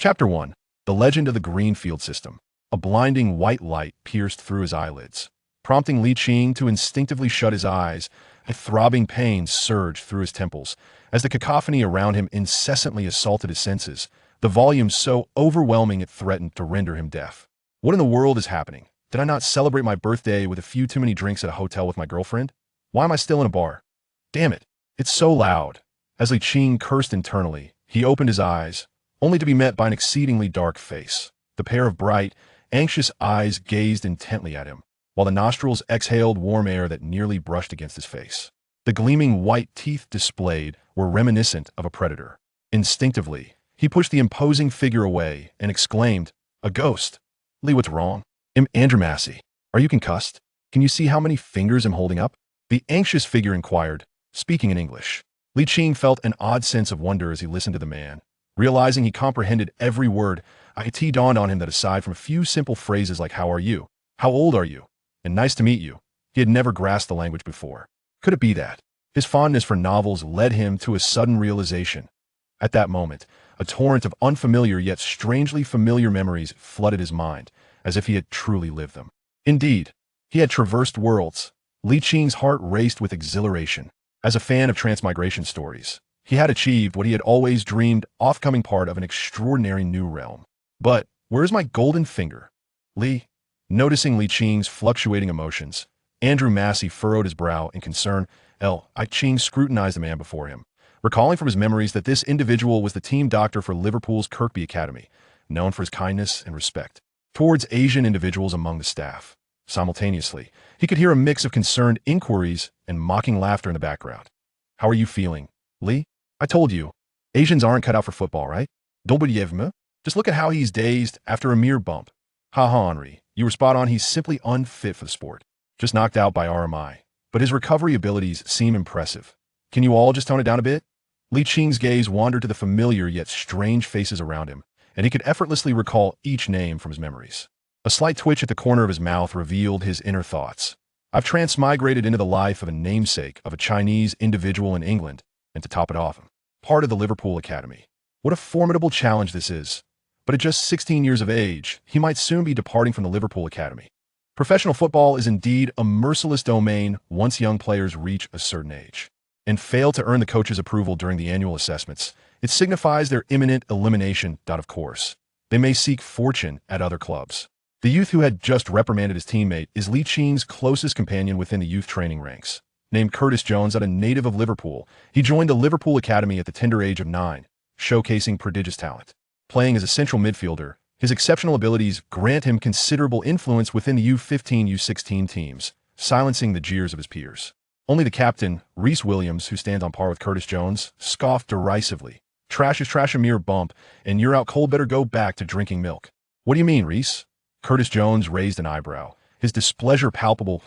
Chapter 1. The Legend of the Greenfield System. A blinding white light pierced through his eyelids, prompting Ligt to instinctively shut his eyes. A throbbing pain surged through his temples as the cacophony around him incessantly assaulted his senses, the volume so overwhelming it threatened to render him deaf. What in the world is happening? Did I not celebrate my birthday with a few too many drinks at a hotel with my girlfriend? Why am I still in a bar? Damn it, it's so loud. As Ligt cursed internally, he opened his eyes, only to be met by an exceedingly dark face. The pair of bright, anxious eyes gazed intently at him, while the nostrils exhaled warm air that nearly brushed against his face. The gleaming white teeth displayed were reminiscent of a predator. Instinctively, he pushed the imposing figure away and exclaimed, "A ghost! Lee, what's wrong? Andrew Massey, are you concussed? Can you see how many fingers I'm holding up?" The anxious figure inquired, speaking in English. Ligt felt an odd sense of wonder as he listened to the man. Realizing he comprehended every word, it dawned on him that aside from a few simple phrases like "How are you?" "How old are you?" and "Nice to meet you," he had never grasped the language before. Could it be that his fondness for novels led him to a sudden realization? At that moment, a torrent of unfamiliar yet strangely familiar memories flooded his mind, as if he had truly lived them. Indeed, he had traversed worlds. Licht's heart raced with exhilaration. As a fan of transmigration stories, he had achieved what he had always dreamed of, becoming part of an extraordinary new realm. But where's my golden finger? Lee? Noticing Licht's fluctuating emotions, Andrew Massey furrowed his brow in concern. Ligt scrutinized the man before him, recalling from his memories that this individual was the team doctor for Liverpool's Kirkby Academy, known for his kindness and respect towards Asian individuals among the staff. Simultaneously, he could hear a mix of concerned inquiries and mocking laughter in the background. "How are you feeling, Lee? I told you, Asians aren't cut out for football, right? Don't believe me? Just look at how he's dazed after a mere bump. Ha, Henri, you were spot on. He's simply unfit for the sport. Just knocked out by RMI. But his recovery abilities seem impressive. Can you all just tone it down a bit?" Licht's gaze wandered to the familiar yet strange faces around him, and he could effortlessly recall each name from his memories. A slight twitch at the corner of his mouth revealed his inner thoughts. "I've transmigrated into the life of a namesake of a Chinese individual in England, and to top it off, part of the Liverpool Academy. What a formidable challenge this is. But at just 16 years of age, he might soon be departing from the Liverpool Academy. Professional football is indeed a merciless domain once young players reach a certain age and fail to earn the coach's approval during the annual assessments. It signifies their imminent elimination. Of course, they may seek fortune at other clubs." The youth who had just reprimanded his teammate is Licht's closest companion within the youth training ranks. Named Curtis Jones, a native of Liverpool, he joined the Liverpool Academy at the tender age of 9, showcasing prodigious talent. Playing as a central midfielder, his exceptional abilities grant him considerable influence within the U15, U16 teams, silencing the jeers of his peers. Only the captain, Rhys Williams, who stands on par with Curtis Jones, scoffed derisively. "Trash is trash, a mere bump, and you're out cold. Better go back to drinking milk." "What do you mean, Rhys?" Curtis Jones raised an eyebrow, his displeasure palpable.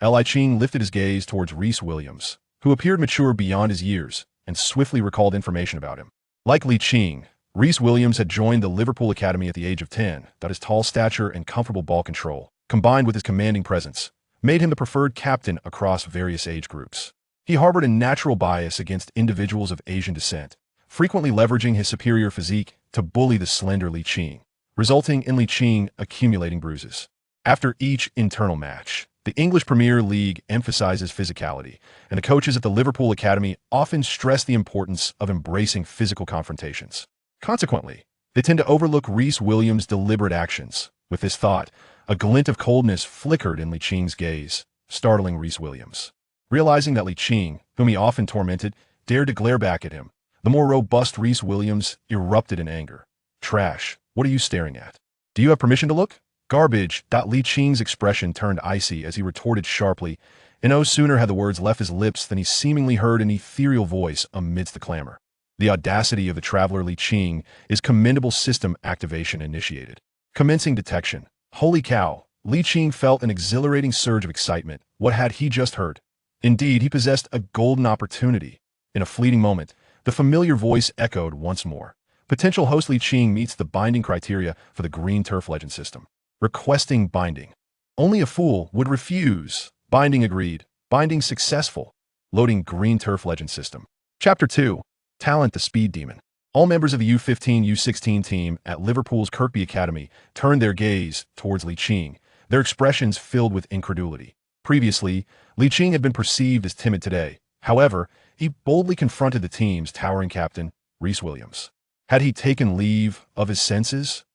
Ligt lifted his gaze towards Rhys Williams, who appeared mature beyond his years, and swiftly recalled information about him. Like Ligt, Rhys Williams had joined the Liverpool Academy at the age of 10. His tall stature and comfortable ball control, combined with his commanding presence, made him the preferred captain across various age groups. He harbored a natural bias against individuals of Asian descent, frequently leveraging his superior physique to bully the slender Ligt, resulting in Ligt accumulating bruises. After each internal match, the English Premier League emphasizes physicality, and the coaches at the Liverpool Academy often stress the importance of embracing physical confrontations. Consequently, they tend to overlook Rhys Williams' deliberate actions. With this thought, a glint of coldness flickered in Licht's gaze, startling Rhys Williams. Realizing that Ligt, whom he often tormented, dared to glare back at him, the more robust Rhys Williams erupted in anger. "Trash, what are you staring at? Do you have permission to look? Garbage." Licht's expression turned icy as he retorted sharply, and no sooner had the words left his lips than he seemingly heard an ethereal voice amidst the clamor. The audacity of the traveler Ligt is commendable. System activation initiated. Commencing detection. Holy cow! Ligt felt an exhilarating surge of excitement. What had he just heard? Indeed, he possessed a golden opportunity. In a fleeting moment, the familiar voice echoed once more. Potential host Ligt meets the binding criteria for the Green Turf Legend system. Requesting binding. Only a fool would refuse. Binding agreed. Binding successful. Loading Green Turf Legend system. Chapter 2. Talent the Speed Demon. All members of the U15 U16 team at Liverpool's Kirkby Academy turned their gaze towards Ligt, their expressions filled with incredulity. Previously, Ligt had been perceived as timid today. However, he boldly confronted the team's towering captain, Rhys Williams. Had he taken leave of his senses?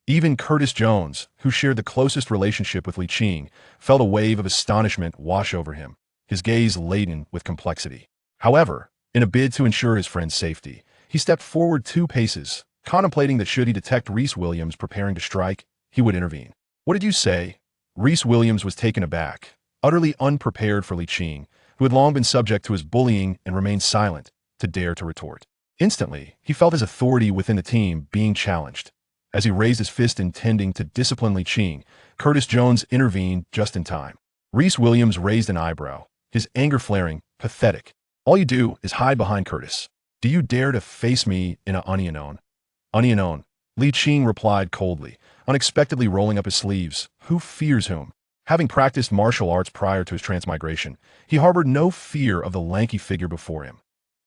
Even Curtis Jones, who shared the closest relationship with Ligt, felt a wave of astonishment wash over him, his gaze laden with complexity. However, in a bid to ensure his friend's safety, he stepped forward 2 paces, contemplating that should he detect Rhys Williams preparing to strike, he would intervene. "What did you say?" Rhys Williams was taken aback, utterly unprepared for Ligt, who had long been subject to his bullying and remained silent, to dare to retort. Instantly, he felt his authority within the team being challenged. As he raised his fist intending to discipline Ligt, Curtis Jones intervened just in time. Rhys Williams raised an eyebrow, his anger flaring, pathetic. "All you do is hide behind Curtis. Do you dare to face me in a unknown?" "Unknown," Ligt replied coldly, unexpectedly rolling up his sleeves. Who fears whom? Having practiced martial arts prior to his transmigration, he harbored no fear of the lanky figure before him.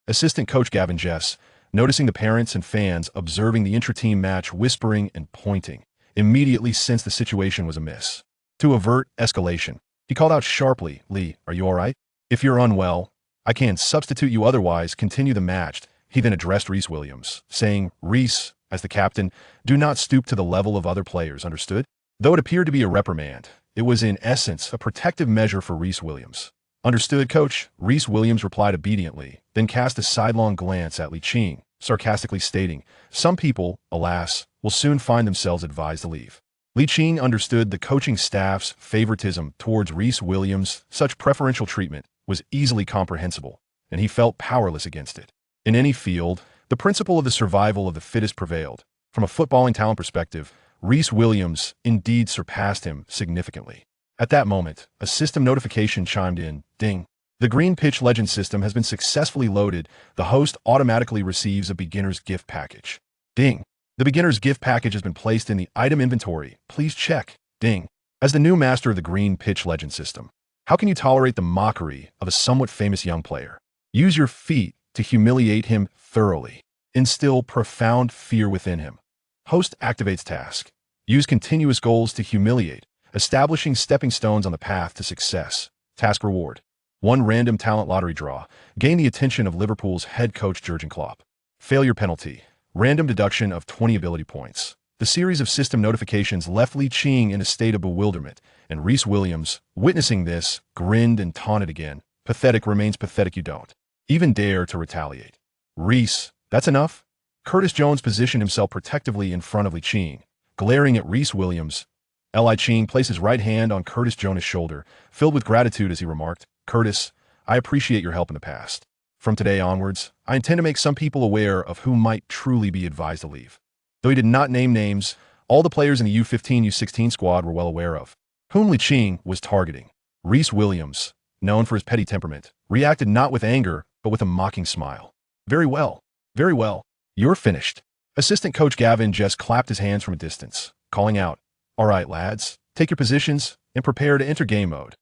Assistant coach Gavin Jess, noticing the parents and fans observing the intra-team match whispering and pointing, immediately sensed the situation was amiss. To avert escalation, he called out sharply, "Lee, are you all right? If you're unwell, I can substitute you, otherwise continue the match." He then addressed Rhys Williams, saying, "Rhys, as the captain, do not stoop to the level of other players, understood?" Though it appeared to be a reprimand, it was in essence a protective measure for Rhys Williams. "Understood, coach," Rhys Williams replied obediently, then cast a sidelong glance at Ligt, sarcastically stating, "Some people, alas, will soon find themselves advised to leave." Ligt understood the coaching staff's favoritism towards Rhys Williams. Such preferential treatment was easily comprehensible, and he felt powerless against it. In any field, the principle of the survival of the fittest prevailed. From a footballing talent perspective, Rhys Williams indeed surpassed him significantly. At that moment, a system notification chimed in. Ding. The Green Pitch Legend system has been successfully loaded. The host automatically receives a beginner's gift package. Ding. The beginner's gift package has been placed in the item inventory. Please check. Ding. As the new master of the Green Pitch Legend system, how can you tolerate the mockery of a somewhat famous young player? Use your feet to humiliate him thoroughly. Instill profound fear within him. Host activates task. Use continuous goals to humiliate, establishing stepping stones on the path to success. Task reward. 1 random talent lottery draw. Gain the attention of Liverpool's head coach Jurgen Klopp. Failure penalty. Random deduction of 20 ability points. The series of system notifications left Ligt in a state of bewilderment, and Rhys Williams, witnessing this, grinned and taunted again. Pathetic remains pathetic, you don't even dare to retaliate. "Rhys, that's enough." Curtis Jones positioned himself protectively in front of Ligt, glaring at Rhys Williams. Ligt placed his right hand on Curtis Jones' shoulder, filled with gratitude as he remarked, "Curtis, I appreciate your help in the past. From today onwards, I intend to make some people aware of who might truly be advised to leave." Though he did not name names, all the players in the U15 U16 squad were well aware of whom Ligt was targeting. Rhys Williams, known for his petty temperament, reacted not with anger, but with a mocking smile. "Very well. Very well. You're finished." Assistant coach Gavin just clapped his hands from a distance, calling out, "All right, lads, take your positions and prepare to enter game mode."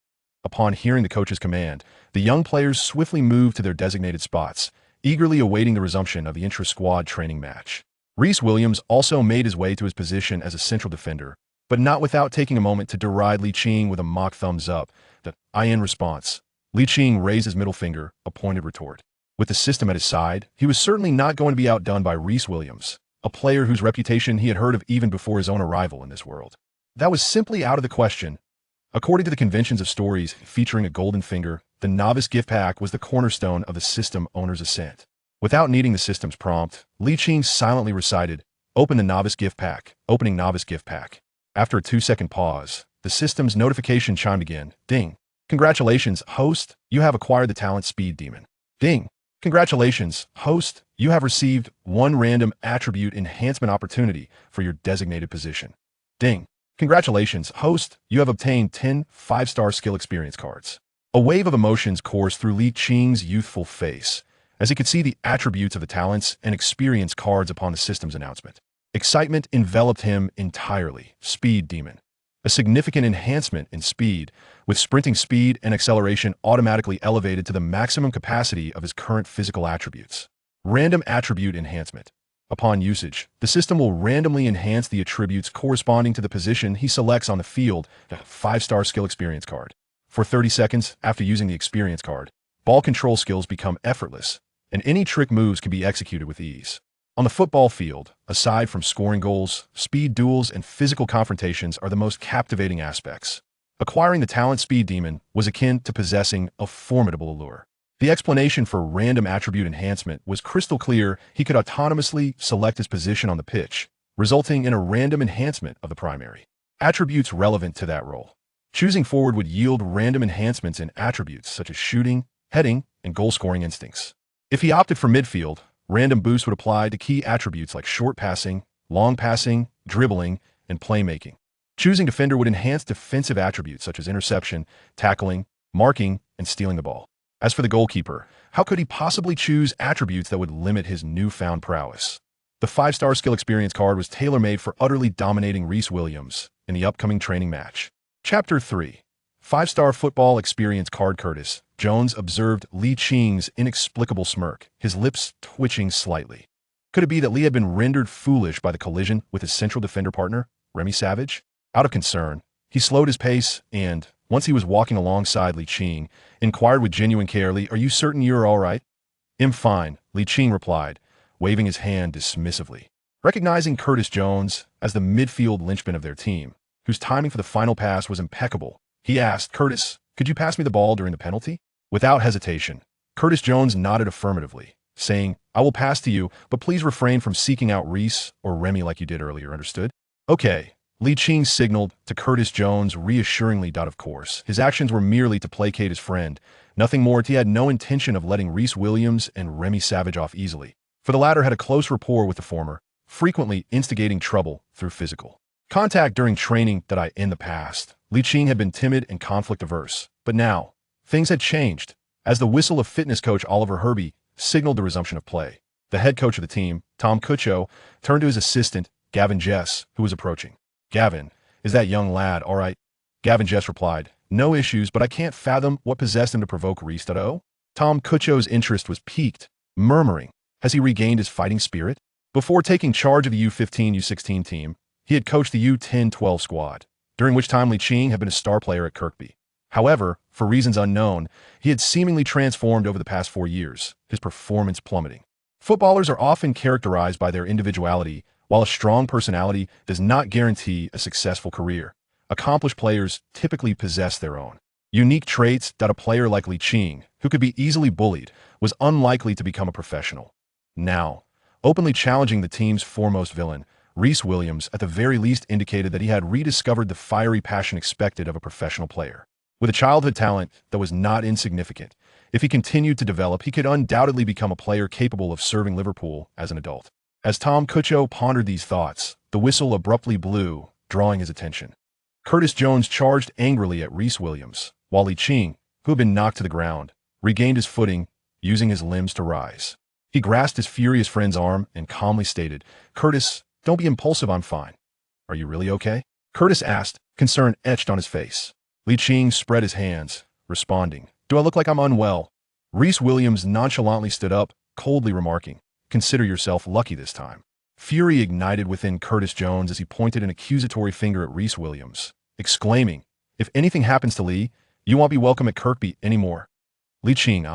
Upon hearing the coach's command, the young players swiftly moved to their designated spots, eagerly awaiting the resumption of the intra-squad training match. Rhys Williams also made his way to his position as a central defender, but not without taking a moment to deride Ligt with a mock thumbs up. The in response, Ligt raised his middle finger, a pointed retort. With the system at his side, he was certainly not going to be outdone by Rhys Williams, a player whose reputation he had heard of even before his own arrival in this world. That was simply out of the question. According to the conventions of stories featuring a golden finger, the novice gift pack was the cornerstone of the system owner's ascent. Without needing the system's prompt, Ligt silently recited, "Open the novice gift pack, opening novice gift pack." After a 2-second pause, the system's notification chimed again. Ding. "Congratulations, host, you have acquired the talent Speed Demon." Ding. "Congratulations, host, you have received 1 random attribute enhancement opportunity for your designated position." Ding. "Congratulations, host, you have obtained 10 5-star skill experience cards." A wave of emotions coursed through Licht's youthful face, as he could see the attributes of the talents and experience cards upon the system's announcement. Excitement enveloped him entirely. Speed Demon. A significant enhancement in speed, with sprinting speed and acceleration automatically elevated to the maximum capacity of his current physical attributes. Random attribute enhancement. Upon usage, the system will randomly enhance the attributes corresponding to the position he selects on the field, a 5-star skill experience card. For 30 seconds after using the experience card, ball control skills become effortless, and any trick moves can be executed with ease. On the football field, aside from scoring goals, speed duels and physical confrontations are the most captivating aspects. Acquiring the talent speed demon was akin to possessing a formidable allure. The explanation for random attribute enhancement was crystal clear. He could autonomously select his position on the pitch, resulting in a random enhancement of the primary attributes relevant to that role. Choosing forward would yield random enhancements in attributes such as shooting, heading, and goal-scoring instincts. If he opted for midfield, random boosts would apply to key attributes like short passing, long passing, dribbling, and playmaking. Choosing defender would enhance defensive attributes such as interception, tackling, marking, and stealing the ball. As for the goalkeeper, how could he possibly choose attributes that would limit his newfound prowess? The 5-star skill experience card was tailor-made for utterly dominating Rhys Williams in the upcoming training match. Chapter 3. 5-star football experience card. Curtis Jones observed Lee Ching's inexplicable smirk, his lips twitching slightly. Could it be that Lee had been rendered foolish by the collision with his central defender partner, Remy Savage? Out of concern, he slowed his pace and, once he was walking alongside Lee Ching, inquired with genuine care, "Lee, are you certain you're all right?" "I'm fine," Lee Ching replied, waving his hand dismissively. Recognizing Curtis Jones as the midfield linchpin of their team, whose timing for the final pass was impeccable, he asked, "Curtis, could you pass me the ball during the penalty?" Without hesitation, Curtis Jones nodded affirmatively, saying, "I will pass to you, but please refrain from seeking out Rhys or Remy like you did earlier, understood?" "Okay," Lee Ching signaled to Curtis Jones reassuringly. Of course, his actions were merely to placate his friend, nothing more. He had no intention of letting Rhys Williams and Remy Savage off easily, for the latter had a close rapport with the former, frequently instigating trouble through physical contact during training. In the past, Lee Ching had been timid and conflict-averse, but now, things had changed. As the whistle of fitness coach Oliver Herbie signaled the resumption of play, the head coach of the team, Tom Cuccio, turned to his assistant, Gavin Jess, who was approaching. "Gavin, is that young lad all right?" Gavin Jess replied, "No issues, but I can't fathom what possessed him to provoke Rhys. Tom Cuccio's interest was piqued, murmuring, "Has he regained his fighting spirit?" Before taking charge of the U15, U16 team, he had coached the U10-12 squad, during which time Lee Ching had been a star player at Kirkby. However, for reasons unknown, he had seemingly transformed over the past 4 years, his performance plummeting. Footballers are often characterized by their individuality, while a strong personality does not guarantee a successful career. Accomplished players typically possess their own unique traits that a player like Lee Ching, who could be easily bullied, was unlikely to become a professional. Now, openly challenging the team's foremost villain, Rhys Williams at the very least indicated that he had rediscovered the fiery passion expected of a professional player. With a childhood talent that was not insignificant, if he continued to develop, he could undoubtedly become a player capable of serving Liverpool as an adult. As Tom Cuccio pondered these thoughts, the whistle abruptly blew, drawing his attention. Curtis Jones charged angrily at Rhys Williams, while Lee Ching, who had been knocked to the ground, regained his footing, using his limbs to rise. He grasped his furious friend's arm and calmly stated, "Curtis, don't be impulsive, I'm fine." "Are you really okay?" Curtis asked, concern etched on his face. Lee Ching spread his hands, responding, "Do I look like I'm unwell?" Rhys Williams nonchalantly stood up, coldly remarking, "Consider yourself lucky this time." Fury ignited within Curtis Jones as he pointed an accusatory finger at Rhys Williams, exclaiming, "If anything happens to Lee, you won't be welcome at Kirkby anymore." Lee Ching,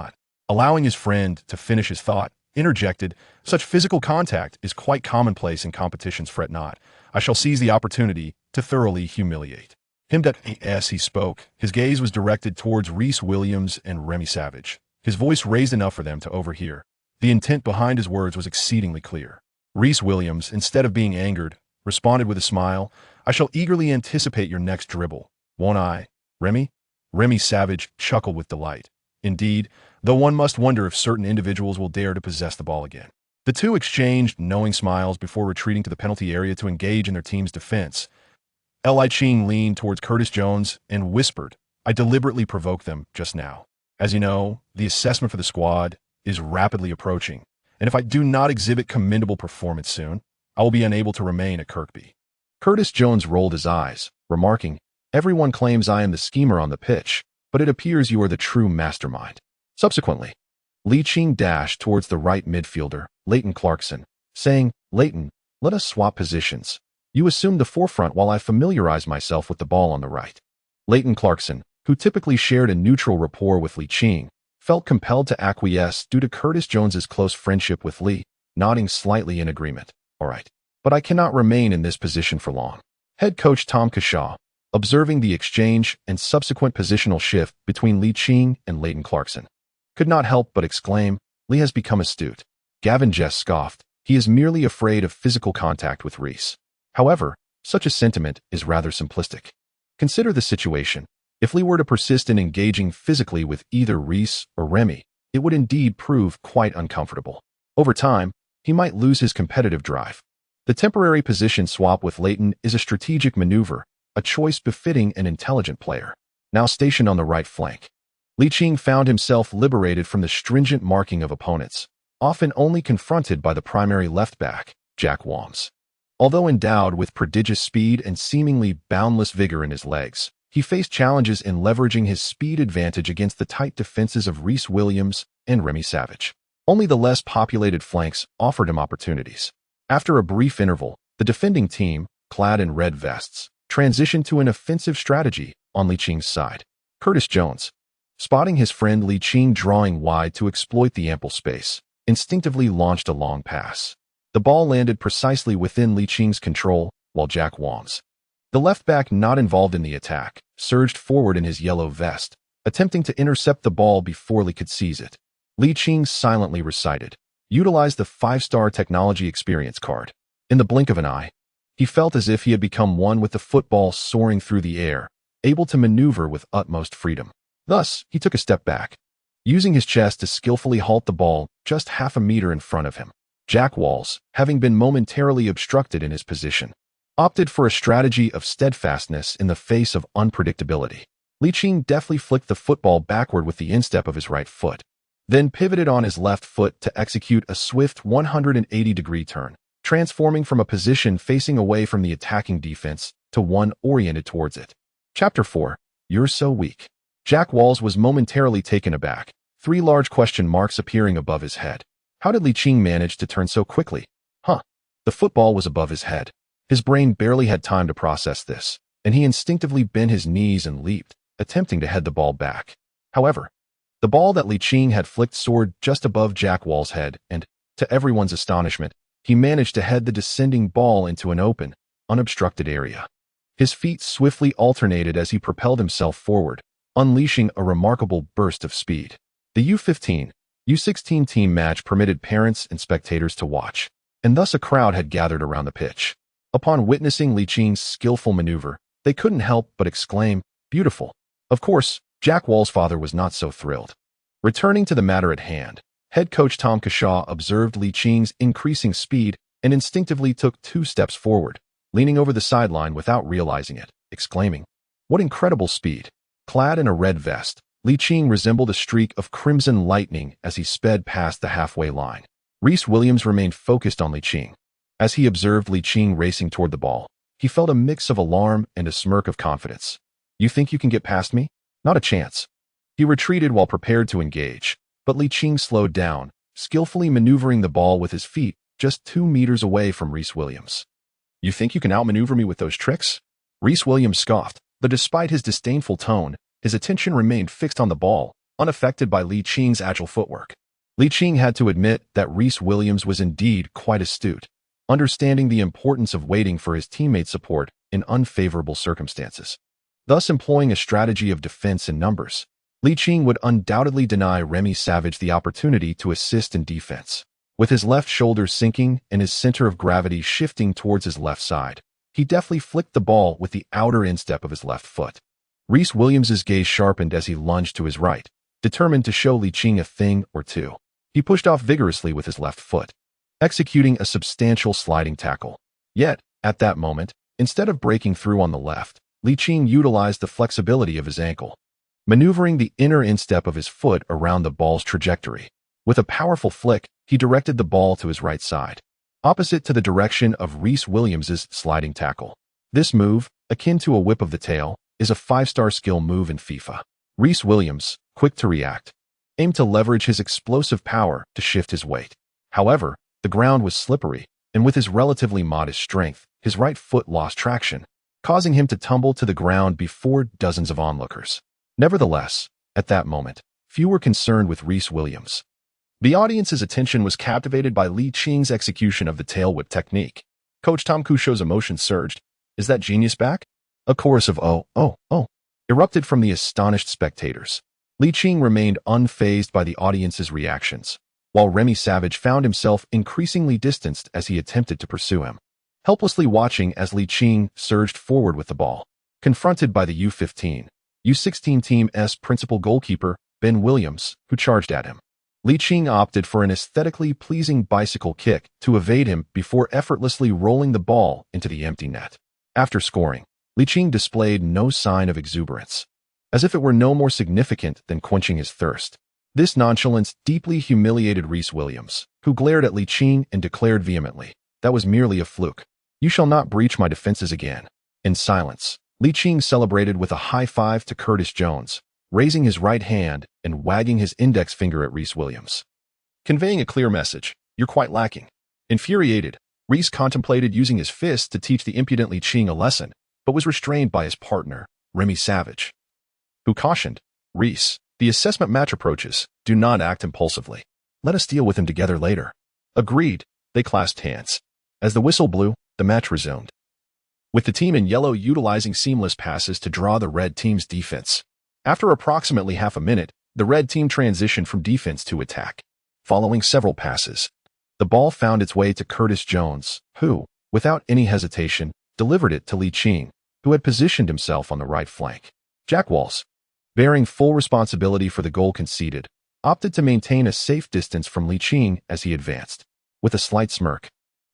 allowing his friend to finish his thought, interjected, "Such physical contact is quite commonplace in competitions, fret not. I shall seize the opportunity to thoroughly humiliate him." As he spoke, his gaze was directed towards Rhys Williams and Remy Savage, his voice raised enough for them to overhear. The intent behind his words was exceedingly clear. Rhys Williams, instead of being angered, responded with a smile, "I shall eagerly anticipate your next dribble, won't I, Remy?" Remy Savage chuckled with delight. Indeed, though one must wonder if certain individuals will dare to possess the ball again. The two exchanged knowing smiles before retreating to the penalty area to engage in their team's defense. Lee Ching leaned towards Curtis Jones and whispered, "I deliberately provoked them just now. As you know, the assessment for the squad is rapidly approaching, and if I do not exhibit commendable performance soon, I will be unable to remain at Kirkby." Curtis Jones rolled his eyes, remarking, "Everyone claims I am the schemer on the pitch, but it appears you are the true mastermind." Subsequently, Lee Ching dashed towards the right midfielder, Leighton Clarkson, saying, "Leighton, let us swap positions. You assume the forefront while I familiarize myself with the ball on the right." Leighton Clarkson, who typically shared a neutral rapport with Ligt, felt compelled to acquiesce due to Curtis Jones's close friendship with Lee, nodding slightly in agreement. "All right, but I cannot remain in this position for long." Head coach Tom Cashaw, observing the exchange and subsequent positional shift between Ligt and Leighton Clarkson, could not help but exclaim, "Lee has become astute." Gavin Jess scoffed, "He is merely afraid of physical contact with Reece." However, such a sentiment is rather simplistic. Consider the situation. If Lee were to persist in engaging physically with either Reece or Remy, it would indeed prove quite uncomfortable. Over time, he might lose his competitive drive. The temporary position swap with Leighton is a strategic maneuver, a choice befitting an intelligent player. Now stationed on the right flank, Ligt found himself liberated from the stringent marking of opponents, often only confronted by the primary left back, Jack Wams. Although endowed with prodigious speed and seemingly boundless vigor in his legs, he faced challenges in leveraging his speed advantage against the tight defenses of Reece Williams and Remy Savage. Only the less populated flanks offered him opportunities. After a brief interval, the defending team, clad in red vests, transitioned to an offensive strategy on Liching's side. Curtis Jones, spotting his friend Ligt drawing wide to exploit the ample space, instinctively launched a long pass. The ball landed precisely within Liching's control, while Jack Wams, the left back not involved in the attack, surged forward in his yellow vest, attempting to intercept the ball before Lee could seize it. Ligt silently recited, "Utilize the 5-star technology experience card." In the blink of an eye, he felt as if he had become one with the football soaring through the air, able to maneuver with utmost freedom. Thus, he took a step back, using his chest to skillfully halt the ball just half a meter in front of him. Jack Walls, having been momentarily obstructed in his position, opted for a strategy of steadfastness in the face of unpredictability. Ligt deftly flicked the football backward with the instep of his right foot, then pivoted on his left foot to execute a swift 180-degree turn, transforming from a position facing away from the attacking defense to one oriented towards it. Chapter 4. You're so weak. Jack Walls was momentarily taken aback, 3 large question marks appearing above his head. How did Ligt manage to turn so quickly? The football was above his head. His brain barely had time to process this, and he instinctively bent his knees and leaped, attempting to head the ball back. However, the ball that Ligt had flicked soared just above Jack Wall's head, and, to everyone's astonishment, he managed to head the descending ball into an open, unobstructed area. His feet swiftly alternated as he propelled himself forward, unleashing a remarkable burst of speed. The U15, U16 team match permitted parents and spectators to watch, and thus a crowd had gathered around the pitch. Upon witnessing Liching's skillful maneuver, they couldn't help but exclaim, "Beautiful." Of course, Jack Wall's father was not so thrilled. Returning to the matter at hand, head coach Tom Cashaw observed Liching's increasing speed and instinctively took 2 steps forward, leaning over the sideline without realizing it, exclaiming, "What incredible speed!" Clad in a red vest, Ligt resembled a streak of crimson lightning as he sped past the halfway line. Reece Williams remained focused on Ligt. As he observed Ligt racing toward the ball, he felt a mix of alarm and a smirk of confidence. "You think you can get past me? Not a chance." He retreated while prepared to engage, but Ligt slowed down, skillfully maneuvering the ball with his feet just 2 meters away from Reece Williams. "You think you can outmaneuver me with those tricks?" Reece Williams scoffed, but despite his disdainful tone, his attention remained fixed on the ball, unaffected by Liching's agile footwork. Ligt had to admit that Reece Williams was indeed quite astute, understanding the importance of waiting for his teammates' support in unfavorable circumstances. Thus employing a strategy of defense in numbers, Ligt would undoubtedly deny Remy Savage the opportunity to assist in defense. With his left shoulder sinking and his center of gravity shifting towards his left side, he deftly flicked the ball with the outer instep of his left foot. Reece Williams's gaze sharpened as he lunged to his right, determined to show Ligt a thing or two. He pushed off vigorously with his left foot, executing a substantial sliding tackle. Yet, at that moment, instead of breaking through on the left, Ligt utilized the flexibility of his ankle, maneuvering the inner instep of his foot around the ball's trajectory. With a powerful flick, he directed the ball to his right side, opposite to the direction of Reece Williams's sliding tackle. This move, akin to a whip of the tail, is a 5-star skill move in FIFA. Reece Williams, quick to react, aimed to leverage his explosive power to shift his weight. However, The ground was slippery, and with his relatively modest strength, his right foot lost traction, causing him to tumble to the ground before dozens of onlookers. Nevertheless, at that moment, few were concerned with Rhys Williams. The audience's attention was captivated by Li Qing's execution of the tail whip technique. Coach Tom Cusho's emotions surged. "Is that genius back?" A chorus of "oh, oh, oh" erupted from the astonished spectators. Li Qing remained unfazed by the audience's reactions, while Remy Savage found himself increasingly distanced as he attempted to pursue him, helplessly watching as Li Qing surged forward with the ball. Confronted by the U15, U16 team's principal goalkeeper, Ben Williams, who charged at him, Li Qing opted for an aesthetically pleasing bicycle kick to evade him before effortlessly rolling the ball into the empty net. After scoring, Li Qing displayed no sign of exuberance, as if it were no more significant than quenching his thirst. This nonchalance deeply humiliated Rhys Williams, who glared at Li Qing and declared vehemently, "That was merely a fluke. You shall not breach my defenses again." In silence, Li Qing celebrated with a high five to Curtis Jones, raising his right hand and wagging his index finger at Rhys Williams, conveying a clear message: "You're quite lacking." Infuriated, Rhys contemplated using his fists to teach the impudent Li Qing a lesson, but was restrained by his partner, Remy Savage, who cautioned, "Rhys, the assessment match approaches. Do not act impulsively. Let us deal with him together later." Agreed, they clasped hands. As the whistle blew, the match resumed, with the team in yellow utilizing seamless passes to draw the red team's defense. After approximately half a minute, the red team transitioned from defense to attack. Following several passes, the ball found its way to Curtis Jones, who, without any hesitation, delivered it to Li Qing, who had positioned himself on the right flank. Jack Walls, bearing full responsibility for the goal conceded, opted to maintain a safe distance from Li Qing as he advanced. With a slight smirk,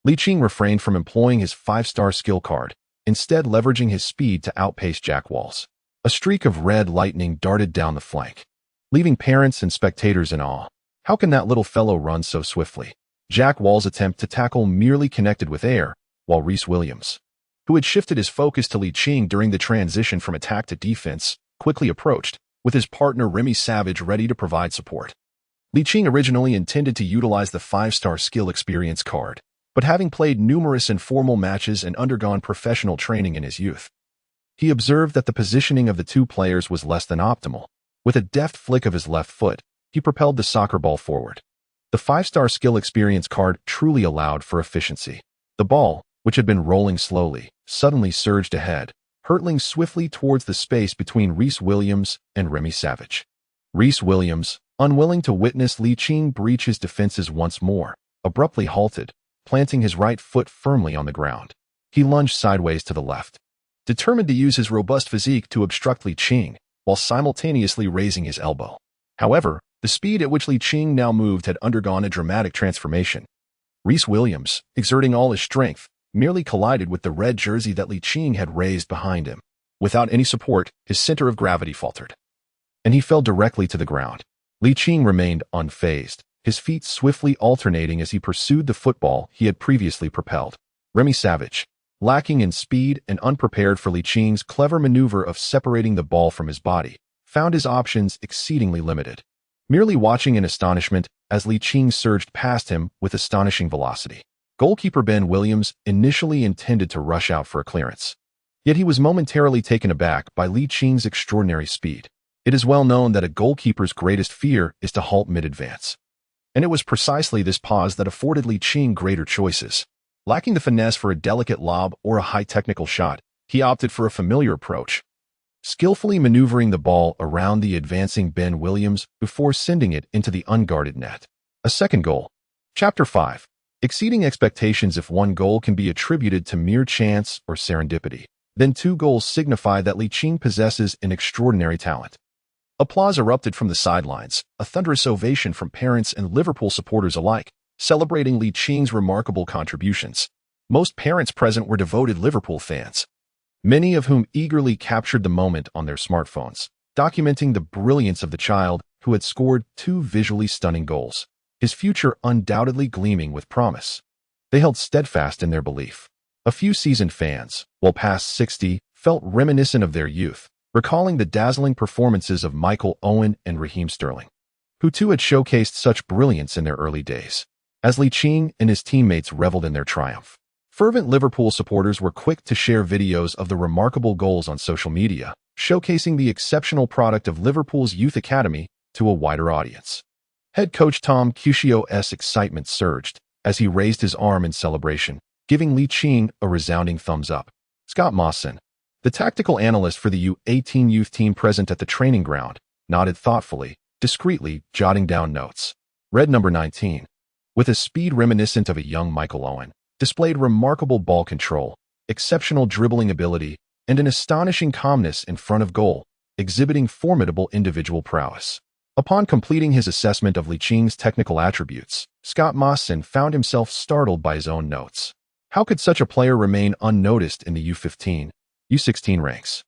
Li Qing refrained from employing his 5-star skill card, instead leveraging his speed to outpace Jack Walls. A streak of red lightning darted down the flank, leaving parents and spectators in awe. How can that little fellow run so swiftly? Jack Wall's attempt to tackle merely connected with air, while Rhys Williams, who had shifted his focus to Li Qing during the transition from attack to defense, quickly approached, with his partner Remy Savage ready to provide support. Li Qing originally intended to utilize the 5-star skill experience card, but having played numerous informal matches and undergone professional training in his youth, he observed that the positioning of the two players was less than optimal. With a deft flick of his left foot, he propelled the soccer ball forward. The 5-star skill experience card truly allowed for efficiency. The ball, which had been rolling slowly, suddenly surged ahead, hurtling swiftly towards the space between Rhys Williams and Remy Savage. Rhys Williams, unwilling to witness Li Qing breach his defenses once more, abruptly halted, planting his right foot firmly on the ground. He lunged sideways to the left, determined to use his robust physique to obstruct Li Qing, while simultaneously raising his elbow. However, the speed at which Li Qing now moved had undergone a dramatic transformation. Rhys Williams, exerting all his strength, merely collided with the red jersey that Li Qing had raised behind him. Without any support, his center of gravity faltered, and he fell directly to the ground. Li Qing remained unfazed, his feet swiftly alternating as he pursued the football he had previously propelled. Remy Savage, lacking in speed and unprepared for Li Qing's clever maneuver of separating the ball from his body, found his options exceedingly limited, merely watching in astonishment as Li Qing surged past him with astonishing velocity. Goalkeeper Ben Williams initially intended to rush out for a clearance, yet he was momentarily taken aback by Li Qing's extraordinary speed. It is well known that a goalkeeper's greatest fear is to halt mid-advance, and it was precisely this pause that afforded Li Qing greater choices. Lacking the finesse for a delicate lob or a high technical shot, he opted for a familiar approach, skillfully maneuvering the ball around the advancing Ben Williams before sending it into the unguarded net. A second goal. Chapter 5. Exceeding expectations. If one goal can be attributed to mere chance or serendipity, then 2 goals signify that Li Qing possesses an extraordinary talent. Applause erupted from the sidelines, a thunderous ovation from parents and Liverpool supporters alike, celebrating Li Qing's remarkable contributions. Most parents present were devoted Liverpool fans, many of whom eagerly captured the moment on their smartphones, documenting the brilliance of the child who had scored 2 visually stunning goals, his future undoubtedly gleaming with promise. They held steadfast in their belief. A few seasoned fans, while past 60, felt reminiscent of their youth, recalling the dazzling performances of Michael Owen and Raheem Sterling, who too had showcased such brilliance in their early days. as Ligt and his teammates reveled in their triumph. Fervent Liverpool supporters were quick to share videos of the remarkable goals on social media, showcasing the exceptional product of Liverpool's youth academy to a wider audience. Head coach Tom Cuscio's excitement surged as he raised his arm in celebration, giving Ligt a resounding thumbs up. Scott Mawson, the tactical analyst for the U18 youth team present at the training ground, nodded thoughtfully, discreetly jotting down notes. Red number 19, with a speed reminiscent of a young Michael Owen, displayed remarkable ball control, exceptional dribbling ability, and an astonishing calmness in front of goal, exhibiting formidable individual prowess. Upon completing his assessment of Licht's technical attributes, Scott Mawson found himself startled by his own notes. How could such a player remain unnoticed in the U15, U16 ranks?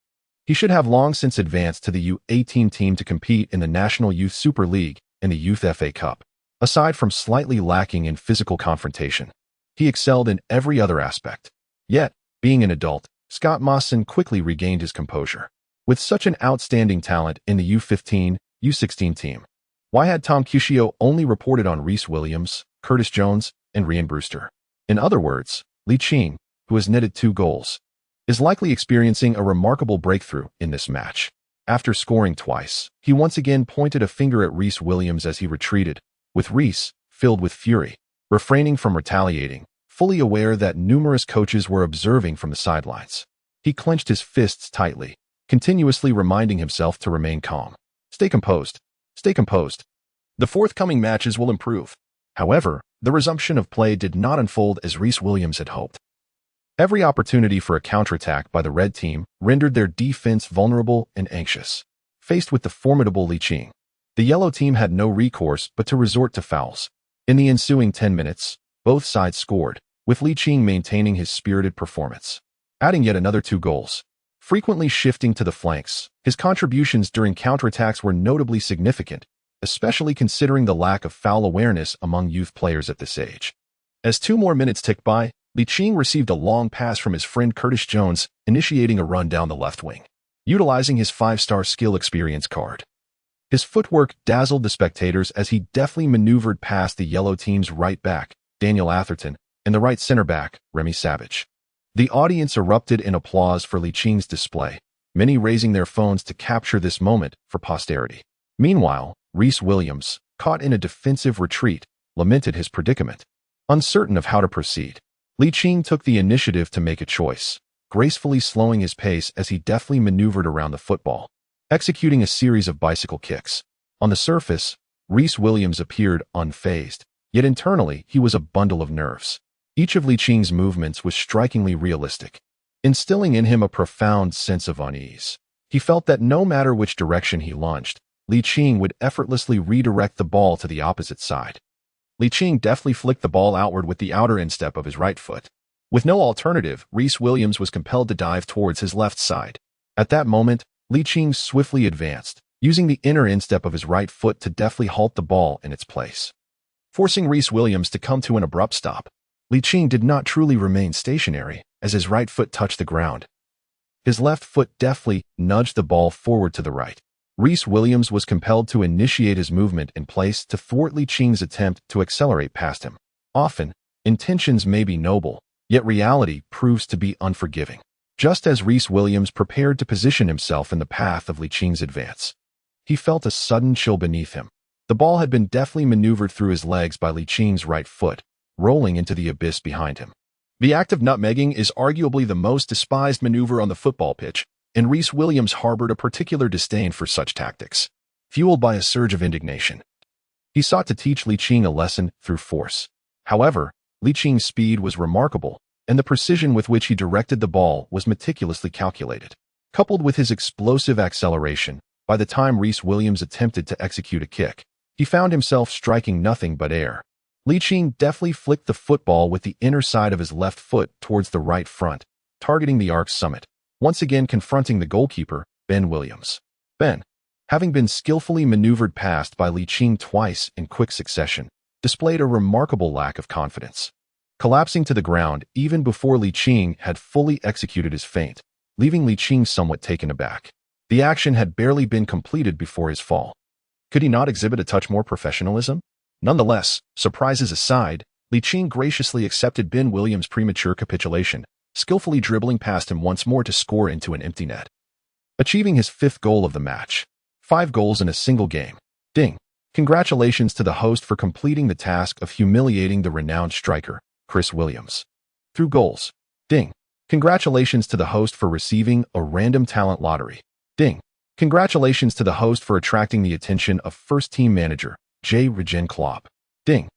He should have long since advanced to the U18 team to compete in the National Youth Super League and the Youth FA Cup. Aside from slightly lacking in physical confrontation, he excelled in every other aspect. Yet, being an adult, Scott Mawson quickly regained his composure. With such an outstanding talent in the U15, U16 team, why had Tom Cuscio only reported on Rhys Williams, Curtis Jones, and Ryan Brewster? In other words, Ligt, who has netted 2 goals, is likely experiencing a remarkable breakthrough in this match. After scoring twice, he once again pointed a finger at Rhys Williams as he retreated, with Rhys, filled with fury, refraining from retaliating, fully aware that numerous coaches were observing from the sidelines. He clenched his fists tightly, continuously reminding himself to remain calm. Stay composed. Stay composed. The forthcoming matches will improve. However, the resumption of play did not unfold as Rhys Williams had hoped. Every opportunity for a counterattack by the red team rendered their defense vulnerable and anxious. Faced with the formidable Ligt, the yellow team had no recourse but to resort to fouls. In the ensuing 10 minutes, both sides scored, with Ligt maintaining his spirited performance, adding yet another 2 goals. Frequently shifting to the flanks, his contributions during counterattacks were notably significant, especially considering the lack of foul awareness among youth players at this age. As 2 more minutes ticked by, Ligt received a long pass from his friend Curtis Jones, initiating a run down the left wing, utilizing his 5-star skill experience card. His footwork dazzled the spectators as he deftly maneuvered past the yellow team's right back, Daniel Atherton, and the right center back, Remy Savage. The audience erupted in applause for Licht's display, many raising their phones to capture this moment for posterity. Meanwhile, Rhys Williams, caught in a defensive retreat, lamented his predicament. Uncertain of how to proceed, Ligt took the initiative to make a choice, gracefully slowing his pace as he deftly maneuvered around the football, executing a series of bicycle kicks. On the surface, Rhys Williams appeared unfazed, yet internally he was a bundle of nerves. Each of Licht's movements was strikingly realistic, instilling in him a profound sense of unease. He felt that no matter which direction he lunged, Ligt would effortlessly redirect the ball to the opposite side. Ligt deftly flicked the ball outward with the outer instep of his right foot. With no alternative, Rhys Williams was compelled to dive towards his left side. At that moment, Ligt swiftly advanced, using the inner instep of his right foot to deftly halt the ball in its place, forcing Rhys Williams to come to an abrupt stop. Ligt did not truly remain stationary as his right foot touched the ground. His left foot deftly nudged the ball forward to the right. Rhys Williams was compelled to initiate his movement in place to thwart Licht's attempt to accelerate past him. Often, intentions may be noble, yet reality proves to be unforgiving. Just as Rhys Williams prepared to position himself in the path of Licht's advance, he felt a sudden chill beneath him. The ball had been deftly maneuvered through his legs by Licht's right foot, rolling into the abyss behind him. The act of nutmegging is arguably the most despised maneuver on the football pitch, and Rhys Williams harbored a particular disdain for such tactics. Fueled by a surge of indignation, he sought to teach Ligt a lesson through force. However, Licht's speed was remarkable, and the precision with which he directed the ball was meticulously calculated. Coupled with his explosive acceleration, by the time Rhys Williams attempted to execute a kick, he found himself striking nothing but air. Ligt deftly flicked the football with the inner side of his left foot towards the right front, targeting the arc's summit, once again confronting the goalkeeper, Ben Williams. Ben, having been skillfully maneuvered past by Ligt twice in quick succession, displayed a remarkable lack of confidence, collapsing to the ground even before Ligt had fully executed his feint, leaving Ligt somewhat taken aback. The action had barely been completed before his fall. Could he not exhibit a touch more professionalism? Nonetheless, surprises aside, Ligt graciously accepted Ben Williams' premature capitulation, skillfully dribbling past him once more to score into an empty net. Achieving his 5th goal of the match. 5 goals in a single game. Ding. Congratulations to the host for completing the task of humiliating the renowned striker, Chris Williams. Through goals. Ding. Congratulations to the host for receiving a random talent lottery. Ding. Congratulations to the host for attracting the attention of first-team manager, Jurgen Klopp. Ding.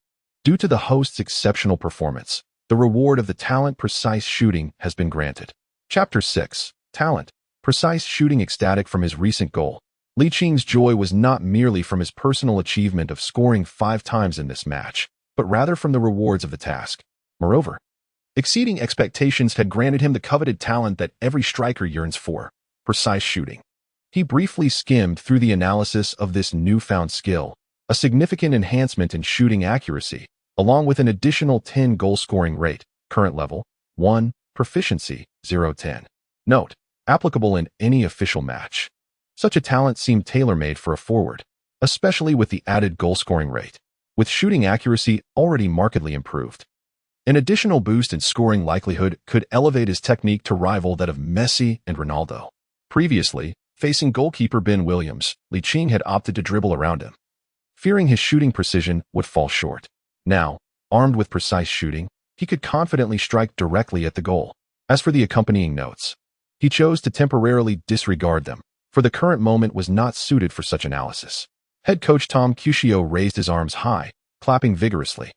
Due to the host's exceptional performance, the reward of the talent precise shooting has been granted. Chapter 6. Talent. Precise shooting. Ecstatic from his recent goal, Liching's joy was not merely from his personal achievement of scoring 5 times in this match, but rather from the rewards of the task. Moreover, exceeding expectations had granted him the coveted talent that every striker yearns for, precise shooting. He briefly skimmed through the analysis of this newfound skill, a significant enhancement in shooting accuracy, along with an additional 10 goal-scoring rate, current level, 1, proficiency, 0-10. Note, applicable in any official match. Such a talent seemed tailor-made for a forward, especially with the added goal-scoring rate, with shooting accuracy already markedly improved. An additional boost in scoring likelihood could elevate his technique to rival that of Messi and Ronaldo. Previously, facing goalkeeper Ben Williams, Ligt had opted to dribble around him, fearing his shooting precision would fall short. Now, armed with precise shooting, he could confidently strike directly at the goal. As for the accompanying notes, he chose to temporarily disregard them, for the current moment was not suited for such analysis. Head coach Tom Cuscio raised his arms high, clapping vigorously,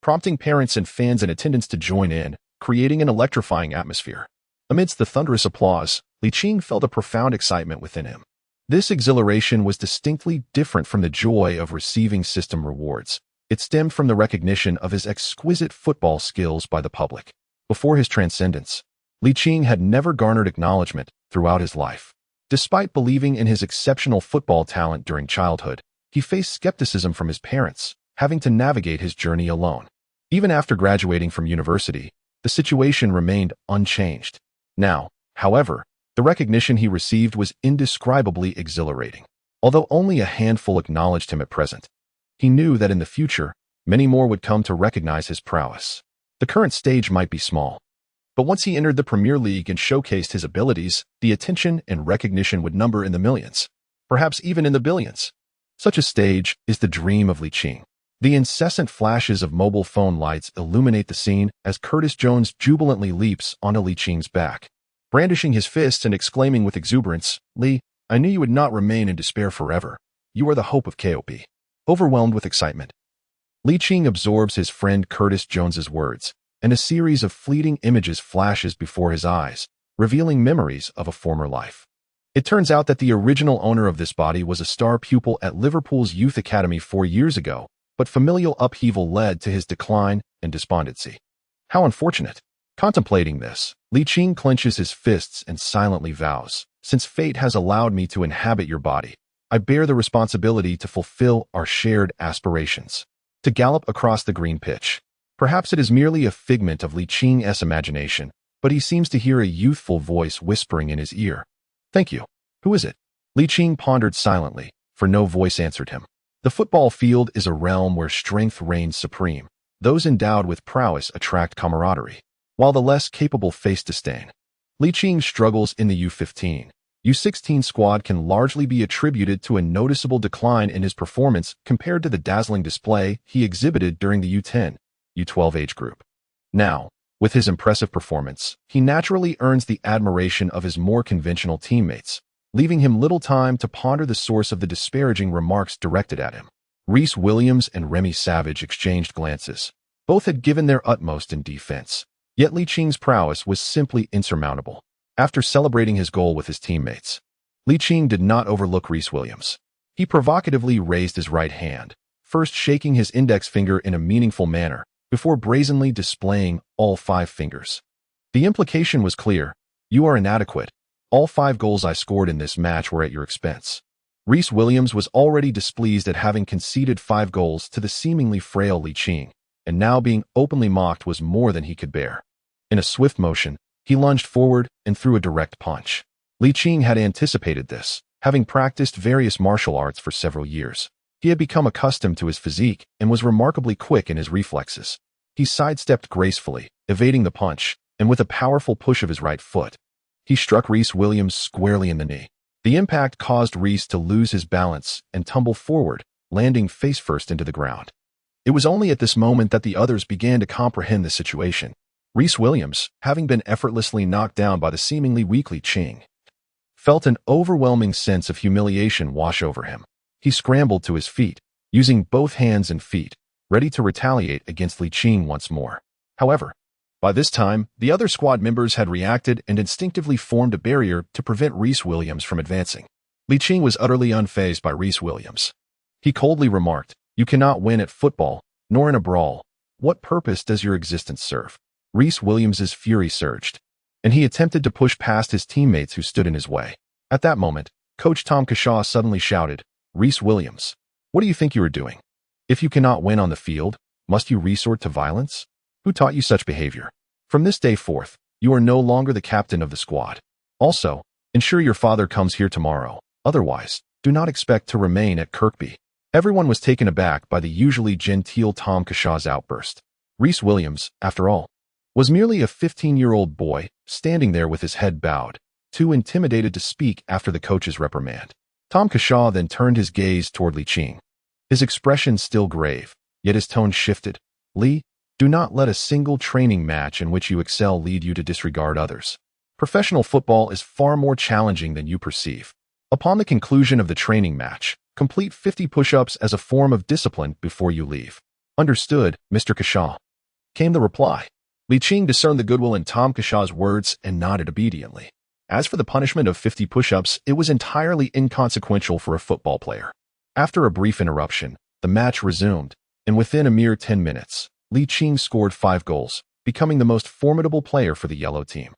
prompting parents and fans in attendance to join in, creating an electrifying atmosphere. Amidst the thunderous applause, Ligt felt a profound excitement within him. This exhilaration was distinctly different from the joy of receiving system rewards. It stemmed from the recognition of his exquisite football skills by the public. Before his transcendence, Ligt had never garnered acknowledgement throughout his life. Despite believing in his exceptional football talent during childhood, he faced skepticism from his parents, having to navigate his journey alone. Even after graduating from university, the situation remained unchanged. Now, however, the recognition he received was indescribably exhilarating. Although only a handful acknowledged him at present, he knew that in the future, many more would come to recognize his prowess. The current stage might be small, but once he entered the Premier League and showcased his abilities, the attention and recognition would number in the millions, perhaps even in the billions. Such a stage is the dream of Ligt. The incessant flashes of mobile phone lights illuminate the scene as Curtis Jones jubilantly leaps onto Liching's back, brandishing his fists and exclaiming with exuberance, "Lee, I knew you would not remain in despair forever. You are the hope of KOP." Overwhelmed with excitement, Ligt absorbs his friend Curtis Jones's words, and a series of fleeting images flashes before his eyes, revealing memories of a former life. It turns out that the original owner of this body was a star pupil at Liverpool's youth academy 4 years ago, but familial upheaval led to his decline and despondency. How unfortunate. Contemplating this, Ligt clenches his fists and silently vows, "Since fate has allowed me to inhabit your body, I bear the responsibility to fulfill our shared aspirations." To gallop across the green pitch. Perhaps it is merely a figment of Liching's imagination, but he seems to hear a youthful voice whispering in his ear. "Thank you. Who is it?" Ligt pondered silently, for no voice answered him. The football field is a realm where strength reigns supreme. Those endowed with prowess attract camaraderie, while the less capable face disdain. Liching's struggles in the U15, U16 squad can largely be attributed to a noticeable decline in his performance compared to the dazzling display he exhibited during the U10, U12 age group. Now, with his impressive performance, he naturally earns the admiration of his more conventional teammates, leaving him little time to ponder the source of the disparaging remarks directed at him. Rhys Williams and Remy Savage exchanged glances. Both had given their utmost in defense, yet Liching's prowess was simply insurmountable. After celebrating his goal with his teammates, Ligt did not overlook Rhys Williams. He provocatively raised his right hand, first shaking his index finger in a meaningful manner, before brazenly displaying all 5 fingers. The implication was clear: "You are inadequate. All 5 goals I scored in this match were at your expense." Rhys Williams was already displeased at having conceded 5 goals to the seemingly frail Ligt, and now being openly mocked was more than he could bear. In a swift motion, he lunged forward and threw a direct punch. Ligt had anticipated this, having practiced various martial arts for several years. He had become accustomed to his physique and was remarkably quick in his reflexes. He sidestepped gracefully, evading the punch, and with a powerful push of his right foot, he struck Rhys Williams squarely in the knee. The impact caused Rhys to lose his balance and tumble forward, landing face-first into the ground. It was only at this moment that the others began to comprehend the situation. Rhys Williams, having been effortlessly knocked down by the seemingly weak Ligt, felt an overwhelming sense of humiliation wash over him. He scrambled to his feet, using both hands and feet, ready to retaliate against Ligt once more. However, by this time, the other squad members had reacted and instinctively formed a barrier to prevent Rhys Williams from advancing. Ligt was utterly unfazed by Rhys Williams. He coldly remarked, "You cannot win at football, nor in a brawl. What purpose does your existence serve?" Rhys Williams's fury surged, and he attempted to push past his teammates who stood in his way. At that moment, Coach Tom Cashaw suddenly shouted, "Rhys Williams, what do you think you are doing? If you cannot win on the field, must you resort to violence? Who taught you such behavior? From this day forth, you are no longer the captain of the squad. Also, ensure your father comes here tomorrow. Otherwise, do not expect to remain at Kirkby." Everyone was taken aback by the usually genteel Tom Cashaw's outburst. Rhys Williams, after all, was merely a 15-year-old boy, standing there with his head bowed, too intimidated to speak after the coach's reprimand. Tom Cashaw then turned his gaze toward Ligt. His expression still grave, yet his tone shifted. "Lee, do not let a single training match in which you excel lead you to disregard others. Professional football is far more challenging than you perceive. Upon the conclusion of the training match, complete 50 push-ups as a form of discipline before you leave." "Understood, Mr. Cashaw," came the reply. Ligt discerned the goodwill in Tom Cashaw's words and nodded obediently. As for the punishment of 50 push-ups, it was entirely inconsequential for a football player. After a brief interruption, the match resumed, and within a mere 10 minutes, Ligt scored 5 goals, becoming the most formidable player for the yellow team,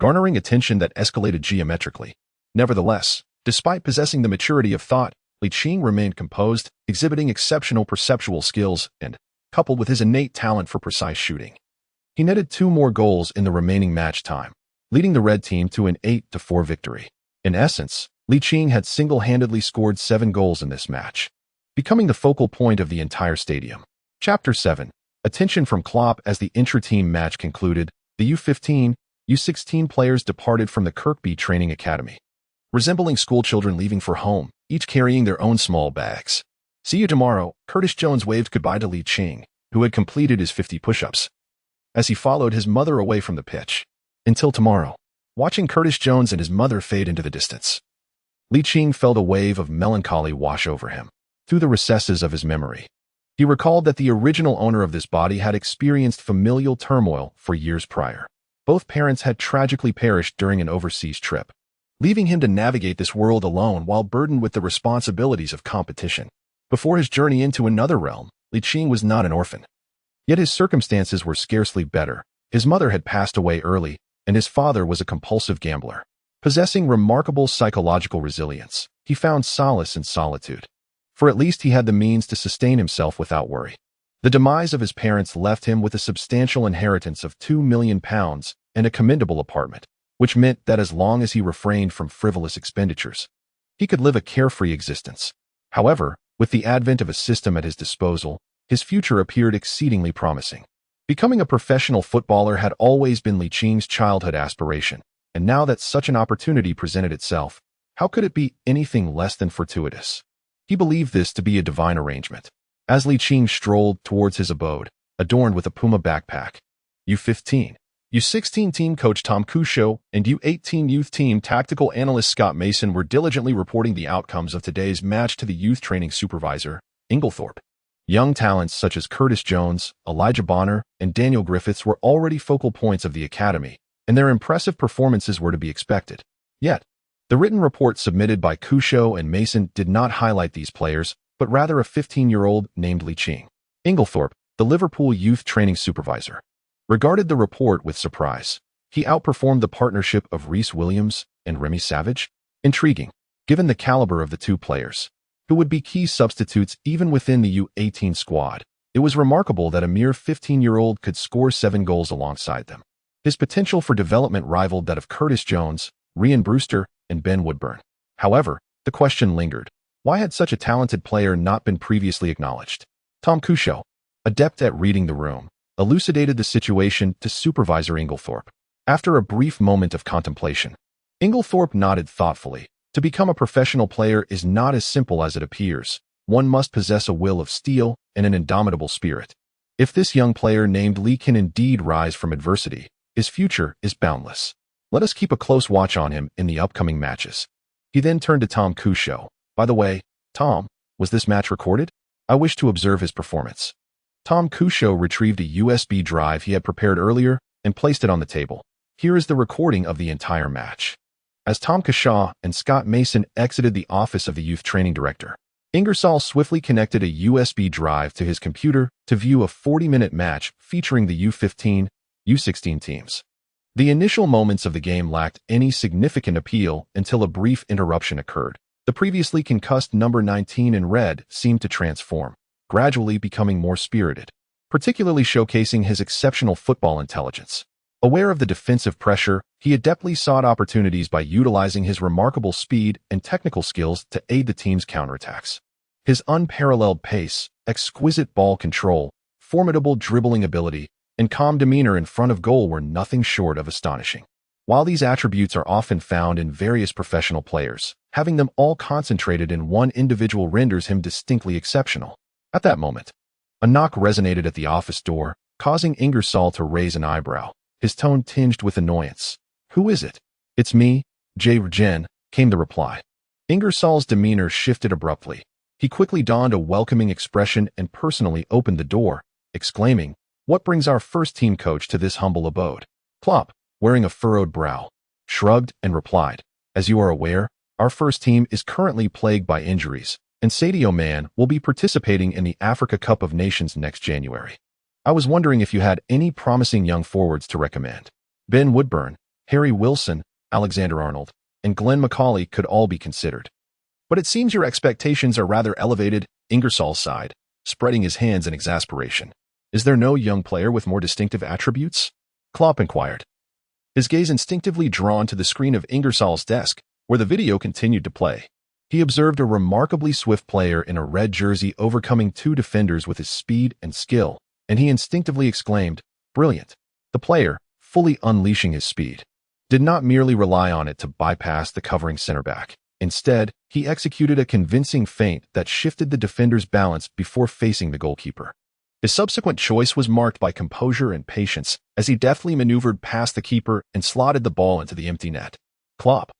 garnering attention that escalated geometrically. Nevertheless, despite possessing the maturity of thought, Ligt remained composed, exhibiting exceptional perceptual skills and, coupled with his innate talent for precise shooting, he netted 2 more goals in the remaining match time, leading the red team to an 8-4 victory. In essence, Ligt had single-handedly scored 7 goals in this match, becoming the focal point of the entire stadium. Chapter 7. Attention from Klopp. As the intra-team match concluded, the U15, U16 players departed from the Kirkby Training Academy, resembling schoolchildren leaving for home, each carrying their own small bags. "See you tomorrow." Curtis Jones waved goodbye to Ligt, who had completed his 50 push-ups, as he followed his mother away from the pitch. "Until tomorrow." Watching Curtis Jones and his mother fade into the distance, Ligt felt a wave of melancholy wash over him. Through the recesses of his memory, he recalled that the original owner of this body had experienced familial turmoil for years prior. Both parents had tragically perished during an overseas trip, leaving him to navigate this world alone while burdened with the responsibilities of competition. Before his journey into another realm, Ligt was not an orphan. Yet his circumstances were scarcely better. His mother had passed away early, and his father was a compulsive gambler. Possessing remarkable psychological resilience, he found solace in solitude, for at least he had the means to sustain himself without worry. The demise of his parents left him with a substantial inheritance of £2 million and a commendable apartment, which meant that as long as he refrained from frivolous expenditures, he could live a carefree existence. However, with the advent of a system at his disposal, his future appeared exceedingly promising. Becoming a professional footballer had always been Licht's childhood aspiration, and now that such an opportunity presented itself, how could it be anything less than fortuitous? He believed this to be a divine arrangement. As Ligt strolled towards his abode, adorned with a Puma backpack, U15, U16 team coach Tom Cashaw and U18 youth team tactical analyst Scott Mason were diligently reporting the outcomes of today's match to the youth training supervisor, Inglethorpe. Young talents such as Curtis Jones, Elijah Bonner, and Daniel Griffiths were already focal points of the academy, and their impressive performances were to be expected. Yet, the written report submitted by Cashaw and Mason did not highlight these players, but rather a 15-year-old named Ligt. Inglethorpe, the Liverpool youth training supervisor, regarded the report with surprise. He outperformed the partnership of Rhys Williams and Remy Savage. Intriguing, given the caliber of the two players, who would be key substitutes even within the U18 squad. It was remarkable that a mere 15-year-old could score 7 goals alongside them. His potential for development rivaled that of Curtis Jones, Ryan Brewster, and Ben Woodburn. However, the question lingered. Why had such a talented player not been previously acknowledged? Tom Cusho, adept at reading the room, elucidated the situation to Supervisor Inglethorpe. After a brief moment of contemplation, Inglethorpe nodded thoughtfully. To become a professional player is not as simple as it appears. One must possess a will of steel and an indomitable spirit. If this young player named Lee can indeed rise from adversity, his future is boundless. Let us keep a close watch on him in the upcoming matches. He then turned to Tom Cusho. By the way, Tom, was this match recorded? I wish to observe his performance. Tom Cusho retrieved a USB drive he had prepared earlier and placed it on the table. Here is the recording of the entire match. As Tom Cusho and Scott Mason exited the office of the youth training director, Ingersoll swiftly connected a USB drive to his computer to view a 40-minute match featuring the U15, U16 teams. The initial moments of the game lacked any significant appeal until a brief interruption occurred. The previously concussed number 19 in red seemed to transform, gradually becoming more spirited, particularly showcasing his exceptional football intelligence. Aware of the defensive pressure, he adeptly sought opportunities by utilizing his remarkable speed and technical skills to aid the team's counterattacks. His unparalleled pace, exquisite ball control, formidable dribbling ability, and calm demeanor in front of goal were nothing short of astonishing. While these attributes are often found in various professional players, having them all concentrated in one individual renders him distinctly exceptional. At that moment, a knock resonated at the office door, causing Ingersoll to raise an eyebrow, his tone tinged with annoyance. "Who is it?" "It's me, J. Jen," came the reply. Ingersoll's demeanor shifted abruptly. He quickly donned a welcoming expression and personally opened the door, exclaiming, "What brings our first-team coach to this humble abode?" Klopp, wearing a furrowed brow, shrugged and replied, "As you are aware, our first team is currently plagued by injuries, and Sadio Mane will be participating in the Africa Cup of Nations next January. I was wondering if you had any promising young forwards to recommend. Ben Woodburn, Harry Wilson, Alexander-Arnold, and Glenn McCauley could all be considered." "But it seems your expectations are rather elevated," Ingersoll sighed, spreading his hands in exasperation. "Is there no young player with more distinctive attributes?" Klopp inquired, his gaze instinctively drawn to the screen of Ingersoll's desk, where the video continued to play. He observed a remarkably swift player in a red jersey overcoming two defenders with his speed and skill, and he instinctively exclaimed, "Brilliant." The player, fully unleashing his speed, did not merely rely on it to bypass the covering center back. Instead, he executed a convincing feint that shifted the defender's balance before facing the goalkeeper. His subsequent choice was marked by composure and patience as he deftly maneuvered past the keeper and slotted the ball into the empty net. Klopp,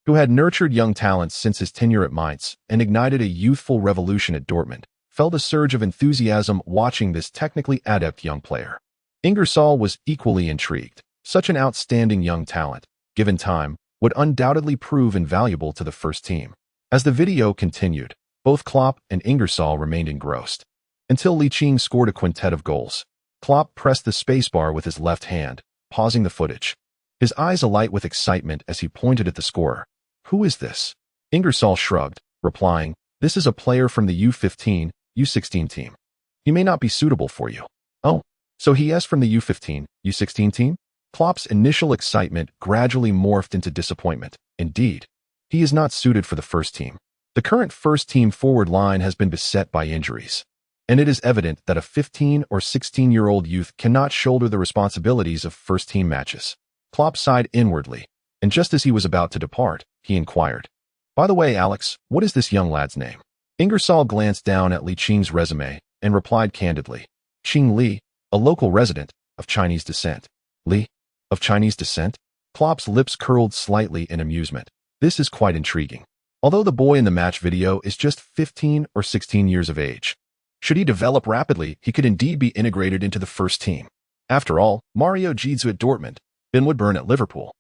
who had nurtured young talents since his tenure at Mainz and ignited a youthful revolution at Dortmund, felt a surge of enthusiasm watching this technically adept young player. Ingersoll was equally intrigued. Such an outstanding young talent, given time, would undoubtedly prove invaluable to the first team. As the video continued, both Klopp and Ingersoll remained engrossed. Until Ligt scored a quintet of goals. Klopp pressed the spacebar with his left hand, pausing the footage. His eyes alight with excitement as he pointed at the scorer. "Who is this?" Ingersoll shrugged, replying, "This is a player from the U15, U16 team. He may not be suitable for you." "Oh, so he is from the U15, U16 team?" Klopp's initial excitement gradually morphed into disappointment. "Indeed, he is not suited for the first team. The current first-team forward line has been beset by injuries, and it is evident that a 15 or 16-year-old youth cannot shoulder the responsibilities of first-team matches." Klopp sighed inwardly, and just as he was about to depart, he inquired, "By the way, Alex, what is this young lad's name?" Ingersoll glanced down at Li Qing's resume and replied candidly, "Qing Li, a local resident of Chinese descent." "Li? Of Chinese descent?" Klopp's lips curled slightly in amusement. "This is quite intriguing. Although the boy in the match video is just 15 or 16 years of age, should he develop rapidly, he could indeed be integrated into the first team. After all, Mario Götze at Dortmund, Ben Woodburn at Liverpool,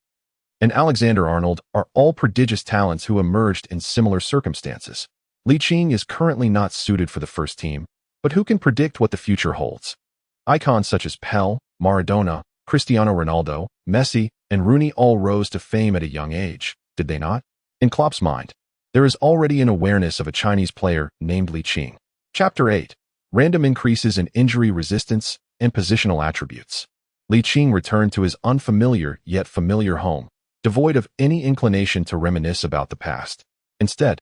and Alexander-Arnold are all prodigious talents who emerged in similar circumstances. Li Qing is currently not suited for the first team, but who can predict what the future holds? Icons such as Pele, Maradona, Cristiano Ronaldo, Messi, and Rooney all rose to fame at a young age, did they not? In Klopp's mind, there is already an awareness of a Chinese player named Li Qing. Chapter 8. Random increases in injury resistance and positional attributes. Li Qing returned to his unfamiliar yet familiar home, devoid of any inclination to reminisce about the past. Instead,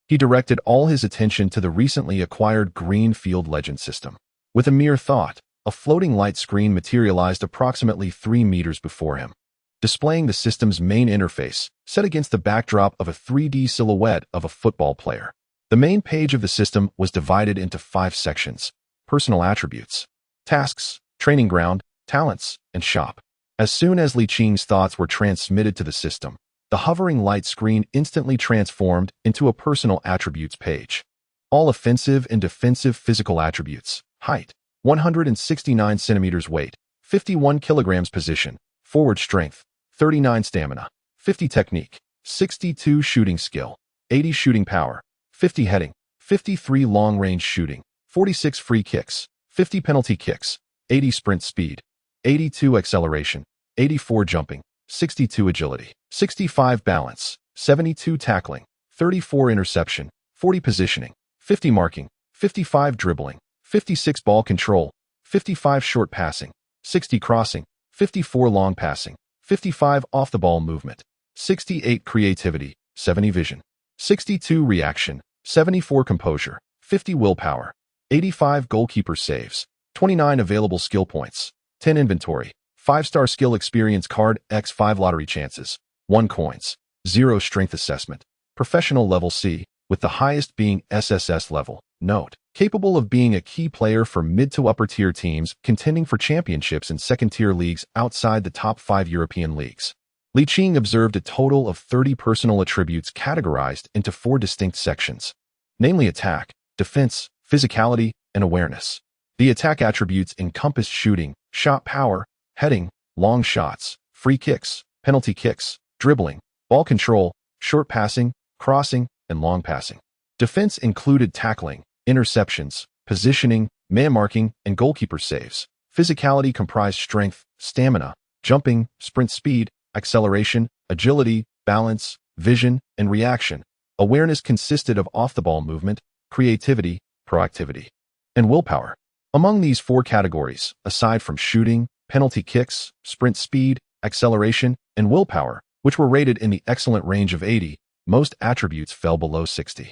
He directed all his attention to the recently acquired green field legend system. With a mere thought, a floating light screen materialized approximately 3 meters before him, displaying the system's main interface, set against the backdrop of a 3D silhouette of a football player. The main page of the system was divided into 5 sections: personal attributes, tasks, training ground, talents, and shop. As soon as Liqing's thoughts were transmitted to the system, the hovering light screen instantly transformed into a personal attributes page. All offensive and defensive physical attributes: height, 169 centimeters, weight, 51 kilograms, position, forward strength, 39 stamina, 50 technique, 62 shooting skill, 80 shooting power, 50 heading, 53 long-range shooting, 46 free kicks, 50 penalty kicks, 80 sprint speed, 82 acceleration, 84 jumping, 62 agility, 65 balance, 72 tackling, 34 interception, 40 positioning, 50 marking, 55 dribbling, 56 ball control, 55 short passing, 60 crossing, 54 long passing, 55 off-the-ball movement, 68 creativity, 70 vision, 62 reaction, 74 composure, 50 willpower, 85 goalkeeper saves, 29 available skill points, 10 inventory, 5-star skill experience card x 5 lottery chances, 1 coins, 0 strength assessment, professional level C, with the highest being SSS level. Note: capable of being a key player for mid to upper tier teams contending for championships in second-tier leagues outside the top 5 European leagues. Liqing observed a total of 30 personal attributes categorized into 4 distinct sections, namely attack, defense, physicality, and awareness. The attack attributes encompassed shooting, shot power, heading, long shots, free kicks, penalty kicks, dribbling, ball control, short passing, crossing, and long passing. Defense included tackling, interceptions, positioning, man marking, and goalkeeper saves. Physicality comprised strength, stamina, jumping, sprint speed, acceleration, agility, balance, vision, and reaction. Awareness consisted of off-the-ball movement, creativity, proactivity, and willpower. Among these 4 categories, aside from shooting, penalty kicks, sprint speed, acceleration, and willpower, which were rated in the excellent range of 80, most attributes fell below 60.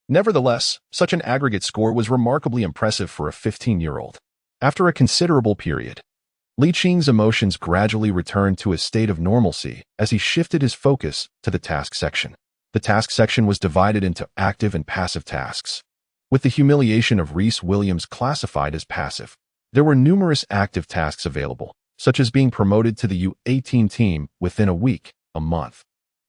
Nevertheless, such an aggregate score was remarkably impressive for a 15-year-old. After a considerable period, Liqing's emotions gradually returned to a state of normalcy as he shifted his focus to the task section. The task section was divided into active and passive tasks, with the humiliation of Rhys Williams classified as passive. There were numerous active tasks available, such as being promoted to the U18 team within a week, a month,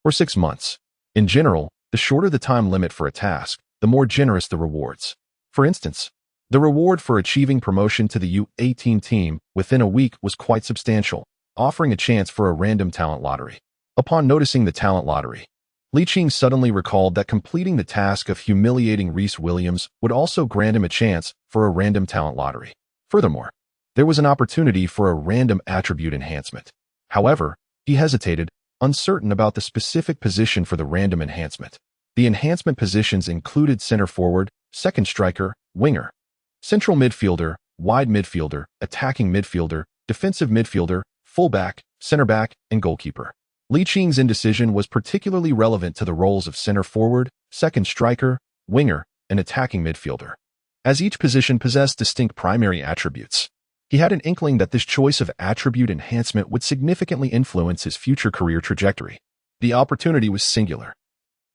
or 6 months. In general, the shorter the time limit for a task, the more generous the rewards. For instance, the reward for achieving promotion to the U18 team within a week was quite substantial, offering a chance for a random talent lottery. Upon noticing the talent lottery, Liqing suddenly recalled that completing the task of humiliating Rhys Williams would also grant him a chance for a random talent lottery. Furthermore, there was an opportunity for a random attribute enhancement. However, he hesitated, uncertain about the specific position for the random enhancement. The enhancement positions included center forward, second striker, winger, central midfielder, wide midfielder, attacking midfielder, defensive midfielder, fullback, center back, and goalkeeper. Liqing's indecision was particularly relevant to the roles of center forward, second striker, winger, and attacking midfielder, as each position possessed distinct primary attributes. He had an inkling that this choice of attribute enhancement would significantly influence his future career trajectory. The opportunity was singular,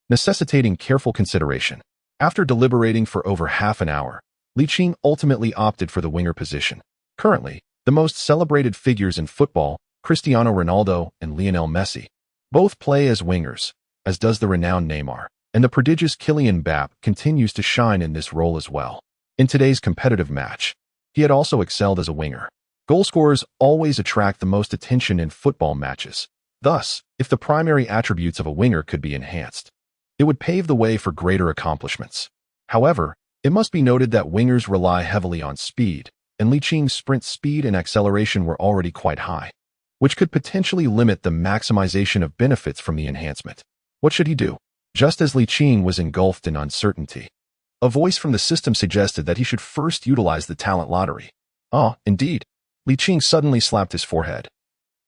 necessitating careful consideration. After deliberating for over half an hour, Liqing ultimately opted for the winger position. Currently, the most celebrated figures in football, Cristiano Ronaldo and Lionel Messi, both play as wingers, as does the renowned Neymar, and the prodigious Kylian Mbappé continues to shine in this role as well. In today's competitive match, he had also excelled as a winger. Goal scorers always attract the most attention in football matches. Thus, if the primary attributes of a winger could be enhanced, it would pave the way for greater accomplishments. However, it must be noted that wingers rely heavily on speed, and Liqing's sprint speed and acceleration were already quite high, which could potentially limit the maximization of benefits from the enhancement. What should he do? Just as Liqing was engulfed in uncertainty, a voice from the system suggested that he should first utilize the talent lottery. Ah, indeed. Liqing suddenly slapped his forehead.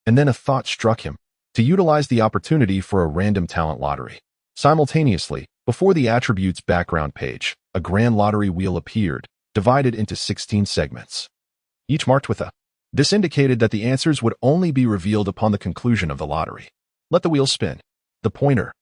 And then a thought struck him: to utilize the opportunity for a random talent lottery. Simultaneously, Before the attributes background page, a grand lottery wheel appeared, divided into 16 segments, each marked with a. This indicated that the answers would only be revealed upon the conclusion of the lottery. Let the wheel spin. The pointer,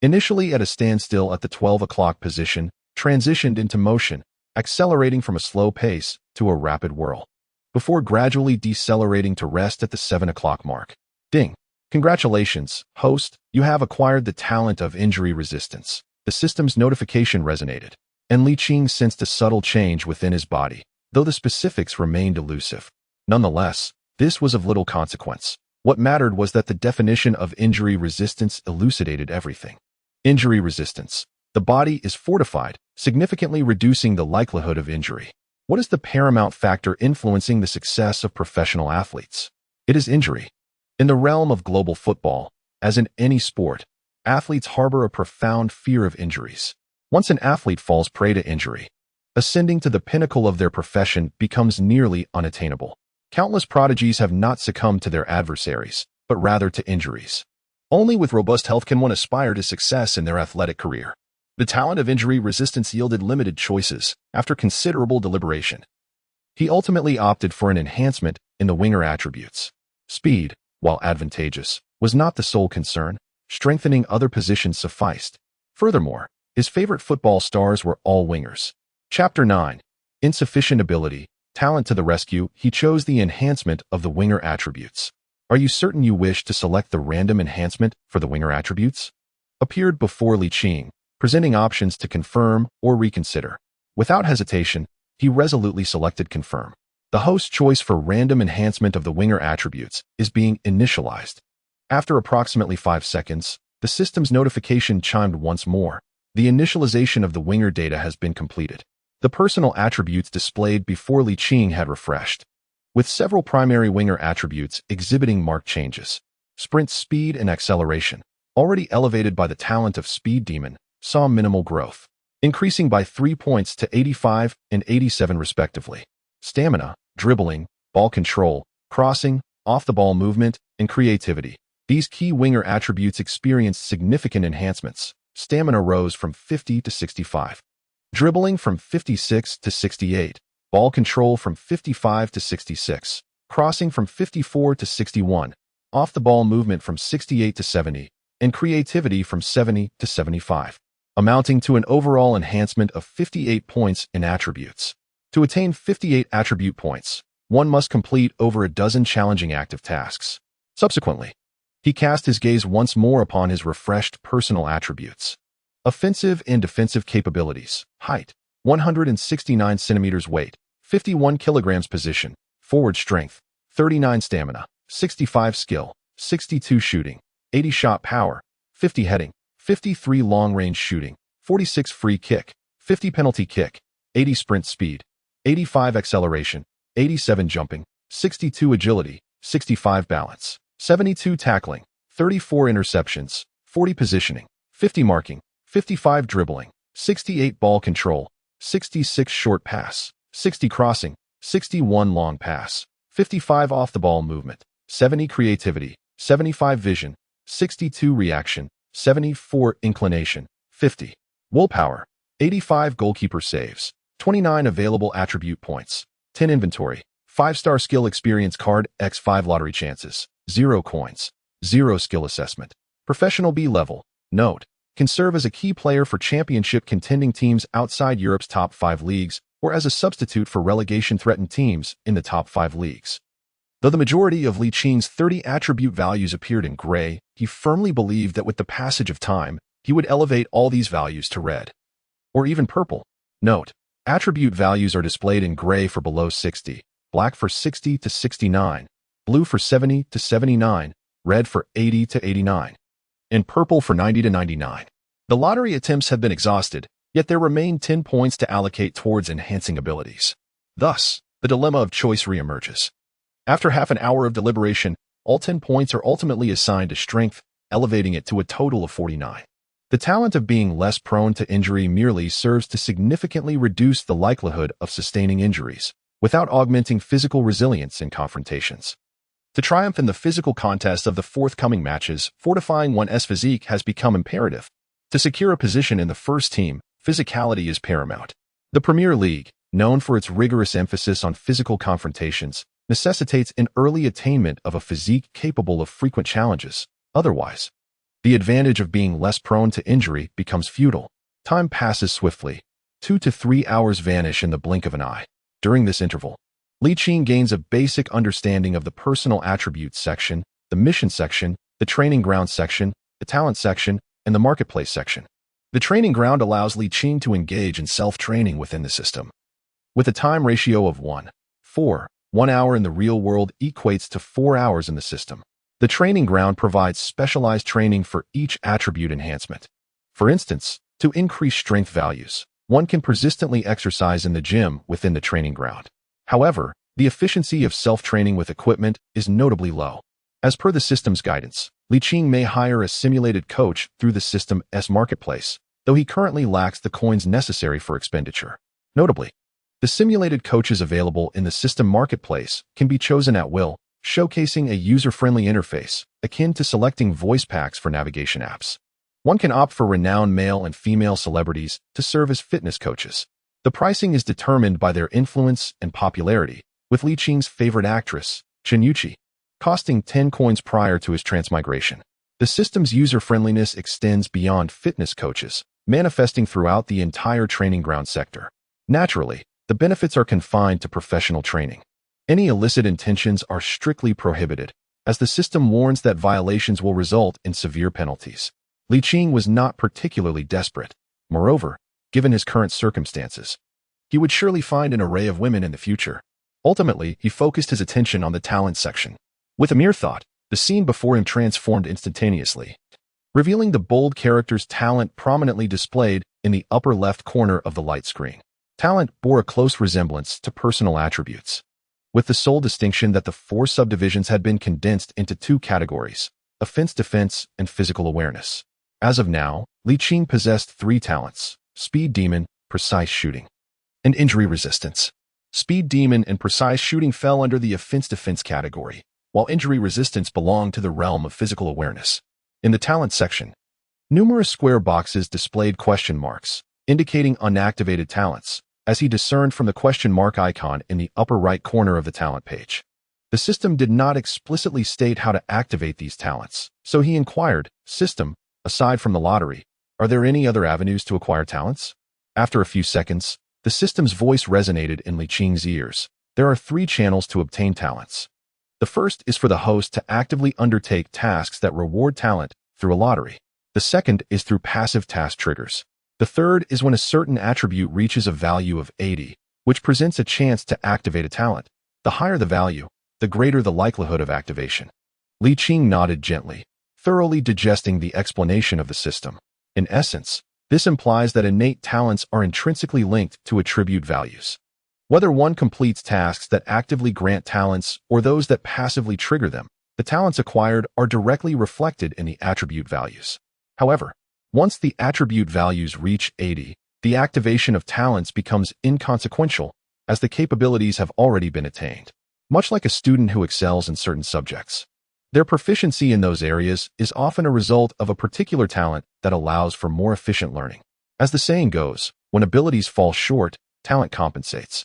initially at a standstill at the 12 o'clock position, transitioned into motion, accelerating from a slow pace to a rapid whirl, before gradually decelerating to rest at the 7 o'clock mark. Ding! Congratulations, host, you have acquired the talent of injury resistance. The system's notification resonated, and Ligt sensed a subtle change within his body, though the specifics remained elusive. Nonetheless, this was of little consequence. What mattered was that the definition of injury resistance elucidated everything. Injury resistance. The body is fortified, significantly reducing the likelihood of injury. What is the paramount factor influencing the success of professional athletes? It is injury. In the realm of global football, as in any sport, athletes harbor a profound fear of injuries. Once an athlete falls prey to injury, ascending to the pinnacle of their profession becomes nearly unattainable. Countless prodigies have not succumbed to their adversaries, but rather to injuries. Only with robust health can one aspire to success in their athletic career. The talent of injury resistance yielded limited choices after considerable deliberation. He ultimately opted for an enhancement in the winger attributes. Speed, while advantageous, was not the sole concern. Strengthening other positions sufficed. Furthermore, his favorite football stars were all wingers. Chapter 9. Insufficient ability, talent to the rescue. He chose the enhancement of the winger attributes. Are you certain you wish to select the random enhancement for the winger attributes? Appeared before Ligt, presenting options to confirm or reconsider. Without hesitation, he resolutely selected confirm. The host's choice for random enhancement of the winger attributes is being initialized. After approximately 5 seconds, the system's notification chimed once more. The initialization of the winger data has been completed. The personal attributes displayed before Ligt had refreshed, with several primary winger attributes exhibiting marked changes. Sprint speed and acceleration, already elevated by the talent of Speed Demon, saw minimal growth, increasing by 3 points to 85 and 87 respectively. Stamina, dribbling, ball control, crossing, off-the-ball movement, and creativity. These key winger attributes experienced significant enhancements. Stamina rose from 50 to 65. Dribbling from 56 to 68. Ball control from 55 to 66. Crossing from 54 to 61. Off-the-ball movement from 68 to 70. And creativity from 70 to 75. Amounting to an overall enhancement of 58 points in attributes. To attain 58 attribute points, one must complete over a dozen challenging active tasks. Subsequently, he cast his gaze once more upon his refreshed personal attributes. Offensive and defensive capabilities. Height, 169 centimeters. Weight, 51 kilograms. Position, forward. Strength, 39 stamina, 65 skill, 62 shooting, 80 shot power, 50 heading, 53 long-range shooting, 46 free kick, 50 penalty kick, 80 sprint speed, 85 acceleration, 87 jumping, 62 agility, 65 balance, 72 tackling, 34 interceptions, 40 positioning, 50 marking, 55 dribbling, 68 ball control, 66 short pass, 60 crossing, 61 long pass, 55 off-the-ball movement, 70 creativity, 75 vision, 62 reaction, 74 inclination, 50 willpower, 85 goalkeeper saves, 29 available attribute points, 10 inventory, 5-star skill experience card, x5 lottery chances, 0 coins, 0 skill assessment. Professional B level. Note, can serve as a key player for championship contending teams outside Europe's top 5 leagues or as a substitute for relegation-threatened teams in the top 5 leagues. Though the majority of Licht's 30 attribute values appeared in gray, he firmly believed that with the passage of time, he would elevate all these values to red, or even purple. Note, attribute values are displayed in gray for below 60, black for 60 to 69, blue for 70 to 79, red for 80 to 89, and purple for 90 to 99. The lottery attempts have been exhausted, yet there remain 10 points to allocate towards enhancing abilities. Thus, the dilemma of choice reemerges. After half an hour of deliberation, all 10 points are ultimately assigned to strength, elevating it to a total of 49. The talent of being less prone to injury merely serves to significantly reduce the likelihood of sustaining injuries, without augmenting physical resilience in confrontations. To triumph in the physical contest of the forthcoming matches, fortifying one's physique has become imperative. To secure a position in the first team, physicality is paramount. The Premier League, known for its rigorous emphasis on physical confrontations, necessitates an early attainment of a physique capable of frequent challenges. Otherwise, the advantage of being less prone to injury becomes futile. Time passes swiftly. 2 to 3 hours vanish in the blink of an eye. During this interval, Ligt gains a basic understanding of the personal attributes section, the mission section, the training ground section, the talent section, and the marketplace section. The training ground allows Ligt to engage in self-training within the system. With a time ratio of 1:4, 1 hour in the real world equates to 4 hours in the system. The training ground provides specialized training for each attribute enhancement. For instance, to increase strength values, one can persistently exercise in the gym within the training ground. However, the efficiency of self-training with equipment is notably low. As per the system's guidance, Ligt may hire a simulated coach through the system's marketplace, though he currently lacks the coins necessary for expenditure. Notably, the simulated coaches available in the system marketplace can be chosen at will, showcasing a user-friendly interface, akin to selecting voice packs for navigation apps. One can opt for renowned male and female celebrities to serve as fitness coaches. The pricing is determined by their influence and popularity, with Licht's favorite actress, Chinucci, costing 10 coins prior to his transmigration. The system's user-friendliness extends beyond fitness coaches, manifesting throughout the entire training ground sector. Naturally, the benefits are confined to professional training. Any illicit intentions are strictly prohibited, as the system warns that violations will result in severe penalties. Ligt was not particularly desperate. Moreover, given his current circumstances, he would surely find an array of women in the future. Ultimately, he focused his attention on the talent section. With a mere thought, the scene before him transformed instantaneously, revealing the bold character's talent prominently displayed in the upper left corner of the light screen. Talent bore a close resemblance to personal attributes, with the sole distinction that the 4 subdivisions had been condensed into 2 categories: offense-defense and physical awareness. As of now, Ligt possessed 3 talents: Speed Demon, Precise Shooting, and Injury Resistance. Speed Demon and Precise Shooting fell under the offense-defense category, while Injury Resistance belonged to the realm of physical awareness. In the talent section, numerous square boxes displayed question marks, indicating unactivated talents, as he discerned from the question mark icon in the upper right corner of the talent page. The system did not explicitly state how to activate these talents, so he inquired, "System, aside from the lottery, are there any other avenues to acquire talents?" After a few seconds, the system's voice resonated in Licht's ears. There are 3 channels to obtain talents. The first is for the host to actively undertake tasks that reward talent through a lottery. The second is through passive task triggers. The third is when a certain attribute reaches a value of 80, which presents a chance to activate a talent. The higher the value, the greater the likelihood of activation. Ligt nodded gently, thoroughly digesting the explanation of the system. In essence, this implies that innate talents are intrinsically linked to attribute values. Whether one completes tasks that actively grant talents or those that passively trigger them, the talents acquired are directly reflected in the attribute values. However, once the attribute values reach 80, the activation of talents becomes inconsequential, as the capabilities have already been attained. Much like a student who excels in certain subjects, their proficiency in those areas is often a result of a particular talent that allows for more efficient learning. As the saying goes, when abilities fall short, talent compensates.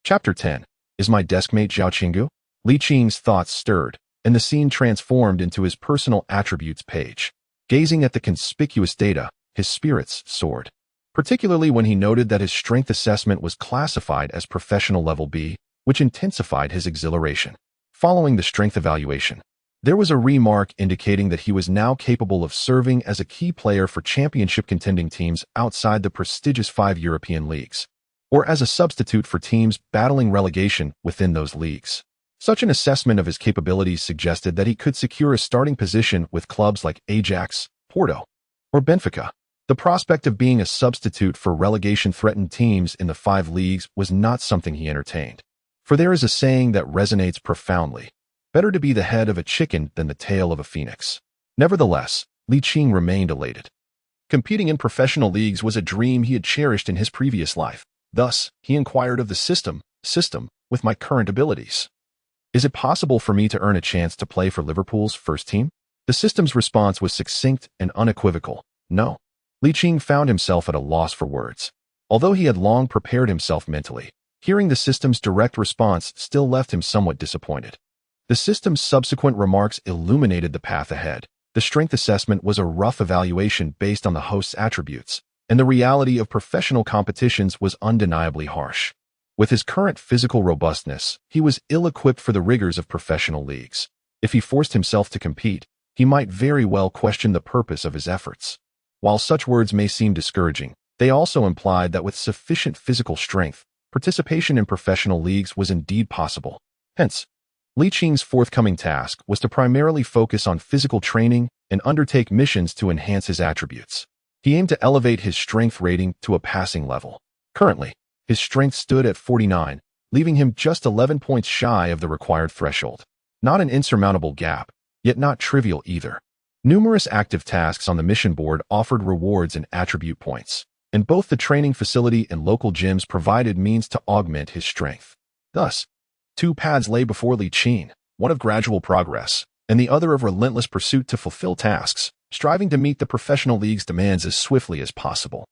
Chapter 10. Is my deskmate Zhao Qinggu? Licht's thoughts stirred, and the scene transformed into his personal attributes page. Gazing at the conspicuous data, his spirits soared, particularly when he noted that his strength assessment was classified as professional level B, which intensified his exhilaration. Following the strength evaluation, there was a remark indicating that he was now capable of serving as a key player for championship contending teams outside the prestigious 5 European leagues, or as a substitute for teams battling relegation within those leagues. Such an assessment of his capabilities suggested that he could secure a starting position with clubs like Ajax, Porto, or Benfica. The prospect of being a substitute for relegation-threatened teams in the 5 leagues was not something he entertained. For there is a saying that resonates profoundly: better to be the head of a chicken than the tail of a phoenix. Nevertheless, Ligt remained elated. Competing in professional leagues was a dream he had cherished in his previous life. Thus, he inquired of the system, with my current abilities, is it possible for me to earn a chance to play for Liverpool's first team? The system's response was succinct and unequivocal: no. Li Qing found himself at a loss for words. Although he had long prepared himself mentally, hearing the system's direct response still left him somewhat disappointed. The system's subsequent remarks illuminated the path ahead. The strength assessment was a rough evaluation based on the host's attributes, and the reality of professional competitions was undeniably harsh. With his current physical robustness, he was ill-equipped for the rigors of professional leagues. If he forced himself to compete, he might very well question the purpose of his efforts. While such words may seem discouraging, they also implied that with sufficient physical strength, participation in professional leagues was indeed possible. Hence, Li Qing's forthcoming task was to primarily focus on physical training and undertake missions to enhance his attributes. He aimed to elevate his strength rating to a passing level. Currently, his strength stood at 49, leaving him just 11 points shy of the required threshold. Not an insurmountable gap, yet not trivial either. Numerous active tasks on the mission board offered rewards and attribute points, and both the training facility and local gyms provided means to augment his strength. Thus, two paths lay before Li Qing, one of gradual progress, and the other of relentless pursuit to fulfill tasks, striving to meet the professional league's demands as swiftly as possible.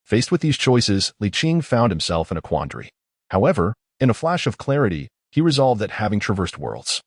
Faced with these choices, Li Qing found himself in a quandary. However, in a flash of clarity, he resolved that having traversed worlds,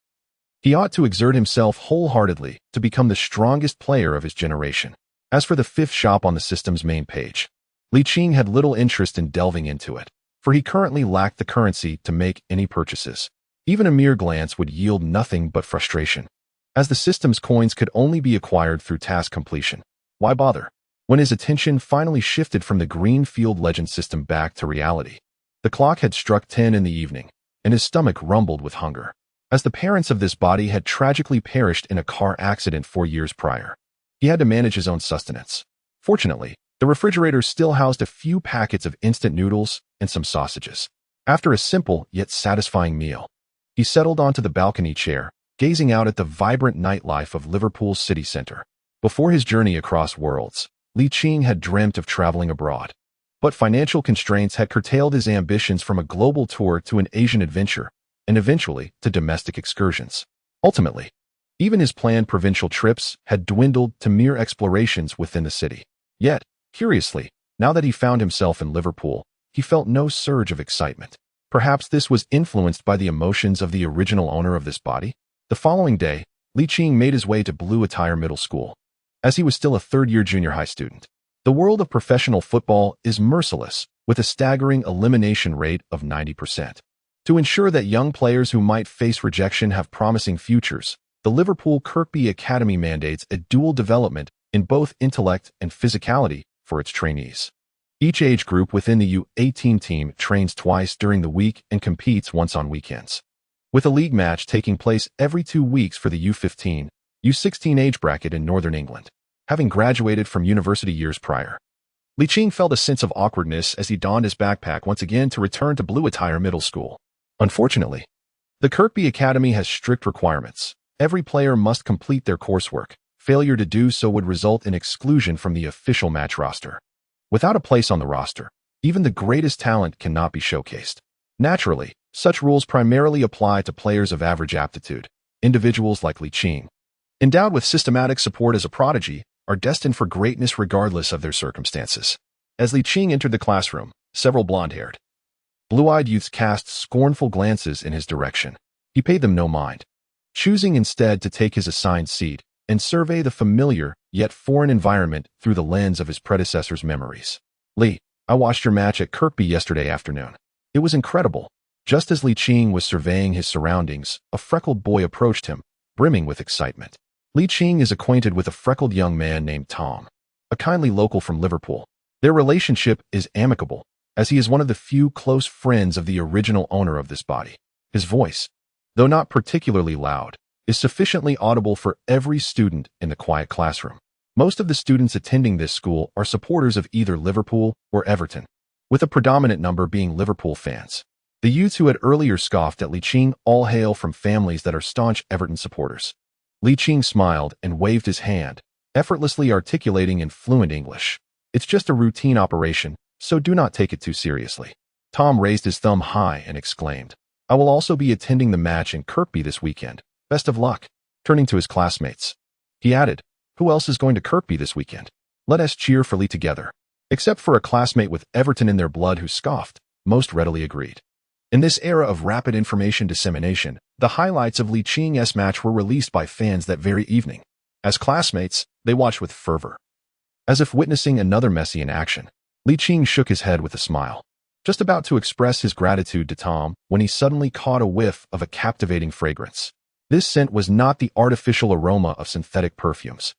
he ought to exert himself wholeheartedly to become the strongest player of his generation. As for the fifth shop on the system's main page, Li Qing had little interest in delving into it, for he currently lacked the currency to make any purchases. Even a mere glance would yield nothing but frustration, as the system's coins could only be acquired through task completion. Why bother? When his attention finally shifted from the Greenfield Legend system back to reality, the clock had struck 10 in the evening, and his stomach rumbled with hunger. As the parents of this body had tragically perished in a car accident 4 years prior, he had to manage his own sustenance. Fortunately, the refrigerator still housed a few packets of instant noodles and some sausages. After a simple yet satisfying meal, he settled onto the balcony chair, gazing out at the vibrant nightlife of Liverpool's city centre. Before his journey across worlds, Li Qing had dreamt of traveling abroad. But financial constraints had curtailed his ambitions from a global tour to an Asian adventure, and eventually to domestic excursions. Ultimately, even his planned provincial trips had dwindled to mere explorations within the city. Yet, curiously, now that he found himself in Liverpool, he felt no surge of excitement. Perhaps this was influenced by the emotions of the original owner of this body? The following day, Li Qing made his way to Blue Attire Middle School. As he was still a third-year junior high student, the world of professional football is merciless, with a staggering elimination rate of 90%. To ensure that young players who might face rejection have promising futures, the Liverpool Kirkby Academy mandates a dual development in both intellect and physicality for its trainees. Each age group within the U18 team trains twice during the week and competes once on weekends, with a league match taking place every 2 weeks for the U15, U16 age bracket in Northern England. Having graduated from university years prior, Li Qing felt a sense of awkwardness as he donned his backpack once again to return to Blue Attire Middle School. Unfortunately, the Kirkby Academy has strict requirements. Every player must complete their coursework. Failure to do so would result in exclusion from the official match roster. Without a place on the roster, even the greatest talent cannot be showcased. Naturally, such rules primarily apply to players of average aptitude. Individuals like Li Qing, endowed with systematic support as a prodigy, are destined for greatness regardless of their circumstances. As Li Qing entered the classroom, several blonde-haired, blue-eyed youths cast scornful glances in his direction. He paid them no mind, choosing instead to take his assigned seat and survey the familiar yet foreign environment through the lens of his predecessor's memories. Li, I watched your match at Kirkby yesterday afternoon. It was incredible. Just as Li Qing was surveying his surroundings, a freckled boy approached him, brimming with excitement. Li Qing is acquainted with a freckled young man named Tom, a kindly local from Liverpool. Their relationship is amicable, as he is one of the few close friends of the original owner of this body. His voice, though not particularly loud, is sufficiently audible for every student in the quiet classroom. Most of the students attending this school are supporters of either Liverpool or Everton, with a predominant number being Liverpool fans. The youths who had earlier scoffed at Li Qing all hail from families that are staunch Everton supporters. Li Qing smiled and waved his hand, effortlessly articulating in fluent English. It's just a routine operation, so do not take it too seriously. Tom raised his thumb high and exclaimed, I will also be attending the match in Kirkby this weekend. Best of luck. Turning to his classmates, he added, Who else is going to Kirkby this weekend? Let us cheer for Lee together. Except for a classmate with Everton in their blood who scoffed, most readily agreed. In this era of rapid information dissemination, the highlights of Lee Ching's match were released by fans that very evening. As classmates, they watched with fervor. As if witnessing another Messi in action, Lee Ching shook his head with a smile, just about to express his gratitude to Tom when he suddenly caught a whiff of a captivating fragrance. This scent was not the artificial aroma of synthetic perfumes,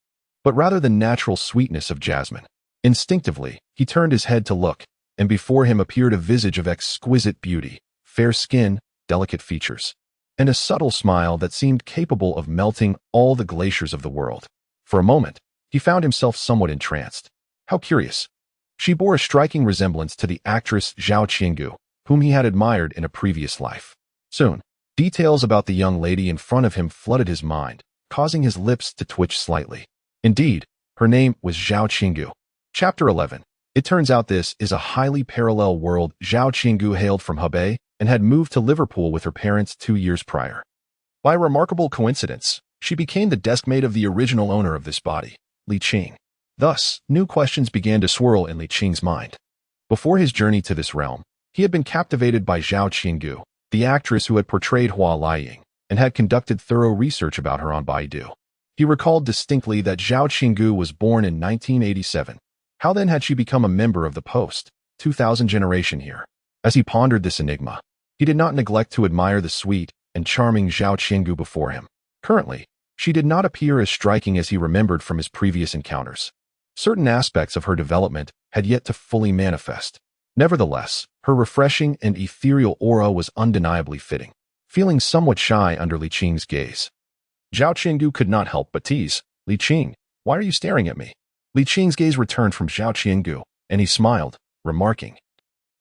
but rather the natural sweetness of jasmine. Instinctively, he turned his head to look, and before him appeared a visage of exquisite beauty, fair skin, delicate features, and a subtle smile that seemed capable of melting all the glaciers of the world. For a moment, he found himself somewhat entranced. How curious. She bore a striking resemblance to the actress Zhao Qinggu, whom he had admired in a previous life. Soon, details about the young lady in front of him flooded his mind, causing his lips to twitch slightly. Indeed, her name was Zhao Qinggu. Chapter 11. It turns out this is a highly parallel world. Zhao Qinggu hailed from Hebei and had moved to Liverpool with her parents 2 years prior. By a remarkable coincidence, she became the deskmate of the original owner of this body, Lee Ching. Thus, new questions began to swirl in Lee Ching's mind. Before his journey to this realm, he had been captivated by Zhao Qinggu, the actress who had portrayed Hua Liang, and had conducted thorough research about her on Baidu. He recalled distinctly that Zhao Qinggu was born in 1987. How then had she become a member of the post-2000 generation here? As he pondered this enigma, he did not neglect to admire the sweet and charming Zhao Qinggu before him. Currently, she did not appear as striking as he remembered from his previous encounters. Certain aspects of her development had yet to fully manifest. Nevertheless, her refreshing and ethereal aura was undeniably fitting. Feeling somewhat shy under Lee Ching's gaze, Zhao Qinggu could not help but tease, "Lee Ching, why are you staring at me?" Lee Ching's gaze returned from Zhao Qinggu, and he smiled, remarking,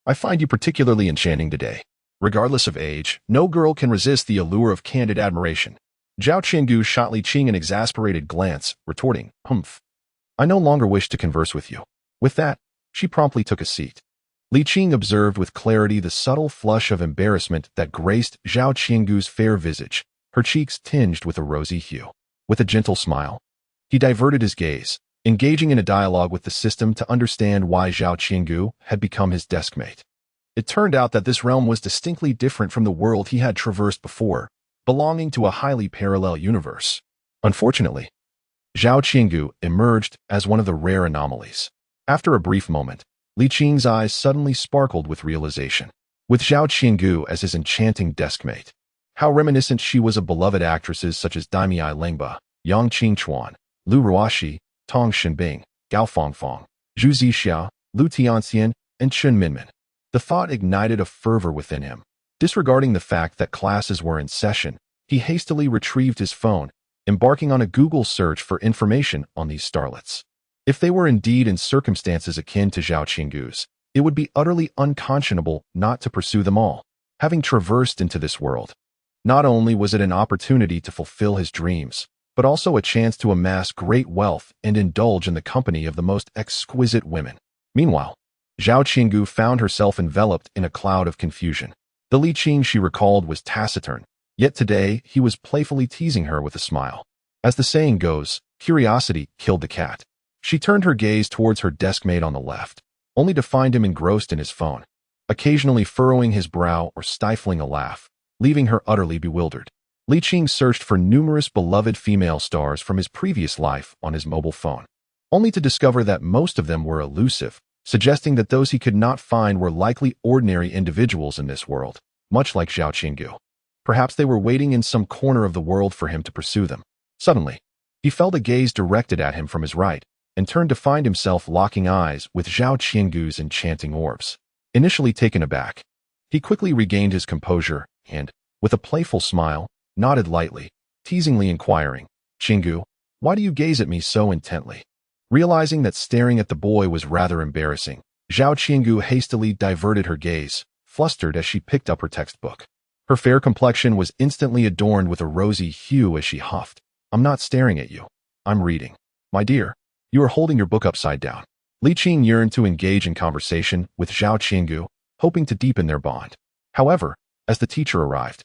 "I find you particularly enchanting today. Regardless of age, no girl can resist the allure of candid admiration." Zhao Qinggu shot Lee Ching an exasperated glance, retorting, "Humph. I no longer wish to converse with you." With that, she promptly took a seat. Lee Ching observed with clarity the subtle flush of embarrassment that graced Zhao Qinggu's fair visage, her cheeks tinged with a rosy hue. With a gentle smile, he diverted his gaze, engaging in a dialogue with the system to understand why Zhao Qinggu had become his deskmate. It turned out that this realm was distinctly different from the world he had traversed before, belonging to a highly parallel universe. Unfortunately, Zhao Qinggu emerged as one of the rare anomalies. After a brief moment, Lee Ching's eyes suddenly sparkled with realization. With Zhao Qinggu as his enchanting deskmate, how reminiscent she was of beloved actresses such as Daimai Lengba, Yang Qingchuan, Lu Ruoxi, Tong Shenbing, Gao Fangfang, Zhu Zixia, Lu Tianxian, and Chen Minmin. The thought ignited a fervor within him. Disregarding the fact that classes were in session, he hastily retrieved his phone, embarking on a Google search for information on these starlets. If they were indeed in circumstances akin to Zhao Qinggu's, it would be utterly unconscionable not to pursue them all. Having traversed into this world, not only was it an opportunity to fulfill his dreams, but also a chance to amass great wealth and indulge in the company of the most exquisite women. Meanwhile, Zhao Qinggu found herself enveloped in a cloud of confusion. The Lee Ching she recalled was taciturn, yet today he was playfully teasing her with a smile. As the saying goes, curiosity killed the cat. She turned her gaze towards her deskmate on the left, only to find him engrossed in his phone, occasionally furrowing his brow or stifling a laugh, leaving her utterly bewildered. Lee Ching searched for numerous beloved female stars from his previous life on his mobile phone, only to discover that most of them were elusive, suggesting that those he could not find were likely ordinary individuals in this world, much like Zhao Qinggu. Perhaps they were waiting in some corner of the world for him to pursue them. Suddenly, he felt a gaze directed at him from his right, and turned to find himself locking eyes with Zhao Qinggu's enchanting orbs. Initially taken aback, he quickly regained his composure and, with a playful smile, nodded lightly, teasingly inquiring, "Qinggu, why do you gaze at me so intently?" Realizing that staring at the boy was rather embarrassing, Zhao Qinggu hastily diverted her gaze, flustered as she picked up her textbook. Her fair complexion was instantly adorned with a rosy hue as she huffed, "I'm not staring at you. I'm reading. My dear, you are holding your book upside down." Lee Ching yearned to engage in conversation with Zhao Qinggu, hoping to deepen their bond. However, as the teacher arrived,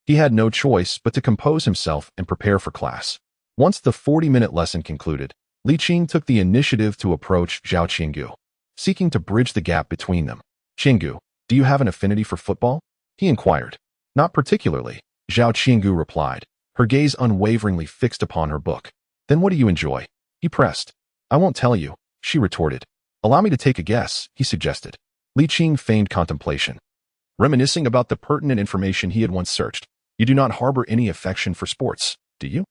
he had no choice but to compose himself and prepare for class. Once the 40-minute lesson concluded, Li Qing took the initiative to approach Zhao Qinggu, seeking to bridge the gap between them. Qinggu, do you have an affinity for football? He inquired. Not particularly, Zhao Qinggu replied, her gaze unwaveringly fixed upon her book. Then what do you enjoy? He pressed. I won't tell you, she retorted. Allow me to take a guess, he suggested. Li Qing feigned contemplation, reminiscing about the pertinent information he had once searched. You do not harbor any affection for sports, do you?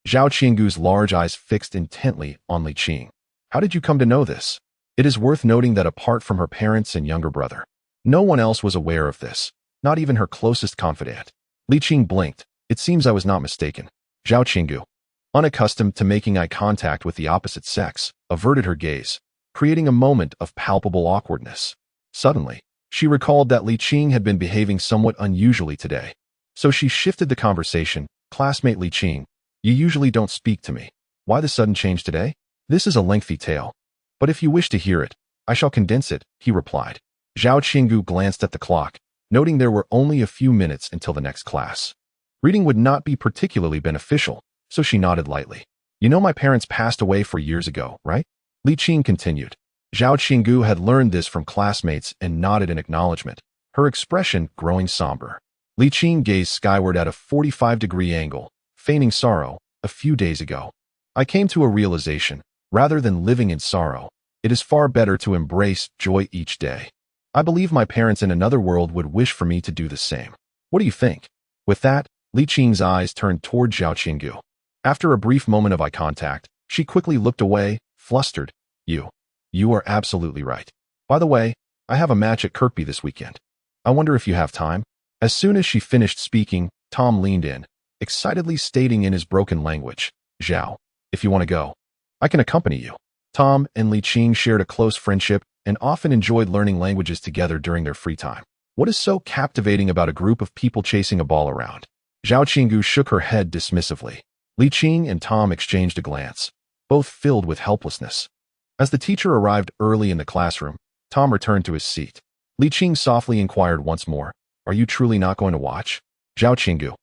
Zhao Qinggu's large eyes fixed intently on Li Qing. How did you come to know this? It is worth noting that apart from her parents and younger brother, no one else was aware of this, not even her closest confidant. Li Qing blinked. It seems I was not mistaken. Zhao Qinggu, unaccustomed to making eye contact with the opposite sex, averted her gaze, creating a moment of palpable awkwardness. Suddenly, she recalled that Li Qing had been behaving somewhat unusually today. So she shifted the conversation. Classmate Li Qing, you usually don't speak to me. Why the sudden change today? This is a lengthy tale. But if you wish to hear it, I shall condense it, he replied. Zhao Qinggu glanced at the clock, noting there were only a few minutes until the next class. Reading would not be particularly beneficial, so she nodded lightly. You know my parents passed away 4 years ago, right? Li Qing continued. Zhao Qinggu had learned this from classmates and nodded in acknowledgement, her expression growing somber. Li Qing gazed skyward at a 45-degree angle, feigning sorrow. A few days ago, I came to a realization. Rather than living in sorrow, it is far better to embrace joy each day. I believe my parents in another world would wish for me to do the same. What do you think? With that, Li Qing's eyes turned toward Zhao Qinggu. After a brief moment of eye contact, she quickly looked away, flustered. You are absolutely right. By the way, I have a match at Kirkby this weekend. I wonder if you have time? As soon as she finished speaking, Tom leaned in, excitedly stating in his broken language, Zhao, if you want to go, I can accompany you. Tom and Li Qing shared a close friendship and often enjoyed learning languages together during their free time. What is so captivating about a group of people chasing a ball around? Zhao Qinggu shook her head dismissively. Li Qing and Tom exchanged a glance, both filled with helplessness. As the teacher arrived early in the classroom, Tom returned to his seat. Li Qing softly inquired once more, are you truly not going to watch? Zhao Qinggu,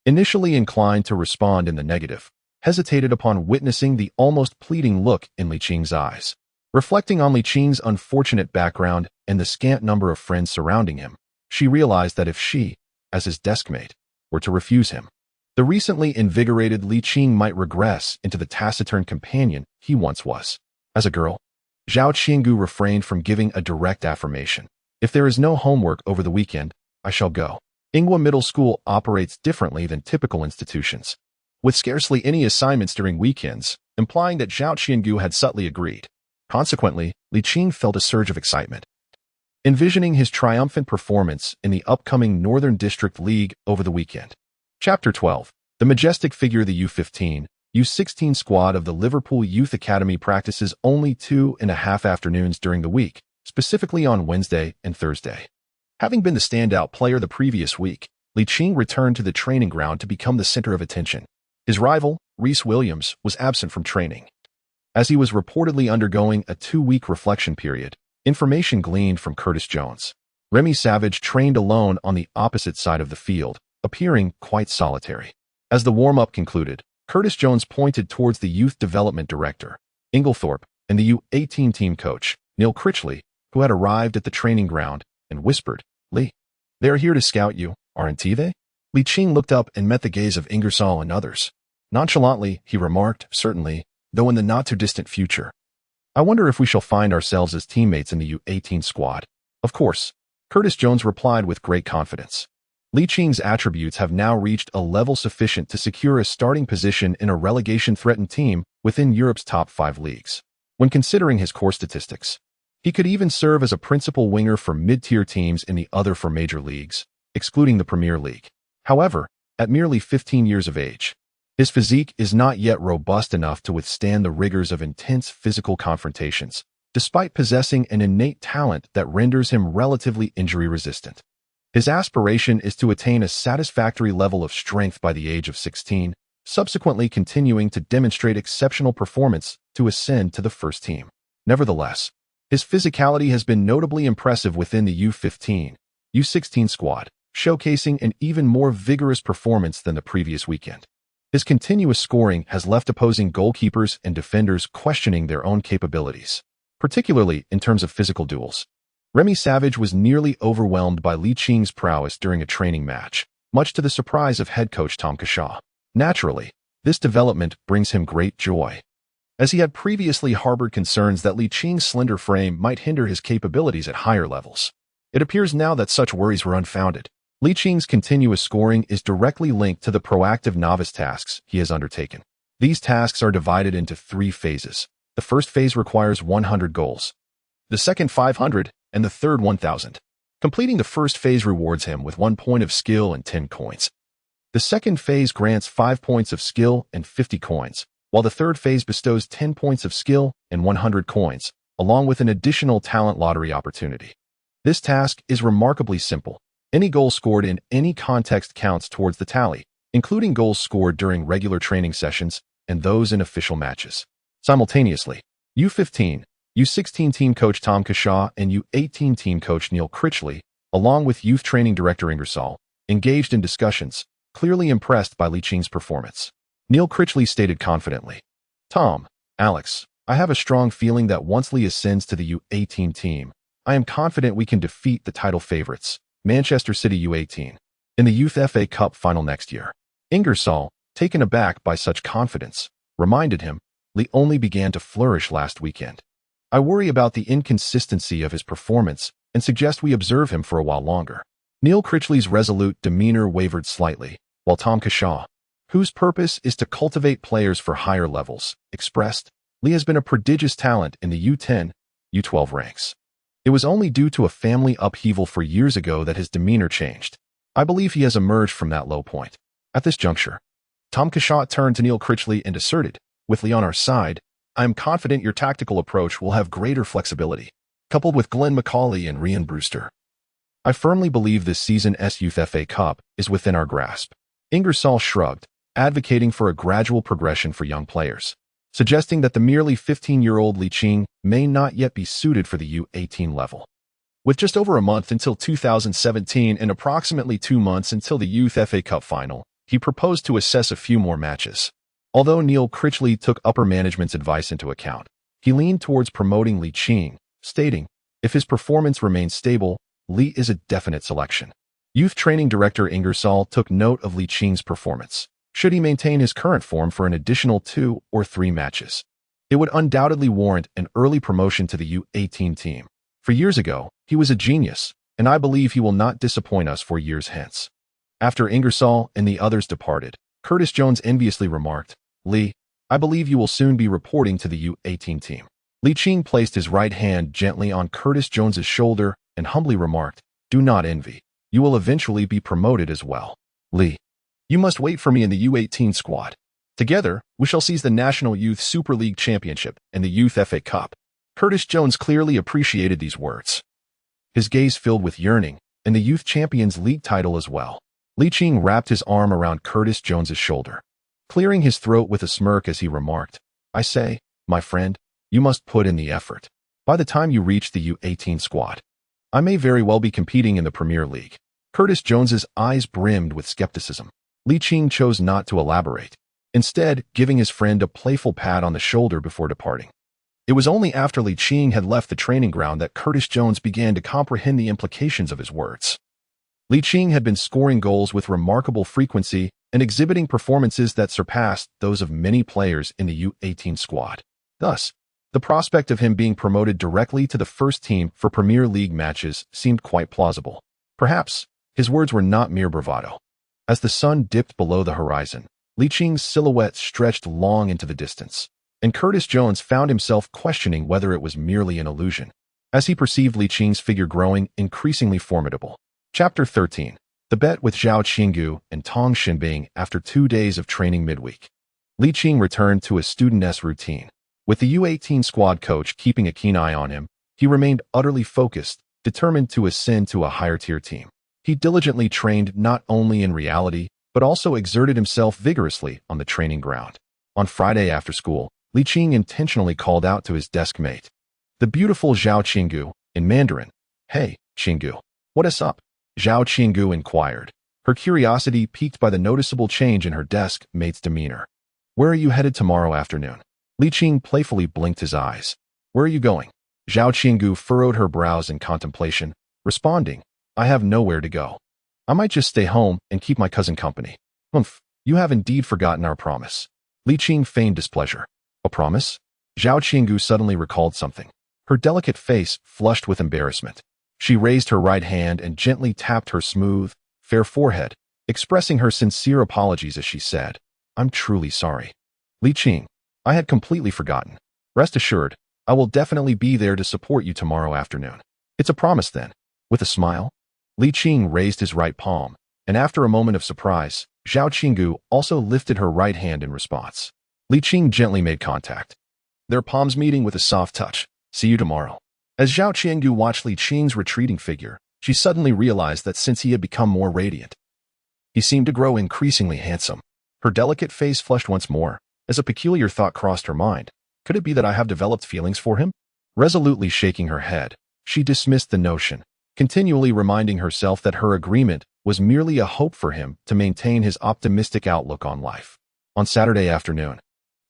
initially inclined to respond in the negative, hesitated upon witnessing the almost pleading look in Li Qing's eyes. Reflecting on Li Qing's unfortunate background and the scant number of friends surrounding him, she realized that if she, as his deskmate, were to refuse him, the recently invigorated Li Qing might regress into the taciturn companion he once was. As a girl, Zhao Qinggu refrained from giving a direct affirmation. If there is no homework over the weekend, I shall go. Ingwa Middle School operates differently than typical institutions, with scarcely any assignments during weekends, implying that Zhao Qinggu had subtly agreed. Consequently, Li Qing felt a surge of excitement, envisioning his triumphant performance in the upcoming Northern District League over the weekend. Chapter 12. The majestic figure of the U15, U16 squad of the Liverpool Youth Academy practices only 2.5 afternoons during the week, specifically on Wednesday and Thursday. Having been the standout player the previous week, Li Qing returned to the training ground to become the center of attention. His rival, Rhys Williams, was absent from training. As he was reportedly undergoing a 2-week reflection period, information gleaned from Curtis Jones. Remy Savage trained alone on the opposite side of the field, appearing quite solitary. As the warm-up concluded, Curtis Jones pointed towards the youth development director, Inglethorpe, and the U18 team coach, Neil Critchley, who had arrived at the training ground, and whispered, Lee, they are here to scout you, aren't they? Li Qing looked up and met the gaze of Ingersoll and others. Nonchalantly, he remarked, certainly, though in the not-too-distant future. I wonder if we shall find ourselves as teammates in the U18 squad. Of course, Curtis Jones replied with great confidence. Li Qing's attributes have now reached a level sufficient to secure a starting position in a relegation-threatened team within Europe's top 5 leagues. When considering his core statistics, he could even serve as a principal winger for mid-tier teams in the other 4 major leagues, excluding the Premier League. However, at merely 15 years of age, his physique is not yet robust enough to withstand the rigors of intense physical confrontations, despite possessing an innate talent that renders him relatively injury-resistant. His aspiration is to attain a satisfactory level of strength by the age of 16, subsequently continuing to demonstrate exceptional performance to ascend to the first team. Nevertheless, his physicality has been notably impressive within the U15, U16 squad, showcasing an even more vigorous performance than the previous weekend. His continuous scoring has left opposing goalkeepers and defenders questioning their own capabilities, particularly in terms of physical duels. Remy Savage was nearly overwhelmed by Li Qing's prowess during a training match, much to the surprise of head coach Tom Cahill. Naturally, this development brings him great joy, as he had previously harbored concerns that Li Qing's slender frame might hinder his capabilities at higher levels. It appears now that such worries were unfounded. Li Qing's continuous scoring is directly linked to the proactive novice tasks he has undertaken. These tasks are divided into 3 phases. The first phase requires 100 goals, the second 500, and the third 1,000. Completing the first phase rewards him with 1 point of skill and 10 coins. The second phase grants 5 points of skill and 50 coins, while the third phase bestows 10 points of skill and 100 coins, along with an additional talent lottery opportunity. This task is remarkably simple. Any goal scored in any context counts towards the tally, including goals scored during regular training sessions and those in official matches. Simultaneously, U15, U16 team coach Tom Cahill and U18 team coach Neil Critchley, along with youth training director Ingersoll, engaged in discussions, clearly impressed by Li Qing's performance. Neil Critchley stated confidently, "Tom, Alex, I have a strong feeling that once Li ascends to the U18 team, I am confident we can defeat the title favorites, Manchester City U18, in the Youth FA Cup final next year." Ingersoll, taken aback by such confidence, reminded him, "Li only began to flourish last weekend. I worry about the inconsistency of his performance and suggest we observe him for a while longer." Neil Critchley's resolute demeanor wavered slightly, while Tom Cahill, whose purpose is to cultivate players for higher levels, expressed, "Li has been a prodigious talent in the U10, U12 ranks. It was only due to a family upheaval 4 years ago that his demeanor changed. I believe he has emerged from that low point." At this juncture, Tom Cahill turned to Neil Critchley and asserted, "With Li on our side, I am confident your tactical approach will have greater flexibility, coupled with Glenn McCauley and Ryan Brewster. I firmly believe this season's Youth FA Cup is within our grasp." Ingersoll shrugged, advocating for a gradual progression for young players, suggesting that the merely 15-year-old Li Qing may not yet be suited for the U18 level. With just over a month until 2017 and approximately 2 months until the Youth FA Cup final, he proposed to assess a few more matches. Although Neil Critchley took upper management's advice into account, he leaned towards promoting Li Qing, stating, "If his performance remains stable, Li is a definite selection." Youth training director Ingersoll took note of Li Qing's performance. Should he maintain his current form for an additional 2 or 3 matches, it would undoubtedly warrant an early promotion to the U18 team. For years ago, he was a genius, and I believe he will not disappoint us for years hence. After Ingersoll and the others departed, Curtis Jones enviously remarked, "Li, I believe you will soon be reporting to the U18 team." Li Qing placed his right hand gently on Curtis Jones's shoulder and humbly remarked, "Do not envy. You will eventually be promoted as well. Li, you must wait for me in the U18 squad. Together, we shall seize the National Youth Super League Championship and the Youth FA Cup." Curtis Jones clearly appreciated these words. His gaze filled with yearning, and the Youth Champions League title as well. Li Qing wrapped his arm around Curtis Jones's shoulder, clearing his throat with a smirk as he remarked, "I say, my friend, you must put in the effort. By the time you reach the U18 squad, I may very well be competing in the Premier League." Curtis Jones's eyes brimmed with skepticism. Li Qing chose not to elaborate, instead giving his friend a playful pat on the shoulder before departing. It was only after Li Qing had left the training ground that Curtis Jones began to comprehend the implications of his words. Li Qing had been scoring goals with remarkable frequency and exhibiting performances that surpassed those of many players in the U18 squad. Thus, the prospect of him being promoted directly to the first team for Premier League matches seemed quite plausible. Perhaps, his words were not mere bravado. As the sun dipped below the horizon, Li Qing's silhouette stretched long into the distance, and Curtis Jones found himself questioning whether it was merely an illusion, as he perceived Li Qing's figure growing increasingly formidable. Chapter 13. The bet with Zhao Qinggu and Tong Xinbing after 2 days of training midweek. Li Qing returned to his student-esque routine. With the U18 squad coach keeping a keen eye on him, he remained utterly focused, determined to ascend to a higher-tier team. He diligently trained not only in reality, but also exerted himself vigorously on the training ground. On Friday after school, Li Qing intentionally called out to his desk mate, the beautiful Zhao Qinggu, in Mandarin, "Hey, Qinggu, what is up?" Zhao Qinggu inquired, Her curiosity piqued by the noticeable change in her desk mate's demeanor. "Where are you headed tomorrow afternoon?" Li Qing playfully blinked his eyes. "Where are you going?" Zhao Qiangu furrowed her brows in contemplation, responding, "I have nowhere to go. I might just stay home and keep my cousin company." "Humph, you have indeed forgotten our promise." Li Qing feigned displeasure. "A promise?" Zhao Qiangu suddenly recalled something. Her delicate face flushed with embarrassment. She raised her right hand and gently tapped her smooth, fair forehead, expressing her sincere apologies as she said, "I'm truly sorry. Li Qing, I had completely forgotten. Rest assured, I will definitely be there to support you tomorrow afternoon." "It's a promise then." With a smile, Li Qing raised his right palm, and after a moment of surprise, Zhao Qiangu also lifted her right hand in response. Li Qing gently made contact, their palms meeting with a soft touch. "See you tomorrow." As Zhao Qiangu watched Li Qing's retreating figure, she suddenly realized that since he had become more radiant, he seemed to grow increasingly handsome. Her delicate face flushed once more, as a peculiar thought crossed her mind. Could it be that I have developed feelings for him? Resolutely shaking her head, she dismissed the notion, continually reminding herself that her agreement was merely a hope for him to maintain his optimistic outlook on life. On Saturday afternoon,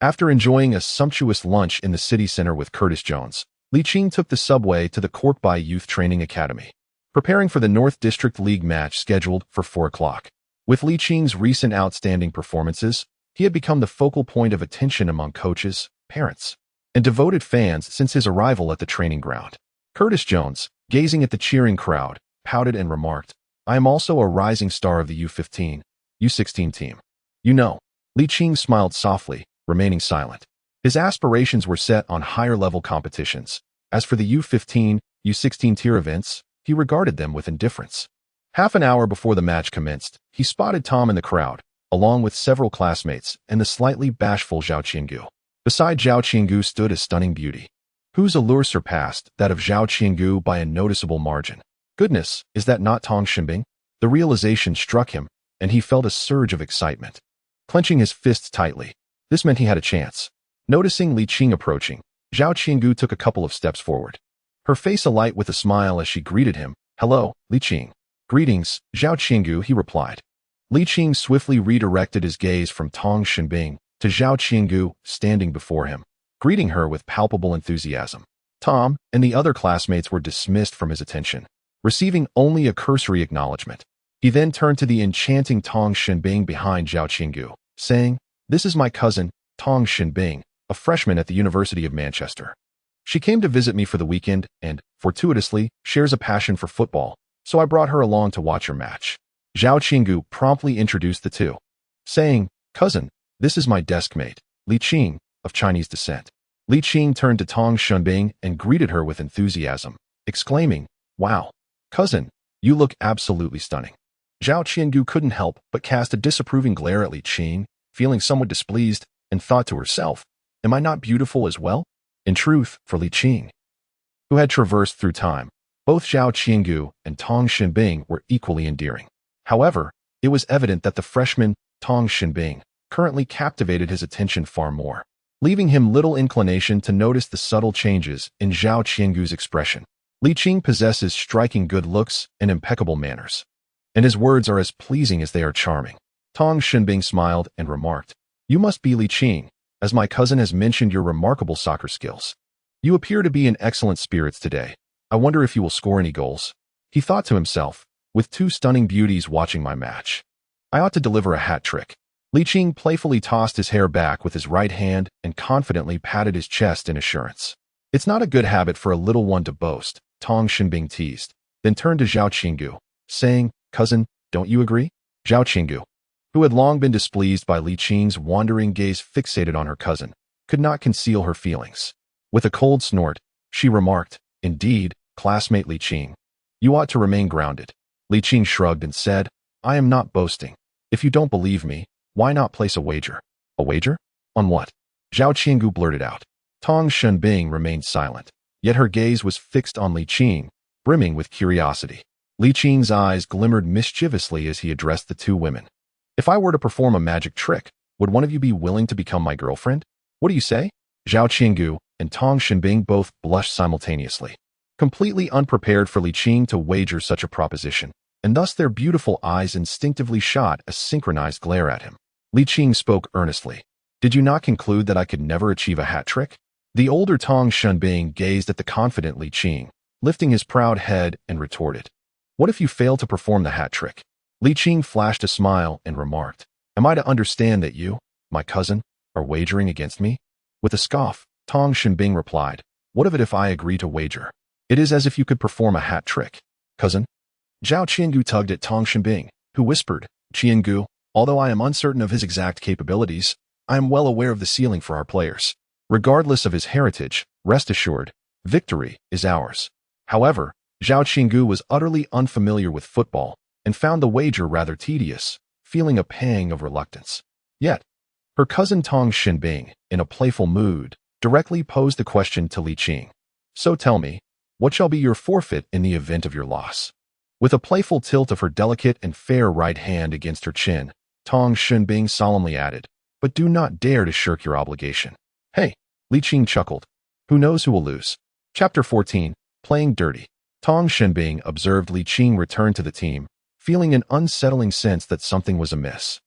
after enjoying a sumptuous lunch in the city center with Curtis Jones, Li Qing took the subway to the Korkbai Youth Training Academy, preparing for the North District League match scheduled for 4 o'clock. With Li Qing's recent outstanding performances, he had become the focal point of attention among coaches, parents, and devoted fans since his arrival at the training ground. Curtis Jones, gazing at the cheering crowd, pouted and remarked, "I am also a rising star of the U15, U16 team." "You know." Li Qing smiled softly, remaining silent. His aspirations were set on higher-level competitions. As for the U15, U16 tier events, he regarded them with indifference. Half an hour before the match commenced, he spotted Tom in the crowd, along with several classmates and the slightly bashful Zhao Qiangu. Beside Zhao Qiangu stood a stunning beauty, whose allure surpassed that of Zhao Qiangu by a noticeable margin. Goodness, is that not Tong Xinbing? The realization struck him, and he felt a surge of excitement. Clenching his fists tightly, this meant he had a chance. Noticing Li Qing approaching, Zhao Qiangu took a couple of steps forward, her face alight with a smile as she greeted him. "Hello, Li Qing." "Greetings, Zhao Qiangu," he replied. Li Qing swiftly redirected his gaze from Tong Xinbing to Zhao Qiangu standing before him, greeting her with palpable enthusiasm. Tom and the other classmates were dismissed from his attention, receiving only a cursory acknowledgement. He then turned to the enchanting Tong Xinbing behind Zhao Qiangu, saying, "This is my cousin, Tong Xinbing, a freshman at the University of Manchester. She came to visit me for the weekend and, fortuitously, shares a passion for football, so I brought her along to watch your match." Zhao Qiangu promptly introduced the two, saying, "Cousin, this is my desk mate, Li Qing, of Chinese descent." Li Qing turned to Tong Xinbing and greeted her with enthusiasm, exclaiming, "Wow, cousin, you look absolutely stunning." Zhao Qiangu couldn't help but cast a disapproving glare at Li Qing, feeling somewhat displeased, and thought to herself, "Am I not beautiful as well?" In truth, for Li Qing, who had traversed through time, both Zhao Qiangu and Tong Xinbing were equally endearing. However, it was evident that the freshman, Tong Xinbing, currently captivated his attention far more, leaving him little inclination to notice the subtle changes in Zhao Qiangu's expression. Li Qing possesses striking good looks and impeccable manners, and his words are as pleasing as they are charming. Tong Xinbing smiled and remarked, "You must be Li Qing, as my cousin has mentioned your remarkable soccer skills. You appear to be in excellent spirits today. I wonder if you will score any goals." He thought to himself, "With two stunning beauties watching my match, I ought to deliver a hat trick." Li Qing playfully tossed his hair back with his right hand and confidently patted his chest in assurance. "It's not a good habit for a little one to boast," Tong Xinbing teased, then turned to Zhao Qiangu, saying, "Cousin, don't you agree?" Zhao Qiangu, who had long been displeased by Li Qing's wandering gaze fixated on her cousin, could not conceal her feelings. With a cold snort, she remarked, "Indeed, classmate Li Qing, you ought to remain grounded." Li Qing shrugged and said, "I am not boasting. If you don't believe me, why not place a wager?" "A wager? On what?" Zhao Qiangu blurted out. Tong Xinbing remained silent, yet her gaze was fixed on Li Qing, brimming with curiosity. Li Qing's eyes glimmered mischievously as he addressed the two women. "If I were to perform a magic trick, would one of you be willing to become my girlfriend? What do you say?" Zhao Qiangu and Tong Xinbing both blushed simultaneously, completely unprepared for Li Qing to wager such a proposition. and thus their beautiful eyes instinctively shot a synchronized glare at him. Ligt spoke earnestly. Did you not conclude that I could never achieve a hat-trick? The older Tong Shunbing gazed at the confident Ligt, lifting his proud head and retorted. What if you fail to perform the hat-trick? Ligt flashed a smile and remarked, Am I to understand that you, my cousin, are wagering against me? With a scoff, Tong Shunbing replied, What of it if I agree to wager? It is as if you could perform a hat-trick. Cousin? Zhao Qiangu tugged at Tong Shunbing, who whispered, Qiangu, although I am uncertain of his exact capabilities, I am well aware of the ceiling for our players. Regardless of his heritage, rest assured, victory is ours. However, Zhao Qiangu was utterly unfamiliar with football and found the wager rather tedious, feeling a pang of reluctance. Yet, her cousin Tong Shunbing, in a playful mood, directly posed the question to Ligt. So tell me, what shall be your forfeit in the event of your loss? With a playful tilt of her delicate and fair right hand against her chin, Tong Shunbing solemnly added, But do not dare to shirk your obligation. Hey, Ligt chuckled. Who knows who will lose? Chapter 14, Playing Dirty. Tong Shunbing observed Ligt return to the team, feeling an unsettling sense that something was amiss.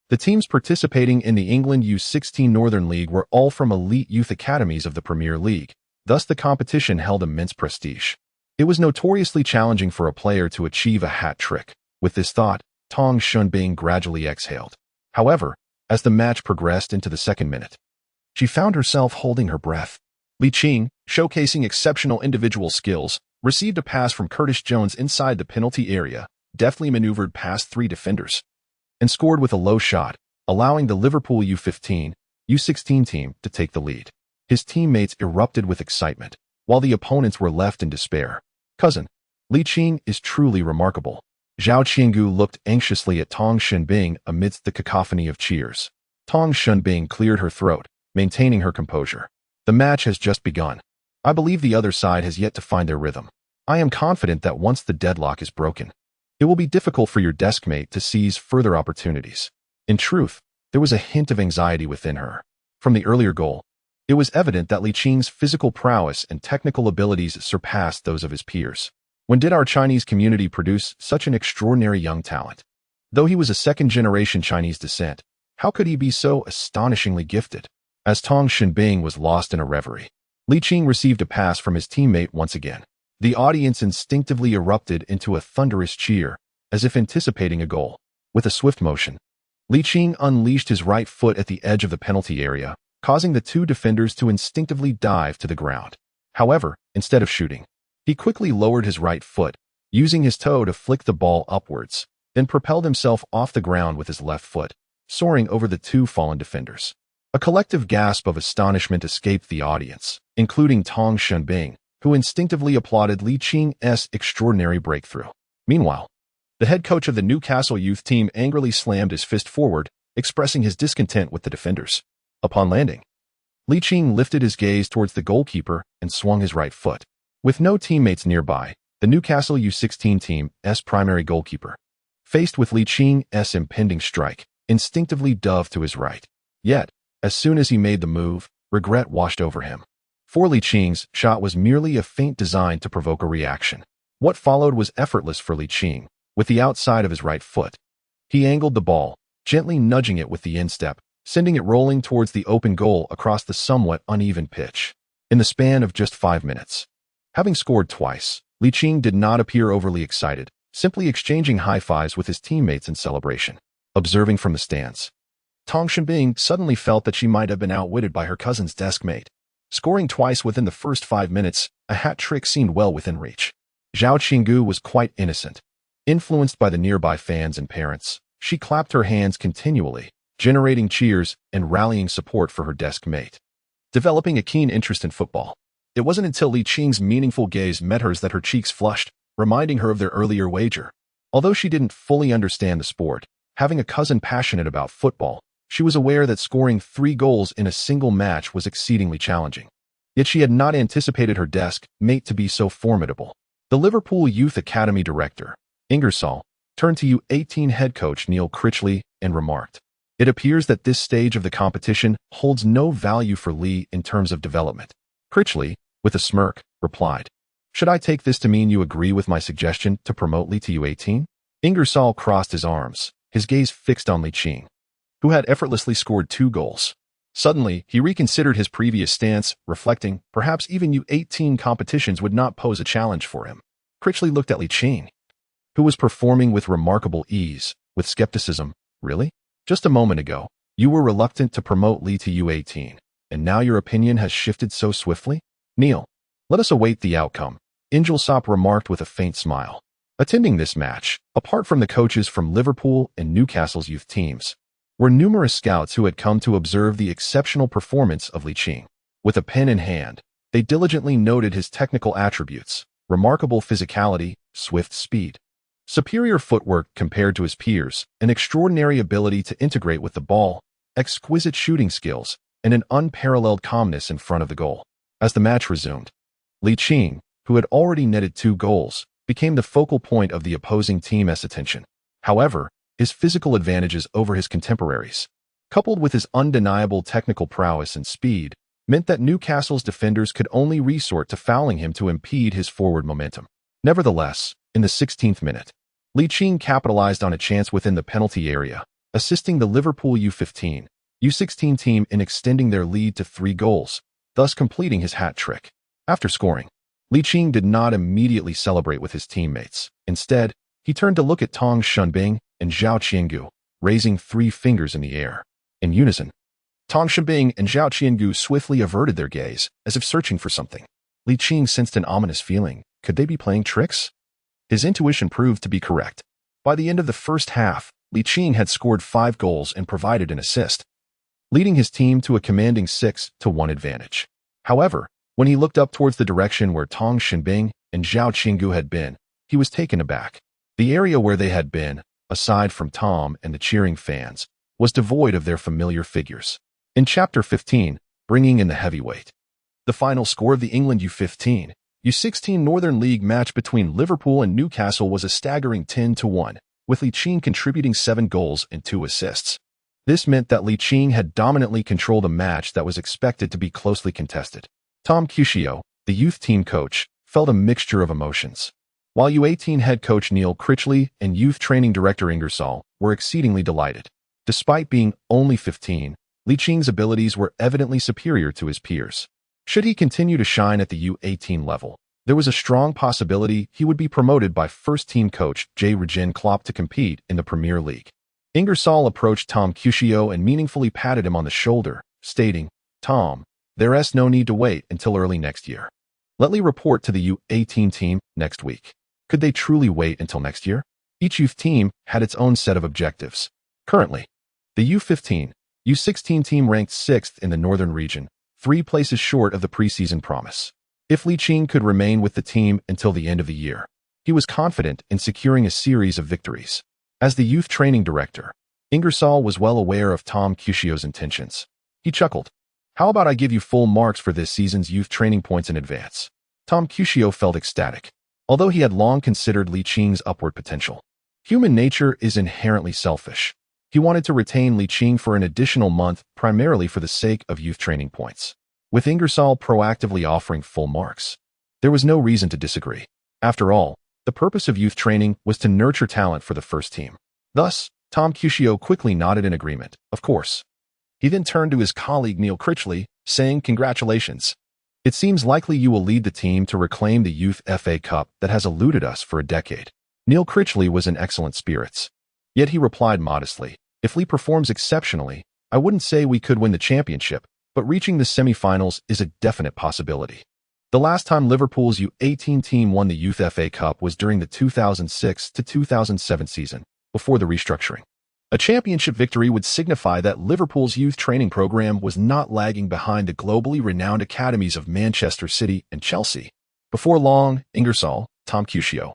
The teams participating in the England U16 Northern League were all from elite youth academies of the Premier League, thus the competition held immense prestige. It was notoriously challenging for a player to achieve a hat-trick. With this thought, Tong Shunbing gradually exhaled. However, as the match progressed into the second minute, she found herself holding her breath. Ligt, showcasing exceptional individual skills, received a pass from Curtis Jones inside the penalty area, deftly maneuvered past 3 defenders, and scored with a low shot, allowing the Liverpool U16 team to take the lead. His teammates erupted with excitement, while the opponents were left in despair. Cousin, Ligt is truly remarkable. Zhao Qiangu looked anxiously at Tong Shunbing amidst the cacophony of cheers. Tong Shunbing cleared her throat, maintaining her composure. The match has just begun. I believe the other side has yet to find their rhythm. I am confident that once the deadlock is broken, it will be difficult for your deskmate to seize further opportunities. In truth, there was a hint of anxiety within her. From the earlier goal, it was evident that Liching's physical prowess and technical abilities surpassed those of his peers. When did our Chinese community produce such an extraordinary young talent? Though he was a second-generation Chinese descent, how could he be so astonishingly gifted? As Tong Shunbing was lost in a reverie, Ligt received a pass from his teammate once again. The audience instinctively erupted into a thunderous cheer, as if anticipating a goal. With a swift motion, Ligt unleashed his right foot at the edge of the penalty area, causing the 2 defenders to instinctively dive to the ground. However, instead of shooting, he quickly lowered his right foot, using his toe to flick the ball upwards, then propelled himself off the ground with his left foot, soaring over the 2 fallen defenders. A collective gasp of astonishment escaped the audience, including Tong Shunbing, who instinctively applauded Liching's extraordinary breakthrough. Meanwhile, the head coach of the Newcastle youth team angrily slammed his fist forward, expressing his discontent with the defenders. Upon landing, Ligt lifted his gaze towards the goalkeeper and swung his right foot. With no teammates nearby, the Newcastle U16 team's primary goalkeeper, faced with Liching's impending strike, instinctively dove to his right. Yet, as soon as he made the move, regret washed over him. For Liching's shot was merely a feint designed to provoke a reaction. What followed was effortless for Ligt. With the outside of his right foot, he angled the ball, gently nudging it with the instep, sending it rolling towards the open goal across the somewhat uneven pitch. In the span of just 5 minutes, having scored twice, Ligt did not appear overly excited, simply exchanging high-fives with his teammates in celebration. Observing from the stands, Tong Shunbing suddenly felt that she might have been outwitted by her cousin's deskmate. Scoring twice within the first 5 minutes, a hat-trick seemed well within reach. Zhao Qiangu was quite innocent. Influenced by the nearby fans and parents, she clapped her hands continually, generating cheers and rallying support for her deskmate. Developing a keen interest in football, it wasn't until Liching's meaningful gaze met hers that her cheeks flushed, reminding her of their earlier wager. Although she didn't fully understand the sport, having a cousin passionate about football, she was aware that scoring 3 goals in a single match was exceedingly challenging. Yet she had not anticipated her desk-mate to be so formidable. The Liverpool Youth Academy director, Ingersoll, turned to U18 head coach Neil Critchley and remarked, "It appears that this stage of the competition holds no value for Lee in terms of development." Critchley, with a smirk, replied, "Should I take this to mean you agree with my suggestion to promote Lee to U18? Ingersoll crossed his arms, his gaze fixed on Ligt, who had effortlessly scored 2 goals. Suddenly, he reconsidered his previous stance, reflecting, perhaps even U18 competitions would not pose a challenge for him. Critchley looked at Ligt, who was performing with remarkable ease, with skepticism. Really? Just a moment ago, you were reluctant to promote Lee to U18, and now your opinion has shifted so swiftly? Neil, let us await the outcome, Ingelsopp remarked with a faint smile. Attending this match, apart from the coaches from Liverpool and Newcastle's youth teams, were numerous scouts who had come to observe the exceptional performance of Ligt. With a pen in hand, they diligently noted his technical attributes, remarkable physicality, swift speed, superior footwork compared to his peers, an extraordinary ability to integrate with the ball, exquisite shooting skills, and an unparalleled calmness in front of the goal. As the match resumed, Ligt, who had already netted 2 goals, became the focal point of the opposing team's attention. However, his physical advantages over his contemporaries, coupled with his undeniable technical prowess and speed, meant that Newcastle's defenders could only resort to fouling him to impede his forward momentum. Nevertheless, in the 16th minute, Ligt capitalized on a chance within the penalty area, assisting the Liverpool U15, U16 team in extending their lead to 3 goals, thus completing his hat trick. After scoring, Ligt did not immediately celebrate with his teammates. Instead, he turned to look at Tong Shunbing and Zhao Qiangu, raising 3 fingers in the air. In unison, Tong Shunbing and Zhao Qiangu swiftly averted their gaze, as if searching for something. Ligt sensed an ominous feeling. Could they be playing tricks? His intuition proved to be correct. By the end of the first half, Ligt had scored 5 goals and provided an assist, leading his team to a commanding 6-1 advantage. However, when he looked up towards the direction where Tong Shunbing and Zhao Qiangu had been, he was taken aback. The area where they had been, aside from Tom and the cheering fans, was devoid of their familiar figures. In Chapter 15, bringing in the heavyweight, the final score of the England U15, U16 Northern League match between Liverpool and Newcastle was a staggering 10-1, with Ligt contributing 7 goals and 2 assists. This meant that Ligt had dominantly controlled a match that was expected to be closely contested. Tom Cuscio, the youth team coach, felt a mixture of emotions, while U18 head coach Neil Critchley and youth training director Ingersoll were exceedingly delighted. Despite being only 15, Licht's abilities were evidently superior to his peers. Should he continue to shine at the U18 level, there was a strong possibility he would be promoted by first-team coach Jurgen Klopp to compete in the Premier League. Ingersoll approached Tom Cuscio and meaningfully patted him on the shoulder, stating, "Tom, there's no need to wait until early next year. Let me report to the U18 team next week." Could they truly wait until next year? Each youth team had its own set of objectives. Currently, the U15, U16 team ranked 6th in the Northern region, 3 places short of the preseason promise. If Ligt could remain with the team until the end of the year, he was confident in securing a series of victories. As the youth training director, Ingersoll was well aware of Tom Cuscio's intentions. He chuckled. "How about I give you full marks for this season's youth training points in advance?" Tom Cuscio felt ecstatic, although he had long considered Licht's upward potential. Human nature is inherently selfish. He wanted to retain Ligt for an additional month, primarily for the sake of youth training points. With Ingersoll proactively offering full marks, there was no reason to disagree. After all, the purpose of youth training was to nurture talent for the first team. Thus, Tom Cuscio quickly nodded in agreement. Of course. He then turned to his colleague Neil Critchley, saying, "Congratulations. It seems likely you will lead the team to reclaim the Youth FA Cup that has eluded us for a decade." Neil Critchley was in excellent spirits. Yet he replied modestly, "If Lee performs exceptionally, I wouldn't say we could win the championship, but reaching the semi-finals is a definite possibility." The last time Liverpool's U18 team won the Youth FA Cup was during the 2006-2007 season, before the restructuring. A championship victory would signify that Liverpool's youth training program was not lagging behind the globally renowned academies of Manchester City and Chelsea. Before long, Ingersoll, Tom Cuscio,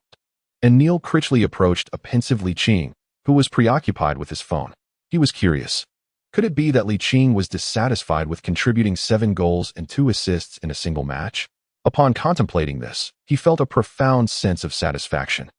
and Neil Critchley approached a pensive Ligt, who was preoccupied with his phone. He was curious. Could it be that Ligt was dissatisfied with contributing 7 goals and 2 assists in a single match? Upon contemplating this, he felt a profound sense of satisfaction.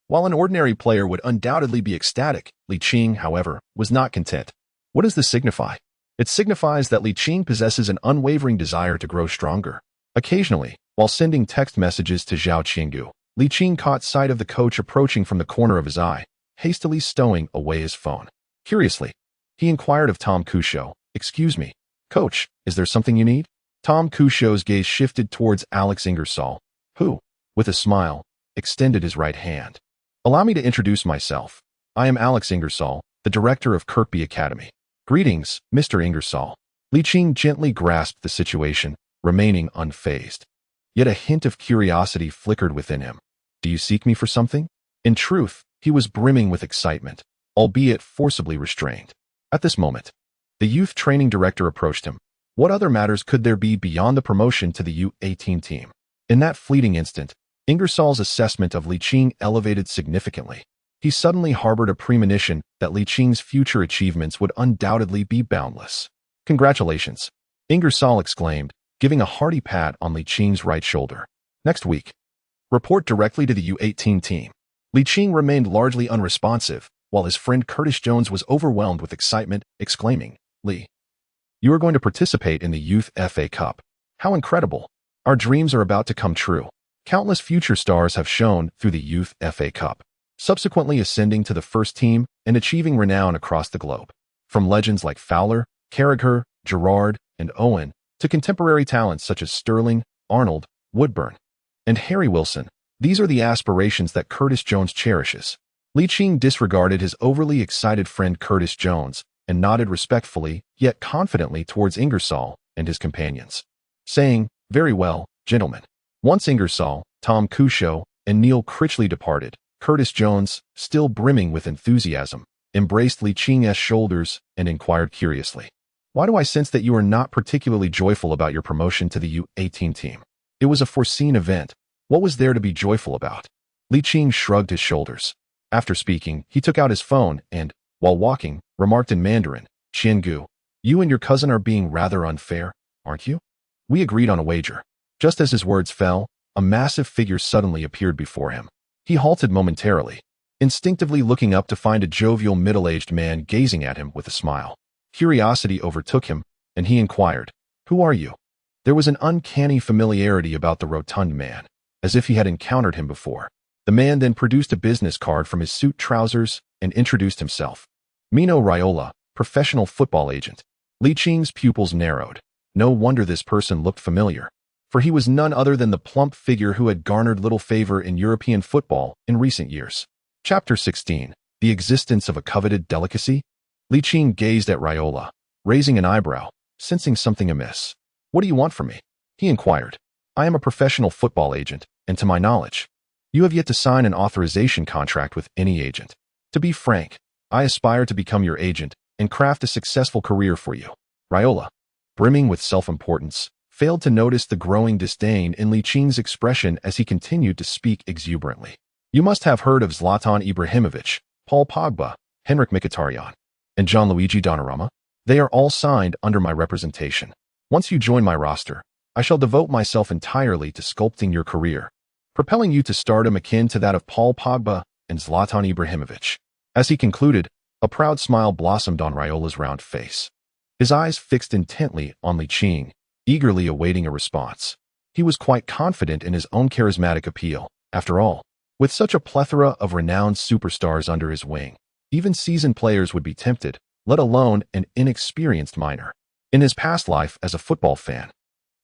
While an ordinary player would undoubtedly be ecstatic, Ligt, however, was not content. What does this signify? It signifies that Ligt possesses an unwavering desire to grow stronger. Occasionally, while sending text messages to Zhao Qiangu, Ligt caught sight of the coach approaching from the corner of his eye. hastily stowing away his phone. Curiously, he inquired of Tom Cusho, "Excuse me, coach, is there something you need?" Tom Cusho's gaze shifted towards Alex Ingersoll, who, with a smile, extended his right hand. "Allow me to introduce myself. I am Alex Ingersoll, the director of Kirkby Academy." "Greetings, Mr. Ingersoll." Ligt gently grasped the situation, remaining unfazed. Yet a hint of curiosity flickered within him. "Do you seek me for something?" In truth, he was brimming with excitement, albeit forcibly restrained. At this moment, the youth training director approached him. What other matters could there be beyond the promotion to the U18 team? In that fleeting instant, Ingersoll's assessment of Ligt elevated significantly. He suddenly harbored a premonition that Liching's future achievements would undoubtedly be boundless. "Congratulations," Ingersoll exclaimed, giving a hearty pat on Liching's right shoulder. "Next week, report directly to the U18 team." Ligt remained largely unresponsive, while his friend Curtis Jones was overwhelmed with excitement, exclaiming, "Lee, you are going to participate in the Youth FA Cup. How incredible! Our dreams are about to come true." Countless future stars have shone through the Youth FA Cup, subsequently ascending to the first team and achieving renown across the globe. From legends like Fowler, Carragher, Gerrard, and Owen, to contemporary talents such as Sterling, Arnold, Woodburn, and Harry Wilson, these are the aspirations that Curtis Jones cherishes. Ligt disregarded his overly excited friend Curtis Jones and nodded respectfully yet confidently towards Ingersoll and his companions, saying, "Very well, gentlemen." Once Ingersoll, Tom Cusho, and Neil Critchley departed, Curtis Jones, still brimming with enthusiasm, embraced Liching's shoulders and inquired curiously, "Why do I sense that you are not particularly joyful about your promotion to the U18 team? It was a foreseen event. What was there to be joyful about?" Ligt shrugged his shoulders. After speaking, he took out his phone and, while walking, remarked in Mandarin, "Xiangu, you and your cousin are being rather unfair, aren't you? We agreed on a wager." Just as his words fell, a massive figure suddenly appeared before him. He halted momentarily, instinctively looking up to find a jovial middle-aged man gazing at him with a smile. Curiosity overtook him, and he inquired, "Who are you?" There was an uncanny familiarity about the rotund man, as if he had encountered him before. The man then produced a business card from his suit trousers and introduced himself. "Mino Raiola, professional football agent." Liching's pupils narrowed. No wonder this person looked familiar, for he was none other than the plump figure who had garnered little favor in European football in recent years. Chapter 16. The Existence of a Coveted Delicacy. Ligt gazed at Raiola, raising an eyebrow, sensing something amiss. "What do you want from me?" he inquired. "I am a professional football agent, and to my knowledge, you have yet to sign an authorization contract with any agent. To be frank, I aspire to become your agent and craft a successful career for you." Raiola, brimming with self-importance, failed to notice the growing disdain in Liching's expression as he continued to speak exuberantly. "You must have heard of Zlatan Ibrahimovic, Paul Pogba, Henrik Mkhitaryan, and Gianluigi Donnarumma. They are all signed under my representation. Once you join my roster, I shall devote myself entirely to sculpting your career, propelling you to stardom akin to that of Paul Pogba and Zlatan Ibrahimovic." As he concluded, a proud smile blossomed on Raiola's round face. His eyes fixed intently on Ligt, eagerly awaiting a response. He was quite confident in his own charismatic appeal. After all, with such a plethora of renowned superstars under his wing, even seasoned players would be tempted, let alone an inexperienced minor. In his past life as a football fan,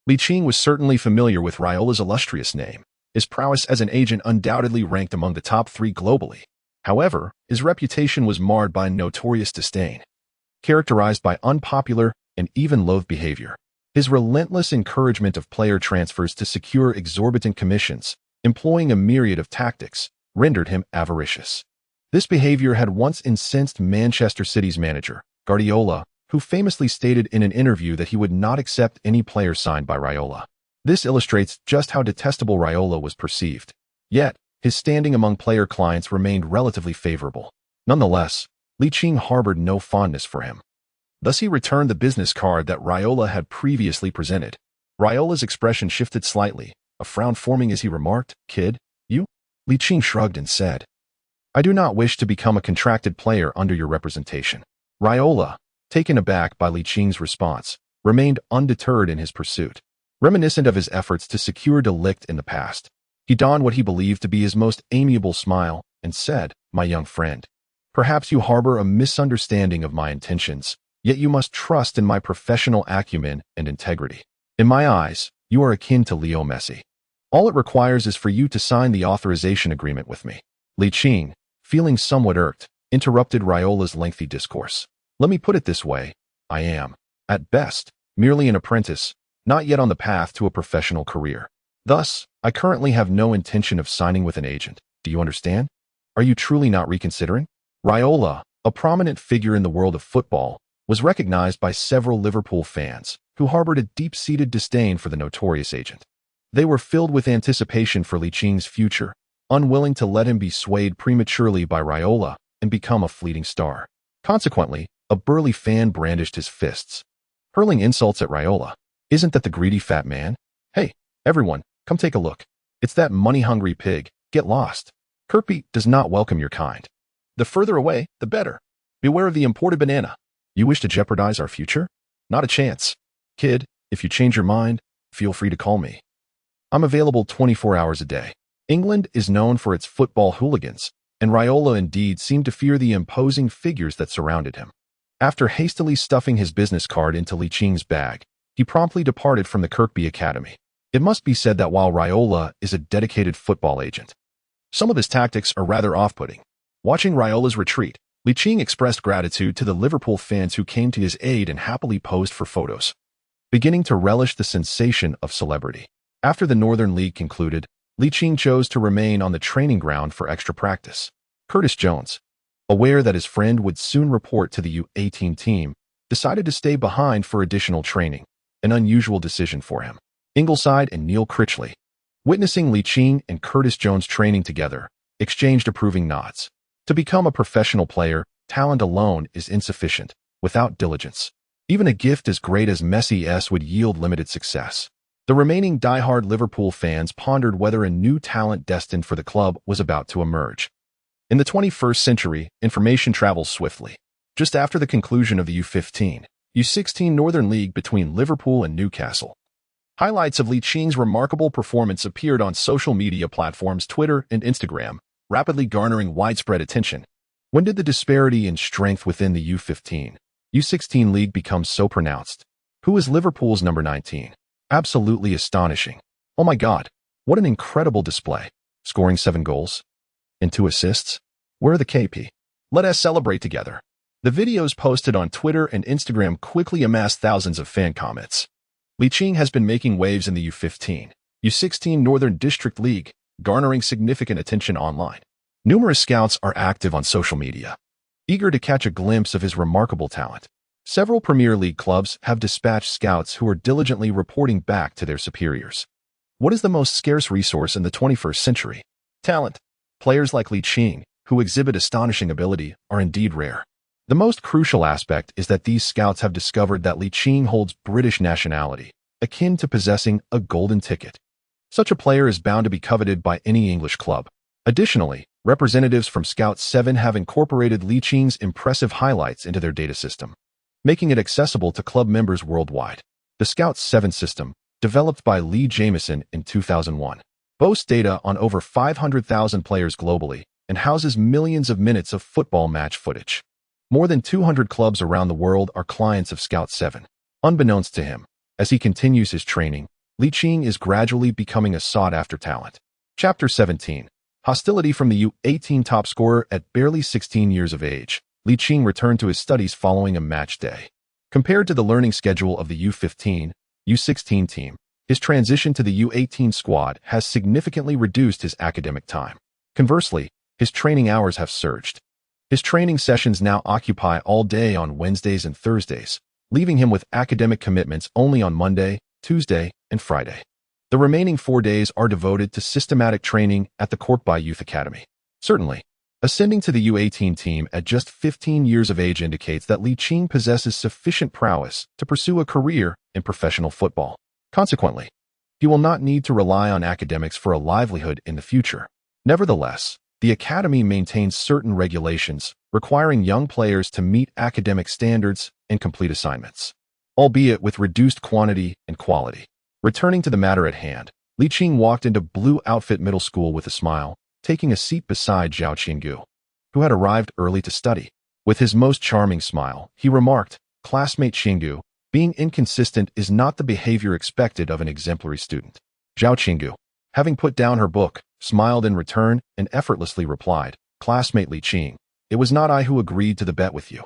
Ligt was certainly familiar with Raiola's illustrious name. His prowess as an agent undoubtedly ranked among the top 3 globally. However, his reputation was marred by notorious disdain, characterized by unpopular and even loathed behavior. His relentless encouragement of player transfers to secure exorbitant commissions, employing a myriad of tactics, rendered him avaricious. This behavior had once incensed Manchester City's manager, Guardiola, who famously stated in an interview that he would not accept any player signed by Raiola. This illustrates just how detestable Raiola was perceived. Yet, his standing among player clients remained relatively favorable. Nonetheless, Ligt harbored no fondness for him. Thus he returned the business card that Raiola had previously presented. Raiola's expression shifted slightly, a frown forming as he remarked, "Kid, you?" Ligt shrugged and said, "I do not wish to become a contracted player under your representation." Raiola, taken aback by Liching's response, remained undeterred in his pursuit. Reminiscent of his efforts to secure Ligt in the past, he donned what he believed to be his most amiable smile and said, "My young friend, Perhaps you harbor a misunderstanding of my intentions, yet you must trust in my professional acumen and integrity. In my eyes, you are akin to Leo Messi. All it requires is for you to sign the authorization agreement with me. Ligt, feeling somewhat irked, interrupted Raiola's lengthy discourse. Let me put it this way. I am, at best, merely an apprentice, not yet on the path to a professional career. Thus, I currently have no intention of signing with an agent. Do you understand? Are you truly not reconsidering? Raiola, a prominent figure in the world of football, was recognized by several Liverpool fans who harbored a deep-seated disdain for the notorious agent. They were filled with anticipation for Licht's future, unwilling to let him be swayed prematurely by Raiola and become a fleeting star. Consequently, a burly fan brandished his fists, hurling insults at Raiola. Isn't that the greedy fat man? Hey, everyone, come take a look. It's that money-hungry pig. Get lost. Kirkby does not welcome your kind. The further away, the better. Beware of the imported banana. You wish to jeopardize our future? Not a chance. Kid, if you change your mind, feel free to call me. I'm available 24 hours a day. England is known for its football hooligans, and Raiola indeed seemed to fear the imposing figures that surrounded him. After hastily stuffing his business card into Licht's bag, he promptly departed from the Kirkby Academy. It must be said that while Raiola is a dedicated football agent, some of his tactics are rather off-putting. Watching Raiola's retreat, Licht expressed gratitude to the Liverpool fans who came to his aid and happily posed for photos, beginning to relish the sensation of celebrity. After the Northern League concluded, Licht chose to remain on the training ground for extra practice. Curtis Jones, aware that his friend would soon report to the U18 team, decided to stay behind for additional training, an unusual decision for him. Ingleside and Neil Critchley, witnessing Licht and Curtis Jones training together, exchanged approving nods. To become a professional player, talent alone is insufficient, without diligence. Even a gift as great as Messi's would yield limited success. The remaining die-hard Liverpool fans pondered whether a new talent destined for the club was about to emerge. In the 21st century, information travels swiftly. Just after the conclusion of the U15, U16 Northern League between Liverpool and Newcastle, highlights of Licht's remarkable performance appeared on social media platforms Twitter and Instagram, rapidly garnering widespread attention. When did the disparity in strength within the U15, U16 league become so pronounced? Who is Liverpool's number 19? Absolutely astonishing. Oh my God, what an incredible display. Scoring 7 goals and 2 assists? Where are the KP? Let us celebrate together. The videos posted on Twitter and Instagram quickly amassed thousands of fan comments. Licht has been making waves in the U15, U16 Northern District League, garnering significant attention online. Numerous scouts are active on social media, eager to catch a glimpse of his remarkable talent. Several Premier League clubs have dispatched scouts who are diligently reporting back to their superiors. What is the most scarce resource in the 21st century? Talent. Players like Licht, who exhibit astonishing ability, are indeed rare. The most crucial aspect is that these scouts have discovered that Licht holds British nationality, akin to possessing a golden ticket. Such a player is bound to be coveted by any English club. Additionally, representatives from Scout 7 have incorporated Licht's impressive highlights into their data system, making it accessible to club members worldwide. The Scout 7 system, developed by Lee Jamieson in 2001, boasts data on over 500,000 players globally and houses millions of minutes of football match footage. More than 200 clubs around the world are clients of Scout 7. Unbeknownst to him, as he continues his training, Licht is gradually becoming a sought-after talent. Chapter 17. Hostility from the U18 top scorer at barely 16 years of age. Licht returned to his studies following a match day. Compared to the learning schedule of the U15, U16 team, his transition to the U18 squad has significantly reduced his academic time. Conversely, his training hours have surged. His training sessions now occupy all day on Wednesdays and Thursdays, leaving him with academic commitments only on Monday, Tuesday, and Friday. The remaining 4 days are devoted to systematic training at the Korkby Youth Academy. Certainly, ascending to the U18 team at just 15 years of age indicates that Licht possesses sufficient prowess to pursue a career in professional football. Consequently, he will not need to rely on academics for a livelihood in the future. Nevertheless, the academy maintains certain regulations requiring young players to meet academic standards and complete assignments, albeit with reduced quantity and quality. Returning to the matter at hand, Licht walked into Blue Outfit Middle School with a smile, taking a seat beside Zhao Qinggu. who had arrived early to study. With his most charming smile, he remarked, "Classmate Xingu, being inconsistent is not the behavior expected of an exemplary student." Zhao Xingu, having put down her book, smiled in return and effortlessly replied, "Classmate Li Qing, it was not I who agreed to the bet with you.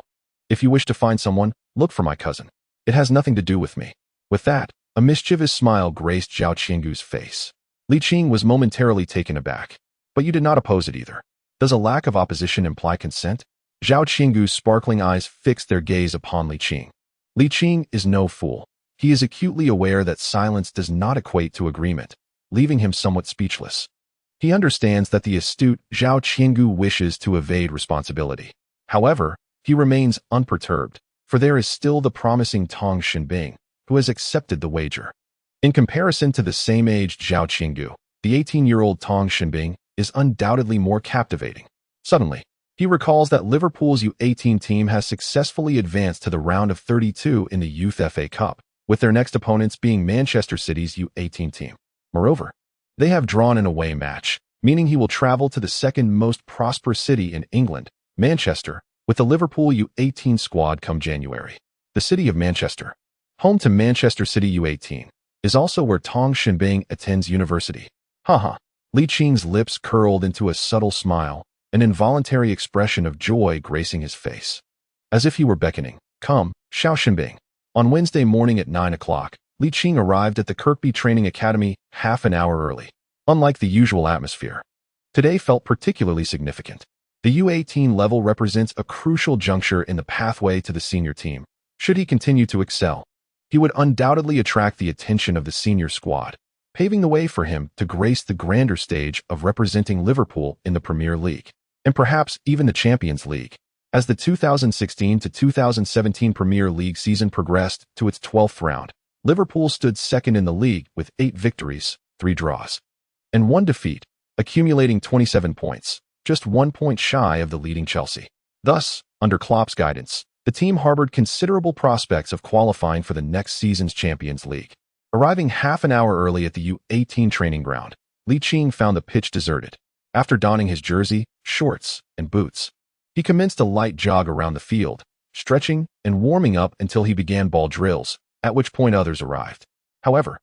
If you wish to find someone, look for my cousin. It has nothing to do with me." With that, a mischievous smile graced Zhao Qingu's face. Li Qing was momentarily taken aback. "But you did not oppose it either. Does a lack of opposition imply consent?" Zhao Qingu's sparkling eyes fixed their gaze upon Li Qing. Li Qing is no fool. He is acutely aware that silence does not equate to agreement, leaving him somewhat speechless. He understands that the astute Zhao Qingu wishes to evade responsibility. However, he remains unperturbed, for there is still the promising Tang Xinbing, who has accepted the wager. In comparison to the same-aged Zhao Qingu, the 18-year-old Tang Xinbing is undoubtedly more captivating. Suddenly, he recalls that Liverpool's U18 team has successfully advanced to the round of 32 in the Youth FA Cup, with their next opponents being Manchester City's U18 team. Moreover, they have drawn an away match, meaning he will travel to the second most prosperous city in England, Manchester, with the Liverpool U18 squad come January. The city of Manchester, home to Manchester City U18, is also where Tang Xinbing attends university. Haha. Li Qing's lips curled into a subtle smile, an involuntary expression of joy gracing his face. As if he were beckoning, "Come, Xiao Xinbing." On Wednesday morning at 9 o'clock, Li Qing arrived at the Kirkby Training Academy half an hour early. Unlike the usual atmosphere, today felt particularly significant. The U18 level represents a crucial juncture in the pathway to the senior team. Should he continue to excel, he would undoubtedly attract the attention of the senior squad, paving the way for him to grace the grander stage of representing Liverpool in the Premier League, and perhaps even the Champions League. As the 2016 to 2017 Premier League season progressed to its 12th round, Liverpool stood second in the league with 8 victories, 3 draws, and 1 defeat, accumulating 27 points, just 1 point shy of the leading Chelsea. Thus, under Klopp's guidance, the team harbored considerable prospects of qualifying for the next season's Champions League. Arriving half an hour early at the U18 training ground, Li Qing found the pitch deserted. After donning his jersey, shorts, and boots, he commenced a light jog around the field, stretching and warming up until he began ball drills, at which point others arrived. However,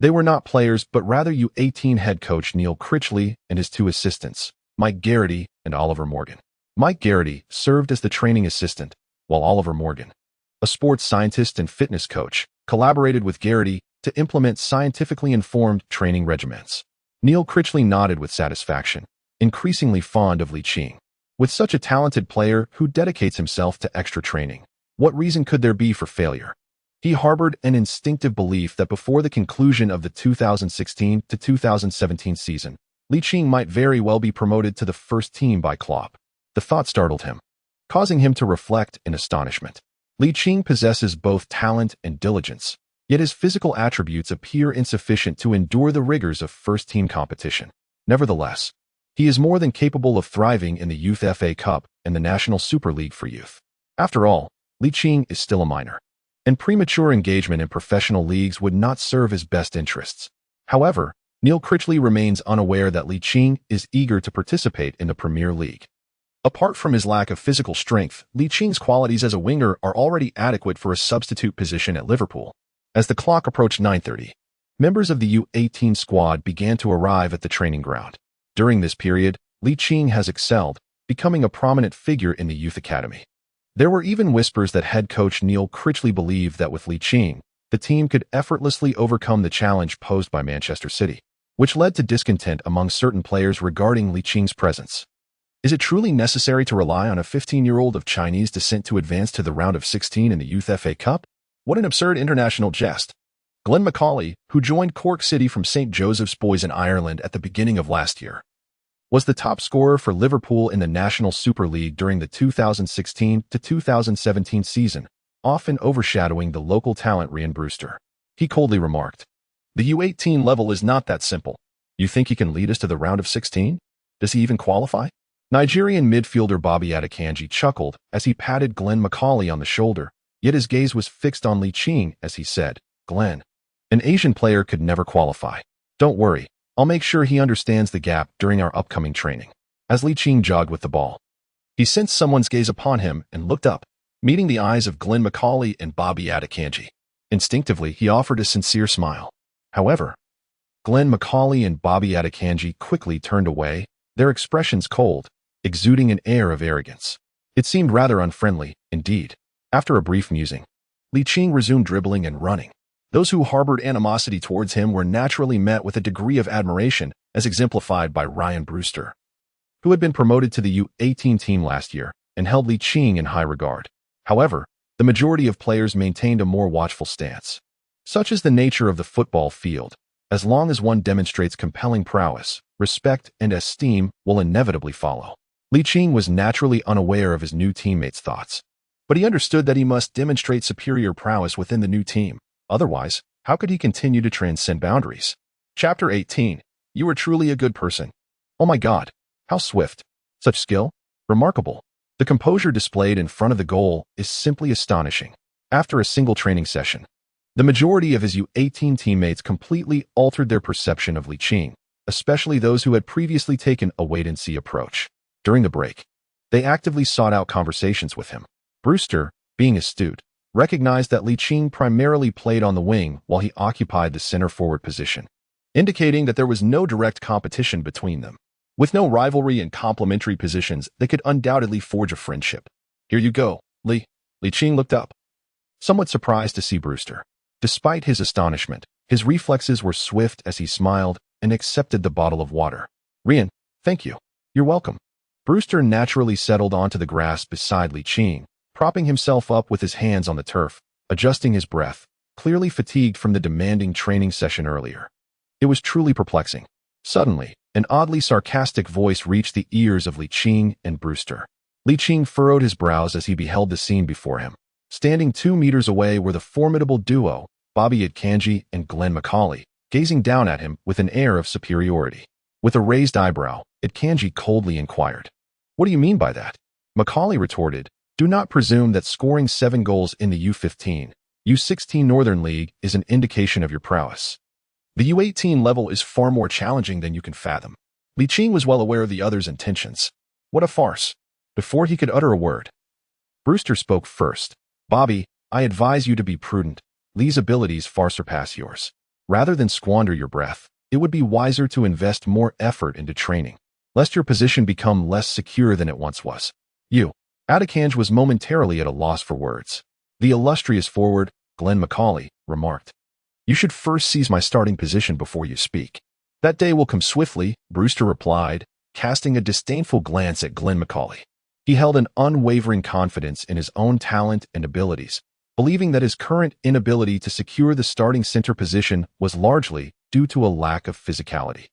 they were not players but rather U18 head coach Neil Critchley and his 2 assistants, Mike Garrity and Oliver Morgan. Mike Garrity served as the training assistant, while Oliver Morgan, a sports scientist and fitness coach, collaborated with Garrity to implement scientifically informed training regimens. Neil Critchley nodded with satisfaction, increasingly fond of Li Qing. With such a talented player who dedicates himself to extra training, what reason could there be for failure? He harbored an instinctive belief that before the conclusion of the 2016 to 2017 season, Li Qing might very well be promoted to the first team by Klopp. The thought startled him, causing him to reflect in astonishment. Li Qing possesses both talent and diligence, yet his physical attributes appear insufficient to endure the rigors of first-team competition. Nevertheless, he is more than capable of thriving in the Youth FA Cup and the National Super League for youth. After all, Li Qing is still a minor, and premature engagement in professional leagues would not serve his best interests. However, Neil Critchley remains unaware that Li Qing is eager to participate in the Premier League. Apart from his lack of physical strength, Li Qing's qualities as a winger are already adequate for a substitute position at Liverpool. As the clock approached 9:30, members of the U18 squad began to arrive at the training ground. During this period, Li Qing has excelled, becoming a prominent figure in the youth academy. There were even whispers that head coach Neil Critchley believed that with Li Qing, the team could effortlessly overcome the challenge posed by Manchester City, which led to discontent among certain players regarding Li Qing's presence. Is it truly necessary to rely on a 15-year-old of Chinese descent to advance to the round of 16 in the Youth FA Cup? What an absurd international jest. Glenn Macaulay, who joined Cork City from St. Joseph's Boys in Ireland at the beginning of last year, was the top scorer for Liverpool in the National Super League during the 2016 to 2017 season, often overshadowing the local talent Ryan Brewster. He coldly remarked, "The U18 level is not that simple. You think he can lead us to the round of 16? Does he even qualify?" Nigerian midfielder Bobby Adekanji chuckled as he patted Glenn Macaulay on the shoulder, yet his gaze was fixed on Li Qing as he said, "Glenn, an Asian player could never qualify. Don't worry, I'll make sure he understands the gap during our upcoming training." As Li Qing jogged with the ball, He sensed someone's gaze upon him and looked up, meeting the eyes of Glenn Macaulay and Bobby Adekanji. Instinctively, he offered a sincere smile. However, Glenn Macaulay and Bobby Adekanji quickly turned away, their expressions cold, exuding an air of arrogance. It seemed rather unfriendly, indeed. After a brief musing, Ligt resumed dribbling and running. Those who harbored animosity towards him were naturally met with a degree of admiration, as exemplified by Ryan Brewster, who had been promoted to the U18 team last year and held Ligt in high regard. However, the majority of players maintained a more watchful stance. Such is the nature of the football field. As long as one demonstrates compelling prowess, respect and esteem will inevitably follow. Ligt was naturally unaware of his new teammates' thoughts, but he understood that he must demonstrate superior prowess within the new team. Otherwise, how could he continue to transcend boundaries? Chapter 18. You are truly a good person. Oh my God, how swift. Such skill? Remarkable. The composure displayed in front of the goal is simply astonishing. After a single training session, the majority of his U18 teammates completely altered their perception of Ligt, especially those who had previously taken a wait-and-see approach. During the break, they actively sought out conversations with him. Brewster, being astute, recognized that Ligt primarily played on the wing while he occupied the center-forward position, indicating that there was no direct competition between them. With no rivalry in complementary positions, they could undoubtedly forge a friendship. Here you go, Ligt looked up, somewhat surprised to see Brewster. Despite his astonishment, his reflexes were swift as he smiled and accepted the bottle of water. Ryan, thank you. You're welcome. Brewster naturally settled onto the grass beside Ligt, propping himself up with his hands on the turf, adjusting his breath, clearly fatigued from the demanding training session earlier. It was truly perplexing. Suddenly, an oddly sarcastic voice reached the ears of Ligt and Brewster. Ligt furrowed his brows as he beheld the scene before him. Standing 2 meters away were the formidable duo, Bobby Adekanji and Glenn Macaulay, gazing down at him with an air of superiority. With a raised eyebrow, Adekanji coldly inquired, "What do you mean by that?" Macaulay retorted, "Do not presume that scoring 7 goals in the U15, U16 Northern League is an indication of your prowess. The U18 level is far more challenging than you can fathom." Ligt was well aware of the other's intentions. What a farce. Before he could utter a word, Brewster spoke first. "Bobby, I advise you to be prudent. Lee's abilities far surpass yours. Rather than squander your breath, it would be wiser to invest more effort into training, lest your position become less secure than it once was." Adekanji was momentarily at a loss for words. The illustrious forward, Glenn Macaulay, remarked, "You should first seize my starting position before you speak." "That day will come swiftly," Brewster replied, casting a disdainful glance at Glenn Macaulay. He held an unwavering confidence in his own talent and abilities, believing that his current inability to secure the starting center position was largely due to a lack of physicality.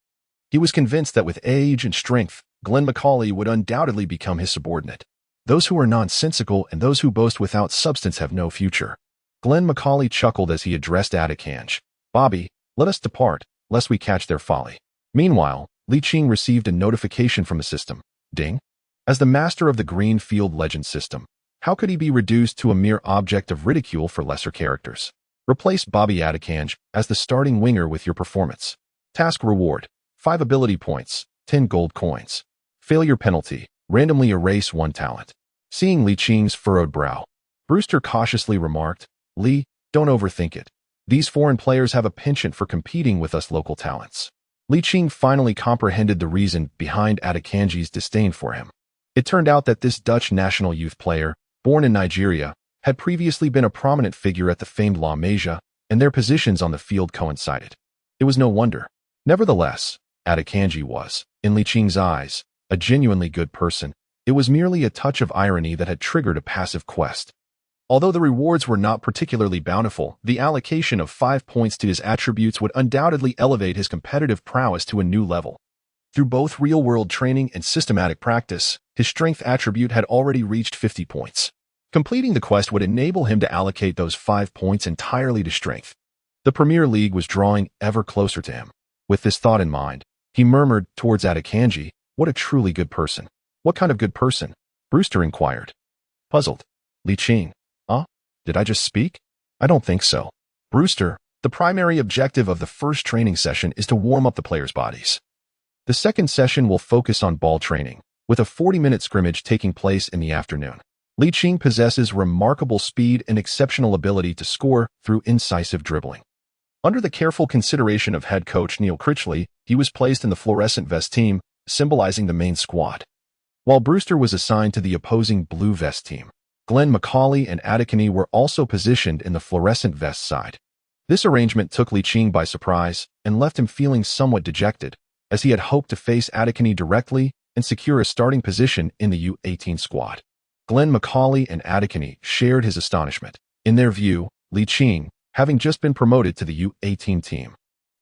He was convinced that with age and strength, Glenn Macaulay would undoubtedly become his subordinate. Those who are nonsensical and those who boast without substance have no future. Glenn Macaulay chuckled as he addressed Adekanji. "Bobby, let us depart, lest we catch their folly." Meanwhile, Ligt received a notification from the system. Ding. As the master of the Green Field Legend system, how could he be reduced to a mere object of ridicule for lesser characters? Replace Bobby Adekanji as the starting winger with your performance. Task reward: 5 ability points, 10 gold coins. Failure penalty: randomly erase 1 talent. Seeing Liching's furrowed brow, Brewster cautiously remarked, "Lee, don't overthink it. These foreign players have a penchant for competing with us local talents." Ligt finally comprehended the reason behind Adekanji's disdain for him. It turned out that this Dutch national youth player, born in Nigeria, had previously been a prominent figure at the famed La Masia, and their positions on the field coincided. It was no wonder. Nevertheless, Adekanji was, in Liching's eyes, a genuinely good person. It was merely a touch of irony that had triggered a passive quest. Although the rewards were not particularly bountiful, the allocation of 5 points to his attributes would undoubtedly elevate his competitive prowess to a new level. Through both real-world training and systematic practice, his strength attribute had already reached 50 points. Completing the quest would enable him to allocate those 5 points entirely to strength. The Premier League was drawing ever closer to him. With this thought in mind, he murmured towards Adekanji, "What a truly good person." "What kind of good person?" Brewster inquired. Puzzled. Ligt. Did I just speak? I don't think so. Brewster, the primary objective of the first training session is to warm up the players' bodies. The second session will focus on ball training, with a 40-minute scrimmage taking place in the afternoon. Ligt possesses remarkable speed and exceptional ability to score through incisive dribbling. Under the careful consideration of head coach Neil Critchley, he was placed in the fluorescent vest team, symbolizing the main squad, while Brewster was assigned to the opposing blue vest team. Glenn McCauley and Adekani were also positioned in the fluorescent vest side. This arrangement took Ligt by surprise and left him feeling somewhat dejected, as he had hoped to face Adekani directly and secure a starting position in the U18 squad. Glenn McCauley and Adekani shared his astonishment. In their view, Ligt, having just been promoted to the U18 team,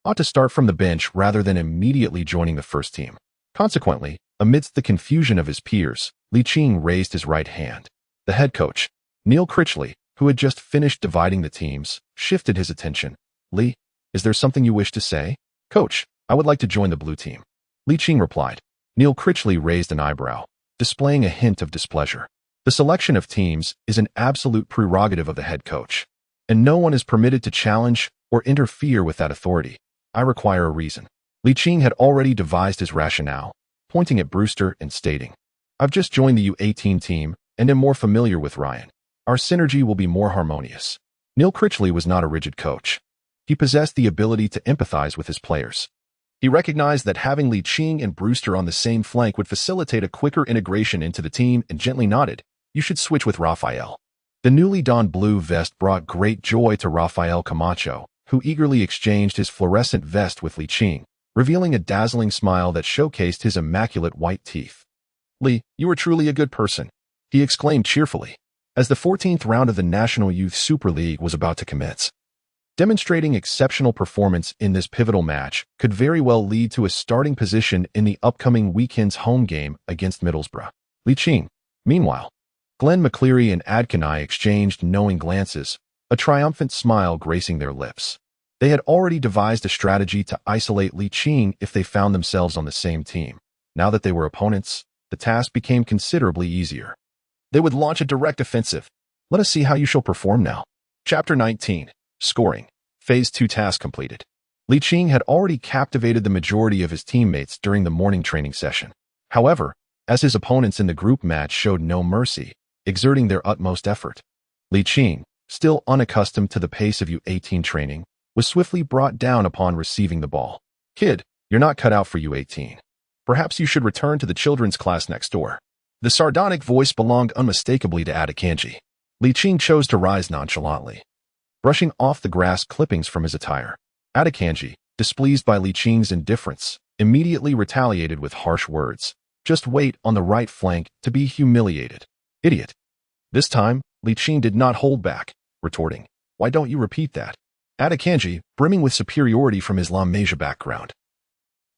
ought to start from the bench rather than immediately joining the first team. Consequently, amidst the confusion of his peers, Ligt raised his right hand. The head coach, Neil Critchley, who had just finished dividing the teams, shifted his attention. "Lee, is there something you wish to say?" "Coach, I would like to join the blue team," Ligt replied. Neil Critchley raised an eyebrow, displaying a hint of displeasure. The selection of teams is an absolute prerogative of the head coach, and no one is permitted to challenge or interfere with that authority. "I require a reason." Ligt had already devised his rationale, pointing at Brewster and stating, "I've just joined the U18 team and am more familiar with Ryan. Our synergy will be more harmonious." Neil Critchley was not a rigid coach. He possessed the ability to empathize with his players. He recognized that having Ligt and Brewster on the same flank would facilitate a quicker integration into the team and gently nodded, "You should switch with Rafael." The newly donned blue vest brought great joy to Rafael Camacho, who eagerly exchanged his fluorescent vest with Ligt, revealing a dazzling smile that showcased his immaculate white teeth. "Lee, you are truly a good person," he exclaimed cheerfully, as the 14th round of the National Youth Super League was about to commence. Demonstrating exceptional performance in this pivotal match could very well lead to a starting position in the upcoming weekend's home game against Middlesbrough. Ligt, meanwhile, Glenn McCleary and Adekani exchanged knowing glances, a triumphant smile gracing their lips. They had already devised a strategy to isolate Ligt if they found themselves on the same team. Now that they were opponents, the task became considerably easier. They would launch a direct offensive. Let us see how you shall perform now. Chapter 19. Scoring. Phase 2 task completed. Ligt had already captivated the majority of his teammates during the morning training session. However, as his opponents in the group match showed no mercy, exerting their utmost effort, Ligt, still unaccustomed to the pace of U18 training, was swiftly brought down upon receiving the ball. "Kid, you're not cut out for U18. Perhaps you should return to the children's class next door." The sardonic voice belonged unmistakably to Adekani. Ligt chose to rise nonchalantly, brushing off the grass clippings from his attire. Adekani, displeased by Liching's indifference, immediately retaliated with harsh words. "Just wait on the right flank to be humiliated, idiot." This time, Ligt did not hold back, retorting, "Why don't you repeat that?" Adekani, brimming with superiority from his La Masia background,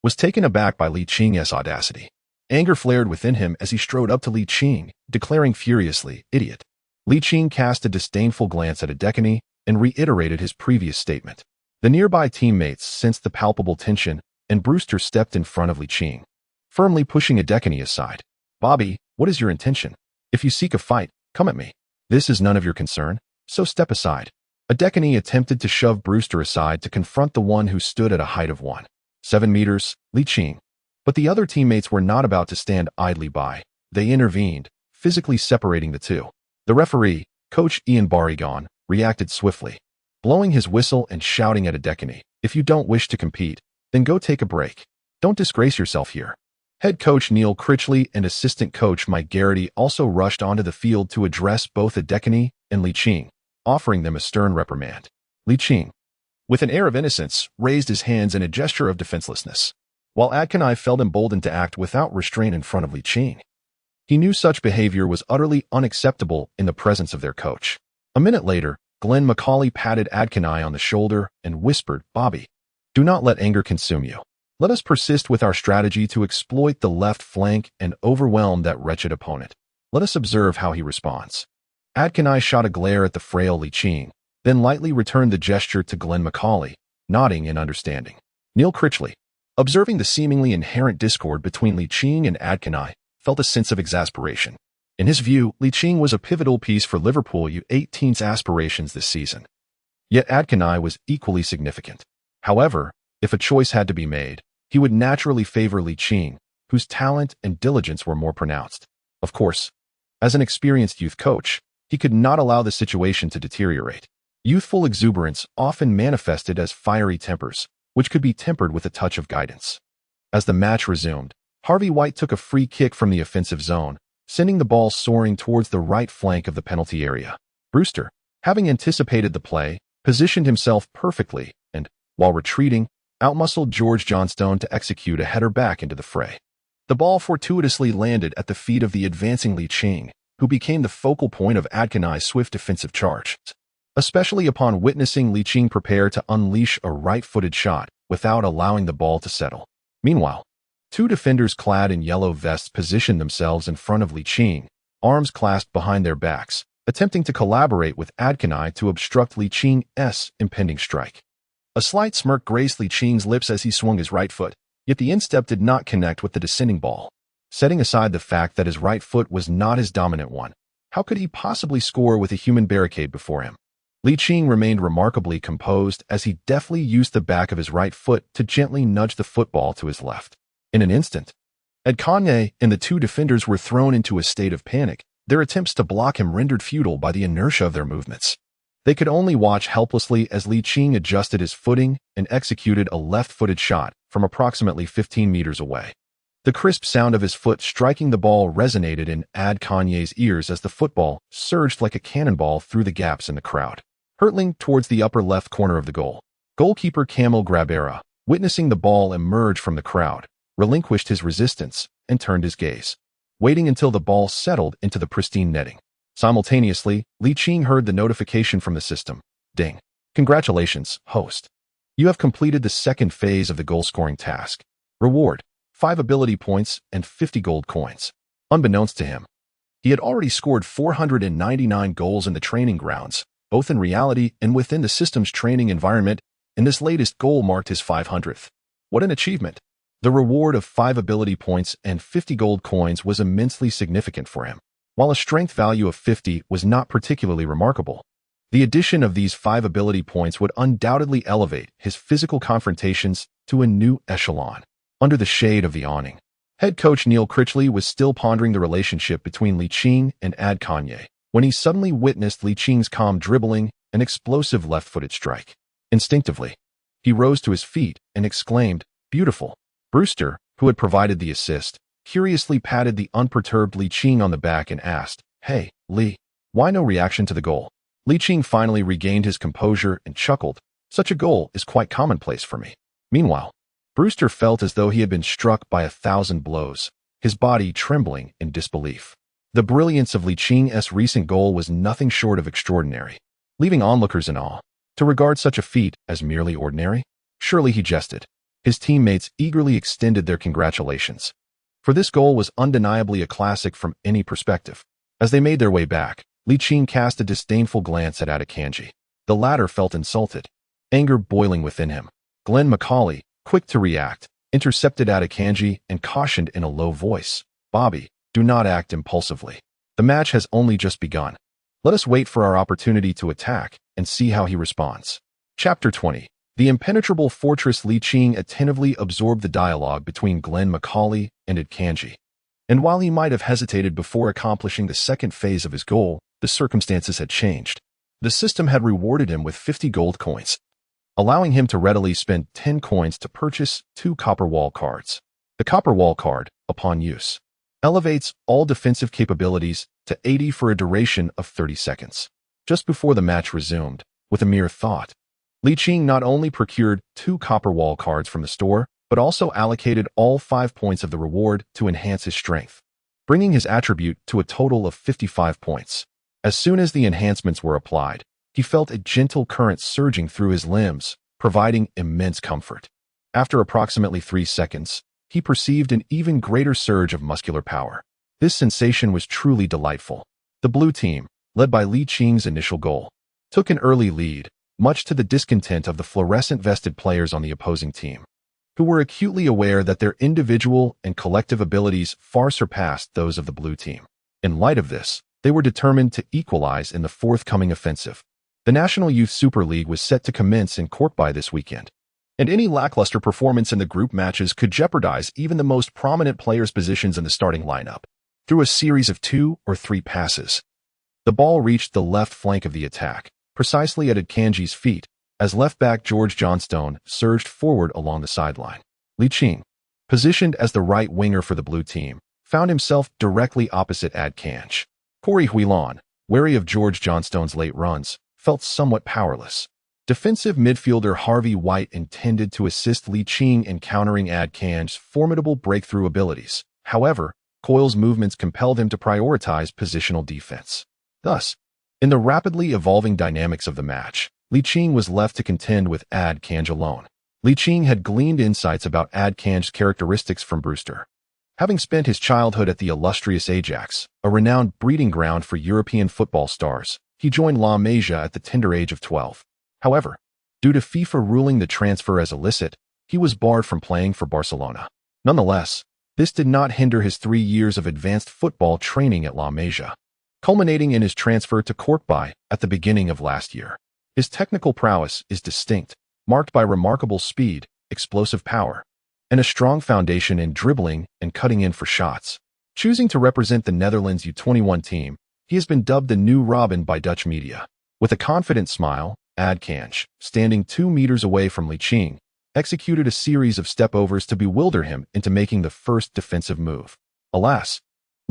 was taken aback by Liching's audacity. Anger flared within him as he strode up to Ligt, declaring furiously, "Idiot." Ligt cast a disdainful glance at Adekani and reiterated his previous statement. The nearby teammates sensed the palpable tension, and Brewster stepped in front of Ligt, firmly pushing Adekani aside. "Bobby, what is your intention? If you seek a fight, come at me. This is none of your concern, so step aside." Adekani attempted to shove Brewster aside to confront the one who stood at a height of 1.7 meters, Ligt. But the other teammates were not about to stand idly by. They intervened, physically separating the two. The referee, Coach Ian Barrigan, reacted swiftly, blowing his whistle and shouting at Adekani, "If you don't wish to compete, then go take a break. Don't disgrace yourself here." Head coach Neil Critchley and assistant coach Mike Garrity also rushed onto the field to address both Adekani and Ligt, offering them a stern reprimand. Ligt, with an air of innocence, raised his hands in a gesture of defenselessness, while Adekani felt emboldened to act without restraint in front of Ligt. He knew such behavior was utterly unacceptable in the presence of their coach. A minute later, Glenn McCauley patted Adekani on the shoulder and whispered, "Bobby, do not let anger consume you. Let us persist with our strategy to exploit the left flank and overwhelm that wretched opponent. Let us observe how he responds." Adekani shot a glare at the frail Ligt, then lightly returned the gesture to Glenn McCauley, nodding in understanding. Neil Critchley, observing the seemingly inherent discord between Ligt and Adekani, felt a sense of exasperation. In his view, Ligt was a pivotal piece for Liverpool U18's aspirations this season. Yet Adekani was equally significant. However, if a choice had to be made, he would naturally favor Ligt, whose talent and diligence were more pronounced. Of course, as an experienced youth coach, he could not allow the situation to deteriorate. Youthful exuberance often manifested as fiery tempers, which could be tempered with a touch of guidance. As the match resumed, Harvey White took a free kick from the offensive zone, sending the ball soaring towards the right flank of the penalty area. Brewster, having anticipated the play, positioned himself perfectly and, while retreating, outmuscled George Johnstone to execute a header back into the fray. The ball fortuitously landed at the feet of the advancing Ligt, who became the focal point of Adkanai's swift defensive charge, especially upon witnessing Ligt prepare to unleash a right-footed shot without allowing the ball to settle. Meanwhile, two defenders clad in yellow vests positioned themselves in front of Ligt, arms clasped behind their backs, attempting to collaborate with Adkanai to obstruct Liching's impending strike. A slight smirk graced Liching's lips as he swung his right foot, yet the instep did not connect with the descending ball. Setting aside the fact that his right foot was not his dominant one, how could he possibly score with a human barricade before him? Ligt remained remarkably composed as he deftly used the back of his right foot to gently nudge the football to his left. In an instant, Adkanai and the two defenders were thrown into a state of panic, their attempts to block him rendered futile by the inertia of their movements. They could only watch helplessly as Ligt adjusted his footing and executed a left-footed shot from approximately 15 meters away. The crisp sound of his foot striking the ball resonated in Adkanai's ears as the football surged like a cannonball through the gaps in the crowd, hurtling towards the upper left corner of the goal. Goalkeeper Kamil Grabera, witnessing the ball emerge from the crowd, relinquished his resistance and turned his gaze, waiting until the ball settled into the pristine netting. Simultaneously, Ligt heard the notification from the system. Ding. Congratulations, host. You have completed the second phase of the goal-scoring task. Reward: 5 ability points and 50 gold coins. Unbeknownst to him, he had already scored 499 goals in the training grounds, both in reality and within the system's training environment, and this latest goal marked his 500th. What an achievement! The reward of 5 ability points and 50 gold coins was immensely significant for him. While a strength value of 50 was not particularly remarkable, the addition of these 5 ability points would undoubtedly elevate his physical confrontations to a new echelon. Under the shade of the awning, head coach Neil Critchley was still pondering the relationship between Ligt and Adkanai when he suddenly witnessed Liching's calm dribbling and explosive left-footed strike. Instinctively, he rose to his feet and exclaimed, "Beautiful." Brewster, who had provided the assist, curiously patted the unperturbed Ligt on the back and asked, "Hey, Lee, why no reaction to the goal?" Ligt finally regained his composure and chuckled, "Such a goal is quite commonplace for me." Meanwhile, Brewster felt as though he had been struck by 1,000 blows, his body trembling in disbelief. The brilliance of Liching's recent goal was nothing short of extraordinary, leaving onlookers in awe. To regard such a feat as merely ordinary? Surely he jested. His teammates eagerly extended their congratulations, for this goal was undeniably a classic from any perspective. As they made their way back, Ligt cast a disdainful glance at Adkanai. The latter felt insulted, anger boiling within him. Glenn Macaulay, quick to react, intercepted Adkanai and cautioned in a low voice, "Bobby, do not act impulsively. The match has only just begun. Let us wait for our opportunity to attack and see how he responds." Chapter 20. The impenetrable fortress. Ligt attentively absorbed the dialogue between Glenn Macaulay and Adkanai. And while he might have hesitated before accomplishing the second phase of his goal, the circumstances had changed. The system had rewarded him with 50 gold coins, allowing him to readily spend 10 coins to purchase 2 copper wall cards. The copper wall card, upon use, elevates all defensive capabilities to 80 for a duration of 30 seconds. Just before the match resumed, with a mere thought, Ligt not only procured 2 copper wall cards from the store, but also allocated all 5 points of the reward to enhance his strength, bringing his attribute to a total of 55 points. As soon as the enhancements were applied, he felt a gentle current surging through his limbs, providing immense comfort. After approximately 3 seconds, he perceived an even greater surge of muscular power. This sensation was truly delightful. The blue team, led by Liching's initial goal, took an early lead, much to the discontent of the fluorescent-vested players on the opposing team, who were acutely aware that their individual and collective abilities far surpassed those of the blue team. In light of this, they were determined to equalize in the forthcoming offensive. The National Youth Super League was set to commence in Cork by this weekend, and any lackluster performance in the group matches could jeopardize even the most prominent players' positions in the starting lineup. Through a series of 2 or 3 passes, the ball reached the left flank of the attack, precisely at Akanji's feet, as left-back George Johnstone surged forward along the sideline. Ligt, positioned as the right winger for the blue team, found himself directly opposite Akanji. Corey Huilon, wary of George Johnstone's late runs, felt somewhat powerless. Defensive midfielder Harvey White intended to assist Ligt in countering Akanji's formidable breakthrough abilities. However, Coyle's movements compelled him to prioritize positional defense. Thus, in the rapidly evolving dynamics of the match, Ligt was left to contend with Akanji alone. Ligt had gleaned insights about Akanji's characteristics from Brewster. Having spent his childhood at the illustrious Ajax, a renowned breeding ground for European football stars, he joined La Masia at the tender age of 12. However, due to FIFA ruling the transfer as illicit, he was barred from playing for Barcelona. Nonetheless, this did not hinder his 3 years of advanced football training at La Masia, culminating in his transfer to Corkby at the beginning of last year. His technical prowess is distinct, marked by remarkable speed, explosive power, and a strong foundation in dribbling and cutting in for shots. Choosing to represent the Netherlands U21 team, he has been dubbed the new Robin by Dutch media. With a confident smile, Akanji, standing 2 meters away from Ligt, executed a series of step-overs to bewilder him into making the first defensive move. Alas,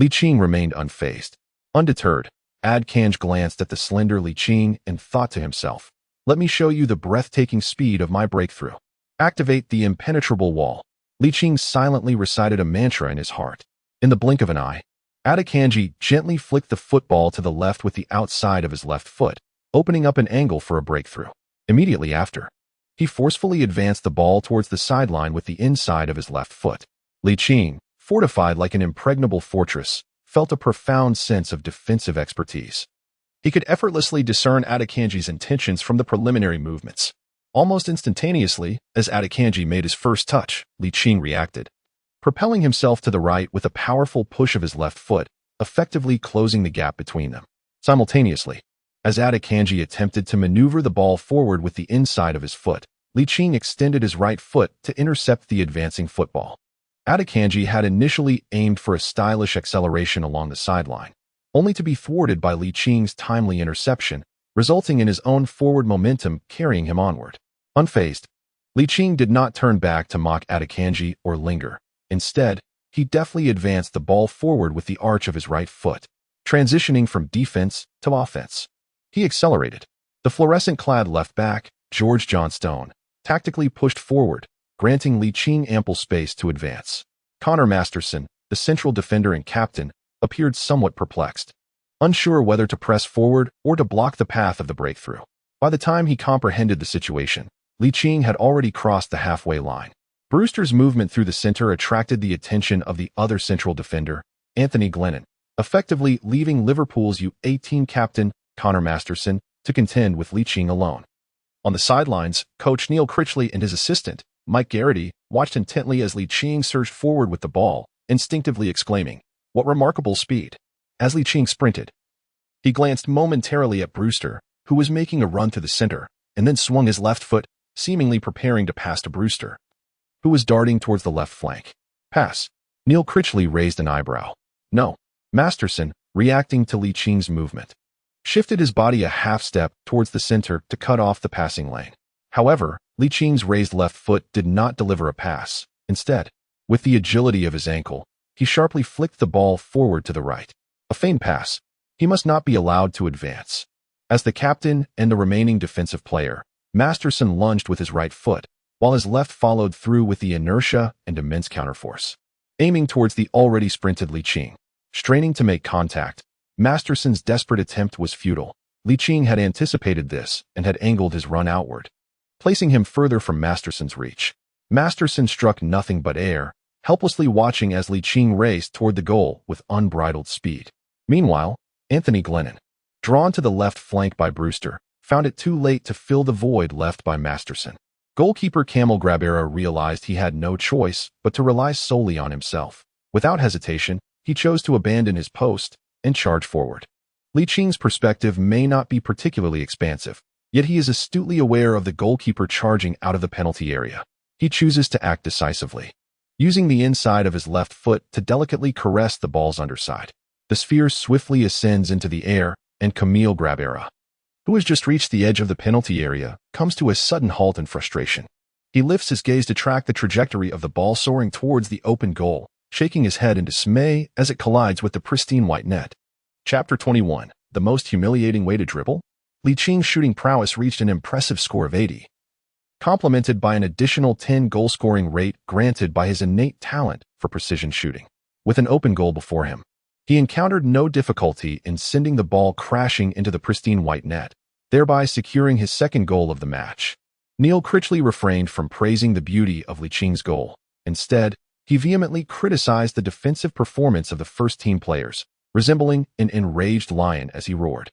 Ligt remained unfazed. Undeterred, Akanji glanced at the slender Ligt and thought to himself, "Let me show you the breathtaking speed of my breakthrough. Activate the impenetrable wall." Ligt silently recited a mantra in his heart. In the blink of an eye, Akanji gently flicked the football to the left with the outside of his left foot, opening up an angle for a breakthrough. Immediately after, he forcefully advanced the ball towards the sideline with the inside of his left foot. Ligt, fortified like an impregnable fortress, felt a profound sense of defensive expertise. He could effortlessly discern Akanji's intentions from the preliminary movements. Almost instantaneously, as Akanji made his first touch, Ligt reacted, propelling himself to the right with a powerful push of his left foot, effectively closing the gap between them. Simultaneously, as Akanji attempted to maneuver the ball forward with the inside of his foot, Ligt extended his right foot to intercept the advancing football. Akanji had initially aimed for a stylish acceleration along the sideline, only to be thwarted by Licht's timely interception, resulting in his own forward momentum carrying him onward. Unfazed, Ligt did not turn back to mock Akanji or linger. Instead, he deftly advanced the ball forward with the arch of his right foot, transitioning from defense to offense. He accelerated. The fluorescent-clad left-back, George Johnstone, tactically pushed forward, granting Ligt ample space to advance. Conor Masterson, the central defender and captain, appeared somewhat perplexed, unsure whether to press forward or to block the path of the breakthrough. By the time he comprehended the situation, Ligt had already crossed the halfway line. Brewster's movement through the center attracted the attention of the other central defender, Anthony Glennon, effectively leaving Liverpool's U18 captain, Conor Masterson, to contend with Ligt alone. On the sidelines, coach Neil Critchley and his assistant, Mike Garrity, watched intently as Ligt surged forward with the ball, instinctively exclaiming, "What remarkable speed!" As Ligt sprinted, he glanced momentarily at Brewster, who was making a run to the center, and then swung his left foot, seemingly preparing to pass to Brewster, who was darting towards the left flank. "Pass." Neil Critchley raised an eyebrow. "No." Masterson, reacting to Licht's movement, shifted his body a half-step towards the center to cut off the passing lane. However, Licht's raised left foot did not deliver a pass. Instead, with the agility of his ankle, he sharply flicked the ball forward to the right. A feint pass. He must not be allowed to advance. As the captain and the remaining defensive player, Masterson lunged with his right foot, while his left followed through with the inertia and immense counterforce, aiming towards the already sprinted Ligt. Straining to make contact, Masterson's desperate attempt was futile. Ligt had anticipated this and had angled his run outward, placing him further from Masterson's reach. Masterson struck nothing but air, helplessly watching as Ligt raced toward the goal with unbridled speed. Meanwhile, Anthony Glennon, drawn to the left flank by Brewster, found it too late to fill the void left by Masterson. Goalkeeper Kamil Grabera realized he had no choice but to rely solely on himself. Without hesitation, he chose to abandon his post and charge forward. Licht's perspective may not be particularly expansive, Yet he is astutely aware of the goalkeeper charging out of the penalty area. He chooses to act decisively, using the inside of his left foot to delicately caress the ball's underside. The sphere swiftly ascends into the air, and Camille Grabera, who has just reached the edge of the penalty area, comes to a sudden halt in frustration. He lifts his gaze to track the trajectory of the ball soaring towards the open goal, shaking his head in dismay as it collides with the pristine white net. Chapter 21. The most humiliating way to dribble? Liqing's shooting prowess reached an impressive score of 80, complemented by an additional 10 goal-scoring rate granted by his innate talent for precision shooting. With an open goal before him, he encountered no difficulty in sending the ball crashing into the pristine white net, thereby securing his second goal of the match. Neil Critchley refrained from praising the beauty of Liqing's goal. Instead, he vehemently criticized the defensive performance of the first-team players, resembling an enraged lion as he roared.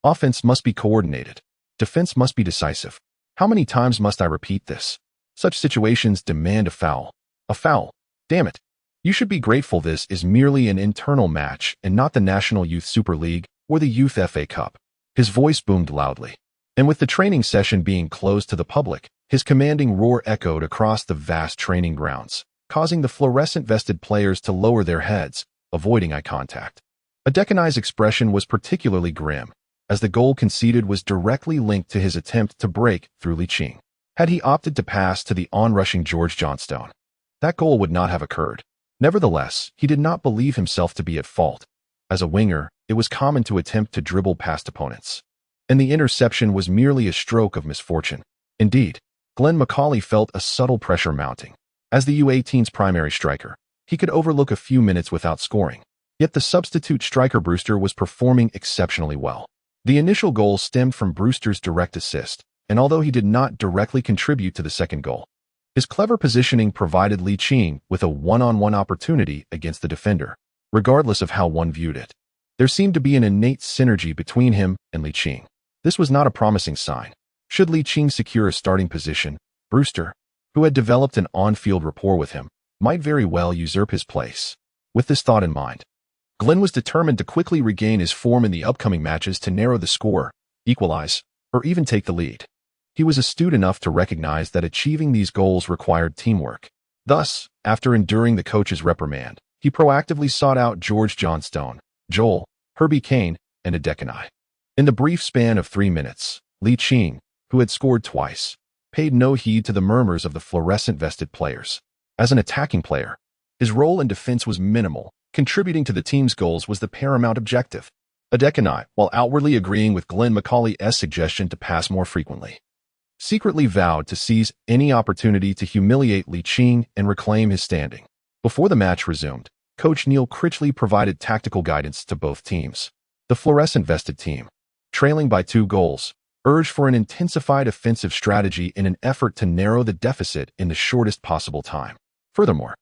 Offense must be coordinated. Defense must be decisive. How many times must I repeat this? Such situations demand a foul. A foul. Damn it. You should be grateful this is merely an internal match and not the National Youth Super League or the Youth FA Cup. His voice boomed loudly. And with the training session being closed to the public, his commanding roar echoed across the vast training grounds, causing the fluorescent-vested players to lower their heads, avoiding eye contact. Adekanai's expression was particularly grim, as the goal conceded was directly linked to his attempt to break through Liqing. Had he opted to pass to the onrushing George Johnstone, that goal would not have occurred. Nevertheless, he did not believe himself to be at fault. As a winger, it was common to attempt to dribble past opponents, and the interception was merely a stroke of misfortune. Indeed, Glenn McCauley felt a subtle pressure mounting. As the U18's primary striker, he could overlook a few minutes without scoring. Yet the substitute striker Brewster was performing exceptionally well. The initial goal stemmed from Brewster's direct assist, and although he did not directly contribute to the second goal, his clever positioning provided Liqing with a one-on-one opportunity against the defender. Regardless of how one viewed it, there seemed to be an innate synergy between him and Liqing. This was not a promising sign. Should Liqing secure a starting position, Brewster, who had developed an on-field rapport with him, might very well usurp his place. With this thought in mind, Glenn was determined to quickly regain his form in the upcoming matches to narrow the score, equalize, or even take the lead. He was astute enough to recognize that achieving these goals required teamwork. Thus, after enduring the coach's reprimand, he proactively sought out George Johnstone, Joel, Herbie Kane, and Adekanai. In the brief span of 3 minutes, Liqing, who had scored twice, paid no heed to the murmurs of the fluorescent-vested players. As an attacking player, his role in defense was minimal. Contributing to the team's goals was the paramount objective. Adekanai, while outwardly agreeing with Glenn McCauley's suggestion to pass more frequently, secretly vowed to seize any opportunity to humiliate Liqing and reclaim his standing. Before the match resumed, Coach Neil Critchley provided tactical guidance to both teams. The fluorescent-vested team, trailing by 2 goals, urged for an intensified offensive strategy in an effort to narrow the deficit in the shortest possible time. Furthermore,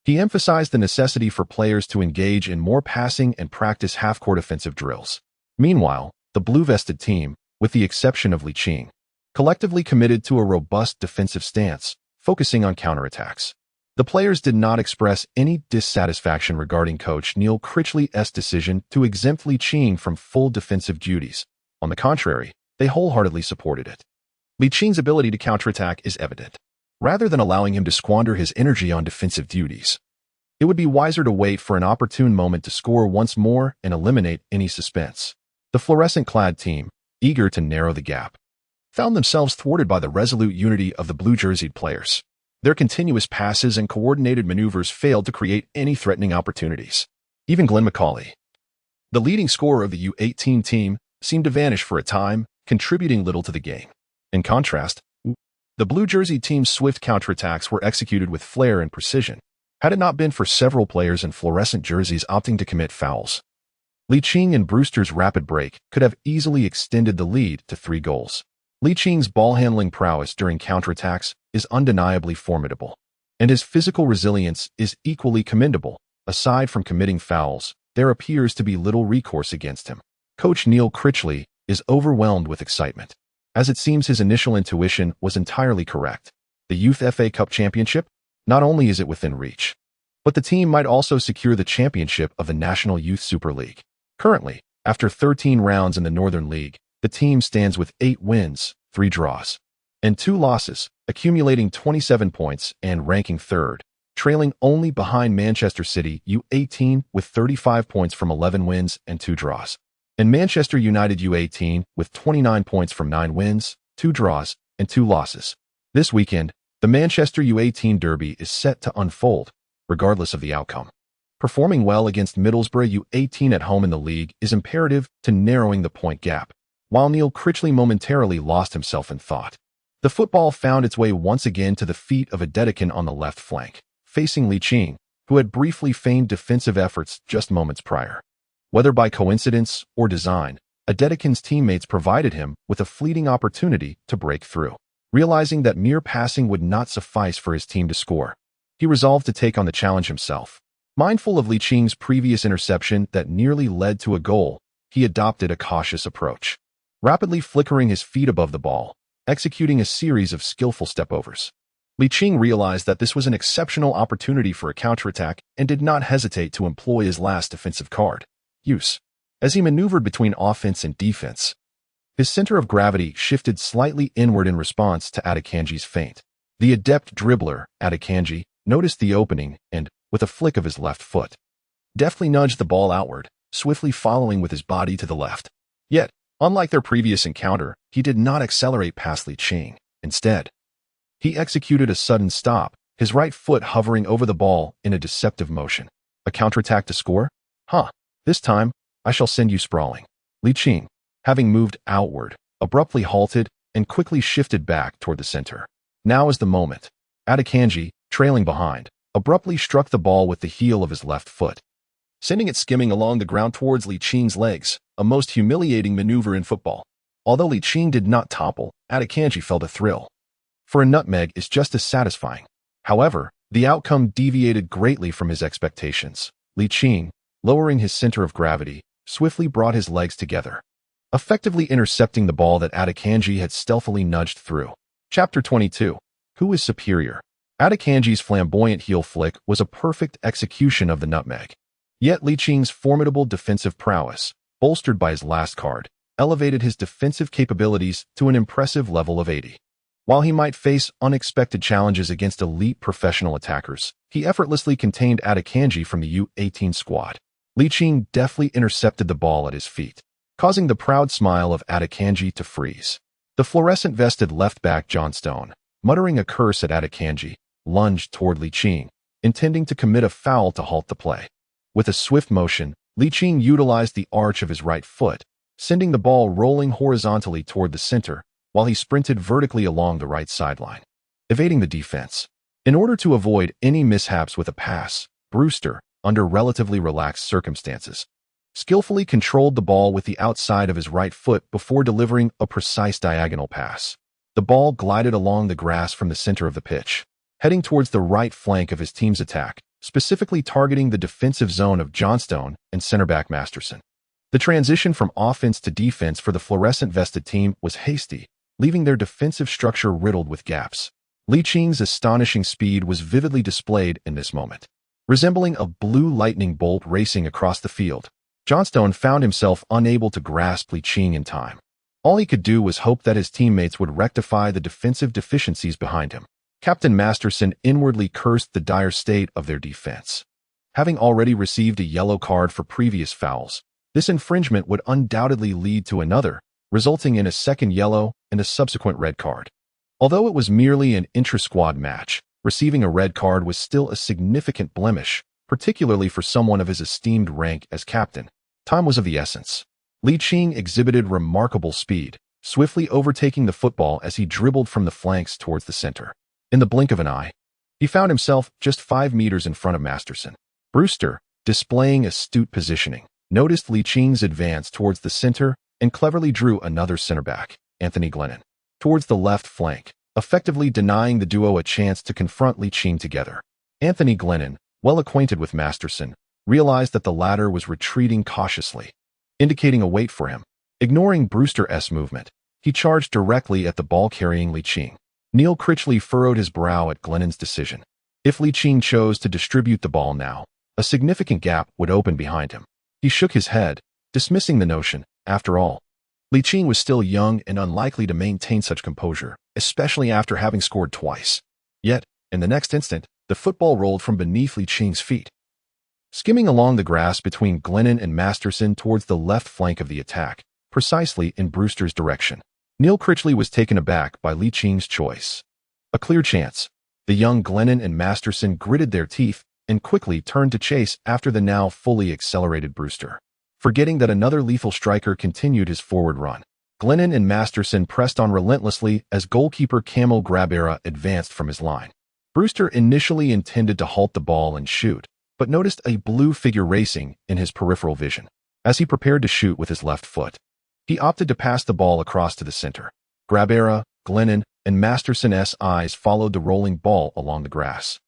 he emphasized the necessity for players to engage in more passing and practice half-court offensive drills. Meanwhile, the blue-vested team, with the exception of Liqing, collectively committed to a robust defensive stance, focusing on counterattacks. The players did not express any dissatisfaction regarding Coach Neil Critchley's decision to exempt Liqing from full defensive duties. On the contrary, they wholeheartedly supported it. Liqing's ability to counterattack is evident. Rather than allowing him to squander his energy on defensive duties, it would be wiser to wait for an opportune moment to score once more and eliminate any suspense. The fluorescent-clad team, eager to narrow the gap, found themselves thwarted by the resolute unity of the blue-jerseyed players. Their continuous passes and coordinated maneuvers failed to create any threatening opportunities. Even Glenn McCauley, the leading scorer of the U18 team, seemed to vanish for a time, contributing little to the game. In contrast, the blue-jersey team's swift counterattacks were executed with flair and precision. Had it not been for several players in fluorescent jerseys opting to commit fouls, Liqing and Brewster's rapid break could have easily extended the lead to 3 goals. Liqing's ball-handling prowess during counterattacks is undeniably formidable, and his physical resilience is equally commendable. Aside from committing fouls, there appears to be little recourse against him. Coach Neil Critchley is overwhelmed with excitement, as it seems his initial intuition was entirely correct. The Youth FA Cup Championship? Not only is it within reach, but the team might also secure the championship of the National Youth Super League. Currently, after 13 rounds in the Northern League, the team stands with 8 wins, 3 draws, and 2 losses, accumulating 27 points and ranking third, trailing only behind Manchester City U18 with 35 points from 11 wins and 2 draws, and Manchester United U18 with 29 points from 9 wins, 2 draws, and 2 losses. This weekend, the Manchester U18 derby is set to unfold, regardless of the outcome. Performing well against Middlesbrough U18 at home in the league is imperative to narrowing the point gap, while Neil Critchley momentarily lost himself in thought. The football found its way once again to the feet of a Dedekin on the left flank, facing Ligt, who had briefly feigned defensive efforts just moments prior. Whether by coincidence or design, a Dedekin's teammates provided him with a fleeting opportunity to break through. Realizing that mere passing would not suffice for his team to score, he resolved to take on the challenge himself. Mindful of Liching's previous interception that nearly led to a goal, he adopted a cautious approach, rapidly flickering his feet above the ball, executing a series of skillful stepovers. Ligt realized that this was an exceptional opportunity for a counterattack and did not hesitate to employ his last defensive card, use. As he maneuvered between offense and defense, his center of gravity shifted slightly inward in response to Adekanji's feint. The adept dribbler, Adekanji, noticed the opening and, with a flick of his left foot, deftly nudged the ball outward, swiftly following with his body to the left. Yet, unlike their previous encounter, he did not accelerate past Ligt. Instead, he executed a sudden stop, his right foot hovering over the ball in a deceptive motion. A counterattack to score? This time, I shall send you sprawling. Ligt, having moved outward, abruptly halted and quickly shifted back toward the center. Now is the moment. Adekanji, trailing behind, abruptly struck the ball with the heel of his left foot, sending it skimming along the ground towards Liching's legs, a most humiliating maneuver in football. Although Ligt did not topple, Adekanji felt a thrill. For a nutmeg is just as satisfying. However, the outcome deviated greatly from his expectations. Ligt, lowering his center of gravity, swiftly brought his legs together, effectively intercepting the ball that Adekanji had stealthily nudged through. Chapter 22. Who is superior? Adekanji's flamboyant heel flick was a perfect execution of the nutmeg. Yet Liching's formidable defensive prowess, bolstered by his last card, elevated his defensive capabilities to an impressive level of 80. While he might face unexpected challenges against elite professional attackers, he effortlessly contained Adekanji from the U18 squad. Ligt deftly intercepted the ball at his feet, causing the proud smile of Adekanji to freeze. The fluorescent-vested left-back Johnstone, muttering a curse at Adekanji, lunged toward Ligt, intending to commit a foul to halt the play. With a swift motion, Ligt utilized the arch of his right foot, sending the ball rolling horizontally toward the center, while he sprinted vertically along the right sideline, evading the defense. In order to avoid any mishaps with a pass, Brewster, under relatively relaxed circumstances, skillfully controlled the ball with the outside of his right foot before delivering a precise diagonal pass. The ball glided along the grass from the center of the pitch, heading towards the right flank of his team's attack, specifically targeting the defensive zone of Johnstone and center-back Masterson. The transition from offense to defense for the fluorescent-vested team was hasty, leaving their defensive structure riddled with gaps. Liching's astonishing speed was vividly displayed in this moment. Resembling a blue lightning bolt racing across the field, Johnstone found himself unable to grasp Ligt in time. All he could do was hope that his teammates would rectify the defensive deficiencies behind him. Captain Masterson inwardly cursed the dire state of their defense. Having already received a yellow card for previous fouls, this infringement would undoubtedly lead to another, resulting in a second yellow and a subsequent red card. Although it was merely an intra-squad match, receiving a red card was still a significant blemish, particularly for someone of his esteemed rank as captain. Time was of the essence. Ligt exhibited remarkable speed, swiftly overtaking the football as he dribbled from the flanks towards the center. In the blink of an eye, he found himself just 5 meters in front of Masterson. Brewster, displaying astute positioning, noticed Liching's advance towards the center and cleverly drew another center-back, Anthony Glennon, towards the left flank, effectively denying the duo a chance to confront Ligt together. Anthony Glennon, well acquainted with Masterson, realized that the latter was retreating cautiously, indicating a wait for him. Ignoring Brewster's movement, he charged directly at the ball-carrying Ligt. Neil Critchley furrowed his brow at Glennon's decision. If Ligt chose to distribute the ball now, a significant gap would open behind him. He shook his head, dismissing the notion. After all, Qing was still young and unlikely to maintain such composure, especially after having scored twice. Yet, in the next instant, the football rolled from beneath Qing's feet, skimming along the grass between Glennon and Masterson towards the left flank of the attack, precisely in Brewster's direction. Neil Critchley was taken aback by Qing's choice. A clear chance. The young Glennon and Masterson gritted their teeth and quickly turned to chase after the now fully accelerated Brewster. Forgetting that another lethal striker continued his forward run, Glennon and Masterson pressed on relentlessly as goalkeeper Kamil Grabera advanced from his line. Brewster initially intended to halt the ball and shoot, but noticed a blue figure racing in his peripheral vision. As he prepared to shoot with his left foot, he opted to pass the ball across to the center. Grabera, Glennon, and Masterson's eyes followed the rolling ball along the grass,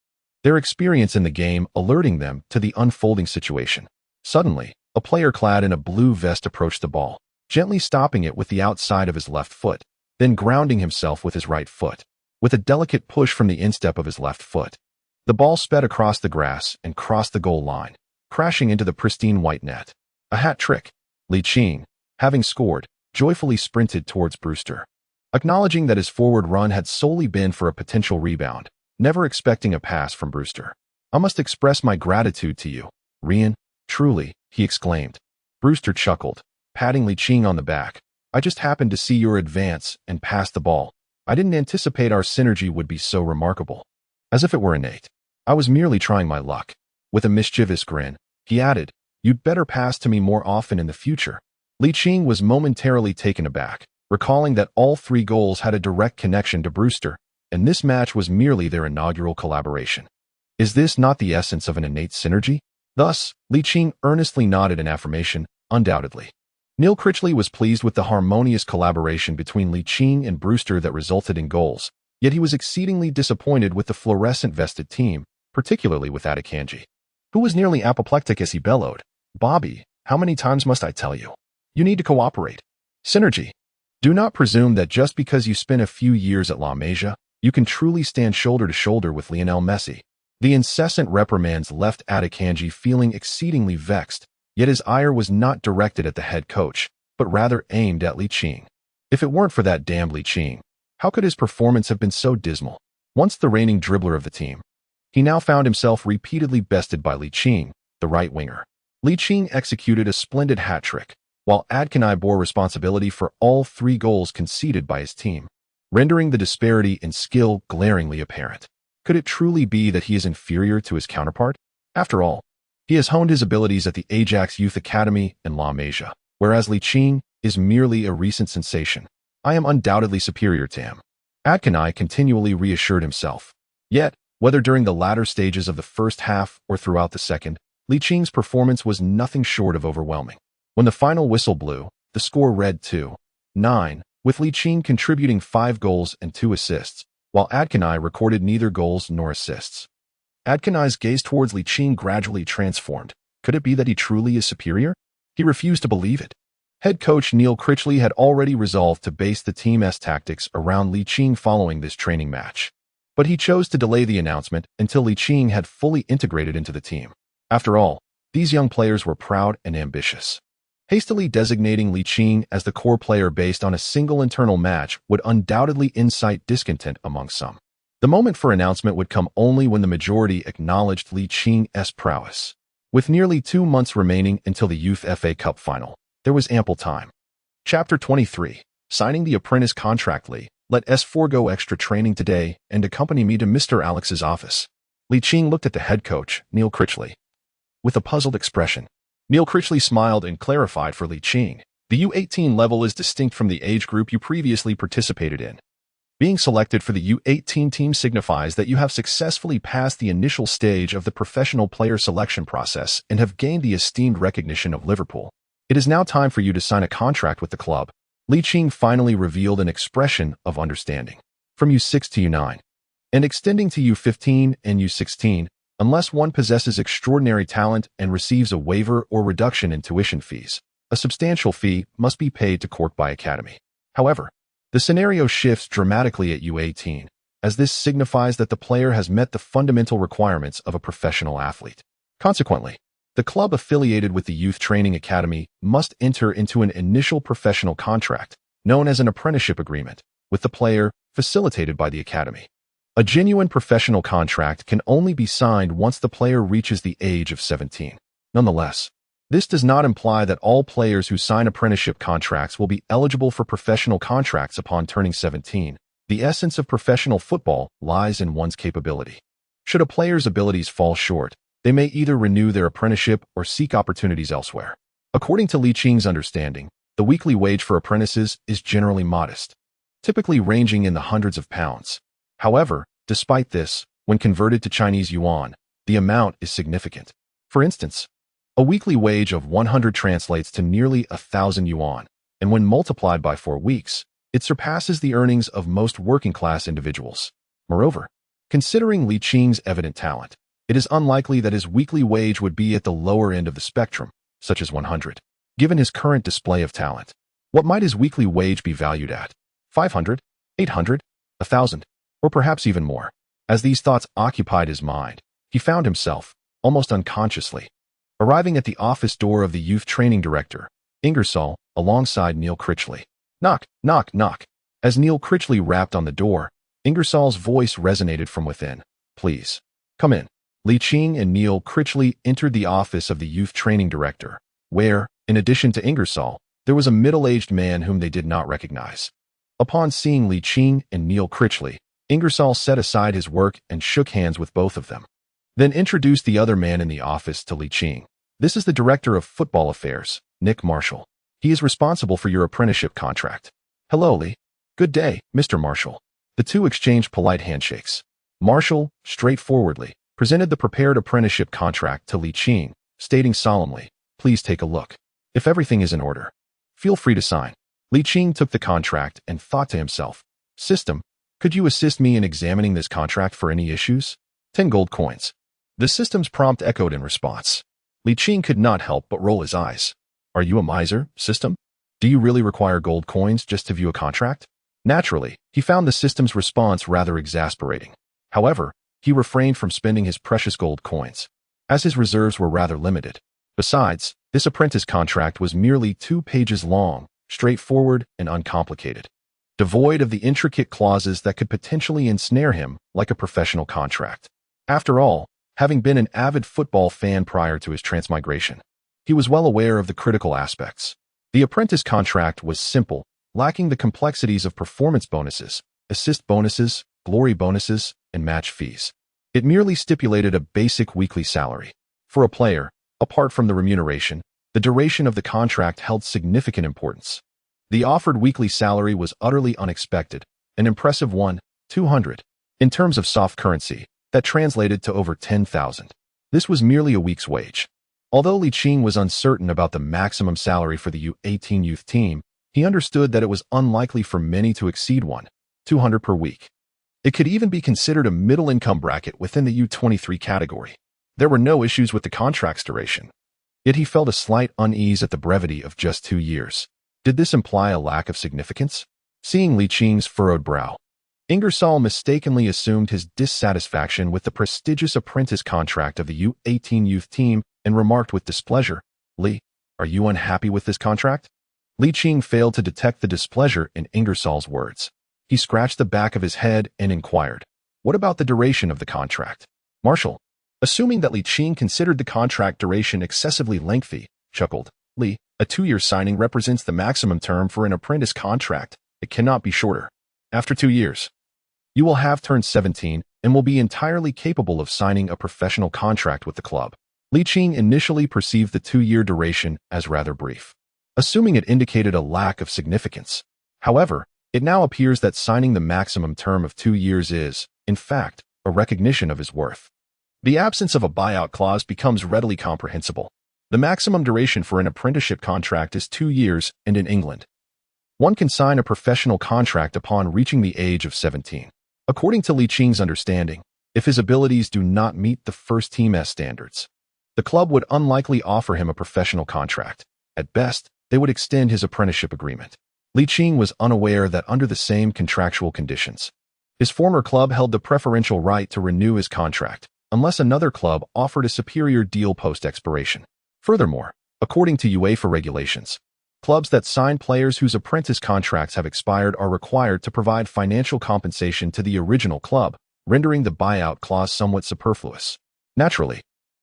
their experience in the game alerting them to the unfolding situation. Suddenly, a player clad in a blue vest approached the ball, gently stopping it with the outside of his left foot, then grounding himself with his right foot. With a delicate push from the instep of his left foot, the ball sped across the grass and crossed the goal line, crashing into the pristine white net. A hat trick. Qing, having scored, joyfully sprinted towards Brewster, acknowledging that his forward run had solely been for a potential rebound, never expecting a pass from Brewster. "I must express my gratitude to you, Rian, truly," he exclaimed. Brewster chuckled, patting Qing on the back. "I just happened to see your advance and pass the ball. I didn't anticipate our synergy would be so remarkable." As if it were innate. "I was merely trying my luck." With a mischievous grin, he added, "You'd better pass to me more often in the future." Qing was momentarily taken aback, recalling that all three goals had a direct connection to Brewster, and this match was merely their inaugural collaboration. Is this not the essence of an innate synergy? Thus, Qing earnestly nodded in affirmation, undoubtedly. Neil Critchley was pleased with the harmonious collaboration between Qing and Brewster that resulted in goals, yet he was exceedingly disappointed with the fluorescent-vested team, particularly with Adekanji, who was nearly apoplectic as he bellowed, "Bobby, how many times must I tell you? You need to cooperate." Synergy. Do not presume that just because you spent a few years at La Masia, you can truly stand shoulder to shoulder with Lionel Messi. The incessant reprimands left Adekanji feeling exceedingly vexed, yet his ire was not directed at the head coach, but rather aimed at Qing. If it weren't for that damned Qing, how could his performance have been so dismal? Once the reigning dribbler of the team, he now found himself repeatedly bested by Qing, the right winger. Qing executed a splendid hat trick, while Adkanai bore responsibility for all three goals conceded by his team, rendering the disparity in skill glaringly apparent. Could it truly be that he is inferior to his counterpart? After all, he has honed his abilities at the Ajax Youth Academy in La Masia, whereas Qing is merely a recent sensation. I am undoubtedly superior to him. Adkanai continually reassured himself. Yet, whether during the latter stages of the first half or throughout the second, Qing's performance was nothing short of overwhelming. When the final whistle blew, the score read 2-9, with Qing contributing 5 goals and 2 assists, while Adkanai recorded neither goals nor assists. Adkanai's gaze towards Qing gradually transformed. Could it be that he truly is superior? He refused to believe it. Head coach Neil Critchley had already resolved to base the team's tactics around Qing following this training match. But he chose to delay the announcement until Qing had fully integrated into the team. After all, these young players were proud and ambitious. Hastily designating Qing as the core player based on a single internal match would undoubtedly incite discontent among some. The moment for announcement would come only when the majority acknowledged Qing's prowess. With nearly 2 months remaining until the Youth FA Cup final, there was ample time. Chapter 23. Signing the apprentice contract. Let us forego extra training today and accompany me to Mr. Alex's office. Qing looked at the head coach, Neil Critchley, with a puzzled expression. Neil Critchley smiled and clarified for Qing. The U18 level is distinct from the age group you previously participated in. Being selected for the U18 team signifies that you have successfully passed the initial stage of the professional player selection process and have gained the esteemed recognition of Liverpool. It is now time for you to sign a contract with the club. Qing finally revealed an expression of understanding. From U6 to U9, and extending to U15 and U16, unless one possesses extraordinary talent and receives a waiver or reduction in tuition fees, a substantial fee must be paid to Corkby Academy. However, the scenario shifts dramatically at U18, as this signifies that the player has met the fundamental requirements of a professional athlete. Consequently, The club affiliated with the youth training academy must enter into an initial professional contract, known as an apprenticeship agreement, with the player, facilitated by the academy. A genuine professional contract can only be signed once the player reaches the age of 17. Nonetheless, this does not imply that all players who sign apprenticeship contracts will be eligible for professional contracts upon turning 17. The essence of professional football lies in one's capability. Should a player's abilities fall short, they may either renew their apprenticeship or seek opportunities elsewhere. According to Liching's understanding, the weekly wage for apprentices is generally modest, typically ranging in the hundreds of pounds. However, despite this, when converted to Chinese yuan, the amount is significant. For instance, a weekly wage of 100 translates to nearly 1,000 yuan, and when multiplied by 4 weeks, it surpasses the earnings of most working-class individuals. Moreover, considering Liching's evident talent, it is unlikely that his weekly wage would be at the lower end of the spectrum, such as 100. Given his current display of talent, what might his weekly wage be valued at? 500, 800, 1,000, or perhaps even more? As these thoughts occupied his mind, he found himself, almost unconsciously, arriving at the office door of the youth training director, Ingersoll, alongside Neil Critchley. Knock, knock, knock. As Neil Critchley rapped on the door, Ingersoll's voice resonated from within. Please, come in. Liching and Neil Critchley entered the office of the youth training director, where, in addition to Ingersoll, there was a middle-aged man whom they did not recognize. Upon seeing Liching and Neil Critchley, Ingersoll set aside his work and shook hands with both of them. Then introduced the other man in the office to Liching. This is the Director of Football Affairs, Nick Marshall. He is responsible for your apprenticeship contract. Hello, Lee. Good day, Mr. Marshall. The two exchanged polite handshakes. Marshall, straightforwardly, presented the prepared apprenticeship contract to Liching, stating solemnly, please take a look. If everything is in order, feel free to sign. Liching took the contract and thought to himself, System, could you assist me in examining this contract for any issues? 10 gold coins. The system's prompt echoed in response. Liching could not help but roll his eyes. Are you a miser, system? Do you really require gold coins just to view a contract? Naturally, he found the system's response rather exasperating. However, he refrained from spending his precious gold coins, as his reserves were rather limited. Besides, this apprentice contract was merely 2 pages long, straightforward and uncomplicated, devoid of the intricate clauses that could potentially ensnare him like a professional contract. After all, having been an avid football fan prior to his transmigration, he was well aware of the critical aspects. The apprentice contract was simple, lacking the complexities of performance bonuses, assist bonuses, glory bonuses, and match fees. It merely stipulated a basic weekly salary. For a player, apart from the remuneration, the duration of the contract held significant importance. The offered weekly salary was utterly unexpected, an impressive 200. In terms of soft currency, that translated to over 10,000. This was merely a week's wage. Although Liching was uncertain about the maximum salary for the U18 youth team, he understood that it was unlikely for many to exceed 200 per week. It could even be considered a middle-income bracket within the U23 category. There were no issues with the contract's duration. Yet he felt a slight unease at the brevity of just 2 years. Did this imply a lack of significance? Seeing Liching's furrowed brow, Ingersoll mistakenly assumed his dissatisfaction with the prestigious apprentice contract of the U18 youth team and remarked with displeasure, Lee, are you unhappy with this contract? Liching failed to detect the displeasure in Ingersoll's words. He scratched the back of his head and inquired, what about the duration of the contract? Marshall, assuming that Liching considered the contract duration excessively lengthy, chuckled, Lee, a 2-year signing represents the maximum term for an apprentice contract. It cannot be shorter. After 2 years, you will have turned 17 and will be entirely capable of signing a professional contract with the club. Liching initially perceived the 2-year duration as rather brief, assuming it indicated a lack of significance. However, it now appears that signing the maximum term of 2 years is, in fact, a recognition of his worth. The absence of a buyout clause becomes readily comprehensible. The maximum duration for an apprenticeship contract is 2 years, and in England, one can sign a professional contract upon reaching the age of 17. According to Liching's understanding, if his abilities do not meet the first team S standards, the club would unlikely offer him a professional contract. At best, they would extend his apprenticeship agreement. Liching was unaware that under the same contractual conditions, his former club held the preferential right to renew his contract, unless another club offered a superior deal post-expiration. Furthermore, according to UEFA regulations, clubs that sign players whose apprentice contracts have expired are required to provide financial compensation to the original club, rendering the buyout clause somewhat superfluous. Naturally,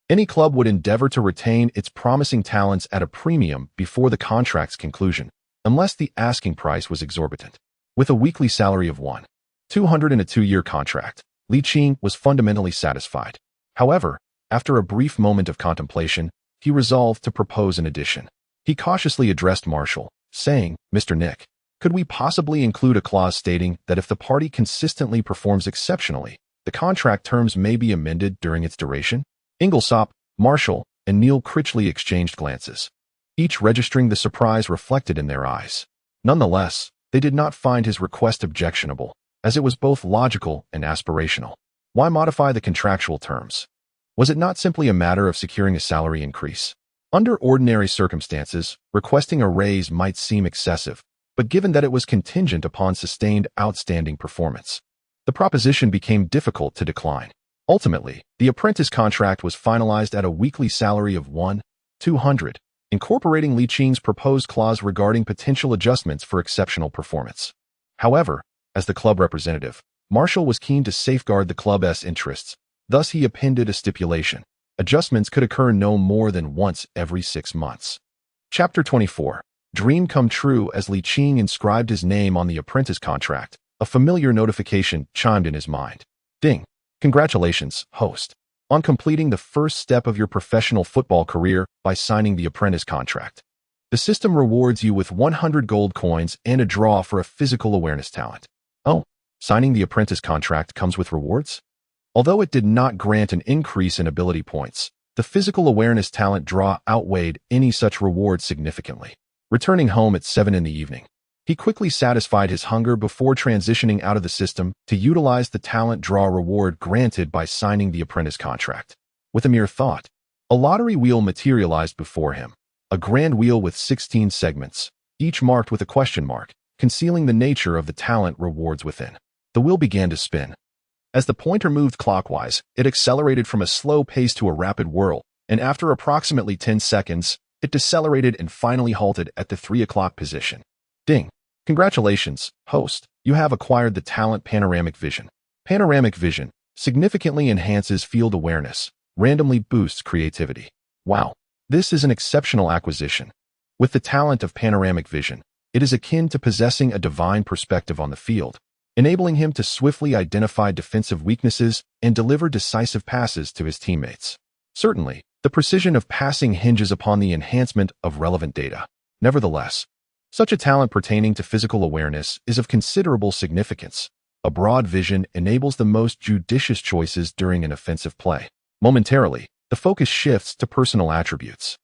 any club would endeavor to retain its promising talents at a premium before the contract's conclusion, unless the asking price was exorbitant. With a weekly salary of $1,200 and a 2-year contract, Ligt was fundamentally satisfied. However, after a brief moment of contemplation, he resolved to propose an addition. He cautiously addressed Marshall, saying, "Mr. Nick, could we possibly include a clause stating that if the party consistently performs exceptionally, the contract terms may be amended during its duration?" Inglesop, Marshall, and Neil Critchley exchanged glances, each registering the surprise reflected in their eyes. Nonetheless, they did not find his request objectionable, as it was both logical and aspirational. Why modify the contractual terms? Was it not simply a matter of securing a salary increase? Under ordinary circumstances, requesting a raise might seem excessive, but given that it was contingent upon sustained outstanding performance, the proposition became difficult to decline. Ultimately, the apprentice contract was finalized at a weekly salary of $1,200, incorporating Liching's proposed clause regarding potential adjustments for exceptional performance. However, as the club representative, Marshall was keen to safeguard the club's interests, thus he appended a stipulation. Adjustments could occur no more than once every 6 months. Chapter 24. Dream come true. As Liching inscribed his name on the apprentice contract, a familiar notification chimed in his mind. Ding. Congratulations, host, on completing the first step of your professional football career by signing the apprentice contract. The system rewards you with 100 gold coins and a draw for a physical awareness talent. Oh, signing the apprentice contract comes with rewards? Although it did not grant an increase in ability points, the physical awareness talent draw outweighed any such reward significantly. Returning home at 7 in the evening, he quickly satisfied his hunger before transitioning out of the system to utilize the talent draw reward granted by signing the apprentice contract. With a mere thought, a lottery wheel materialized before him, a grand wheel with 16 segments, each marked with a question mark, concealing the nature of the talent rewards within. The wheel began to spin. As the pointer moved clockwise, it accelerated from a slow pace to a rapid whirl, and after approximately 10 seconds, it decelerated and finally halted at the 3 o'clock position. Ding. Congratulations, host. You have acquired the talent Panoramic Vision. Panoramic Vision significantly enhances field awareness, randomly boosts creativity. Wow. This is an exceptional acquisition. With the talent of Panoramic Vision, it is akin to possessing a divine perspective on the field, enabling him to swiftly identify defensive weaknesses and deliver decisive passes to his teammates. Certainly, the precision of passing hinges upon the enhancement of relevant data. Nevertheless, such a talent pertaining to physical awareness is of considerable significance. A broad vision enables the most judicious choices during an offensive play. Momentarily, the focus shifts to personal attributes.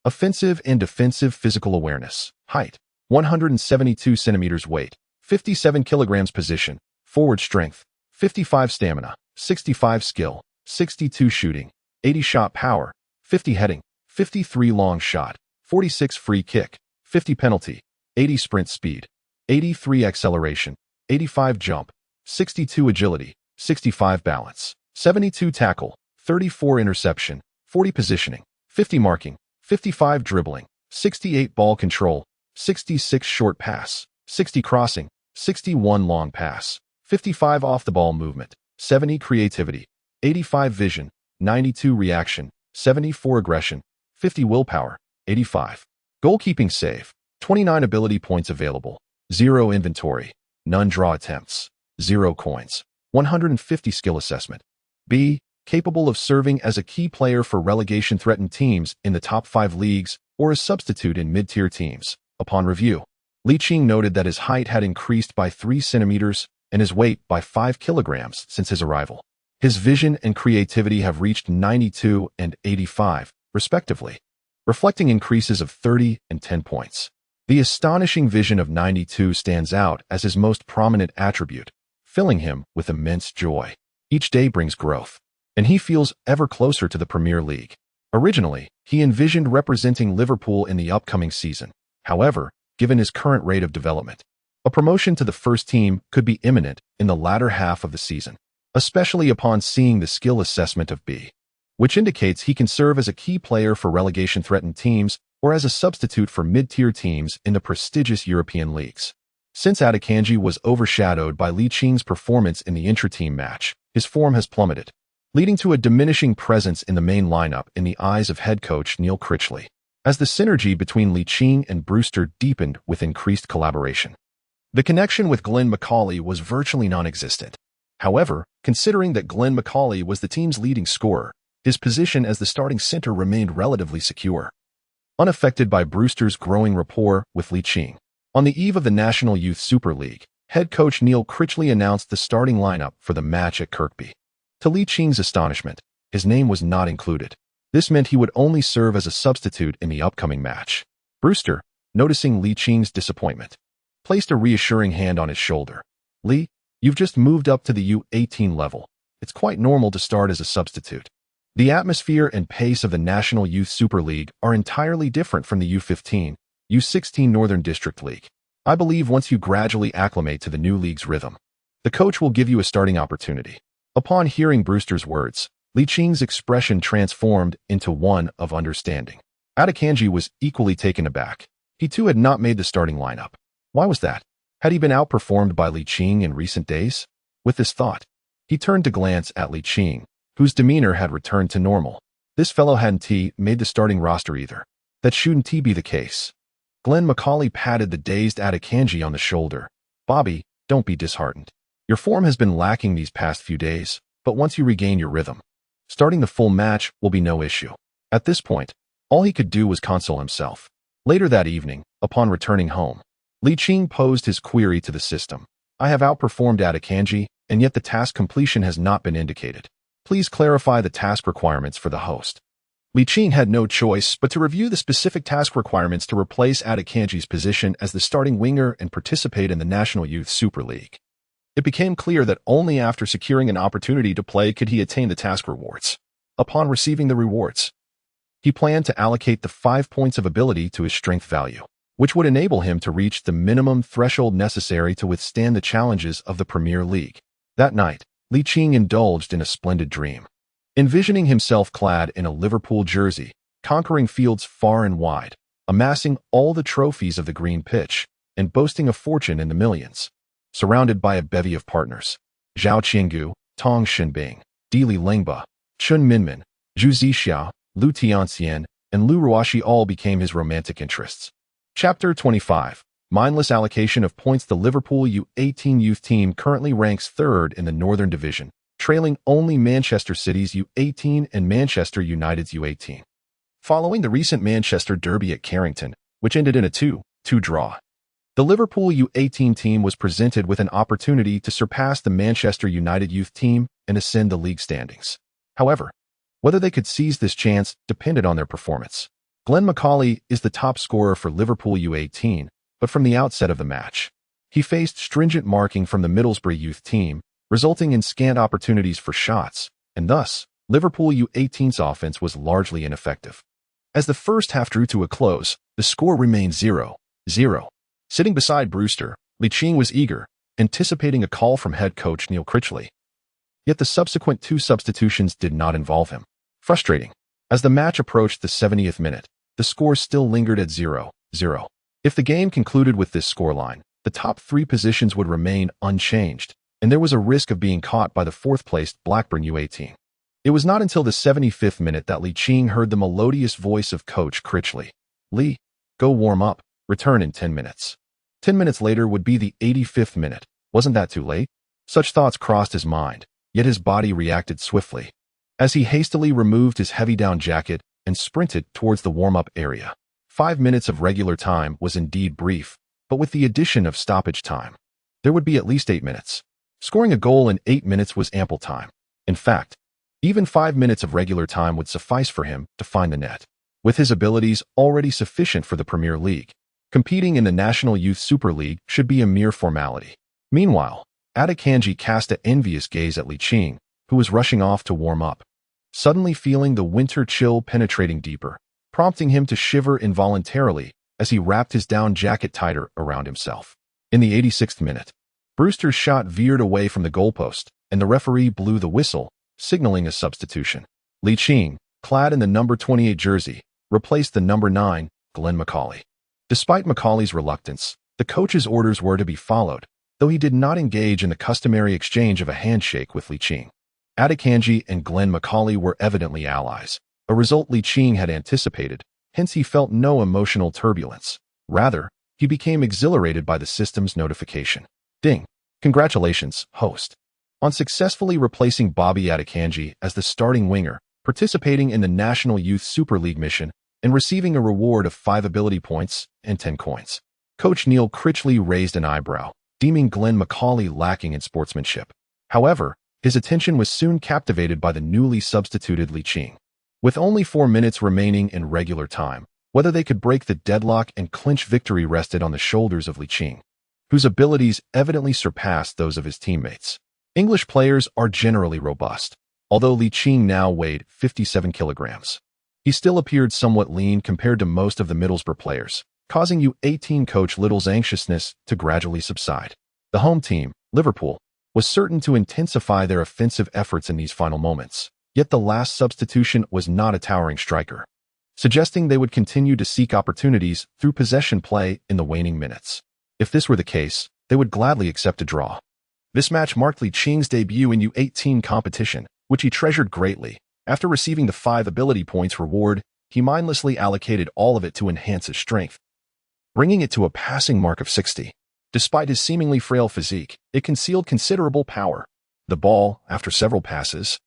Offensive and defensive physical awareness. Height, 172 centimeters. Weight, 57 kilograms. Position, forward. Strength, 55 stamina, 65 skill, 62 shooting, 80 shot power, 50 heading, 53 long shot, 46 free kick, 50 penalty, 80 sprint speed, 83 acceleration, 85 jump, 62 agility, 65 balance, 72 tackle, 34 interception, 40 positioning, 50 marking, 55 dribbling, 68 ball control, 66 short pass, 60 crossing, 61 long pass, 55 off the ball movement, 70 creativity, 85 vision, 92 reaction, 74 aggression, 50 willpower, 85 goalkeeping save, 29 ability points available, 0 inventory, none draw attempts, 0 coins, 150 skill assessment. B. Capable of serving as a key player for relegation-threatened teams in the top 5 leagues or a substitute in mid-tier teams. Upon review, Liching noted that his height had increased by 3 centimeters and his weight by 5 kilograms since his arrival. His vision and creativity have reached 92 and 85, respectively, reflecting increases of 30 and 10 points. The astonishing vision of 92 stands out as his most prominent attribute, filling him with immense joy. Each day brings growth, and he feels ever closer to the Premier League. Originally, he envisioned representing Liverpool in the upcoming season. However, given his current rate of development, a promotion to the first team could be imminent in the latter half of the season. especially upon seeing the skill assessment of B, which indicates he can serve as a key player for relegation-threatened teams or as a substitute for mid-tier teams in the prestigious European leagues. Since Adekanji was overshadowed by Li Qing's performance in the intra-team match, his form has plummeted, leading to a diminishing presence in the main lineup in the eyes of head coach Neil Critchley, as the synergy between Li Qing and Brewster deepened with increased collaboration. The connection with Glenn Macaulay was virtually non-existent. However, considering that Glenn Macaulay was the team's leading scorer, his position as the starting center remained relatively secure, unaffected by Brewster's growing rapport with Li Qing. On the eve of the National Youth Super League, head coach Neil Critchley announced the starting lineup for the match at Kirkby. To Li Qing's astonishment, his name was not included. This meant he would only serve as a substitute in the upcoming match. Brewster, noticing Li Qing's disappointment, placed a reassuring hand on his shoulder. "Li, you've just moved up to the U18 level. It's quite normal to start as a substitute. The atmosphere and pace of the National Youth Super League are entirely different from the U15, U16 Northern District League. I believe once you gradually acclimate to the new league's rhythm, the coach will give you a starting opportunity." Upon hearing Brewster's words, Li Qing's expression transformed into one of understanding. Adekanji was equally taken aback. He too had not made the starting lineup. Why was that? Had he been outperformed by Li Qing in recent days? With this thought, he turned to glance at Li Qing, whose demeanor had returned to normal. This fellow hadn't made the starting roster either. That shouldn't be the case. Glenn Macaulay patted the dazed Adekanji on the shoulder. "Bobby, don't be disheartened. Your form has been lacking these past few days, but once you regain your rhythm, starting the full match will be no issue." At this point, all he could do was console himself. Later that evening, upon returning home, Li Qing posed his query to the system. "I have outperformed Adekanji, and yet the task completion has not been indicated. Please clarify the task requirements for the host." Li Qing had no choice but to review the specific task requirements to replace Adekanji's position as the starting winger and participate in the National Youth Super League. It became clear that only after securing an opportunity to play could he attain the task rewards. Upon receiving the rewards, he planned to allocate the 5 points of ability to his strength value, which would enable him to reach the minimum threshold necessary to withstand the challenges of the Premier League. That night, Li Qing indulged in a splendid dream. Envisioning himself clad in a Liverpool jersey, conquering fields far and wide, amassing all the trophies of the green pitch, and boasting a fortune in the millions. Surrounded by a bevy of partners, Zhao Qiangu, Tong Shinbing, Dili Lingba, Chun Minmin, Zhu Zixiao, Lu Tianxian, and Lu Ruoxi all became his romantic interests. Chapter 25. Mindless allocation of points. The Liverpool U18 youth team currently ranks third in the Northern Division, trailing only Manchester City's U18 and Manchester United's U18. Following the recent Manchester derby at Carrington, which ended in a 2-2 draw, the Liverpool U18 team was presented with an opportunity to surpass the Manchester United youth team and ascend the league standings. However, whether they could seize this chance depended on their performance. Glenn Macaulay is the top scorer for Liverpool U18, but from the outset of the match, he faced stringent marking from the Middlesbrough youth team, resulting in scant opportunities for shots, and thus, Liverpool U18's offense was largely ineffective. As the first half drew to a close, the score remained 0-0. Sitting beside Brewster, Li Qing was eager, anticipating a call from head coach Neil Critchley. Yet the subsequent 2 substitutions did not involve him. Frustrating. As the match approached the 70th minute, the score still lingered at 0-0. If the game concluded with this scoreline, the top 3 positions would remain unchanged, and there was a risk of being caught by the 4th-placed Blackburn U18. It was not until the 75th minute that Li Qing heard the melodious voice of coach Critchley. "Li, go warm up, return in 10 minutes. 10 minutes later would be the 85th minute. Wasn't that too late? Such thoughts crossed his mind, yet his body reacted swiftly, as he hastily removed his heavy down jacket and sprinted towards the warm-up area. 5 minutes of regular time was indeed brief, but with the addition of stoppage time, there would be at least 8 minutes. Scoring a goal in 8 minutes was ample time. In fact, even 5 minutes of regular time would suffice for him to find the net. With his abilities already sufficient for the Premier League, competing in the National Youth Super League should be a mere formality. Meanwhile, Adekanji cast an envious gaze at Li Qing, who was rushing off to warm up, suddenly feeling the winter chill penetrating deeper, prompting him to shiver involuntarily as he wrapped his down jacket tighter around himself. In the 86th minute, Brewster's shot veered away from the goalpost, and the referee blew the whistle, signaling a substitution. Ligt, clad in the number 28 jersey, replaced the number 9, Glenn McAuley. Despite McAuley's reluctance, the coach's orders were to be followed, though he did not engage in the customary exchange of a handshake with Ligt. Adekanji and Glenn McAuley were evidently allies, a result Ligt had anticipated, hence he felt no emotional turbulence. Rather, he became exhilarated by the system's notification. Ding! Congratulations, host, on successfully replacing Bobby Adekanji as the starting winger, participating in the National Youth Super League mission, and receiving a reward of 5 ability points and 10 coins. Coach Neil Critchley raised an eyebrow, deeming Glenn McAuley lacking in sportsmanship. However, his attention was soon captivated by the newly substituted Ligt. With only 4 minutes remaining in regular time, whether they could break the deadlock and clinch victory rested on the shoulders of Ligt, whose abilities evidently surpassed those of his teammates. English players are generally robust, although Ligt now weighed 57 kilograms. He still appeared somewhat lean compared to most of the Middlesbrough players, causing U18 coach Little's anxiousness to gradually subside. The home team, Liverpool, was certain to intensify their offensive efforts in these final moments, yet the last substitution was not a towering striker, suggesting they would continue to seek opportunities through possession play in the waning minutes. If this were the case, they would gladly accept a draw. This match marked Licht's debut in U18 competition, which he treasured greatly. After receiving the 5 ability points reward, he mindlessly allocated all of it to enhance his strength, bringing it to a passing mark of 60. Despite his seemingly frail physique, it concealed considerable power. The ball, after several passes,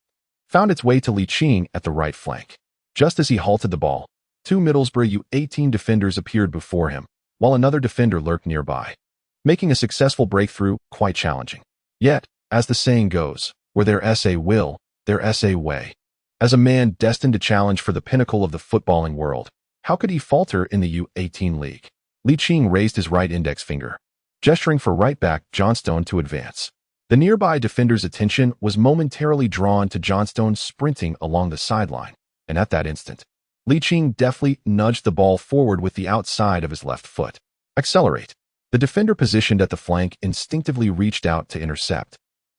found its way to Ligt at the right flank. Just as he halted the ball, 2 Middlesbrough U18 defenders appeared before him, while another defender lurked nearby, making a successful breakthrough quite challenging. Yet, as the saying goes, where there's a will, there's a way. As a man destined to challenge for the pinnacle of the footballing world, how could he falter in the U18 league? Ligt raised his right index finger, gesturing for right-back Johnstone to advance. The nearby defender's attention was momentarily drawn to Johnstone sprinting along the sideline, and at that instant, Ligt deftly nudged the ball forward with the outside of his left foot. Accelerate. The defender positioned at the flank instinctively reached out to intercept.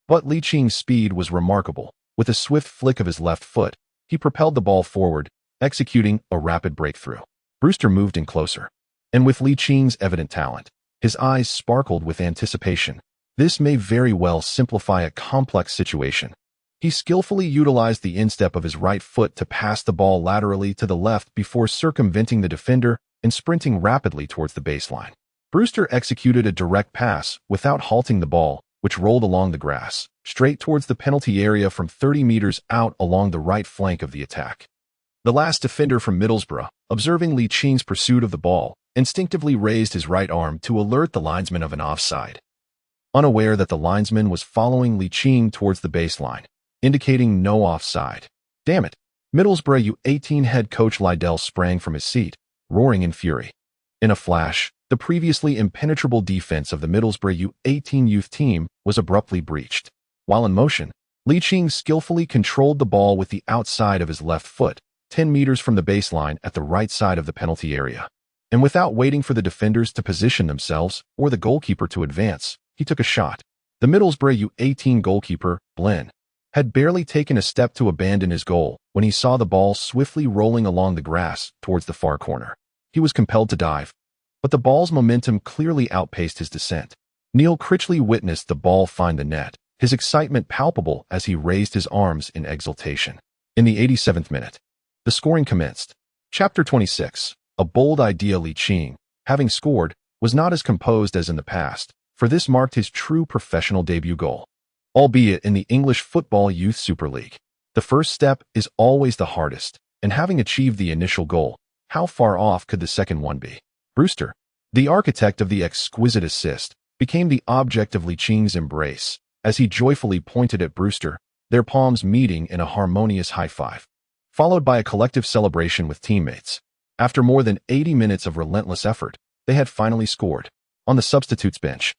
But Licht's speed was remarkable. With a swift flick of his left foot, he propelled the ball forward, executing a rapid breakthrough. Brewster moved in closer, and with Licht's evident talent, his eyes sparkled with anticipation. This may very well simplify a complex situation. He skillfully utilized the instep of his right foot to pass the ball laterally to the left before circumventing the defender and sprinting rapidly towards the baseline. Brewster executed a direct pass without halting the ball, which rolled along the grass, straight towards the penalty area from 30 meters out along the right flank of the attack. The last defender from Middlesbrough, observing Licht's pursuit of the ball, instinctively raised his right arm to alert the linesman of an offside, unaware that the linesman was following Ligt towards the baseline, indicating no offside. Damn it! Middlesbrough U18 head coach Liddell sprang from his seat, roaring in fury. In a flash, the previously impenetrable defense of the Middlesbrough U18 youth team was abruptly breached. While in motion, Ligt skillfully controlled the ball with the outside of his left foot, 10 meters from the baseline at the right side of the penalty area. And without waiting for the defenders to position themselves or the goalkeeper to advance, he took a shot. The Middlesbrough U18 goalkeeper, Ballon, had barely taken a step to abandon his goal when he saw the ball swiftly rolling along the grass towards the far corner. He was compelled to dive, but the ball's momentum clearly outpaced his descent. Neil Critchley witnessed the ball find the net, his excitement palpable as he raised his arms in exultation. In the 87th minute, the scoring commenced. Chapter 26. A bold idea. Ligt, having scored, was not as composed as in the past, for this marked his true professional debut goal, albeit in the English Football Youth Super League. The first step is always the hardest, and having achieved the initial goal, how far off could the second one be? Brewster, the architect of the exquisite assist, became the object of Licht's embrace, as he joyfully pointed at Brewster, their palms meeting in a harmonious high five, followed by a collective celebration with teammates. After more than 80 minutes of relentless effort, they had finally scored. On the substitutes bench,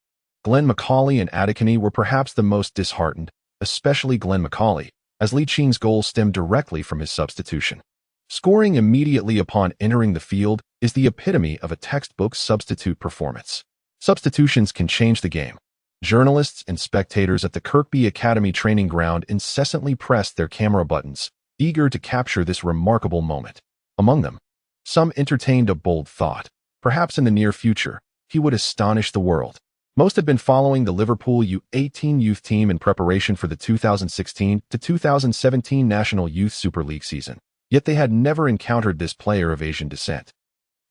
Glenn McAuley and Adekanji were perhaps the most disheartened, especially Glenn McAuley, as Licht's goal stemmed directly from his substitution. Scoring immediately upon entering the field is the epitome of a textbook substitute performance. Substitutions can change the game. Journalists and spectators at the Kirkby Academy training ground incessantly pressed their camera buttons, eager to capture this remarkable moment. Among them, some entertained a bold thought. Perhaps in the near future, he would astonish the world. Most had been following the Liverpool U18 youth team in preparation for the 2016 to 2017 National Youth Super League season, yet they had never encountered this player of Asian descent.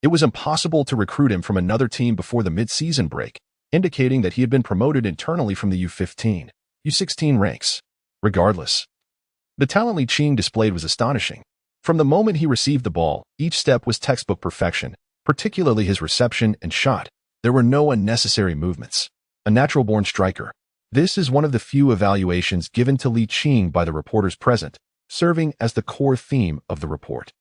It was impossible to recruit him from another team before the mid-season break, indicating that he had been promoted internally from the U15, U16 ranks. Regardless, the talent Ligt displayed was astonishing. From the moment he received the ball, each step was textbook perfection, particularly his reception and shot. There were no unnecessary movements. A natural-born striker. This is one of the few evaluations given to Ligt by the reporters present, serving as the core theme of the report.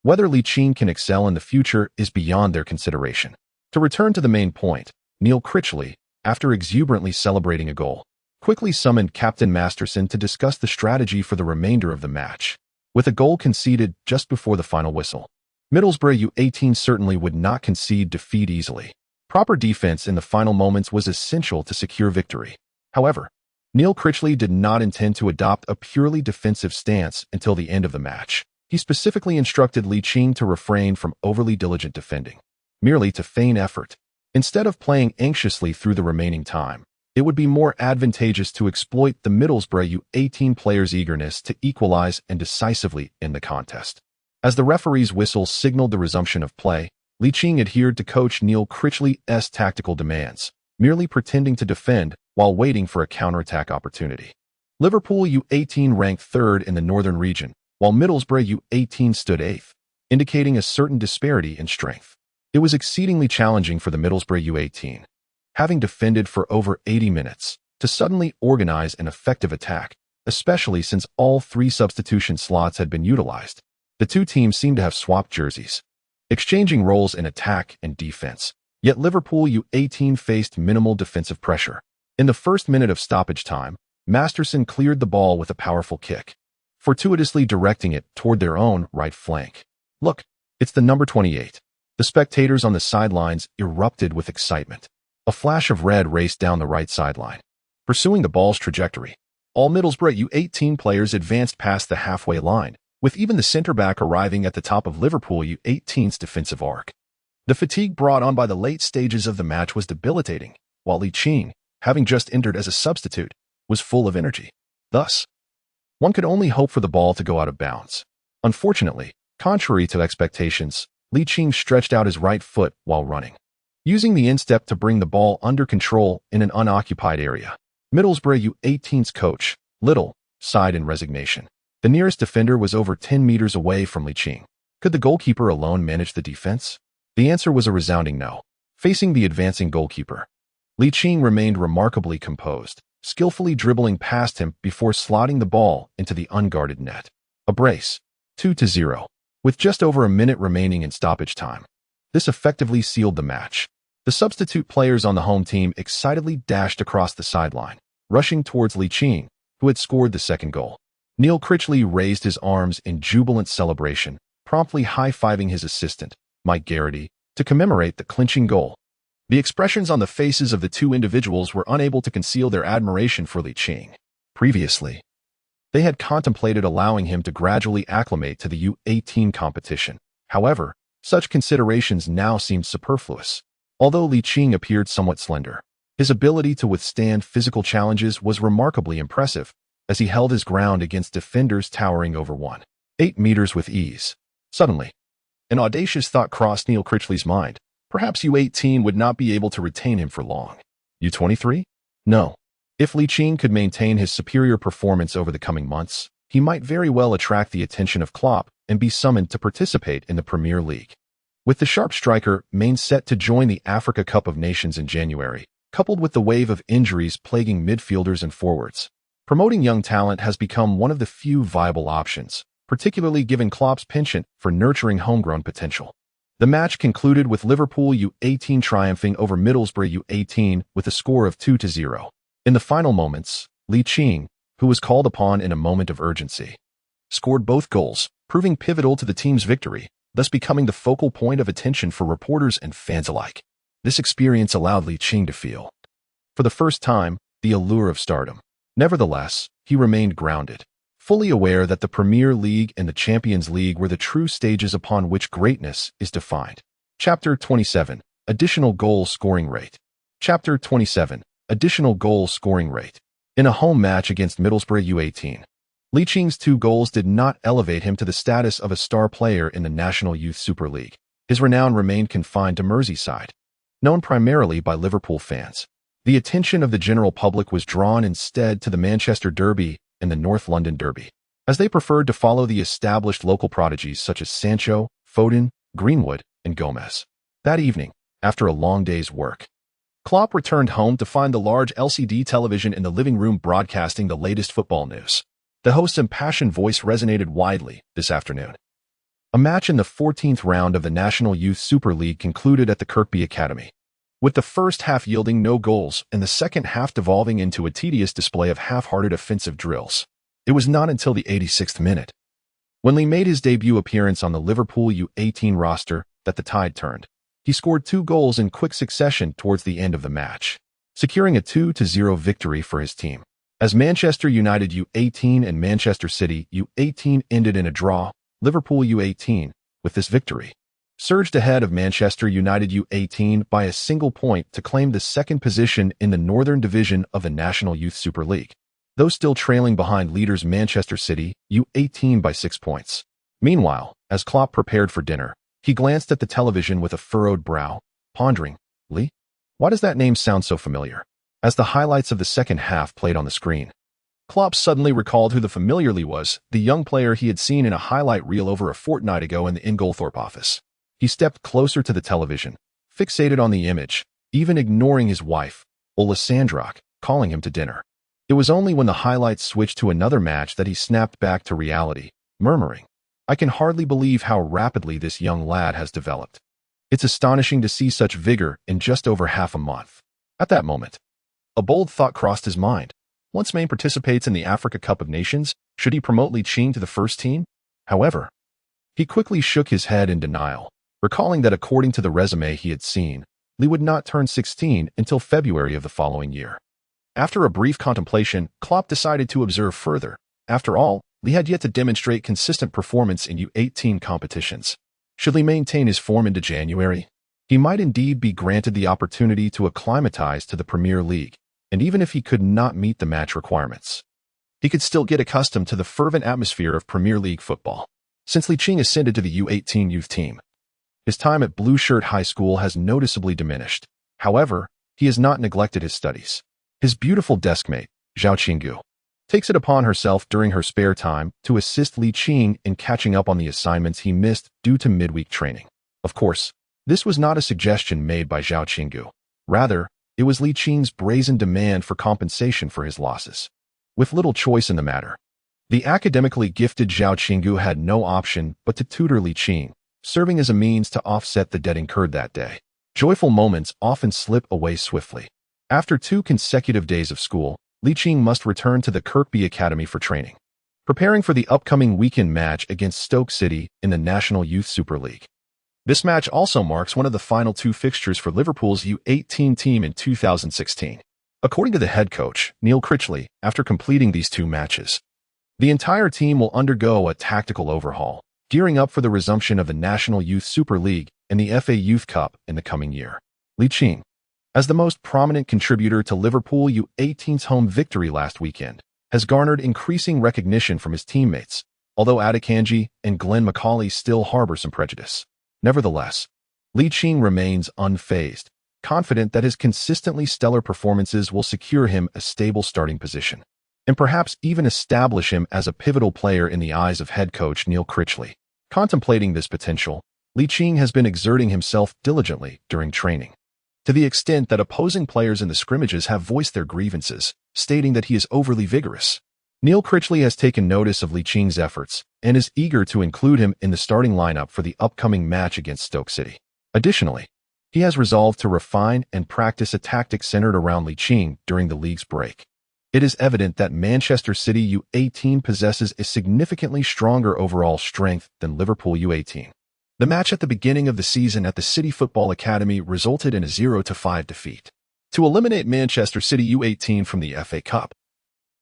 Whether Ligt can excel in the future is beyond their consideration. To return to the main point, Neil Critchley, after exuberantly celebrating a goal, quickly summoned Captain Masterson to discuss the strategy for the remainder of the match. With a goal conceded just before the final whistle, Middlesbrough U18 certainly would not concede defeat easily. Proper defense in the final moments was essential to secure victory. However, Neil Critchley did not intend to adopt a purely defensive stance until the end of the match. He specifically instructed Ligt to refrain from overly diligent defending, merely to feign effort. Instead of playing anxiously through the remaining time, it would be more advantageous to exploit the Middlesbrough U18 players' eagerness to equalize and decisively end the contest. As the referee's whistle signaled the resumption of play, Ligt adhered to coach Neil Critchley's tactical demands, merely pretending to defend while waiting for a counterattack opportunity. Liverpool U18 ranked third in the northern region, while Middlesbrough U18 stood eighth, indicating a certain disparity in strength. It was exceedingly challenging for the Middlesbrough U18, having defended for over 80 minutes, to suddenly organize an effective attack, especially since all three substitution slots had been utilized. The two teams seemed to have swapped jerseys, exchanging roles in attack and defense, yet Liverpool U18 faced minimal defensive pressure. In the first minute of stoppage time, Masterson cleared the ball with a powerful kick, fortuitously directing it toward their own right flank. Look, it's the number 28. The spectators on the sidelines erupted with excitement. A flash of red raced down the right sideline, pursuing the ball's trajectory. All Middlesbrough U18 players advanced past the halfway line, with even the centre-back arriving at the top of Liverpool U18's defensive arc. The fatigue brought on by the late stages of the match was debilitating, while Ligt, having just entered as a substitute, was full of energy. Thus, one could only hope for the ball to go out of bounds. Unfortunately, contrary to expectations, Ligt stretched out his right foot while running, using the instep to bring the ball under control in an unoccupied area. Middlesbrough U18's coach, Little, sighed in resignation. The nearest defender was over 10 meters away from Ligt. Could the goalkeeper alone manage the defense? The answer was a resounding no. Facing the advancing goalkeeper, Ligt remained remarkably composed, skillfully dribbling past him before slotting the ball into the unguarded net. A brace, 2-0, with just over a minute remaining in stoppage time. This effectively sealed the match. The substitute players on the home team excitedly dashed across the sideline, rushing towards Ligt, who had scored the second goal. Neil Critchley raised his arms in jubilant celebration, promptly high-fiving his assistant, Mike Garrity, to commemorate the clinching goal. The expressions on the faces of the two individuals were unable to conceal their admiration for Ligt. Previously, they had contemplated allowing him to gradually acclimate to the U18 competition. However, such considerations now seemed superfluous. Although Ligt appeared somewhat slender, his ability to withstand physical challenges was remarkably impressive, as he held his ground against defenders towering over 1.8 meters with ease. Suddenly, an audacious thought crossed Neil Critchley's mind. Perhaps U18 would not be able to retain him for long. U23? No. If Ligt could maintain his superior performance over the coming months, he might very well attract the attention of Klopp and be summoned to participate in the Premier League. With the sharp striker main set to join the Africa Cup of Nations in January, coupled with the wave of injuries plaguing midfielders and forwards, promoting young talent has become one of the few viable options, particularly given Klopp's penchant for nurturing homegrown potential. The match concluded with Liverpool U18 triumphing over Middlesbrough U18 with a score of 2-0. In the final moments, Ligt, who was called upon in a moment of urgency, scored both goals, proving pivotal to the team's victory, thus becoming the focal point of attention for reporters and fans alike. This experience allowed Ligt to feel, for the first time, the allure of stardom. Nevertheless, he remained grounded, fully aware that the Premier League and the Champions League were the true stages upon which greatness is defined. Chapter 27. Additional Goal Scoring Rate. Chapter 27. Additional Goal Scoring Rate. In a home match against Middlesbrough U18, Liching's 2 goals did not elevate him to the status of a star player in the National Youth Super League. His renown remained confined to Merseyside, known primarily by Liverpool fans. The attention of the general public was drawn instead to the Manchester Derby and the North London Derby, as they preferred to follow the established local prodigies such as Sancho, Foden, Greenwood, and Gomez. That evening, after a long day's work, Klopp returned home to find the large LCD television in the living room broadcasting the latest football news. The host's impassioned voice resonated widely this afternoon. A match in the 14th round of the National Youth Super League concluded at the Kirkby Academy, with the first half yielding no goals and the second half devolving into a tedious display of half-hearted offensive drills. It was not until the 86th minute, when Lee made his debut appearance on the Liverpool U18 roster, that the tide turned. He scored 2 goals in quick succession towards the end of the match, securing a 2-0 victory for his team. As Manchester United U18 and Manchester City U18 ended in a draw, Liverpool U18, with this victory, surged ahead of Manchester United U18 by a single point to claim the second position in the Northern Division of the National Youth Super League, though still trailing behind leaders Manchester City U18 by 6 points. Meanwhile, as Klopp prepared for dinner, he glanced at the television with a furrowed brow, pondering, Lee? Why does that name sound so familiar? As the highlights of the second half played on the screen, Klopp suddenly recalled who the familiar Lee was, the young player he had seen in a highlight reel over a fortnight ago in the Ingolthorpe office. He stepped closer to the television, fixated on the image, even ignoring his wife, Ola Sandrock, calling him to dinner. It was only when the highlights switched to another match that he snapped back to reality, murmuring, I can hardly believe how rapidly this young lad has developed. It's astonishing to see such vigor in just over half a month. At that moment, a bold thought crossed his mind. Once Spain participates in the Africa Cup of Nations, should he promote Ligt to the first team? However, he quickly shook his head in denial, recalling that according to the resume he had seen, Lee would not turn 16 until February of the following year. After a brief contemplation, Klopp decided to observe further. After all, Lee had yet to demonstrate consistent performance in U18 competitions. Should Lee maintain his form into January, he might indeed be granted the opportunity to acclimatize to the Premier League, and even if he could not meet the match requirements, he could still get accustomed to the fervent atmosphere of Premier League football. Since Lich ascended to the U18 youth team, his time at Blue Shirt High School has noticeably diminished. However, he has not neglected his studies. His beautiful deskmate, Zhao Qinggu, takes it upon herself during her spare time to assist Li Qing in catching up on the assignments he missed due to midweek training. Of course, this was not a suggestion made by Zhao Qinggu. Rather, it was Li Qing's brazen demand for compensation for his losses. With little choice in the matter, the academically gifted Zhao Qinggu had no option but to tutor Li Qing, serving as a means to offset the debt incurred that day. Joyful moments often slip away swiftly. After 2 consecutive days of school, Li Qing must return to the Kirkby Academy for training, preparing for the upcoming weekend match against Stoke City in the National Youth Super League. This match also marks one of the final 2 fixtures for Liverpool's U18 team in 2016. According to the head coach, Neil Critchley, after completing these 2 matches, the entire team will undergo a tactical overhaul, gearing up for the resumption of the National Youth Super League and the FA Youth Cup in the coming year. Li Qing, as the most prominent contributor to Liverpool U18's home victory last weekend, has garnered increasing recognition from his teammates, although Adekanji and Glenn McCauley still harbor some prejudice. Nevertheless, Li Qing remains unfazed, confident that his consistently stellar performances will secure him a stable starting position, and perhaps even establish him as a pivotal player in the eyes of head coach Neil Critchley. Contemplating this potential, Li Qing has been exerting himself diligently during training, to the extent that opposing players in the scrimmages have voiced their grievances, stating that he is overly vigorous. Neil Critchley has taken notice of Li Qing's efforts and is eager to include him in the starting lineup for the upcoming match against Stoke City. Additionally, he has resolved to refine and practice a tactic centered around Li Qing during the league's break. It is evident that Manchester City U18 possesses a significantly stronger overall strength than Liverpool U18. The match at the beginning of the season at the City Football Academy resulted in a 0-5 defeat. to eliminate Manchester City U18 from the FA Cup.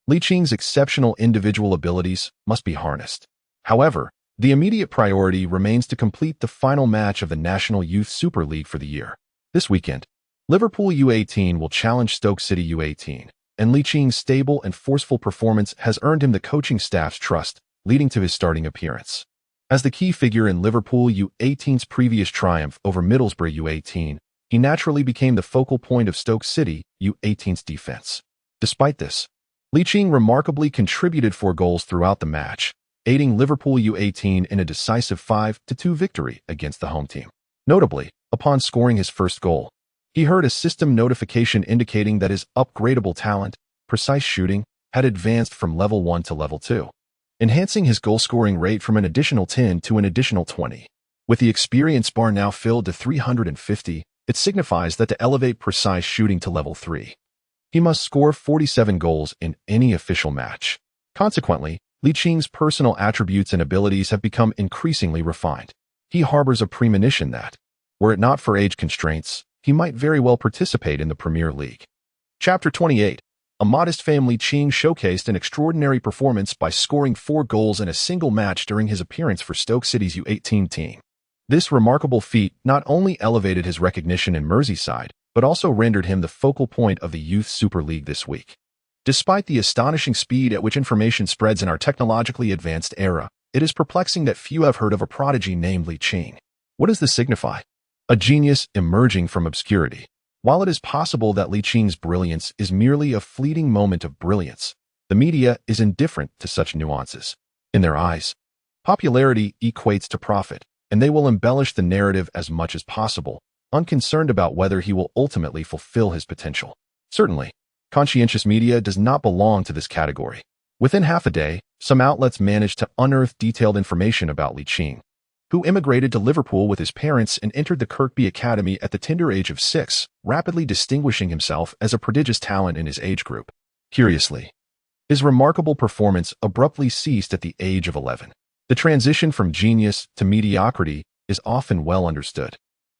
Liching's exceptional individual abilities must be harnessed. However, the immediate priority remains to complete the final match of the National Youth Super League for the year. This weekend, Liverpool U18 will challenge Stoke City U18, and Liching's stable and forceful performance has earned him the coaching staff's trust, leading to his starting appearance. As the key figure in Liverpool U18's previous triumph over Middlesbrough U18, he naturally became the focal point of Stoke City U18's defense. Despite this, Liching remarkably contributed 4 goals throughout the match, aiding Liverpool U18 in a decisive 5-2 victory against the home team. Notably, upon scoring his first goal, he heard a system notification indicating that his upgradable talent, precise shooting, had advanced from level 1 to level 2, enhancing his goal-scoring rate from an additional 10 to an additional 20. With the experience bar now filled to 350, it signifies that to elevate precise shooting to level 3, he must score 47 goals in any official match. Consequently, Liching's personal attributes and abilities have become increasingly refined. He harbors a premonition that, were it not for age constraints, he might very well participate in the Premier League. Chapter 28. A modest family, Liching showcased an extraordinary performance by scoring 4 goals in a single match during his appearance for Stoke City's U18 team. This remarkable feat not only elevated his recognition in Merseyside, but also rendered him the focal point of the Youth Super League this week. Despite the astonishing speed at which information spreads in our technologically advanced era, it is perplexing that few have heard of a prodigy named Liching. What does this signify? A genius emerging from obscurity. While it is possible that Liching's brilliance is merely a fleeting moment of brilliance, the media is indifferent to such nuances. In their eyes, popularity equates to profit, and they will embellish the narrative as much as possible, unconcerned about whether he will ultimately fulfill his potential. Certainly, conscientious media does not belong to this category. Within half a day, some outlets managed to unearth detailed information about Liching, who immigrated to Liverpool with his parents and entered the Kirkby Academy at the tender age of 6, rapidly distinguishing himself as a prodigious talent in his age group. Curiously, his remarkable performance abruptly ceased at the age of 11. The transition from genius to mediocrity is often well understood.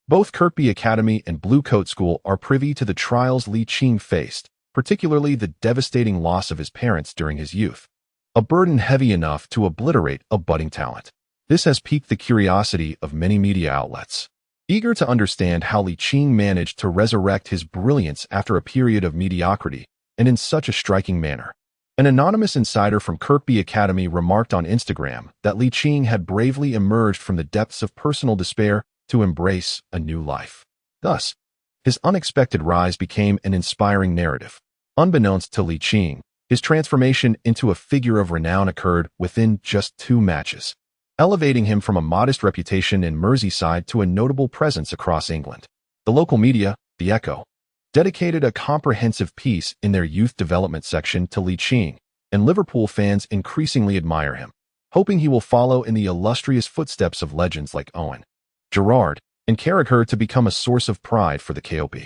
Both Kirkby Academy and Blue Coat School are privy to the trials Liching faced, particularly the devastating loss of his parents during his youth, a burden heavy enough to obliterate a budding talent. This has piqued the curiosity of many media outlets, eager to understand how Liching managed to resurrect his brilliance after a period of mediocrity, and in such a striking manner. An anonymous insider from Kirkby Academy remarked on Instagram that Liching had bravely emerged from the depths of personal despair to embrace a new life. Thus, his unexpected rise became an inspiring narrative. Unbeknownst to Liching, his transformation into a figure of renown occurred within just 2 matches, elevating him from a modest reputation in Merseyside to a notable presence across England. The local media, The Echo, dedicated a comprehensive piece in their youth development section to Liching, and Liverpool fans increasingly admire him, hoping he will follow in the illustrious footsteps of legends like Owen, Gerrard, and Carragher to become a source of pride for the KOP.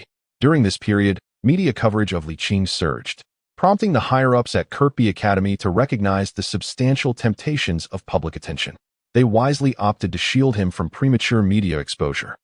During this period, media coverage of Liching surged, prompting the higher-ups at Kirkby Academy to recognize the substantial temptations of public attention. They wisely opted to shield him from premature media exposure,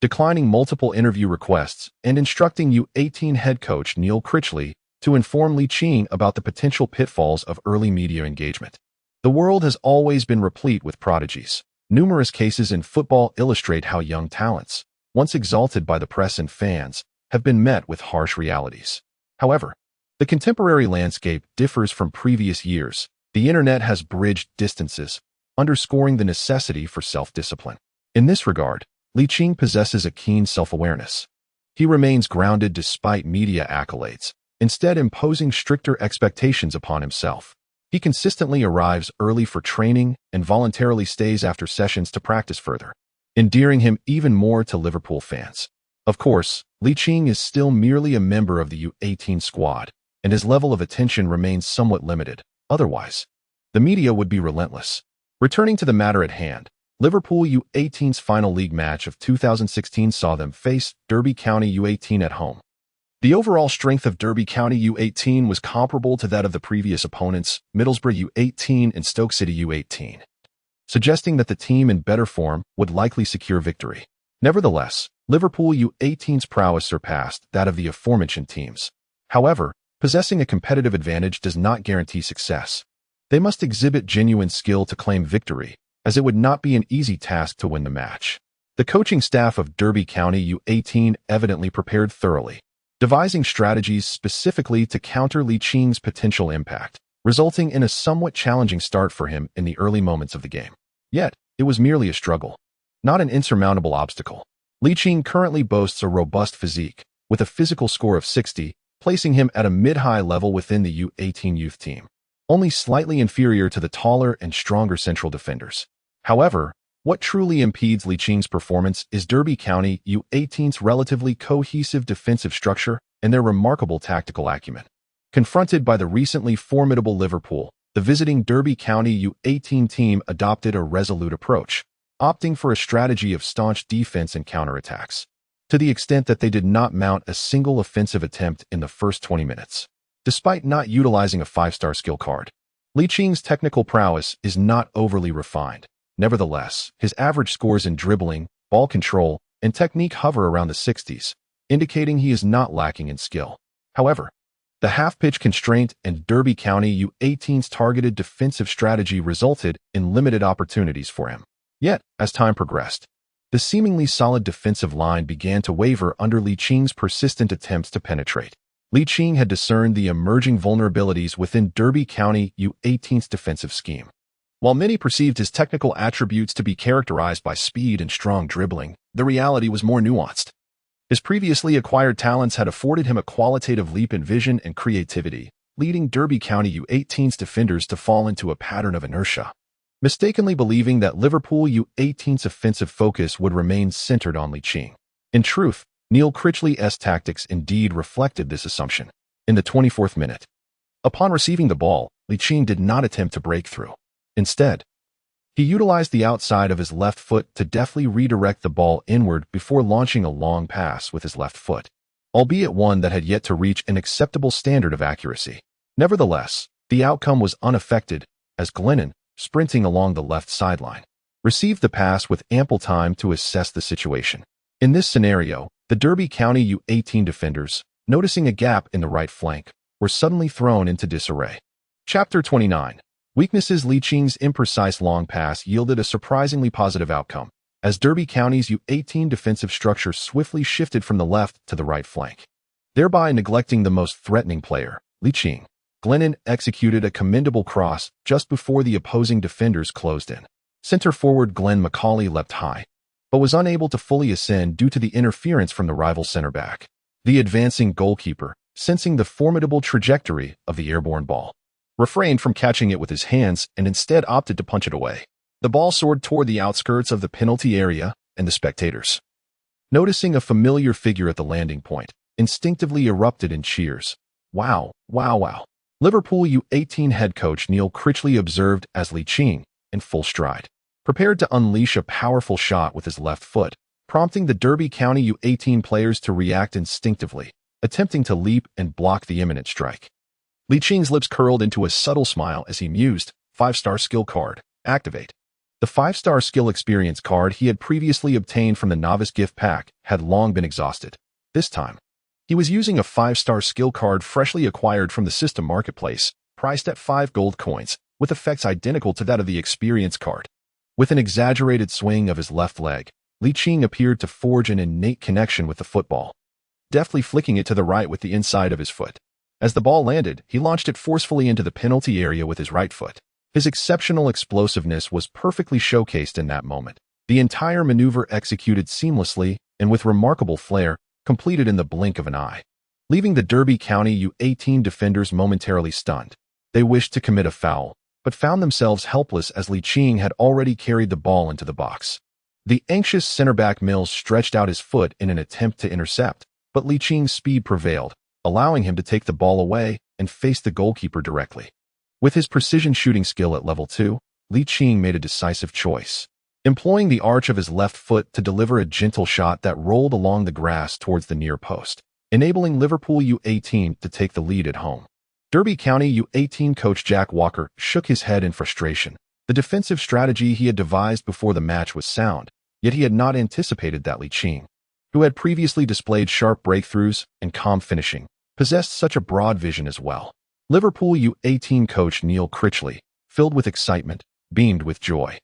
declining multiple interview requests and instructing U18 head coach Neil Critchley to inform Liching about the potential pitfalls of early media engagement. The world has always been replete with prodigies. Numerous cases in football illustrate how young talents, once exalted by the press and fans, have been met with harsh realities. However, the contemporary landscape differs from previous years. The internet has bridged distances, underscoring the necessity for self-discipline. In this regard, Liching possesses a keen self-awareness. He remains grounded despite media accolades, instead imposing stricter expectations upon himself. He consistently arrives early for training and voluntarily stays after sessions to practice further, endearing him even more to Liverpool fans. Of course, Liching is still merely a member of the U18 squad, and his level of attention remains somewhat limited. Otherwise, the media would be relentless. Returning to the matter at hand, Liverpool U18's final league match of 2016 saw them face Derby County U18 at home. The overall strength of Derby County U18 was comparable to that of the previous opponents, Middlesbrough U18 and Stoke City U18, suggesting that the team in better form would likely secure victory. Nevertheless, Liverpool U18's prowess surpassed that of the aforementioned teams. However, possessing a competitive advantage does not guarantee success. They must exhibit genuine skill to claim victory, as it would not be an easy task to win the match. The coaching staff of Derby County U18 evidently prepared thoroughly, devising strategies specifically to counter Liching's potential impact, resulting in a somewhat challenging start for him in the early moments of the game. Yet, it was merely a struggle, not an insurmountable obstacle. Liching currently boasts a robust physique, with a physical score of 60, placing him at a mid-high level within the U18 youth team, only slightly inferior to the taller and stronger central defenders. However, what truly impedes Liching's performance is Derby County U18's relatively cohesive defensive structure and their remarkable tactical acumen. Confronted by the recently formidable Liverpool, the visiting Derby County U18 team adopted a resolute approach, opting for a strategy of staunch defense and counterattacks, to the extent that they did not mount a single offensive attempt in the first 20 minutes. Despite not utilizing a 5-star skill card, Liching's technical prowess is not overly refined. Nevertheless, his average scores in dribbling, ball control, and technique hover around the 60s, indicating he is not lacking in skill. However, the half-pitch constraint and Derby County U18's targeted defensive strategy resulted in limited opportunities for him. Yet, as time progressed, the seemingly solid defensive line began to waver under Liching's persistent attempts to penetrate. Liching had discerned the emerging vulnerabilities within Derby County U18's defensive scheme. While many perceived his technical attributes to be characterized by speed and strong dribbling, the reality was more nuanced. His previously acquired talents had afforded him a qualitative leap in vision and creativity, leading Derby County U18's defenders to fall into a pattern of inertia, mistakenly believing that Liverpool U18's offensive focus would remain centered on Liching. In truth, Neil Critchley's tactics indeed reflected this assumption. In the 24th minute, upon receiving the ball, Liching did not attempt to break through. Instead, he utilized the outside of his left foot to deftly redirect the ball inward before launching a long pass with his left foot, albeit one that had yet to reach an acceptable standard of accuracy. Nevertheless, the outcome was unaffected, as Glennon, sprinting along the left sideline, received the pass with ample time to assess the situation. In this scenario, the Derby County U18 defenders, noticing a gap in the right flank, were suddenly thrown into disarray. Chapter 29. Weaknesses. Liching's imprecise long pass yielded a surprisingly positive outcome, as Derby County's U18 defensive structure swiftly shifted from the left to the right flank, thereby neglecting the most threatening player, Liching. Glennon executed a commendable cross just before the opposing defenders closed in. Center forward Glenn Macaulay leapt high, but was unable to fully ascend due to the interference from the rival center back. The advancing goalkeeper, sensing the formidable trajectory of the airborne ball, refrained from catching it with his hands and instead opted to punch it away. The ball soared toward the outskirts of the penalty area, and the spectators, noticing a familiar figure at the landing point, instinctively erupted in cheers. Wow, wow, wow. Liverpool U18 head coach Neil Critchley observed as Liching, in full stride, prepared to unleash a powerful shot with his left foot, prompting the Derby County U18 players to react instinctively, attempting to leap and block the imminent strike. Liching's lips curled into a subtle smile as he mused, 5-star skill card, activate. The 5-star skill experience card he had previously obtained from the novice gift pack had long been exhausted. This time, he was using a 5-star skill card freshly acquired from the system marketplace, priced at 5 gold coins, with effects identical to that of the experience card. With an exaggerated swing of his left leg, Liching appeared to forge an innate connection with the football, deftly flicking it to the right with the inside of his foot. As the ball landed, he launched it forcefully into the penalty area with his right foot. His exceptional explosiveness was perfectly showcased in that moment. The entire maneuver executed seamlessly and with remarkable flair, completed in the blink of an eye, leaving the Derby County U18 defenders momentarily stunned. They wished to commit a foul, but found themselves helpless as Liching had already carried the ball into the box. The anxious center-back Mills stretched out his foot in an attempt to intercept, but Liching's speed prevailed, allowing him to take the ball away and face the goalkeeper directly. With his precision shooting skill at level 2, Liching made a decisive choice, employing the arch of his left foot to deliver a gentle shot that rolled along the grass towards the near post, enabling Liverpool U18 to take the lead at home. Derby County U18 coach Jack Walker shook his head in frustration. The defensive strategy he had devised before the match was sound, yet he had not anticipated that Liching, who had previously displayed sharp breakthroughs and calm finishing, possessed such a broad vision as well. Liverpool U18 coach Neil Critchley, filled with excitement, beamed with joy.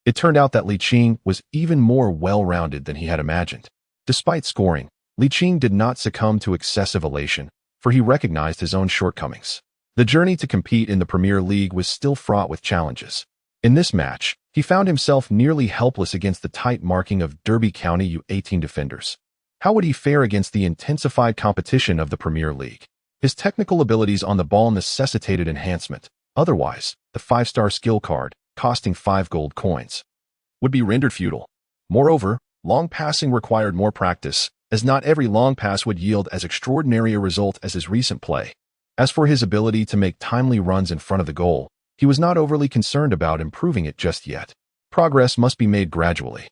It turned out that Ligt was even more well-rounded than he had imagined. Despite scoring, Ligt did not succumb to excessive elation, for he recognized his own shortcomings. The journey to compete in the Premier League was still fraught with challenges. In this match, he found himself nearly helpless against the tight marking of Derby County U18 defenders. How would he fare against the intensified competition of the Premier League? His technical abilities on the ball necessitated enhancement. Otherwise, the 5-star skill card, costing 5 gold coins, would be rendered futile. Moreover, long passing required more practice, as not every long pass would yield as extraordinary a result as his recent play. As for his ability to make timely runs in front of the goal, he was not overly concerned about improving it just yet. Progress must be made gradually.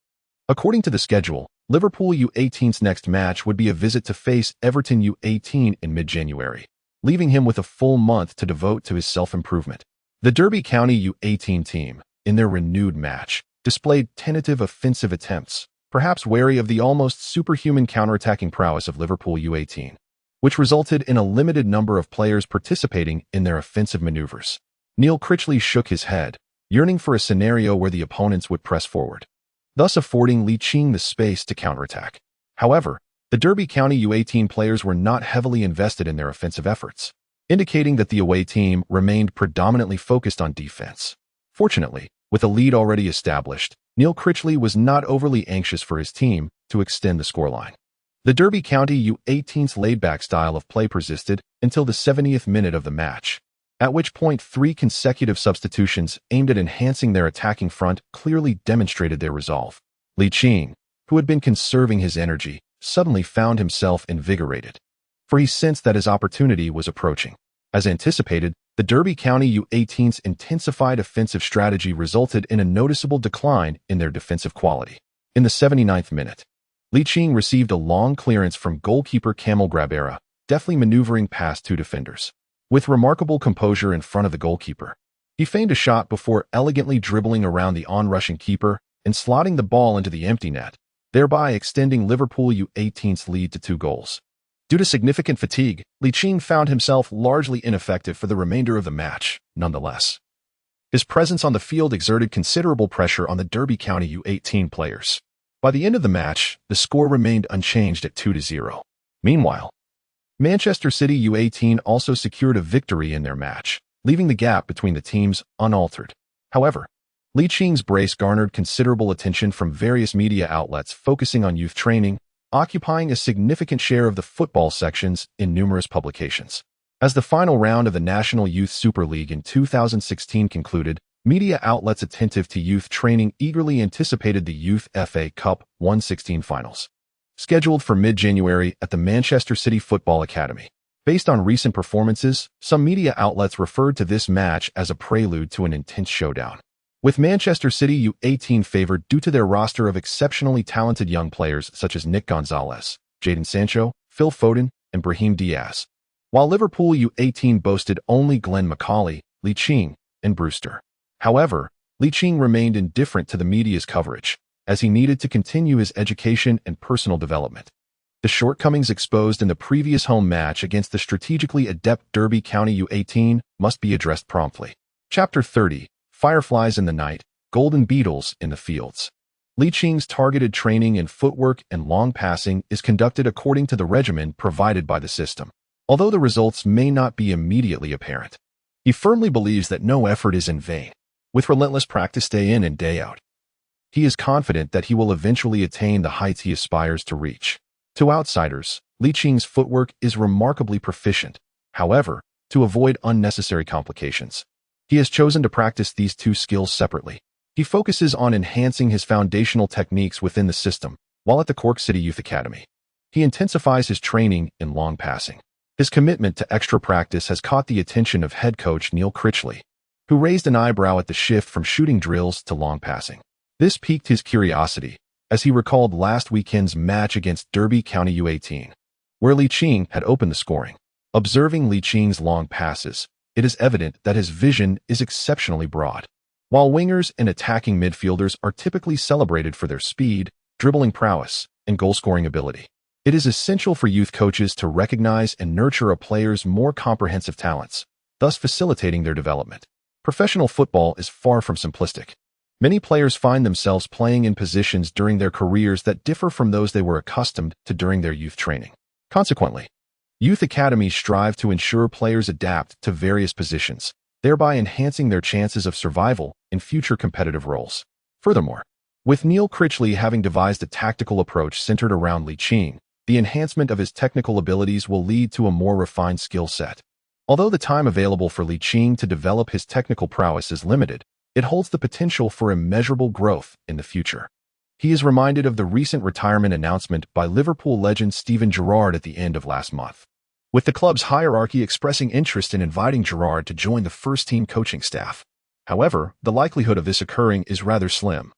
According to the schedule, Liverpool U18's next match would be a visit to face Everton U18 in mid-January, leaving him with a full month to devote to his self-improvement. The Derby County U18 team, in their renewed match, displayed tentative offensive attempts, perhaps wary of the almost superhuman counterattacking prowess of Liverpool U18, which resulted in a limited number of players participating in their offensive maneuvers. Neil Critchley shook his head, yearning for a scenario where the opponents would press forward, thus affording Ligt the space to counterattack. However, the Derby County U18 players were not heavily invested in their offensive efforts, indicating that the away team remained predominantly focused on defense. Fortunately, with a lead already established, Neil Critchley was not overly anxious for his team to extend the scoreline. The Derby County U18's laid-back style of play persisted until the 70th minute of the match, at which point 3 consecutive substitutions aimed at enhancing their attacking front clearly demonstrated their resolve. Ligt, who had been conserving his energy, suddenly found himself invigorated, for he sensed that his opportunity was approaching. As anticipated, the Derby County U18's intensified offensive strategy resulted in a noticeable decline in their defensive quality. In the 79th minute, Ligt received a long clearance from goalkeeper Kamil Grabera, deftly maneuvering past 2 defenders. With remarkable composure in front of the goalkeeper, he feigned a shot before elegantly dribbling around the on-rushing keeper and slotting the ball into the empty net, thereby extending Liverpool U18's lead to 2 goals. Due to significant fatigue, Ligt found himself largely ineffective for the remainder of the match. Nonetheless, his presence on the field exerted considerable pressure on the Derby County U18 players. By the end of the match, the score remained unchanged at 2-0. Meanwhile, Manchester City U18 also secured a victory in their match, leaving the gap between the teams unaltered. However, Licht's brace garnered considerable attention from various media outlets focusing on youth training, occupying a significant share of the football sections in numerous publications. As the final round of the National Youth Super League in 2016 concluded, media outlets attentive to youth training eagerly anticipated the Youth FA Cup 1/16 finals, scheduled for mid-January at the Manchester City Football Academy. Based on recent performances, some media outlets referred to this match as a prelude to an intense showdown, with Manchester City U18 favored due to their roster of exceptionally talented young players such as Nick Gonzalez, Jadon Sancho, Phil Foden, and Brahim Diaz, while Liverpool U18 boasted only Glenn McCauley, Ligt, and Brewster. However, Ligt remained indifferent to the media's coverage, as he needed to continue his education and personal development. The shortcomings exposed in the previous home match against the strategically adept Derby County U18 must be addressed promptly. Chapter 30, Fireflies in the Night, Golden Beetles in the Fields. Licht's targeted training in footwork and long passing is conducted according to the regimen provided by the system. Although the results may not be immediately apparent, he firmly believes that no effort is in vain. With relentless practice day in and day out, he is confident that he will eventually attain the heights he aspires to reach. To outsiders, Licht's footwork is remarkably proficient. However, to avoid unnecessary complications, he has chosen to practice these 2 skills separately. He focuses on enhancing his foundational techniques within the system, while at the Cork City Youth Academy, he intensifies his training in long passing. His commitment to extra practice has caught the attention of head coach Neil Critchley, who raised an eyebrow at the shift from shooting drills to long passing. This piqued his curiosity, as he recalled last weekend's match against Derby County U18, where Ligt had opened the scoring. Observing Licht's long passes, it is evident that his vision is exceptionally broad. While wingers and attacking midfielders are typically celebrated for their speed, dribbling prowess, and goal-scoring ability. It is essential for youth coaches to recognize and nurture a player's more comprehensive talents, thus facilitating their development. Professional football is far from simplistic. Many players find themselves playing in positions during their careers that differ from those they were accustomed to during their youth training. Consequently, youth academies strive to ensure players adapt to various positions, thereby enhancing their chances of survival in future competitive roles. Furthermore, with Neil Critchley having devised a tactical approach centered around Ligt, the enhancement of his technical abilities will lead to a more refined skill set. Although the time available for Ligt to develop his technical prowess is limited, it holds the potential for immeasurable growth in the future. He is reminded of the recent retirement announcement by Liverpool legend Steven Gerrard at the end of last month, with the club's hierarchy expressing interest in inviting Gerrard to join the first-team coaching staff. However, the likelihood of this occurring is rather slim,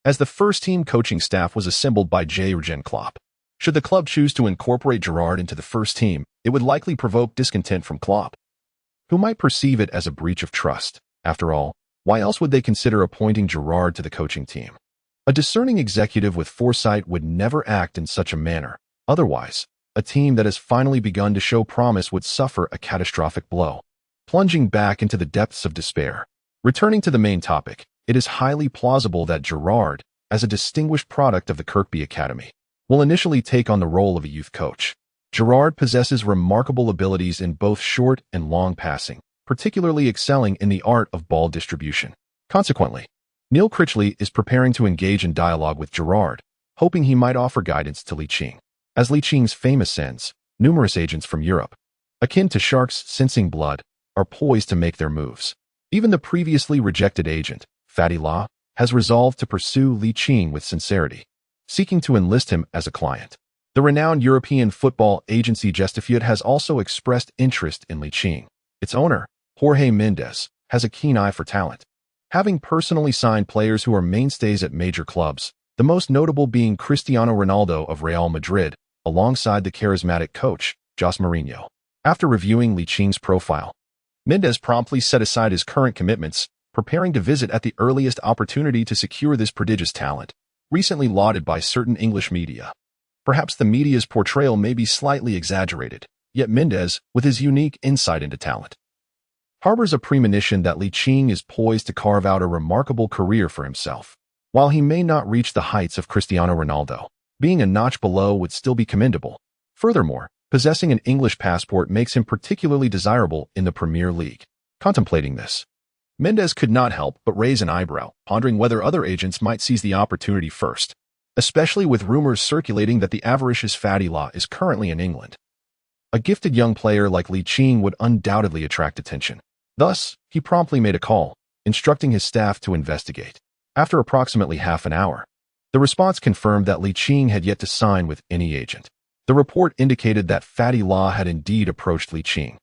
as the first-team coaching staff was assembled by Jurgen Klopp. Should the club choose to incorporate Gerrard into the first team, it would likely provoke discontent from Klopp, who might perceive it as a breach of trust. After all, why else would they consider appointing Gerrard to the coaching team? A discerning executive with foresight would never act in such a manner. Otherwise, a team that has finally begun to show promise would suffer a catastrophic blow, plunging back into the depths of despair. Returning to the main topic, it is highly plausible that Gerrard, as a distinguished product of the Kirkby Academy, will initially take on the role of a youth coach. Gerrard possesses remarkable abilities in both short and long passing, particularly excelling in the art of ball distribution. Consequently, Neil Critchley is preparing to engage in dialogue with Gerrard, hoping he might offer guidance to Ligt. As Liching's famous sends, numerous agents from Europe, akin to sharks sensing blood, are poised to make their moves. Even the previously rejected agent, Fatty Law, has resolved to pursue Ligt with sincerity, seeking to enlist him as a client. The renowned European football agency Gestified has also expressed interest in Ligt. Its owner, Jorge Mendes, has a keen eye for talent, having personally signed players who are mainstays at major clubs, the most notable being Cristiano Ronaldo of Real Madrid, alongside the charismatic coach, Jose Mourinho. After reviewing Liching's profile, Mendes promptly set aside his current commitments, preparing to visit at the earliest opportunity to secure this prodigious talent, recently lauded by certain English media. Perhaps the media's portrayal may be slightly exaggerated, yet Mendes, with his unique insight into talent, harbors a premonition that Ligt is poised to carve out a remarkable career for himself. While he may not reach the heights of Cristiano Ronaldo, being a notch below would still be commendable. Furthermore, possessing an English passport makes him particularly desirable in the Premier League. Contemplating this, Mendes could not help but raise an eyebrow, pondering whether other agents might seize the opportunity first, especially with rumors circulating that the avaricious Fatty Law is currently in England. A gifted young player like Ligt would undoubtedly attract attention. Thus, he promptly made a call, instructing his staff to investigate. After approximately half an hour, the response confirmed that Ligt had yet to sign with any agent. The report indicated that Fatty Law had indeed approached Ligt,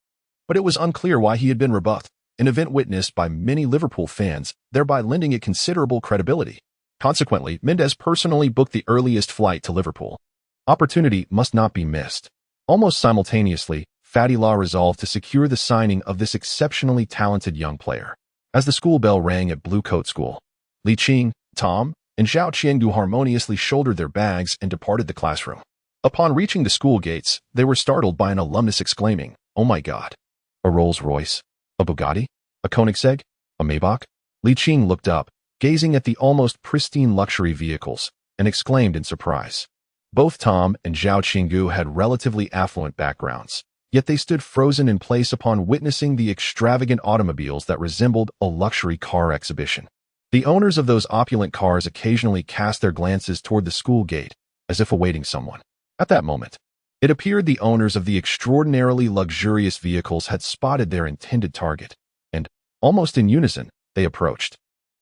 but it was unclear why he had been rebuffed, an event witnessed by many Liverpool fans, thereby lending it considerable credibility. Consequently, Mendes personally booked the earliest flight to Liverpool. Opportunity must not be missed. Almost simultaneously, Fatty Law resolved to secure the signing of this exceptionally talented young player. As the school bell rang at Blue Coat School, Ligt, Tom, and Zhao Qiangu harmoniously shouldered their bags and departed the classroom. Upon reaching the school gates, they were startled by an alumnus exclaiming, "Oh my God! A Rolls-Royce? A Bugatti? A Koenigsegg? A Maybach?" Ligt looked up, gazing at the almost pristine luxury vehicles, and exclaimed in surprise. Both Tom and Zhao Qiangu had relatively affluent backgrounds, yet they stood frozen in place upon witnessing the extravagant automobiles that resembled a luxury car exhibition. The owners of those opulent cars occasionally cast their glances toward the school gate, as if awaiting someone. At that moment, it appeared the owners of the extraordinarily luxurious vehicles had spotted their intended target, and, almost in unison, they approached,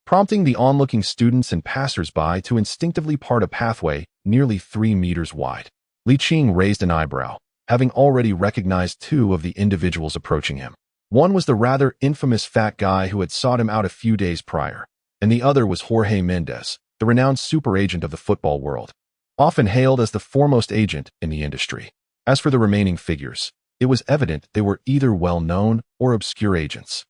prompting the onlooking students and passers-by to instinctively part a pathway nearly 3 meters wide. Ligt raised an eyebrow, having already recognized two of the individuals approaching him. One was the rather infamous fat guy who had sought him out a few days prior, and the other was Jorge Mendes, the renowned super agent of the football world, often hailed as the foremost agent in the industry. As for the remaining figures, it was evident they were either well-known or obscure agents.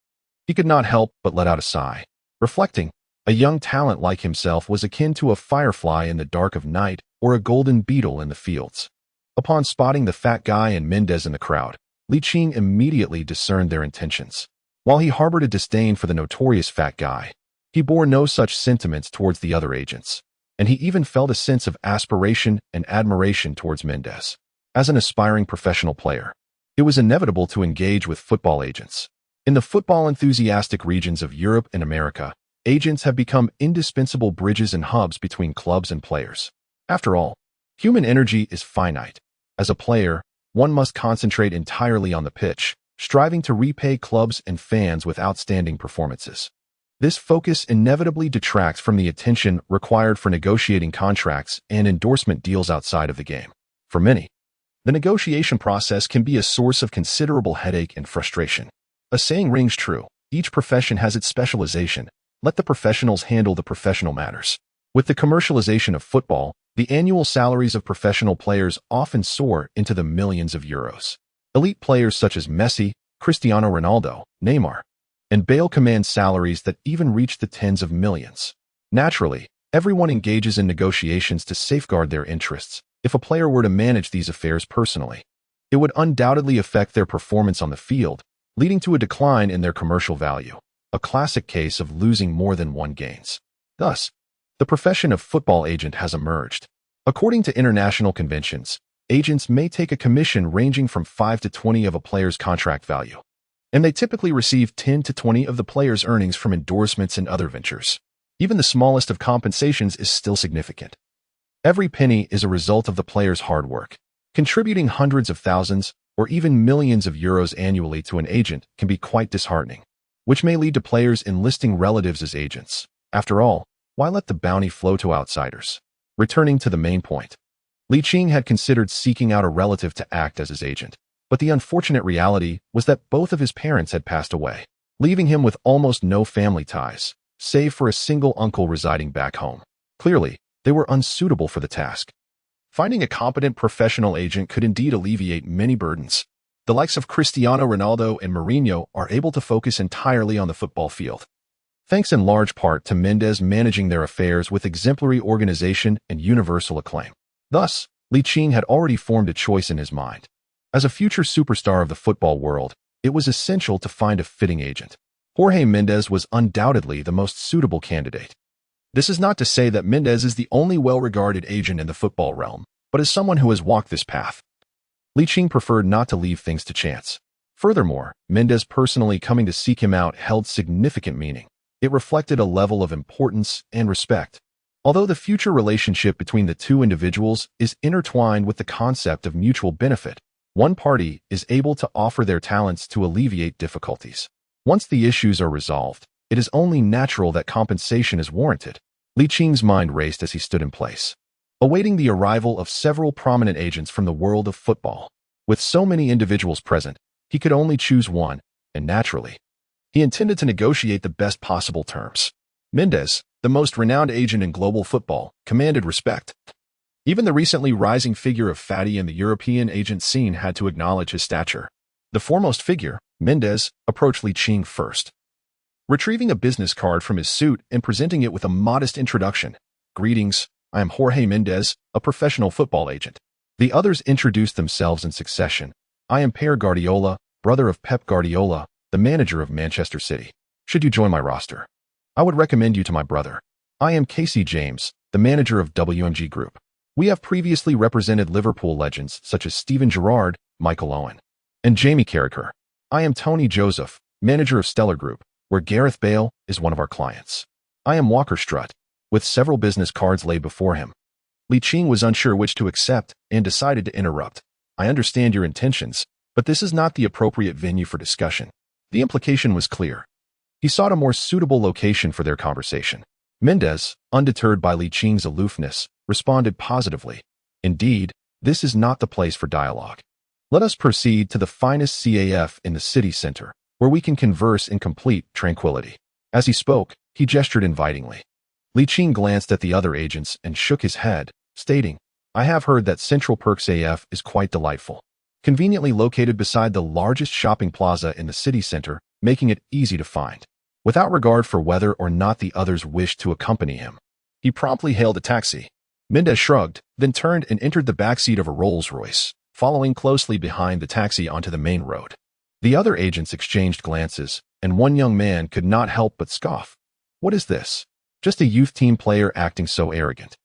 He could not help but let out a sigh, reflecting, A young talent like himself was akin to a firefly in the dark of night or a golden beetle in the fields. Upon spotting the fat guy and Mendes in the crowd, Ligt immediately discerned their intentions. While he harbored a disdain for the notorious fat guy, he bore no such sentiments towards the other agents, and he even felt a sense of aspiration and admiration towards Mendes. As an aspiring professional player, it was inevitable to engage with football agents. In the football-enthusiastic regions of Europe and America, agents have become indispensable bridges and hubs between clubs and players. After all, human energy is finite. As a player, one must concentrate entirely on the pitch, striving to repay clubs and fans with outstanding performances. This focus inevitably detracts from the attention required for negotiating contracts and endorsement deals outside of the game. For many, the negotiation process can be a source of considerable headache and frustration. A saying rings true: each profession has its specialization. Let the professionals handle the professional matters. With the commercialization of football, the annual salaries of professional players often soar into the millions of euros. Elite players such as Messi, Cristiano Ronaldo, Neymar, and Bale command salaries that even reach the tens of millions. Naturally, everyone engages in negotiations to safeguard their interests. If a player were to manage these affairs personally, it would undoubtedly affect their performance on the field, leading to a decline in their commercial value, a classic case of losing more than one gains. Thus, the profession of football agent has emerged. According to international conventions, agents may take a commission ranging from 5 to 20 of a player's contract value, and they typically receive 10 to 20 of the player's earnings from endorsements and other ventures. Even the smallest of compensations is still significant. Every penny is a result of the player's hard work. Contributing hundreds of thousands or even millions of euros annually to an agent can be quite disheartening, which may lead to players enlisting relatives as agents. After all, why let the bounty flow to outsiders? Returning to the main point, Ligt had considered seeking out a relative to act as his agent, but the unfortunate reality was that both of his parents had passed away, leaving him with almost no family ties, save for a single uncle residing back home. Clearly, they were unsuitable for the task. Finding a competent professional agent could indeed alleviate many burdens. The likes of Cristiano Ronaldo and Mourinho are able to focus entirely on the football field, thanks in large part to Mendes managing their affairs with exemplary organization and universal acclaim. Thus, Ligt had already formed a choice in his mind. As a future superstar of the football world, it was essential to find a fitting agent. Jorge Mendes was undoubtedly the most suitable candidate. This is not to say that Mendes is the only well-regarded agent in the football realm, but as someone who has walked this path, Ligt preferred not to leave things to chance. Furthermore, Mendes personally coming to seek him out held significant meaning. It reflected a level of importance and respect. Although the future relationship between the two individuals is intertwined with the concept of mutual benefit, one party is able to offer their talents to alleviate difficulties. Once the issues are resolved, it is only natural that compensation is warranted. Licht's mind raced as he stood in place, awaiting the arrival of several prominent agents from the world of football. With so many individuals present, he could only choose one, and naturally, he intended to negotiate the best possible terms. Mendes, the most renowned agent in global football, commanded respect. Even the recently rising figure of Fatty in the European agent scene had to acknowledge his stature. The foremost figure, Mendes, approached Ligt first, retrieving a business card from his suit and presenting it with a modest introduction. "Greetings, I am Jorge Mendes, a professional football agent." The others introduced themselves in succession. "I am Per Guardiola, brother of Pep Guardiola, the manager of Manchester City. Should you join my roster, I would recommend you to my brother. I am Casey James, the manager of WMG Group. We have previously represented Liverpool legends such as Steven Gerrard, Michael Owen, and Jamie Carragher. I am Tony Joseph, manager of Stellar Group, where Gareth Bale is one of our clients. I am Walker Strutt." With several business cards laid before him, Ligt was unsure which to accept and decided to interrupt. "I understand your intentions, but this is not the appropriate venue for discussion." The implication was clear. He sought a more suitable location for their conversation. Mendes, undeterred by Licht's aloofness, responded positively. "Indeed, this is not the place for dialogue. Let us proceed to the finest CAF in the city center, where we can converse in complete tranquility." As he spoke, he gestured invitingly. Ligt glanced at the other agents and shook his head, stating, "I have heard that Central Perks AF is quite delightful, conveniently located beside the largest shopping plaza in the city center, making it easy to find. without regard for whether or not the others wished to accompany him. He promptly hailed a taxi. Mendes shrugged, then turned and entered the backseat of a Rolls-Royce, following closely behind the taxi onto the main road. The other agents exchanged glances, and one young man could not help but scoff. What is this? Just a youth team player acting so arrogant.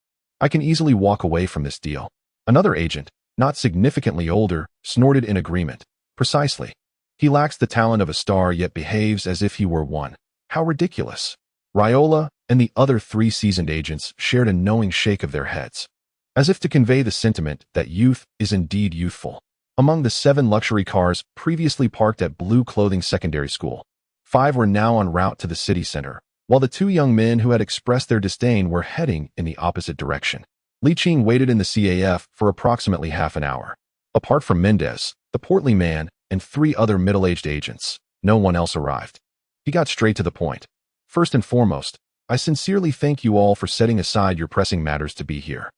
I can easily walk away from this deal. Another agent, not significantly older, snorted in agreement. Precisely. He lacks the talent of a star yet behaves as if he were one. How ridiculous. Raiola and the other 3 seasoned agents shared a knowing shake of their heads, as if to convey the sentiment that youth is indeed youthful. Among the 7 luxury cars previously parked at Blue Clothing Secondary School, 5 were now en route to the city center, while the 2 young men who had expressed their disdain were heading in the opposite direction. Ligt waited in the CAF for approximately half an hour. Apart from Mendes, the portly man, and 3 other middle-aged agents, no one else arrived. He got straight to the point. First and foremost, I sincerely thank you all for setting aside your pressing matters to be here.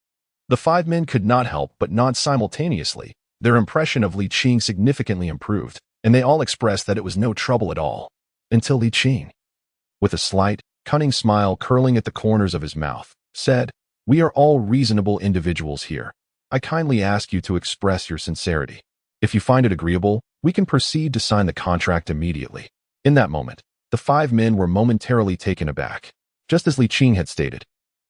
The 5 men could not help but nod simultaneously. Their impression of Ligt significantly improved, and they all expressed that it was no trouble at all. Until Ligt, with a slight, cunning smile curling at the corners of his mouth, said, "We are all reasonable individuals here. I kindly ask you to express your sincerity. If you find it agreeable, we can proceed to sign the contract immediately." In that moment, the 5 men were momentarily taken aback. Just as Ligt had stated,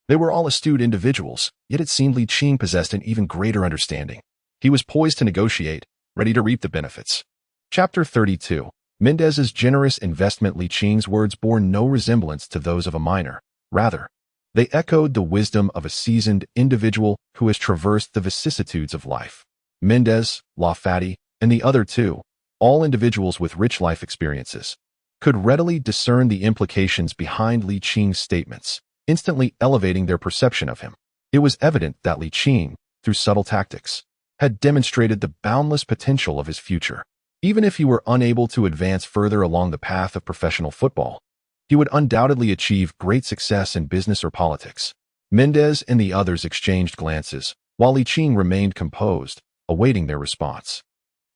they were all astute individuals, yet it seemed Ligt possessed an even greater understanding. He was poised to negotiate, ready to reap the benefits. Chapter 32. Mendes's generous investment. Licht's words bore no resemblance to those of a minor. Rather, they echoed the wisdom of a seasoned individual who has traversed the vicissitudes of life. Mendes, Lafati, and the other 2, all individuals with rich life experiences, could readily discern the implications behind Licht's statements, instantly elevating their perception of him. It was evident that Ligt, through subtle tactics, had demonstrated the boundless potential of his future. Even if he were unable to advance further along the path of professional football, he would undoubtedly achieve great success in business or politics. Mendes and the others exchanged glances, while Ligt remained composed, awaiting their response.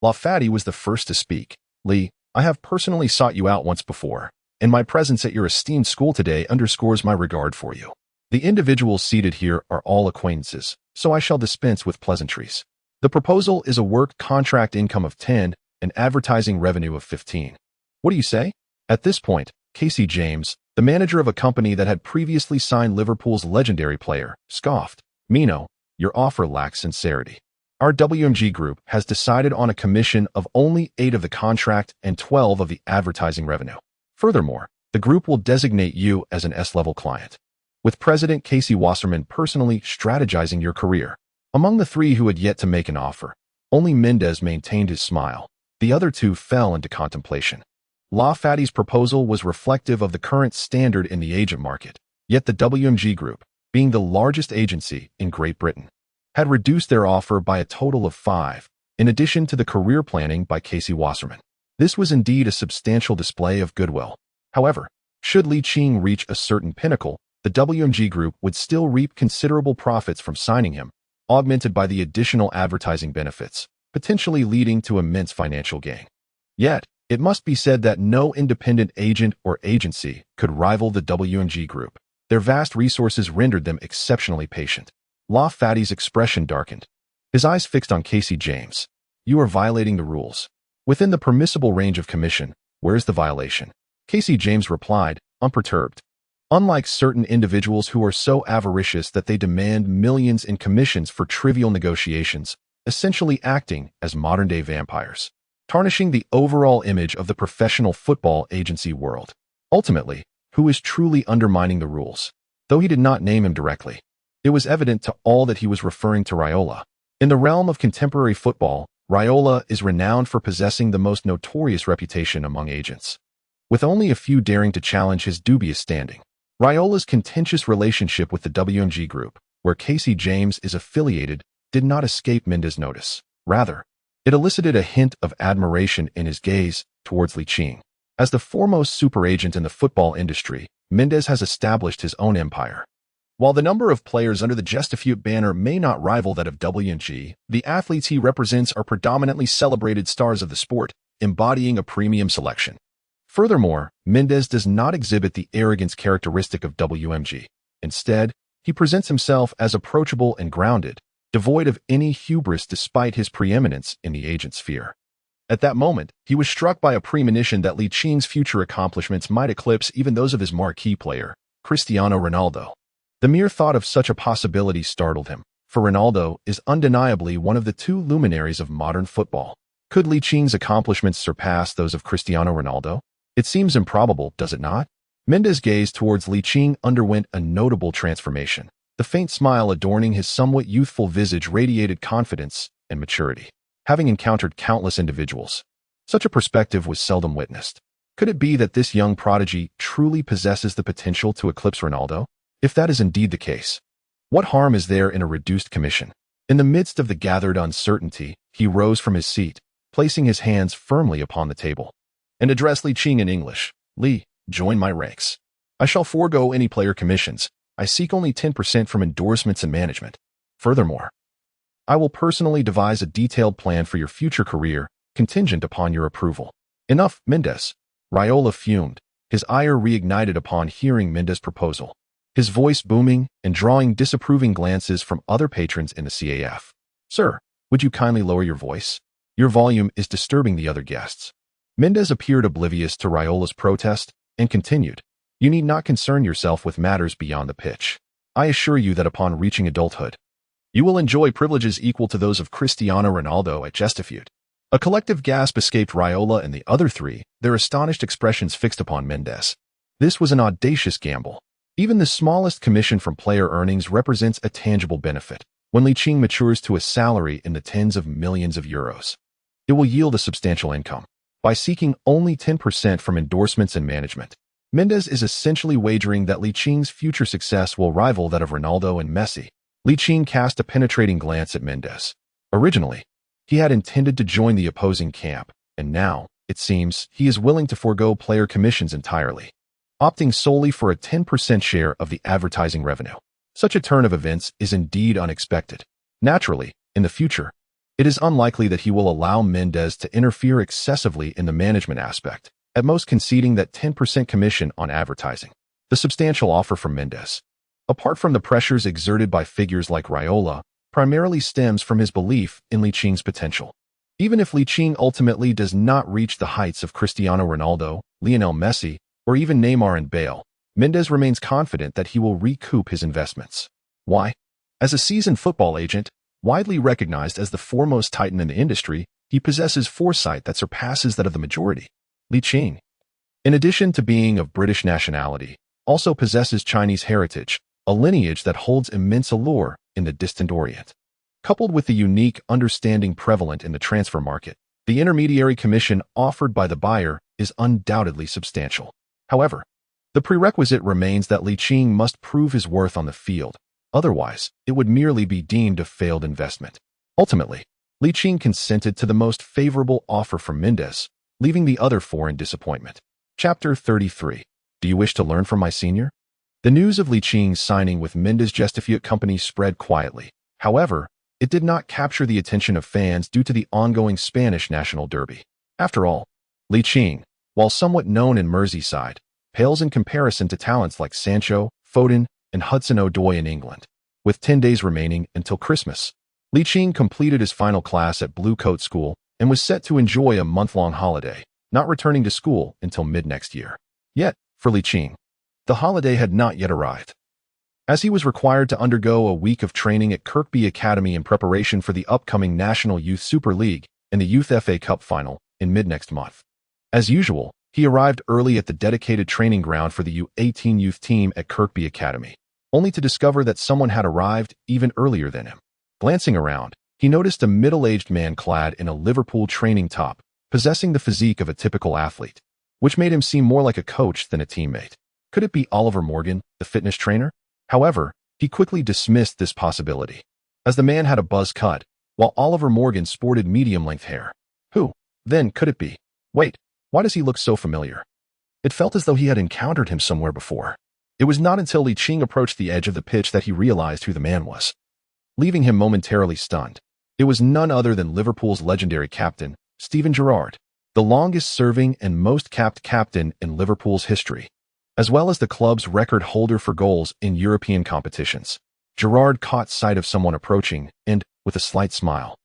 Lafati was the first to speak. "Lee, I have personally sought you out once before, and my presence at your esteemed school today underscores my regard for you. The individuals seated here are all acquaintances, so I shall dispense with pleasantries. The proposal is a work contract income of 10 and advertising revenue of 15. What do you say?" At this point, Casey James, the manager of a company that had previously signed Liverpool's legendary player, scoffed. "Mino, your offer lacks sincerity. Our WMG group has decided on a commission of only 8 of the contract and 12 of the advertising revenue. Furthermore, the group will designate you as an S-level client, with President Casey Wasserman personally strategizing your career." Among the 3 who had yet to make an offer, only Mendes maintained his smile. The other 2 fell into contemplation. Lafati's proposal was reflective of the current standard in the agent market, yet the WMG Group, being the largest agency in Great Britain, had reduced their offer by a total of 5, in addition to the career planning by Casey Wasserman. This was indeed a substantial display of goodwill. However, should Ligt reach a certain pinnacle, the WMG Group would still reap considerable profits from signing him, augmented by the additional advertising benefits, potentially leading to immense financial gain. Yet, it must be said that no independent agent or agency could rival the WMG Group. Their vast resources rendered them exceptionally patient. Lafati's expression darkened, his eyes fixed on Casey James. "You are violating the rules. Within the permissible range of commission, where is the violation?" Casey James replied, unperturbed. "Unlike certain individuals who are so avaricious that they demand millions in commissions for trivial negotiations, essentially acting as modern-day vampires, tarnishing the overall image of the professional football agency world. Ultimately, who is truly undermining the rules?" Though he did not name him directly, it was evident to all that he was referring to Raiola. In the realm of contemporary football, Raiola is renowned for possessing the most notorious reputation among agents, with only a few daring to challenge his dubious standing. Raiola's contentious relationship with the WMG Group, where Casey James is affiliated, did not escape Mendes' notice. Rather, it elicited a hint of admiration in his gaze towards Ligt. As the foremost super agent in the football industry, Mendes has established his own empire. While the number of players under the Gestifute banner may not rival that of WMG, the athletes he represents are predominantly celebrated stars of the sport, embodying a premium selection. Furthermore, Mendes does not exhibit the arrogance characteristic of WMG. Instead, he presents himself as approachable and grounded, devoid of any hubris despite his preeminence in the agent sphere. At that moment, he was struck by a premonition that Liching's future accomplishments might eclipse even those of his marquee player, Cristiano Ronaldo. The mere thought of such a possibility startled him, for Ronaldo is undeniably one of the two luminaries of modern football. Could Liching's accomplishments surpass those of Cristiano Ronaldo? It seems improbable, does it not? Mendes' gaze towards Liching underwent a notable transformation. The faint smile adorning his somewhat youthful visage radiated confidence and maturity. Having encountered countless individuals, such a perspective was seldom witnessed. Could it be that this young prodigy truly possesses the potential to eclipse Ronaldo? If that is indeed the case, what harm is there in a reduced commission? In the midst of the gathered uncertainty, he rose from his seat, placing his hands firmly upon the table, and addressed Liching in English. Li, join my ranks. I shall forego any player commissions. I seek only 10% from endorsements and management. Furthermore, I will personally devise a detailed plan for your future career, contingent upon your approval. Enough, Mendes. Raiola fumed, his ire reignited upon hearing Mendes' proposal, his voice booming and drawing disapproving glances from other patrons in the CAF. Sir, would you kindly lower your voice? Your volume is disturbing the other guests. Mendes appeared oblivious to Raiola's protest and continued, You need not concern yourself with matters beyond the pitch. I assure you that upon reaching adulthood, you will enjoy privileges equal to those of Cristiano Ronaldo at Gestafeud. A collective gasp escaped Raiola and the other three, their astonished expressions fixed upon Mendes. This was an audacious gamble. Even the smallest commission from player earnings represents a tangible benefit. When Liching matures to a salary in the tens of millions of euros, it will yield a substantial income. By seeking only 10% from endorsements and management, Mendes is essentially wagering that Liching's future success will rival that of Ronaldo and Messi. Liching cast a penetrating glance at Mendes. Originally, he had intended to join the opposing camp, and now, it seems, he is willing to forego player commissions entirely, opting solely for a 10% share of the advertising revenue. Such a turn of events is indeed unexpected. Naturally, in the future, it is unlikely that he will allow Mendes to interfere excessively in the management aspect, at most conceding that 10% commission on advertising. The substantial offer from Mendes, apart from the pressures exerted by figures like Raiola, primarily stems from his belief in Liching's potential. Even if Liching ultimately does not reach the heights of Cristiano Ronaldo, Lionel Messi, or even Neymar and Bale, Mendes remains confident that he will recoup his investments. Why? As a seasoned football agent, widely recognized as the foremost titan in the industry, he possesses foresight that surpasses that of the majority. Liching, in addition to being of British nationality, also possesses Chinese heritage, a lineage that holds immense allure in the distant Orient. Coupled with the unique understanding prevalent in the transfer market, the intermediary commission offered by the buyer is undoubtedly substantial. However, the prerequisite remains that Liching must prove his worth on the field. Otherwise, it would merely be deemed a failed investment. Ultimately, Liching consented to the most favorable offer from Mendes, leaving the other four in disappointment. Chapter 33. Do you wish to learn from my senior? The news of Liching's signing with Mendes Gestafiat Company spread quietly. However, it did not capture the attention of fans due to the ongoing Spanish national derby. After all, Liching, while somewhat known in Merseyside, pales in comparison to talents like Sancho, Foden, and Hudson-Odoi in England. With 10 days remaining until Christmas, Liching completed his final class at Blue Coat School and was set to enjoy a month-long holiday, not returning to school until mid-next year. Yet, for Liching, the holiday had not yet arrived, as he was required to undergo a week of training at Kirkby Academy in preparation for the upcoming National Youth Super League and the Youth FA Cup final in mid-next month. As usual, he arrived early at the dedicated training ground for the U18 youth team at Kirkby Academy, only to discover that someone had arrived even earlier than him. Glancing around, he noticed a middle-aged man clad in a Liverpool training top, possessing the physique of a typical athlete, which made him seem more like a coach than a teammate. Could it be Oliver Morgan, the fitness trainer? However, he quickly dismissed this possibility, as the man had a buzz cut, while Oliver Morgan sported medium-length hair. Who, then, could it be? Wait, why does he look so familiar? It felt as though he had encountered him somewhere before. It was not until Liching approached the edge of the pitch that he realized who the man was, leaving him momentarily stunned. It was none other than Liverpool's legendary captain, Steven Gerrard. the longest-serving and most-capped captain in Liverpool's history, as well as the club's record holder for goals in European competitions. Gerrard caught sight of someone approaching and, with a slight smile,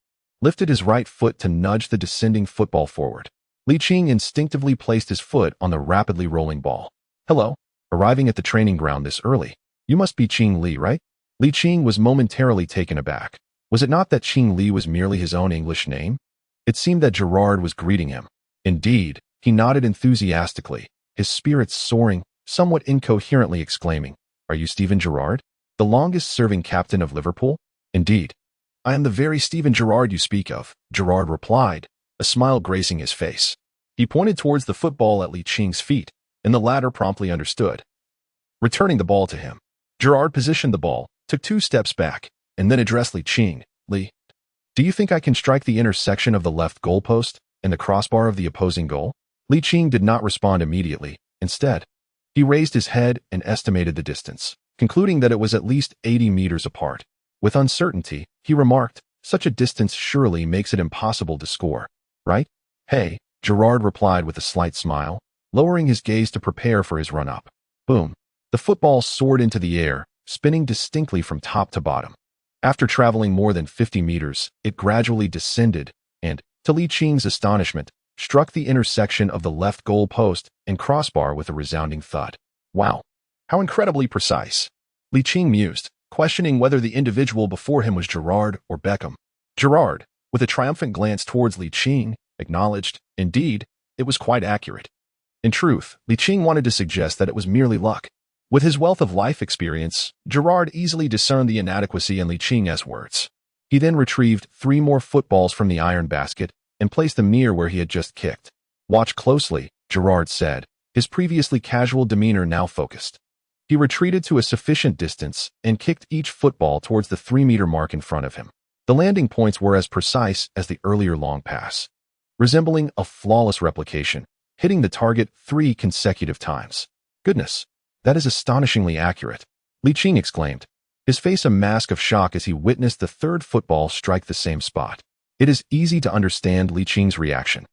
lifted his right foot to nudge the descending football forward. Ligt instinctively placed his foot on the rapidly rolling ball. "Hello. Arriving at the training ground this early. You must be Qing Li, right?" Ligt was momentarily taken aback. Was it not that Qing Li was merely his own English name? It seemed that Gerrard was greeting him. Indeed, he nodded enthusiastically, his spirits soaring, somewhat incoherently exclaiming, "Are you Steven Gerrard, the longest-serving captain of Liverpool?" "Indeed. I am the very Steven Gerrard you speak of," Gerrard replied, a smile gracing his face. He pointed towards the football at Licht's feet, and the latter promptly understood. Returning the ball to him, Gerrard positioned the ball, took 2 steps back, and then addressed Ligt. "Li, do you think I can strike the intersection of the left goalpost and the crossbar of the opposing goal?" Ligt did not respond immediately. Instead, he raised his head and estimated the distance, concluding that it was at least 80 meters apart. With uncertainty, he remarked, "Such a distance surely makes it impossible to score, right?" "Hey," Gerrard replied with a slight smile, lowering his gaze to prepare for his run-up. Boom. The football soared into the air, spinning distinctly from top to bottom. After traveling more than 50 meters, it gradually descended and, to Licht's astonishment, struck the intersection of the left goal post and crossbar with a resounding thud. "Wow. How incredibly precise," Ligt mused, questioning whether the individual before him was Gerrard or Beckham. Gerrard, with a triumphant glance towards Ligt, acknowledged, "Indeed, it was quite accurate." In truth, Ligt wanted to suggest that it was merely luck. With his wealth of life experience, Gerrard easily discerned the inadequacy in Licht's words. He then retrieved 3 more footballs from the iron basket and placed them near where he had just kicked. "Watch closely," Gerrard said, his previously casual demeanor now focused. He retreated to a sufficient distance and kicked each football towards the 3-meter mark in front of him. The landing points were as precise as the earlier long pass, resembling a flawless replication, hitting the target 3 consecutive times. "Goodness, that is astonishingly accurate," Ligt exclaimed, his face a mask of shock as he witnessed the 3rd football strike the same spot. It is easy to understand Licht's reaction.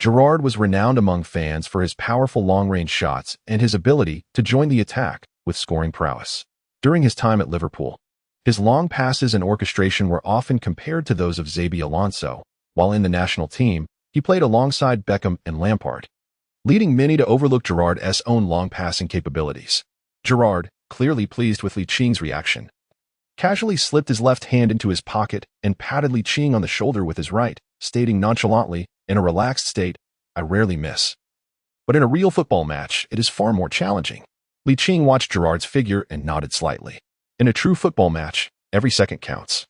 Gerrard was renowned among fans for his powerful long-range shots and his ability to join the attack with scoring prowess. During his time at Liverpool, his long passes and orchestration were often compared to those of Xabi Alonso, while in the national team, he played alongside Beckham and Lampard, leading many to overlook Gerrard's own long passing capabilities. Gerrard, clearly pleased with Licht's reaction, casually slipped his left hand into his pocket and patted Ligt on the shoulder with his right, stating nonchalantly, in a relaxed state, "I rarely miss. But in a real football match, it is far more challenging." Ligt watched Gerrard's figure and nodded slightly. In a true football match, every second counts.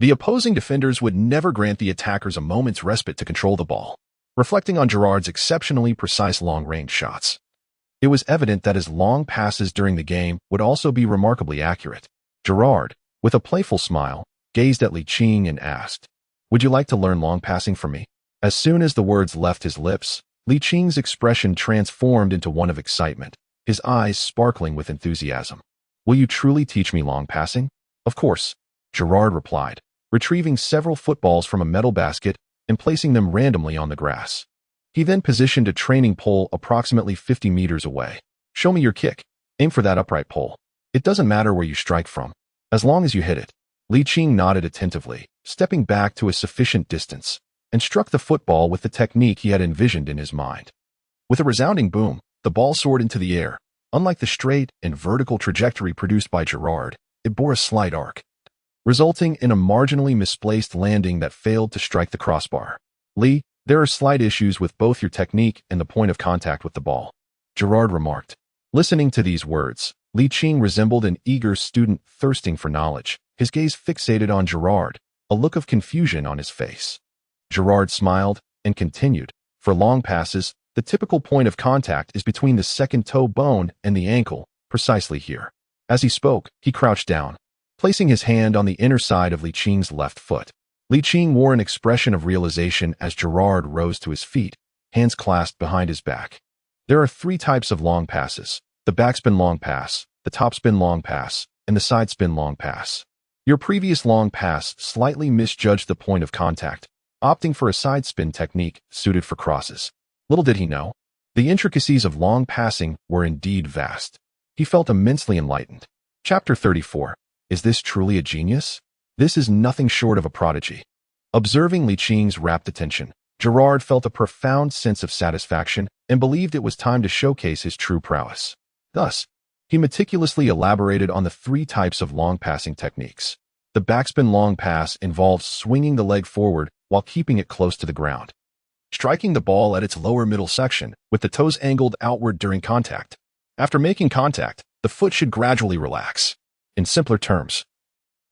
The opposing defenders would never grant the attackers a moment's respite to control the ball. Reflecting on Gerrard's exceptionally precise long-range shots, it was evident that his long passes during the game would also be remarkably accurate. Gerrard, with a playful smile, gazed at Ligt and asked, "Would you like to learn long passing from me?" As soon as the words left his lips, Licht's expression transformed into one of excitement, his eyes sparkling with enthusiasm. "Will you truly teach me long passing?" "Of course," Gerrard replied, retrieving several footballs from a metal basket and placing them randomly on the grass. He then positioned a training pole approximately 50 meters away. "Show me your kick. Aim for that upright pole. It doesn't matter where you strike from, as long as you hit it." Ligt nodded attentively, stepping back to a sufficient distance, and struck the football with the technique he had envisioned in his mind. With a resounding boom, the ball soared into the air. Unlike the straight and vertical trajectory produced by Gerrard, it bore a slight arc, resulting in a marginally misplaced landing that failed to strike the crossbar. "Li, there are slight issues with both your technique and the point of contact with the ball," Gerrard remarked. Listening to these words, Ligt resembled an eager student thirsting for knowledge, his gaze fixated on Gerrard, a look of confusion on his face. Gerrard smiled and continued, "For long passes, the typical point of contact is between the second toe bone and the ankle, precisely here." As he spoke, he crouched down, placing his hand on the inner side of Licht's left foot. Ligt wore an expression of realization as Gerrard rose to his feet, hands clasped behind his back. There are 3 types of long passes: the backspin long pass, the topspin long pass, and the sidespin long pass. Your previous long pass slightly misjudged the point of contact, opting for a side spin technique suited for crosses. Little did he know, the intricacies of long passing were indeed vast. He felt immensely enlightened. Chapter 34. Is this truly a genius? This is nothing short of a prodigy. Observing Liching's rapt attention, Gerard felt a profound sense of satisfaction and believed it was time to showcase his true prowess. Thus, he meticulously elaborated on the 3 types of long passing techniques. The backspin long pass involves swinging the leg forward while keeping it close to the ground, striking the ball at its lower middle section with the toes angled outward during contact. After making contact, the foot should gradually relax. In simpler terms,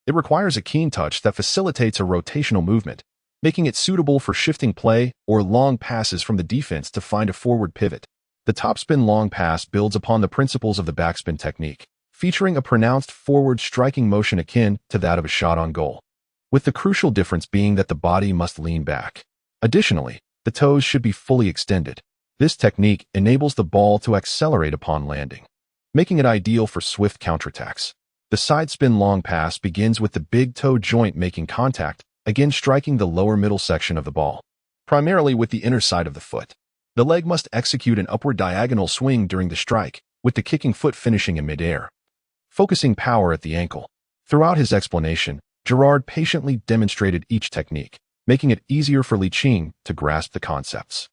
it requires a keen touch that facilitates a rotational movement, making it suitable for shifting play or long passes from the defense to find a forward pivot. The topspin long pass builds upon the principles of the backspin technique, featuring a pronounced forward striking motion akin to that of a shot on goal, with the crucial difference being that the body must lean back. Additionally, the toes should be fully extended. This technique enables the ball to accelerate upon landing, making it ideal for swift counterattacks. The side spin long pass begins with the big toe joint making contact, again striking the lower middle section of the ball, primarily with the inner side of the foot. The leg must execute an upward diagonal swing during the strike, with the kicking foot finishing in midair, focusing power at the ankle. Throughout his explanation, Gerard patiently demonstrated each technique, making it easier for Liching to grasp the concepts.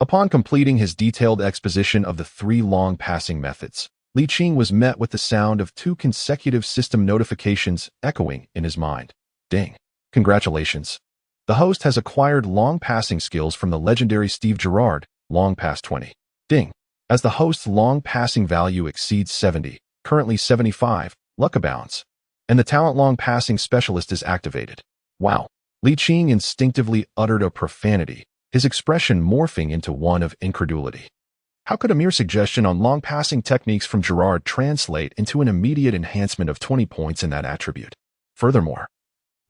Upon completing his detailed exposition of the 3 long passing methods, Liching was met with the sound of 2 consecutive system notifications echoing in his mind. Ding! Congratulations! The host has acquired long passing skills from the legendary Steve Gerrard, long pass 20. Ding! As the host's long passing value exceeds 70, currently 75, luck abounds, and the talent long passing specialist is activated. Wow! Liching instinctively uttered a profanity, his expression morphing into one of incredulity. How could a mere suggestion on long passing techniques from Gerard translate into an immediate enhancement of 20 points in that attribute? Furthermore,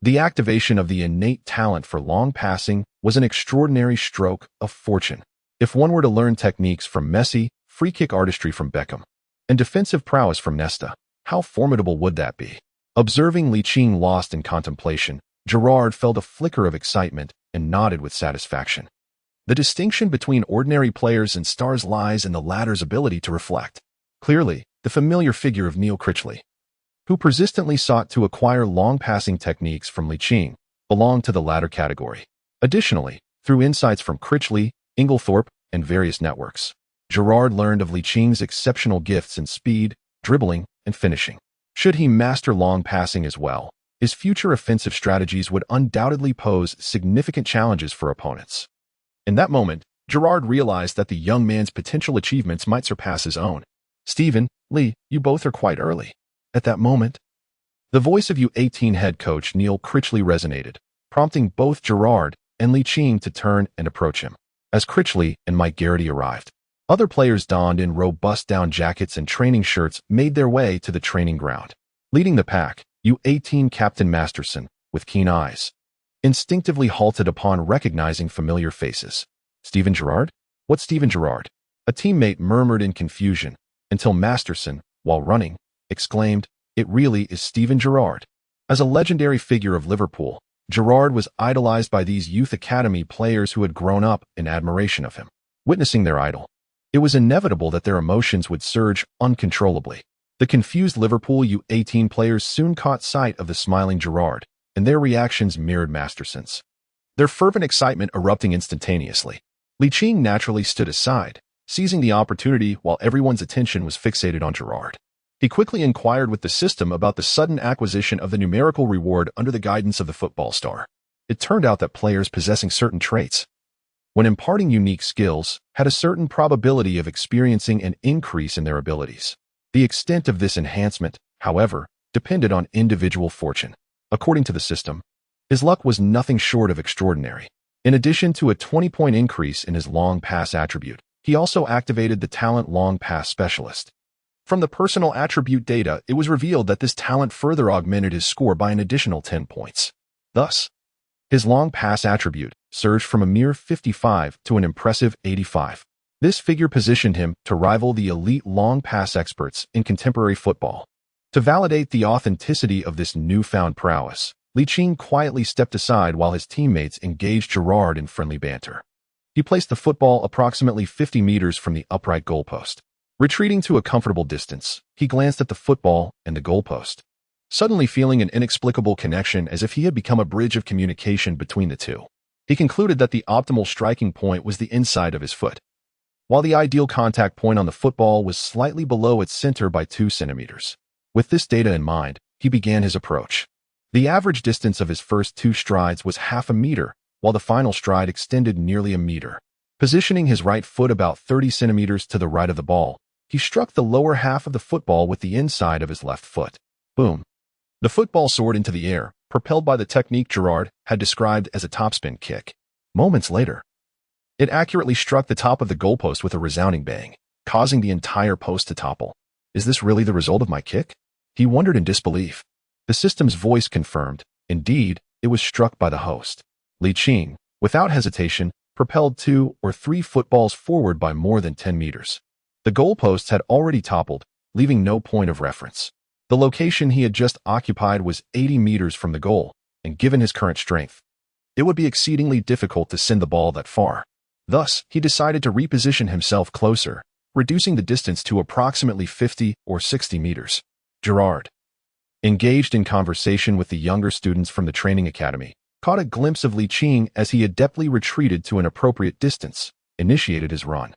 the activation of the innate talent for long passing was an extraordinary stroke of fortune. If one were to learn techniques from Messi, free kick artistry from Beckham, and defensive prowess from Nesta, how formidable would that be? Observing Liching lost in contemplation, Gerard felt a flicker of excitement and nodded with satisfaction. The distinction between ordinary players and stars lies in the latter's ability to reflect. Clearly, the familiar figure of Neil Critchley, who persistently sought to acquire long passing techniques from Liching, belonged to the latter category. Additionally, through insights from Critchley, Inglethorpe, and various networks, Gerard learned of Liching's exceptional gifts in speed, dribbling, and finishing. Should he master long passing as well, his future offensive strategies would undoubtedly pose significant challenges for opponents. In that moment, Gerard realized that the young man's potential achievements might surpass his own. Stephen, Lee, you both are quite early. At that moment, the voice of U18 head coach Neil Critchley resonated, prompting both Gerard and Liching to turn and approach him. As Critchley and Mike Garrity arrived, other players donned in robust down jackets and training shirts made their way to the training ground. Leading the pack, U18 captain Masterson, with keen eyes, instinctively halted upon recognizing familiar faces. Steven Gerrard? What's Steven Gerrard? A teammate murmured in confusion, until Masterson, while running, exclaimed, "It really is Steven Gerrard." As a legendary figure of Liverpool, Gerrard was idolized by these youth academy players who had grown up in admiration of him. Witnessing their idol, it was inevitable that their emotions would surge uncontrollably. The confused Liverpool U18 players soon caught sight of the smiling Gerrard, and their reactions mirrored Masterson's, their fervent excitement erupting instantaneously. Liching naturally stood aside, seizing the opportunity while everyone's attention was fixated on Gerrard. He quickly inquired with the system about the sudden acquisition of the numerical reward under the guidance of the football star. It turned out that players possessing certain traits, when imparting unique skills, had a certain probability of experiencing an increase in their abilities. The extent of this enhancement, however, depended on individual fortune. According to the system, his luck was nothing short of extraordinary. In addition to a 20-point increase in his long pass attribute, he also activated the talent long pass specialist. From the personal attribute data, it was revealed that this talent further augmented his score by an additional 10 points. Thus, his long pass attribute surged from a mere 55 to an impressive 85. This figure positioned him to rival the elite long pass experts in contemporary football. To validate the authenticity of this newfound prowess, Ligt quietly stepped aside while his teammates engaged Gerrard in friendly banter. He placed the football approximately 50 meters from the upright goalpost. Retreating to a comfortable distance, he glanced at the football and the goalpost, suddenly feeling an inexplicable connection as if he had become a bridge of communication between the two. He concluded that the optimal striking point was the inside of his foot, while the ideal contact point on the football was slightly below its center by 2 centimeters. With this data in mind, he began his approach. The average distance of his first 2 strides was half a meter, while the final stride extended nearly a meter. Positioning his right foot about 30 centimeters to the right of the ball, he struck the lower half of the football with the inside of his left foot. Boom. The football soared into the air, propelled by the technique Gerrard had described as a topspin kick. Moments later, it accurately struck the top of the goalpost with a resounding bang, causing the entire post to topple. Is this really the result of my kick? He wondered in disbelief. The system's voice confirmed, indeed, it was struck by the host. Ligt, without hesitation, propelled 2 or 3 footballs forward by more than 10 meters. The goalposts had already toppled, leaving no point of reference. The location he had just occupied was 80 meters from the goal, and given his current strength, it would be exceedingly difficult to send the ball that far. Thus, he decided to reposition himself closer, reducing the distance to approximately 50 or 60 meters. Gerrard, engaged in conversation with the younger students from the training academy, caught a glimpse of Ligt as he adeptly retreated to an appropriate distance, initiated his run,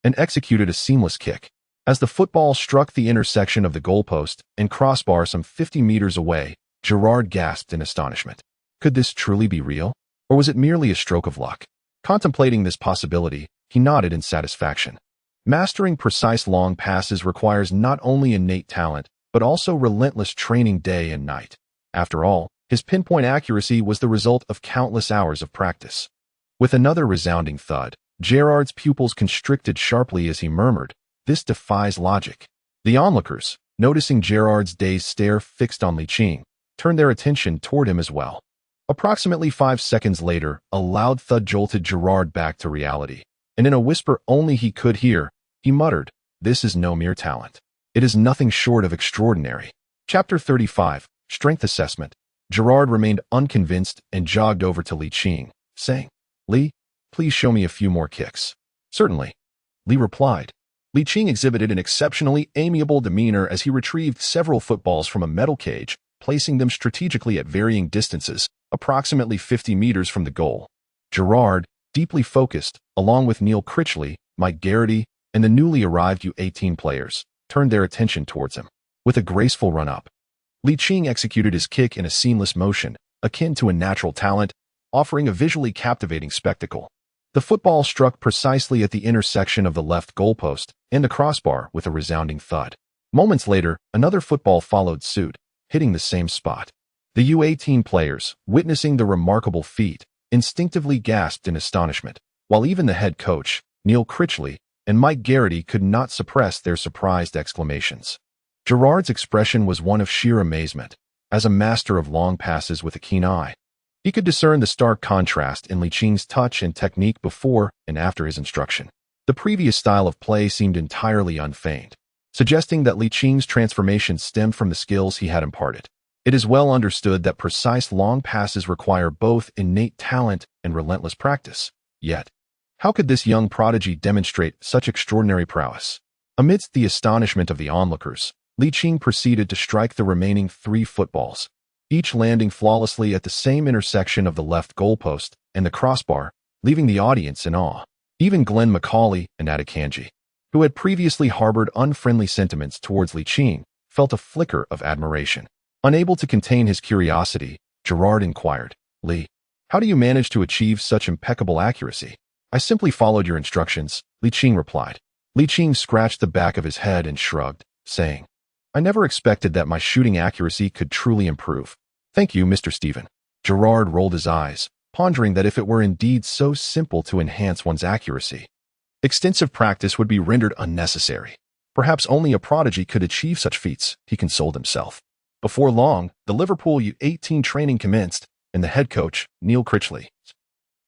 and executed a seamless kick. As the football struck the intersection of the goalpost and crossbar some 50 meters away, Gerrard gasped in astonishment. Could this truly be real? Or was it merely a stroke of luck? Contemplating this possibility, he nodded in satisfaction. Mastering precise long passes requires not only innate talent, but also relentless training day and night. After all, his pinpoint accuracy was the result of countless hours of practice. With another resounding thud, Gerrard's pupils constricted sharply as he murmured, "This defies logic." The onlookers, noticing Gerrard's dazed stare fixed on Ligt, turned their attention toward him as well. Approximately 5 seconds later, a loud thud jolted Gerrard back to reality, and in a whisper only he could hear, he muttered, "This is no mere talent. It is nothing short of extraordinary." Chapter 35, Strength Assessment. Gerrard remained unconvinced and jogged over to Ligt, saying, "Lee, please show me a few more kicks." "Certainly," Lee replied. Ligt exhibited an exceptionally amiable demeanor as he retrieved several footballs from a metal cage, placing them strategically at varying distances, approximately 50 meters from the goal. Gerrard, deeply focused, along with Neil Critchley, Mike Garrity, and the newly arrived U18 players, turned their attention towards him. With a graceful run-up, Ligt executed his kick in a seamless motion, akin to a natural talent, offering a visually captivating spectacle. The football struck precisely at the intersection of the left goalpost and the crossbar with a resounding thud. Moments later, another football followed suit, hitting the same spot. The U18 players, witnessing the remarkable feat, instinctively gasped in astonishment, while even the head coach, Neil Critchley, and Mike Garrity could not suppress their surprised exclamations. Gerrard's expression was one of sheer amazement. As a master of long passes with a keen eye, he could discern the stark contrast in Licht's touch and technique before and after his instruction. The previous style of play seemed entirely unfeigned, suggesting that Licht's transformation stemmed from the skills he had imparted. It is well understood that precise long passes require both innate talent and relentless practice. Yet, how could this young prodigy demonstrate such extraordinary prowess? Amidst the astonishment of the onlookers, Ligt proceeded to strike the remaining 3 footballs, each landing flawlessly at the same intersection of the left goalpost and the crossbar, leaving the audience in awe. Even Glenn Macaulay and Adekanji, who had previously harbored unfriendly sentiments towards Ligt, felt a flicker of admiration. Unable to contain his curiosity, Gerrard inquired, "Lee, how do you manage to achieve such impeccable accuracy?" "I simply followed your instructions," Ligt replied. Ligt scratched the back of his head and shrugged, saying, "I never expected that my shooting accuracy could truly improve." "Thank you, Mr. Stephen." Gerrard rolled his eyes, pondering that if it were indeed so simple to enhance one's accuracy, extensive practice would be rendered unnecessary. Perhaps only a prodigy could achieve such feats, he consoled himself. Before long, the Liverpool U18 training commenced, and the head coach, Neil Critchley,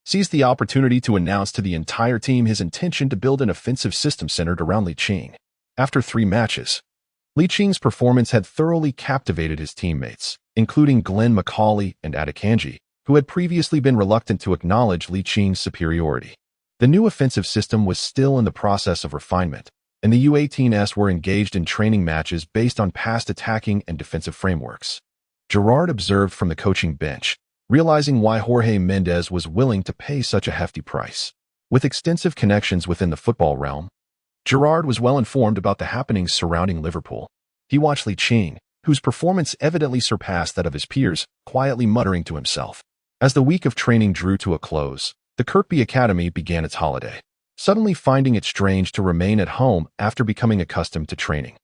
seized the opportunity to announce to the entire team his intention to build an offensive system centered around Ligt. After 3 matches, Ching's performance had thoroughly captivated his teammates, including Glenn Macaulay and Adekanji, who had previously been reluctant to acknowledge Ching's superiority. The new offensive system was still in the process of refinement, and the U18s were engaged in training matches based on past attacking and defensive frameworks. Gerrard observed from the coaching bench, realizing why Jorge Mendes was willing to pay such a hefty price. With extensive connections within the football realm, Gerrard was well informed about the happenings surrounding Liverpool. He watched Ching, whose performance evidently surpassed that of his peers, quietly muttering to himself. As the week of training drew to a close, the Kirkby Academy began its holiday, suddenly finding it strange to remain at home after becoming accustomed to training.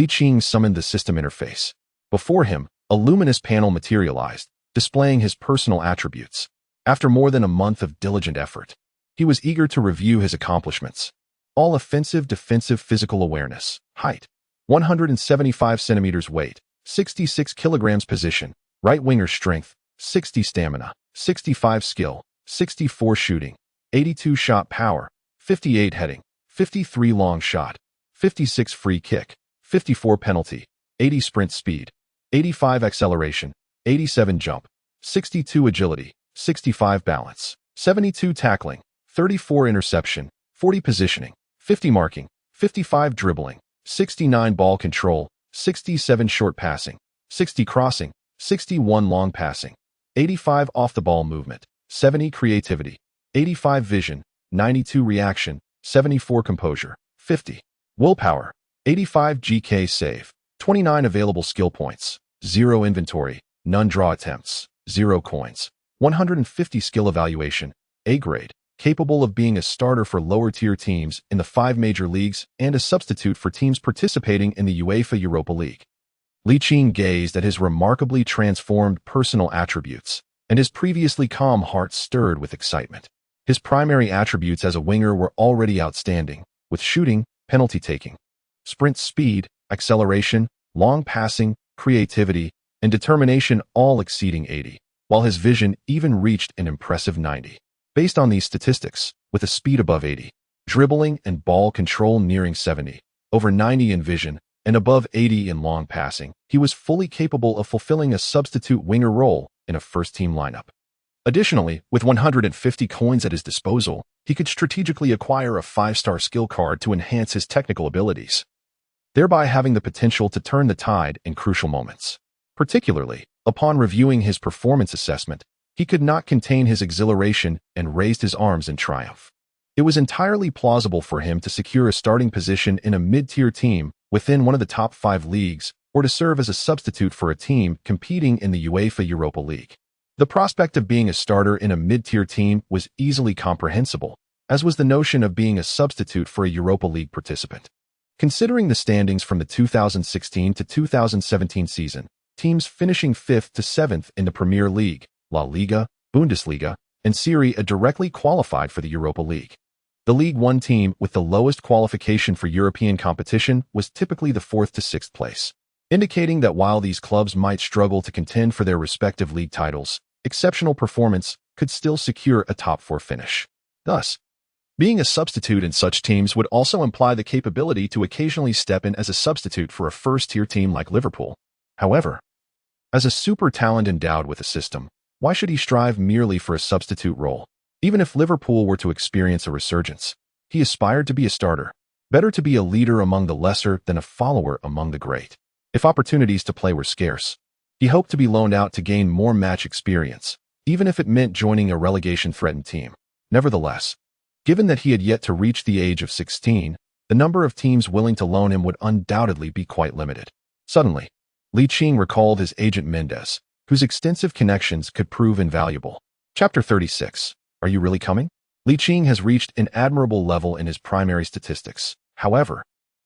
Ching summoned the system interface. Before him, a luminous panel materialized, displaying his personal attributes. After more than a month of diligent effort, he was eager to review his accomplishments. All offensive, defensive, physical awareness, height, 175 centimeters weight, 66 kilograms position, right winger strength, 60 stamina, 65 skill, 64 shooting, 82 shot power, 58 heading, 53 long shot, 56 free kick, 54 penalty, 80 sprint speed, 85 acceleration, 87 jump, 62 agility, 65 balance, 72 tackling, 34 interception, 40 positioning, 50 marking, 55 dribbling, 69 ball control, 67 short passing, 60 crossing, 61 long passing, 85 off-the-ball movement, 70 creativity, 85 vision, 92 reaction, 74 composure, 50 willpower, 85 GK save, 29 available skill points, 0 inventory, none draw attempts, 0 coins, 150 skill evaluation, A grade, capable of being a starter for lower-tier teams in the 5 major leagues and a substitute for teams participating in the UEFA Europa League. Ching gazed at his remarkably transformed personal attributes, and his previously calm heart stirred with excitement. His primary attributes as a winger were already outstanding, with shooting, penalty-taking, sprint speed, acceleration, long passing, creativity, and determination all exceeding 80, while his vision even reached an impressive 90. Based on these statistics, with a speed above 80, dribbling and ball control nearing 70, over 90 in vision, and above 80 in long passing, he was fully capable of fulfilling a substitute winger role in a first-team lineup. Additionally, with 150 coins at his disposal, he could strategically acquire a 5-star skill card to enhance his technical abilities, thereby having the potential to turn the tide in crucial moments. Particularly, upon reviewing his performance assessment, he could not contain his exhilaration and raised his arms in triumph. It was entirely plausible for him to secure a starting position in a mid-tier team within one of the top 5 leagues, or to serve as a substitute for a team competing in the UEFA Europa League. The prospect of being a starter in a mid-tier team was easily comprehensible, as was the notion of being a substitute for a Europa League participant. Considering the standings from the 2016 to 2017 season, teams finishing 5th to 7th in the Premier League, La Liga, Bundesliga, and Serie A directly qualified for the Europa League. The League One team with the lowest qualification for European competition was typically the 4th to 6th place, indicating that while these clubs might struggle to contend for their respective league titles, exceptional performance could still secure a top 4 finish. Thus, being a substitute in such teams would also imply the capability to occasionally step in as a substitute for a first-tier team like Liverpool. However, as a super talent endowed with a system, why should he strive merely for a substitute role? Even if Liverpool were to experience a resurgence, he aspired to be a starter. Better to be a leader among the lesser than a follower among the great. If opportunities to play were scarce, he hoped to be loaned out to gain more match experience, even if it meant joining a relegation-threatened team. Nevertheless, given that he had yet to reach the age of 16, the number of teams willing to loan him would undoubtedly be quite limited. Suddenly, Ching recalled his agent Mendes, whose extensive connections could prove invaluable. Chapter 36. Are you really coming? Ching has reached an admirable level in his primary statistics. However,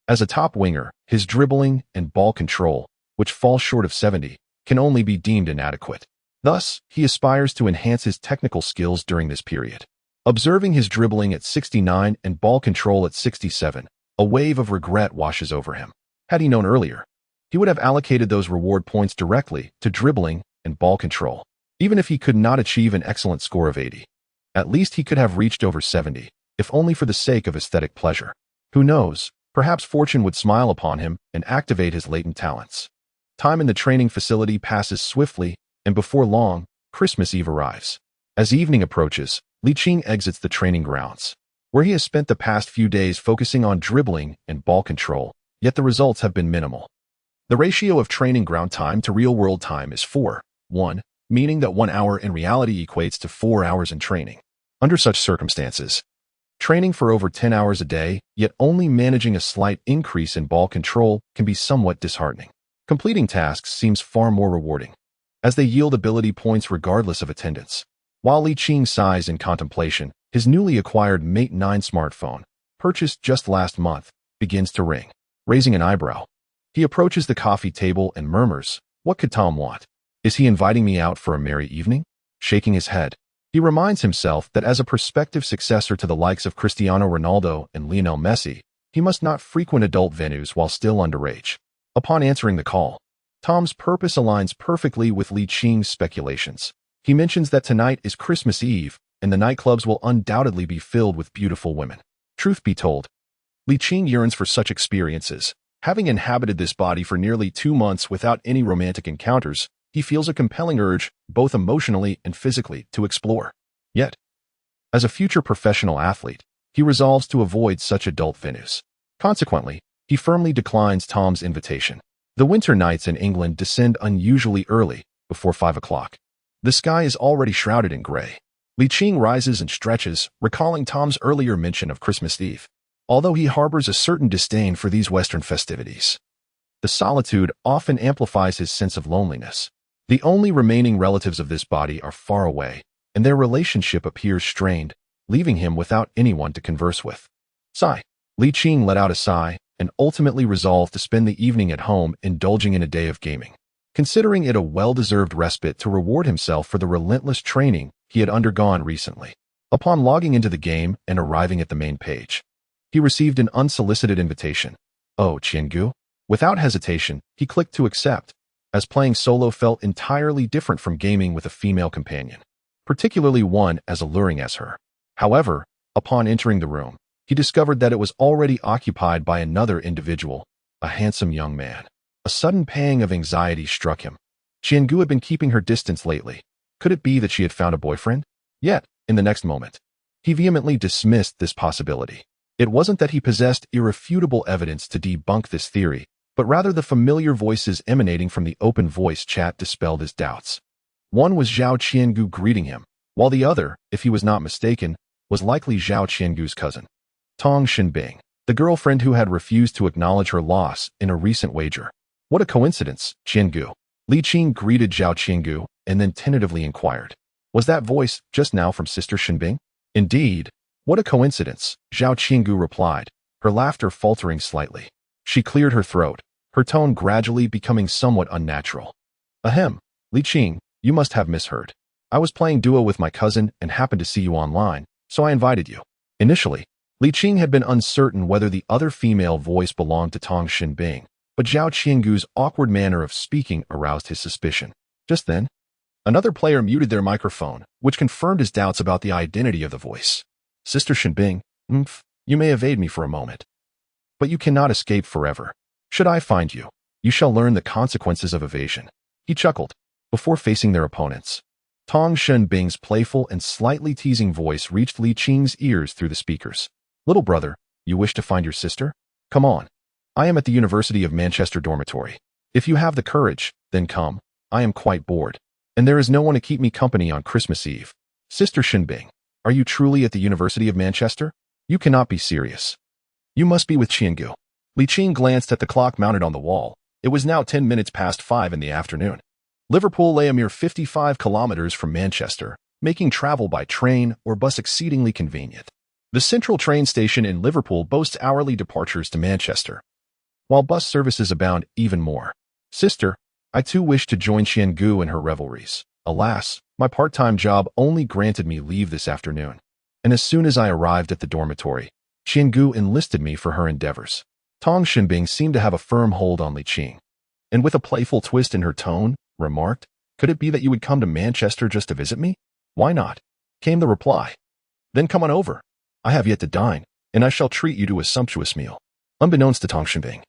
as a top winger, his dribbling and ball control, which fall short of 70, can only be deemed inadequate. Thus, he aspires to enhance his technical skills during this period. Observing his dribbling at 69 and ball control at 67, a wave of regret washes over him. Had he known earlier, he would have allocated those reward points directly to dribbling and ball control. Even if he could not achieve an excellent score of 80, at least he could have reached over 70, if only for the sake of aesthetic pleasure. Who knows, Perhaps fortune would smile upon him and activate his latent talents. Time in the training facility passes swiftly, and before long, Christmas Eve arrives. As evening approaches, Ligt exits the training grounds, where he has spent the past few days focusing on dribbling and ball control, yet the results have been minimal. The ratio of training ground time to real-world time is 4:1, meaning that 1 hour in reality equates to 4 hours in training. Under such circumstances, training for over 10 hours a day, yet only managing a slight increase in ball control can be somewhat disheartening. Completing tasks seems far more rewarding, as they yield ability points regardless of attendance. While Ligt sighs in contemplation, his newly acquired Mate 9 smartphone, purchased just last month, begins to ring. Raising an eyebrow, he approaches the coffee table and murmurs, "What could Tom want? Is he inviting me out for a merry evening?" Shaking his head, he reminds himself that as a prospective successor to the likes of Cristiano Ronaldo and Lionel Messi, he must not frequent adult venues while still underage. Upon answering the call, Tom's purpose aligns perfectly with Licht's speculations. He mentions that tonight is Christmas Eve, and the nightclubs will undoubtedly be filled with beautiful women. Truth be told, Ligt yearns for such experiences. Having inhabited this body for nearly 2 months without any romantic encounters, he feels a compelling urge, both emotionally and physically, to explore. Yet, as a future professional athlete, he resolves to avoid such adult venues. Consequently, he firmly declines Tom's invitation. The winter nights in England descend unusually early, before 5 o'clock. The sky is already shrouded in gray. Ligt rises and stretches, recalling Tom's earlier mention of Christmas Eve. Although he harbors a certain disdain for these Western festivities, the solitude often amplifies his sense of loneliness. The only remaining relatives of this body are far away, and their relationship appears strained, leaving him without anyone to converse with. Sigh. Ligt let out a sigh, and ultimately resolved to spend the evening at home indulging in a day of gaming, considering it a well-deserved respite to reward himself for the relentless training he had undergone recently. Upon logging into the game and arriving at the main page, he received an unsolicited invitation. "Oh, Qiangu?" Without hesitation, he clicked to accept, as playing solo felt entirely different from gaming with a female companion, particularly one as alluring as her. However, upon entering the room, he discovered that it was already occupied by another individual, a handsome young man. A sudden pang of anxiety struck him. Qiangu had been keeping her distance lately. Could it be that she had found a boyfriend? Yet, in the next moment, he vehemently dismissed this possibility. It wasn't that he possessed irrefutable evidence to debunk this theory, but rather the familiar voices emanating from the open voice chat dispelled his doubts. One was Zhao Qiangu greeting him, while the other, if he was not mistaken, was likely Zhao Qiangu's cousin, Tong Xinbing, the girlfriend who had refused to acknowledge her loss in a recent wager. "What a coincidence, Qiangu." Ligt greeted Zhao Qiangu and then tentatively inquired, "Was that voice just now from Sister Xinbing?" "Indeed. What a coincidence," Zhao Qiangu replied, her laughter faltering slightly. She cleared her throat, her tone gradually becoming somewhat unnatural. "Ahem, Ligt, you must have misheard. I was playing duo with my cousin and happened to see you online, so I invited you." Initially, Ligt had been uncertain whether the other female voice belonged to Tong Xinbing, but Zhao Qiangu's awkward manner of speaking aroused his suspicion. Just then, another player muted their microphone, which confirmed his doubts about the identity of the voice. "Sister Xinbing, you may evade me for a moment, but you cannot escape forever. Should I find you, you shall learn the consequences of evasion." He chuckled, before facing their opponents. Tong Xinbing's playful and slightly teasing voice reached Licht's ears through the speakers. "Little brother, you wish to find your sister? Come on. I am at the University of Manchester dormitory. If you have the courage, then come. I am quite bored, and there is no one to keep me company on Christmas Eve." "Sister Xinbing, are you truly at the University of Manchester? You cannot be serious. You must be with Qiangu." Ligt glanced at the clock mounted on the wall. It was now 10 minutes past 5 in the afternoon. Liverpool lay a mere 55 kilometers from Manchester, making travel by train or bus exceedingly convenient. The central train station in Liverpool boasts hourly departures to Manchester, while bus services abound even more. "Sister, I too wish to join Qiangu in her revelries. Alas, my part-time job only granted me leave this afternoon, and as soon as I arrived at the dormitory, Qiangu enlisted me for her endeavors." Tong Xinbing seemed to have a firm hold on Ligt, and with a playful twist in her tone, remarked, "Could it be that you would come to Manchester just to visit me?" "Why not?" came the reply. "Then come on over. I have yet to dine, and I shall treat you to a sumptuous meal." Unbeknownst to Tang Shenbing,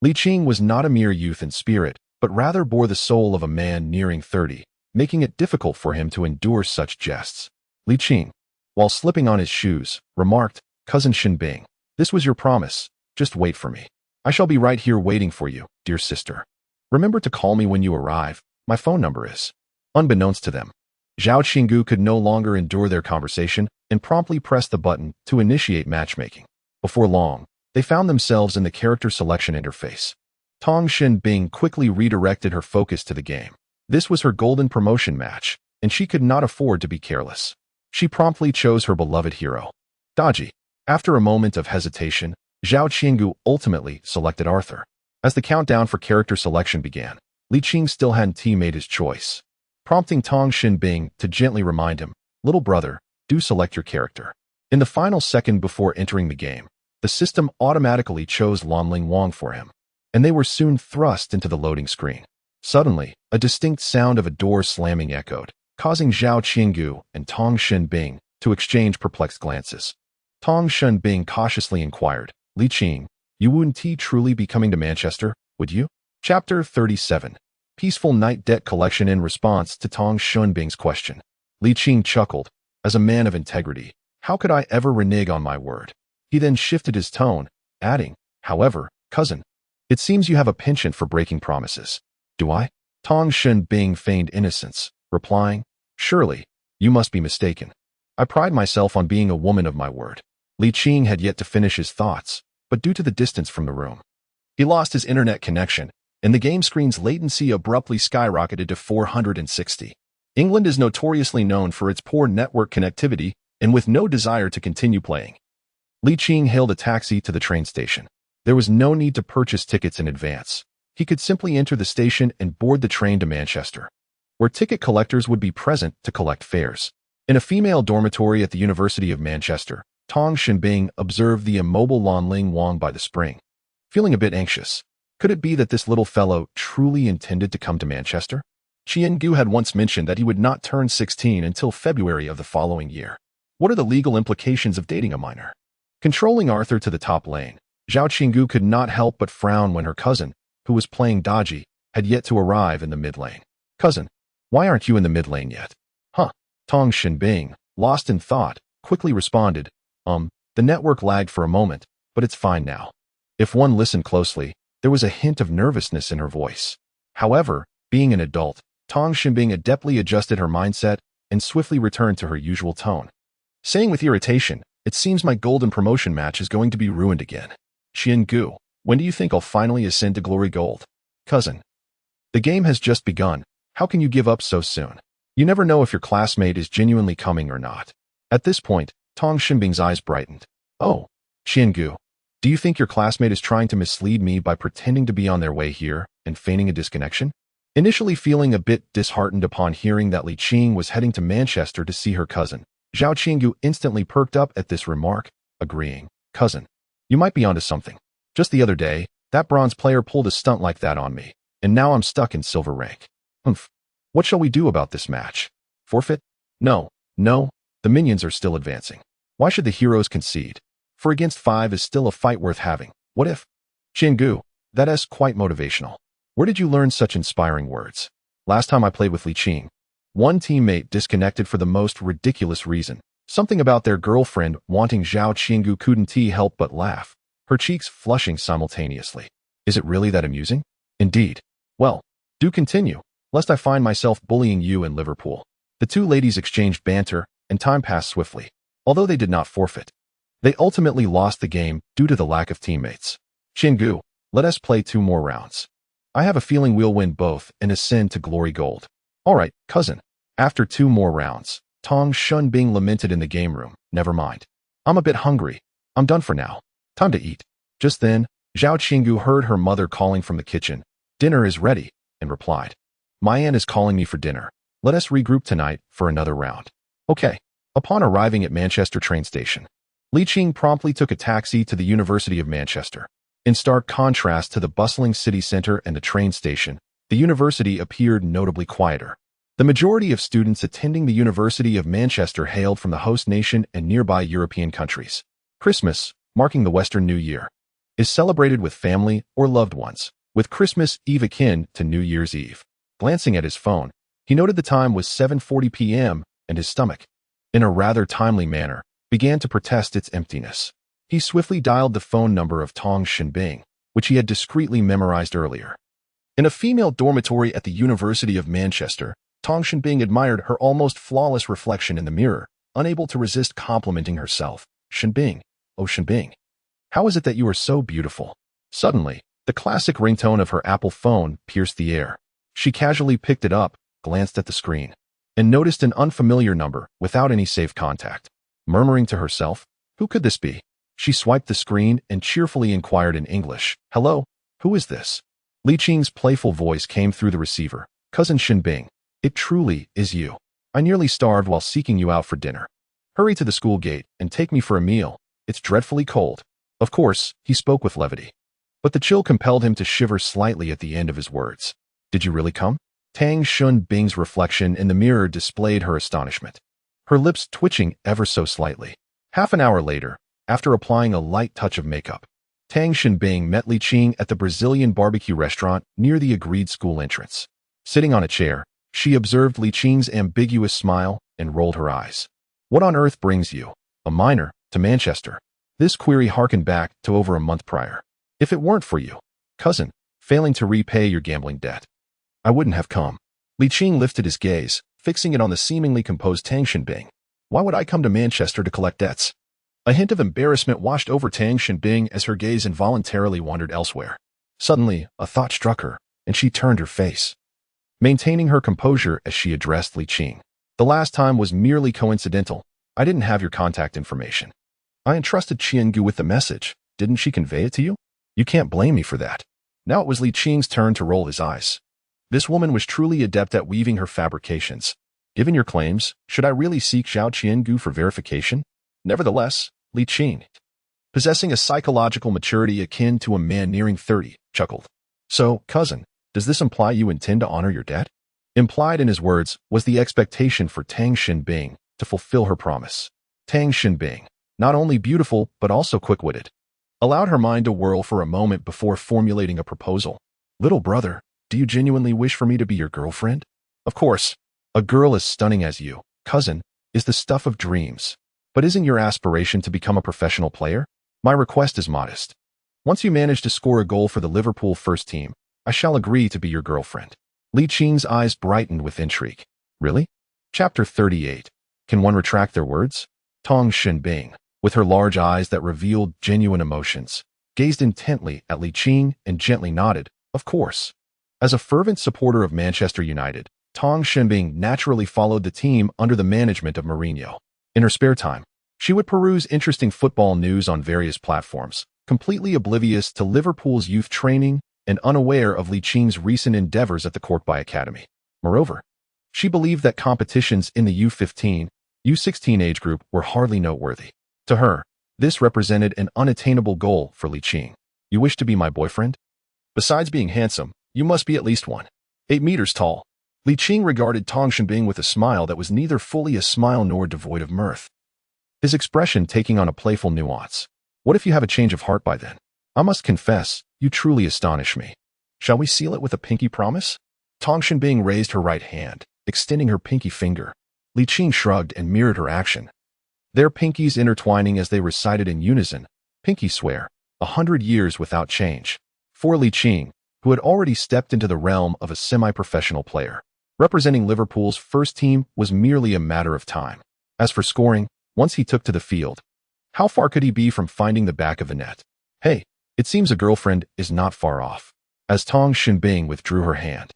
Li Qing was not a mere youth in spirit, but rather bore the soul of a man nearing 30, making it difficult for him to endure such jests. Li Qing, while slipping on his shoes, remarked, "Cousin Shenbing, this was your promise. Just wait for me. I shall be right here waiting for you, dear sister. Remember to call me when you arrive. My phone number is." Unbeknownst to them, Zhao Qinggu could no longer endure their conversation and promptly pressed the button to initiate matchmaking. Before long, they found themselves in the character selection interface. Tang Shenbing quickly redirected her focus to the game. This was her golden promotion match, and she could not afford to be careless. She promptly chose her beloved hero, Daji. After a moment of hesitation, Zhao Qinggu ultimately selected Arthur. As the countdown for character selection began, Li Qing still hadn't made his choice, prompting Tang Shenbing to gently remind him, "Little brother, do select your character." In the final second before entering the game, the system automatically chose Lanling Wang for him, and they were soon thrust into the loading screen. Suddenly, a distinct sound of a door slamming echoed, causing Zhao Qinggu and Tang Shenbing to exchange perplexed glances. Tang Shenbing cautiously inquired, "Li Qing, you wouldn't truly be coming to Manchester, would you?" Chapter 37. Peaceful Night Debt Collection. In response to Tang Shenbing's question, Li Qing chuckled, "As a man of integrity, how could I ever renege on my word?" He then shifted his tone, adding, "However, cousin, it seems you have a penchant for breaking promises." "Do I?" Tang Shenbing feigned innocence, replying, "Surely, you must be mistaken. I pride myself on being a woman of my word." Li Qing had yet to finish his thoughts, but due to the distance from the room, he lost his internet connection, and the game screen's latency abruptly skyrocketed to 460. England is notoriously known for its poor network connectivity, and with no desire to continue playing, Li Qing hailed a taxi to the train station. There was no need to purchase tickets in advance. He could simply enter the station and board the train to Manchester, where ticket collectors would be present to collect fares. In a female dormitory at the University of Manchester, Tang Shenbing observed the immobile Lanling Wang by the spring, feeling a bit anxious. Could it be that this little fellow truly intended to come to Manchester? Qiangu had once mentioned that he would not turn 16 until February of the following year. What are the legal implications of dating a minor? Controlling Arthur to the top lane, Zhao Qinggu could not help but frown when her cousin, who was playing Daji, had yet to arrive in the mid lane. "Cousin, why aren't you in the mid lane yet?" "Huh." Tang Shenbing, lost in thought, quickly responded, The network lagged for a moment, but it's fine now." If one listened closely, there was a hint of nervousness in her voice. However, being an adult, Tang Shenbing adeptly adjusted her mindset and swiftly returned to her usual tone, saying with irritation, "It seems my golden promotion match is going to be ruined again. Qiangu, when do you think I'll finally ascend to glory gold?" "Cousin, the game has just begun. How can you give up so soon? You never know if your classmate is genuinely coming or not." At this point, Tang Shenbing's eyes brightened. "Oh, Qiangu, do you think your classmate is trying to mislead me by pretending to be on their way here and feigning a disconnection?" Initially feeling a bit disheartened upon hearing that Li Qing was heading to Manchester to see her cousin, Zhao Qinggu instantly perked up at this remark, agreeing, "Cousin, you might be onto something. Just the other day, that bronze player pulled a stunt like that on me, and now I'm stuck in silver rank. What shall we do about this match? Forfeit? No, the minions are still advancing. Why should the heroes concede? 4 against 5 is still a fight worth having. What if?" "Qiangu, that is quite motivational. Where did you learn such inspiring words?" "Last time I played with Li Qing, one teammate disconnected for the most ridiculous reason. Something about their girlfriend wanting Zhao Qinggu couldn't help but laugh, her cheeks flushing simultaneously. Is it really that amusing?" "Indeed. Well, do continue, lest I find myself bullying you in Liverpool." The two ladies exchanged banter, and time passed swiftly. Although they did not forfeit, they ultimately lost the game due to the lack of teammates. "Qiangu, let us play 2 more rounds. I have a feeling we'll win both and ascend to glory gold." "All right, cousin." After 2 more rounds, Tang Shenbing lamented in the game room, "Never mind. I'm a bit hungry. I'm done for now. Time to eat." Just then, Zhao Qinggu heard her mother calling from the kitchen, "Dinner is ready," and replied, "My aunt is calling me for dinner. Let us regroup tonight for another round." "Okay." Upon arriving at Manchester train station, Li Qing promptly took a taxi to the University of Manchester. In stark contrast to the bustling city center and the train station, the university appeared notably quieter. The majority of students attending the University of Manchester hailed from the host nation and nearby European countries. Christmas, marking the Western New Year, is celebrated with family or loved ones, with Christmas Eve akin to New Year's Eve. Glancing at his phone, he noted the time was 7:40 p.m. and his stomach, in a rather timely manner, began to protest its emptiness. He swiftly dialed the phone number of Tong Shinbing, which he had discreetly memorized earlier. In a female dormitory at the University of Manchester, Tong Shinbing admired her almost flawless reflection in the mirror, unable to resist complimenting herself. Shinbing, oh Shinbing, how is it that you are so beautiful? Suddenly, the classic ringtone of her Apple phone pierced the air. She casually picked it up, glanced at the screen, and noticed an unfamiliar number without any saved contact. Murmuring to herself, who could this be? She swiped the screen and cheerfully inquired in English, hello, who is this? Li Qing's playful voice came through the receiver. Cousin Shinbing, it truly is you. I nearly starved while seeking you out for dinner. Hurry to the school gate and take me for a meal. It's dreadfully cold. Of course, he spoke with levity, but the chill compelled him to shiver slightly at the end of his words. Did you really come? Tang Shinbing's reflection in the mirror displayed her astonishment, her lips twitching ever so slightly. Half an hour later, after applying a light touch of makeup, Tang Shinbing met Li Qing at the Brazilian barbecue restaurant near the agreed school entrance. Sitting on a chair, she observed Li Qing's ambiguous smile and rolled her eyes. What on earth brings you, a minor, to Manchester? This query harkened back to over a month prior. If it weren't for you, cousin, failing to repay your gambling debt, I wouldn't have come. Li Qing lifted his gaze, fixing it on the seemingly composed Tang Shinbing. Why would I come to Manchester to collect debts? A hint of embarrassment washed over Tang Shinbing as her gaze involuntarily wandered elsewhere. Suddenly, a thought struck her, and she turned her face, maintaining her composure as she addressed Li Qing. The last time was merely coincidental. I didn't have your contact information. I entrusted Qiangu with the message. Didn't she convey it to you? You can't blame me for that. Now it was Li Qing's turn to roll his eyes. This woman was truly adept at weaving her fabrications. Given your claims, should I really seek Xiao Qiangu for verification? Nevertheless, Li Qing, possessing a psychological maturity akin to a man nearing 30, chuckled. So, cousin, does this imply you intend to honor your debt? Implied in his words was the expectation for Tang Shinbing to fulfill her promise. Tang Shinbing, not only beautiful but also quick-witted, allowed her mind to whirl for a moment before formulating a proposal. Little brother, do you genuinely wish for me to be your girlfriend? Of course, a girl as stunning as you, cousin, is the stuff of dreams. But isn't your aspiration to become a professional player? My request is modest. Once you manage to score a goal for the Liverpool first team, I shall agree to be your girlfriend. Li Qing's eyes brightened with intrigue. Really? Chapter 38. Can one retract their words? Tong Shinbing, with her large eyes that revealed genuine emotions, gazed intently at Li Qing and gently nodded, of course. As a fervent supporter of Manchester United, Tong Shinbing naturally followed the team under the management of Mourinho. In her spare time, she would peruse interesting football news on various platforms, completely oblivious to Liverpool's youth training and unaware of Li Qing's recent endeavors at the Courtby Academy. Moreover, she believed that competitions in the U15, U16 age group were hardly noteworthy. To her, this represented an unattainable goal for Li Qing. You wish to be my boyfriend? Besides being handsome, you must be at least 1.8 meters tall. Li Qing regarded Tong Shinbing with a smile that was neither fully a smile nor devoid of mirth, his expression taking on a playful nuance. What if you have a change of heart by then? I must confess, you truly astonish me. Shall we seal it with a pinky promise? Tong Shinbing raised her right hand, extending her pinky finger. Li Qing shrugged and mirrored her action, their pinkies intertwining as they recited in unison, pinky swear, 100 years without change. For Li Qing, who had already stepped into the realm of a semi-professional player, representing Liverpool's first team was merely a matter of time. As for scoring, once he took to the field, how far could he be from finding the back of the net? Hey, it seems a girlfriend is not far off. As Tong Shinbing withdrew her hand,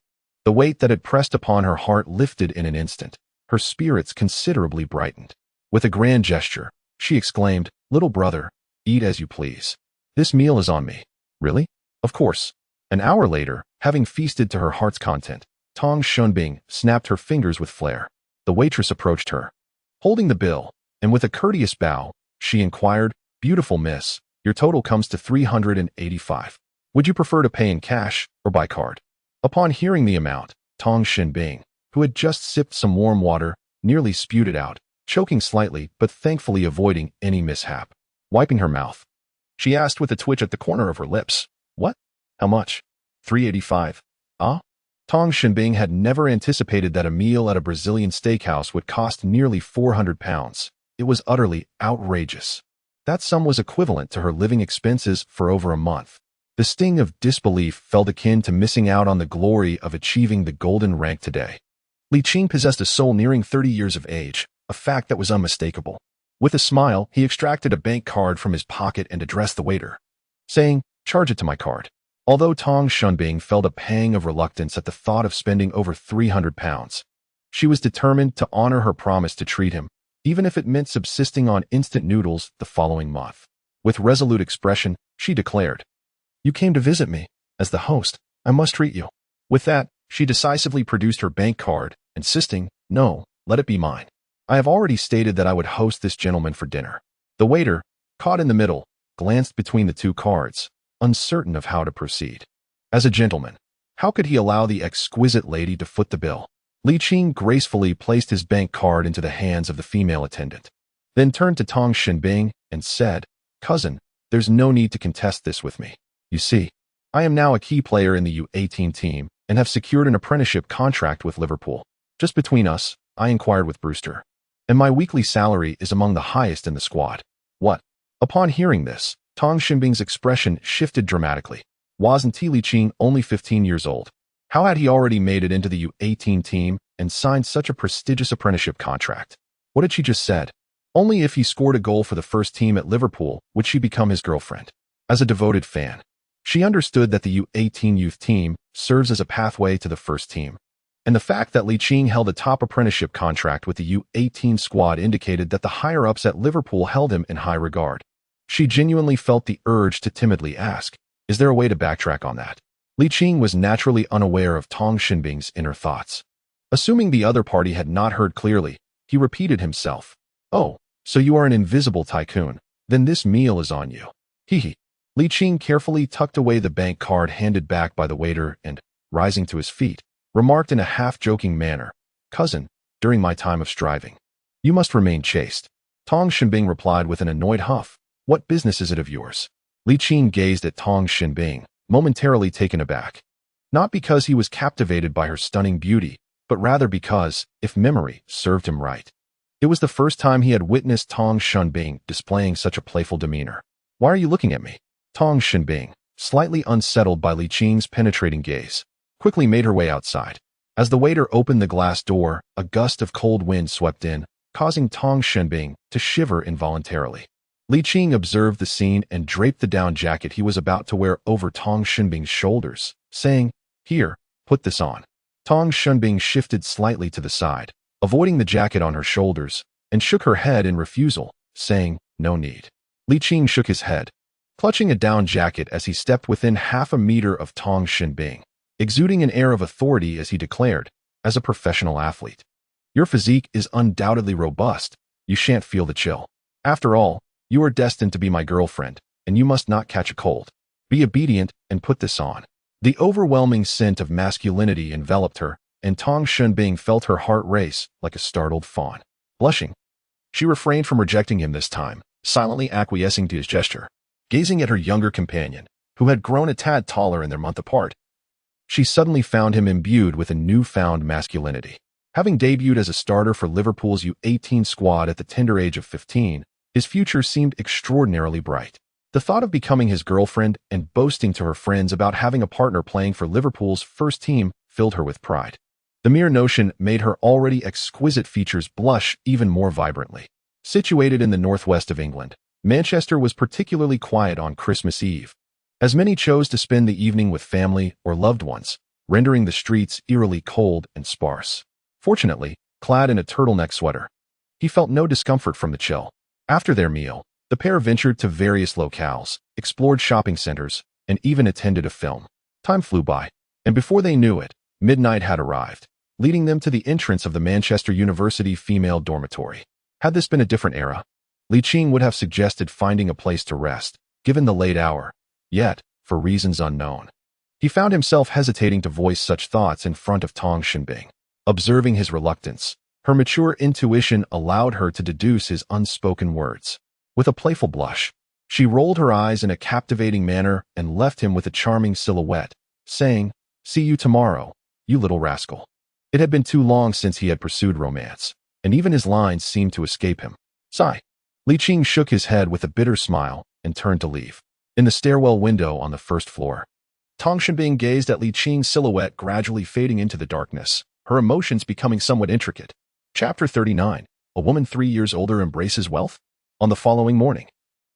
the weight that had pressed upon her heart lifted in an instant. Her spirits considerably brightened. With a grand gesture, she exclaimed, "Little brother, eat as you please. This meal is on me." Really? Of course. An hour later, having feasted to her heart's content, Tong Shinbing snapped her fingers with flair. The waitress approached her, holding the bill, and with a courteous bow, she inquired, "Beautiful miss, your total comes to 385. Would you prefer to pay in cash or by card?" Upon hearing the amount, Tong Shinbing, who had just sipped some warm water, nearly spewed it out, choking slightly but thankfully avoiding any mishap. Wiping her mouth, she asked with a twitch at the corner of her lips. What? How much? 385. Ah? Tong Shinbing had never anticipated that a meal at a Brazilian steakhouse would cost nearly £400. It was utterly outrageous. That sum was equivalent to her living expenses for over a month. The sting of disbelief felt akin to missing out on the glory of achieving the golden rank today. Li Qing possessed a soul nearing 30 years of age, a fact that was unmistakable. With a smile, he extracted a bank card from his pocket and addressed the waiter, saying, "Charge it to my card." Although Tong Shunbing felt a pang of reluctance at the thought of spending over £300, she was determined to honor her promise to treat him, even if it meant subsisting on instant noodles the following month. With resolute expression, she declared, "You came to visit me. As the host, I must treat you." With that, she decisively produced her bank card, insisting, "No, let it be mine. I have already stated that I would host this gentleman for dinner." The waiter, caught in the middle, glanced between the two cards, uncertain of how to proceed. As a gentleman, how could he allow the exquisite lady to foot the bill? Li Qing gracefully placed his bank card into the hands of the female attendant, then turned to Tong Shinbing and said, "Cousin, there's no need to contest this with me. You see, I am now a key player in the U18 team and have secured an apprenticeship contract with Liverpool. Just between us, I inquired with Brewster, and my weekly salary is among the highest in the squad." What? Upon hearing this, Tong Shinbing's expression shifted dramatically. Wasn't Li Qing only 15 years old? How had he already made it into the U18 team and signed such a prestigious apprenticeship contract? What had she just said? Only if he scored a goal for the first team at Liverpool would she become his girlfriend. As a devoted fan, she understood that the U18 youth team serves as a pathway to the first team, and the fact that Li Qing held a top apprenticeship contract with the U18 squad indicated that the higher-ups at Liverpool held him in high regard. She genuinely felt the urge to timidly ask, "Is there a way to backtrack on that?" Li Qing was naturally unaware of Tong Shinbing's inner thoughts. Assuming the other party had not heard clearly, he repeated himself, "Oh, so you are an invisible tycoon. Then this meal is on you." Hee. Li Qing carefully tucked away the bank card handed back by the waiter and, rising to his feet, remarked in a half-joking manner, "Cousin, during my time of striving, you must remain chaste." Tong Shinbing replied with an annoyed huff, "What business is it of yours?" Li Qing gazed at Tong Shinbing, momentarily taken aback. Not because he was captivated by her stunning beauty, but rather because, if memory served him right, it was the first time he had witnessed Tong Shinbing displaying such a playful demeanor. "Why are you looking at me?" Tong Shinbing, slightly unsettled by Li Qing's penetrating gaze, quickly made her way outside. As the waiter opened the glass door, a gust of cold wind swept in, causing Tong Shinbing to shiver involuntarily. Li Qing observed the scene and draped the down jacket he was about to wear over Tong Shinbing's shoulders, saying, "Here, put this on." Tong Shinbing shifted slightly to the side, avoiding the jacket on her shoulders, and shook her head in refusal, saying, "No need." Li Qing shook his head, clutching a down jacket as he stepped within half a meter of Tong Shinbing, exuding an air of authority as he declared, "As a professional athlete, your physique is undoubtedly robust. You shan't feel the chill. After all, you are destined to be my girlfriend, and you must not catch a cold. Be obedient and put this on." The overwhelming scent of masculinity enveloped her, and Tong Shinbing felt her heart race like a startled fawn. Blushing, she refrained from rejecting him this time, silently acquiescing to his gesture. Gazing at her younger companion, who had grown a tad taller in their month apart, she suddenly found him imbued with a newfound masculinity. Having debuted as a starter for Liverpool's U18 squad at the tender age of 15, his future seemed extraordinarily bright. The thought of becoming his girlfriend and boasting to her friends about having a partner playing for Liverpool's first team filled her with pride. The mere notion made her already exquisite features blush even more vibrantly. Situated in the northwest of England, Manchester was particularly quiet on Christmas Eve, as many chose to spend the evening with family or loved ones, rendering the streets eerily cold and sparse. Fortunately, clad in a turtleneck sweater, he felt no discomfort from the chill. After their meal, the pair ventured to various locales, explored shopping centers, and even attended a film. Time flew by, and before they knew it, midnight had arrived, leading them to the entrance of the Manchester University female dormitory. Had this been a different era, Li Qing would have suggested finding a place to rest, given the late hour. Yet, for reasons unknown, he found himself hesitating to voice such thoughts in front of Tong Shinbing. Observing his reluctance, her mature intuition allowed her to deduce his unspoken words. With a playful blush, She rolled her eyes in a captivating manner and left him with a charming silhouette, saying, "See you tomorrow, you little rascal." It had been too long since he had pursued romance, and even his lines seemed to escape him. Sigh. Li Qing shook his head with a bitter smile and turned to leave. In the stairwell window on the first floor, Tang Shenbing gazed at Li Qing's silhouette gradually fading into the darkness, her emotions becoming somewhat intricate. Chapter 39. A woman 3 years older embraces wealth? On the following morning,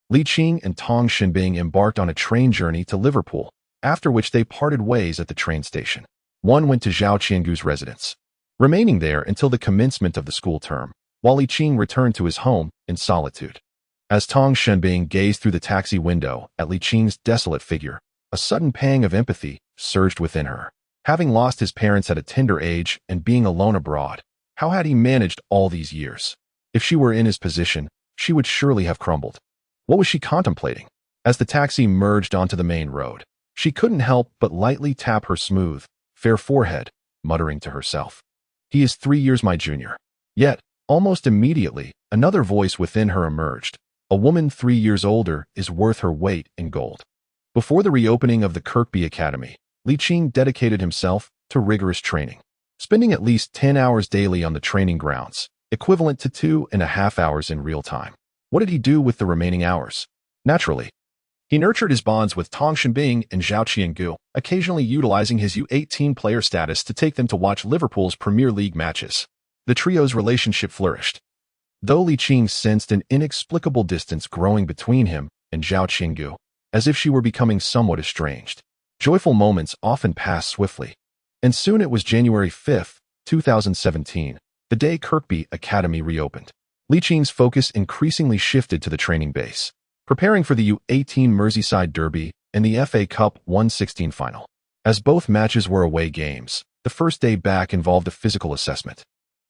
Li Qing and Tang Shenbing embarked on a train journey to Liverpool, after which they parted ways at the train station. One went to Zhao Qiangu's residence, remaining there until the commencement of the school term, while Li Qing returned to his home in solitude. As Tang Shenbing gazed through the taxi window at Li Qing's desolate figure, a sudden pang of empathy surged within her. Having lost his parents at a tender age and being alone abroad, how had he managed all these years? If she were in his position, she would surely have crumbled. What was she contemplating? As the taxi merged onto the main road, she couldn't help but lightly tap her smooth, fair forehead, muttering to herself, "He is 3 years my junior." Yet, almost immediately, another voice within her emerged. A woman 3 years older is worth her weight in gold. Before the reopening of the Kirkby Academy, Li Qing dedicated himself to rigorous training, spending at least 10 hours daily on the training grounds, equivalent to 2.5 hours in real time. What did he do with the remaining hours? Naturally, he nurtured his bonds with Tang Shenbing and Zhao Qiangu, occasionally utilizing his U18 player status to take them to watch Liverpool's Premier League matches. The trio's relationship flourished, though Li Qing sensed an inexplicable distance growing between him and Zhao Qiangu, as if she were becoming somewhat estranged. Joyful moments often passed swiftly, and soon it was January 5, 2017, the day Kirkby Academy reopened. Li Qing's focus increasingly shifted to the training base, preparing for the U18 Merseyside Derby and the FA Cup 1/16 final. As both matches were away games, the first day back involved a physical assessment,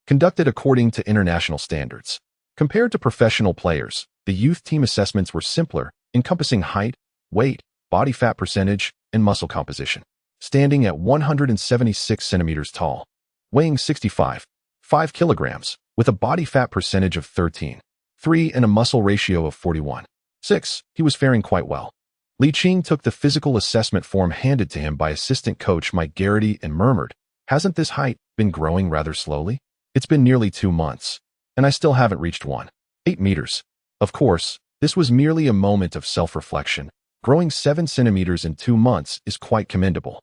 conducted according to international standards. Compared to professional players, the youth team assessments were simpler, encompassing height, weight, body fat percentage, and muscle composition. Standing at 176 centimeters tall, weighing 65.5 kilograms, with a body fat percentage of 13.3 and a muscle ratio of 41.6, he was faring quite well. Li Qing took the physical assessment form handed to him by assistant coach Mike Garrity and murmured, "Hasn't this height been growing rather slowly? It's been nearly 2 months, and I still haven't reached 1.8 meters. Of course, this was merely a moment of self-reflection. Growing 7 centimeters in 2 months is quite commendable.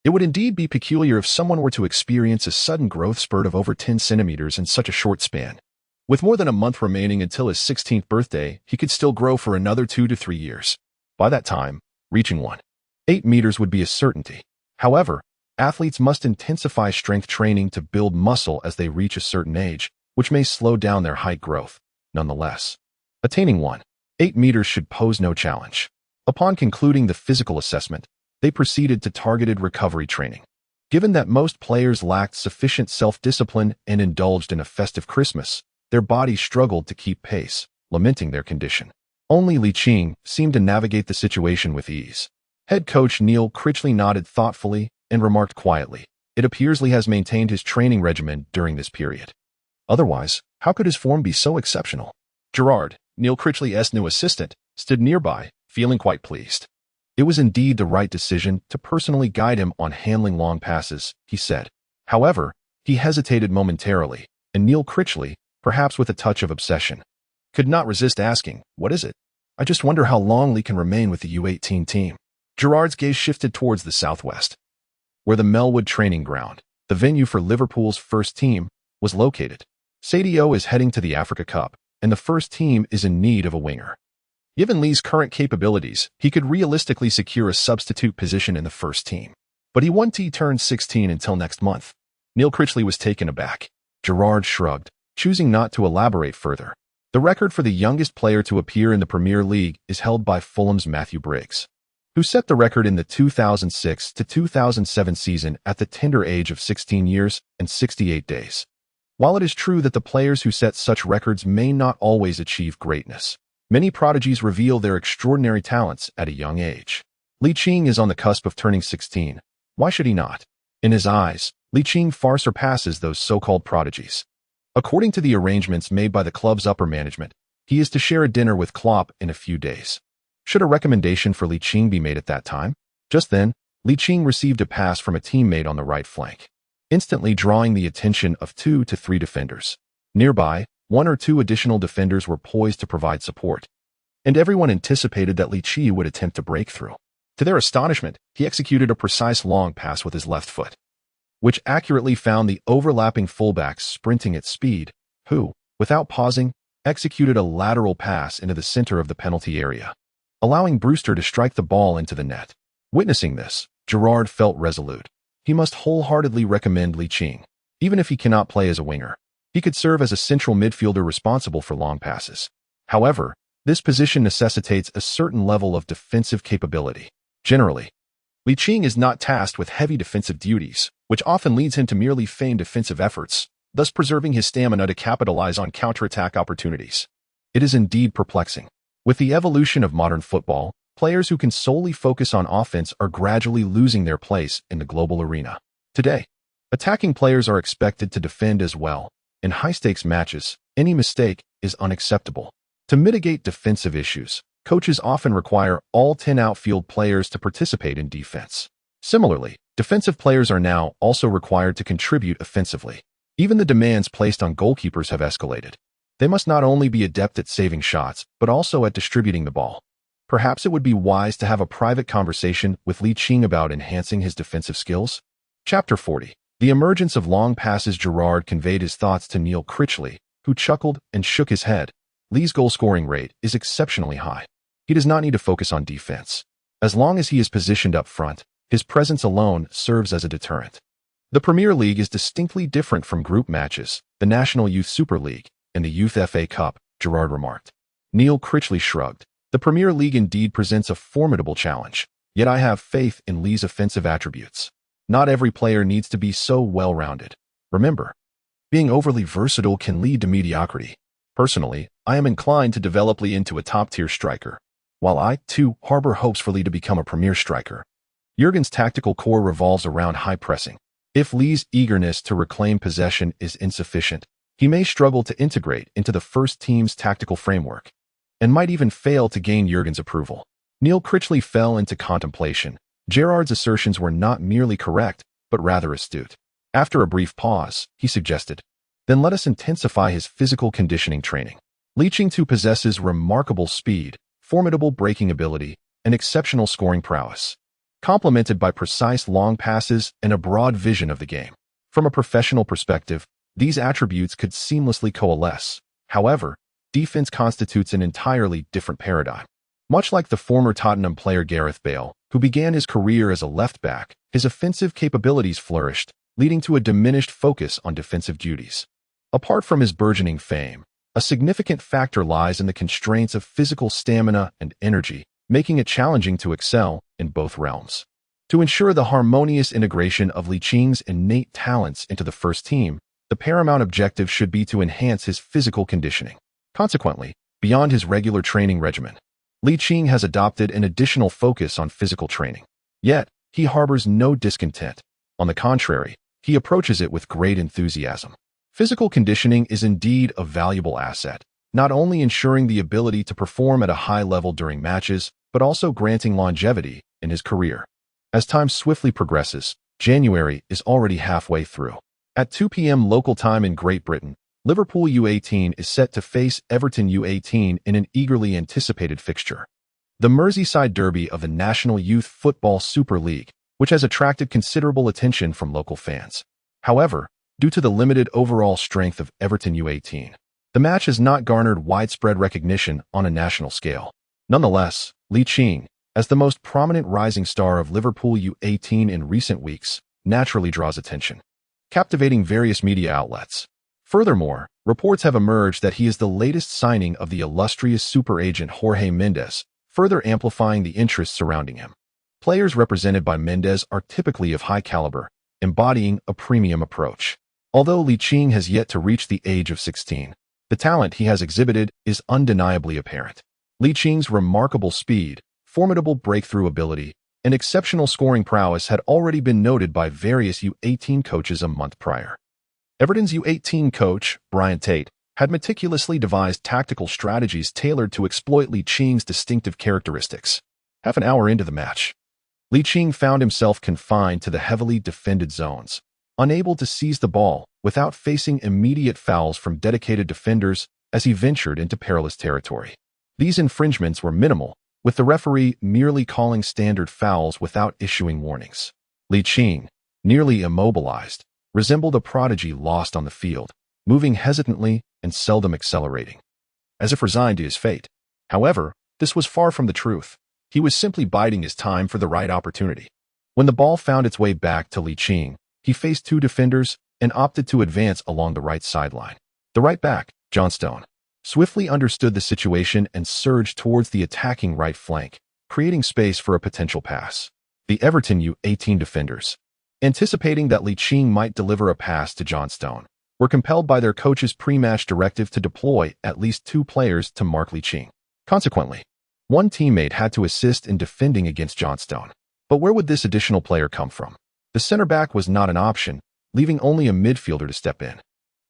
It would indeed be peculiar if someone were to experience a sudden growth spurt of over 10 centimeters in such a short span. With more than a month remaining until his 16th birthday, he could still grow for another 2 to 3 years. By that time, reaching 1.8 meters would be a certainty. However, athletes must intensify strength training to build muscle as they reach a certain age, which may slow down their height growth. Nonetheless, attaining 1.8 meters should pose no challenge. Upon concluding the physical assessment, they proceeded to targeted recovery training. Given that most players lacked sufficient self-discipline and indulged in a festive Christmas, their bodies struggled to keep pace, lamenting their condition. Only Li Qing seemed to navigate the situation with ease. Head coach Neil Critchley nodded thoughtfully and remarked quietly, "It appears Li has maintained his training regimen during this period. Otherwise, how could his form be so exceptional?" Gerard, Neil Critchley's new assistant, stood nearby, feeling quite pleased. It was indeed the right decision to personally guide him on handling long passes, he said. However, he hesitated momentarily, and Neil Critchley, perhaps with a touch of obsession, could not resist asking, "What is it?" "I just wonder how long Li can remain with the U18 team." Gerard's gaze shifted towards the southwest, where the Melwood training ground, the venue for Liverpool's first team, was located. Sadio is heading to the Africa Cup, and the first team is in need of a winger. Given Li's current capabilities, he could realistically secure a substitute position in the first team. But he won't turn 16 until next month. Neil Critchley was taken aback. Gerard shrugged, choosing not to elaborate further. The record for the youngest player to appear in the Premier League is held by Fulham's Matthew Briggs, who set the record in the 2006 to 2007 season at the tender age of 16 years and 68 days. While it is true that the players who set such records may not always achieve greatness, many prodigies reveal their extraordinary talents at a young age. Li Qing is on the cusp of turning 16. Why should he not? In his eyes, Li Qing far surpasses those so-called prodigies. According to the arrangements made by the club's upper management, he is to share a dinner with Klopp in a few days. Should a recommendation for Qing be made at that time? Just then, Qing received a pass from a teammate on the right flank, instantly drawing the attention of 2 to 3 defenders. Nearby, 1 or 2 additional defenders were poised to provide support, and everyone anticipated that Qi would attempt to break through. To their astonishment, he executed a precise long pass with his left foot, which accurately found the overlapping fullbacks sprinting at speed, who, without pausing, executed a lateral pass into the center of the penalty area, allowing Brewster to strike the ball into the net. Witnessing this, Gerrard felt resolute. He must wholeheartedly recommend Qing. Even if he cannot play as a winger, he could serve as a central midfielder responsible for long passes. However, this position necessitates a certain level of defensive capability. Generally, Qing is not tasked with heavy defensive duties, which often leads him to merely feigned defensive efforts, thus preserving his stamina to capitalize on counterattack opportunities. It is indeed perplexing. With the evolution of modern football, players who can solely focus on offense are gradually losing their place in the global arena. Today, attacking players are expected to defend as well. In high-stakes matches, any mistake is unacceptable. To mitigate defensive issues, coaches often require all 10 outfield players to participate in defense. Similarly, defensive players are now also required to contribute offensively. Even the demands placed on goalkeepers have escalated. They must not only be adept at saving shots, but also at distributing the ball. Perhaps it would be wise to have a private conversation with Qing about enhancing his defensive skills. Chapter 40. The emergence of long passes. Gerrard conveyed his thoughts to Neil Critchley, who chuckled and shook his head. Lee's goal-scoring rate is exceptionally high. He does not need to focus on defense. As long as he is positioned up front, his presence alone serves as a deterrent. The Premier League is distinctly different from group matches, the National Youth Super League, and the Youth FA Cup, Gerrard remarked. Neil Critchley shrugged. The Premier League indeed presents a formidable challenge, yet I have faith in Lee's offensive attributes. Not every player needs to be so well-rounded. Remember, being overly versatile can lead to mediocrity. Personally, I am inclined to develop Lee into a top-tier striker, while I, too, harbor hopes for Lee to become a premier striker. Jurgen's tactical core revolves around high pressing. If Lee's eagerness to reclaim possession is insufficient, he may struggle to integrate into the first team's tactical framework, and might even fail to gain Jurgen's approval. Neil Critchley fell into contemplation. Gerrard's assertions were not merely correct, but rather astute. After a brief pause, he suggested, "Then let us intensify his physical conditioning training." Qing too possesses remarkable speed, formidable breaking ability, and exceptional scoring prowess, complemented by precise long passes and a broad vision of the game. From a professional perspective, these attributes could seamlessly coalesce. However, defense constitutes an entirely different paradigm. Much like the former Tottenham player Gareth Bale, who began his career as a left-back, his offensive capabilities flourished, leading to a diminished focus on defensive duties. Apart from his burgeoning fame, a significant factor lies in the constraints of physical stamina and energy, making it challenging to excel in both realms. To ensure the harmonious integration of Qing's innate talents into the first team, the paramount objective should be to enhance his physical conditioning. Consequently, beyond his regular training regimen, Qing has adopted an additional focus on physical training. Yet, he harbors no discontent. On the contrary, he approaches it with great enthusiasm. Physical conditioning is indeed a valuable asset, not only ensuring the ability to perform at a high level during matches, but also granting longevity in his career. As time swiftly progresses, January is already halfway through. At 2 p.m. local time in Great Britain, Liverpool U18 is set to face Everton U18 in an eagerly anticipated fixture. The Merseyside derby of the National Youth Football Super League, which has attracted considerable attention from local fans. However, due to the limited overall strength of Everton U18, the match has not garnered widespread recognition on a national scale. Nonetheless, Qing, as the most prominent rising star of Liverpool U18 in recent weeks, naturally draws attention, captivating various media outlets. Furthermore, reports have emerged that he is the latest signing of the illustrious super agent Jorge Mendes, further amplifying the interest surrounding him. Players represented by Mendes are typically of high caliber, embodying a premium approach. Although Qing has yet to reach the age of 16, the talent he has exhibited is undeniably apparent. Qing's remarkable speed, formidable breakthrough ability, and exceptional scoring prowess had already been noted by various U18 coaches a month prior. Everton's U18 coach, Brian Tate, had meticulously devised tactical strategies tailored to exploit Li Qing's distinctive characteristics. Half an hour into the match, Li Qing found himself confined to the heavily defended zones, unable to seize the ball without facing immediate fouls from dedicated defenders as he ventured into perilous territory. These infringements were minimal, with the referee merely calling standard fouls without issuing warnings. Li Qing, nearly immobilized, resembled a prodigy lost on the field, moving hesitantly and seldom accelerating, as if resigned to his fate. However, this was far from the truth. He was simply biding his time for the right opportunity. When the ball found its way back to Li Qing, he faced two defenders and opted to advance along the right sideline. The right back, Johnstone, swiftly understood the situation and surged towards the attacking right flank, creating space for a potential pass. The Everton U18 defenders, anticipating that Li Qing might deliver a pass to Johnstone, were compelled by their coach's pre-match directive to deploy at least two players to mark Li Qing. Consequently, one teammate had to assist in defending against Johnstone. But where would this additional player come from? The center back was not an option, leaving only a midfielder to step in.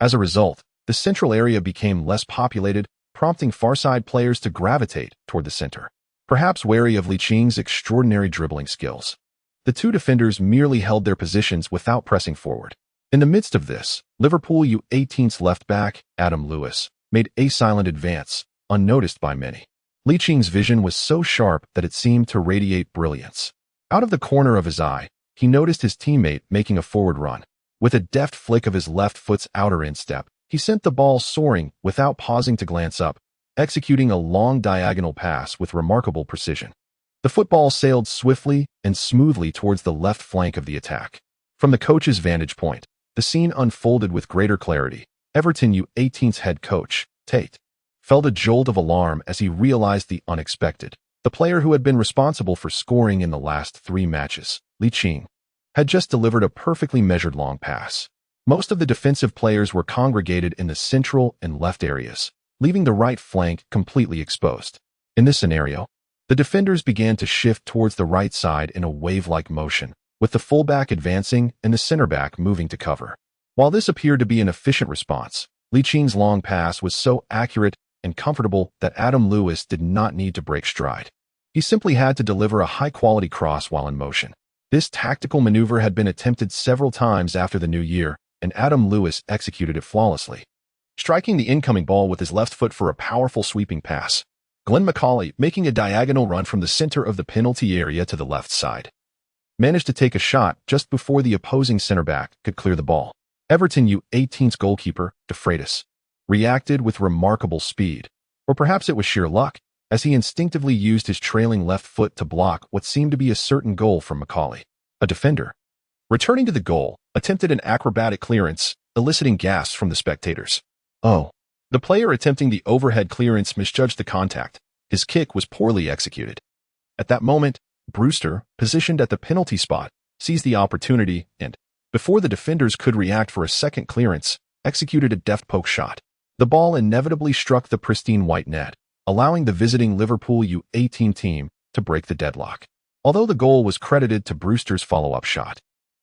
As a result, the central area became less populated, prompting far-side players to gravitate toward the center, perhaps wary of Li Qing's extraordinary dribbling skills. The two defenders merely held their positions without pressing forward. In the midst of this, Liverpool U18's left back, Adam Lewis, made a silent advance, unnoticed by many. Li Qing's vision was so sharp that it seemed to radiate brilliance. Out of the corner of his eye, he noticed his teammate making a forward run. With a deft flick of his left foot's outer instep, he sent the ball soaring without pausing to glance up, executing a long diagonal pass with remarkable precision. The football sailed swiftly and smoothly towards the left flank of the attack. From the coach's vantage point, the scene unfolded with greater clarity. Everton U18's head coach, Tate, felt a jolt of alarm as he realized the unexpected. The player who had been responsible for scoring in the last 3 matches, Li Qing, had just delivered a perfectly measured long pass. Most of the defensive players were congregated in the central and left areas, leaving the right flank completely exposed. In this scenario, the defenders began to shift towards the right side in a wave-like motion, with the fullback advancing and the center back moving to cover. While this appeared to be an efficient response, Li Qing's long pass was so accurate and comfortable that Adam Lewis did not need to break stride. He simply had to deliver a high-quality cross while in motion. This tactical maneuver had been attempted several times after the new year, and Adam Lewis executed it flawlessly, striking the incoming ball with his left foot for a powerful sweeping pass. Glenn McCauley, making a diagonal run from the center of the penalty area to the left side, managed to take a shot just before the opposing center back could clear the ball. Everton U18's goalkeeper, De Freitas, reacted with remarkable speed, or perhaps it was sheer luck, as he instinctively used his trailing left foot to block what seemed to be a certain goal from McCauley. A defender, returning to the goal, attempted an acrobatic clearance, eliciting gasps from the spectators. Oh! The player attempting the overhead clearance misjudged the contact. His kick was poorly executed. At that moment, Brewster, positioned at the penalty spot, seized the opportunity and, before the defenders could react for a second clearance, executed a deft poke shot. The ball inevitably struck the pristine white net, allowing the visiting Liverpool U18 team to break the deadlock. Although the goal was credited to Brewster's follow-up shot,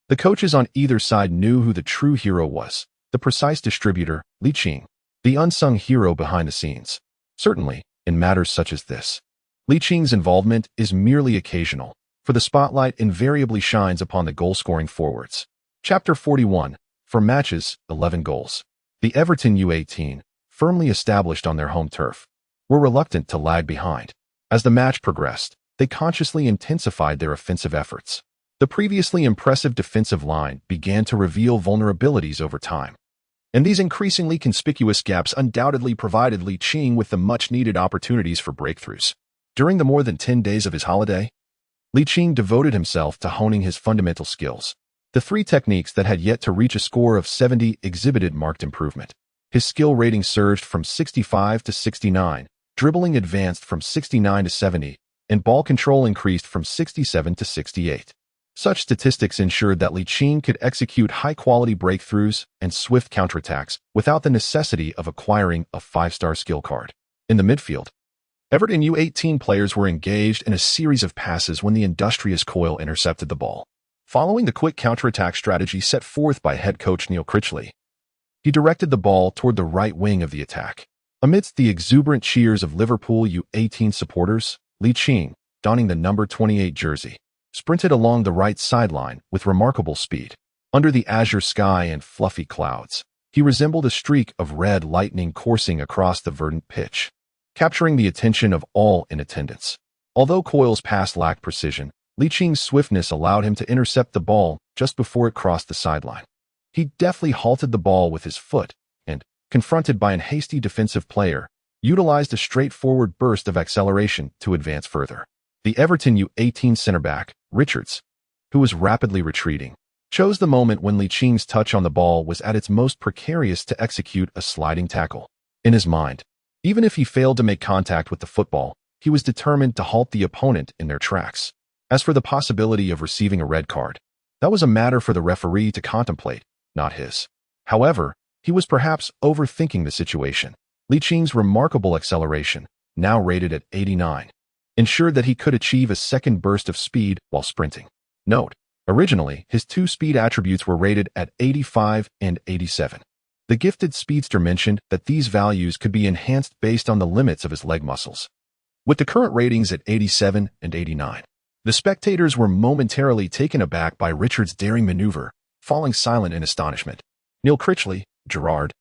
the coaches on either side knew who the true hero was, the precise distributor, Li Qing, the unsung hero behind the scenes. Certainly, in matters such as this, Li Qing's involvement is merely occasional, for the spotlight invariably shines upon the goal-scoring forwards. Chapter 41. For matches, 11 goals. The Everton U18, firmly established on their home turf, were reluctant to lag behind. As the match progressed, they consciously intensified their offensive efforts. The previously impressive defensive line began to reveal vulnerabilities over time, and these increasingly conspicuous gaps undoubtedly provided Li Qing with the much-needed opportunities for breakthroughs. During the more than 10 days of his holiday, Li Qing devoted himself to honing his fundamental skills. The 3 techniques that had yet to reach a score of 70 exhibited marked improvement. His skill rating surged from 65 to 69, dribbling advanced from 69 to 70, and ball control increased from 67 to 68. Such statistics ensured that Li Qing could execute high-quality breakthroughs and swift counterattacks without the necessity of acquiring a 5-star skill card. In the midfield, Everton U18 players were engaged in a series of passes when the industrious Coyle intercepted the ball. Following the quick counterattack strategy set forth by head coach Neil Critchley, He directed the ball toward the right wing of the attack. Amidst the exuberant cheers of Liverpool U18 supporters, Ligt, donning the number 28 jersey, sprinted along the right sideline with remarkable speed. Under the azure sky and fluffy clouds, he resembled a streak of red lightning coursing across the verdant pitch, capturing the attention of all in attendance. Although Coyle's pass lacked precision, Licht's swiftness allowed him to intercept the ball just before it crossed the sideline. He deftly halted the ball with his foot and, confronted by an hasty defensive player, utilized a straightforward burst of acceleration to advance further. The Everton U18 center-back, Richards, who was rapidly retreating, chose the moment when Licht's touch on the ball was at its most precarious to execute a sliding tackle. In his mind, even if he failed to make contact with the football, he was determined to halt the opponent in their tracks. As for the possibility of receiving a red card, that was a matter for the referee to contemplate, not his. However, he was perhaps overthinking the situation. Licht's remarkable acceleration, now rated at 89, ensured that he could achieve a second burst of speed while sprinting. Note, originally, his two speed attributes were rated at 85 and 87. The gifted speedster mentioned that these values could be enhanced based on the limits of his leg muscles. With the current ratings at 87 and 89, the spectators were momentarily taken aback by Richards' daring maneuver, falling silent in astonishment. Neil Critchley, Gerrard,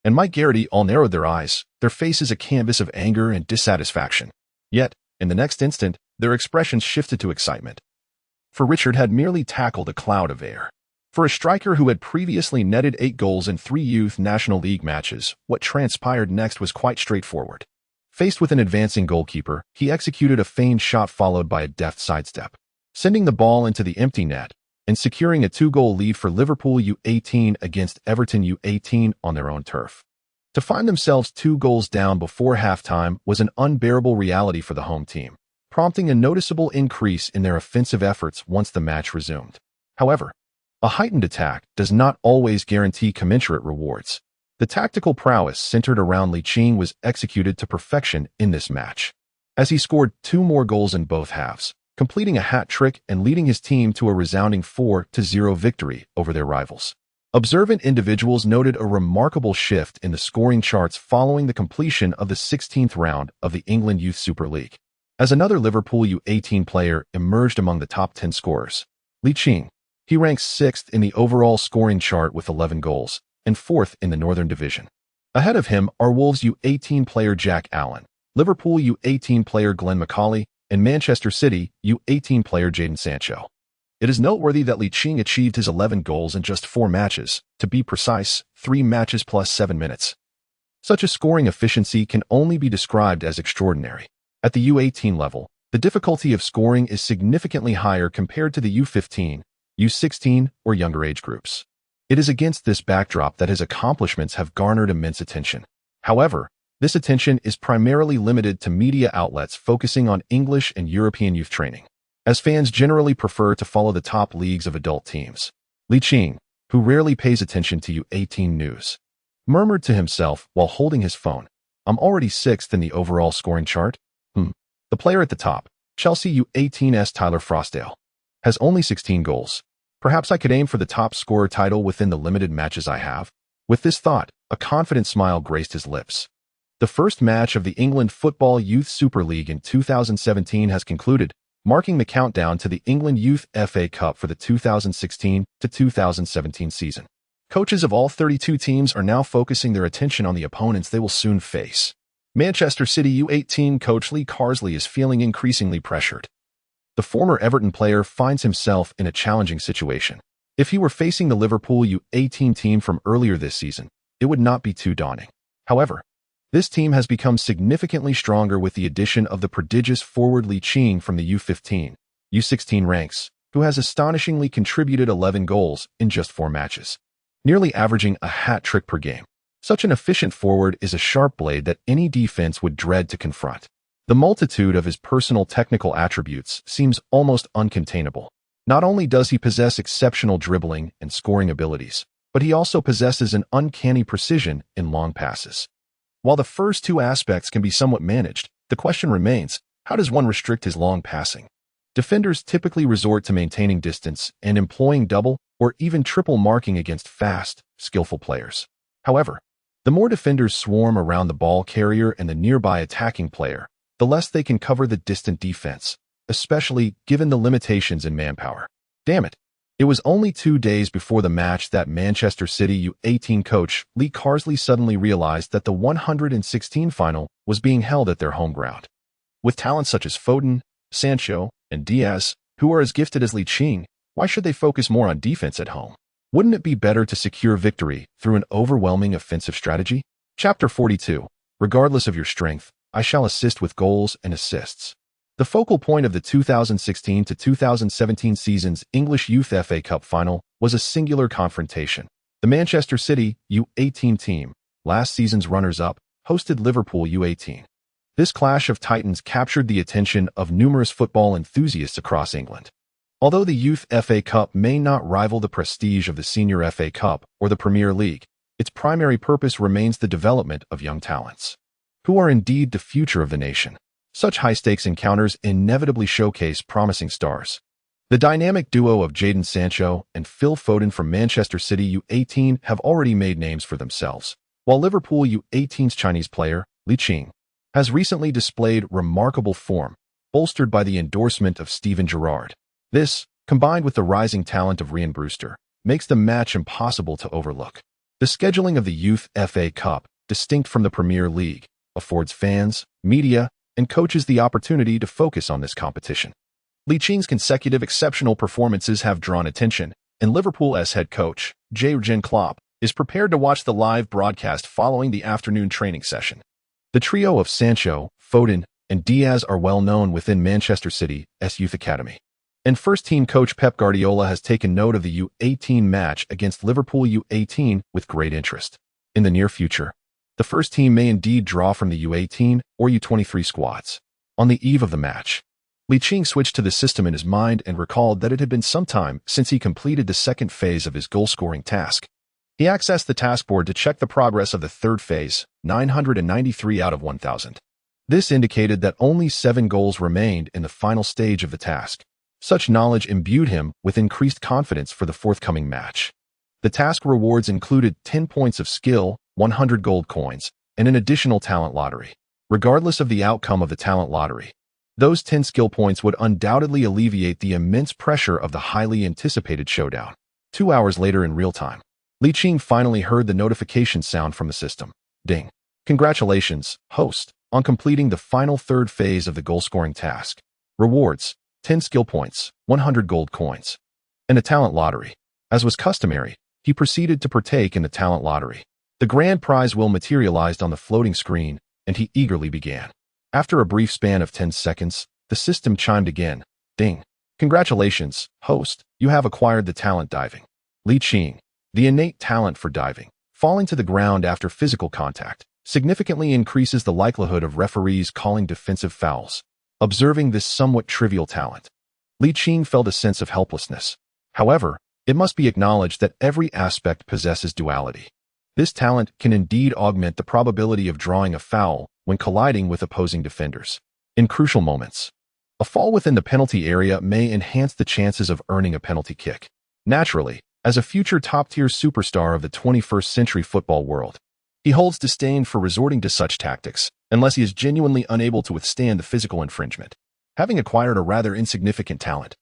and Mike Garrity all narrowed their eyes, their faces a canvas of anger and dissatisfaction. Yet, in the next instant, their expressions shifted to excitement. For Richard had merely tackled a cloud of air. For a striker who had previously netted 8 goals in 3 youth National League matches, what transpired next was quite straightforward. Faced with an advancing goalkeeper, he executed a feigned shot followed by a deft sidestep, sending the ball into the empty net and securing a 2-goal lead for Liverpool U18 against Everton U18 on their own turf. To find themselves 2 goals down before halftime was an unbearable reality for the home team, prompting a noticeable increase in their offensive efforts once the match resumed. However, a heightened attack does not always guarantee commensurate rewards. The tactical prowess centered around Licht was executed to perfection in this match, as he scored 2 more goals in both halves, completing a hat trick and leading his team to a resounding 4-0 victory over their rivals. Observant individuals noted a remarkable shift in the scoring charts following the completion of the 16th round of the England Youth Super League, as another Liverpool U18 player emerged among the top 10 scorers. Licht, he ranks 6th in the overall scoring chart with 11 goals, and 4th in the Northern Division. Ahead of him are Wolves U18 player Jack Allen, Liverpool U18 player Glenn McCauley, and Manchester City U18 player Jadon Sancho. It is noteworthy that Ligt achieved his 11 goals in just 4 matches, to be precise, 3 matches plus 7 minutes. Such a scoring efficiency can only be described as extraordinary. At the U18 level, the difficulty of scoring is significantly higher compared to the U15, U16, or younger age groups. It is against this backdrop that his accomplishments have garnered immense attention. However, this attention is primarily limited to media outlets focusing on English and European youth training, as fans generally prefer to follow the top leagues of adult teams. Licht, who rarely pays attention to U18 news, murmured to himself while holding his phone, "I'm already 6th in the overall scoring chart. The player at the top, Chelsea U18's Tyler Frosdale, has only 16 goals. Perhaps I could aim for the top scorer title within the limited matches I have." With this thought, a confident smile graced his lips. The first match of the England Football Youth Super League in 2017 has concluded, marking the countdown to the England Youth FA Cup for the 2016 to 2017 season. Coaches of all 32 teams are now focusing their attention on the opponents they will soon face. Manchester City U18 coach Lee Carsley is feeling increasingly pressured. The former Everton player finds himself in a challenging situation. If he were facing the Liverpool U18 team from earlier this season, it would not be too daunting. However, this team has become significantly stronger with the addition of the prodigious forward Licht from the U15, U16 ranks, who has astonishingly contributed 11 goals in just 4 matches, nearly averaging a hat trick per game. Such an efficient forward is a sharp blade that any defense would dread to confront. The multitude of his personal technical attributes seems almost uncontainable. Not only does he possess exceptional dribbling and scoring abilities, but he also possesses an uncanny precision in long passes. While the first 2 aspects can be somewhat managed, the question remains, how does one restrict his long passing? Defenders typically resort to maintaining distance and employing double or even triple marking against fast, skillful players. However, the more defenders swarm around the ball carrier and the nearby attacking player, the less they can cover the distant defense, especially given the limitations in manpower. Damn it. It was only 2 days before the match that Manchester City U18 coach Lee Carsley suddenly realized that the 116 final was being held at their home ground. With talents such as Foden, Sancho, and Diaz, who are as gifted as Ligt, why should they focus more on defense at home? Wouldn't it be better to secure victory through an overwhelming offensive strategy? Chapter 42. Regardless of your strength, I shall assist with goals and assists. The focal point of the 2016 to 2017 season's English Youth FA Cup final was a singular confrontation. The Manchester City U18 team, last season's runners-up, hosted Liverpool U18. This clash of titans captured the attention of numerous football enthusiasts across England. Although the Youth FA Cup may not rival the prestige of the Senior FA Cup or the Premier League, its primary purpose remains the development of young talents, who are indeed the future of the nation. Such high-stakes encounters inevitably showcase promising stars. The dynamic duo of Jadon Sancho and Phil Foden from Manchester City U18 have already made names for themselves, while Liverpool U18's Chinese player, Ligt, has recently displayed remarkable form, bolstered by the endorsement of Steven Gerrard. This, combined with the rising talent of Ryan Brewster, makes the match impossible to overlook. The scheduling of the Youth FA Cup, distinct from the Premier League, affords fans, media, and coaches the opportunity to focus on this competition. Licht's consecutive exceptional performances have drawn attention, and Liverpool's head coach, Jurgen Klopp, is prepared to watch the live broadcast following the afternoon training session. The trio of Sancho, Foden, and Diaz are well known within Manchester City's youth academy. And first-team coach Pep Guardiola has taken note of the U18 match against Liverpool U18 with great interest. In the near future, the first team may indeed draw from the U18 or U23 squads. On the eve of the match, Ligt switched to the system in his mind and recalled that it had been some time since he completed the second phase of his goal-scoring task. He accessed the taskboard to check the progress of the third phase, 993 out of 1,000. This indicated that only 7 goals remained in the final stage of the task. Such knowledge imbued him with increased confidence for the forthcoming match. The task rewards included 10 points of skill, 100 gold coins, and an additional talent lottery. Regardless of the outcome of the talent lottery, those 10 skill points would undoubtedly alleviate the immense pressure of the highly anticipated showdown. 2 hours later in real time, Ligt finally heard the notification sound from the system. Ding. Congratulations, host, on completing the final third phase of the goal-scoring task. Rewards: 10 skill points, 100 gold coins, and a talent lottery. As was customary, he proceeded to partake in the talent lottery. The grand prize wheel materialized on the floating screen, and he eagerly began. After a brief span of 10 seconds, the system chimed again. Ding. Congratulations, host, you have acquired the talent diving. Ligt, the innate talent for diving, falling to the ground after physical contact, significantly increases the likelihood of referees calling defensive fouls. Observing this somewhat trivial talent, Ligt felt a sense of helplessness. However, it must be acknowledged that every aspect possesses duality. This talent can indeed augment the probability of drawing a foul when colliding with opposing defenders. In crucial moments, a fall within the penalty area may enhance the chances of earning a penalty kick. Naturally, as a future top-tier superstar of the 21st century football world, he holds disdain for resorting to such tactics, unless he is genuinely unable to withstand the physical infringement. Having acquired a rather insignificant talent,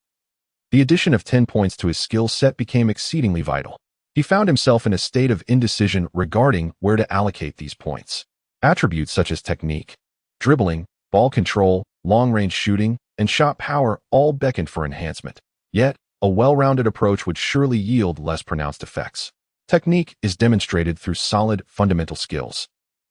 the addition of 10 points to his skill set became exceedingly vital. He found himself in a state of indecision regarding where to allocate these points. Attributes such as technique, dribbling, ball control, long-range shooting, and shot power all beckoned for enhancement. Yet, a well-rounded approach would surely yield less pronounced effects. Technique is demonstrated through solid, fundamental skills.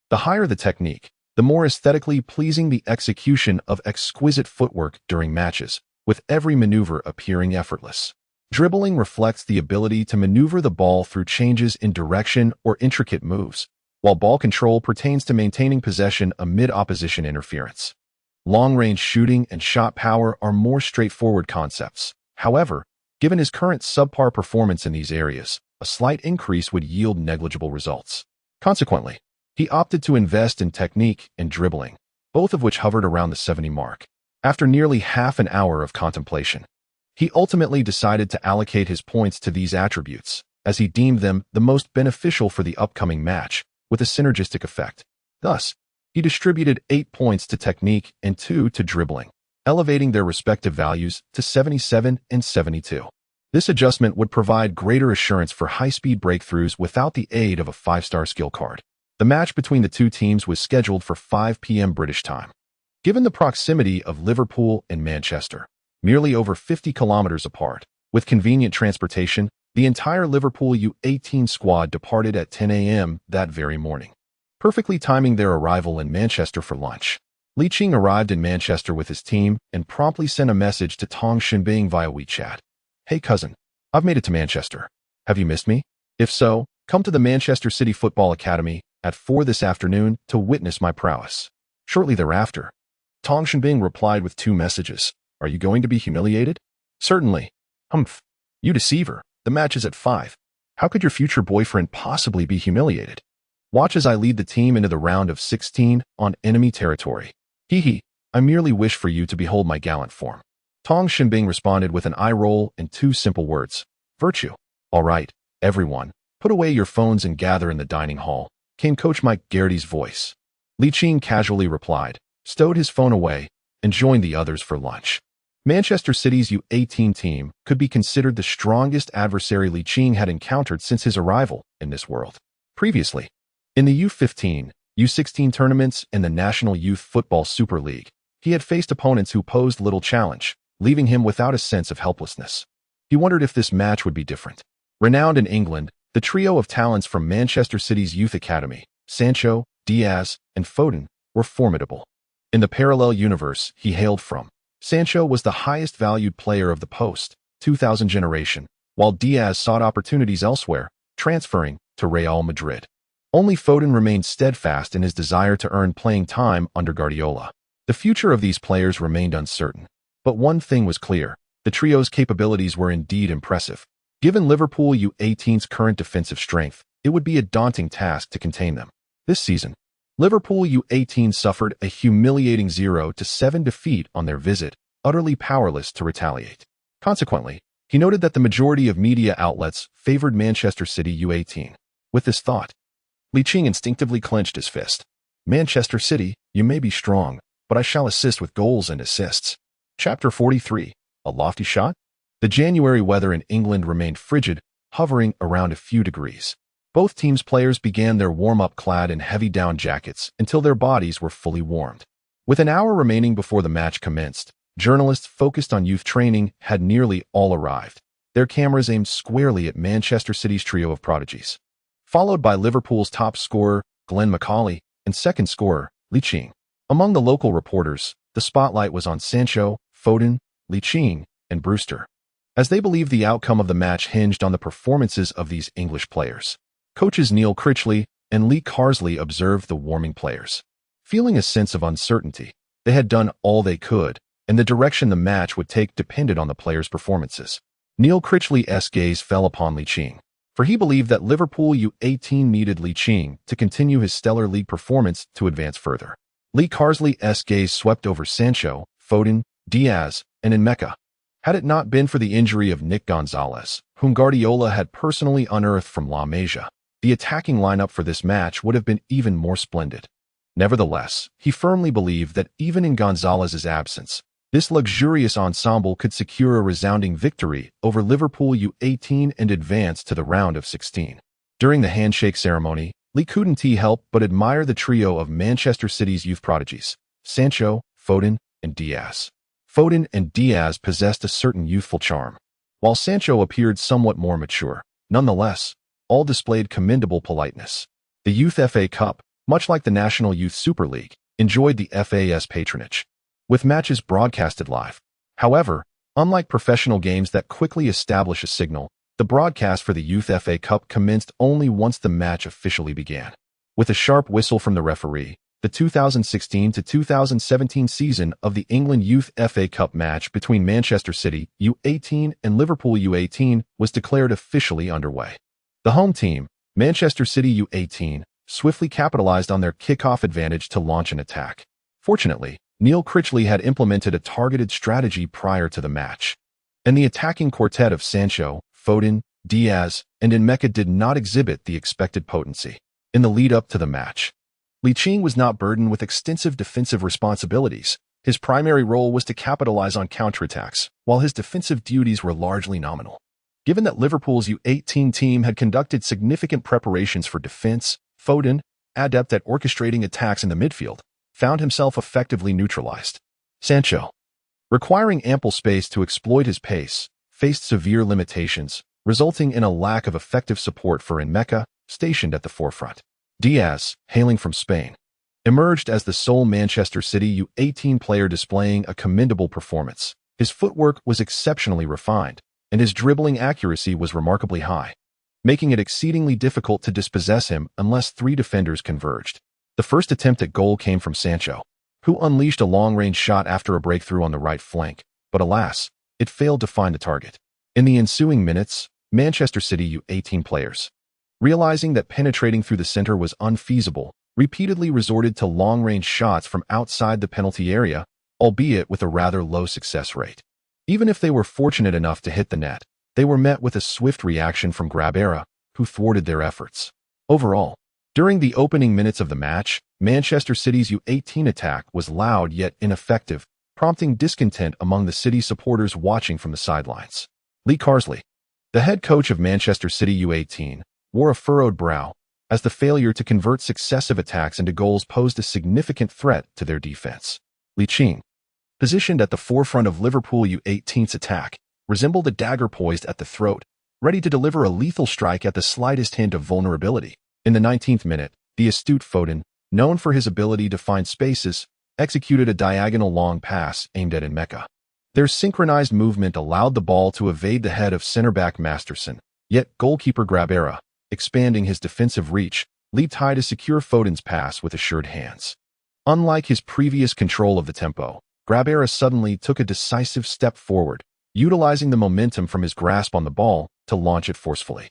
The higher the technique, the more aesthetically pleasing the execution of exquisite footwork during matches, with every maneuver appearing effortless. Dribbling reflects the ability to maneuver the ball through changes in direction or intricate moves, while ball control pertains to maintaining possession amid opposition interference. Long-range shooting and shot power are more straightforward concepts. However, given his current subpar performance in these areas, a slight increase would yield negligible results. Consequently, he opted to invest in technique and dribbling, both of which hovered around the 70 mark. After nearly half an hour of contemplation, he ultimately decided to allocate his points to these attributes, as he deemed them the most beneficial for the upcoming match, with a synergistic effect. Thus, he distributed 8 points to technique and 2 to dribbling, elevating their respective values to 77 and 72. This adjustment would provide greater assurance for high-speed breakthroughs without the aid of a 5-star skill card. The match between the two teams was scheduled for 5 p.m. British time. Given the proximity of Liverpool and Manchester, merely over 50 kilometers apart, with convenient transportation, the entire Liverpool U18 squad departed at 10 a.m. that very morning, perfectly timing their arrival in Manchester for lunch. Ligt arrived in Manchester with his team and promptly sent a message to Tong Xinbing via WeChat. "Hey cousin, I've made it to Manchester. Have you missed me? If so, come to the Manchester City Football Academy at 4 this afternoon to witness my prowess." Shortly thereafter, Tong Xinbing replied with 2 messages. "Are you going to be humiliated?" "Certainly." "Humph. You deceiver. The match is at 5. How could your future boyfriend possibly be humiliated? Watch as I lead the team into the round of 16 on enemy territory. Hee hee. I merely wish for you to behold my gallant form." Tong Xinbing responded with an eye roll and 2 simple words. "Virtue." "All right, everyone, put away your phones and gather in the dining hall," came Coach Mike Garrity's voice. Ligt casually replied, stowed his phone away, and joined the others for lunch. Manchester City's U18 team could be considered the strongest adversary Ligt had encountered since his arrival in this world. Previously, in the U15, U16 tournaments and the National Youth Football Super League, he had faced opponents who posed little challenge, leaving him without a sense of helplessness. He wondered if this match would be different. Renowned in England, the trio of talents from Manchester City's youth academy, Sancho, Diaz, and Foden, were formidable. In the parallel universe he hailed from, Sancho was the highest valued player of the post-2000 generation, while Diaz sought opportunities elsewhere, transferring to Real Madrid. Only Foden remained steadfast in his desire to earn playing time under Guardiola. The future of these players remained uncertain. But one thing was clear: the trio's capabilities were indeed impressive. Given Liverpool U18's current defensive strength, it would be a daunting task to contain them. This season, Liverpool U18 suffered a humiliating 0-7 defeat on their visit, utterly powerless to retaliate. Consequently, he noted that the majority of media outlets favored Manchester City U18. With this thought, Ligt instinctively clenched his fist. "Manchester City, you may be strong, but I shall assist with goals and assists." Chapter 43. A lofty shot? The January weather in England remained frigid, hovering around a few degrees. Both teams' players began their warm-up clad in heavy down jackets until their bodies were fully warmed. With an hour remaining before the match commenced, journalists focused on youth training had nearly all arrived, their cameras aimed squarely at Manchester City's trio of prodigies. Followed by Liverpool's top scorer, Glenn Macaulay, and second scorer, Ligt. Among the local reporters, the spotlight was on Sancho, Foden, Ligt, and Brewster, as they believed the outcome of the match hinged on the performances of these English players. Coaches Neil Critchley and Lee Carsley observed the warming players. Feeling a sense of uncertainty, they had done all they could, and the direction the match would take depended on the players' performances. Neil Critchley's gaze fell upon Ligt, for he believed that Liverpool U18 needed Ligt to continue his stellar league performance to advance further. Lee Carsley's gaze swept over Sancho, Foden, Diaz, and Mecca. Had it not been for the injury of Nick Gonzalez, whom Guardiola had personally unearthed from La Masia, the attacking lineup for this match would have been even more splendid. Nevertheless, he firmly believed that even in Gonzalez's absence, this luxurious ensemble could secure a resounding victory over Liverpool U18 and advance to the round of 16. During the handshake ceremony, Lee couldn't help but admire the trio of Manchester City's youth prodigies, Sancho, Foden, and Diaz. Foden and Diaz possessed a certain youthful charm, while Sancho appeared somewhat more mature. Nonetheless, all displayed commendable politeness. The Youth FA Cup, much like the National Youth Super League, enjoyed the FA's patronage, with matches broadcasted live. However, unlike professional games that quickly establish a signal, the broadcast for the Youth FA Cup commenced only once the match officially began. With a sharp whistle from the referee, the 2016 to 2017 season of the England Youth FA Cup match between Manchester City U18 and Liverpool U18 was declared officially underway. The home team, Manchester City U18, swiftly capitalized on their kickoff advantage to launch an attack. Fortunately, Neil Critchley had implemented a targeted strategy prior to the match, and the attacking quartet of Sancho, Foden, Diaz, and Mecca did not exhibit the expected potency. In the lead-up to the match, Ligt was not burdened with extensive defensive responsibilities. His primary role was to capitalize on counterattacks, while his defensive duties were largely nominal. Given that Liverpool's U18 team had conducted significant preparations for defense, Foden, adept at orchestrating attacks in the midfield, found himself effectively neutralized. Sancho, requiring ample space to exploit his pace, faced severe limitations, resulting in a lack of effective support for Mecca, stationed at the forefront. Diaz, hailing from Spain, emerged as the sole Manchester City U18 player displaying a commendable performance. His footwork was exceptionally refined, and his dribbling accuracy was remarkably high, making it exceedingly difficult to dispossess him unless three defenders converged. The first attempt at goal came from Sancho, who unleashed a long-range shot after a breakthrough on the right flank, but alas, it failed to find the target. In the ensuing minutes, Manchester City U18 players, realizing that penetrating through the center was unfeasible, repeatedly resorted to long-range shots from outside the penalty area, albeit with a rather low success rate. Even if they were fortunate enough to hit the net, they were met with a swift reaction from Grabera, who thwarted their efforts. Overall, during the opening minutes of the match, Manchester City's U18 attack was loud yet ineffective, prompting discontent among the City supporters watching from the sidelines. Lee Carsley, the head coach of Manchester City U18, wore a furrowed brow, as the failure to convert successive attacks into goals posed a significant threat to their defense. Ligt, positioned at the forefront of Liverpool U18's attack, resembled a dagger poised at the throat, ready to deliver a lethal strike at the slightest hint of vulnerability. In the 19th minute, the astute Foden, known for his ability to find spaces, executed a diagonal long pass aimed at Mecca. Their synchronized movement allowed the ball to evade the head of center-back Masterson, yet goalkeeper Grabera, expanding his defensive reach, leaped high to secure Foden's pass with assured hands. Unlike his previous control of the tempo, Grabera suddenly took a decisive step forward, utilizing the momentum from his grasp on the ball to launch it forcefully.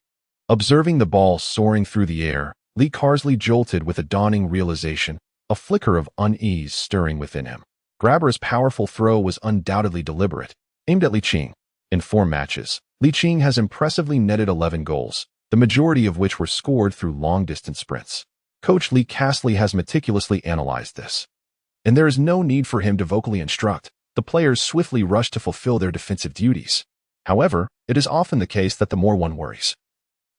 Observing the ball soaring through the air, Lee Carsley jolted with a dawning realization, a flicker of unease stirring within him. Grabera's powerful throw was undoubtedly deliberate, aimed at Ligt. In 4 matches, Ligt has impressively netted 11 goals, the majority of which were scored through long-distance sprints. Coach Lee Carsley has meticulously analyzed this, and there is no need for him to vocally instruct. The players swiftly rush to fulfill their defensive duties. However, it is often the case that the more one worries,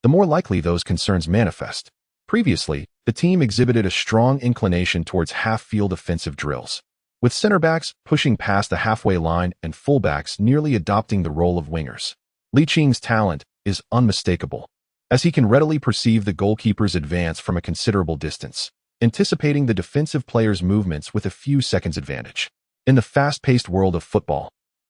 the more likely those concerns manifest. Previously, the team exhibited a strong inclination towards half-field offensive drills, with center-backs pushing past the halfway line and full-backs nearly adopting the role of wingers. Licht's talent is unmistakable, as he can readily perceive the goalkeeper's advance from a considerable distance, anticipating the defensive player's movements with a few seconds advantage. In the fast-paced world of football,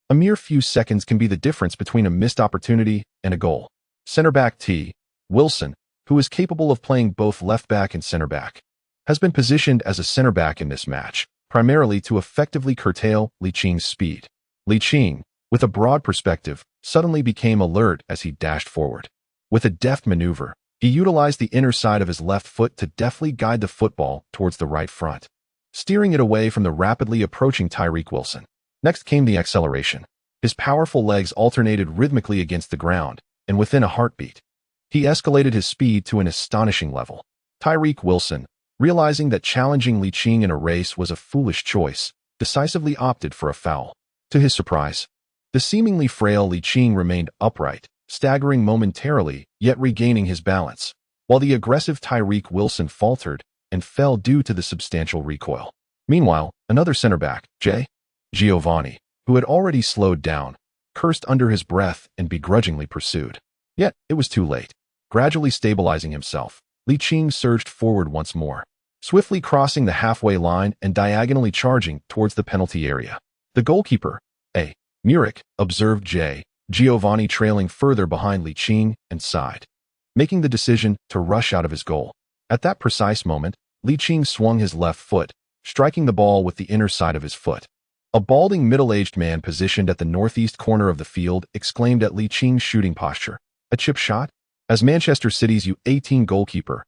a mere few seconds can be the difference between a missed opportunity and a goal. Center-back T. Wilson, who is capable of playing both left-back and center-back, has been positioned as a center-back in this match, primarily to effectively curtail Licht's speed. Ligt, with a broad perspective, suddenly became alert as he dashed forward. With a deft maneuver, he utilized the inner side of his left foot to deftly guide the football towards the right front, steering it away from the rapidly approaching Tyreek Wilson. Next came the acceleration. His powerful legs alternated rhythmically against the ground, and within a heartbeat, he escalated his speed to an astonishing level. Tyreek Wilson, realizing that challenging Ligt in a race was a foolish choice, decisively opted for a foul. To his surprise, the seemingly frail Ligt remained upright, staggering momentarily, yet regaining his balance, while the aggressive Tyreek Wilson faltered and fell due to the substantial recoil. Meanwhile, another center-back, Giovanni, who had already slowed down, cursed under his breath and begrudgingly pursued. Yet, it was too late. Gradually stabilizing himself, Ligt surged forward once more, swiftly crossing the halfway line and diagonally charging towards the penalty area. The goalkeeper, Muric, observed Giovanni trailing further behind Ligt and sighed, making the decision to rush out of his goal. At that precise moment, Ligt swung his left foot, striking the ball with the inner side of his foot. A balding middle-aged man positioned at the northeast corner of the field exclaimed at Licht's shooting posture, "A chip shot?" As Manchester City's U18 goalkeeper,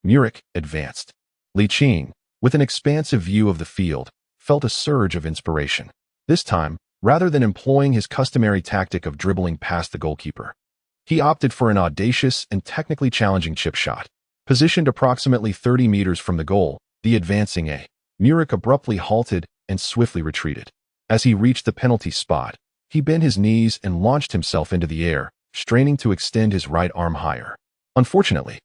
Muric, advanced. Ligt, with an expansive view of the field, felt a surge of inspiration. This time, rather than employing his customary tactic of dribbling past the goalkeeper, He opted for an audacious and technically challenging chip shot. Positioned approximately 30 meters from the goal, the advancing miraculous abruptly halted and swiftly retreated. As he reached the penalty spot, he bent his knees and launched himself into the air, straining to extend his right arm higher. Unfortunately,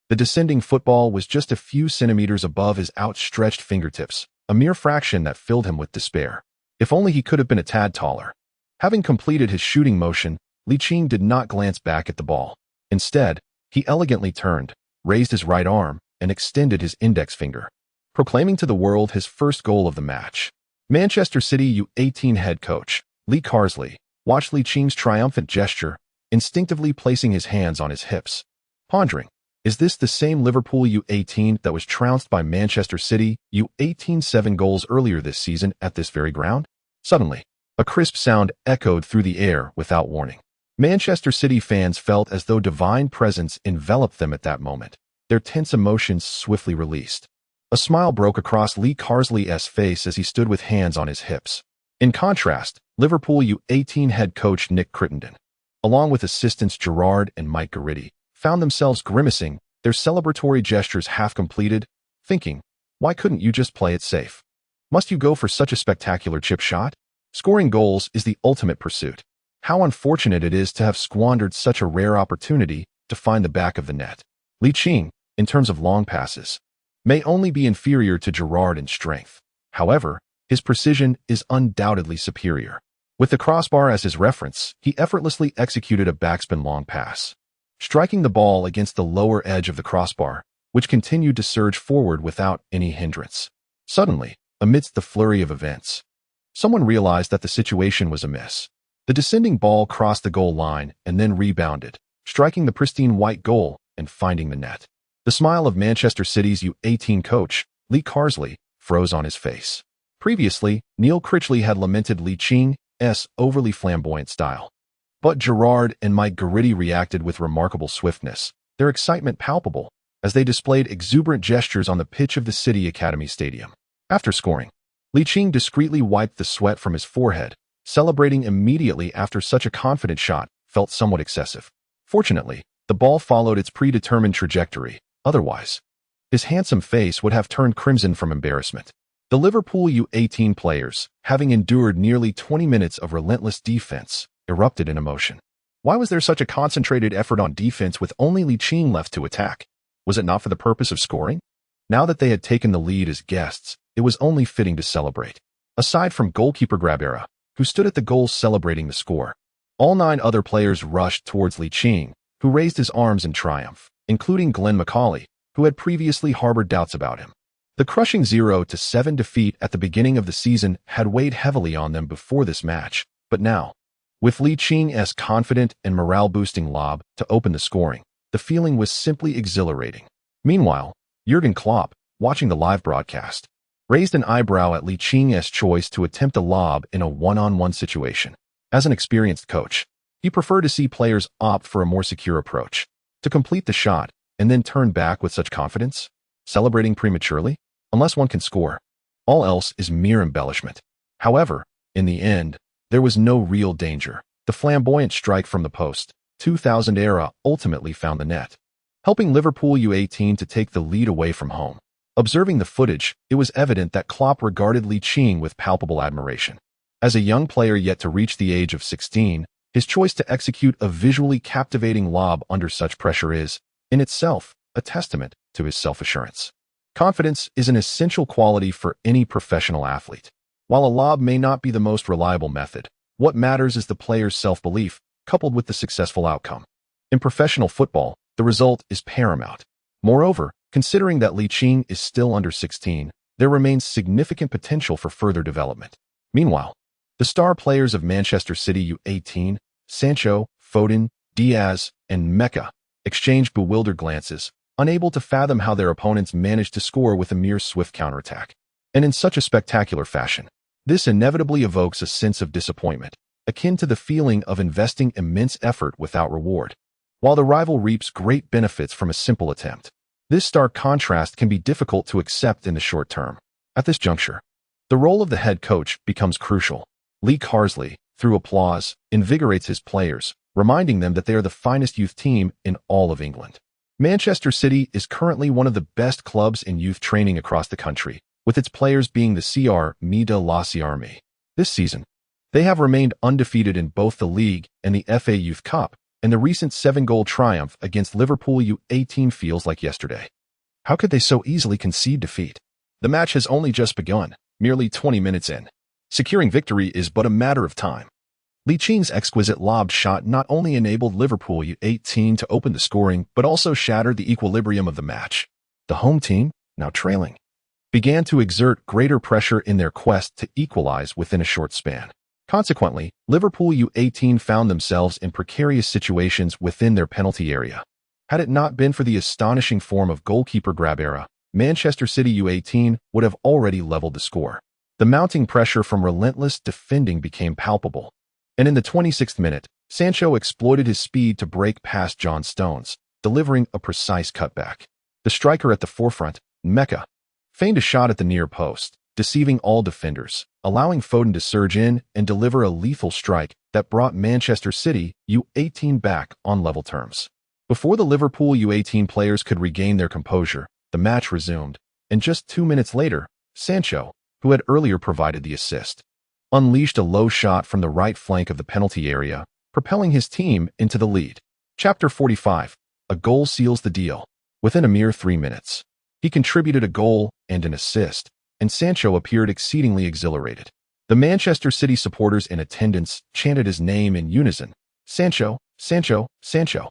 the descending football was just a few centimeters above his outstretched fingertips, a mere fraction that filled him with despair. If only he could have been a tad taller. Having completed his shooting motion, Ligt did not glance back at the ball. Instead, he elegantly turned, raised his right arm, and extended his index finger, proclaiming to the world his first goal of the match. Manchester City U18 head coach, Ligt watched Liching's triumphant gesture, instinctively placing his hands on his hips, pondering, is this the same Liverpool U18 that was trounced by Manchester City U18 7 goals earlier this season at this very ground? Suddenly, a crisp sound echoed through the air without warning. Manchester City fans felt as though divine presence enveloped them at that moment, their tense emotions swiftly released. A smile broke across Ligt's face as he stood with hands on his hips. In contrast, Liverpool U18 head coach Nick Crittenden, along with assistants Gerrard and Mike Garritti, found themselves grimacing, their celebratory gestures half completed, thinking, why couldn't you just play it safe? Must you go for such a spectacular chip shot? Scoring goals is the ultimate pursuit. How unfortunate it is to have squandered such a rare opportunity to find the back of the net. Ligt, in terms of long passes, may only be inferior to Gerrard in strength. However, his precision is undoubtedly superior. With the crossbar as his reference, he effortlessly executed a backspin long pass, striking the ball against the lower edge of the crossbar, which continued to surge forward without any hindrance. Suddenly, amidst the flurry of events, someone realized that the situation was amiss. The descending ball crossed the goal line and then rebounded, striking the pristine white goal and finding the net. The smile of Manchester City's U18 coach, Ligt, froze on his face. Previously, Neil Critchley had lamented Liching's overly flamboyant style. But Gerrard and Mike Garritti reacted with remarkable swiftness, their excitement palpable, as they displayed exuberant gestures on the pitch of the City Academy Stadium. After scoring, Ligt discreetly wiped the sweat from his forehead, celebrating immediately after such a confident shot felt somewhat excessive. Fortunately, the ball followed its predetermined trajectory. Otherwise, his handsome face would have turned crimson from embarrassment. The Liverpool U18 players, having endured nearly 20 minutes of relentless defense, erupted in emotion. Why was there such a concentrated effort on defense with only Ligt left to attack? Was it not for the purpose of scoring? Now that they had taken the lead as guests, it was only fitting to celebrate. Aside from goalkeeper Grabera, who stood at the goal celebrating the score, all 9 other players rushed towards Ligt, who raised his arms in triumph, including Glenn McCauley, who had previously harbored doubts about him. The crushing 0-7 defeat at the beginning of the season had weighed heavily on them before this match, but now, with Liching's confident and morale-boosting lob to open the scoring, the feeling was simply exhilarating. Meanwhile, Jurgen Klopp, watching the live broadcast, raised an eyebrow at Liching's choice to attempt a lob in a one-on-one situation. As an experienced coach, he preferred to see players opt for a more secure approach, to complete the shot and then turn back with such confidence, celebrating prematurely, unless one can score. All else is mere embellishment. However, in the end, there was no real danger. The flamboyant strike from the post, 2000 era, ultimately found the net, helping Liverpool U18 to take the lead away from home. Observing the footage, it was evident that Klopp regarded Ligt with palpable admiration. As a young player yet to reach the age of 16, his choice to execute a visually captivating lob under such pressure is, in itself, a testament to his self-assurance. Confidence is an essential quality for any professional athlete. While a lob may not be the most reliable method, what matters is the player's self-belief, coupled with the successful outcome. In professional football, the result is paramount. Moreover, considering that Ligt is still under 16, there remains significant potential for further development. Meanwhile, the star players of Manchester City U18, Sancho, Foden, Diaz, and Mecca, exchanged bewildered glances, unable to fathom how their opponents managed to score with a mere swift counterattack. And in such a spectacular fashion. This inevitably evokes a sense of disappointment, akin to the feeling of investing immense effort without reward, while the rival reaps great benefits from a simple attempt. This stark contrast can be difficult to accept in the short term. At this juncture, the role of the head coach becomes crucial. Ligt, through applause, invigorates his players, reminding them that they are the finest youth team in all of England. Manchester City is currently one of the best clubs in youth training across the country, with its players being the CR de la CRME. This season, they have remained undefeated in both the League and the FA Youth Cup, and the recent 7-goal triumph against Liverpool U18 feels like yesterday. How could they so easily concede defeat? The match has only just begun, merely 20 minutes in. Securing victory is but a matter of time. Liching's exquisite lobbed shot not only enabled Liverpool U18 to open the scoring, but also shattered the equilibrium of the match. The home team, now trailing, began to exert greater pressure in their quest to equalize within a short span. Consequently, Liverpool U18 found themselves in precarious situations within their penalty area. Had it not been for the astonishing form of goalkeeper grab era, Manchester City U18 would have already leveled the score. The mounting pressure from relentless defending became palpable, and in the 26th minute, Sancho exploited his speed to break past John Stones, delivering a precise cutback. The striker at the forefront, Mecca, feigned a shot at the near post, deceiving all defenders, allowing Foden to surge in and deliver a lethal strike that brought Manchester City U18 back on level terms. Before the Liverpool U18 players could regain their composure, the match resumed, and just 2 minutes later, Sancho, who had earlier provided the assist, unleashed a low shot from the right flank of the penalty area, propelling his team into the lead. Chapter 45. A goal seals the deal. Within a mere 3 minutes, he contributed a goal and an assist, and Sancho appeared exceedingly exhilarated. The Manchester City supporters in attendance chanted his name in unison, "Sancho, Sancho, Sancho,"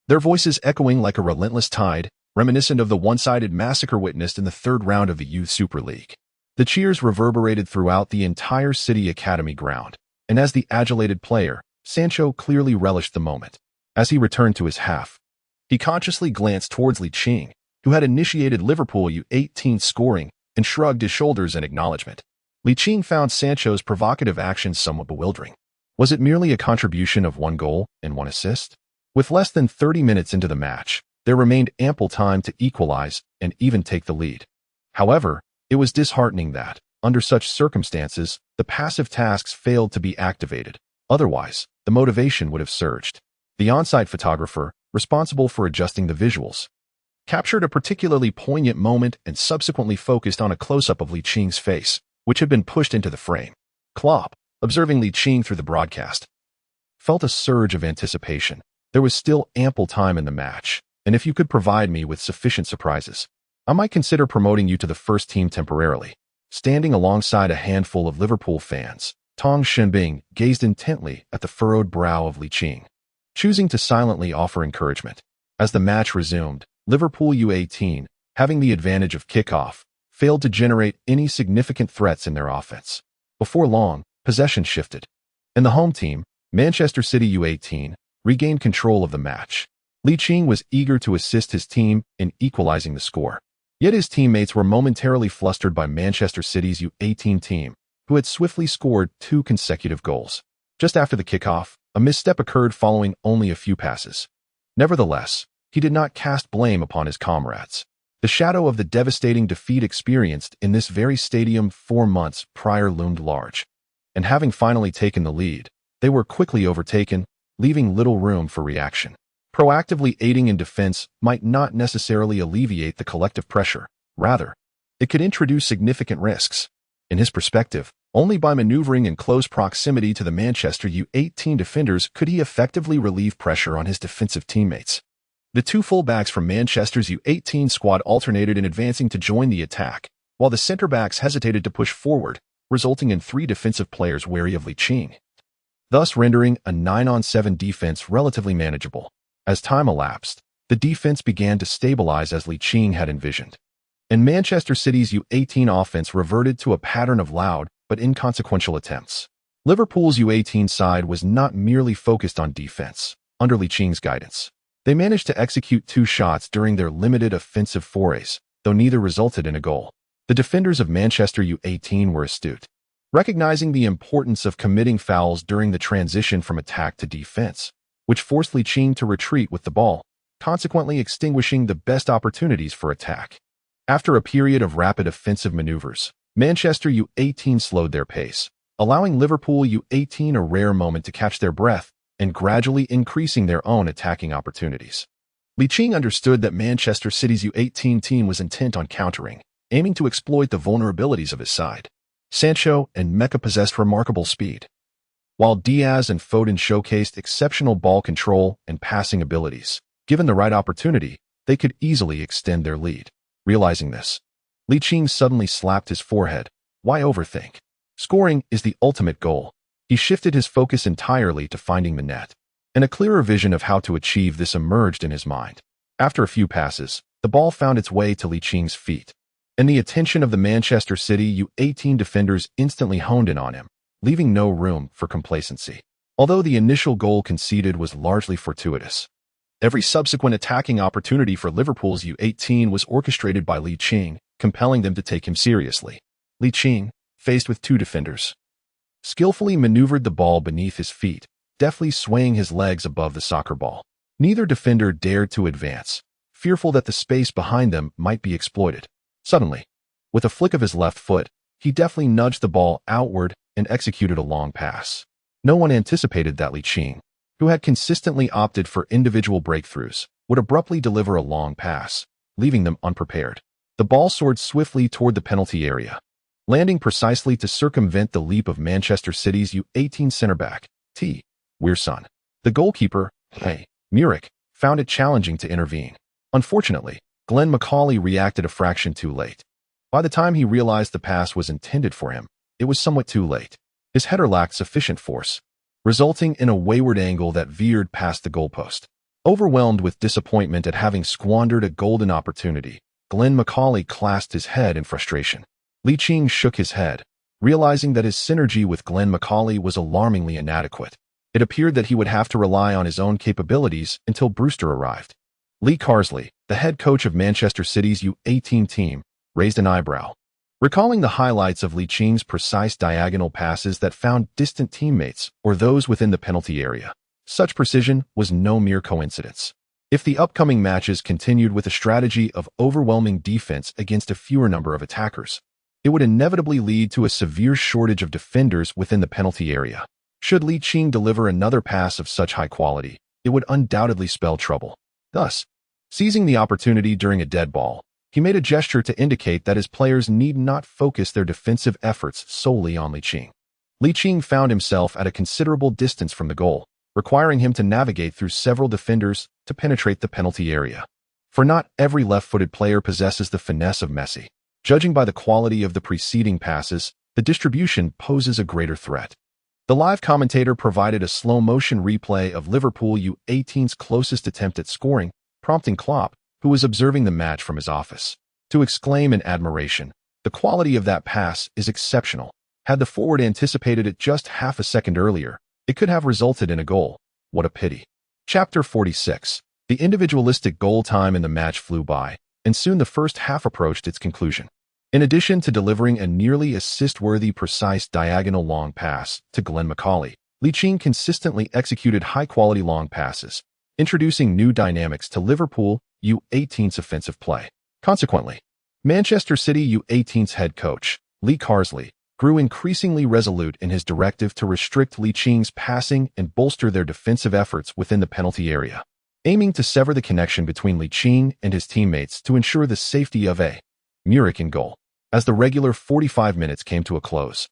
their voices echoing like a relentless tide, reminiscent of the one-sided massacre witnessed in the third round of the Youth Super League. The cheers reverberated throughout the entire City Academy ground, and as the adulated player, Sancho clearly relished the moment. As he returned to his half, he consciously glanced towards Ligt, who had initiated Liverpool U18 scoring, and shrugged his shoulders in acknowledgement. Ligt found Sancho's provocative actions somewhat bewildering. Was it merely a contribution of 1 goal and 1 assist? With less than 30 minutes into the match, there remained ample time to equalize and even take the lead. However, it was disheartening that, under such circumstances, the passive tasks failed to be activated. Otherwise, the motivation would have surged. The on-site photographer, responsible for adjusting the visuals, captured a particularly poignant moment and subsequently focused on a close-up of Liching's face, which had been pushed into the frame. Klopp, observing Ligt through the broadcast, felt a surge of anticipation. There was still ample time in the match, and if you could provide me with sufficient surprises, I might consider promoting you to the first team temporarily. Standing alongside a handful of Liverpool fans, Tong Shenbing gazed intently at the furrowed brow of Ligt, choosing to silently offer encouragement. As the match resumed, Liverpool U18, having the advantage of kickoff, failed to generate any significant threats in their offense. Before long, possession shifted, and the home team, Manchester City U18, regained control of the match. Ligt was eager to assist his team in equalizing the score. Yet his teammates were momentarily flustered by Manchester City's U18 team, who had swiftly scored 2 consecutive goals. Just after the kickoff, a misstep occurred following only a few passes. Nevertheless, he did not cast blame upon his comrades. The shadow of the devastating defeat experienced in this very stadium 4 months prior loomed large, and having finally taken the lead, they were quickly overtaken, leaving little room for reaction. Proactively aiding in defense might not necessarily alleviate the collective pressure. Rather, it could introduce significant risks. In his perspective, only by maneuvering in close proximity to the Manchester U18 defenders could he effectively relieve pressure on his defensive teammates. The 2 fullbacks from Manchester's U18 squad alternated in advancing to join the attack, while the centre-backs hesitated to push forward, resulting in 3 defensive players wary of Ligt, thus rendering a 9-on-7 defense relatively manageable. As time elapsed, the defense began to stabilize as Ligt had envisioned, and Manchester City's U18 offense reverted to a pattern of loud but inconsequential attempts. Liverpool's U18 side was not merely focused on defense. Under Liching's guidance, they managed to execute 2 shots during their limited offensive forays, though neither resulted in a goal. The defenders of Manchester U18 were astute, recognizing the importance of committing fouls during the transition from attack to defense, which forced Ligt to retreat with the ball, consequently extinguishing the best opportunities for attack. After a period of rapid offensive maneuvers, Manchester U18 slowed their pace, allowing Liverpool U18 a rare moment to catch their breath and gradually increasing their own attacking opportunities. Ligt understood that Manchester City's U18 team was intent on countering, aiming to exploit the vulnerabilities of his side. Sancho and Mecca possessed remarkable speed, while Diaz and Foden showcased exceptional ball control and passing abilities. Given the right opportunity, they could easily extend their lead. Realizing this, Ligt suddenly slapped his forehead. Why overthink? Scoring is the ultimate goal. He shifted his focus entirely to finding the net, and a clearer vision of how to achieve this emerged in his mind. After a few passes, the ball found its way to Liching's feet, and the attention of the Manchester City U18 defenders instantly honed in on him, leaving no room for complacency. Although the initial goal conceded was largely fortuitous, every subsequent attacking opportunity for Liverpool's U18 was orchestrated by Ligt, compelling them to take him seriously. Ligt, faced with two defenders, skillfully maneuvered the ball beneath his feet, deftly swaying his legs above the soccer ball. Neither defender dared to advance, fearful that the space behind them might be exploited. Suddenly, with a flick of his left foot, he deftly nudged the ball outward and executed a long pass. No one anticipated that Ligt, who had consistently opted for individual breakthroughs, would abruptly deliver a long pass, leaving them unprepared. The ball soared swiftly toward the penalty area, landing precisely to circumvent the leap of Manchester City's U18 centre-back, Weirson. The goalkeeper, Muric, found it challenging to intervene. Unfortunately, Glenn Macaulay reacted a fraction too late. By the time he realized the pass was intended for him, it was somewhat too late. His header lacked sufficient force, resulting in a wayward angle that veered past the goalpost. Overwhelmed with disappointment at having squandered a golden opportunity, Glenn Macaulay clasped his head in frustration. Ligt shook his head, realizing that his synergy with Glenn Macaulay was alarmingly inadequate. It appeared that he would have to rely on his own capabilities until Brewster arrived. Lee Carsley, the head coach of Manchester City's U18 team, raised an eyebrow, recalling the highlights of Liching's precise diagonal passes that found distant teammates or those within the penalty area. Such precision was no mere coincidence. If the upcoming matches continued with a strategy of overwhelming defense against a fewer number of attackers, it would inevitably lead to a severe shortage of defenders within the penalty area. Should Ligt deliver another pass of such high quality, it would undoubtedly spell trouble. Thus, seizing the opportunity during a dead ball, he made a gesture to indicate that his players need not focus their defensive efforts solely on Ligt. Ligt found himself at a considerable distance from the goal, requiring him to navigate through several defenders to penetrate the penalty area. For not every left-footed player possesses the finesse of Messi. Judging by the quality of the preceding passes, the distribution poses a greater threat. The live commentator provided a slow-motion replay of Liverpool U18's closest attempt at scoring, prompting Klopp, who was observing the match from his office, to exclaim in admiration, "The quality of that pass is exceptional. Had the forward anticipated it just half a second earlier, it could have resulted in a goal. What a pity." Chapter 46. The individualistic goal time in the match flew by, and soon the first half approached its conclusion. In addition to delivering a nearly assist-worthy precise diagonal long pass to Glenn Macaulay, Ligt consistently executed high-quality long passes, introducing new dynamics to Liverpool U18's offensive play. Consequently, Manchester City U18's head coach, Lee Carsley, grew increasingly resolute in his directive to restrict Liching's passing and bolster their defensive efforts within the penalty area, aiming to sever the connection between Ligt and his teammates to ensure the safety of Muric in goal. As the regular 45 minutes came to a close,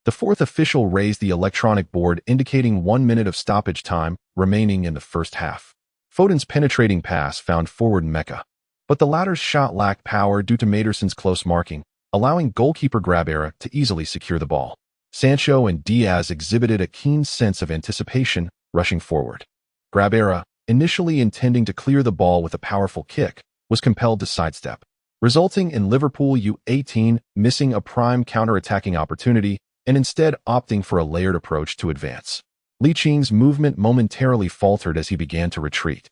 the fourth official raised the electronic board indicating 1 minute of stoppage time remaining in the first half. Foden's penetrating pass found forward Mecca, but the latter's shot lacked power due to Maderson's close marking, allowing goalkeeper Grabera to easily secure the ball. Sancho and Diaz exhibited a keen sense of anticipation, rushing forward. Grabera, initially intending to clear the ball with a powerful kick, was compelled to sidestep, resulting in Liverpool U18 missing a prime counter-attacking opportunity and instead opting for a layered approach to advance. Liching's movement momentarily faltered as he began to retreat,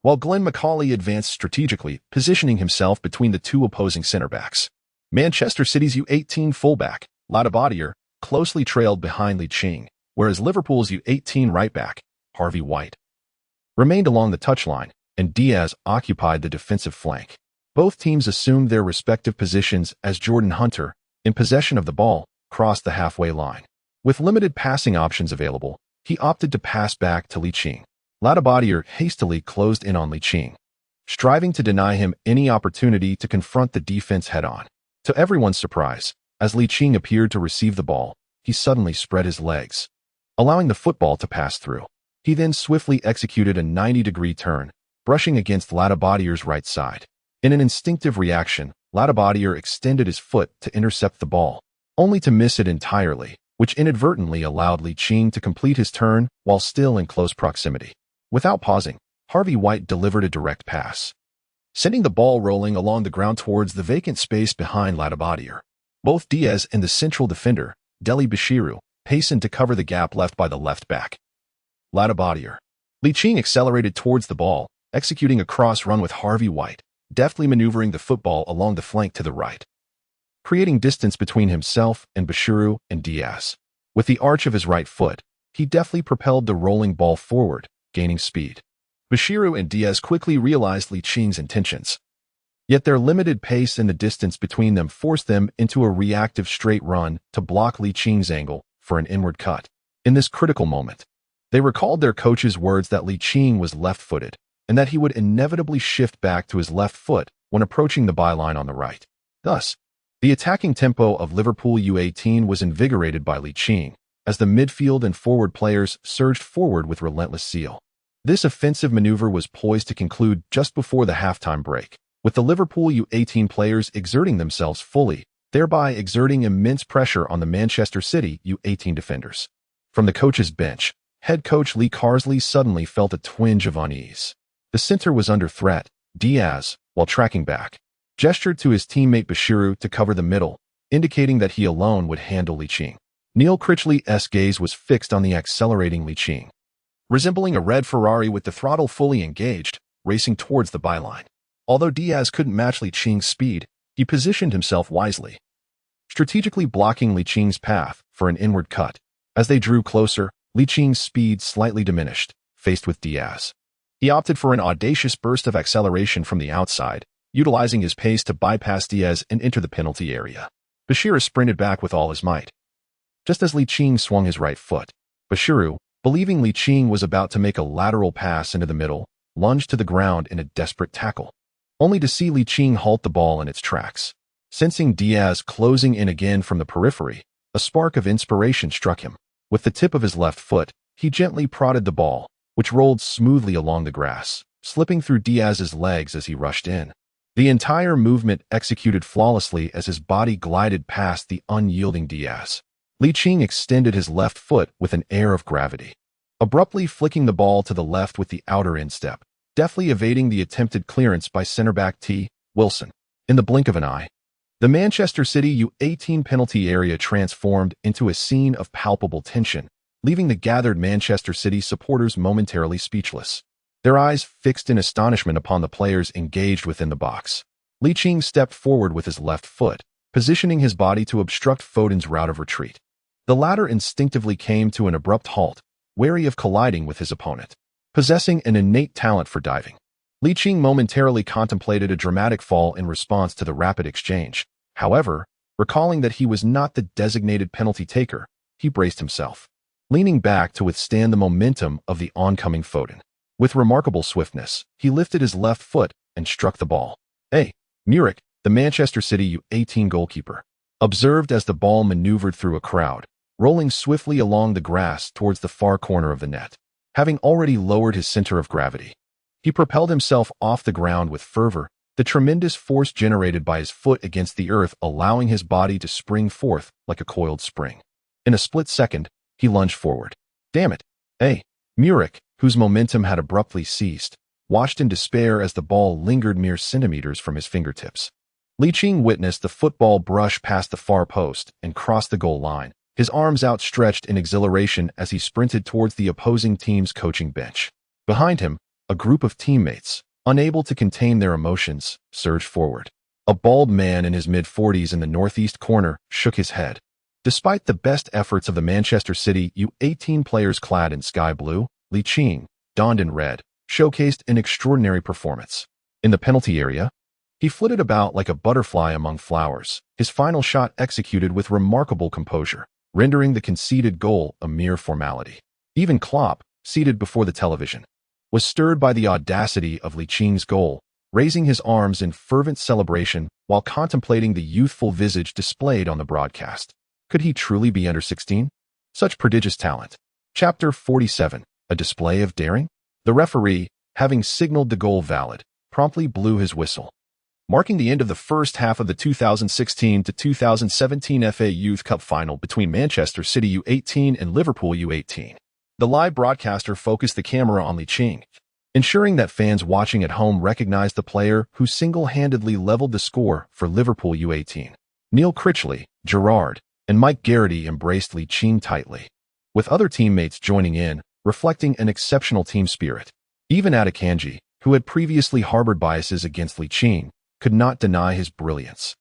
while Glenn Macaulay advanced strategically, positioning himself between the two opposing center-backs. Manchester City's U18 fullback, Ladabadier, closely trailed behind Ligt, whereas Liverpool's U18 right-back, Harvey White, remained along the touchline, and Diaz occupied the defensive flank. Both teams assumed their respective positions as Jordan Hunter, in possession of the ball, crossed the halfway line. With limited passing options available, he opted to pass back to Ligt. Ligt hastily closed in on Ligt, striving to deny him any opportunity to confront the defense head-on. To everyone's surprise, as Ligt appeared to receive the ball, he suddenly spread his legs, allowing the football to pass through. He then swiftly executed a 90-degree turn, brushing against Ligt right side. In an instinctive reaction, Ligt extended his foot to intercept the ball, only to miss it entirely, which inadvertently allowed Ligt to complete his turn while still in close proximity. Without pausing, Harvey White delivered a direct pass, sending the ball rolling along the ground towards the vacant space behind Ligt. Both Diaz and the central defender, Dembélé, hastened to cover the gap left by the left back. Ligt. Ligt accelerated towards the ball, executing a cross run with Harvey White, deftly maneuvering the football along the flank to the right, creating distance between himself and Bashir and Diaz. With the arch of his right foot, he deftly propelled the rolling ball forward, gaining speed. Bashir and Diaz quickly realized Licht's intentions. Yet their limited pace and the distance between them forced them into a reactive straight run to block Licht's angle for an inward cut. In this critical moment, they recalled their coach's words that Ligt was left-footed and that he would inevitably shift back to his left foot when approaching the byline on the right. Thus, the attacking tempo of Liverpool U18 was invigorated by Ligt, as the midfield and forward players surged forward with relentless zeal. This offensive maneuver was poised to conclude just before the halftime break, with the Liverpool U18 players exerting themselves fully, thereby exerting immense pressure on the Manchester City U18 defenders. From the coach's bench, head coach Lee Carsley suddenly felt a twinge of unease. The center was under threat. Diaz, while tracking back, gestured to his teammate Bashir to cover the middle, indicating that he alone would handle Ligt. Neil Critchley's gaze was fixed on the accelerating Ligt, resembling a red Ferrari with the throttle fully engaged, racing towards the byline. Although Diaz couldn't match Licht's speed, he positioned himself wisely, strategically blocking Licht's path for an inward cut. As they drew closer, Licht's speed slightly diminished, faced with Diaz. He opted for an audacious burst of acceleration from the outside, utilizing his pace to bypass Diaz and enter the penalty area. Bashir sprinted back with all his might. Just as Ligt swung his right foot, Bashir, believing Ligt was about to make a lateral pass into the middle, lunged to the ground in a desperate tackle, only to see Ligt halt the ball in its tracks. Sensing Diaz closing in again from the periphery, a spark of inspiration struck him. With the tip of his left foot, he gently prodded the ball, which rolled smoothly along the grass, slipping through Diaz's legs as he rushed in. The entire movement executed flawlessly as his body glided past the unyielding Diaz. Ligt extended his left foot with an air of gravity, abruptly flicking the ball to the left with the outer instep, deftly evading the attempted clearance by center-back T. Wilson. In the blink of an eye, the Manchester City U18 penalty area transformed into a scene of palpable tension, leaving the gathered Manchester City supporters momentarily speechless, their eyes fixed in astonishment upon the players engaged within the box. Ligt stepped forward with his left foot, positioning his body to obstruct Foden's route of retreat. The latter instinctively came to an abrupt halt, wary of colliding with his opponent. Possessing an innate talent for diving, Ligt momentarily contemplated a dramatic fall in response to the rapid exchange. However, recalling that he was not the designated penalty taker, he braced himself, leaning back to withstand the momentum of the oncoming Foden. With remarkable swiftness, he lifted his left foot and struck the ball. Muric, the Manchester City U18 goalkeeper, observed as the ball maneuvered through a crowd, rolling swiftly along the grass towards the far corner of the net. Having already lowered his center of gravity, he propelled himself off the ground with fervor, the tremendous force generated by his foot against the earth allowing his body to spring forth like a coiled spring. In a split second, he lunged forward. Damn it! Muric, whose momentum had abruptly ceased, watched in despair as the ball lingered mere centimeters from his fingertips. Ligt witnessed the football brush past the far post and cross the goal line, his arms outstretched in exhilaration as he sprinted towards the opposing team's coaching bench. Behind him, a group of teammates, unable to contain their emotions, surged forward. A bald man in his mid-40s in the northeast corner shook his head. Despite the best efforts of the Manchester City U18 players clad in sky blue, Ligt, donned in red, showcased an extraordinary performance. In the penalty area, he flitted about like a butterfly among flowers, his final shot executed with remarkable composure, rendering the conceded goal a mere formality. Even Klopp, seated before the television, was stirred by the audacity of Liching's goal, raising his arms in fervent celebration while contemplating the youthful visage displayed on the broadcast. Could he truly be under 16? Such prodigious talent. Chapter 47. A display of daring? The referee, having signaled the goal valid, promptly blew his whistle, marking the end of the first half of the 2016-2017 FA Youth Cup final between Manchester City U18 and Liverpool U18. The live broadcaster focused the camera on Liching, ensuring that fans watching at home recognized the player who single-handedly leveled the score for Liverpool U18. Neil Critchley, Gerrard, and Mike Garrity embraced Liching tightly, with other teammates joining in, reflecting an exceptional team spirit. Even Adekanji, who had previously harbored biases against Liching, could not deny his brilliance.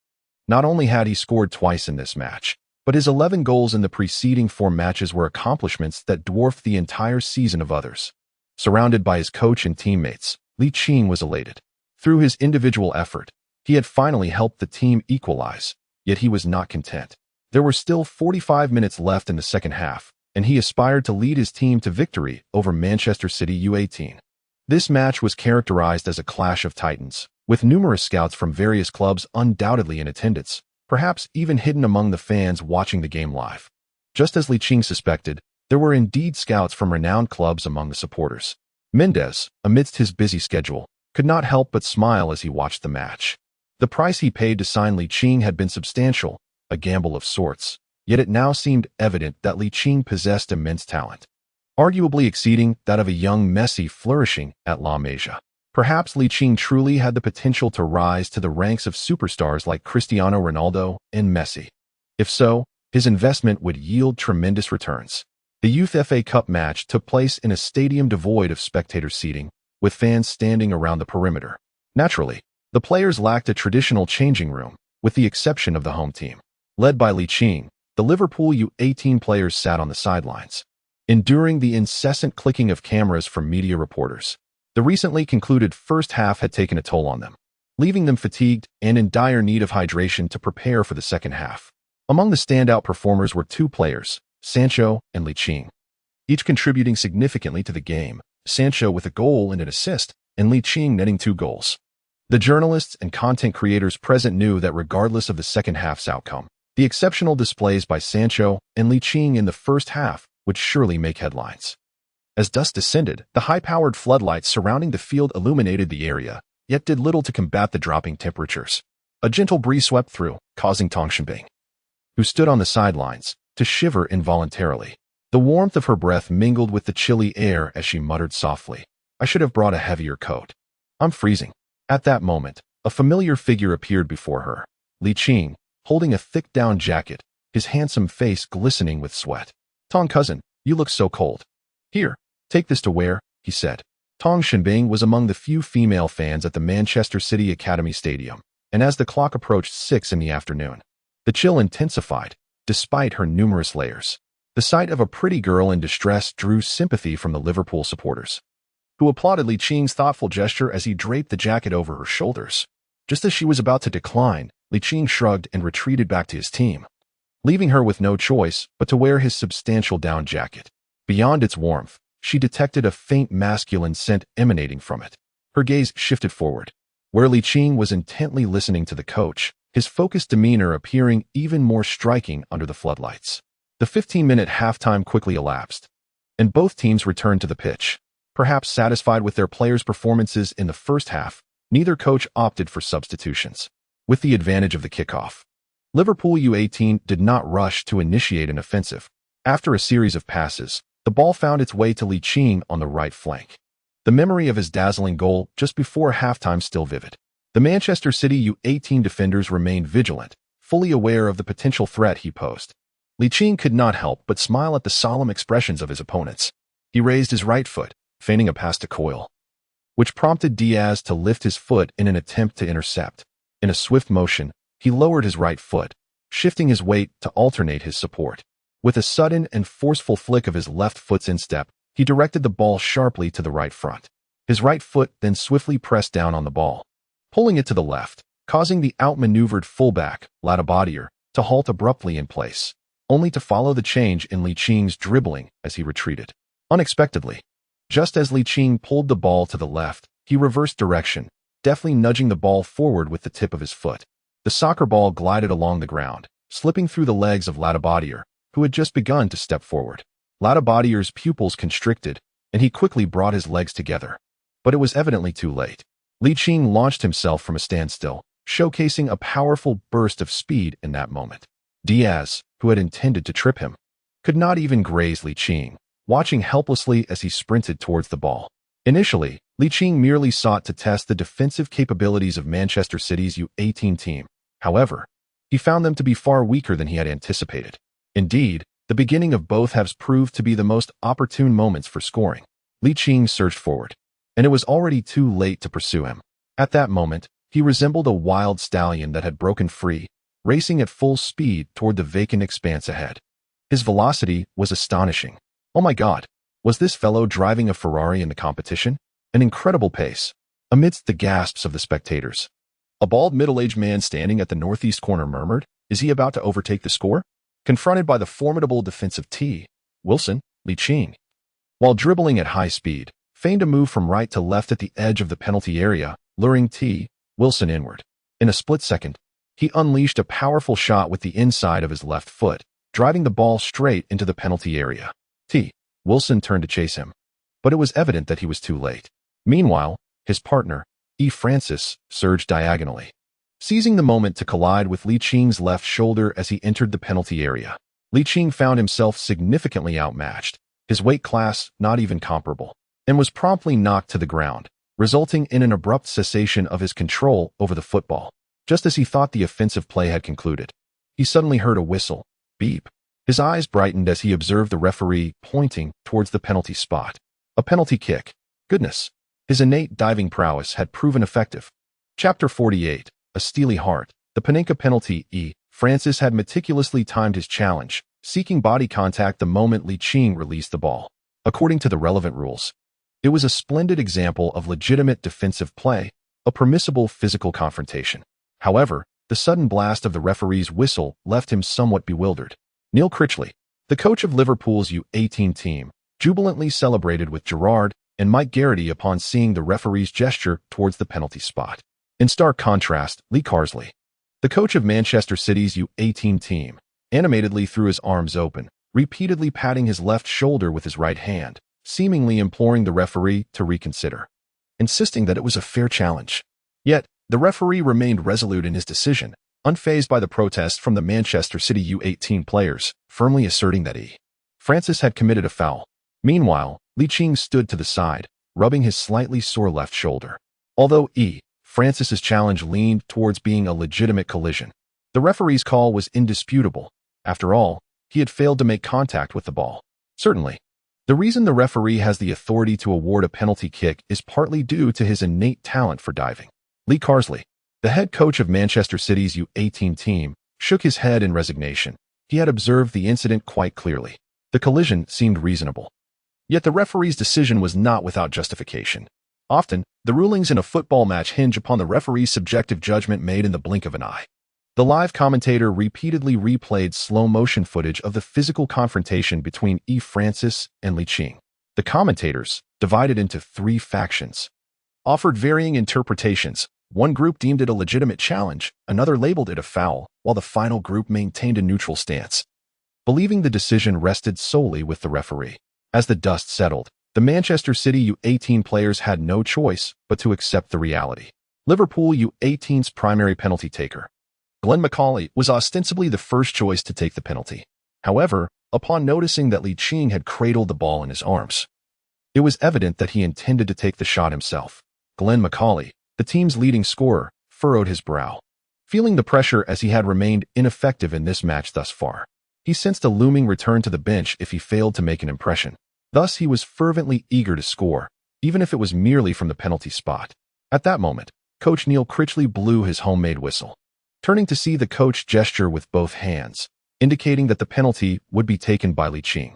Not only had he scored twice in this match, but his 11 goals in the preceding 4 matches were accomplishments that dwarfed the entire season of others. Surrounded by his coach and teammates, Liching was elated. Through his individual effort, he had finally helped the team equalize, yet he was not content. There were still 45 minutes left in the second half, and he aspired to lead his team to victory over Manchester City U18. This match was characterized as a clash of titans, with numerous scouts from various clubs undoubtedly in attendance, perhaps even hidden among the fans watching the game live. Just as Liching suspected, there were indeed scouts from renowned clubs among the supporters. Mendes, amidst his busy schedule, could not help but smile as he watched the match. The price he paid to sign Liching had been substantial, a gamble of sorts, yet it now seemed evident that Liching possessed immense talent, arguably exceeding that of a young Messi flourishing at La Masia. Perhaps Liching truly had the potential to rise to the ranks of superstars like Cristiano Ronaldo and Messi. If so, his investment would yield tremendous returns. The Youth FA Cup match took place in a stadium devoid of spectator seating, with fans standing around the perimeter. Naturally, the players lacked a traditional changing room, with the exception of the home team. Led by Liching, the Liverpool U18 players sat on the sidelines, enduring the incessant clicking of cameras from media reporters. The recently concluded first half had taken a toll on them, leaving them fatigued and in dire need of hydration to prepare for the second half. Among the standout performers were 2 players, Sancho and Liching, each contributing significantly to the game, Sancho with a goal and an assist, and Liching netting 2 goals. The journalists and content creators present knew that regardless of the second half's outcome, the exceptional displays by Sancho and Liching in the first half would surely make headlines. As dusk descended, the high-powered floodlights surrounding the field illuminated the area, yet did little to combat the dropping temperatures. A gentle breeze swept through, causing Tong Shinbing, who stood on the sidelines, to shiver involuntarily. The warmth of her breath mingled with the chilly air as she muttered softly, "I should have brought a heavier coat. I'm freezing." At that moment, a familiar figure appeared before her, Liching, holding a thick down jacket, his handsome face glistening with sweat. "Tong cousin, you look so cold. Here, take this to wear," he said. Tong Shinbing was among the few female fans at the Manchester City Academy Stadium, and as the clock approached 6 in the afternoon, the chill intensified, despite her numerous layers. The sight of a pretty girl in distress drew sympathy from the Liverpool supporters, who applauded Liching's thoughtful gesture as he draped the jacket over her shoulders. Just as she was about to decline, Liching shrugged and retreated back to his team, leaving her with no choice but to wear his substantial down jacket. Beyond its warmth, she detected a faint masculine scent emanating from it. Her gaze shifted forward, where Liching was intently listening to the coach, his focused demeanor appearing even more striking under the floodlights. The 15-minute halftime quickly elapsed, and both teams returned to the pitch. Perhaps satisfied with their players' performances in the first half, neither coach opted for substitutions. With the advantage of the kickoff, Liverpool U18 did not rush to initiate an offensive. After a series of passes, the ball found its way to Liching on the right flank, the memory of his dazzling goal just before halftime still vivid. The Manchester City U18 defenders remained vigilant, fully aware of the potential threat he posed. Liching could not help but smile at the solemn expressions of his opponents. He raised his right foot, feigning a pass to Coyle, which prompted Diaz to lift his foot in an attempt to intercept. In a swift motion, he lowered his right foot, shifting his weight to alternate his support. With a sudden and forceful flick of his left foot's instep, he directed the ball sharply to the right front. His right foot then swiftly pressed down on the ball, pulling it to the left, causing the outmaneuvered fullback, Ladabadier, to halt abruptly in place. only to follow the change in Liching's dribbling as he retreated. Unexpectedly, just as Liching pulled the ball to the left, he reversed direction, deftly nudging the ball forward with the tip of his foot. The soccer ball glided along the ground, slipping through the legs of Ladabadier, who had just begun to step forward. Ladabadier's pupils constricted, and he quickly brought his legs together. But it was evidently too late. Liching launched himself from a standstill, showcasing a powerful burst of speed in that moment. Diaz, who had intended to trip him, could not even graze Liching, watching helplessly as he sprinted towards the ball. Initially, Liching merely sought to test the defensive capabilities of Manchester City's U18 team. However, he found them to be far weaker than he had anticipated. Indeed, the beginning of both halves proved to be the most opportune moments for scoring. Liching surged forward, and it was already too late to pursue him. At that moment, he resembled a wild stallion that had broken free, racing at full speed toward the vacant expanse ahead. His velocity was astonishing. Oh my God, was this fellow driving a Ferrari in the competition? An incredible pace, amidst the gasps of the spectators. A bald middle-aged man standing at the northeast corner murmured, "Is he about to overtake the score?" Confronted by the formidable defensive T. Wilson, Liching, while dribbling at high speed, feigned a move from right to left at the edge of the penalty area, luring T. Wilson inward. In a split second, he unleashed a powerful shot with the inside of his left foot, driving the ball straight into the penalty area. T. Wilson turned to chase him, but it was evident that he was too late. Meanwhile, his partner, E. Francis, surged diagonally, seizing the moment to collide with Liching's left shoulder as he entered the penalty area. Liching found himself significantly outmatched, his weight class not even comparable, and was promptly knocked to the ground, resulting in an abrupt cessation of his control over the football. Just as he thought the offensive play had concluded, he suddenly heard a whistle. Beep. His eyes brightened as he observed the referee pointing towards the penalty spot. A penalty kick. Goodness. His innate diving prowess had proven effective. Chapter 48. A Steely Heart. The Pinnacle penalty. E. Francis had meticulously timed his challenge, seeking body contact the moment Liching released the ball. According to the relevant rules, it was a splendid example of legitimate defensive play, a permissible physical confrontation. However, the sudden blast of the referee's whistle left him somewhat bewildered. Neil Critchley, the coach of Liverpool's U18 team, jubilantly celebrated with Gerrard and Mike Garrity upon seeing the referee's gesture towards the penalty spot. In stark contrast, Lee Carsley, the coach of Manchester City's U18 team, animatedly threw his arms open, repeatedly patting his left shoulder with his right hand, seemingly imploring the referee to reconsider, insisting that it was a fair challenge. Yet, the referee remained resolute in his decision, unfazed by the protests from the Manchester City U18 players, firmly asserting that E. Francis had committed a foul. Meanwhile, Liching stood to the side, rubbing his slightly sore left shoulder. Although E. Francis's challenge leaned towards being a legitimate collision, the referee's call was indisputable. After all, he had failed to make contact with the ball. Certainly, the reason the referee has the authority to award a penalty kick is partly due to his innate talent for diving. Lee Carsley, the head coach of Manchester City's U18 team, shook his head in resignation. He had observed the incident quite clearly. The collision seemed reasonable. Yet the referee's decision was not without justification. Often, the rulings in a football match hinge upon the referee's subjective judgment made in the blink of an eye. The live commentator repeatedly replayed slow-motion footage of the physical confrontation between E. Francis and Liching. The commentators, divided into three factions, offered varying interpretations. One group deemed it a legitimate challenge, another labeled it a foul, while the final group maintained a neutral stance, believing the decision rested solely with the referee. As the dust settled, the Manchester City U18 players had no choice but to accept the reality. Liverpool U18's primary penalty taker, Glenn McCauley, was ostensibly the first choice to take the penalty. However, upon noticing that Liching had cradled the ball in his arms, it was evident that he intended to take the shot himself. Glenn McCauley, the team's leading scorer, furrowed his brow, feeling the pressure as he had remained ineffective in this match thus far. He sensed a looming return to the bench if he failed to make an impression. Thus, he was fervently eager to score, even if it was merely from the penalty spot. At that moment, Coach Neil Critchley blew his homemade whistle, turning to see the coach gesture with both hands, indicating that the penalty would be taken by Liching.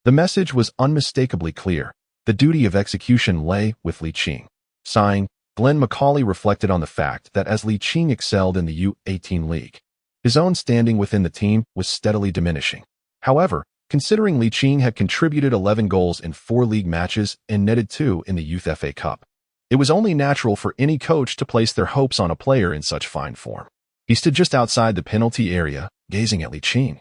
The message was unmistakably clear. The duty of execution lay with Liching. Sighing, Glenn McCauley reflected on the fact that as Liching excelled in the U18 league, his own standing within the team was steadily diminishing. However, considering Ligt had contributed 11 goals in 4 league matches and netted 2 in the Youth FA Cup, it was only natural for any coach to place their hopes on a player in such fine form. He stood just outside the penalty area, gazing at Ligt,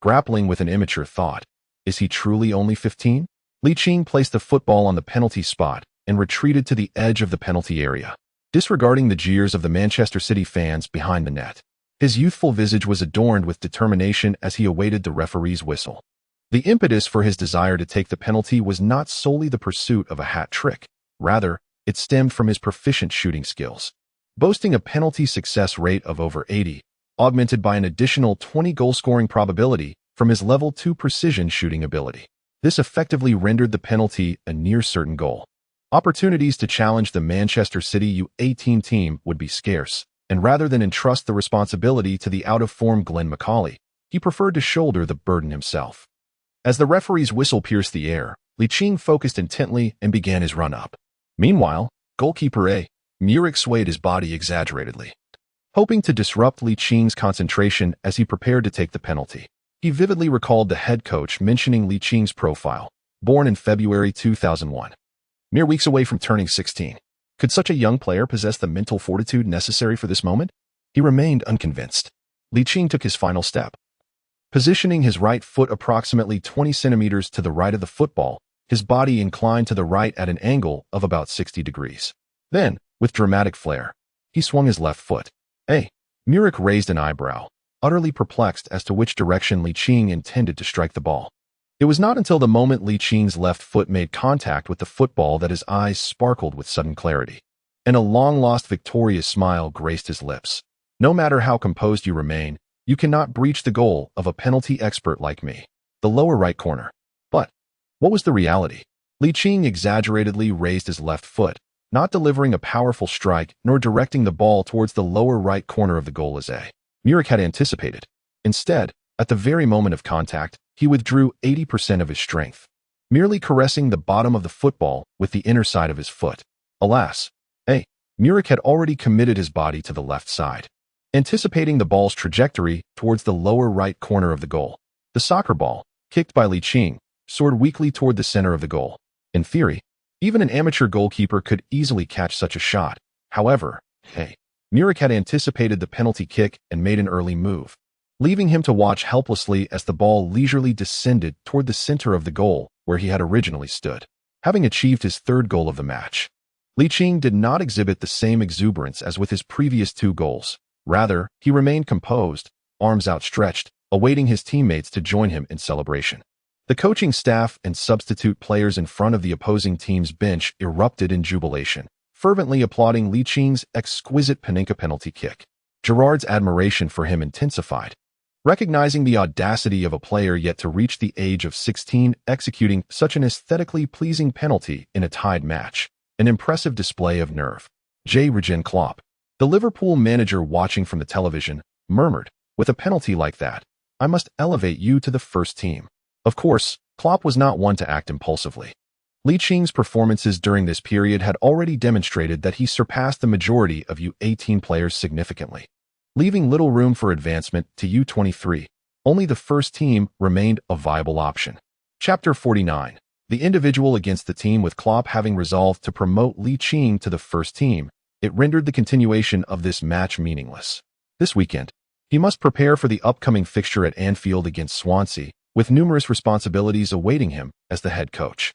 grappling with an immature thought. Is he truly only 15? Ligt placed the football on the penalty spot and retreated to the edge of the penalty area, disregarding the jeers of the Manchester City fans behind the net. His youthful visage was adorned with determination as he awaited the referee's whistle. The impetus for his desire to take the penalty was not solely the pursuit of a hat trick. Rather, it stemmed from his proficient shooting skills. Boasting a penalty success rate of over 80, augmented by an additional 20 goal-scoring probability from his level 2 precision shooting ability. This effectively rendered the penalty a near-certain goal. Opportunities to challenge the Manchester City U18 team would be scarce, and rather than entrust the responsibility to the out-of-form Glenn Macaulay, he preferred to shoulder the burden himself. As the referee's whistle pierced the air, Ligt focused intently and began his run-up. Meanwhile, goalkeeper Muric swayed his body exaggeratedly, hoping to disrupt Licht's concentration as he prepared to take the penalty. He vividly recalled the head coach mentioning Licht's profile, born in February 2001. Mere weeks away from turning 16. Could such a young player possess the mental fortitude necessary for this moment? He remained unconvinced. Ligt took his final step. Positioning his right foot approximately 20 centimeters to the right of the football, his body inclined to the right at an angle of about 60 degrees. Then, with dramatic flair, he swung his left foot. Muric raised an eyebrow, utterly perplexed as to which direction Ligt intended to strike the ball. It was not until the moment Licht's left foot made contact with the football that his eyes sparkled with sudden clarity, and a long-lost victorious smile graced his lips. No matter how composed you remain, you cannot breach the goal of a penalty expert like me. The lower right corner. But what was the reality? Ligt exaggeratedly raised his left foot, not delivering a powerful strike nor directing the ball towards the lower right corner of the goal as Muric had anticipated. Instead, at the very moment of contact, he withdrew 80% of his strength, merely caressing the bottom of the football with the inner side of his foot. Alas, Muric had already committed his body to the left side, anticipating the ball's trajectory towards the lower right corner of the goal. The soccer ball, kicked by Ligt, soared weakly toward the center of the goal. In theory, even an amateur goalkeeper could easily catch such a shot. However, Muric had anticipated the penalty kick and made an early move, leaving him to watch helplessly as the ball leisurely descended toward the center of the goal where he had originally stood. Having achieved his third goal of the match, Ligt did not exhibit the same exuberance as with his previous 2 goals. Rather, he remained composed, arms outstretched, awaiting his teammates to join him in celebration. The coaching staff and substitute players in front of the opposing team's bench erupted in jubilation, fervently applauding Licht's exquisite Panenka penalty kick. Gerrard's admiration for him intensified, recognizing the audacity of a player yet to reach the age of 16 executing such an aesthetically pleasing penalty in a tied match. An impressive display of nerve. Jurgen Klopp, the Liverpool manager watching from the television, murmured, "With a penalty like that, I must elevate you to the first team." Of course, Klopp was not one to act impulsively. Licht's performances during this period had already demonstrated that he surpassed the majority of U18 players significantly. Leaving little room for advancement to U23, only the first team remained a viable option. Chapter 49. The individual against the team. With Klopp having resolved to promote Ligt to the first team, it rendered the continuation of this match meaningless. This weekend, he must prepare for the upcoming fixture at Anfield against Swansea, with numerous responsibilities awaiting him as the head coach.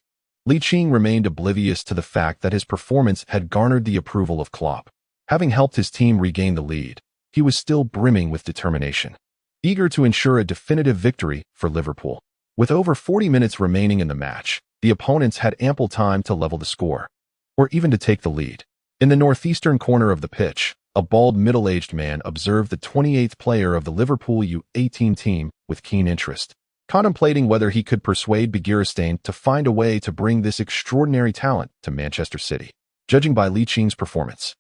Ligt remained oblivious to the fact that his performance had garnered the approval of Klopp. Having helped his team regain the lead, he was still brimming with determination, eager to ensure a definitive victory for Liverpool. With over 40 minutes remaining in the match, the opponents had ample time to level the score, or even to take the lead. In the northeastern corner of the pitch, a bald middle-aged man observed the 28th player of the Liverpool U18 team with keen interest, contemplating whether he could persuade Begiristain to find a way to bring this extraordinary talent to Manchester City. Judging by Licht's performance,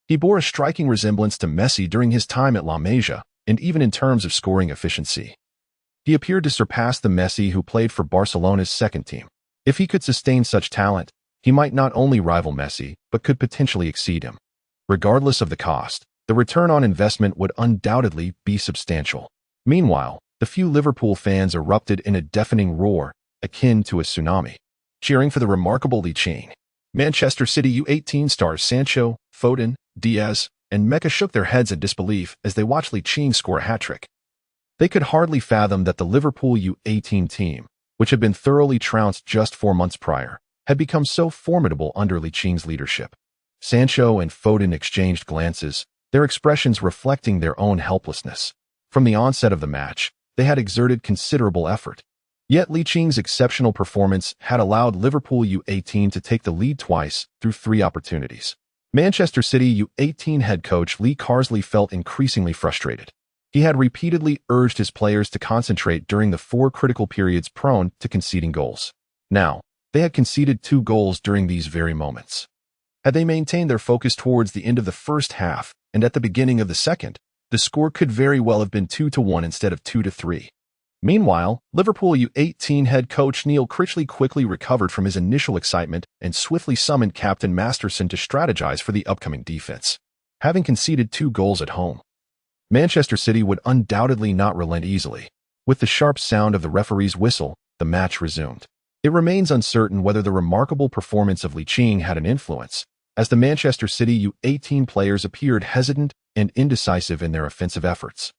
he bore a striking resemblance to Messi during his time at La Masia, and even in terms of scoring efficiency. He appeared to surpass the Messi who played for Barcelona's second team. If he could sustain such talent, he might not only rival Messi, but could potentially exceed him. Regardless of the cost, the return on investment would undoubtedly be substantial. Meanwhile, The few Liverpool fans erupted in a deafening roar, akin to a tsunami, cheering for the remarkable Ligt. Manchester City U18 stars Sancho, Foden, Diaz, and Mecca shook their heads in disbelief as they watched Ligt score a hat-trick. They could hardly fathom that the Liverpool U18 team, which had been thoroughly trounced just 4 months prior, had become so formidable under Licht's leadership. Sancho and Foden exchanged glances, their expressions reflecting their own helplessness. From the onset of the match, they had exerted considerable effort. Yet Licht's exceptional performance had allowed Liverpool U18 to take the lead twice through 3 opportunities. Manchester City U18 head coach Lee Carsley felt increasingly frustrated. He had repeatedly urged his players to concentrate during the 4 critical periods prone to conceding goals. Now, they had conceded 2 goals during these very moments. Had they maintained their focus towards the end of the first half and at the beginning of the second, the score could very well have been 2-1 instead of 2-3. Meanwhile, Liverpool U18 head coach Neil Critchley quickly recovered from his initial excitement and swiftly summoned Captain Masterson to strategize for the upcoming defense. Having conceded 2 goals at home, Manchester City would undoubtedly not relent easily. With the sharp sound of the referee's whistle, the match resumed. It remains uncertain whether the remarkable performance of Ligt had an influence, as the Manchester City U18 players appeared hesitant and indecisive in their offensive efforts.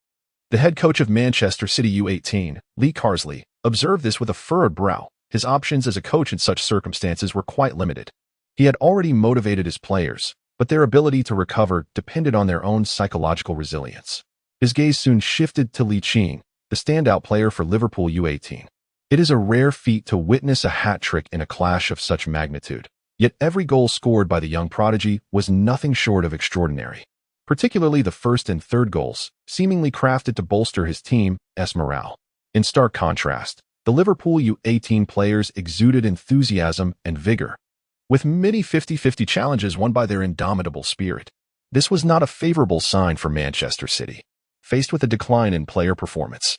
The head coach of Manchester City U18, Lee Carsley, observed this with a furrowed brow. His options as a coach in such circumstances were quite limited. He had already motivated his players, but their ability to recover depended on their own psychological resilience. His gaze soon shifted to Ligt, the standout player for Liverpool U18. It is a rare feat to witness a hat-trick in a clash of such magnitude, yet every goal scored by the young prodigy was nothing short of extraordinary. Particularly the first and third goals, seemingly crafted to bolster his team's morale. In stark contrast, the Liverpool U18 players exuded enthusiasm and vigor, with many 50-50 challenges won by their indomitable spirit. This was not a favorable sign for Manchester City. Faced with a decline in player performance,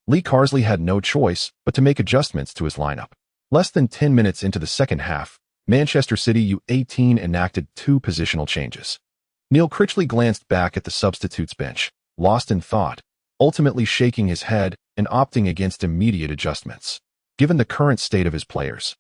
Lee Carsley had no choice but to make adjustments to his lineup. Less than 10 minutes into the second half, Manchester City U18 enacted 2 positional changes. Neil Critchley glanced back at the substitutes bench, lost in thought, ultimately shaking his head and opting against immediate adjustments. Given the current state of his players,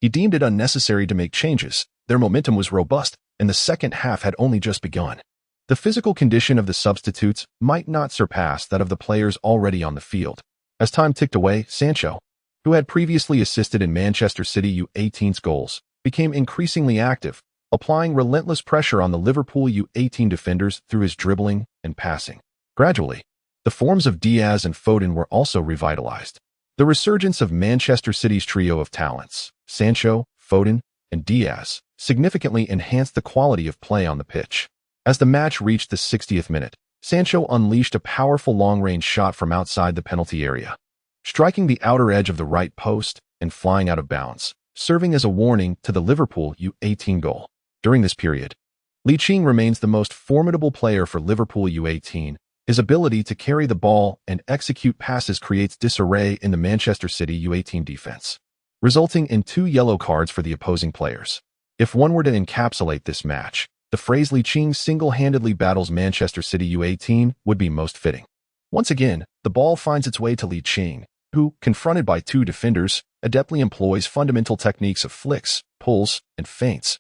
he deemed it unnecessary to make changes. Their momentum was robust, and the second half had only just begun. The physical condition of the substitutes might not surpass that of the players already on the field. As time ticked away, Sancho, who had previously assisted in Manchester City U18's goals, became increasingly active, applying relentless pressure on the Liverpool U18 defenders through his dribbling and passing. Gradually, the forms of Diaz and Foden were also revitalized. The resurgence of Manchester City's trio of talents, Sancho, Foden, and Diaz, significantly enhanced the quality of play on the pitch. As the match reached the 60th minute, Sancho unleashed a powerful long-range shot from outside the penalty area, striking the outer edge of the right post and flying out of bounds, serving as a warning to the Liverpool U18 goal. During this period, Ligt remains the most formidable player for Liverpool U18. His ability to carry the ball and execute passes creates disarray in the Manchester City U18 defense, resulting in 2 yellow cards for the opposing players. If one were to encapsulate this match, the phrase Ligt single-handedly battles Manchester City U18 would be most fitting. Once again, the ball finds its way to Ligt, who, confronted by 2 defenders, adeptly employs fundamental techniques of flicks, pulls, and feints,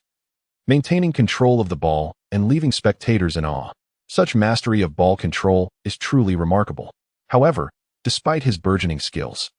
maintaining control of the ball and leaving spectators in awe. Such mastery of ball control is truly remarkable. However, despite his burgeoning skills,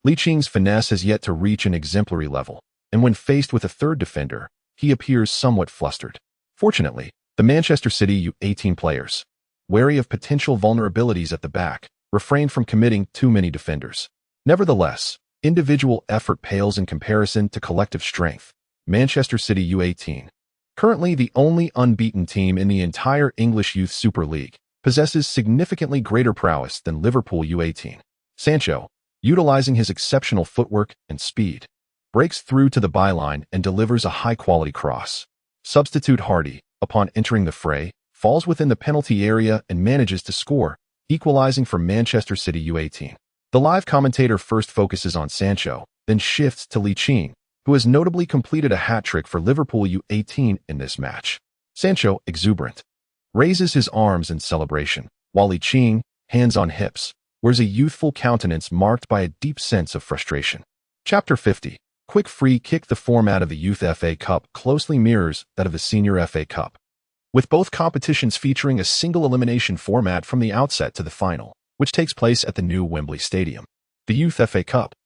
Licht's finesse has yet to reach an exemplary level, and when faced with a third defender, he appears somewhat flustered. Fortunately, the Manchester City U18 players, wary of potential vulnerabilities at the back, refrained from committing too many defenders. Nevertheless, individual effort pales in comparison to collective strength. Manchester City U18, currently the only unbeaten team in the entire English Youth Super League, possesses significantly greater prowess than Liverpool U18. Sancho, utilizing his exceptional footwork and speed, breaks through to the byline and delivers a high-quality cross. Substitute Hardy, upon entering the fray, falls within the penalty area and manages to score, equalizing for Manchester City U18. The live commentator first focuses on Sancho, then shifts to Ligt, who has notably completed a hat-trick for Liverpool U18 in this match. Sancho, exuberant, raises his arms in celebration, while Ligt, hands on hips, wears a youthful countenance marked by a deep sense of frustration. Chapter 50. Quick free kick. The format of the Youth FA Cup closely mirrors that of the Senior FA Cup, with both competitions featuring a single elimination format from the outset to the final, which takes place at the new Wembley Stadium. The Youth FA Cup,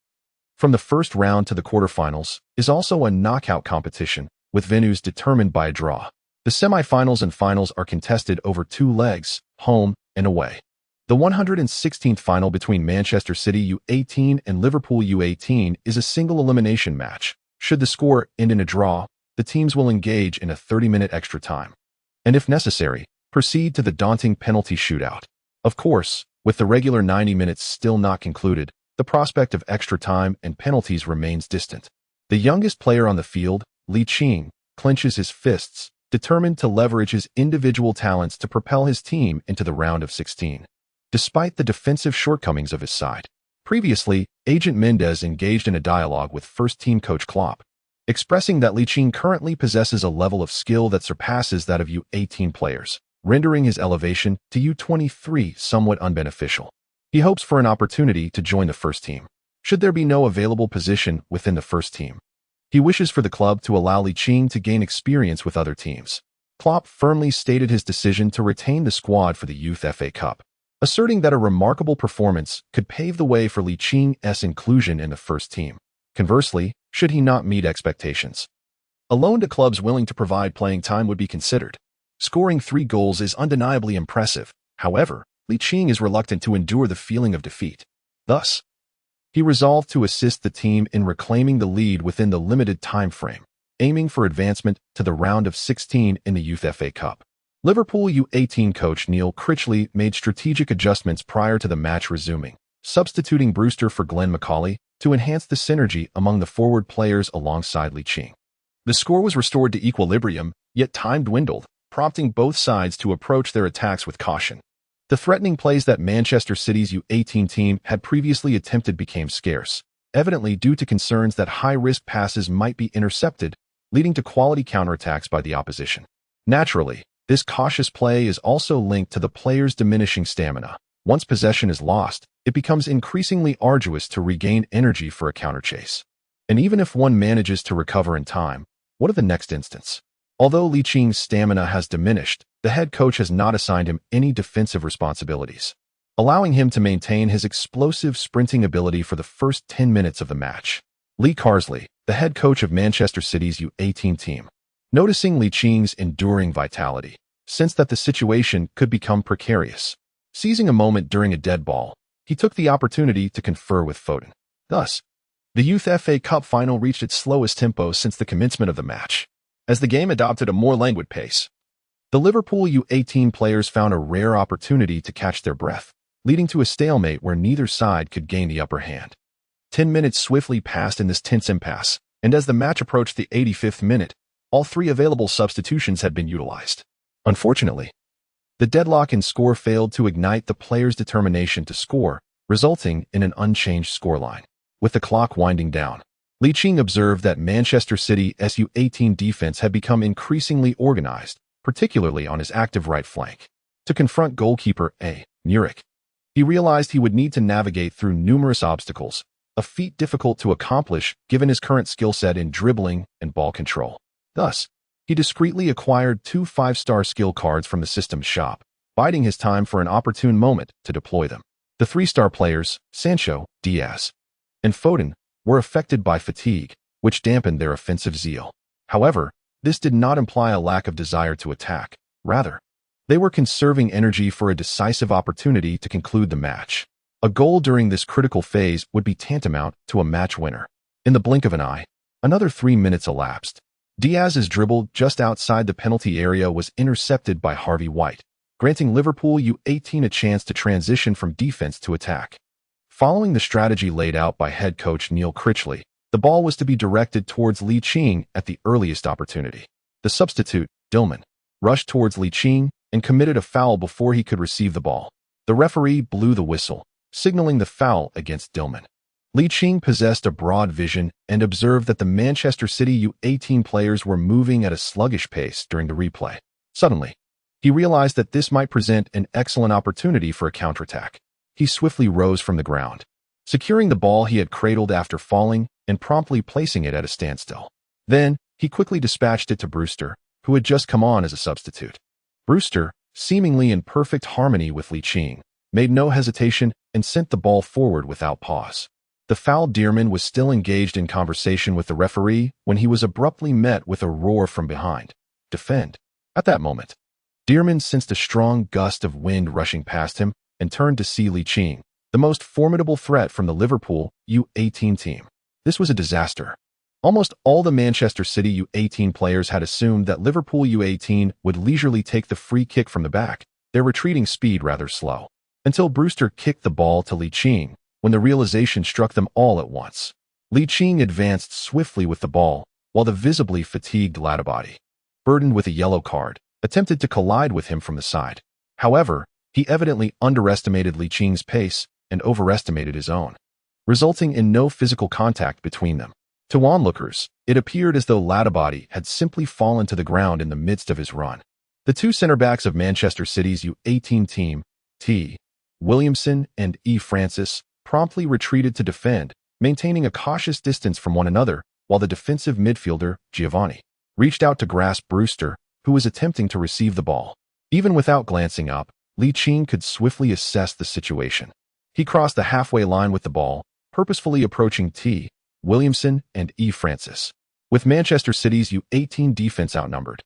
from the first round to the quarterfinals, is also a knockout competition, with venues determined by a draw. The semi-finals and finals are contested over 2 legs, home and away. The 116th final between Manchester City U18 and Liverpool U18 is a single elimination match. Should the score end in a draw, the teams will engage in a 30-minute extra time, and if necessary, proceed to the daunting penalty shootout. Of course, with the regular 90 minutes still not concluded, the prospect of extra time and penalties remains distant. The youngest player on the field, Ligt, clenches his fists, determined to leverage his individual talents to propel his team into the round of 16. Despite the defensive shortcomings of his side, previously, Agent Mendes engaged in a dialogue with first-team coach Klopp, expressing that Ligt currently possesses a level of skill that surpasses that of U18 players, rendering his elevation to U23 somewhat unbeneficial. He hopes for an opportunity to join the first team, should there be no available position within the first team. He wishes for the club to allow Ligt to gain experience with other teams. Klopp firmly stated his decision to retain the squad for the Youth FA Cup, asserting that a remarkable performance could pave the way for Licht's inclusion in the first team. Conversely, should he not meet expectations, a loan to clubs willing to provide playing time would be considered. Scoring 3 goals is undeniably impressive. However, Ligt is reluctant to endure the feeling of defeat. Thus, he resolved to assist the team in reclaiming the lead within the limited time frame, aiming for advancement to the round of 16 in the Youth FA Cup. Liverpool U18 coach Neil Critchley made strategic adjustments prior to the match resuming, substituting Brewster for Glenn McCauley to enhance the synergy among the forward players alongside Ligt. The score was restored to equilibrium, yet time dwindled, prompting both sides to approach their attacks with caution. The threatening plays that Manchester City's U18 team had previously attempted became scarce, evidently due to concerns that high-risk passes might be intercepted, leading to quality counterattacks by the opposition. Naturally, this cautious play is also linked to the players' diminishing stamina. Once possession is lost, it becomes increasingly arduous to regain energy for a counterchase. And even if one manages to recover in time, what of the next instance? Although Licht's stamina has diminished, the head coach has not assigned him any defensive responsibilities, allowing him to maintain his explosive sprinting ability for the first 10 minutes of the match. Lee Carsley, the head coach of Manchester City's U18 team, noticing Licht's enduring vitality, sensed that the situation could become precarious. Seizing a moment during a dead ball, he took the opportunity to confer with Foden. Thus, the Youth FA Cup final reached its slowest tempo since the commencement of the match, as the game adopted a more languid pace. The Liverpool U18 players found a rare opportunity to catch their breath, leading to a stalemate where neither side could gain the upper hand. 10 minutes swiftly passed in this tense impasse, and as the match approached the 85th minute, all 3 available substitutions had been utilized. Unfortunately, the deadlock in score failed to ignite the players' determination to score, resulting in an unchanged scoreline. With the clock winding down, Ligt observed that Manchester City's U18 defense had become increasingly organized, particularly on his active right flank. To confront goalkeeper A. Muric, he realized he would need to navigate through numerous obstacles, a feat difficult to accomplish given his current skill set in dribbling and ball control. Thus, he discreetly acquired 2 5-star skill cards from the system's shop, biding his time for an opportune moment to deploy them. The 3-star players, Sancho, Diaz, and Foden, were affected by fatigue, which dampened their offensive zeal. However, this did not imply a lack of desire to attack. Rather, they were conserving energy for a decisive opportunity to conclude the match. A goal during this critical phase would be tantamount to a match winner. In the blink of an eye, another 3 minutes elapsed. Diaz's dribble just outside the penalty area was intercepted by Harvey White, granting Liverpool U18 a chance to transition from defense to attack. Following the strategy laid out by head coach Neil Critchley, the ball was to be directed towards Ligt at the earliest opportunity. The substitute, Dillman, rushed towards Ligt and committed a foul before he could receive the ball. The referee blew the whistle, signaling the foul against Dillman. Ligt possessed a broad vision and observed that the Manchester City U18 players were moving at a sluggish pace during the replay. Suddenly, he realized that this might present an excellent opportunity for a counterattack. he swiftly rose from the ground, securing the ball he had cradled after falling and promptly placing it at a standstill. Then, he quickly dispatched it to Brewster, who had just come on as a substitute. Brewster, seemingly in perfect harmony with Ligt, made no hesitation and sent the ball forward without pause. The foul Dearman was still engaged in conversation with the referee when he was abruptly met with a roar from behind. Defend. At that moment, Dearman sensed a strong gust of wind rushing past him and turned to see Ligt, the most formidable threat from the Liverpool U18 team. This was a disaster. Almost all the Manchester City U18 players had assumed that Liverpool U18 would leisurely take the free kick from the back, their retreating speed rather slow, until Brewster kicked the ball to Ligt, when the realization struck them all at once. Ligt advanced swiftly with the ball, while the visibly fatigued Ladabody, burdened with a yellow card, attempted to collide with him from the side. However, he evidently underestimated Liching's pace and overestimated his own, resulting in no physical contact between them. To onlookers, it appeared as though Ladabody had simply fallen to the ground in the midst of his run. The two centre-backs of Manchester City's U18 team, T. Williamson and E. Francis, promptly retreated to defend, maintaining a cautious distance from one another, while the defensive midfielder, Giovanni, reached out to grasp Brewster, who was attempting to receive the ball. Even without glancing up, Ligt could swiftly assess the situation. He crossed the halfway line with the ball, purposefully approaching T. Williamson and E. Francis. With Manchester City's U18 defense outnumbered,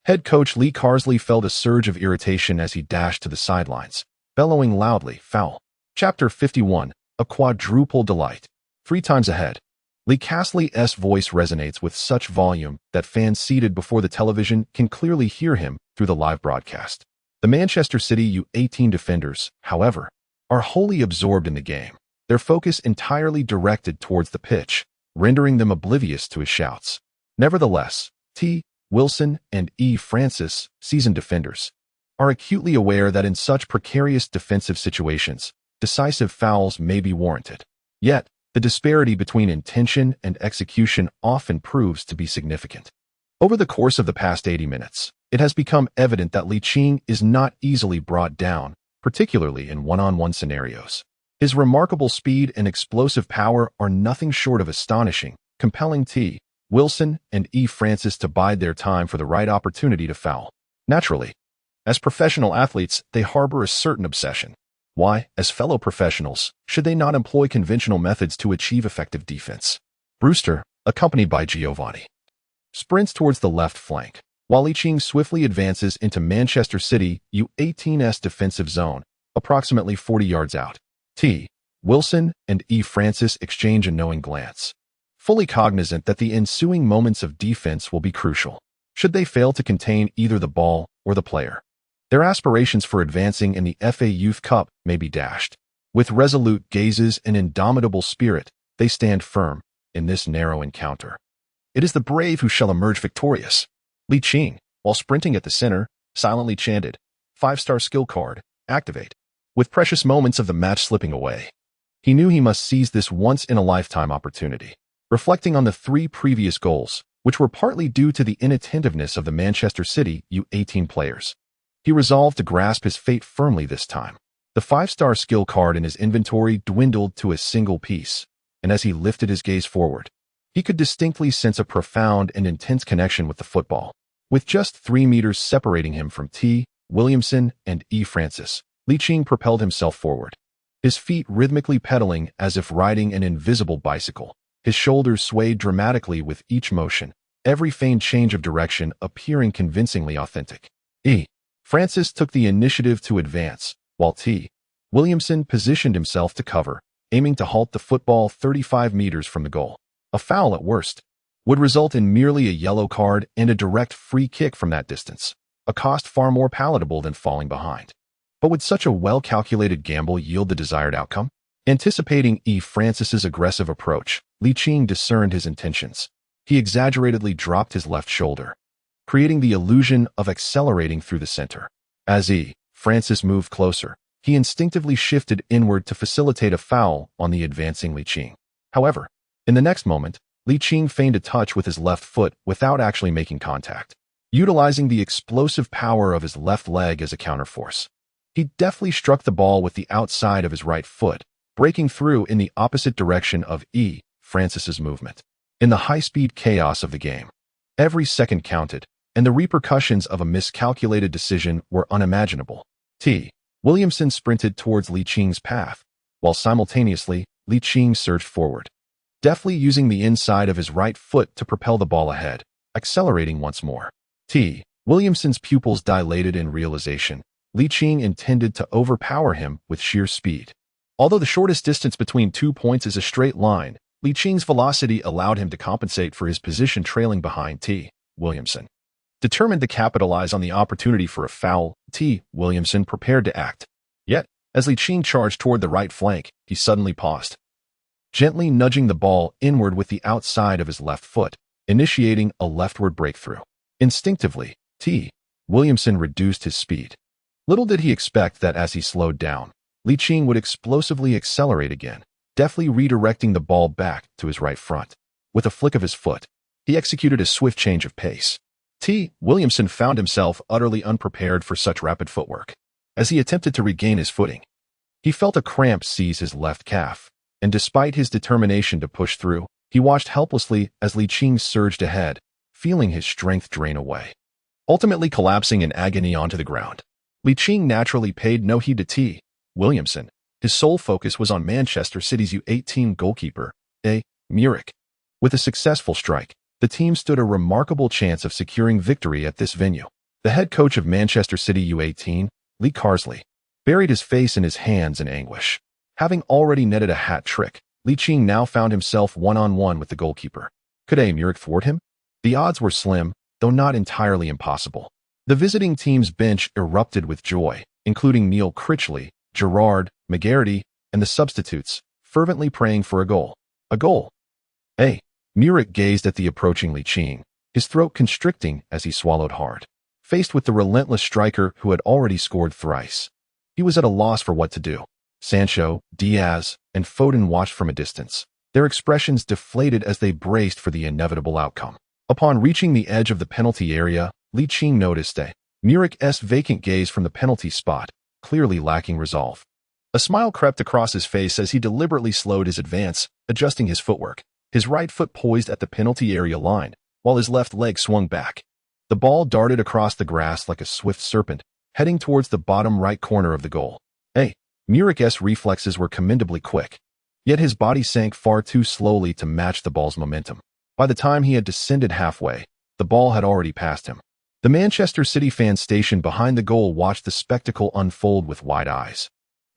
head coach Lee Carsley felt a surge of irritation as he dashed to the sidelines, bellowing loudly, "Foul." Chapter 51, A Quadruple Delight. 3 times ahead. Lee Carsley's voice resonates with such volume that fans seated before the television can clearly hear him through the live broadcast. The Manchester City U18 defenders, however, are wholly absorbed in the game, their focus entirely directed towards the pitch, rendering them oblivious to his shouts. Nevertheless, T. Wilson and E. Francis, seasoned defenders, are acutely aware that in such precarious defensive situations, decisive fouls may be warranted. Yet, the disparity between intention and execution often proves to be significant. Over the course of the past 80 minutes, it has become evident that Ligt is not easily brought down, particularly in one-on-one scenarios. His remarkable speed and explosive power are nothing short of astonishing, compelling T. Wilson and E. Francis to bide their time for the right opportunity to foul. Naturally, as professional athletes, they harbor a certain obsession. Why, as fellow professionals, should they not employ conventional methods to achieve effective defense? Brewster, accompanied by Giovanni, sprints towards the left flank, while Ligt swiftly advances into Manchester City U18's defensive zone, approximately 40 yards out. T. Wilson and E. Francis exchange a knowing glance, fully cognizant that the ensuing moments of defense will be crucial, should they fail to contain either the ball or the player. Their aspirations for advancing in the FA Youth Cup may be dashed. With resolute gazes and indomitable spirit, they stand firm in this narrow encounter. It is the brave who shall emerge victorious. Ligt, while sprinting at the center, silently chanted, "5-star skill card, activate." With precious moments of the match slipping away, he knew he must seize this once-in-a-lifetime opportunity. Reflecting on the 3 previous goals, which were partly due to the inattentiveness of the Manchester City U18 players, he resolved to grasp his fate firmly this time. The 5-star skill card in his inventory dwindled to a single piece, and as he lifted his gaze forward, he could distinctly sense a profound and intense connection with the football. With just 3 meters separating him from T. Williamson and E. Francis, Ligt propelled himself forward, his feet rhythmically pedaling as if riding an invisible bicycle. His shoulders swayed dramatically with each motion, every feigned change of direction appearing convincingly authentic. E. Francis took the initiative to advance, while T. Williamson positioned himself to cover, aiming to halt the football 35 meters from the goal. A foul at worst would result in merely a yellow card and a direct free kick from that distance, a cost far more palatable than falling behind. But would such a well-calculated gamble yield the desired outcome? Anticipating E. Francis's aggressive approach, Ligt discerned his intentions. He exaggeratedly dropped his left shoulder, creating the illusion of accelerating through the center. As E. Francis moved closer, he instinctively shifted inward to facilitate a foul on the advancing Ligt. However, in the next moment, Ligt feigned a touch with his left foot without actually making contact, utilizing the explosive power of his left leg as a counterforce. He deftly struck the ball with the outside of his right foot, breaking through in the opposite direction of Francis's movement. In the high-speed chaos of the game, every second counted, and the repercussions of a miscalculated decision were unimaginable. Williamson sprinted towards Li Qing's path, while simultaneously, Li Qing surged forward, deftly using the inside of his right foot to propel the ball ahead, accelerating once more. Williamson's pupils dilated in realization. Li Qing intended to overpower him with sheer speed. Although the shortest distance between 2 points is a straight line, Li Qing's velocity allowed him to compensate for his position trailing behind Williamson. Determined to capitalize on the opportunity for a foul, Williamson prepared to act. Yet, as Li Qing charged toward the right flank, he suddenly paused, gently nudging the ball inward with the outside of his left foot, initiating a leftward breakthrough. Instinctively, Williamson reduced his speed. Little did he expect that as he slowed down, Li Qing would explosively accelerate again, deftly redirecting the ball back to his right front. With a flick of his foot, he executed a swift change of pace. Williamson found himself utterly unprepared for such rapid footwork. As he attempted to regain his footing, he felt a cramp seize his left calf, and despite his determination to push through, he watched helplessly as Li Qing surged ahead, feeling his strength drain away, ultimately collapsing in agony onto the ground. Li Qing naturally paid no heed to Williamson. His sole focus was on Manchester City's U18 goalkeeper, Muric. With a successful strike, the team stood a remarkable chance of securing victory at this venue. The head coach of Manchester City U18, Lee Carsley, buried his face in his hands in anguish. Having already netted a hat trick, Li Qing now found himself one-on-one with the goalkeeper. Could Muric thwart him? The odds were slim, though not entirely impossible. The visiting team's bench erupted with joy, including Neil Critchley, Gerard, McGarity, and the substitutes, fervently praying for a goal. A goal! Muric gazed at the approaching Li Qing, his throat constricting as he swallowed hard. Faced with the relentless striker who had already scored thrice, he was at a loss for what to do. Sancho, Diaz, and Foden watched from a distance, their expressions deflated as they braced for the inevitable outcome. Upon reaching the edge of the penalty area, Li Qing noticed Muric's vacant gaze from the penalty spot, clearly lacking resolve. A smile crept across his face as he deliberately slowed his advance, adjusting his footwork, his right foot poised at the penalty area line, while his left leg swung back. The ball darted across the grass like a swift serpent, heading towards the bottom right corner of the goal. Muric's reflexes were commendably quick, yet his body sank far too slowly to match the ball's momentum. By the time he had descended halfway, the ball had already passed him. The Manchester City fans stationed behind the goal watched the spectacle unfold with wide eyes,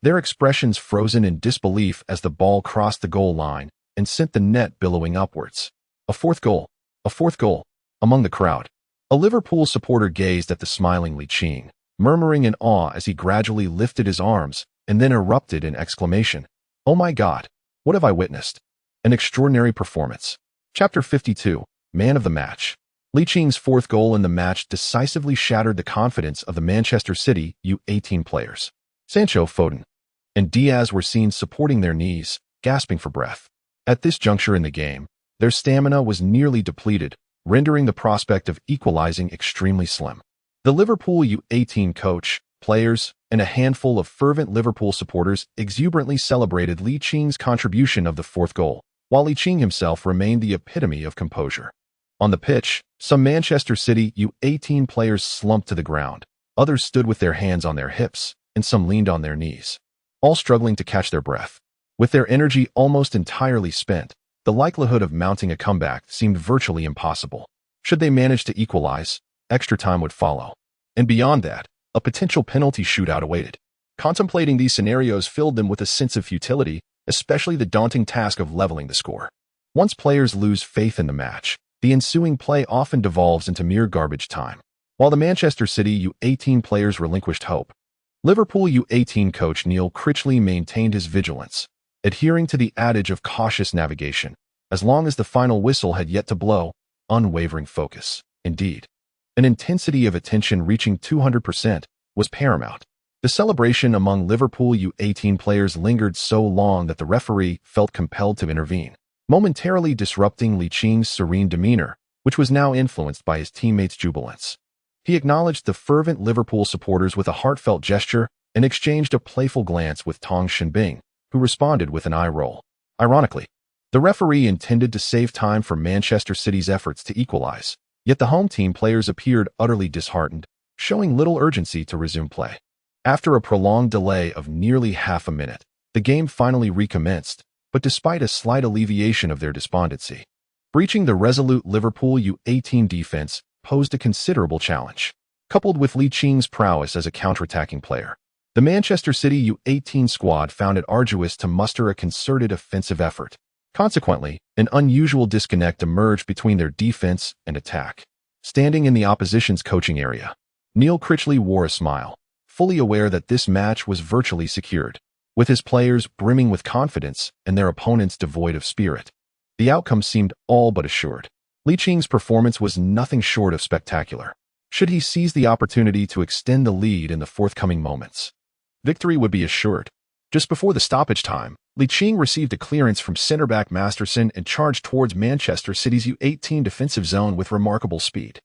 their expressions frozen in disbelief as the ball crossed the goal line and sent the net billowing upwards. A fourth goal! A fourth goal! Among the crowd, a Liverpool supporter gazed at the smiling Li Qing, murmuring in awe as he gradually lifted his arms and then erupted in exclamation. "Oh my God! What have I witnessed? An extraordinary performance." Chapter 52, Man of the Match. Li Qing's fourth goal in the match decisively shattered the confidence of the Manchester City U18 players. Sancho, Foden, and Diaz were seen supporting their knees, gasping for breath. At this juncture in the game, their stamina was nearly depleted, rendering the prospect of equalizing extremely slim. The Liverpool U18 coach, players, and a handful of fervent Liverpool supporters exuberantly celebrated Li Qing's contribution of the fourth goal, while Li Qing himself remained the epitome of composure. On the pitch, some Manchester City U18 players slumped to the ground, others stood with their hands on their hips, and some leaned on their knees, all struggling to catch their breath. With their energy almost entirely spent, the likelihood of mounting a comeback seemed virtually impossible. Should they manage to equalize, extra time would follow. And beyond that, a potential penalty shootout awaited. Contemplating these scenarios filled them with a sense of futility, especially the daunting task of leveling the score. Once players lose faith in the match, the ensuing play often devolves into mere garbage time. While the Manchester City U18 players relinquished hope, Liverpool U18 coach Neil Critchley maintained his vigilance, adhering to the adage of cautious navigation, as long as the final whistle had yet to blow, unwavering focus. Indeed, an intensity of attention reaching 200% was paramount. The celebration among Liverpool U18 players lingered so long that the referee felt compelled to intervene, momentarily disrupting Li Qing's serene demeanor, which was now influenced by his teammates' jubilance. He acknowledged the fervent Liverpool supporters with a heartfelt gesture, and exchanged a playful glance with Tong Shinbing, who responded with an eye roll. Ironically, the referee intended to save time for Manchester City's efforts to equalize, yet the home team players appeared utterly disheartened, showing little urgency to resume play. After a prolonged delay of nearly half a minute, the game finally recommenced, but despite a slight alleviation of their despondency, breaching the resolute Liverpool U18 defense posed a considerable challenge. Coupled with Liching's prowess as a counterattacking player, the Manchester City U18 squad found it arduous to muster a concerted offensive effort. Consequently, an unusual disconnect emerged between their defense and attack. Standing in the opposition's coaching area, Neil Critchley wore a smile, fully aware that this match was virtually secured. With his players brimming with confidence and their opponents devoid of spirit, the outcome seemed all but assured. Liching's performance was nothing short of spectacular. Should he seize the opportunity to extend the lead in the forthcoming moments, victory would be assured. Just before the stoppage time, Liching received a clearance from centre-back Masterson and charged towards Manchester City's U18 defensive zone with remarkable speed.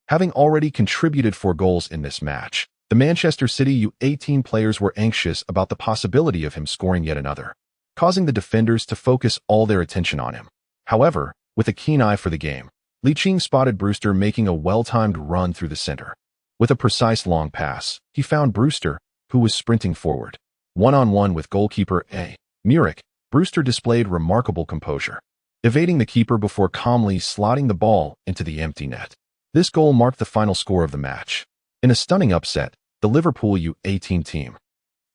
Having already contributed 4 goals in this match, the Manchester City U18 players were anxious about the possibility of him scoring yet another, causing the defenders to focus all their attention on him. However, with a keen eye for the game, Liching spotted Brewster making a well-timed run through the center. With a precise long pass, he found Brewster, who was sprinting forward. One-on-one with goalkeeper A. Muric, Brewster displayed remarkable composure, evading the keeper before calmly slotting the ball into the empty net. This goal marked the final score of the match. In a stunning upset, the Liverpool U18 team,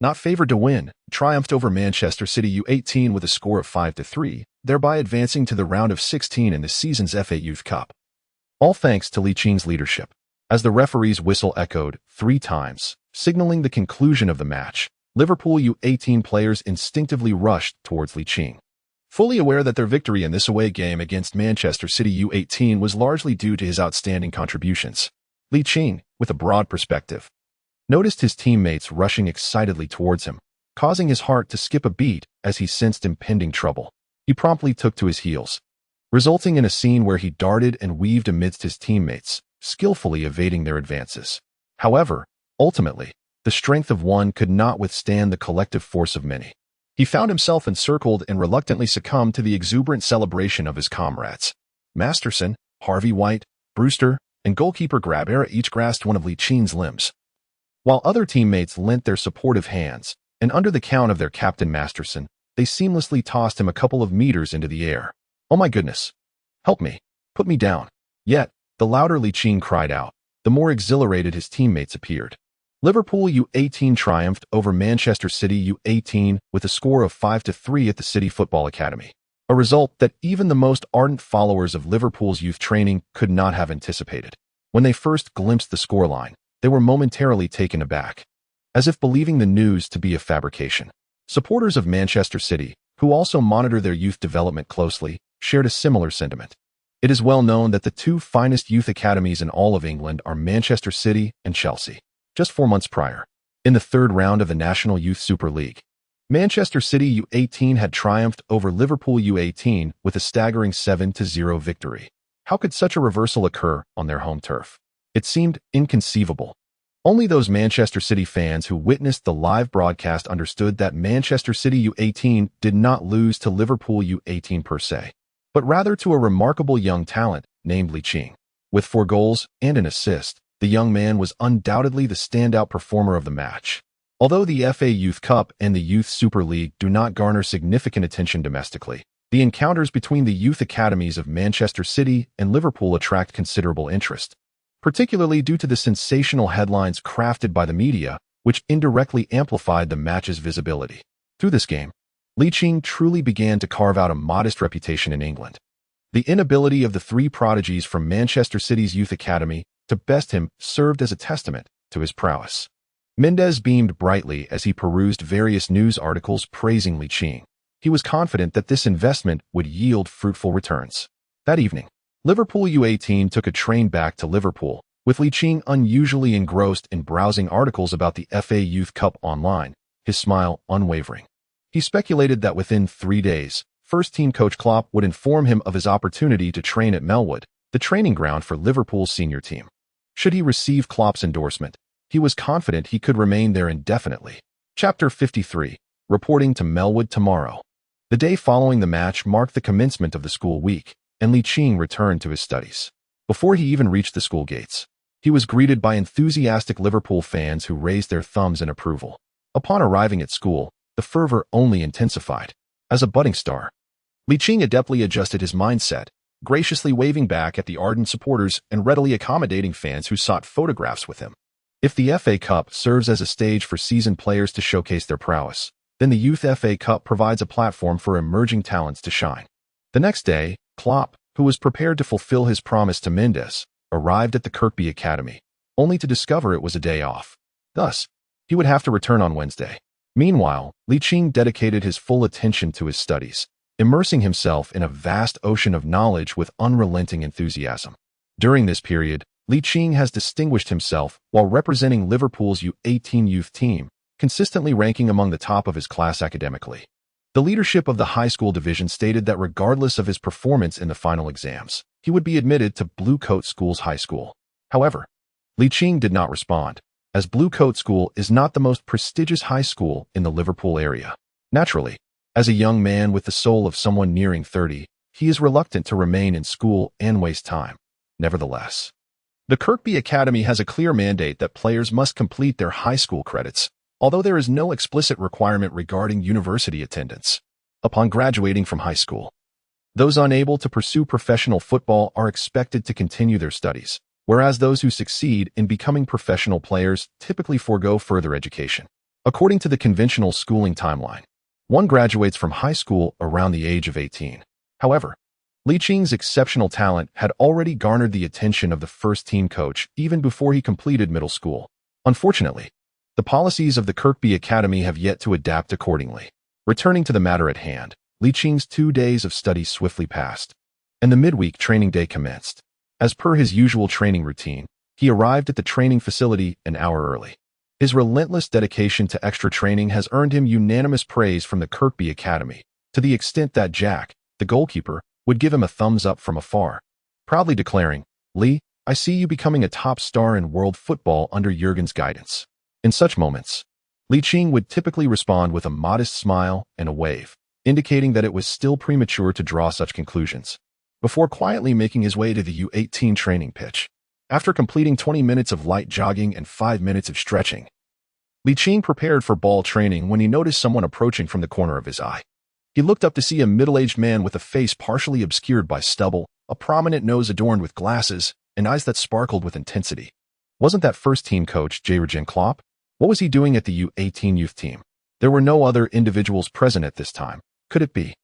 not favored to win, triumphed over Manchester City U18 with a score of 5-3, thereby advancing to the round of 16 in the season's FA Youth Cup. All thanks to Liching's leadership. As the referee's whistle echoed 3 times, signaling the conclusion of the match, Liverpool U18 players instinctively rushed towards Liching. Fully aware that their victory in this away game against Manchester City U18 was largely due to his outstanding contributions, Liching, with a broad perspective, noticed his teammates rushing excitedly towards him, causing his heart to skip a beat as he sensed impending trouble. He promptly took to his heels, resulting in a scene where he darted and weaved amidst his teammates, skillfully evading their advances. However, ultimately, the strength of one could not withstand the collective force of many. He found himself encircled and reluctantly succumbed to the exuberant celebration of his comrades. Masterson, Harvey White, Brewster, and goalkeeper Grabera each grasped one of Liching's limbs, while other teammates lent their supportive hands, and under the count of their captain Masterson, they seamlessly tossed him a couple of meters into the air. "Oh my goodness! Help me! Put me down!" Yet, the louder Liching cried out, the more exhilarated his teammates appeared. Liverpool U18 triumphed over Manchester City U18 with a score of 5-3 at the City Football Academy, a result that even the most ardent followers of Liverpool's youth training could not have anticipated. When they first glimpsed the scoreline, they were momentarily taken aback, as if believing the news to be a fabrication. Supporters of Manchester City, who also monitor their youth development closely, shared a similar sentiment. It is well known that the 2 finest youth academies in all of England are Manchester City and Chelsea. Just 4 months prior, in the 3rd round of the National Youth Super League, Manchester City U18 had triumphed over Liverpool U18 with a staggering 7-0 victory. How could such a reversal occur on their home turf? It seemed inconceivable. Only those Manchester City fans who witnessed the live broadcast understood that Manchester City U18 did not lose to Liverpool U18 per se, but rather to a remarkable young talent named Liching. With 4 goals and an assist, the young man was undoubtedly the standout performer of the match. Although the FA Youth Cup and the Youth Super League do not garner significant attention domestically, the encounters between the youth academies of Manchester City and Liverpool attract considerable interest, particularly due to the sensational headlines crafted by the media, which indirectly amplified the match's visibility. Through this game, Liching truly began to carve out a modest reputation in England. The inability of the 3 prodigies from Manchester City's youth academy to best him served as a testament to his prowess. Mendes beamed brightly as he perused various news articles praising Liching. He was confident that this investment would yield fruitful returns. That evening, Liverpool U18 took a train back to Liverpool, with Liching unusually engrossed in browsing articles about the FA Youth Cup online, his smile unwavering. He speculated that within 3 days, first-team coach Klopp would inform him of his opportunity to train at Melwood, the training ground for Liverpool's senior team. Should he receive Klopp's endorsement, He was confident he could remain there indefinitely. Chapter 53. Reporting to Melwood tomorrow. The day following the match marked the commencement of the school week, and Ligt returned to his studies. Before he even reached the school gates, he was greeted by enthusiastic Liverpool fans who raised their thumbs in approval. Upon arriving at school, the fervor only intensified. As a budding star, Ligt adeptly adjusted his mindset, graciously waving back at the ardent supporters and readily accommodating fans who sought photographs with him. If the FA Cup serves as a stage for seasoned players to showcase their prowess, then the Youth FA Cup provides a platform for emerging talents to shine. The next day, Klopp, who was prepared to fulfill his promise to Mendes, arrived at the Kirkby Academy, only to discover it was a day off. Thus, he would have to return on Wednesday. Meanwhile, Ligt dedicated his full attention to his studies, immersing himself in a vast ocean of knowledge with unrelenting enthusiasm. During this period, Ligt has distinguished himself while representing Liverpool's U18 youth team, consistently ranking among the top of his class academically. The leadership of the high school division stated that regardless of his performance in the final exams, he would be admitted to Blue Coat School's high school. However, Ligt did not respond, as Blue Coat School is not the most prestigious high school in the Liverpool area. Naturally, as a young man with the soul of someone nearing 30, he is reluctant to remain in school and waste time. Nevertheless, the Kirkby Academy has a clear mandate that players must complete their high school credits, although there is no explicit requirement regarding university attendance. Upon graduating from high school, those unable to pursue professional football are expected to continue their studies, whereas those who succeed in becoming professional players typically forego further education. According to the conventional schooling timeline, one graduates from high school around the age of 18. However, Licht's exceptional talent had already garnered the attention of the first-team coach even before he completed middle school. Unfortunately, the policies of the Kirkby Academy have yet to adapt accordingly. Returning to the matter at hand, Licht's 2 days of study swiftly passed, and the midweek training day commenced. As per his usual training routine, he arrived at the training facility an hour early. His relentless dedication to extra training has earned him unanimous praise from the Kirkby Academy, to the extent that Jack, the goalkeeper, would give him a thumbs up from afar, proudly declaring, "Lee, I see you becoming a top star in world football under Jurgen's guidance." In such moments, Ligt would typically respond with a modest smile and a wave, indicating that it was still premature to draw such conclusions, before quietly making his way to the U18 training pitch. After completing 20 minutes of light jogging and 5 minutes of stretching, Ligt prepared for ball training when he noticed someone approaching from the corner of his eye. He looked up to see a middle-aged man with a face partially obscured by stubble, a prominent nose adorned with glasses, and eyes that sparkled with intensity. Wasn't that first-team coach Jurgen Klopp? What was he doing at the U18 youth team? There were no other individuals present at this time. Could it be?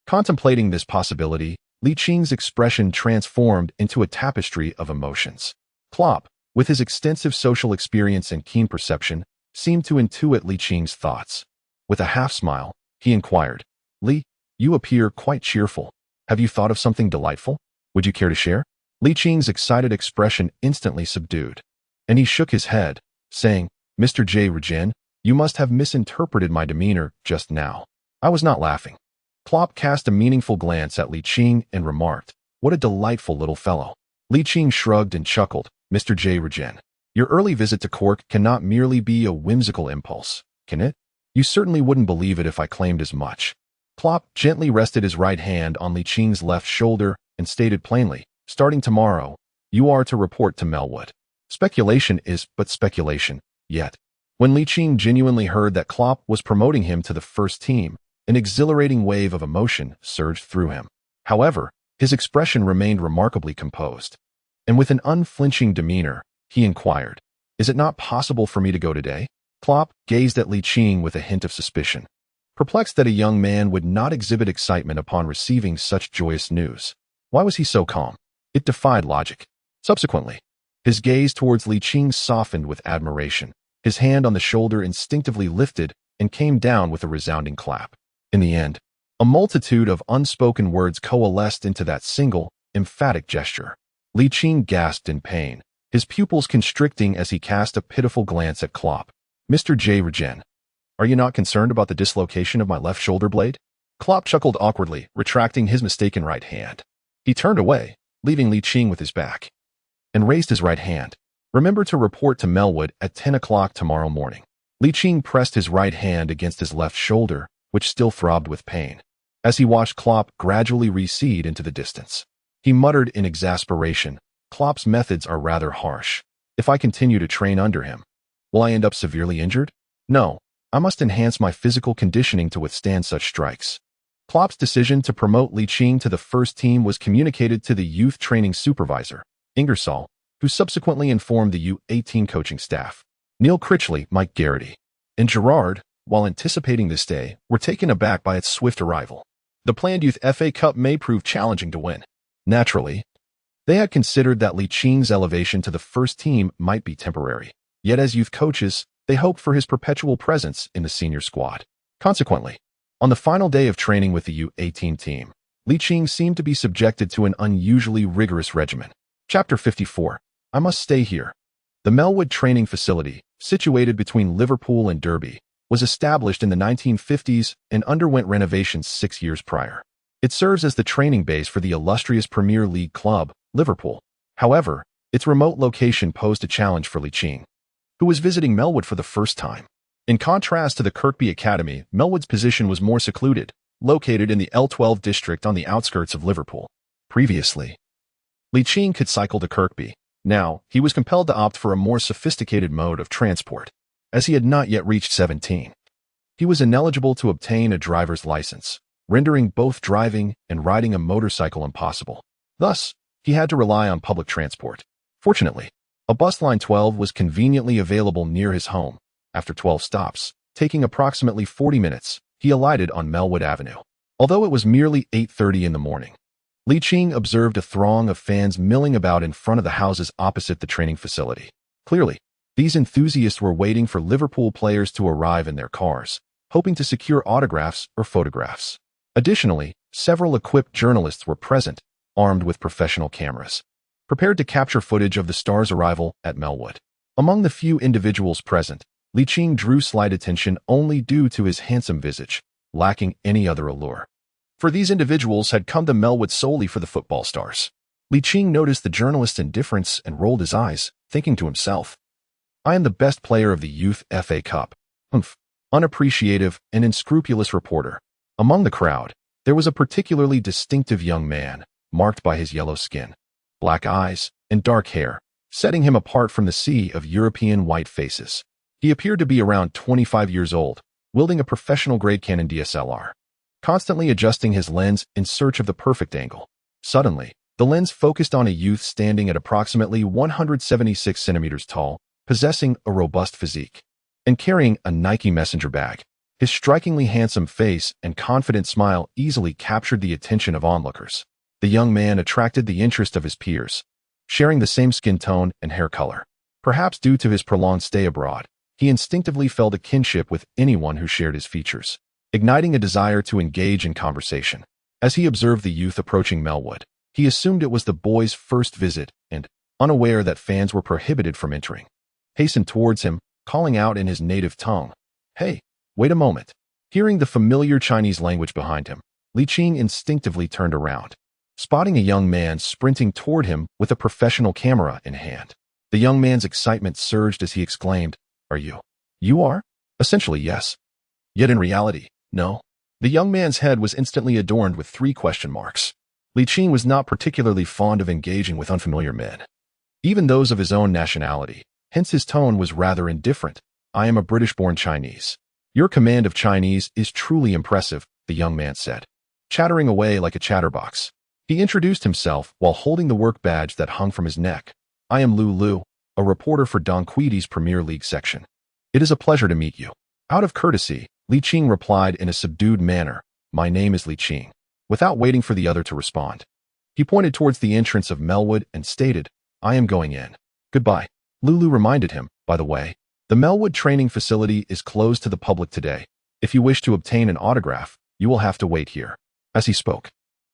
Contemplating this possibility, Licht's expression transformed into a tapestry of emotions. Klopp, with his extensive social experience and keen perception, seemed to intuit Licht's thoughts. With a half-smile, he inquired, "Lee, you appear quite cheerful. Have you thought of something delightful? Would you care to share?" Licht's excited expression instantly subdued, and he shook his head, saying, "Mr. Jurgen, you must have misinterpreted my demeanor just now. I was not laughing." Klopp cast a meaningful glance at Ligt and remarked, "What a delightful little fellow." Ligt shrugged and chuckled, "Mr. Jurgen, your early visit to Cork cannot merely be a whimsical impulse, can it? You certainly wouldn't believe it if I claimed as much." Klopp gently rested his right hand on Licht's left shoulder and stated plainly, "Starting tomorrow, you are to report to Melwood." Speculation is but speculation. Yet, when Ligt genuinely heard that Klopp was promoting him to the first team, an exhilarating wave of emotion surged through him. However, his expression remained remarkably composed, and with an unflinching demeanor, he inquired, "Is it not possible for me to go today?" Klopp gazed at Ligt with a hint of suspicion, perplexed that a young man would not exhibit excitement upon receiving such joyous news. Why was he so calm? It defied logic. Subsequently, his gaze towards Ligt softened with admiration. His hand on the shoulder instinctively lifted and came down with a resounding clap. In the end, a multitude of unspoken words coalesced into that single, emphatic gesture. Ligt gasped in pain, his pupils constricting as he cast a pitiful glance at Klopp. "Mr. Jurgen, are you not concerned about the dislocation of my left shoulder blade?" Klopp chuckled awkwardly, retracting his mistaken right hand. He turned away, leaving Ligt with his back, and raised his right hand, Remember to report to Melwood at 10 o'clock tomorrow morning. Ligt pressed his right hand against his left shoulder, which still throbbed with pain, as he watched Klopp gradually recede into the distance. He muttered in exasperation, "Klopp's methods are rather harsh. If I continue to train under him, will I end up severely injured? No, I must enhance my physical conditioning to withstand such strikes." Klopp's decision to promote Ligt to the first team was communicated to the youth training supervisor, Ingersoll, who subsequently informed the U18 coaching staff. Neil Critchley, Mike Garrity, and Gerrard, while anticipating this day, were taken aback by its swift arrival. The planned Youth FA Cup may prove challenging to win. Naturally, they had considered that Licht's elevation to the first team might be temporary. Yet as youth coaches, they hoped for his perpetual presence in the senior squad. Consequently, on the final day of training with the U18 team, Ligt seemed to be subjected to an unusually rigorous regimen. Chapter 54. I must stay here. The Melwood training facility, situated between Liverpool and Derby, was established in the 1950s and underwent renovations 6 years prior. It serves as the training base for the illustrious Premier League club, Liverpool. However, its remote location posed a challenge for Ligt, who was visiting Melwood for the first time. In contrast to the Kirkby Academy, Melwood's position was more secluded, located in the L12 district on the outskirts of Liverpool. Previously, Ligt could cycle to Kirkby. Now, he was compelled to opt for a more sophisticated mode of transport, as he had not yet reached 17. He was ineligible to obtain a driver's license, rendering both driving and riding a motorcycle impossible. Thus, he had to rely on public transport. Fortunately, a bus line 12 was conveniently available near his home. After 12 stops, taking approximately 40 minutes, he alighted on Melwood Avenue. Although it was merely 8:30 in the morning, Ligt observed a throng of fans milling about in front of the houses opposite the training facility. Clearly, these enthusiasts were waiting for Liverpool players to arrive in their cars, hoping to secure autographs or photographs. Additionally, several equipped journalists were present, armed with professional cameras, prepared to capture footage of the star's arrival at Melwood. Among the few individuals present, Ligt drew slight attention only due to his handsome visage, lacking any other allure. For these individuals had come to Melwood solely for the football stars. Ligt noticed the journalist's indifference and rolled his eyes, thinking to himself, "I am the best player of the Youth FA Cup." Humph. Unappreciative and unscrupulous reporter. Among the crowd, there was a particularly distinctive young man, marked by his yellow skin, black eyes, and dark hair, setting him apart from the sea of European white faces. He appeared to be around 25 years old, wielding a professional-grade Canon DSLR, constantly adjusting his lens in search of the perfect angle. Suddenly, the lens focused on a youth standing at approximately 176 centimeters tall, possessing a robust physique, and carrying a Nike messenger bag. His strikingly handsome face and confident smile easily captured the attention of onlookers. The young man attracted the interest of his peers, sharing the same skin tone and hair color. Perhaps due to his prolonged stay abroad, he instinctively felt a kinship with anyone who shared his features, igniting a desire to engage in conversation. As he observed the youth approaching Melwood, he assumed it was the boy's first visit and, unaware that fans were prohibited from entering, hastened towards him, calling out in his native tongue, "Hey, wait a moment." Hearing the familiar Chinese language behind him, Ligt instinctively turned around, spotting a young man sprinting toward him with a professional camera in hand. The young man's excitement surged as he exclaimed, "Are you? You are?" "Essentially, yes. Yet in reality, no." The young man's head was instantly adorned with 3 question marks. Ligt was not particularly fond of engaging with unfamiliar men, even those of his own nationality, hence his tone was rather indifferent. "I am a British-born Chinese." "Your command of Chinese is truly impressive," the young man said, chattering away like a chatterbox. He introduced himself while holding the work badge that hung from his neck. "I am Lu, a reporter for Don Quixote's Premier League section. It is a pleasure to meet you." Out of courtesy, Ligt replied in a subdued manner, "My name is Ligt," without waiting for the other to respond. He pointed towards the entrance of Melwood and stated, "I am going in. Goodbye." Lulu reminded him, "By the way, the Melwood training facility is closed to the public today. If you wish to obtain an autograph, you will have to wait here." As he spoke,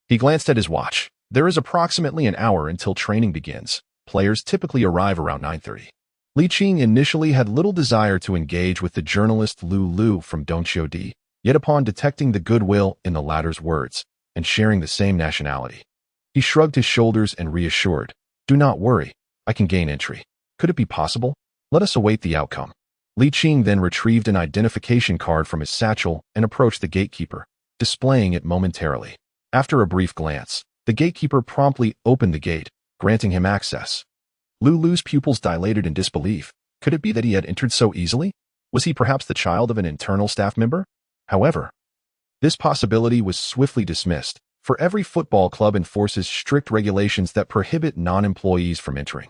he glanced at his watch. There is approximately an hour until training begins. Players typically arrive around 9:30. Ligt initially had little desire to engage with the journalist Lu from Donqiodi, yet upon detecting the goodwill in the latter's words and sharing the same nationality, he shrugged his shoulders and reassured, "Do not worry, I can gain entry." Could it be possible? Let us await the outcome. Ligt then retrieved an identification card from his satchel and approached the gatekeeper, displaying it momentarily. After a brief glance, the gatekeeper promptly opened the gate, granting him access. Lulu's pupils dilated in disbelief. Could it be that he had entered so easily? Was he perhaps the child of an internal staff member? However, this possibility was swiftly dismissed, for every football club enforces strict regulations that prohibit non-employees from entering.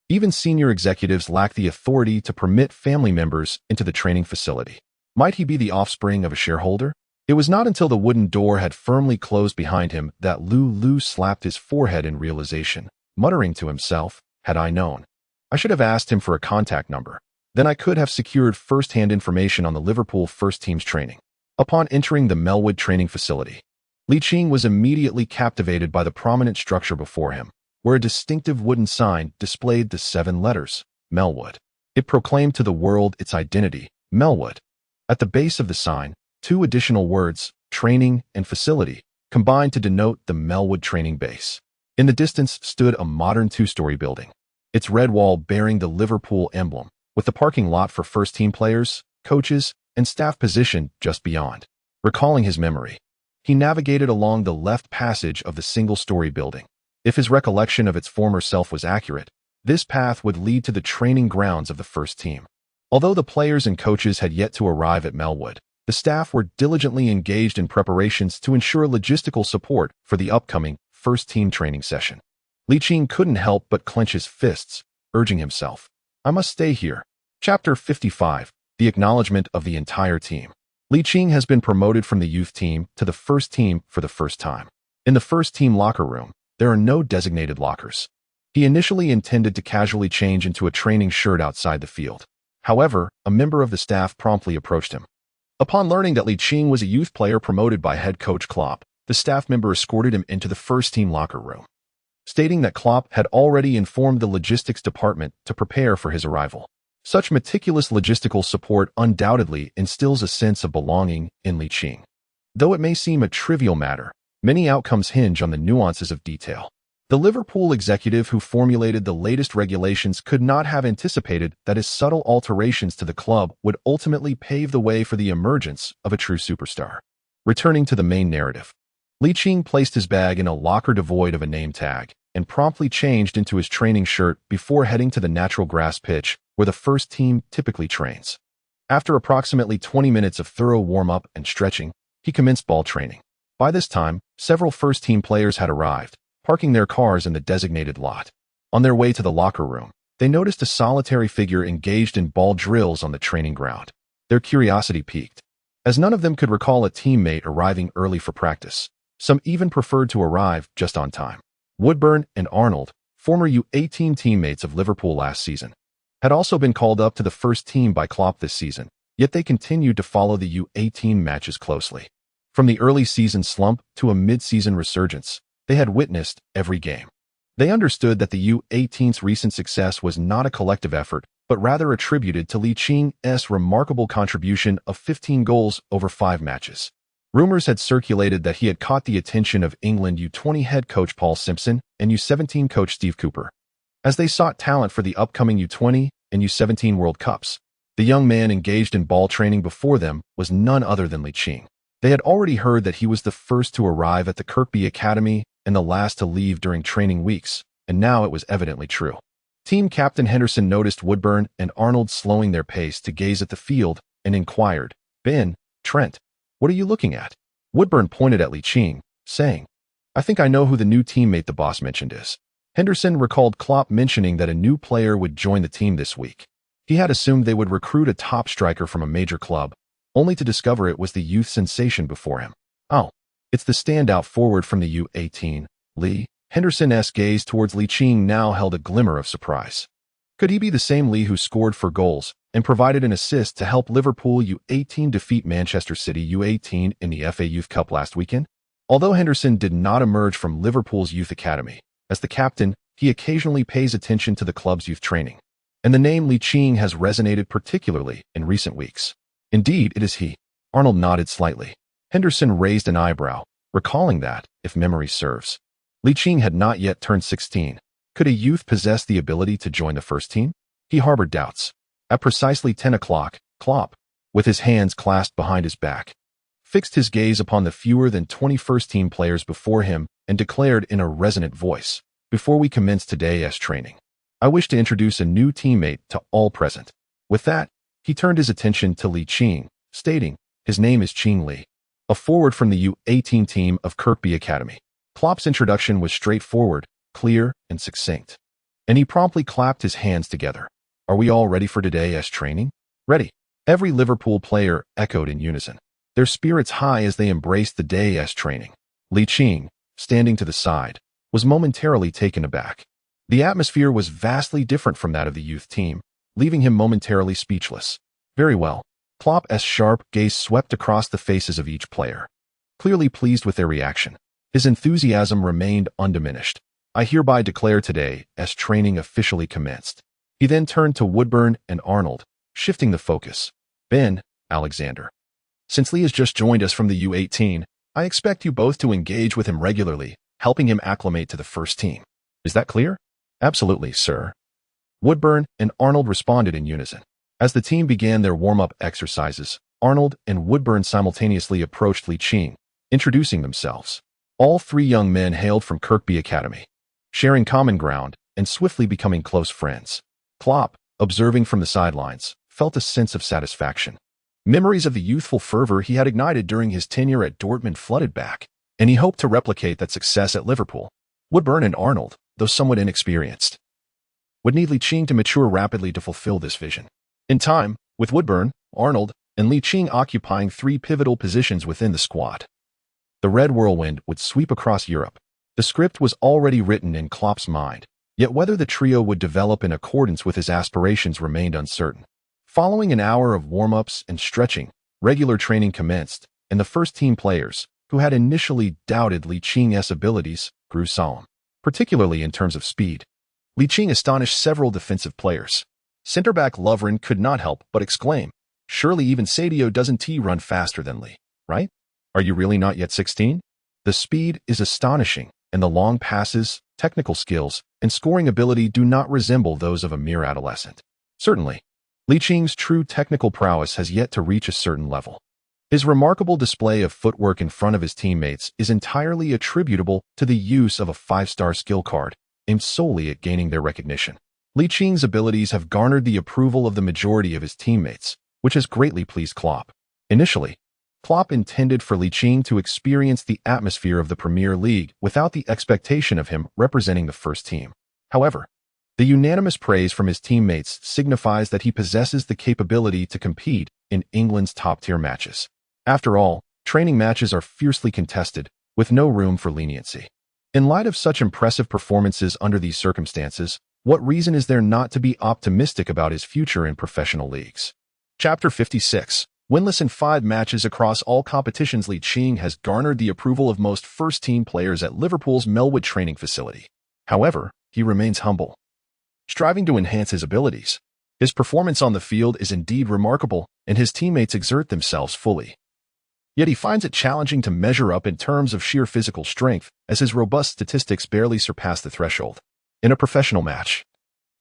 Even senior executives lack the authority to permit family members into the training facility. Might he be the offspring of a shareholder? It was not until the wooden door had firmly closed behind him that Lulu slapped his forehead in realization, muttering to himself, "Had I known, I should have asked him for a contact number. Then I could have secured first-hand information on the Liverpool first team's training." Upon entering the Melwood training facility, Ligt was immediately captivated by the prominent structure before him, where a distinctive wooden sign displayed the 7 letters, Melwood. It proclaimed to the world its identity, Melwood. At the base of the sign, 2 additional words, training and facility, combined to denote the Melwood training base. In the distance stood a modern 2-story building, its red wall bearing the Liverpool emblem, with the parking lot for first-team players, coaches, and staff positioned just beyond. Recalling his memory, he navigated along the left passage of the single-story building. If his recollection of its former self was accurate, this path would lead to the training grounds of the first team. Although the players and coaches had yet to arrive at Melwood, the staff were diligently engaged in preparations to ensure logistical support for the upcoming first-team training session. Ligt couldn't help but clench his fists, urging himself, "I must stay here." Chapter 55. The acknowledgement of the entire team. Ligt has been promoted from the youth team to the first team for the first time. In the first team locker room, there are no designated lockers. He initially intended to casually change into a training shirt outside the field. However, a member of the staff promptly approached him. Upon learning that Ligt was a youth player promoted by head coach Klopp, the staff member escorted him into the first team locker room, stating that Klopp had already informed the logistics department to prepare for his arrival. Such meticulous logistical support undoubtedly instills a sense of belonging in Ligt. Though it may seem a trivial matter, many outcomes hinge on the nuances of detail. The Liverpool executive who formulated the latest regulations could not have anticipated that his subtle alterations to the club would ultimately pave the way for the emergence of a true superstar. Returning to the main narrative, Ligt placed his bag in a locker devoid of a name tag and promptly changed into his training shirt before heading to the natural grass pitch where the first team typically trains. After approximately 20 minutes of thorough warm-up and stretching, he commenced ball training. By this time, several first-team players had arrived, parking their cars in the designated lot. On their way to the locker room, they noticed a solitary figure engaged in ball drills on the training ground. Their curiosity piqued, as none of them could recall a teammate arriving early for practice. Some even preferred to arrive just on time. Woodburn and Arnold, former U18 teammates of Liverpool last season, had also been called up to the first team by Klopp this season, yet they continued to follow the U18 matches closely. From the early season slump to a mid-season resurgence, they had witnessed every game. They understood that the U18's recent success was not a collective effort, but rather attributed to Licht's remarkable contribution of 15 goals over 5 matches. Rumors had circulated that he had caught the attention of England U20 head coach Paul Simpson and U17 coach Steve Cooper, as they sought talent for the upcoming U20 and U17 World Cups. The young man engaged in ball training before them was none other than Ligt. They had already heard that he was the first to arrive at the Kirkby Academy and the last to leave during training weeks, and now it was evidently true. Team captain Henderson noticed Woodburn and Arnold slowing their pace to gaze at the field and inquired, "Ben, Trent, what are you looking at?" Woodburn pointed at Ligt, saying, "I think I know who the new teammate the boss mentioned is." Henderson recalled Klopp mentioning that a new player would join the team this week. He had assumed they would recruit a top striker from a major club, only to discover it was the youth sensation before him. "Oh, it's the standout forward from the U18, Lee." Henderson's gaze towards Ligt now held a glimmer of surprise. Could he be the same Lee who scored 4 goals and provided an assist to help Liverpool U18 defeat Manchester City U18 in the FA Youth Cup last weekend? Although Henderson did not emerge from Liverpool's youth academy, as the captain, he occasionally pays attention to the club's youth training, and the name Ligt has resonated particularly in recent weeks. "Indeed, it is he." Arnold nodded slightly. Henderson raised an eyebrow, recalling that, if memory serves, Ligt had not yet turned 16. Could a youth possess the ability to join the first team? He harbored doubts. At precisely 10 o'clock, Klopp, with his hands clasped behind his back, fixed his gaze upon the fewer than 20 first-team players before him and declared in a resonant voice, "Before we commence today's training, I wish to introduce a new teammate to all present." With that, he turned his attention to Ligt, stating, "His name is Kean Lee, a forward from the U18 team of Kirkby Academy." Klopp's introduction was straightforward, clear, and succinct, and he promptly clapped his hands together. "Are we all ready for today's training?" "Ready," every Liverpool player echoed in unison, their spirits high as they embraced the day's training. Ligt, standing to the side, was momentarily taken aback. The atmosphere was vastly different from that of the youth team, leaving him momentarily speechless. "Very well." Klopp's sharp gaze swept across the faces of each player, clearly pleased with their reaction. His enthusiasm remained undiminished. "I hereby declare today as training officially commenced." He then turned to Woodburn and Arnold, shifting the focus. "Ben, Alexander, since Lee has just joined us from the U18, I expect you both to engage with him regularly, helping him acclimate to the first team. Is that clear?" "Absolutely, sir." Woodburn and Arnold responded in unison. As the team began their warm-up exercises, Arnold and Woodburn simultaneously approached Ligt, introducing themselves. All three young men hailed from Kirkby Academy, sharing common ground and swiftly becoming close friends. Klopp, observing from the sidelines, felt a sense of satisfaction. Memories of the youthful fervor he had ignited during his tenure at Dortmund flooded back, and he hoped to replicate that success at Liverpool. Woodburn and Arnold, though somewhat inexperienced, would need Ligt to mature rapidly to fulfill this vision. In time, with Woodburn, Arnold, and Ligt occupying three pivotal positions within the squad, the Red Whirlwind would sweep across Europe. The script was already written in Klopp's mind, yet whether the trio would develop in accordance with his aspirations remained uncertain. Following an hour of warm-ups and stretching, regular training commenced, and the first-team players, who had initially doubted Licht's abilities, grew solemn, particularly in terms of speed. Ligt astonished several defensive players. Centre-back Lovren could not help but exclaim, "Surely even Sadio doesn't run faster than Lee, right? Are you really not yet 16? The speed is astonishing, and the long passes, technical skills, and scoring ability do not resemble those of a mere adolescent." Certainly, Licht's true technical prowess has yet to reach a certain level. His remarkable display of footwork in front of his teammates is entirely attributable to the use of a 5-star skill card, aimed solely at gaining their recognition. Licht's abilities have garnered the approval of the majority of his teammates, which has greatly pleased Klopp. Initially, Klopp intended for Ligt to experience the atmosphere of the Premier League without the expectation of him representing the first team. However, the unanimous praise from his teammates signifies that he possesses the capability to compete in England's top-tier matches. After all, training matches are fiercely contested, with no room for leniency. In light of such impressive performances under these circumstances, what reason is there not to be optimistic about his future in professional leagues? Chapter 56. Winless in 5 matches across all competitions, Ligt has garnered the approval of most first-team players at Liverpool's Melwood training facility. However, he remains humble, striving to enhance his abilities. His performance on the field is indeed remarkable, and his teammates exert themselves fully. Yet he finds it challenging to measure up in terms of sheer physical strength, as his robust statistics barely surpass the threshold. In a professional match,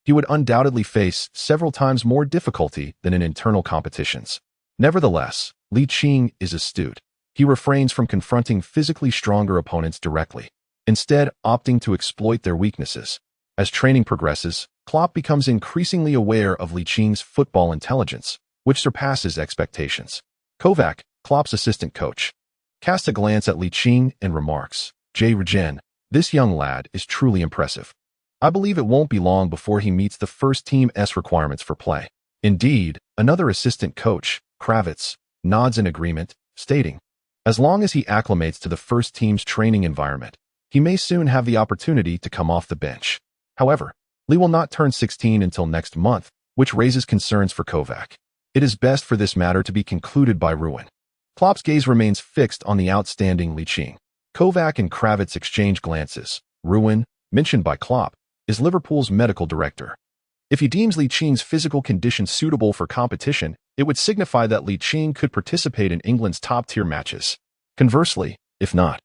he would undoubtedly face several times more difficulty than in internal competitions. Nevertheless, Ligt is astute. He refrains from confronting physically stronger opponents directly, instead opting to exploit their weaknesses. As training progresses, Klopp becomes increasingly aware of Licht's football intelligence, which surpasses expectations. Kovac, Klopp's assistant coach, casts a glance at Ligt and remarks, "Regen, this young lad is truly impressive. I believe it won't be long before he meets the first team's requirements for play." Indeed, another assistant coach, Kravitz, nods in agreement, stating, "As long as he acclimates to the first team's training environment, he may soon have the opportunity to come off the bench." However, Lee will not turn 16 until next month, which raises concerns for Kovac. It is best for this matter to be concluded by ruin. Klopp's gaze remains fixed on the outstanding Ligt. Kovac and Kravitz exchange glances. Ruin, mentioned by Klopp, is Liverpool's medical director. If he deems Licht's physical condition suitable for competition, it would signify that Ligt could participate in England's top-tier matches. Conversely, if not,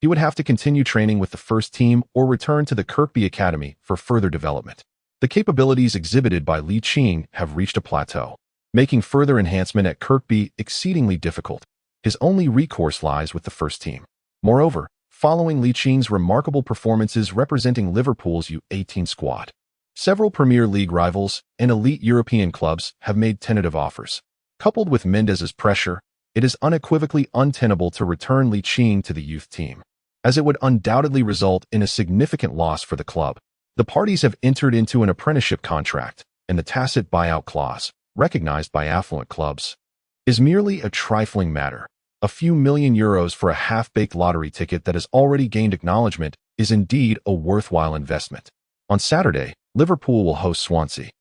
he would have to continue training with the first team or return to the Kirkby Academy for further development. The capabilities exhibited by Ligt have reached a plateau, making further enhancement at Kirkby exceedingly difficult. His only recourse lies with the first team. Moreover, following Licht's remarkable performances representing Liverpool's U18 squad, several Premier League rivals and elite European clubs have made tentative offers. Coupled with Mendes's pressure, it is unequivocally untenable to return Ligt to the youth team, as it would undoubtedly result in a significant loss for the club. The parties have entered into an apprenticeship contract, and the tacit buyout clause, recognized by affluent clubs, is merely a trifling matter. A few million euros for a half-baked lottery ticket that has already gained acknowledgement is indeed a worthwhile investment. On Saturday, Liverpool will host Swansea.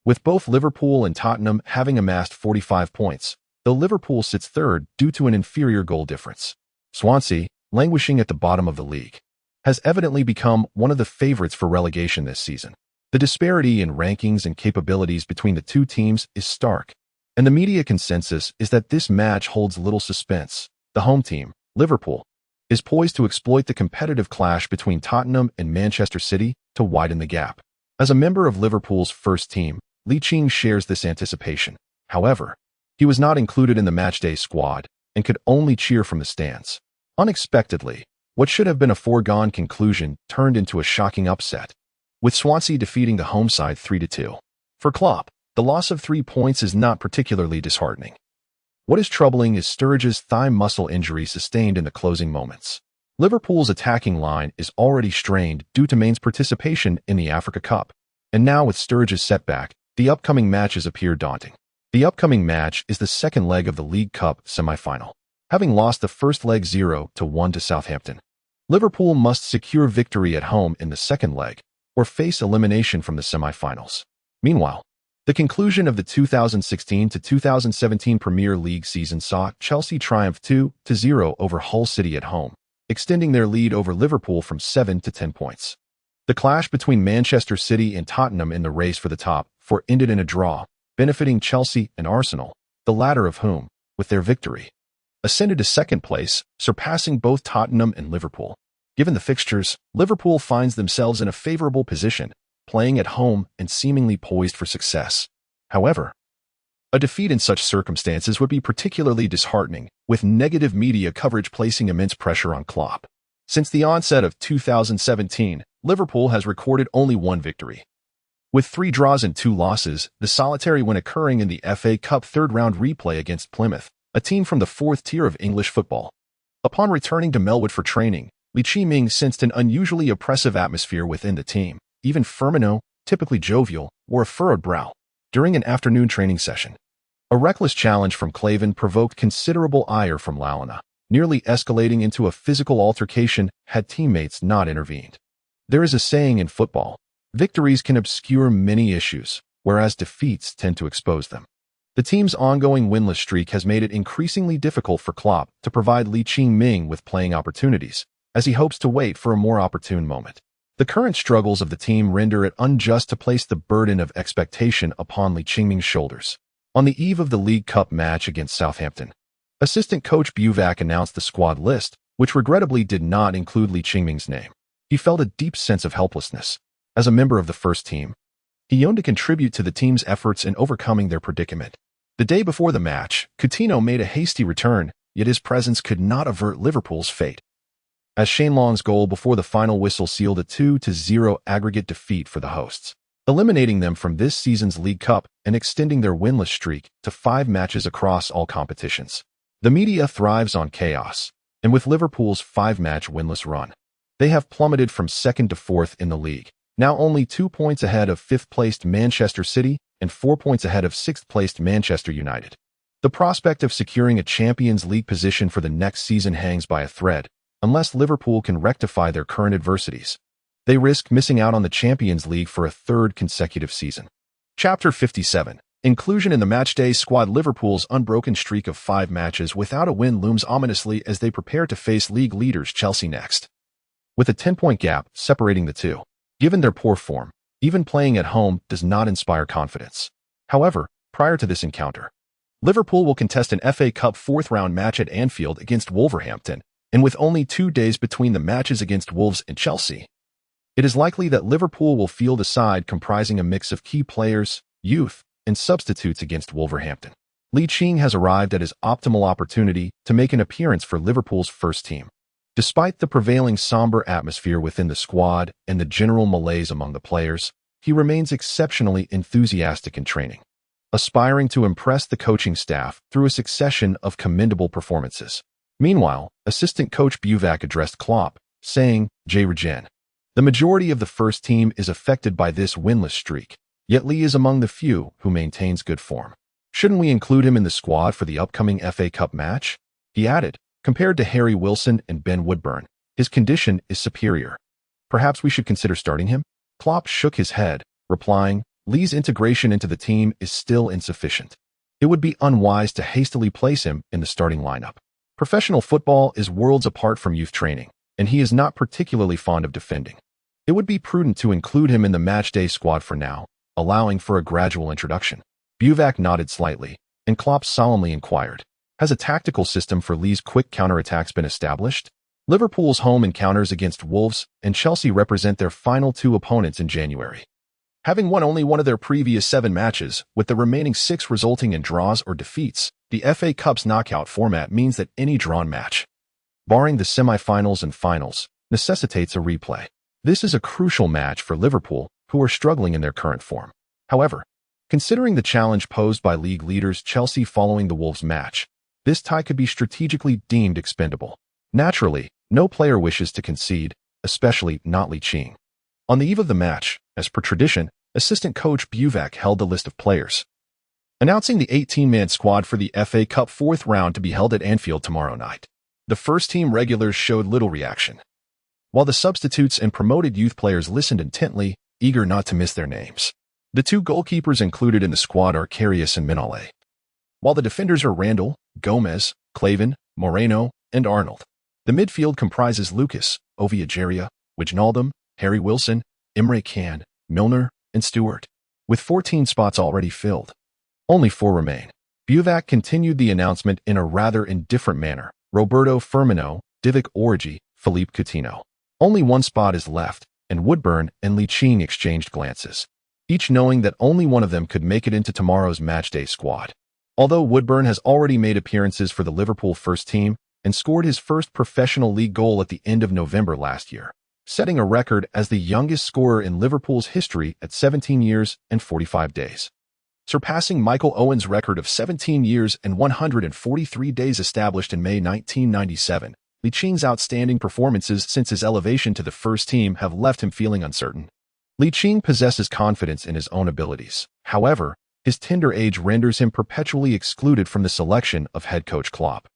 With both Liverpool and Tottenham having amassed 45 points, though Liverpool sits third due to an inferior goal difference, Swansea, languishing at the bottom of the league, has evidently become one of the favorites for relegation this season. The disparity in rankings and capabilities between the two teams is stark, and the media consensus is that this match holds little suspense. The home team, Liverpool, is poised to exploit the competitive clash between Tottenham and Manchester City to widen the gap. As a member of Liverpool's first team, Ligt shares this anticipation. However, he was not included in the matchday squad and could only cheer from the stands. Unexpectedly, what should have been a foregone conclusion turned into a shocking upset, with Swansea defeating the home side 3-2. For Klopp, the loss of 3 points is not particularly disheartening. What is troubling is Sturridge's thigh muscle injury sustained in the closing moments. Liverpool's attacking line is already strained due to Maine's participation in the Africa Cup, and now with Sturridge's setback, the upcoming matches appear daunting. The upcoming match is the second leg of the League Cup semi-final. Having lost the first leg 0-1 to Southampton, Liverpool must secure victory at home in the second leg or face elimination from the semi-finals. Meanwhile, the conclusion of the 2016-2017 Premier League season saw Chelsea triumph 2-0 over Hull City at home, extending their lead over Liverpool from 7 to 10 points. The clash between Manchester City and Tottenham in the race for the top four ended in a draw, benefiting Chelsea and Arsenal, the latter of whom, with their victory, ascended to second place, surpassing both Tottenham and Liverpool. Given the fixtures, Liverpool finds themselves in a favorable position, playing at home and seemingly poised for success. However, a defeat in such circumstances would be particularly disheartening, with negative media coverage placing immense pressure on Klopp. Since the onset of 2017, Liverpool has recorded only one victory, with 3 draws and 2 losses, the solitary win occurring in the FA Cup third-round replay against Plymouth, a team from the 4th tier of English football. Upon returning to Melwood for training, Ligt sensed an unusually oppressive atmosphere within the team. Even Firmino, typically jovial, wore a furrowed brow. During an afternoon training session, a reckless challenge from Klavan provoked considerable ire from Lalana, nearly escalating into a physical altercation had teammates not intervened. There is a saying in football: victories can obscure many issues, whereas defeats tend to expose them. The team's ongoing winless streak has made it increasingly difficult for Klopp to provide Ligt with playing opportunities, as he hopes to wait for a more opportune moment. The current struggles of the team render it unjust to place the burden of expectation upon Licht's shoulders. On the eve of the League Cup match against Southampton, assistant coach Buvac announced the squad list, which regrettably did not include Licht's name. He felt a deep sense of helplessness. As a member of the first team, he yearned to contribute to the team's efforts in overcoming their predicament. The day before the match, Coutinho made a hasty return, yet his presence could not avert Liverpool's fate, as Shane Long's goal before the final whistle sealed a 2-0 aggregate defeat for the hosts, eliminating them from this season's League Cup and extending their winless streak to 5 matches across all competitions. The media thrives on chaos, and with Liverpool's 5-match winless run, they have plummeted from 2nd to 4th in the league, now only 2 points ahead of 5th-placed Manchester City and 4 points ahead of 6th-placed Manchester United. The prospect of securing a Champions League position for the next season hangs by a thread. Unless Liverpool can rectify their current adversities, they risk missing out on the Champions League for a 3rd consecutive season. Chapter 57. Inclusion in the matchday squad. Liverpool's unbroken streak of 5 matches without a win looms ominously as they prepare to face league leaders Chelsea next, with a 10-point gap separating the two. Given their poor form, even playing at home does not inspire confidence. However, prior to this encounter, Liverpool will contest an FA Cup 4th-round match at Anfield against Wolverhampton, and with only 2 days between the matches against Wolves and Chelsea, It is likely that Liverpool will field a side comprising a mix of key players, youth, and substitutes against Wolverhampton. Ligt has arrived at his optimal opportunity to make an appearance for Liverpool's first team. Despite the prevailing somber atmosphere within the squad and the general malaise among the players, he remains exceptionally enthusiastic in training, aspiring to impress the coaching staff through a succession of commendable performances. Meanwhile, assistant coach Buvac addressed Klopp, saying, "J. Regen. The majority of the first team is affected by this winless streak, yet Lee is among the few who maintains good form. Shouldn't we include him in the squad for the upcoming FA Cup match?" He added, "Compared to Harry Wilson and Ben Woodburn, his condition is superior. Perhaps we should consider starting him?" Klopp shook his head, replying, "Lee's integration into the team is still insufficient. It would be unwise to hastily place him in the starting lineup. Professional football is worlds apart from youth training, and he is not particularly fond of defending. It would be prudent to include him in the matchday squad for now, allowing for a gradual introduction." Buvac nodded slightly, and Klopp solemnly inquired, "Has a tactical system for Lee's quick counterattacks been established?" Liverpool's home encounters against Wolves and Chelsea represent their final two opponents in January. Having won only one of their previous 7 matches, with the remaining 6 resulting in draws or defeats, the FA Cup's knockout format means that any drawn match, barring the semi-finals and finals, necessitates a replay. This is a crucial match for Liverpool, who are struggling in their current form. However, considering the challenge posed by league leaders Chelsea following the Wolves match, this tie could be strategically deemed expendable. Naturally, no player wishes to concede, especially not Ligt. On the eve of the match, as per tradition, assistant coach Buvac held the list of players, announcing the 18-man squad for the FA Cup 4th round to be held at Anfield tomorrow night. The first-team regulars showed little reaction, while the substitutes and promoted youth players listened intently, eager not to miss their names. The 2 goalkeepers included in the squad are Karius and Mignolet, while the defenders are Randall, Gomez, Clavin, Moreno, and Arnold. The midfield comprises Lucas, Oviageria, Wijnaldum, Harry Wilson, Emre Can, Milner, and Stewart, with 14 spots already filled. Only 4 remain. Buvac continued the announcement in a rather indifferent manner. Roberto Firmino, Divock Origi, Philippe Coutinho. Only 1 spot is left, and Woodburn and Ligt exchanged glances, each knowing that only one of them could make it into tomorrow's matchday squad. Although Woodburn has already made appearances for the Liverpool first team and scored his first professional league goal at the end of November last year, setting a record as the youngest scorer in Liverpool's history at 17 years and 45 days. Surpassing Michael Owen's record of 17 years and 143 days established in May 1997, Licht's outstanding performances since his elevation to the first team have left him feeling uncertain. Ligt possesses confidence in his own abilities. However, his tender age renders him perpetually excluded from the selection of head coach Klopp.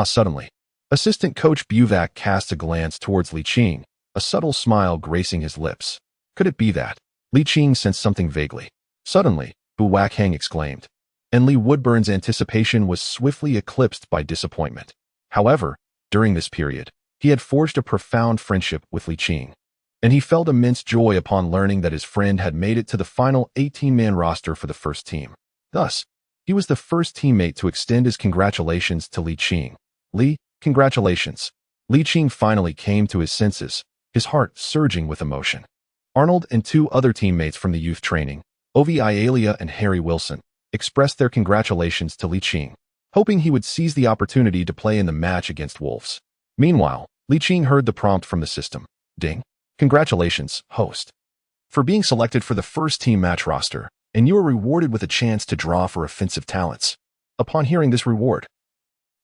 Suddenly, assistant coach Buvac cast a glance towards Ligt, a subtle smile gracing his lips. Could it be that? Ligt sensed something vaguely. Suddenly, Buvac exclaimed, and Lee Woodburn's anticipation was swiftly eclipsed by disappointment. However, during this period, he had forged a profound friendship with Ligt, and he felt immense joy upon learning that his friend had made it to the final 18-man roster for the first team. Thus, he was the first teammate to extend his congratulations to Ligt. "Lee, congratulations." Ligt finally came to his senses, his heart surging with emotion. Arnold and 2 other teammates from the youth training, Ovi Ialia and Harry Wilson, expressed their congratulations to Ligt, hoping he would seize the opportunity to play in the match against Wolves. Meanwhile, Ligt heard the prompt from the system. "Ding. Congratulations, host, for being selected for the first team match roster, and you are rewarded with a chance to draw for offensive talents." Upon hearing this reward,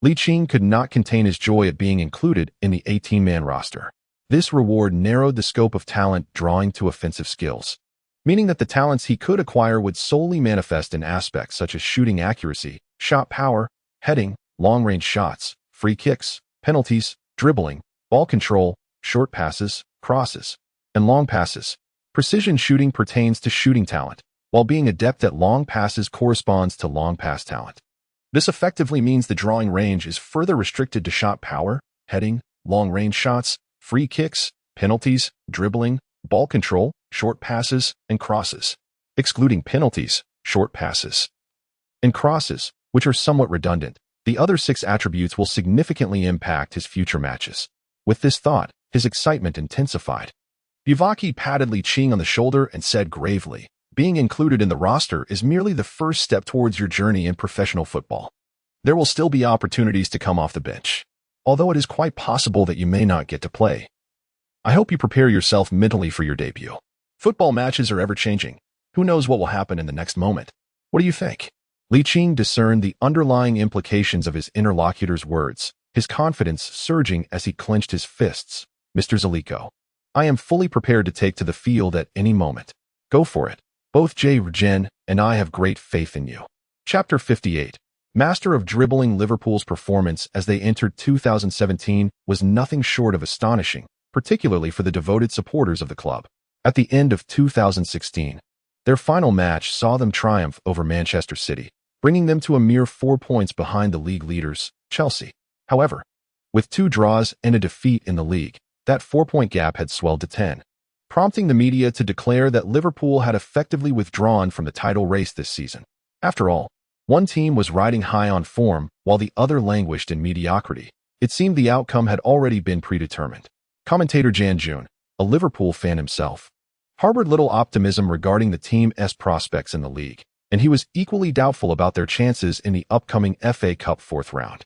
Ligt could not contain his joy at being included in the 18-man roster. This reward narrowed the scope of talent drawing to offensive skills, meaning that the talents he could acquire would solely manifest in aspects such as shooting accuracy, shot power, heading, long-range shots, free kicks, penalties, dribbling, ball control, short passes, crosses, and long passes. Precision shooting pertains to shooting talent, while being adept at long passes corresponds to long pass talent. This effectively means the drawing range is further restricted to shot power, heading, long-range shots, free kicks, penalties, dribbling, ball control, short passes, and crosses, excluding penalties, short passes, and crosses, which are somewhat redundant. The other 6 attributes will significantly impact his future matches. With this thought, his excitement intensified. Buvaki patted Li Qing on the shoulder and said gravely, "Being included in the roster is merely the first step towards your journey in professional football. There will still be opportunities to come off the bench, although it is quite possible that you may not get to play. I hope you prepare yourself mentally for your debut. Football matches are ever-changing. Who knows what will happen in the next moment? What do you think?" Li Qing discerned the underlying implications of his interlocutor's words, his confidence surging as he clenched his fists. "Mr. Zeliko, I am fully prepared to take to the field at any moment. Go for it. Both Jen and I have great faith in you." Chapter 58. Master of dribbling. Liverpool's performance as they entered 2017 was nothing short of astonishing, particularly for the devoted supporters of the club. At the end of 2016, their final match saw them triumph over Manchester City, bringing them to a mere 4 points behind the league leaders, Chelsea. However, with 2 draws and a defeat in the league, that 4-point gap had swelled to 10, prompting the media to declare that Liverpool had effectively withdrawn from the title race this season. After all, one team was riding high on form while the other languished in mediocrity. It seemed the outcome had already been predetermined. Commentator Jan June, a Liverpool fan himself, harbored little optimism regarding the team's prospects in the league, and he was equally doubtful about their chances in the upcoming FA Cup 4th round.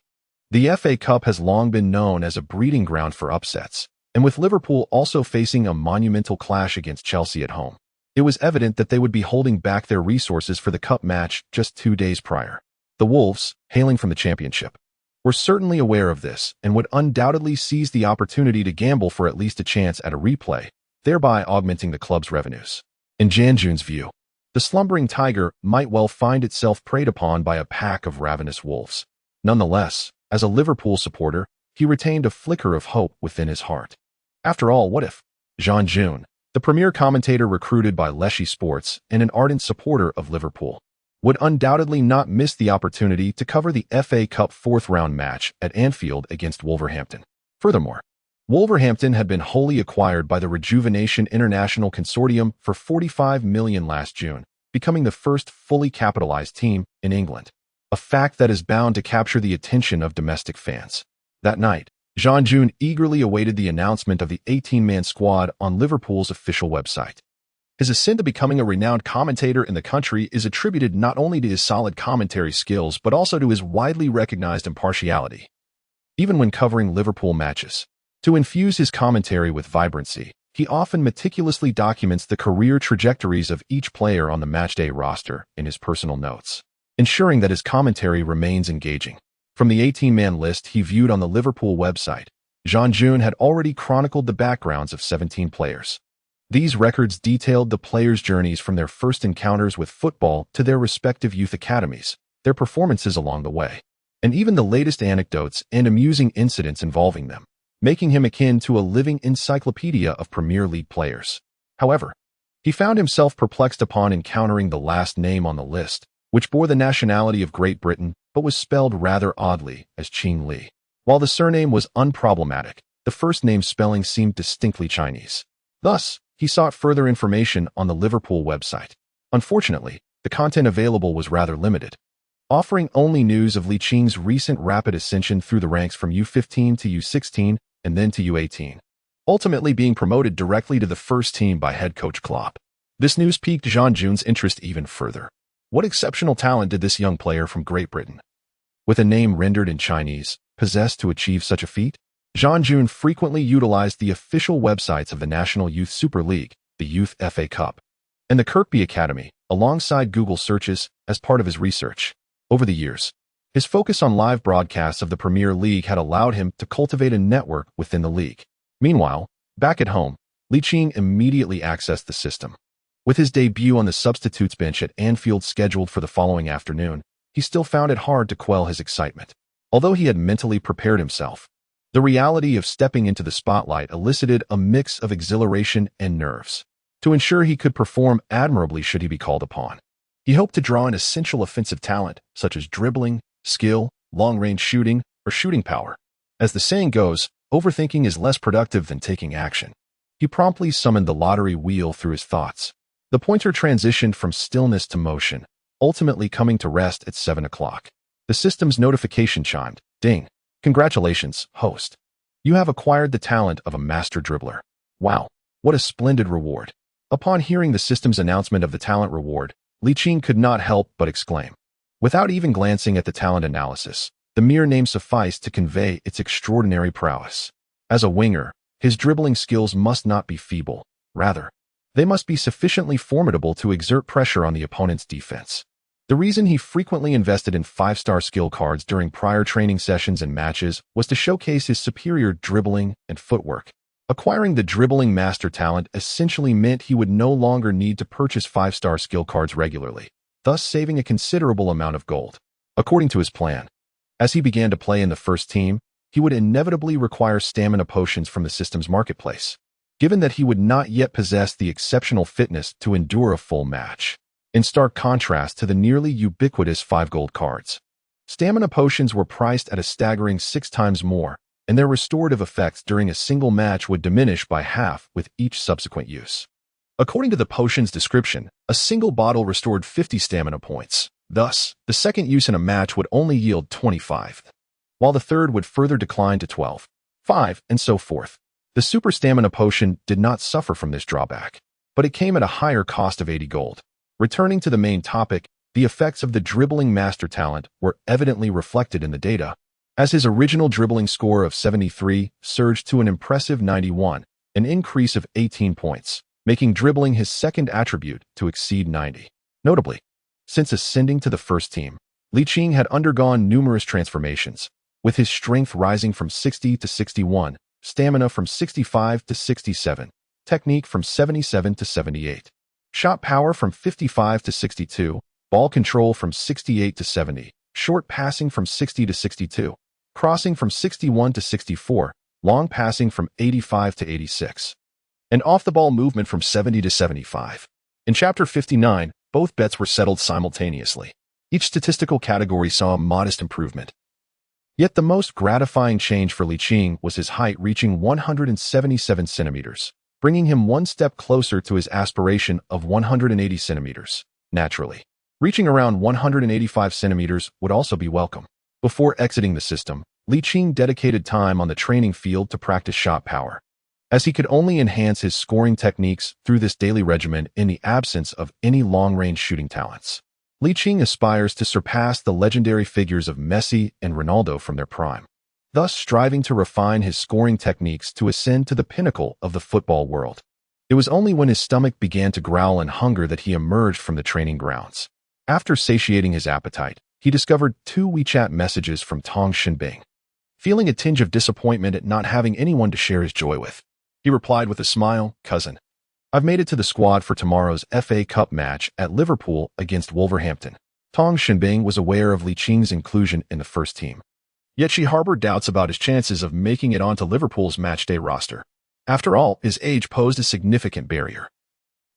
The FA Cup has long been known as a breeding ground for upsets, and with Liverpool also facing a monumental clash against Chelsea at home, it was evident that they would be holding back their resources for the cup match just 2 days prior. The Wolves, hailing from the Championship, were certainly aware of this and would undoubtedly seize the opportunity to gamble for at least a chance at a replay, thereby augmenting the club's revenues. In Jan June's view, the slumbering tiger might well find itself preyed upon by a pack of ravenous wolves. Nonetheless, as a Liverpool supporter, he retained a flicker of hope within his heart. After all, what if Jan June, the premier commentator recruited by Leicester Sports and an ardent supporter of Liverpool, would undoubtedly not miss the opportunity to cover the FA Cup 4th round match at Anfield against Wolverhampton. Furthermore, Wolverhampton had been wholly acquired by the Rejuvenation International Consortium for $45 million last June, becoming the first fully capitalized team in England, a fact that is bound to capture the attention of domestic fans. That night, Jan June eagerly awaited the announcement of the 18-man squad on Liverpool's official website. His ascent to becoming a renowned commentator in the country is attributed not only to his solid commentary skills but also to his widely recognized impartiality. Even when covering Liverpool matches, to infuse his commentary with vibrancy, he often meticulously documents the career trajectories of each player on the matchday roster in his personal notes, ensuring that his commentary remains engaging. From the 18-man list he viewed on the Liverpool website, Jan June had already chronicled the backgrounds of 17 players. These records detailed the players' journeys from their first encounters with football to their respective youth academies, their performances along the way, and even the latest anecdotes and amusing incidents involving them, making him akin to a living encyclopedia of Premier League players. However, he found himself perplexed upon encountering the last name on the list, which bore the nationality of Great Britain but was spelled rather oddly as Qing Li. While the surname was unproblematic, the first name spelling seemed distinctly Chinese. Thus, he sought further information on the Liverpool website. Unfortunately, the content available was rather limited, offering only news of Li Qing's recent rapid ascension through the ranks from U15 to U16 and then to U18, ultimately being promoted directly to the first team by head coach Klopp. This news piqued Jan June's interest even further. What exceptional talent did this young player from Great Britain, with a name rendered in Chinese, possess to achieve such a feat? Jan June frequently utilized the official websites of the National Youth Super League, the Youth FA Cup, and the Kirkby Academy, alongside Google searches, as part of his research. Over the years, his focus on live broadcasts of the Premier League had allowed him to cultivate a network within the league. Meanwhile, back at home, Li Qing immediately accessed the system. With his debut on the substitutes bench at Anfield scheduled for the following afternoon, he still found it hard to quell his excitement. Although he had mentally prepared himself, the reality of stepping into the spotlight elicited a mix of exhilaration and nerves. To ensure he could perform admirably should he be called upon, he hoped to draw in essential offensive talent such as dribbling, skill, long-range shooting, or shooting power. As the saying goes, overthinking is less productive than taking action. He promptly summoned the lottery wheel through his thoughts. The pointer transitioned from stillness to motion, ultimately coming to rest at 7 o'clock. The system's notification chimed. Ding. Congratulations, host. You have acquired the talent of a master dribbler. Wow. What a splendid reward. Upon hearing the system's announcement of the talent reward, Ligt could not help but exclaim. Without even glancing at the talent analysis, the mere name sufficed to convey its extraordinary prowess. As a winger, his dribbling skills must not be feeble. Rather, they must be sufficiently formidable to exert pressure on the opponent's defense. The reason he frequently invested in 5-star skill cards during prior training sessions and matches was to showcase his superior dribbling and footwork. Acquiring the dribbling master talent essentially meant he would no longer need to purchase 5-star skill cards regularly, thus saving a considerable amount of gold. According to his plan, as he began to play in the first team, he would inevitably require stamina potions from the system's marketplace, given that he would not yet possess the exceptional fitness to endure a full match. In stark contrast to the nearly ubiquitous 5 gold cards, stamina potions were priced at a staggering 6 times more, and their restorative effects during a single match would diminish by half with each subsequent use. According to the potion's description, a single bottle restored 50 stamina points. Thus, the second use in a match would only yield 25, while the third would further decline to 12, 5, and so forth. The super stamina potion did not suffer from this drawback, but it came at a higher cost of 80 gold. Returning to the main topic, the effects of the dribbling master talent were evidently reflected in the data, as his original dribbling score of 73 surged to an impressive 91, an increase of 18 points, making dribbling his second attribute to exceed 90. Notably, since ascending to the first team, Ligt had undergone numerous transformations, with his strength rising from 60 to 61, stamina from 65 to 67, technique from 77 to 78, shot power from 55 to 62, ball control from 68 to 70, short passing from 60 to 62, crossing from 61 to 64, long passing from 85 to 86, and off-the-ball movement from 70 to 75. In Chapter 59, both bets were settled simultaneously. Each statistical category saw a modest improvement. Yet the most gratifying change for Ligt was his height reaching 177 centimeters, bringing him one step closer to his aspiration of 180 centimeters. Naturally, reaching around 185 centimeters would also be welcome. Before exiting the system, Ligt dedicated time on the training field to practice shot power, as he could only enhance his scoring techniques through this daily regimen in the absence of any long-range shooting talents. Ligt aspires to surpass the legendary figures of Messi and Ronaldo from their prime, thus striving to refine his scoring techniques to ascend to the pinnacle of the football world. It was only when his stomach began to growl in hunger that he emerged from the training grounds. After satiating his appetite, he discovered 2 WeChat messages from Tong Xinbing. Feeling a tinge of disappointment at not having anyone to share his joy with, he replied with a smile, "Cousin, I've made it to the squad for tomorrow's FA Cup match at Liverpool against Wolverhampton." Tong Xinbing was aware of Liching's inclusion in the first team, yet she harbored doubts about his chances of making it onto Liverpool's matchday roster. After all, his age posed a significant barrier.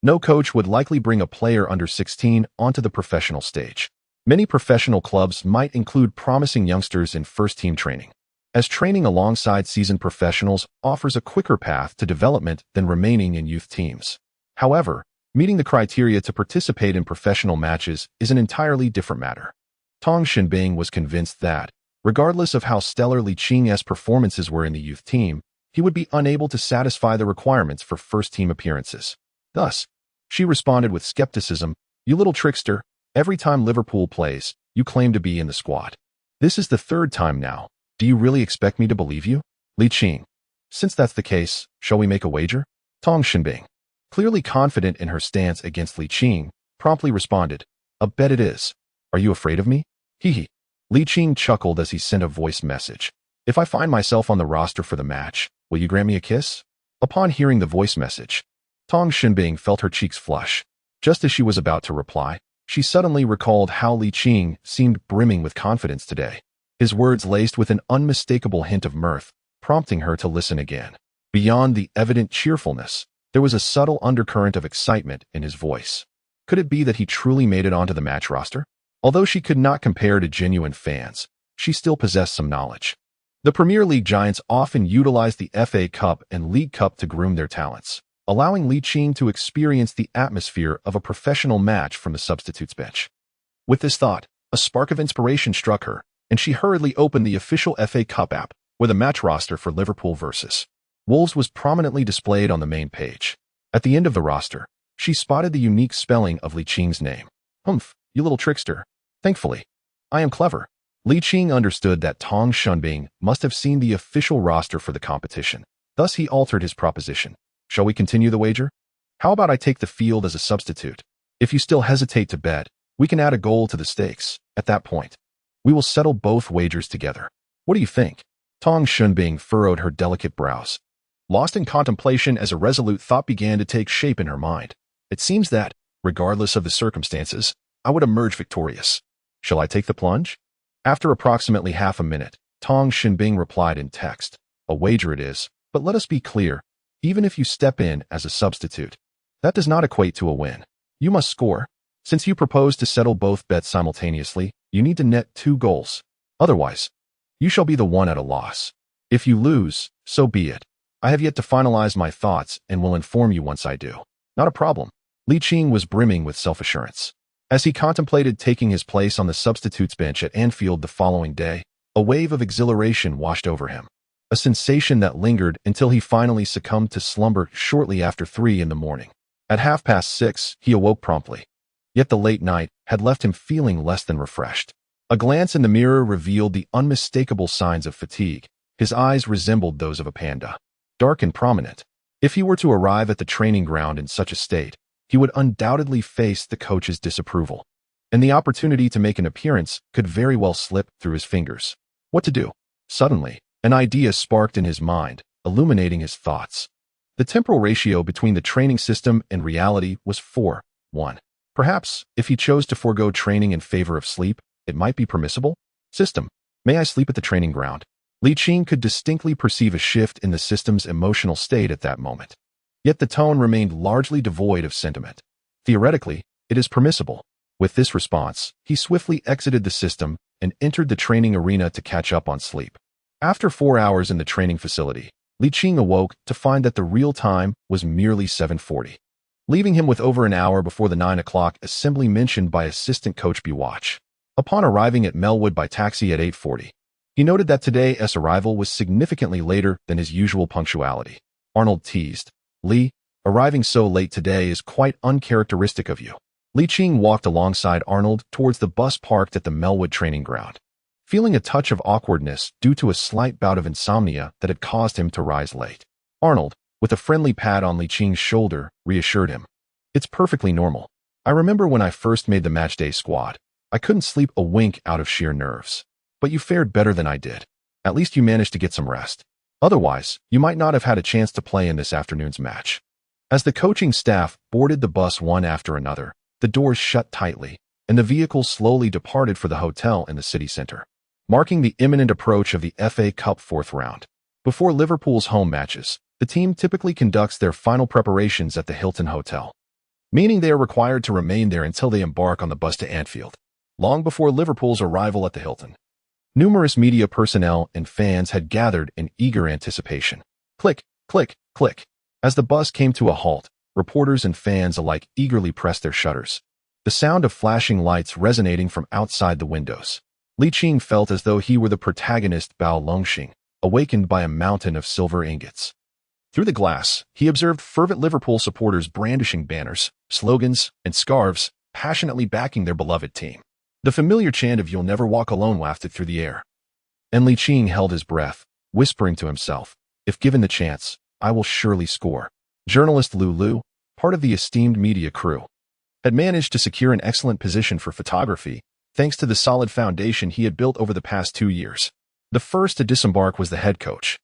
No coach would likely bring a player under 16 onto the professional stage. Many professional clubs might include promising youngsters in first-team training, as training alongside seasoned professionals offers a quicker path to development than remaining in youth teams. However, meeting the criteria to participate in professional matches is an entirely different matter. Tong Xinbing was convinced that, regardless of how stellar Liching's performances were in the youth team, he would be unable to satisfy the requirements for first-team appearances. Thus, she responded with skepticism, "You little trickster, every time Liverpool plays, you claim to be in the squad. This is the 3rd time now. Do you really expect me to believe you?" Ligt: "Since that's the case, shall we make a wager?" Tong Xinbing, clearly confident in her stance against Ligt, promptly responded, "A bet it is. Are you afraid of me?" Hee. Ligt chuckled as he sent a voice message. "If I find myself on the roster for the match, will you grant me a kiss?" Upon hearing the voice message, Tong Xinbing felt her cheeks flush. Just as she was about to reply, she suddenly recalled how Ligt seemed brimming with confidence today, his words laced with an unmistakable hint of mirth, prompting her to listen again. Beyond the evident cheerfulness, there was a subtle undercurrent of excitement in his voice. Could it be that he truly made it onto the match roster? Although she could not compare to genuine fans, she still possessed some knowledge. The Premier League giants often utilized the FA Cup and League Cup to groom their talents, allowing Ligt to experience the atmosphere of a professional match from the substitutes bench. With this thought, a spark of inspiration struck her, and she hurriedly opened the official FA Cup app with a match roster for Liverpool vs. Wolves was prominently displayed on the main page. At the end of the roster, she spotted the unique spelling of Li Qing's name. Humph, you little trickster. Thankfully, I am clever. Li Qing understood that Tong Shunbing must have seen the official roster for the competition. Thus, he altered his proposition. Shall we continue the wager? How about I take the field as a substitute? If you still hesitate to bet, we can add a goal to the stakes. At that point, we will settle both wagers together. What do you think? Tong Shunbing furrowed her delicate brows. Lost in contemplation as a resolute thought began to take shape in her mind. It seems that, regardless of the circumstances, I would emerge victorious. Shall I take the plunge? After approximately half a minute, Tong Shunbing replied in text. A wager it is, but let us be clear. Even if you step in as a substitute, that does not equate to a win. You must score. Since you propose to settle both bets simultaneously, you need to net 2 goals. Otherwise, you shall be the one at a loss. If you lose, so be it. I have yet to finalize my thoughts and will inform you once I do. Not a problem. Li Qing was brimming with self-assurance. As he contemplated taking his place on the substitutes bench at Anfield the following day, a wave of exhilaration washed over him. A sensation that lingered until he finally succumbed to slumber shortly after 3 in the morning. At 6:30, he awoke promptly. Yet the late night had left him feeling less than refreshed. A glance in the mirror revealed the unmistakable signs of fatigue. His eyes resembled those of a panda, dark and prominent. If he were to arrive at the training ground in such a state, he would undoubtedly face the coach's disapproval, and the opportunity to make an appearance could very well slip through his fingers. What to do? Suddenly, an idea sparked in his mind, illuminating his thoughts. The temporal ratio between the training system and reality was 4:1. Perhaps, if he chose to forego training in favor of sleep, it might be permissible. System, may I sleep at the training ground? Li Qing could distinctly perceive a shift in the system's emotional state at that moment. Yet the tone remained largely devoid of sentiment. Theoretically, it is permissible. With this response, he swiftly exited the system and entered the training arena to catch up on sleep. After 4 hours in the training facility, Li Qing awoke to find that the real time was merely 7:40, leaving him with over an hour before the 9 o'clock assembly mentioned by assistant coach Watch. Upon arriving at Melwood by taxi at 8:40, he noted that today's arrival was significantly later than his usual punctuality. Arnold teased, Li, arriving so late today is quite uncharacteristic of you. Li Qing walked alongside Arnold towards the bus parked at the Melwood training ground, feeling a touch of awkwardness due to a slight bout of insomnia that had caused him to rise late. Arnold, with a friendly pat on Li Qing's shoulder, reassured him. It's perfectly normal. I remember when I first made the matchday squad, I couldn't sleep a wink out of sheer nerves. But you fared better than I did. At least you managed to get some rest. Otherwise, you might not have had a chance to play in this afternoon's match. As the coaching staff boarded the bus one after another, the doors shut tightly, and the vehicle slowly departed for the hotel in the city center, marking the imminent approach of the FA Cup 4th round. Before Liverpool's home matches, the team typically conducts their final preparations at the Hilton Hotel, meaning they are required to remain there until they embark on the bus to Anfield, long before Liverpool's arrival at the Hilton. Numerous media personnel and fans had gathered in eager anticipation. Click, click, click. As the bus came to a halt, reporters and fans alike eagerly pressed their shutters, the sound of flashing lights resonating from outside the windows. Li Qing felt as though he were the protagonist Bao Longxing, awakened by a mountain of silver ingots. Through the glass, he observed fervent Liverpool supporters brandishing banners, slogans, and scarves, passionately backing their beloved team. The familiar chant of "You'll never walk alone" wafted through the air. And Li Qing held his breath, whispering to himself, if given the chance, I will surely score. Journalist Lu, part of the esteemed media crew, had managed to secure an excellent position for photography, thanks to the solid foundation he had built over the past 2 years. The first to disembark was the head coach,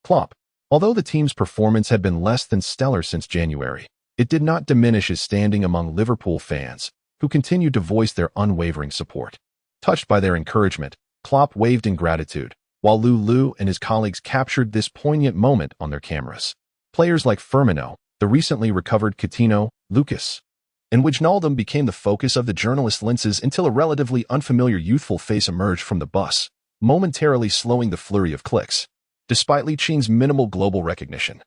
Klopp. Although the team's performance had been less than stellar since January, it did not diminish his standing among Liverpool fans, who continued to voice their unwavering support. Touched by their encouragement, Klopp waved in gratitude, while Lu and his colleagues captured this poignant moment on their cameras. Players like Firmino, the recently recovered Coutinho, Lucas, and Wijnaldum became the focus of the journalists' lenses until a relatively unfamiliar youthful face emerged from the bus, momentarily slowing the flurry of clicks. Despite Li Qing's minimal global recognition,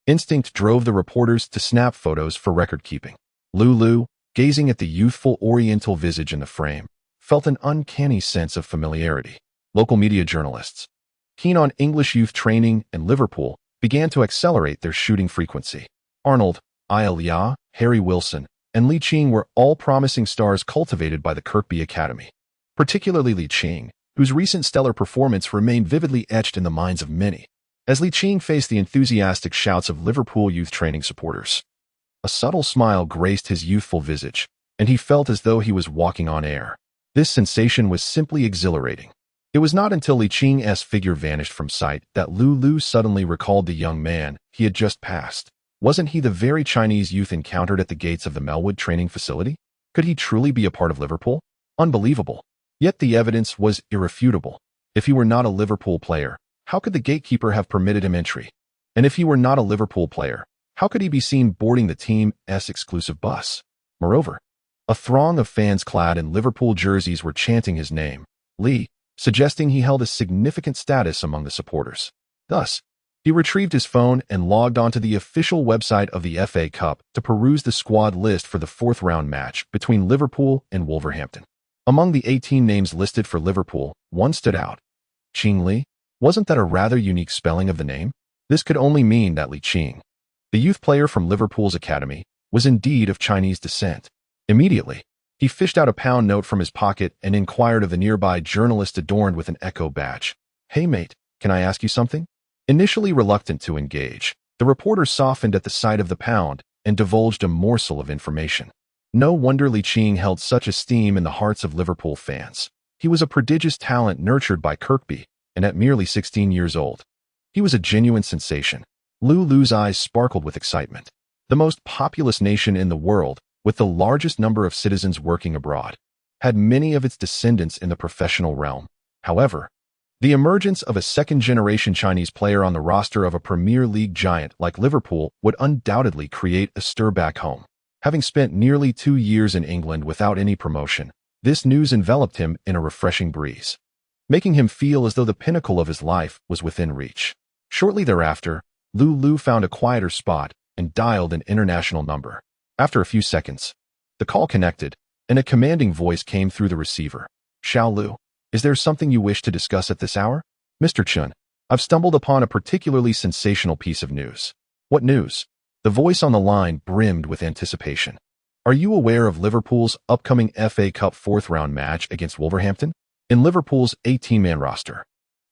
instinct drove the reporters to snap photos for record-keeping. Lu, gazing at the youthful oriental visage in the frame, felt an uncanny sense of familiarity. Local media journalists, keen on English youth training and Liverpool, began to accelerate their shooting frequency. Arnold, Ilya, Harry Wilson, and Ligt were all promising stars cultivated by the Kirkby Academy. Particularly Ligt, whose recent stellar performance remained vividly etched in the minds of many, as Ligt faced the enthusiastic shouts of Liverpool youth training supporters. A subtle smile graced his youthful visage, and he felt as though he was walking on air. This sensation was simply exhilarating. It was not until Licht's figure vanished from sight that Lulu suddenly recalled the young man he had just passed. Wasn't he the very Chinese youth encountered at the gates of the Melwood training facility? Could he truly be a part of Liverpool? Unbelievable. Yet the evidence was irrefutable. If he were not a Liverpool player, how could the gatekeeper have permitted him entry? And if he were not a Liverpool player, how could he be seen boarding the team's exclusive bus? Moreover, a throng of fans clad in Liverpool jerseys were chanting his name, Lee, suggesting he held a significant status among the supporters. Thus, he retrieved his phone and logged onto the official website of the FA Cup to peruse the squad list for the fourth-round match between Liverpool and Wolverhampton. Among the 18 names listed for Liverpool, one stood out. Ching Li? Wasn't that a rather unique spelling of the name? This could only mean that Li Qing, the youth player from Liverpool's academy, was indeed of Chinese descent. Immediately, he fished out a pound note from his pocket and inquired of the nearby journalist adorned with an echo badge. "Hey mate, can I ask you something?" Initially reluctant to engage, the reporter softened at the sight of the pound and divulged a morsel of information. No wonder Li Qing held such esteem in the hearts of Liverpool fans. He was a prodigious talent nurtured by Kirkby, and at merely 16 years old, he was a genuine sensation. Lulu's eyes sparkled with excitement. The most populous nation in the world, with the largest number of citizens working abroad, had many of its descendants in the professional realm. However, the emergence of a second-generation Chinese player on the roster of a Premier League giant like Liverpool would undoubtedly create a stir back home. Having spent nearly 2 years in England without any promotion, this news enveloped him in a refreshing breeze, making him feel as though the pinnacle of his life was within reach. Shortly thereafter, Lulu found a quieter spot and dialed an international number. After a few seconds, the call connected, and a commanding voice came through the receiver. "Xiao Lu, is there something you wish to discuss at this hour?" "Mr. Chun, I've stumbled upon a particularly sensational piece of news." "What news?" The voice on the line brimmed with anticipation. "Are you aware of Liverpool's upcoming FA Cup fourth-round match against Wolverhampton? In Liverpool's 18-man roster,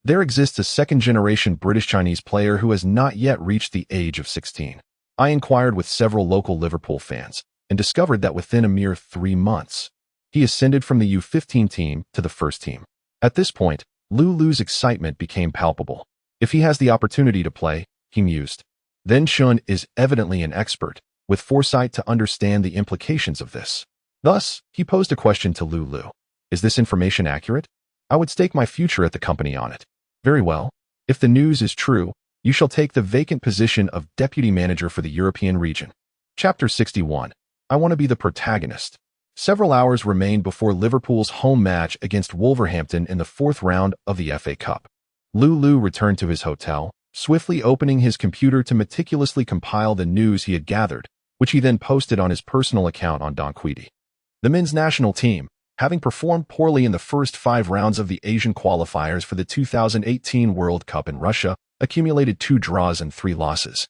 there exists a second-generation British-Chinese player who has not yet reached the age of 16. I inquired with several local Liverpool fans and discovered that within a mere 3 months, he ascended from the U15 team to the first team." At this point, Lulu's excitement became palpable. If he has the opportunity to play, he mused, then Chun is evidently an expert, with foresight to understand the implications of this. Thus, he posed a question to Lulu. "Is this information accurate? I would stake my future at the company on it." "Very well. If the news is true, you shall take the vacant position of Deputy Manager for the European region." Chapter 61. I want to be the protagonist. Several hours remained before Liverpool's home match against Wolverhampton in the fourth round of the FA Cup. Lulu returned to his hotel, swiftly opening his computer to meticulously compile the news he had gathered, which he then posted on his personal account on Donquidi. The men's national team, having performed poorly in the first 5 rounds of the Asian qualifiers for the 2018 World Cup in Russia, accumulated 2 draws and 3 losses,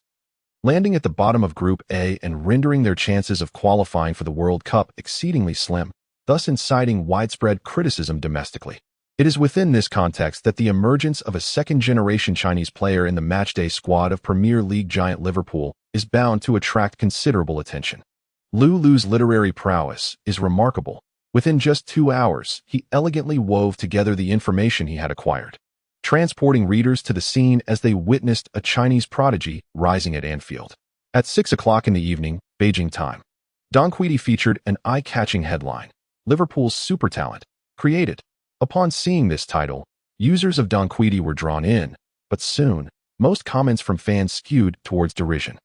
landing at the bottom of Group A and rendering their chances of qualifying for the World Cup exceedingly slim, thus inciting widespread criticism domestically. It is within this context that the emergence of a second-generation Chinese player in the matchday squad of Premier League giant Liverpool is bound to attract considerable attention. Lulu's literary prowess is remarkable. Within just 2 hours, he elegantly wove together the information he had acquired, transporting readers to the scene as they witnessed a Chinese prodigy rising at Anfield. At 6 o'clock in the evening, Beijing time, Donquidi featured an eye-catching headline, "Liverpool's super talent, created." Upon seeing this title, users of Donquidi were drawn in, but soon, most comments from fans skewed towards derision.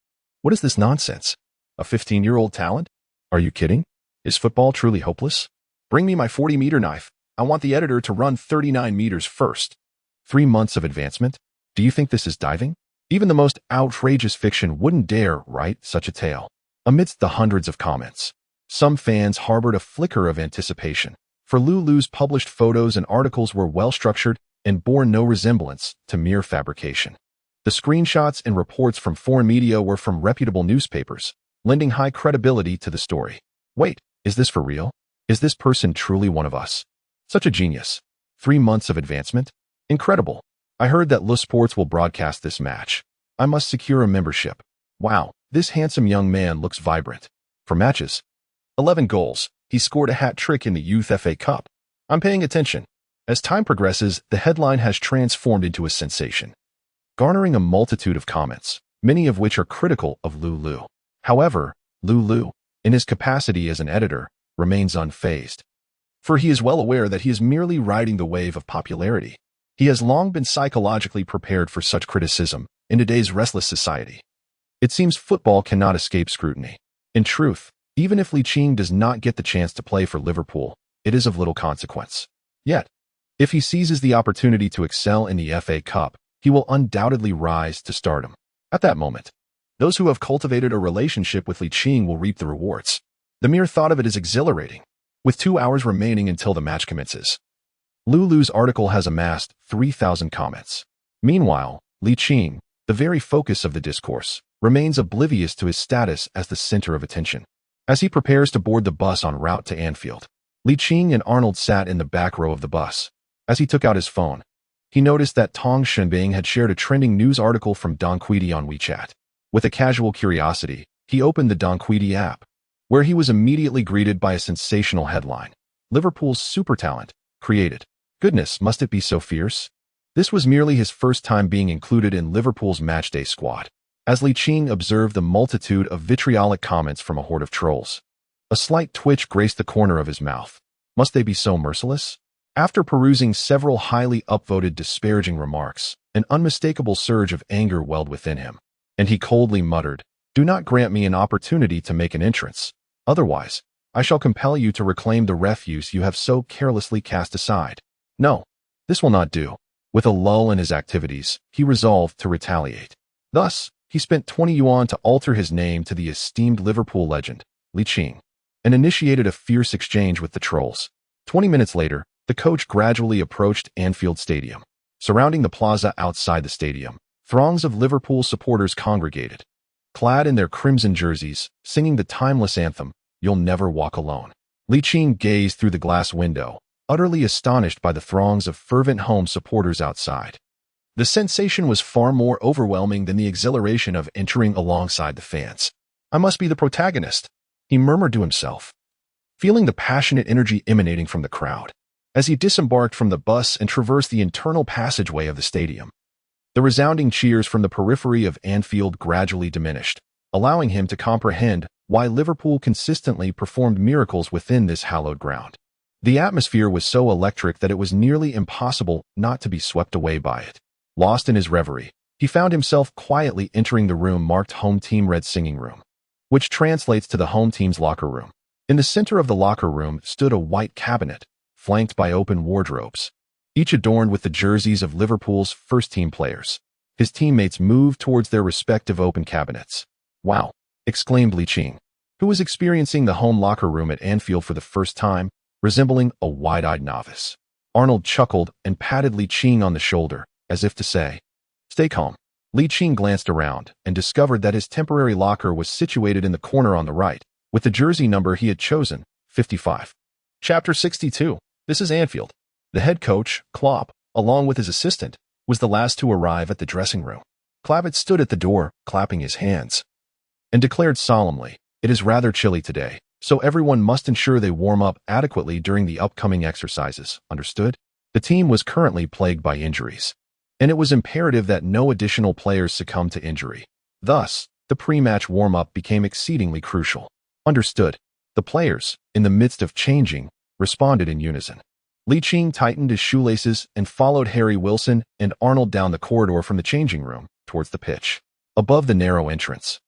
"What is this nonsense? A 15-year-old talent? Are you kidding? Is football truly hopeless? Bring me my 40-meter knife. I want the editor to run 39 meters first. 3 months of advancement? Do you think this is diving? Even the most outrageous fiction wouldn't dare write such a tale." Amidst the hundreds of comments, some fans harbored a flicker of anticipation, for Lulu's published photos and articles were well-structured and bore no resemblance to mere fabrication. The screenshots and reports from foreign media were from reputable newspapers, lending high credibility to the story. Wait, is this for real? Is this person truly one of us? Such a genius. 3 months of advancement? Incredible. I heard that Le Sports will broadcast this match. I must secure a membership. Wow, this handsome young man looks vibrant. For matches. 11 goals. He scored a hat-trick in the Youth FA Cup. I'm paying attention. As time progresses, the headline has transformed into a sensation, garnering a multitude of comments, many of which are critical of Lulu. However, Lulu, in his capacity as an editor, remains unfazed. For he is well aware that he is merely riding the wave of popularity. He has long been psychologically prepared for such criticism in today's restless society. It seems football cannot escape scrutiny. In truth, even if Ligt does not get the chance to play for Liverpool, it is of little consequence. Yet, if he seizes the opportunity to excel in the FA Cup, he will undoubtedly rise to stardom. At that moment, those who have cultivated a relationship with Ligt will reap the rewards. The mere thought of it is exhilarating. With 2 hours remaining until the match commences, Lulu's article has amassed 3,000 comments. Meanwhile, Ligt, the very focus of the discourse, remains oblivious to his status as the center of attention. As he prepares to board the bus en route to Anfield, Ligt and Arnold sat in the back row of the bus. As he took out his phone, he noticed that Tong Shenbing had shared a trending news article from Don Quidi on WeChat. With a casual curiosity, he opened the Don Quidi app, where he was immediately greeted by a sensational headline. Liverpool's super talent, created. Goodness, must it be so fierce? This was merely his first time being included in Liverpool's matchday squad. As Ligt observed the multitude of vitriolic comments from a horde of trolls, a slight twitch graced the corner of his mouth. Must they be so merciless? After perusing several highly upvoted disparaging remarks, an unmistakable surge of anger welled within him, and he coldly muttered, "Do not grant me an opportunity to make an entrance. Otherwise, I shall compel you to reclaim the refuse you have so carelessly cast aside." No, this will not do. With a lull in his activities, he resolved to retaliate. Thus, he spent 20 yuan to alter his name to the esteemed Liverpool legend, Ligt, and initiated a fierce exchange with the trolls. 20 minutes later, the coach gradually approached Anfield Stadium. Surrounding the plaza outside the stadium, throngs of Liverpool supporters congregated, clad in their crimson jerseys, singing the timeless anthem, "You'll Never Walk Alone." Ligt gazed through the glass window, utterly astonished by the throngs of fervent home supporters outside. The sensation was far more overwhelming than the exhilaration of entering alongside the fans. "I must be the protagonist," he murmured to himself, feeling the passionate energy emanating from the crowd. As he disembarked from the bus and traversed the internal passageway of the stadium, the resounding cheers from the periphery of Anfield gradually diminished, allowing him to comprehend why Liverpool consistently performed miracles within this hallowed ground. The atmosphere was so electric that it was nearly impossible not to be swept away by it. Lost in his reverie, he found himself quietly entering the room marked Home Team Red Singing Room, which translates to the home team's locker room. In the center of the locker room stood a white cabinet, flanked by open wardrobes, each adorned with the jerseys of Liverpool's first-team players. His teammates moved towards their respective open cabinets. "Wow!" exclaimed Ligt, who was experiencing the home locker room at Anfield for the first time, resembling a wide-eyed novice. Arnold chuckled and patted Ligt on the shoulder, as if to say, "Stay calm." Ligt glanced around and discovered that his temporary locker was situated in the corner on the right, with the jersey number he had chosen, 55. Chapter 62. This is Anfield. The head coach, Klopp, along with his assistant, was the last to arrive at the dressing room. Clavitt stood at the door, clapping his hands, and declared solemnly, "It is rather chilly today, so everyone must ensure they warm up adequately during the upcoming exercises, understood?" The team was currently plagued by injuries, and it was imperative that no additional players succumb to injury. Thus, the pre-match warm-up became exceedingly crucial. Understood. The players, in the midst of changing, responded in unison. Ligt tightened his shoelaces and followed Harry Wilson and Arnold down the corridor from the changing room towards the pitch. Above the narrow entrance,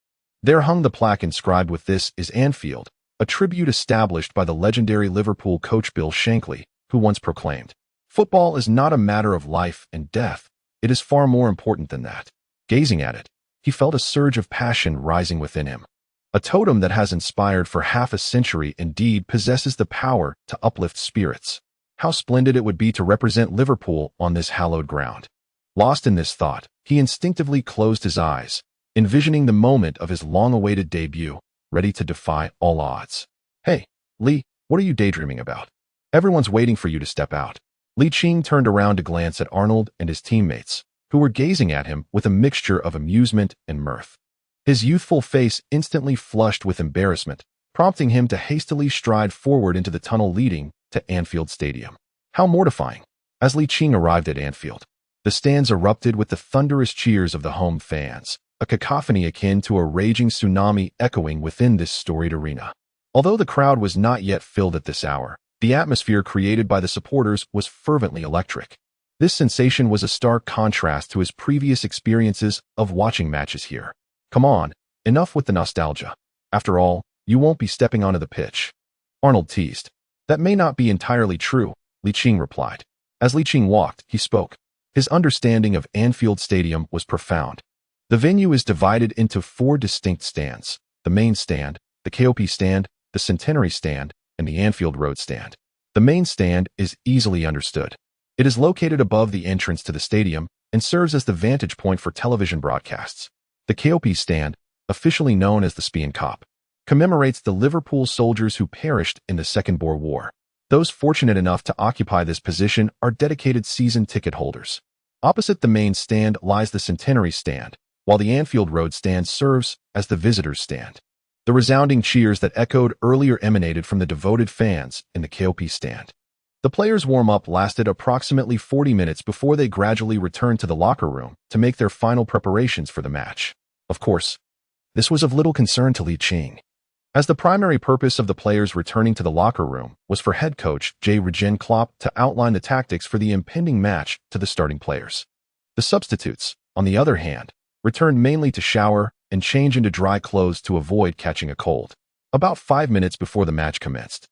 there hung the plaque inscribed with "This is Anfield," a tribute established by the legendary Liverpool coach Bill Shankly, who once proclaimed, "Football is not a matter of life and death. It is far more important than that." Gazing at it, he felt a surge of passion rising within him. A totem that has inspired for half a century indeed possesses the power to uplift spirits. How splendid it would be to represent Liverpool on this hallowed ground. Lost in this thought, he instinctively closed his eyes, envisioning the moment of his long-awaited debut, ready to defy all odds. "Hey, Lee, what are you daydreaming about? Everyone's waiting for you to step out." Kean turned around to glance at Arnold and his teammates, who were gazing at him with a mixture of amusement and mirth. His youthful face instantly flushed with embarrassment, prompting him to hastily stride forward into the tunnel leading to Anfield Stadium. How mortifying! As Kean arrived at Anfield, the stands erupted with the thunderous cheers of the home fans, a cacophony akin to a raging tsunami echoing within this storied arena. Although the crowd was not yet filled at this hour, the atmosphere created by the supporters was fervently electric. This sensation was a stark contrast to his previous experiences of watching matches here. "Come on, enough with the nostalgia. After all, you won't be stepping onto the pitch," Arnold teased. "That may not be entirely true," Kean replied. As Kean walked, he spoke. His understanding of Anfield Stadium was profound. The venue is divided into 4 distinct stands: the main stand, the KOP stand, the Centenary stand, and the Anfield Road stand. The main stand is easily understood. It is located above the entrance to the stadium and serves as the vantage point for television broadcasts. The KOP stand, officially known as the Spienkop, commemorates the Liverpool soldiers who perished in the Second Boer War. Those fortunate enough to occupy this position are dedicated season ticket holders. Opposite the main stand lies the Centenary stand, while the Anfield Road stand serves as the visitors' stand. The resounding cheers that echoed earlier emanated from the devoted fans in the KOP stand. The players' warm-up lasted approximately 40 minutes before they gradually returned to the locker room to make their final preparations for the match. Of course, this was of little concern to Kean, as the primary purpose of the players returning to the locker room was for head coach Jurgen Klopp to outline the tactics for the impending match to the starting players. The substitutes, on the other hand, returned mainly to shower and change into dry clothes to avoid catching a cold. About 5 minutes before the match commenced,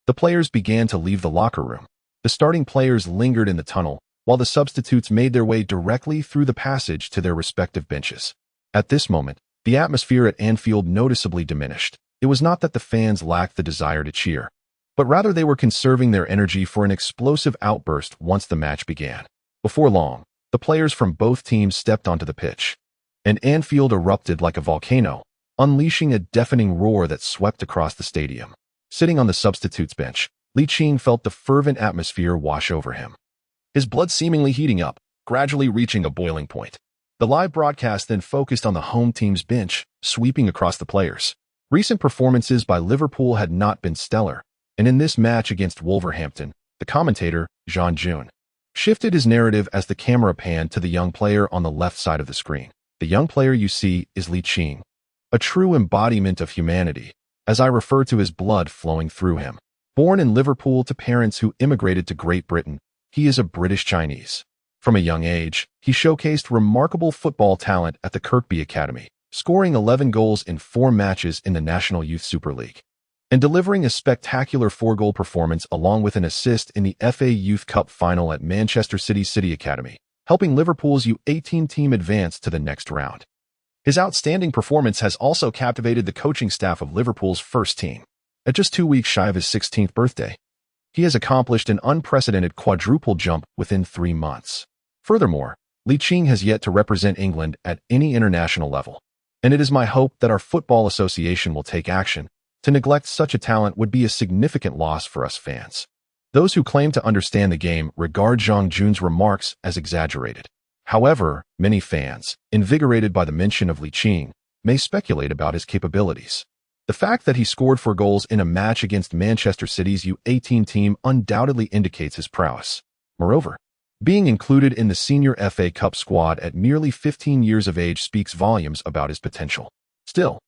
the players began to leave the locker room. The starting players lingered in the tunnel, while the substitutes made their way directly through the passage to their respective benches. At this moment, the atmosphere at Anfield noticeably diminished. It was not that the fans lacked the desire to cheer, but rather they were conserving their energy for an explosive outburst once the match began. Before long, the players from both teams stepped onto the pitch, and Anfield erupted like a volcano, unleashing a deafening roar that swept across the stadium. Sitting on the substitutes bench, Kean felt the fervent atmosphere wash over him, his blood seemingly heating up, gradually reaching a boiling point. The live broadcast then focused on the home team's bench, sweeping across the players. Recent performances by Liverpool had not been stellar, and in this match against Wolverhampton, the commentator, Jean June, shifted his narrative as the camera panned to the young player on the left side of the screen. The young player you see is Kean, a true embodiment of humanity, as I refer to his blood flowing through him. Born in Liverpool to parents who immigrated to Great Britain, he is a British Chinese. From a young age, he showcased remarkable football talent at the Kirkby Academy, scoring 11 goals in 4 matches in the National Youth Super League, and delivering a spectacular 4-goal performance along with an assist in the FA Youth Cup final at Manchester City Academy, helping Liverpool's U18 team advance to the next round. His outstanding performance has also captivated the coaching staff of Liverpool's first team. At just 2 weeks shy of his 16th birthday, he has accomplished an unprecedented quadruple jump within 3 months. Furthermore, Kean has yet to represent England at any international level, and it is my hope that our Football Association will take action. To neglect such a talent would be a significant loss for us fans. Those who claim to understand the game regard Jean June's remarks as exaggerated. However, many fans, invigorated by the mention of Kean, may speculate about his capabilities. The fact that he scored 4 goals in a match against Manchester City's U18 team undoubtedly indicates his prowess. Moreover, being included in the senior FA Cup squad at merely 15 years of age speaks volumes about his potential. Still,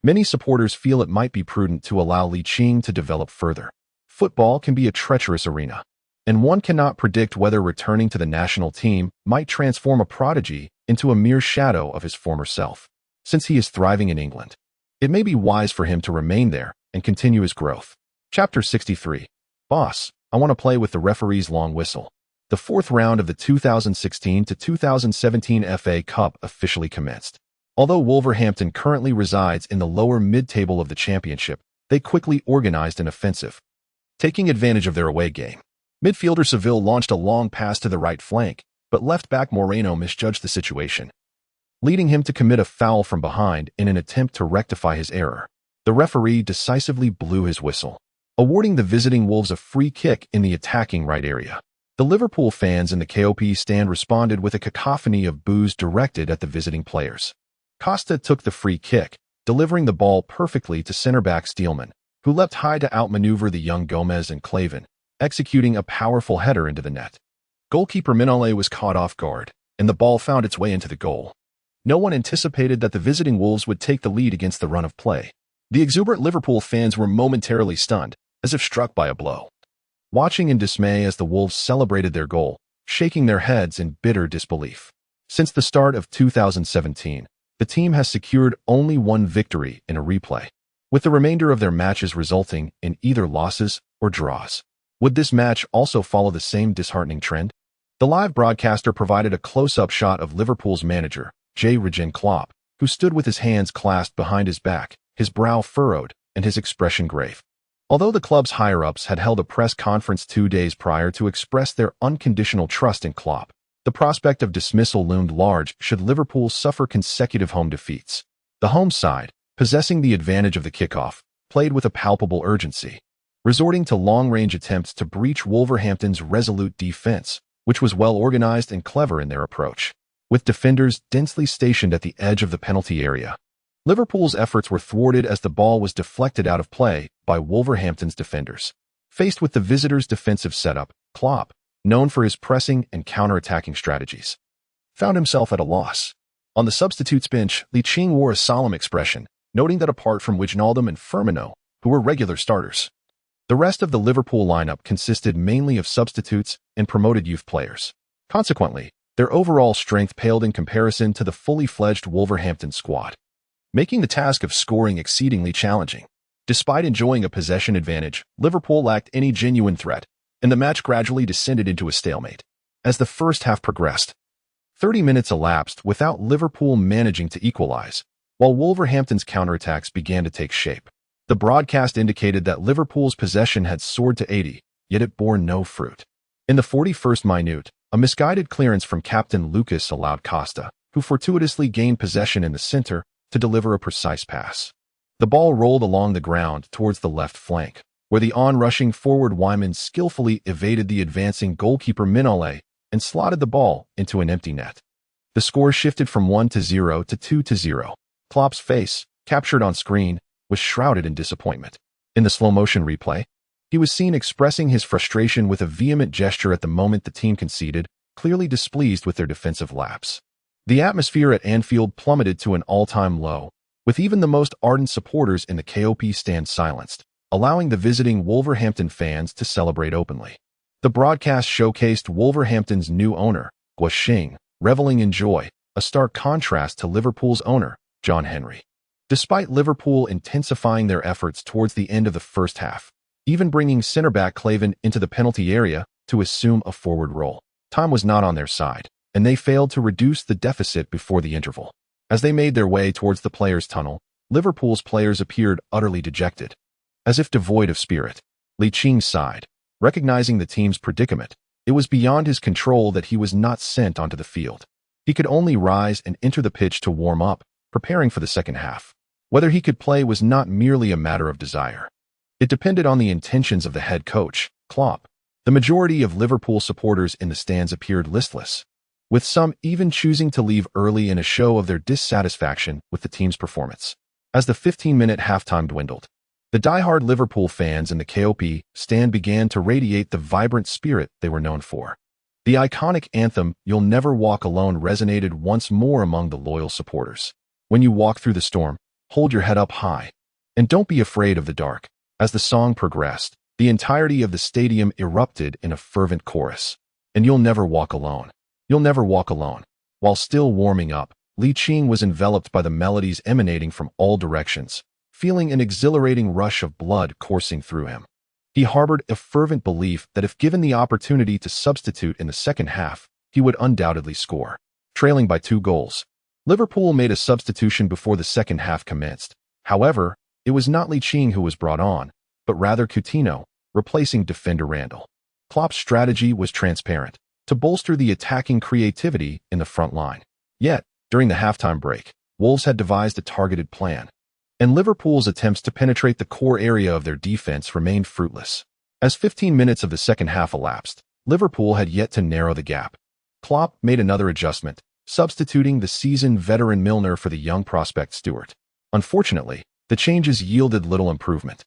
many supporters feel it might be prudent to allow Kean to develop further. Football can be a treacherous arena, and one cannot predict whether returning to the national team might transform a prodigy into a mere shadow of his former self. Since he is thriving in England, it may be wise for him to remain there and continue his growth. Chapter 63. Boss, I want to play with the referee's long whistle. The 4th round of the 2016 to 2017 FA Cup officially commenced. Although Wolverhampton currently resides in the lower mid-table of the championship, they quickly organized an offensive, taking advantage of their away game. Midfielder Seville launched a long pass to the right flank, but left-back Moreno misjudged the situation, leading him to commit a foul from behind in an attempt to rectify his error. The referee decisively blew his whistle, awarding the visiting Wolves a free kick in the attacking right area. The Liverpool fans in the KOP stand responded with a cacophony of boos directed at the visiting players. Costa took the free kick, delivering the ball perfectly to centre-back Steelman, who leapt high to outmaneuver the young Gomez and Klavan, executing a powerful header into the net. Goalkeeper Minole was caught off guard, and the ball found its way into the goal. No one anticipated that the visiting Wolves would take the lead against the run of play. The exuberant Liverpool fans were momentarily stunned, as if struck by a blow, watching in dismay as the Wolves celebrated their goal, shaking their heads in bitter disbelief. Since the start of 2017, the team has secured only one victory in a replay, with the remainder of their matches resulting in either losses or draws. Would this match also follow the same disheartening trend? The live broadcaster provided a close-up shot of Liverpool's manager, Jurgen Klopp, who stood with his hands clasped behind his back, his brow furrowed, and his expression grave. Although the club's higher-ups had held a press conference 2 days prior to express their unconditional trust in Klopp, the prospect of dismissal loomed large should Liverpool suffer consecutive home defeats. The home side, possessing the advantage of the kickoff, played with a palpable urgency, resorting to long-range attempts to breach Wolverhampton's resolute defense, which was well-organized and clever in their approach. With defenders densely stationed at the edge of the penalty area, Liverpool's efforts were thwarted as the ball was deflected out of play by Wolverhampton's defenders. Faced with the visitors' defensive setup, Klopp, known for his pressing and counter-attacking strategies, found himself at a loss. On the substitutes bench, Ligt wore a solemn expression, noting that apart from Wijnaldum and Firmino, who were regular starters, the rest of the Liverpool lineup consisted mainly of substitutes and promoted youth players. Consequently, their overall strength paled in comparison to the fully fledged Wolverhampton squad, making the task of scoring exceedingly challenging. Despite enjoying a possession advantage, Liverpool lacked any genuine threat, and the match gradually descended into a stalemate. As the first half progressed, 30 minutes elapsed without Liverpool managing to equalize, while Wolverhampton's counterattacks began to take shape. The broadcast indicated that Liverpool's possession had soared to 80, yet it bore no fruit. In the 41st minute, a misguided clearance from captain Lucas allowed Costa, who fortuitously gained possession in the center, to deliver a precise pass. The ball rolled along the ground towards the left flank, where the on-rushing forward Wyman skillfully evaded the advancing goalkeeper Minole and slotted the ball into an empty net. The score shifted from 1-0 to 2-0. Klopp's face, captured on screen, was shrouded in disappointment. In the slow-motion replay, he was seen expressing his frustration with a vehement gesture at the moment the team conceded, clearly displeased with their defensive lapse. The atmosphere at Anfield plummeted to an all-time low, with even the most ardent supporters in the KOP stand silenced, allowing the visiting Wolverhampton fans to celebrate openly. The broadcast showcased Wolverhampton's new owner, Kean, reveling in joy, a stark contrast to Liverpool's owner, John Henry. Despite Liverpool intensifying their efforts towards the end of the first half, even bringing centre-back Klavan into the penalty area to assume a forward role, time was not on their side, and they failed to reduce the deficit before the interval. As they made their way towards the players' tunnel, Liverpool's players appeared utterly dejected, as if devoid of spirit. Ligt sighed, recognizing the team's predicament. It was beyond his control that he was not sent onto the field. He could only rise and enter the pitch to warm up, preparing for the second half. Whether he could play was not merely a matter of desire. It depended on the intentions of the head coach, Klopp. The majority of Liverpool supporters in the stands appeared listless, with some even choosing to leave early in a show of their dissatisfaction with the team's performance. As the 15-minute halftime dwindled, the die-hard Liverpool fans in the KOP stand began to radiate the vibrant spirit they were known for. The iconic anthem, "You'll Never Walk Alone," resonated once more among the loyal supporters. When you walk through the storm, hold your head up high, and don't be afraid of the dark. As the song progressed, the entirety of the stadium erupted in a fervent chorus. And you'll never walk alone. You'll never walk alone. While still warming up, Ligt was enveloped by the melodies emanating from all directions, feeling an exhilarating rush of blood coursing through him. He harbored a fervent belief that if given the opportunity to substitute in the second half, he would undoubtedly score. Trailing by 2 goals, Liverpool made a substitution before the second half commenced. However, it was not Ligt who was brought on, but rather Coutinho, replacing defender Randall. Klopp's strategy was transparent: to bolster the attacking creativity in the front line. Yet, during the halftime break, Wolves had devised a targeted plan, and Liverpool's attempts to penetrate the core area of their defense remained fruitless. As 15 minutes of the second half elapsed, Liverpool had yet to narrow the gap. Klopp made another adjustment, substituting the seasoned veteran Milner for the young prospect Stewart. Unfortunately, the changes yielded little improvement.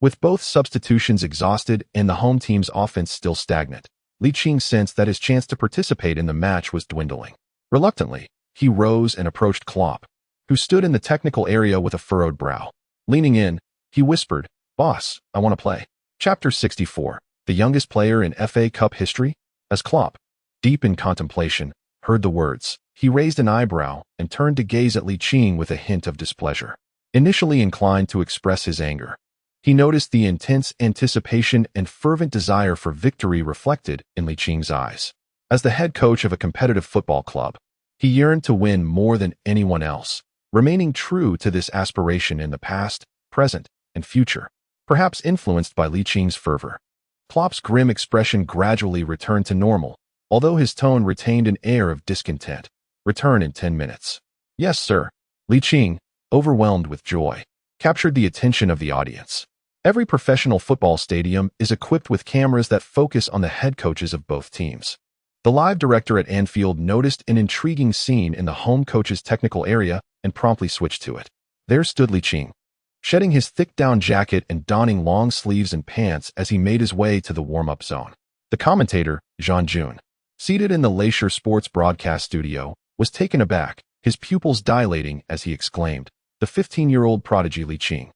With both substitutions exhausted and the home team's offense still stagnant, Ligt sensed that his chance to participate in the match was dwindling. Reluctantly, he rose and approached Klopp, who stood in the technical area with a furrowed brow. Leaning in, he whispered, "Boss, I want to play." Chapter 64, the youngest player in FA Cup history? As Klopp, deep in contemplation, heard the words, he raised an eyebrow and turned to gaze at Ligt with a hint of displeasure. Initially inclined to express his anger, he noticed the intense anticipation and fervent desire for victory reflected in Licht's eyes. As the head coach of a competitive football club, he yearned to win more than anyone else, remaining true to this aspiration in the past, present, and future. Perhaps influenced by Licht's fervor, Klopp's grim expression gradually returned to normal, although his tone retained an air of discontent. "Return in 10 minutes. "Yes, sir." Ligt, overwhelmed with joy, captured the attention of the audience. Every professional football stadium is equipped with cameras that focus on the head coaches of both teams. The live director at Anfield noticed an intriguing scene in the home coach's technical area and promptly switched to it. There stood Ligt, shedding his thick down jacket and donning long sleeves and pants as he made his way to the warm-up zone. The commentator, Jean June, seated in the Leicester Sports broadcast studio, was taken aback, his pupils dilating as he exclaimed, "The 15-year-old prodigy Ligt,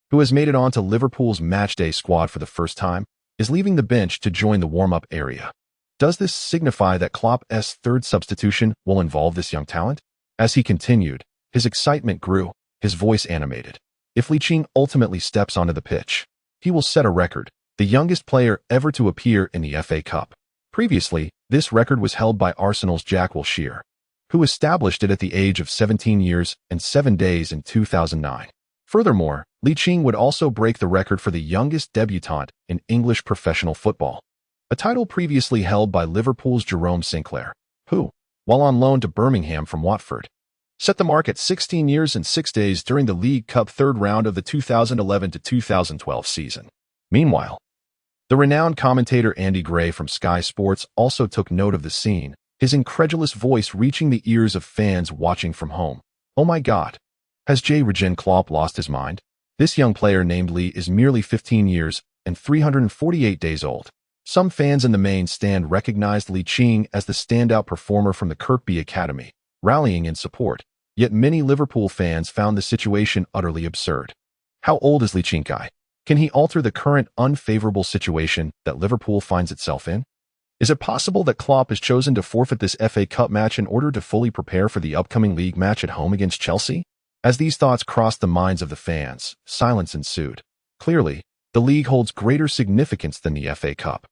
who has made it onto Liverpool's matchday squad for the first time, is leaving the bench to join the warm-up area. Does this signify that Klopp's third substitution will involve this young talent?" As he continued, his excitement grew, his voice animated. "If Ligt ultimately steps onto the pitch, he will set a record, the youngest player ever to appear in the FA Cup. Previously, this record was held by Arsenal's Jack Wilshere, who established it at the age of 17 years and 7 days in 2009. Furthermore, Ligt would also break the record for the youngest debutant in English professional football, a title previously held by Liverpool's Jerome Sinclair, who, while on loan to Birmingham from Watford, set the mark at 16 years and 6 days during the League Cup third round of the 2011 to 2012 season. Meanwhile, the renowned commentator Andy Gray from Sky Sports also took note of the scene, his incredulous voice reaching the ears of fans watching from home. "Oh my God! Has Jurgen Klopp lost his mind? This young player named Lee is merely 15 years and 348 days old." Some fans in the main stand recognized Ligt as the standout performer from the Kirkby Academy, rallying in support, yet many Liverpool fans found the situation utterly absurd. How old is Ligt? Can he alter the current unfavorable situation that Liverpool finds itself in? Is it possible that Klopp has chosen to forfeit this FA Cup match in order to fully prepare for the upcoming league match at home against Chelsea? As these thoughts crossed the minds of the fans, silence ensued. Clearly, the league holds greater significance than the FA Cup.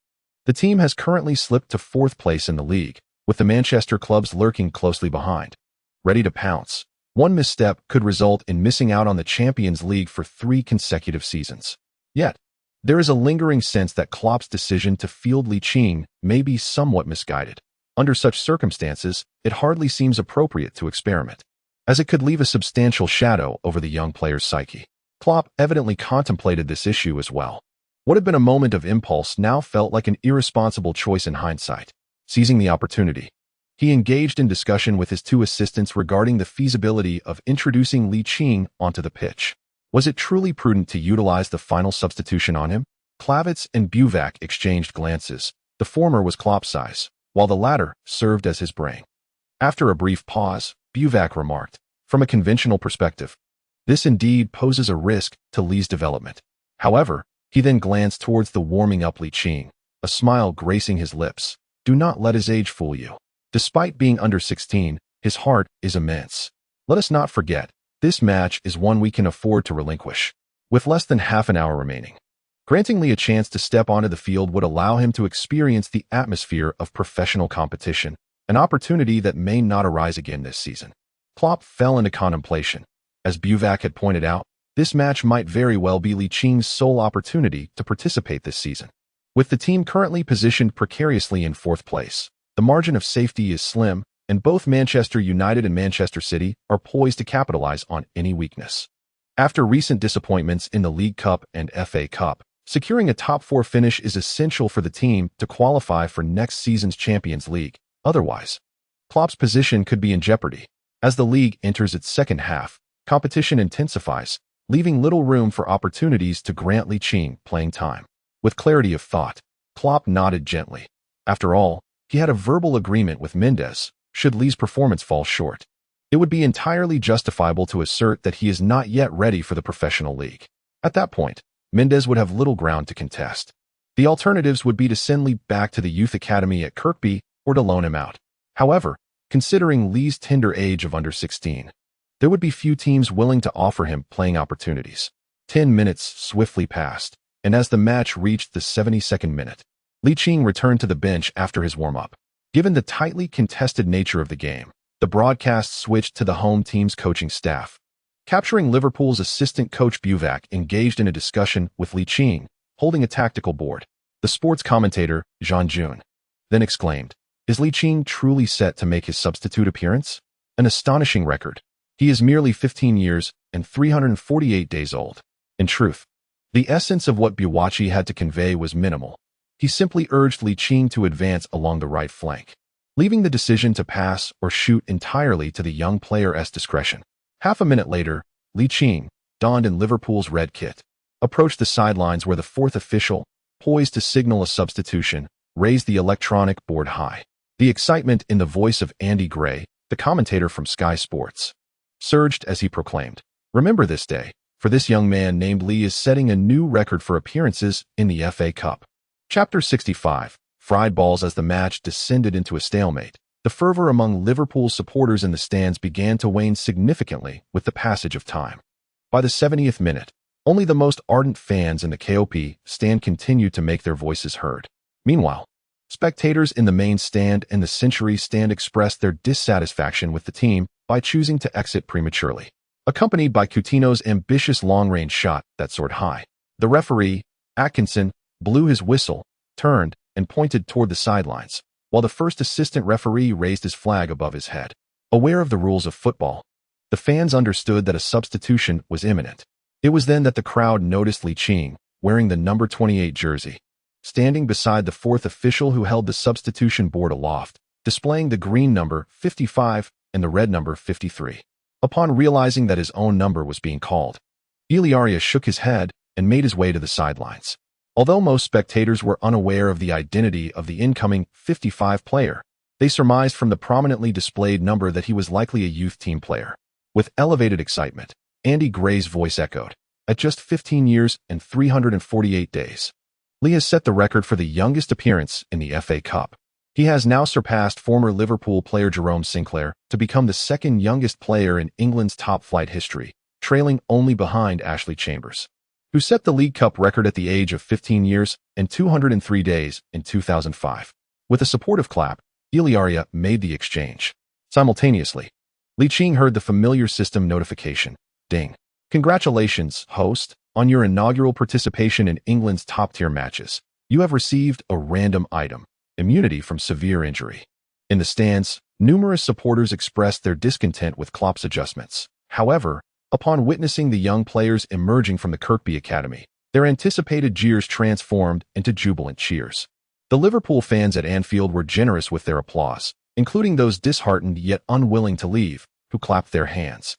The team has currently slipped to 4th place in the league, with the Manchester clubs lurking closely behind, ready to pounce. One misstep could result in missing out on the Champions League for 3 consecutive seasons. Yet, there is a lingering sense that Klopp's decision to field Ligt may be somewhat misguided. Under such circumstances, it hardly seems appropriate to experiment, as it could leave a substantial shadow over the young player's psyche. Klopp evidently contemplated this issue as well. What had been a moment of impulse now felt like an irresponsible choice in hindsight. Seizing the opportunity, he engaged in discussion with his 2 assistants regarding the feasibility of introducing Ligt onto the pitch. Was it truly prudent to utilize the final substitution on him? Klavitz and Buvac exchanged glances. The former was Klopp's size, while the latter served as his brain. After a brief pause, Buvac remarked, "From a conventional perspective, this indeed poses a risk to Lee's development." However, he then glanced towards the warming up Ligt, a smile gracing his lips. "Do not let his age fool you. Despite being under 16, his heart is immense. Let us not forget, this match is one we can afford to relinquish." With less than half an hour remaining, granting Lee a chance to step onto the field would allow him to experience the atmosphere of professional competition, an opportunity that may not arise again this season. Klopp fell into contemplation. As Buvac had pointed out, this match might very well be Licht's sole opportunity to participate this season. With the team currently positioned precariously in 4th place, The margin of safety is slim, and both Manchester United and Manchester City are poised to capitalize on any weakness. After recent disappointments in the League Cup and FA Cup, securing a top-4 finish is essential for the team to qualify for next season's Champions League. Otherwise, Klopp's position could be in jeopardy. As the league enters its second half, competition intensifies, leaving little room for opportunities to grant Ligt playing time. With clarity of thought, Klopp nodded gently. After all, he had a verbal agreement with Mendes, should Li's performance fall short. It would be entirely justifiable to assert that he is not yet ready for the professional league. At that point, Mendes would have little ground to contest. The alternatives would be to send Li back to the youth academy at Kirkby or to loan him out. However, considering Li's tender age of under 16, there would be few teams willing to offer him playing opportunities. 10 minutes swiftly passed, and as the match reached the 72nd minute, Ligt returned to the bench after his warm-up. Given the tightly contested nature of the game, the broadcast switched to the home team's coaching staff. Capturing Liverpool's assistant coach Buvac engaged in a discussion with Ligt, holding a tactical board. The sports commentator, Jean Jun, then exclaimed, "Is Ligt truly set to make his substitute appearance? An astonishing record. He is merely 15 years and 348 days old." In truth, the essence of what Buvac had to convey was minimal. He simply urged Ligt to advance along the right flank, leaving the decision to pass or shoot entirely to the young player's discretion. Half a minute later, Ligt, donned in Liverpool's red kit, approached the sidelines where the fourth official, poised to signal a substitution, raised the electronic board high. The excitement in the voice of Andy Gray, the commentator from Sky Sports, surged as he proclaimed, "Remember this day, for this young man named Li is setting a new record for appearances in the FA Cup." Chapter 65. Fried balls. As the match descended into a stalemate, the fervor among Liverpool supporters in the stands began to wane significantly with the passage of time. By the 70th minute, only the most ardent fans in the KOP stand continued to make their voices heard. Meanwhile, spectators in the main stand and the Century stand expressed their dissatisfaction with the team by choosing to exit prematurely, accompanied by Coutinho's ambitious long-range shot that soared high. The referee, Atkinson, blew his whistle, turned, and pointed toward the sidelines, while the first assistant referee raised his flag above his head. Aware of the rules of football, the fans understood that a substitution was imminent. It was then that the crowd noticed Ligt, wearing the number 28 jersey, standing beside the fourth official who held the substitution board aloft, displaying the green number 55 and the red number 53. Upon realizing that his own number was being called, Iliaria shook his head and made his way to the sidelines. Although most spectators were unaware of the identity of the incoming 55 player, they surmised from the prominently displayed number that he was likely a youth team player. With elevated excitement, Andy Gray's voice echoed, "At just 15 years and 348 days, Li has set the record for the youngest appearance in the FA Cup. He has now surpassed former Liverpool player Jerome Sinclair to become the second youngest player in England's top-flight history, trailing only behind Ashley Chambers, who set the League Cup record at the age of 15 years and 203 days in 2005. With a supportive clap, Iliaria made the exchange. Simultaneously, Ligt heard the familiar system notification, "Ding. Congratulations, host, on your inaugural participation in England's top-tier matches. You have received a random item, immunity from severe injury." In the stands, numerous supporters expressed their discontent with Klopp's adjustments. However, upon witnessing the young players emerging from the Kirkby Academy, their anticipated jeers transformed into jubilant cheers. The Liverpool fans at Anfield were generous with their applause, including those disheartened yet unwilling to leave, who clapped their hands,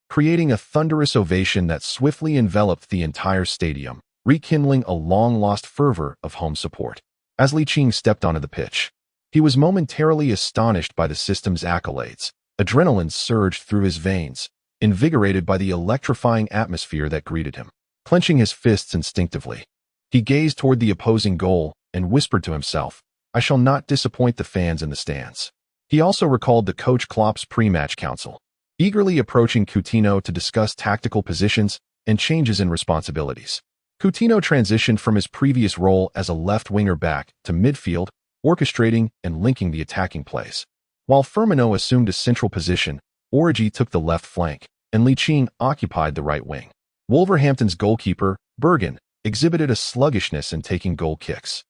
creating a thunderous ovation that swiftly enveloped the entire stadium, rekindling a long-lost fervor of home support. As Ligt stepped onto the pitch, he was momentarily astonished by the system's accolades. Adrenaline surged through his veins, invigorated by the electrifying atmosphere that greeted him. Clenching his fists instinctively, he gazed toward the opposing goal and whispered to himself, "I shall not disappoint the fans in the stands." He also recalled the coach Klopp's pre-match council, eagerly approaching Coutinho to discuss tactical positions and changes in responsibilities. Coutinho transitioned from his previous role as a left-winger back to midfield, orchestrating and linking the attacking plays. While Firmino assumed a central position, Origi took the left flank, and Ligt occupied the right wing. Wolverhampton's goalkeeper, Bergen, exhibited a sluggishness in taking goal kicks.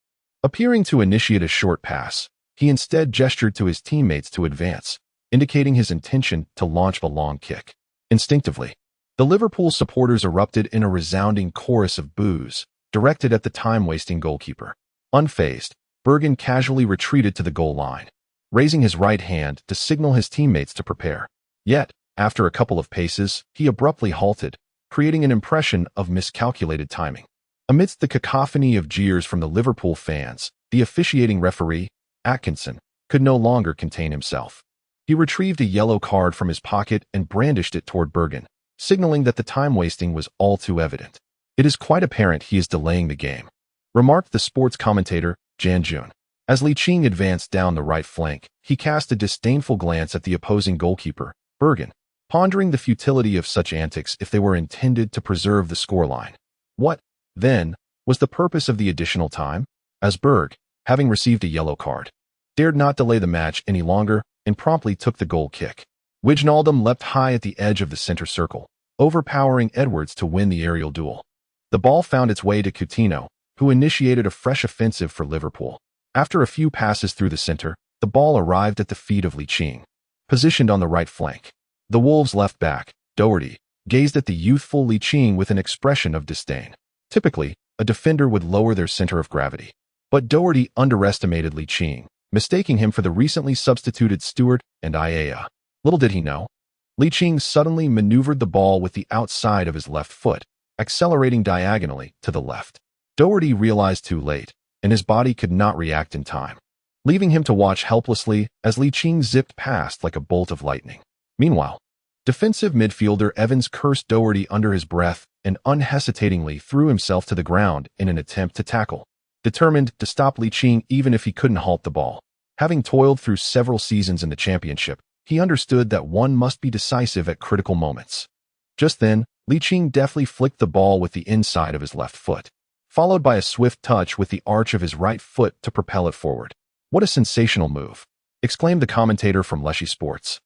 Appearing to initiate a short pass, He instead gestured to his teammates to advance, indicating his intention to launch a long kick. Instinctively, the Liverpool supporters erupted in a resounding chorus of boos, directed at the time-wasting goalkeeper. Unfazed, Bergen casually retreated to the goal line, raising his right hand to signal his teammates to prepare. Yet, after a couple of paces, he abruptly halted, creating an impression of miscalculated timing. Amidst the cacophony of jeers from the Liverpool fans, the officiating referee, Atkinson, could no longer contain himself. He retrieved a yellow card from his pocket and brandished it toward Bergen, signaling that the time-wasting was all too evident. "It is quite apparent he is delaying the game," remarked the sports commentator, Jan Jun. As Ligt advanced down the right flank, he cast a disdainful glance at the opposing goalkeeper, Bergen, pondering the futility of such antics if they were intended to preserve the scoreline. What, then, was the purpose of the additional time? As Berg, having received a yellow card, dared not delay the match any longer and promptly took the goal kick. Wijnaldum leapt high at the edge of the center circle, overpowering Edwards to win the aerial duel. The ball found its way to Coutinho, who initiated a fresh offensive for Liverpool. After a few passes through the center, the ball arrived at the feet of Ligt, positioned on the right flank. The Wolves' left back, Doherty, gazed at the youthful Ligt with an expression of disdain. Typically, a defender would lower their center of gravity. But Doherty underestimated Ligt, mistaking him for the recently substituted Stewart and Ia. Little did he know, Ligt suddenly maneuvered the ball with the outside of his left foot, accelerating diagonally to the left. Doherty realized too late, and his body could not react in time, leaving him to watch helplessly as Ligt zipped past like a bolt of lightning. Meanwhile, defensive midfielder Evans cursed Doherty under his breath and unhesitatingly threw himself to the ground in an attempt to tackle, determined to stop Ligt even if he couldn't halt the ball. Having toiled through several seasons in the championship, he understood that one must be decisive at critical moments. Just then, Ligt deftly flicked the ball with the inside of his left foot, followed by a swift touch with the arch of his right foot to propel it forward. "What a sensational move," exclaimed the commentator from Leicester Sports,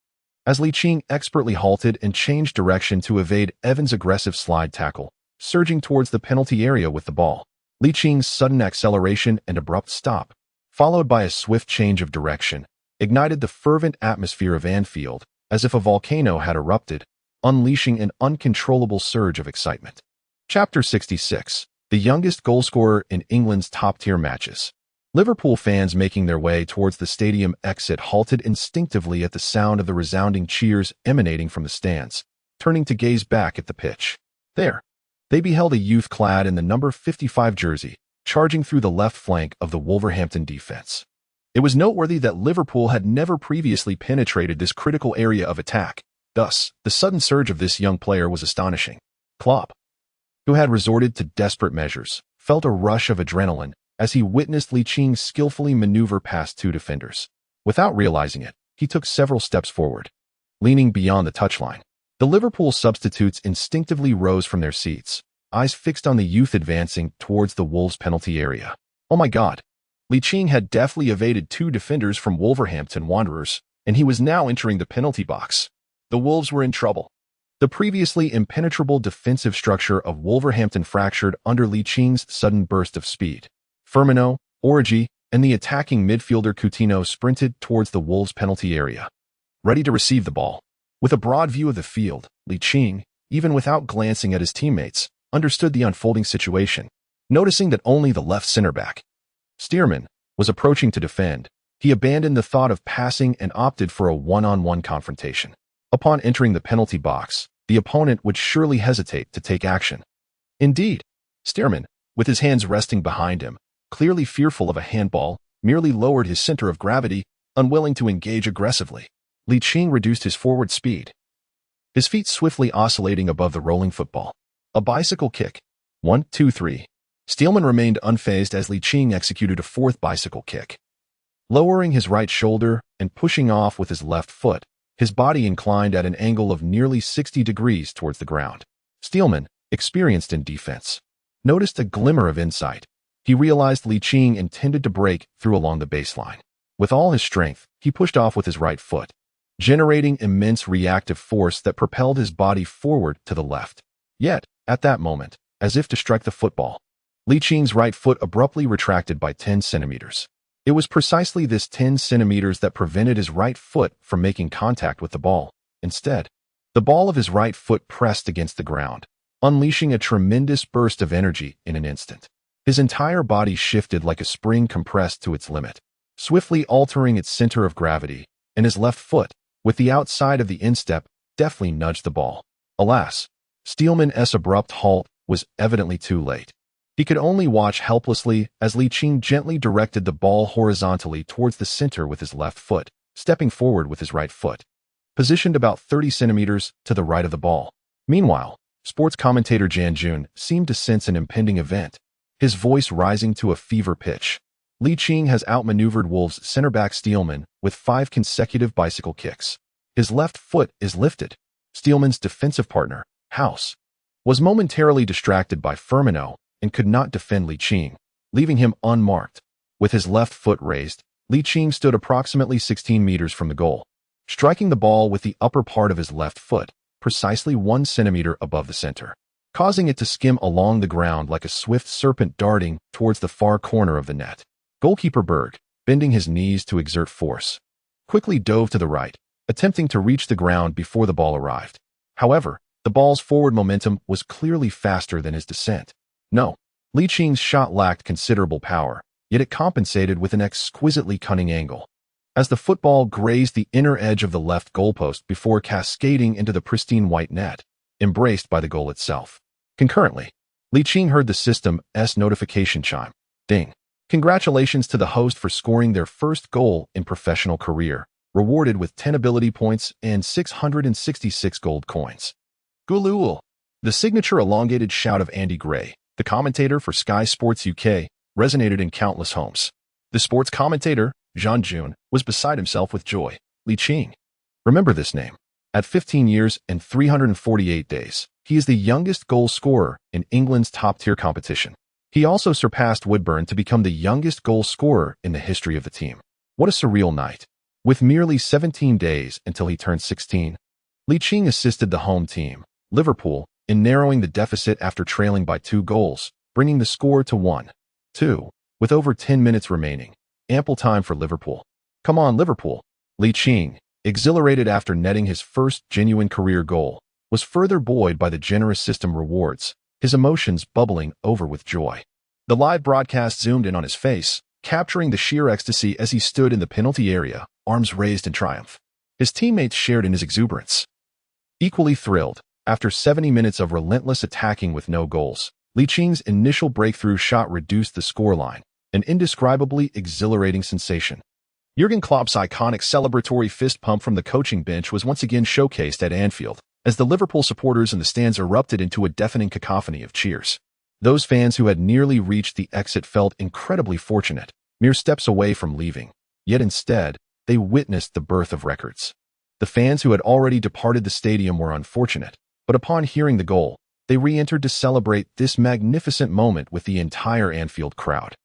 as Ligt expertly halted and changed direction to evade Evans' aggressive slide tackle, surging towards the penalty area with the ball. Licht's sudden acceleration and abrupt stop, followed by a swift change of direction, ignited the fervent atmosphere of Anfield as if a volcano had erupted, unleashing an uncontrollable surge of excitement. Chapter 66. The youngest goalscorer in England's top-tier matches. Liverpool fans making their way towards the stadium exit halted instinctively at the sound of the resounding cheers emanating from the stands, turning to gaze back at the pitch. There, they beheld a youth clad in the number 55 jersey, charging through the left flank of the Wolverhampton defense. It was noteworthy that Liverpool had never previously penetrated this critical area of attack. Thus, the sudden surge of this young player was astonishing. Klopp, who had resorted to desperate measures, felt a rush of adrenaline as he witnessed Ligt skillfully maneuver past two defenders. Without realizing it, he took several steps forward, leaning beyond the touchline. The Liverpool substitutes instinctively rose from their seats, eyes fixed on the youth advancing towards the Wolves' penalty area. Oh my God! Ligt had deftly evaded two defenders from Wolverhampton Wanderers, and he was now entering the penalty box. The Wolves were in trouble. The previously impenetrable defensive structure of Wolverhampton fractured under Licht's sudden burst of speed. Firmino, Origi, and the attacking midfielder Coutinho sprinted towards the Wolves' penalty area, ready to receive the ball. With a broad view of the field, Ligt, even without glancing at his teammates, understood the unfolding situation. Noticing that only the left center-back, Stearman, was approaching to defend, he abandoned the thought of passing and opted for a one-on-one confrontation. Upon entering the penalty box, the opponent would surely hesitate to take action. Indeed, Stearman, with his hands resting behind him, clearly fearful of a handball, merely lowered his center of gravity, unwilling to engage aggressively. Ligt reduced his forward speed, his feet swiftly oscillating above the rolling football. A bicycle kick. 1, 2, 3. Steelman remained unfazed as Ligt executed a fourth bicycle kick. Lowering his right shoulder and pushing off with his left foot, his body inclined at an angle of nearly 60 degrees towards the ground. Steelman, experienced in defense, noticed a glimmer of insight. He realized Ligt intended to break through along the baseline. With all his strength, he pushed off with his right foot, generating immense reactive force that propelled his body forward to the left. Yet, at that moment, as if to strike the football, Licht's right foot abruptly retracted by 10 centimeters. It was precisely this 10 centimeters that prevented his right foot from making contact with the ball. Instead, the ball of his right foot pressed against the ground, unleashing a tremendous burst of energy in an instant. His entire body shifted like a spring compressed to its limit, swiftly altering its center of gravity, and his left foot, with the outside of the instep, deftly nudged the ball. Alas, Steelman's abrupt halt was evidently too late. He could only watch helplessly as Ligt gently directed the ball horizontally towards the center with his left foot, stepping forward with his right foot, positioned about 30 centimeters to the right of the ball. Meanwhile, sports commentator Jan Jun seemed to sense an impending event, his voice rising to a fever pitch. Ligt has outmaneuvered Wolves' center-back Steelman with 5 consecutive bicycle kicks. His left foot is lifted. Steelman's defensive partner, House, was momentarily distracted by Firmino and could not defend Ligt, leaving him unmarked. With his left foot raised, Ligt stood approximately 16 meters from the goal, striking the ball with the upper part of his left foot, precisely 1 centimeter above the center, causing it to skim along the ground like a swift serpent darting towards the far corner of the net. Goalkeeper Berg, bending his knees to exert force, quickly dove to the right, attempting to reach the ground before the ball arrived. However, the ball's forward momentum was clearly faster than his descent. No, Licht's shot lacked considerable power, yet it compensated with an exquisitely cunning angle, as the football grazed the inner edge of the left goalpost before cascading into the pristine white net, embraced by the goal itself. Concurrently, Ligt heard the system's notification chime. Ding. Congratulations to the host for scoring their first goal in professional career, rewarded with 10 ability points and 666 gold coins. Gulul. The signature elongated shout of Andy Gray, the commentator for Sky Sports UK, resonated in countless homes. The sports commentator, Jean Jun, was beside himself with joy. Ligt. Remember this name. At 15 years and 348 days, he is the youngest goal scorer in England's top-tier competition. He also surpassed Woodburn to become the youngest goal scorer in the history of the team. What a surreal night. With merely 17 days until he turned 16, Ligt assisted the home team, Liverpool, in narrowing the deficit after trailing by 2 goals, bringing the score to 1-2, with over 10 minutes remaining. Ample time for Liverpool. Come on, Liverpool. Ligt, exhilarated after netting his first genuine career goal, was further buoyed by the generous system rewards, his emotions bubbling over with joy. The live broadcast zoomed in on his face, capturing the sheer ecstasy as he stood in the penalty area, arms raised in triumph. His teammates shared in his exuberance. Equally thrilled, after 70 minutes of relentless attacking with no goals, Licht's initial breakthrough shot reduced the scoreline, an indescribably exhilarating sensation. Jurgen Klopp's iconic celebratory fist pump from the coaching bench was once again showcased at Anfield, as the Liverpool supporters in the stands erupted into a deafening cacophony of cheers. Those fans who had nearly reached the exit felt incredibly fortunate, mere steps away from leaving. Yet instead, they witnessed the birth of records. The fans who had already departed the stadium were unfortunate, but upon hearing the goal, they re-entered to celebrate this magnificent moment with the entire Anfield crowd.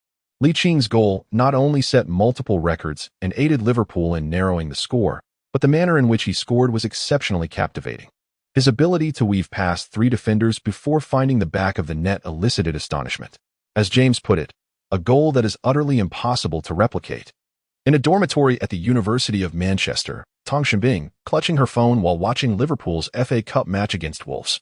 Licht's goal not only set multiple records and aided Liverpool in narrowing the score, but the manner in which he scored was exceptionally captivating. His ability to weave past 3 defenders before finding the back of the net elicited astonishment. As James put it, a goal that is utterly impossible to replicate. In a dormitory at the University of Manchester, Tong Xianbing, clutching her phone while watching Liverpool's FA Cup match against Wolves,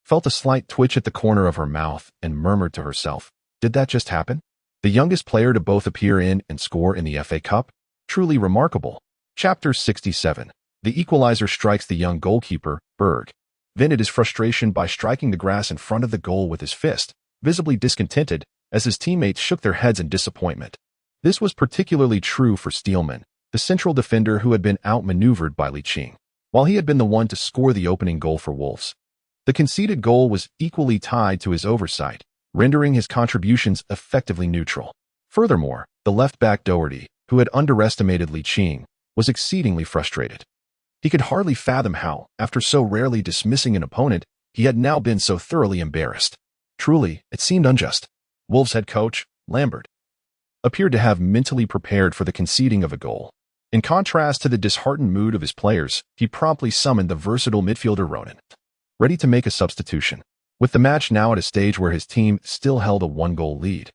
felt a slight twitch at the corner of her mouth and murmured to herself, "Did that just happen? The youngest player to both appear in and score in the FA Cup? Truly remarkable." Chapter 67. The equalizer strikes the young goalkeeper, Berg, vented his frustration by striking the grass in front of the goal with his fist, visibly discontented, as his teammates shook their heads in disappointment. This was particularly true for Steelman, the central defender who had been outmaneuvered by Ligt, while he had been the one to score the opening goal for Wolves. The conceded goal was equally tied to his oversight, rendering his contributions effectively neutral. Furthermore, the left-back Doherty, who had underestimated Ligt, was exceedingly frustrated. He could hardly fathom how, after so rarely dismissing an opponent, he had now been so thoroughly embarrassed. Truly, it seemed unjust. Wolves head coach, Lambert, appeared to have mentally prepared for the conceding of a goal. In contrast to the disheartened mood of his players, he promptly summoned the versatile midfielder Ronan, ready to make a substitution. With the match now at a stage where his team still held a 1-goal lead,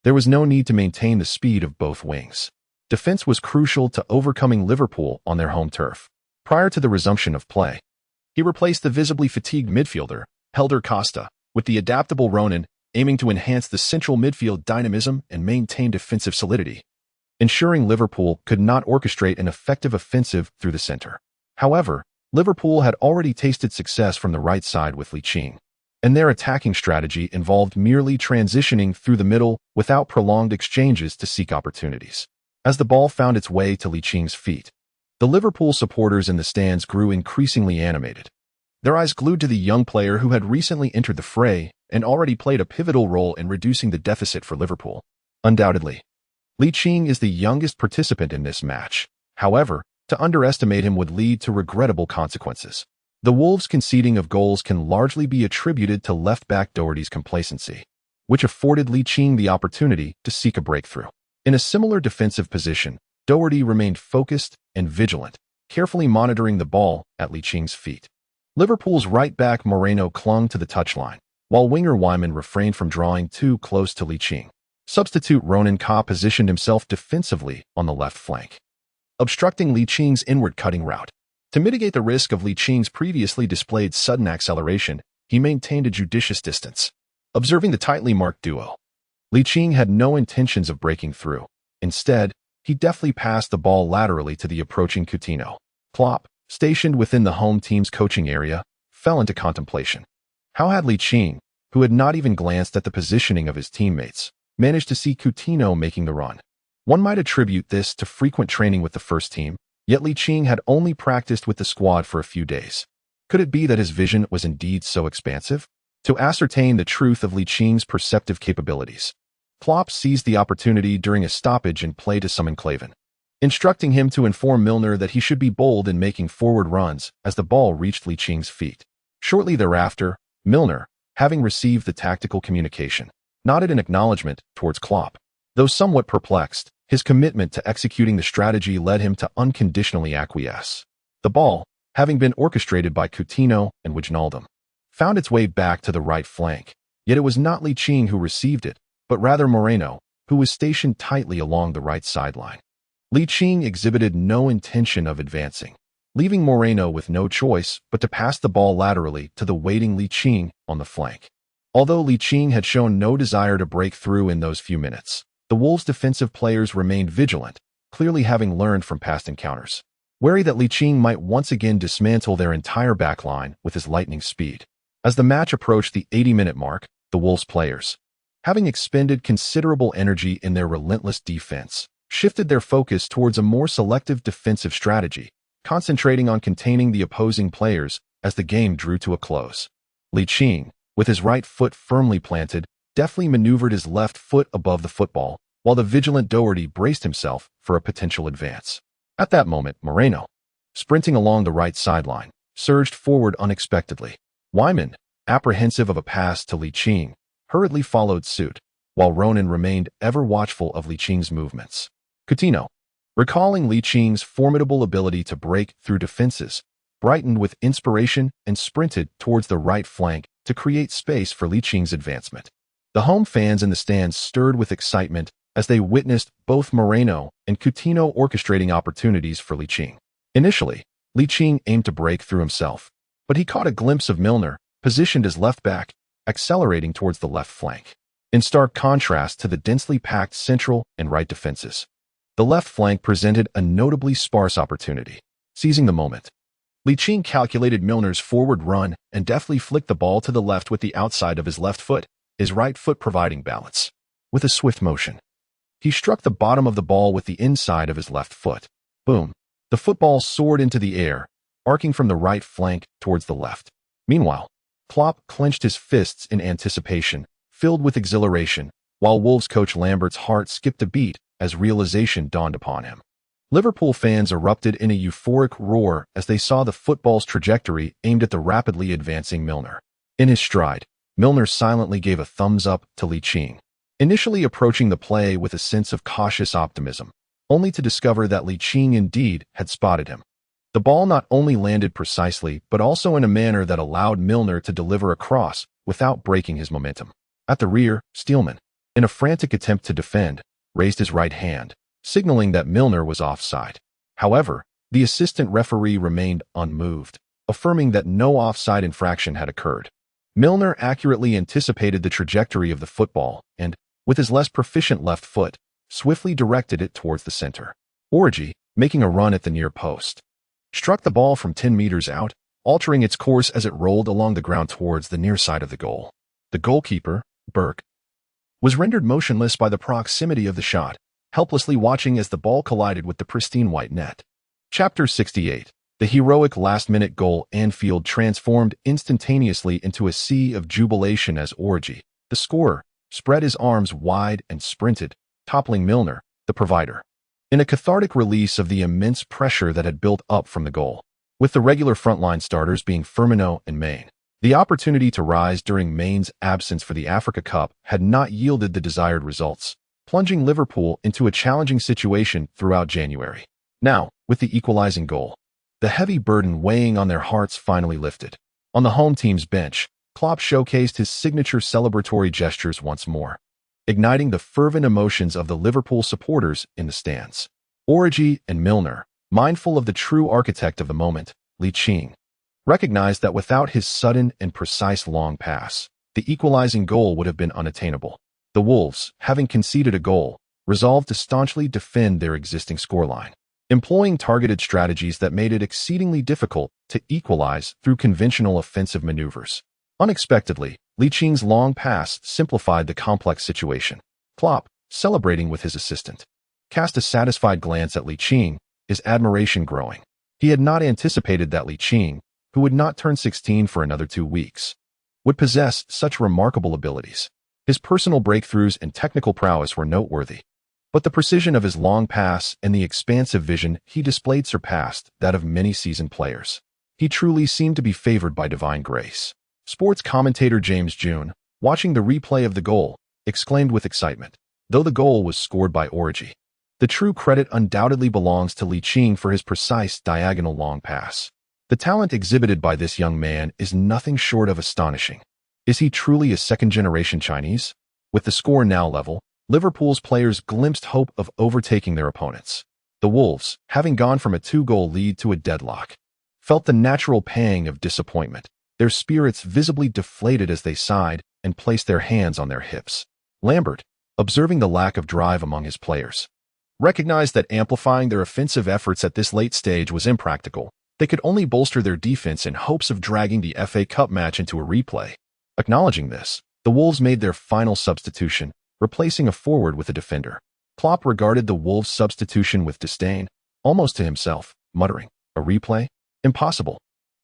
There was no need to maintain the speed of both wings. Defense was crucial to overcoming Liverpool on their home turf. Prior to the resumption of play, he replaced the visibly fatigued midfielder, Helder Costa, with the adaptable Ronan, aiming to enhance the central midfield dynamism and maintain defensive solidity, ensuring Liverpool could not orchestrate an effective offensive through the center. However, Liverpool had already tasted success from the right side with Ligt, and their attacking strategy involved merely transitioning through the middle without prolonged exchanges to seek opportunities. As the ball found its way to Licht's feet, the Liverpool supporters in the stands grew increasingly animated, their eyes glued to the young player who had recently entered the fray and already played a pivotal role in reducing the deficit for Liverpool. Undoubtedly, Licht is the youngest participant in this match. However, to underestimate him would lead to regrettable consequences. The Wolves' conceding of goals can largely be attributed to left-back Doherty's complacency, which afforded Licht the opportunity to seek a breakthrough. In a similar defensive position, Doherty remained focused and vigilant, carefully monitoring the ball at Licht's feet. Liverpool's right-back Moreno clung to the touchline, while winger Wyman refrained from drawing too close to Licht. Substitute Ronan Ka positioned himself defensively on the left flank, obstructing Licht's inward cutting route. To mitigate the risk of Licht's previously displayed sudden acceleration, he maintained a judicious distance. Observing the tightly marked duo, Licht had no intentions of breaking through. Instead, he deftly passed the ball laterally to the approaching Coutinho. Klopp, stationed within the home team's coaching area, fell into contemplation. How had Licht, who had not even glanced at the positioning of his teammates, managed to see Coutinho making the run? One might attribute this to frequent training with the first team, yet Licht had only practiced with the squad for a few days. Could it be that his vision was indeed so expansive? To ascertain the truth of Licht's perceptive capabilities, Klopp seized the opportunity during a stoppage in play to summon Klavan, instructing him to inform Milner that he should be bold in making forward runs as the ball reached Licht's feet. Shortly thereafter, Milner, having received the tactical communication, nodded in acknowledgement towards Klopp. Though somewhat perplexed, his commitment to executing the strategy led him to unconditionally acquiesce. The ball, having been orchestrated by Coutinho and Wijnaldum, found its way back to the right flank, yet it was not Licht who received it, but rather Moreno, who was stationed tightly along the right sideline. Licht exhibited no intention of advancing, leaving Moreno with no choice but to pass the ball laterally to the waiting Licht on the flank. Although Licht had shown no desire to break through in those few minutes, the Wolves' defensive players remained vigilant, clearly having learned from past encounters, wary that Licht might once again dismantle their entire backline with his lightning speed. As the match approached the 80-minute mark, the Wolves players, having expended considerable energy in their relentless defense, shifted their focus towards a more selective defensive strategy, concentrating on containing the opposing players as the game drew to a close. Licht, with his right foot firmly planted, deftly maneuvered his left foot above the football, while the vigilant Doherty braced himself for a potential advance. At that moment, Moreno, sprinting along the right sideline, surged forward unexpectedly. Wyman, apprehensive of a pass to Licht, hurriedly followed suit, while Ronan remained ever watchful of Licht's movements. Coutinho, recalling Licht's formidable ability to break through defenses, brightened with inspiration and sprinted towards the right flank to create space for Licht's advancement. The home fans in the stands stirred with excitement as they witnessed both Moreno and Coutinho orchestrating opportunities for Licht. Initially, Licht aimed to break through himself, but he caught a glimpse of Milner, positioned as left back, accelerating towards the left flank. In stark contrast to the densely packed central and right defenses, the left flank presented a notably sparse opportunity. Seizing the moment, Licht calculated Milner's forward run and deftly flicked the ball to the left with the outside of his left foot, his right foot providing balance. With a swift motion, he struck the bottom of the ball with the inside of his left foot. Boom! The football soared into the air, arcing from the right flank towards the left. Meanwhile, Klopp clenched his fists in anticipation, filled with exhilaration, while Wolves coach Lambert's heart skipped a beat as realization dawned upon him. Liverpool fans erupted in a euphoric roar as they saw the football's trajectory aimed at the rapidly advancing Milner. In his stride, Milner silently gave a thumbs up to Licht, initially approaching the play with a sense of cautious optimism, only to discover that Licht indeed had spotted him. The ball not only landed precisely, but also in a manner that allowed Milner to deliver a cross without breaking his momentum. At the rear, Steelman, in a frantic attempt to defend, raised his right hand, signaling that Milner was offside. However, the assistant referee remained unmoved, affirming that no offside infraction had occurred. Milner accurately anticipated the trajectory of the football and, with his less proficient left foot, swiftly directed it towards the center. Origi, making a run at the near post, struck the ball from 10 meters out, altering its course as it rolled along the ground towards the near side of the goal. The goalkeeper, Burke, was rendered motionless by the proximity of the shot, helplessly watching as the ball collided with the pristine white net. Chapter 68. The heroic last-minute goal. Anfield transformed instantaneously into a sea of jubilation as Origi, the scorer, spread his arms wide and sprinted, toppling Milner, the provider, in a cathartic release of the immense pressure that had built up from the goal. With the regular frontline starters being Firmino and Maine, the opportunity to rise during Maine's absence for the Africa Cup had not yielded the desired results, plunging Liverpool into a challenging situation throughout January. Now, with the equalizing goal, the heavy burden weighing on their hearts finally lifted. On the home team's bench, Klopp showcased his signature celebratory gestures once more, igniting the fervent emotions of the Liverpool supporters in the stands. Origi and Milner, mindful of the true architect of the moment, Ligt, recognized that without his sudden and precise long pass, the equalizing goal would have been unattainable. The Wolves, having conceded a goal, resolved to staunchly defend their existing scoreline, employing targeted strategies that made it exceedingly difficult to equalize through conventional offensive maneuvers. Unexpectedly, Licht's long pass simplified the complex situation. Klopp, celebrating with his assistant, cast a satisfied glance at Ligt, his admiration growing. He had not anticipated that Ligt, who would not turn 16 for another 2 weeks, would possess such remarkable abilities. His personal breakthroughs and technical prowess were noteworthy, but the precision of his long pass and the expansive vision he displayed surpassed that of many seasoned players. He truly seemed to be favored by divine grace. Sports commentator James June, watching the replay of the goal, exclaimed with excitement, though the goal was scored by Origi, the true credit undoubtedly belongs to Ligt for his precise diagonal long pass. The talent exhibited by this young man is nothing short of astonishing. Is he truly a second-generation Chinese? With the score now level, Liverpool's players glimpsed hope of overtaking their opponents. The Wolves, having gone from a 2-goal lead to a deadlock, felt the natural pang of disappointment, their spirits visibly deflated as they sighed and placed their hands on their hips. Lambert, observing the lack of drive among his players, recognized that amplifying their offensive efforts at this late stage was impractical. They could only bolster their defense in hopes of dragging the FA Cup match into a replay. Acknowledging this, the Wolves made their final substitution, replacing a forward with a defender. Klopp regarded the Wolves' substitution with disdain, almost to himself, muttering, "A replay? Impossible."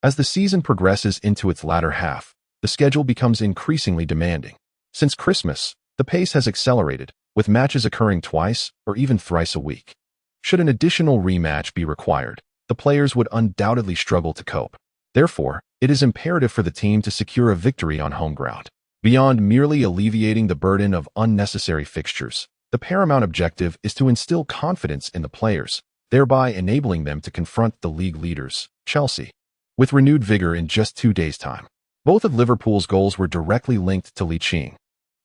As the season progresses into its latter half, the schedule becomes increasingly demanding. Since Christmas, the pace has accelerated, with matches occurring twice or even thrice a week. Should an additional rematch be required, the players would undoubtedly struggle to cope. Therefore, it is imperative for the team to secure a victory on home ground. Beyond merely alleviating the burden of unnecessary fixtures, the paramount objective is to instill confidence in the players, thereby enabling them to confront the league leaders, Chelsea, with renewed vigor in just 2 days' time. Both of Liverpool's goals were directly linked to Ligt,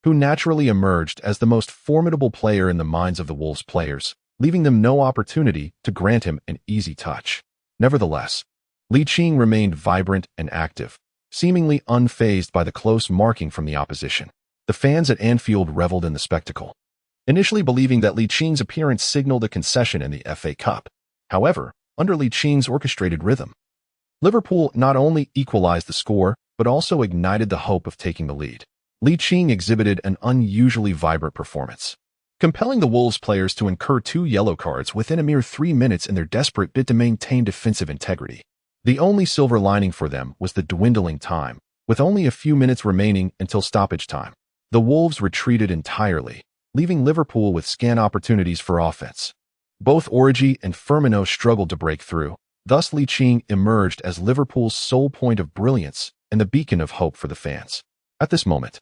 who naturally emerged as the most formidable player in the minds of the Wolves players, leaving them no opportunity to grant him an easy touch. Nevertheless, Ligt remained vibrant and active, seemingly unfazed by the close marking from the opposition. The fans at Anfield reveled in the spectacle, initially believing that Licht's appearance signaled a concession in the FA Cup. However, under Licht's orchestrated rhythm, Liverpool not only equalized the score, but also ignited the hope of taking the lead. Ligt exhibited an unusually vibrant performance, compelling the Wolves players to incur 2 yellow cards within a mere 3 minutes in their desperate bid to maintain defensive integrity. The only silver lining for them was the dwindling time, with only a few minutes remaining until stoppage time. The Wolves retreated entirely, leaving Liverpool with scant opportunities for offense. Both Origi and Firmino struggled to break through. Thus, Ligt emerged as Liverpool's sole point of brilliance and the beacon of hope for the fans. At this moment,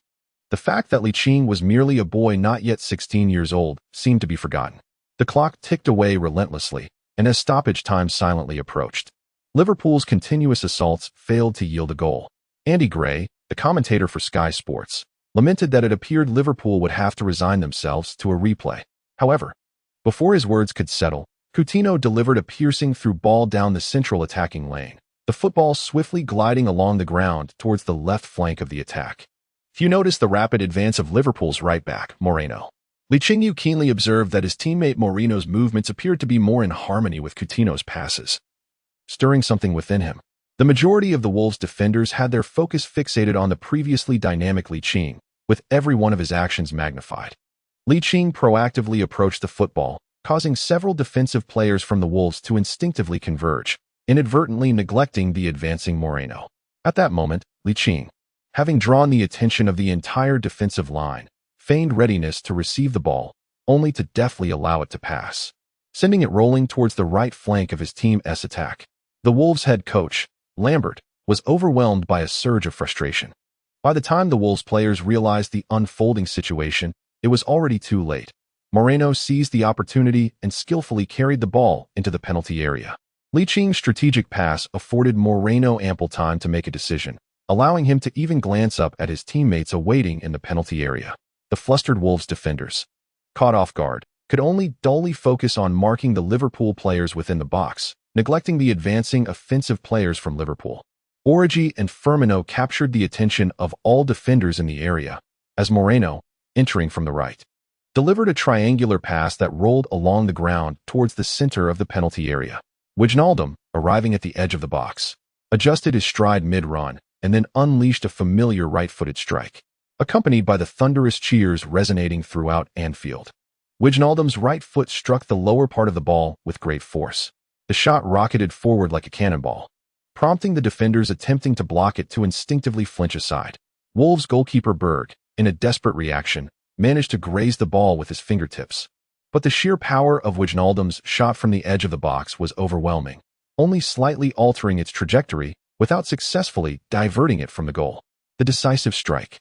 the fact that Ligt was merely a boy not yet 16 years old seemed to be forgotten. The clock ticked away relentlessly, and as stoppage time silently approached, Liverpool's continuous assaults failed to yield a goal. Andy Gray, the commentator for Sky Sports, lamented that it appeared Liverpool would have to resign themselves to a replay. However, before his words could settle, Coutinho delivered a piercing through ball down the central attacking lane, the football swiftly gliding along the ground towards the left flank of the attack. Few noticed the rapid advance of Liverpool's right-back, Moreno. Ligt keenly observed that his teammate Moreno's movements appeared to be more in harmony with Coutinho's passes, stirring something within him. The majority of the Wolves' defenders had their focus fixated on the previously dynamic Ligt, with every one of his actions magnified. Ligt proactively approached the football, causing several defensive players from the Wolves to instinctively converge, inadvertently neglecting the advancing Moreno. At that moment, Ligt, having drawn the attention of the entire defensive line, feigned readiness to receive the ball, only to deftly allow it to pass, sending it rolling towards the right flank of his team's attack. The Wolves' head coach, Lambert, was overwhelmed by a surge of frustration. By the time the Wolves players realized the unfolding situation, it was already too late. Moreno seized the opportunity and skillfully carried the ball into the penalty area. Licht's strategic pass afforded Moreno ample time to make a decision, allowing him to even glance up at his teammates awaiting in the penalty area. The flustered Wolves defenders, caught off guard, could only dully focus on marking the Liverpool players within the box, neglecting the advancing offensive players from Liverpool. Origi and Firmino captured the attention of all defenders in the area, as Moreno, entering from the right, delivered a triangular pass that rolled along the ground towards the center of the penalty area. Wijnaldum, arriving at the edge of the box, adjusted his stride mid-run and then unleashed a familiar right-footed strike, accompanied by the thunderous cheers resonating throughout Anfield. Wijnaldum's right foot struck the lower part of the ball with great force. The shot rocketed forward like a cannonball, prompting the defenders attempting to block it to instinctively flinch aside. Wolves goalkeeper Berg, in a desperate reaction, managed to graze the ball with his fingertips. But the sheer power of Wijnaldum's shot from the edge of the box was overwhelming, only slightly altering its trajectory without successfully diverting it from the goal. The decisive strike.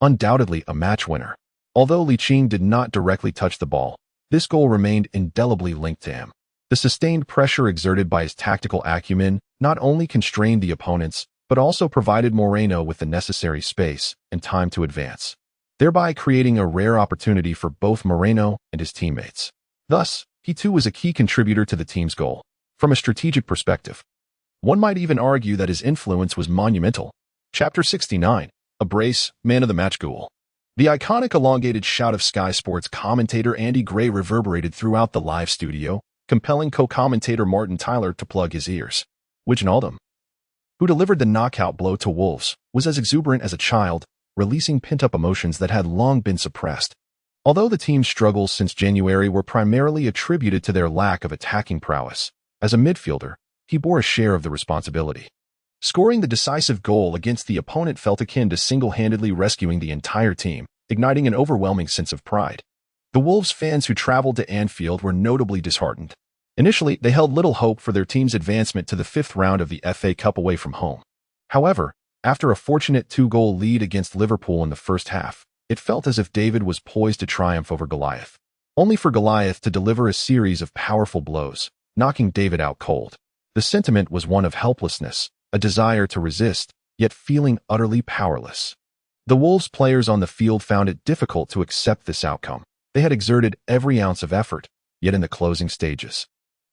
Undoubtedly a match winner. Although Ligt did not directly touch the ball, this goal remained indelibly linked to him. The sustained pressure exerted by his tactical acumen not only constrained the opponents, but also provided Moreno with the necessary space and time to advance, thereby creating a rare opportunity for both Moreno and his teammates. Thus, he too was a key contributor to the team's goal. From a strategic perspective, one might even argue that his influence was monumental. Chapter 69. A brace, man of the match goal. The iconic elongated shout of Sky Sports commentator Andy Gray reverberated throughout the live studio, compelling co-commentator Martin Tyler to plug his ears. Wijnaldum, who delivered the knockout blow to Wolves, was as exuberant as a child, releasing pent-up emotions that had long been suppressed. Although the team's struggles since January were primarily attributed to their lack of attacking prowess, as a midfielder, he bore a share of the responsibility. Scoring the decisive goal against the opponent felt akin to single-handedly rescuing the entire team, igniting an overwhelming sense of pride. The Wolves fans who traveled to Anfield were notably disheartened. Initially, they held little hope for their team's advancement to the fifth round of the FA Cup away from home. However, after a fortunate 2-goal lead against Liverpool in the first half, it felt as if David was poised to triumph over Goliath, only for Goliath to deliver a series of powerful blows, knocking David out cold. The sentiment was one of helplessness, a desire to resist, yet feeling utterly powerless. The Wolves players on the field found it difficult to accept this outcome. They had exerted every ounce of effort, yet in the closing stages,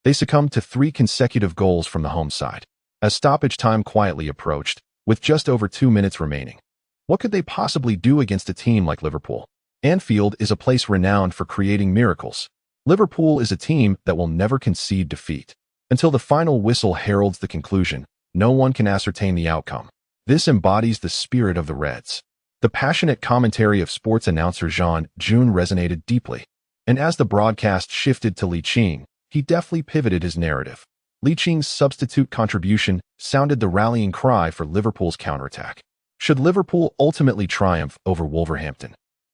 they succumbed to 3 consecutive goals from the home side. As stoppage time quietly approached, with just over 2 minutes remaining, what could they possibly do against a team like Liverpool? Anfield is a place renowned for creating miracles. Liverpool is a team that will never concede defeat. Until the final whistle heralds the conclusion, no one can ascertain the outcome. This embodies the spirit of the Reds. The passionate commentary of sports announcer Jean June resonated deeply, and as the broadcast shifted to Ligt, he deftly pivoted his narrative. Licht's substitute contribution sounded the rallying cry for Liverpool's counterattack. Should Liverpool ultimately triumph over Wolverhampton,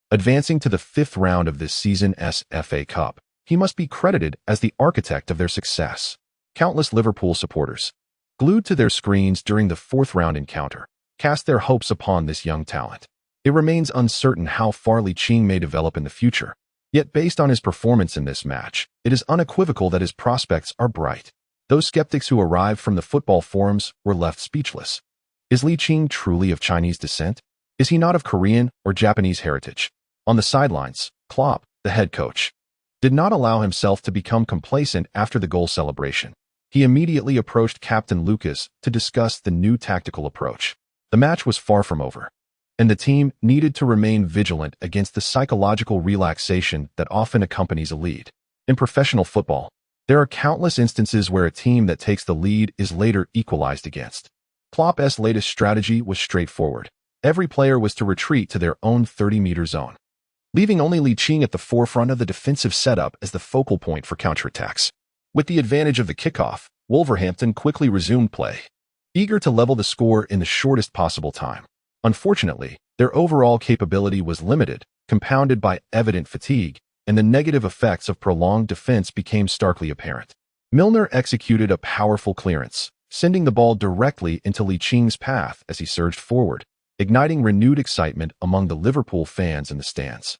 advancing to the 5th round of this season's FA Cup, he must be credited as the architect of their success. Countless Liverpool supporters, glued to their screens during the 4th round encounter, cast their hopes upon this young talent. It remains uncertain how far Ligt may develop in the future. Yet based on his performance in this match, it is unequivocal that his prospects are bright. Those skeptics who arrived from the football forums were left speechless. Is Ligt truly of Chinese descent? Is he not of Korean or Japanese heritage? On the sidelines, Klopp, the head coach, did not allow himself to become complacent after the goal celebration. He immediately approached Captain Lucas to discuss the new tactical approach. The match was far from over, and the team needed to remain vigilant against the psychological relaxation that often accompanies a lead. In professional football, there are countless instances where a team that takes the lead is later equalized against. Klopp's latest strategy was straightforward. Every player was to retreat to their own 30-meter zone, leaving only Ligt at the forefront of the defensive setup as the focal point for counterattacks. With the advantage of the kickoff, Wolverhampton quickly resumed play, eager to level the score in the shortest possible time. Unfortunately, their overall capability was limited, compounded by evident fatigue, and the negative effects of prolonged defense became starkly apparent. Milner executed a powerful clearance, sending the ball directly into Licht's path as he surged forward, igniting renewed excitement among the Liverpool fans in the stands,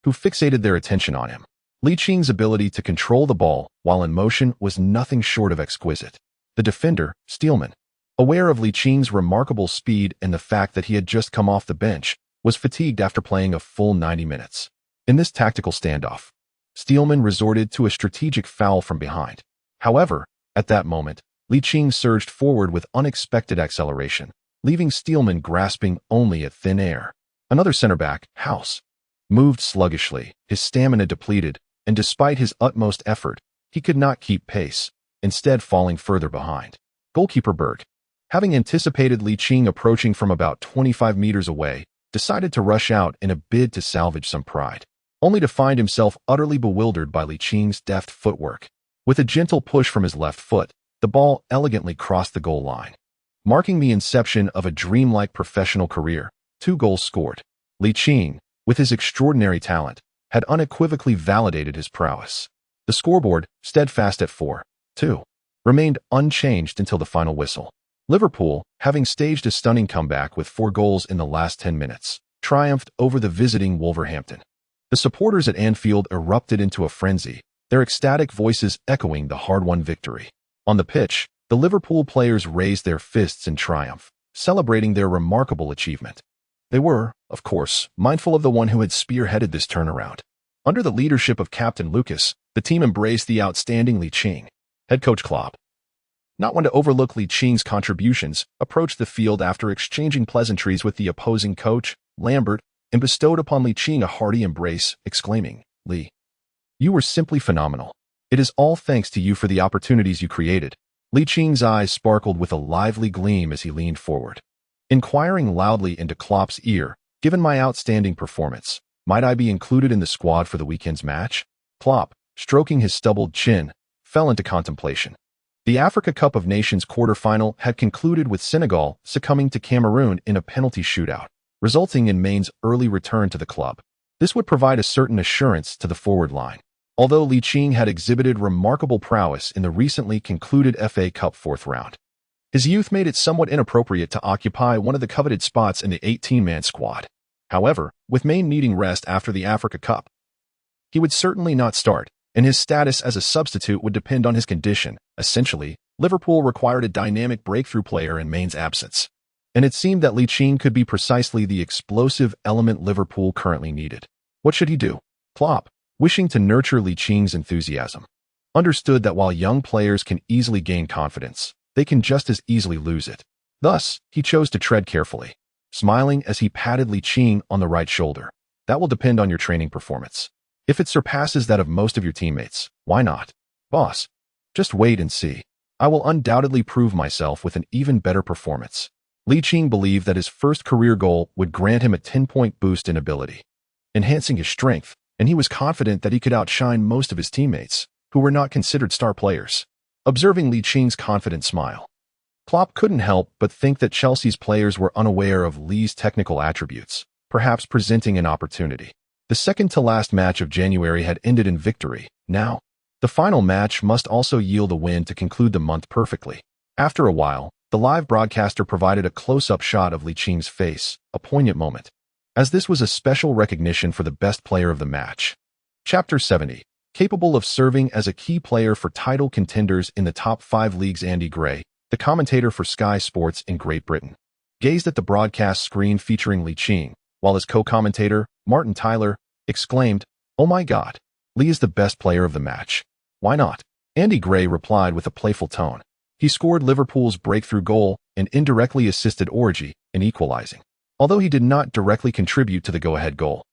who fixated their attention on him. Licht's ability to control the ball while in motion was nothing short of exquisite. The defender, Steelman, aware of Licht's remarkable speed and the fact that he had just come off the bench, was fatigued after playing a full 90 minutes. In this tactical standoff, Steelman resorted to a strategic foul from behind. However, at that moment, Ligt surged forward with unexpected acceleration, leaving Steelman grasping only at thin air. Another center-back, House, moved sluggishly, his stamina depleted, and despite his utmost effort, he could not keep pace, instead falling further behind. Goalkeeper Berg, having anticipated Ligt approaching from about 25 meters away, decided to rush out in a bid to salvage some pride, only to find himself utterly bewildered by Licht's deft footwork. With a gentle push from his left foot, the ball elegantly crossed the goal line, marking the inception of a dreamlike professional career. 2 goals scored. Ligt, with his extraordinary talent, had unequivocally validated his prowess. The scoreboard, steadfast at 4-2, remained unchanged until the final whistle. Liverpool, having staged a stunning comeback with 4 goals in the last 10 minutes, triumphed over the visiting Wolverhampton. The supporters at Anfield erupted into a frenzy, their ecstatic voices echoing the hard-won victory. On the pitch, the Liverpool players raised their fists in triumph, celebrating their remarkable achievement. They were, of course, mindful of the one who had spearheaded this turnaround. Under the leadership of Captain Lucas, the team embraced the outstanding Ligt. Head coach Klopp, not one to overlook Licht's contributions, approached the field after exchanging pleasantries with the opposing coach, Lambert, and bestowed upon Ligt a hearty embrace, exclaiming, "Lee, you were simply phenomenal. It is all thanks to you for the opportunities you created." Licht's eyes sparkled with a lively gleam as he leaned forward, inquiring loudly into Klopp's ear, "Given my outstanding performance, might I be included in the squad for the weekend's match?" Klopp, stroking his stubbled chin, fell into contemplation. The Africa Cup of Nations quarter-final had concluded with Senegal succumbing to Cameroon in a penalty shootout, resulting in Main's early return to the club. This would provide a certain assurance to the forward line. Although Ligt had exhibited remarkable prowess in the recently concluded FA Cup 4th round, his youth made it somewhat inappropriate to occupy one of the coveted spots in the 18-man squad. However, with Main needing rest after the Africa Cup, he would certainly not start, and his status as a substitute would depend on his condition. Essentially, Liverpool required a dynamic breakthrough player in Main's absence, and it seemed that Ligt could be precisely the explosive element Liverpool currently needed. What should he do? Klopp, wishing to nurture Licht's enthusiasm, understood that while young players can easily gain confidence, they can just as easily lose it. Thus, he chose to tread carefully, smiling as he patted Ligt on the right shoulder. "That will depend on your training performance. If it surpasses that of most of your teammates, why not, boss? Just wait and see. I will undoubtedly prove myself with an even better performance." Ligt believed that his first career goal would grant him a 10-point boost in ability, enhancing his strength, and he was confident that he could outshine most of his teammates, who were not considered star players. Observing Licht's confident smile, Klopp couldn't help but think that Chelsea's players were unaware of Lee's technical attributes, perhaps presenting an opportunity. The second-to-last match of January had ended in victory. Now, the final match must also yield a win to conclude the month perfectly. After a while, the live broadcaster provided a close-up shot of Licht's face, a poignant moment, as this was a special recognition for the best player of the match. Chapter 70. Capable of serving as a key player for title contenders in the top 5 leagues. Andy Gray, the commentator for Sky Sports in Great Britain, gazed at the broadcast screen featuring Ligt, while his co-commentator, Martin Tyler, exclaimed, "Oh my God, Lee is the best player of the match. Why not?" Andy Gray replied with a playful tone. He scored Liverpool's breakthrough goal and indirectly assisted Origi in equalizing. Although he did not directly contribute to the go-ahead goal,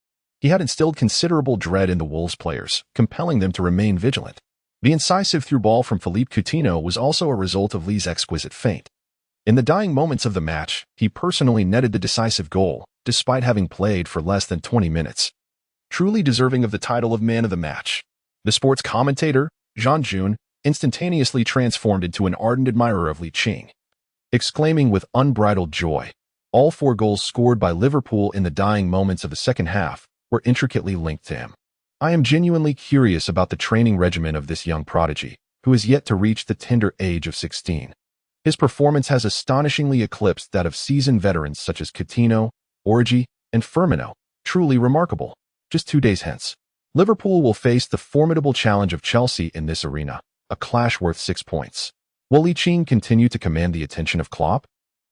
he had instilled considerable dread in the Wolves players, compelling them to remain vigilant. The incisive through ball from Philippe Coutinho was also a result of Lee's exquisite feint. In the dying moments of the match, he personally netted the decisive goal, despite having played for less than 20 minutes. Truly deserving of the title of man of the match. The sports commentator, Jean June, instantaneously transformed into an ardent admirer of Ligt, exclaiming with unbridled joy, "All 4 goals scored by Liverpool in the dying moments of the second half were intricately linked to him. I am genuinely curious about the training regimen of this young prodigy, who is yet to reach the tender age of 16. His performance has astonishingly eclipsed that of seasoned veterans such as Coutinho, Origi, and Firmino. Truly remarkable." Just 2 days hence, Liverpool will face the formidable challenge of Chelsea in this arena, a clash worth 6 points. Will Ligt continue to command the attention of Klopp?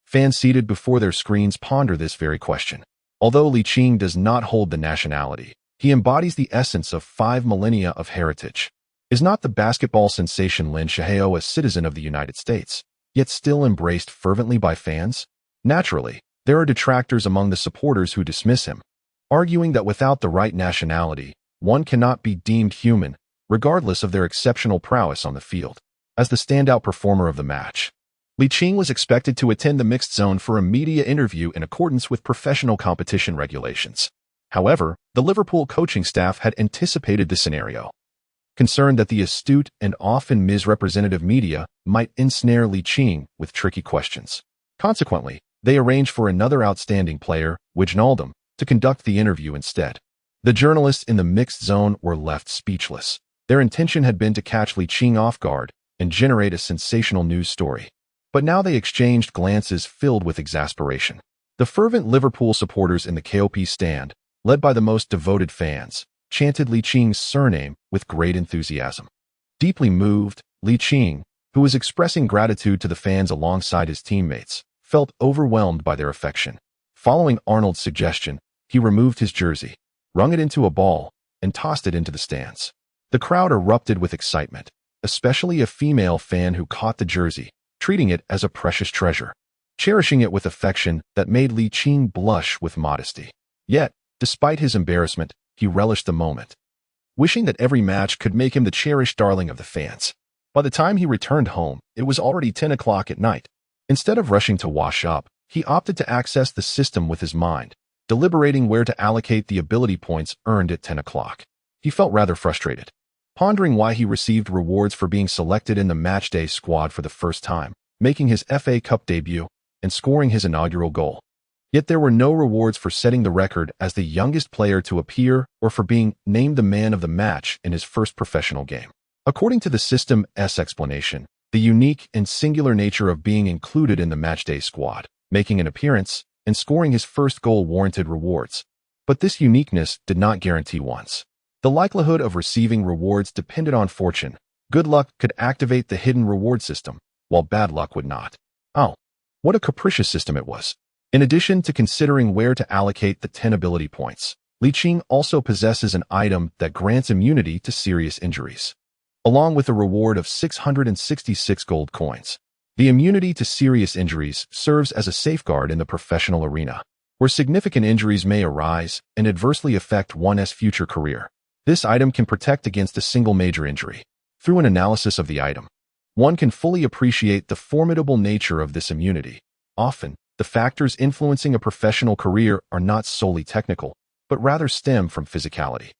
Fans seated before their screens ponder this very question. Although Ligt does not hold the nationality, he embodies the essence of 5 millennia of heritage. Is not the basketball sensation Lin Shaheo a citizen of the United States, yet still embraced fervently by fans? Naturally, there are detractors among the supporters who dismiss him, arguing that without the right nationality, one cannot be deemed human, regardless of their exceptional prowess on the field. As the standout performer of the match, Ligt was expected to attend the mixed zone for a media interview in accordance with professional competition regulations. However, the Liverpool coaching staff had anticipated this scenario, concerned that the astute and often misrepresentative media might ensnare Ligt with tricky questions. Consequently, they arranged for another outstanding player, Wijnaldum, to conduct the interview instead. The journalists in the mixed zone were left speechless. Their intention had been to catch Ligt off guard and generate a sensational news story. But now they exchanged glances filled with exasperation. The fervent Liverpool supporters in the KOP stand, led by the most devoted fans, chanted Licht's surname with great enthusiasm. Deeply moved, Ligt, who was expressing gratitude to the fans alongside his teammates, felt overwhelmed by their affection. Following Arnold's suggestion, he removed his jersey, wrung it into a ball, and tossed it into the stands. The crowd erupted with excitement, especially a female fan who caught the jersey, treating it as a precious treasure, cherishing it with affection that made Ligt blush with modesty. Yet, despite his embarrassment, he relished the moment, wishing that every match could make him the cherished darling of the fans. By the time he returned home, it was already 10 o'clock at night. Instead of rushing to wash up, he opted to access the system with his mind, deliberating where to allocate the ability points earned at 10 o'clock. He felt rather frustrated, pondering why he received rewards for being selected in the matchday squad for the first time, making his FA Cup debut, and scoring his inaugural goal. Yet there were no rewards for setting the record as the youngest player to appear or for being named the man of the match in his first professional game. According to the system's explanation, the unique and singular nature of being included in the matchday squad, making an appearance, and scoring his first goal warranted rewards. But this uniqueness did not guarantee ones. The likelihood of receiving rewards depended on fortune. Good luck could activate the hidden reward system, while bad luck would not. Oh, what a capricious system it was. In addition to considering where to allocate the 10 ability points, Ligt also possesses an item that grants immunity to serious injuries, along with a reward of 666 gold coins. The immunity to serious injuries serves as a safeguard in the professional arena, where significant injuries may arise and adversely affect one's future career. This item can protect against a single major injury. Through an analysis of the item, one can fully appreciate the formidable nature of this immunity. Often, the factors influencing a professional career are not solely technical, but rather stem from physicality.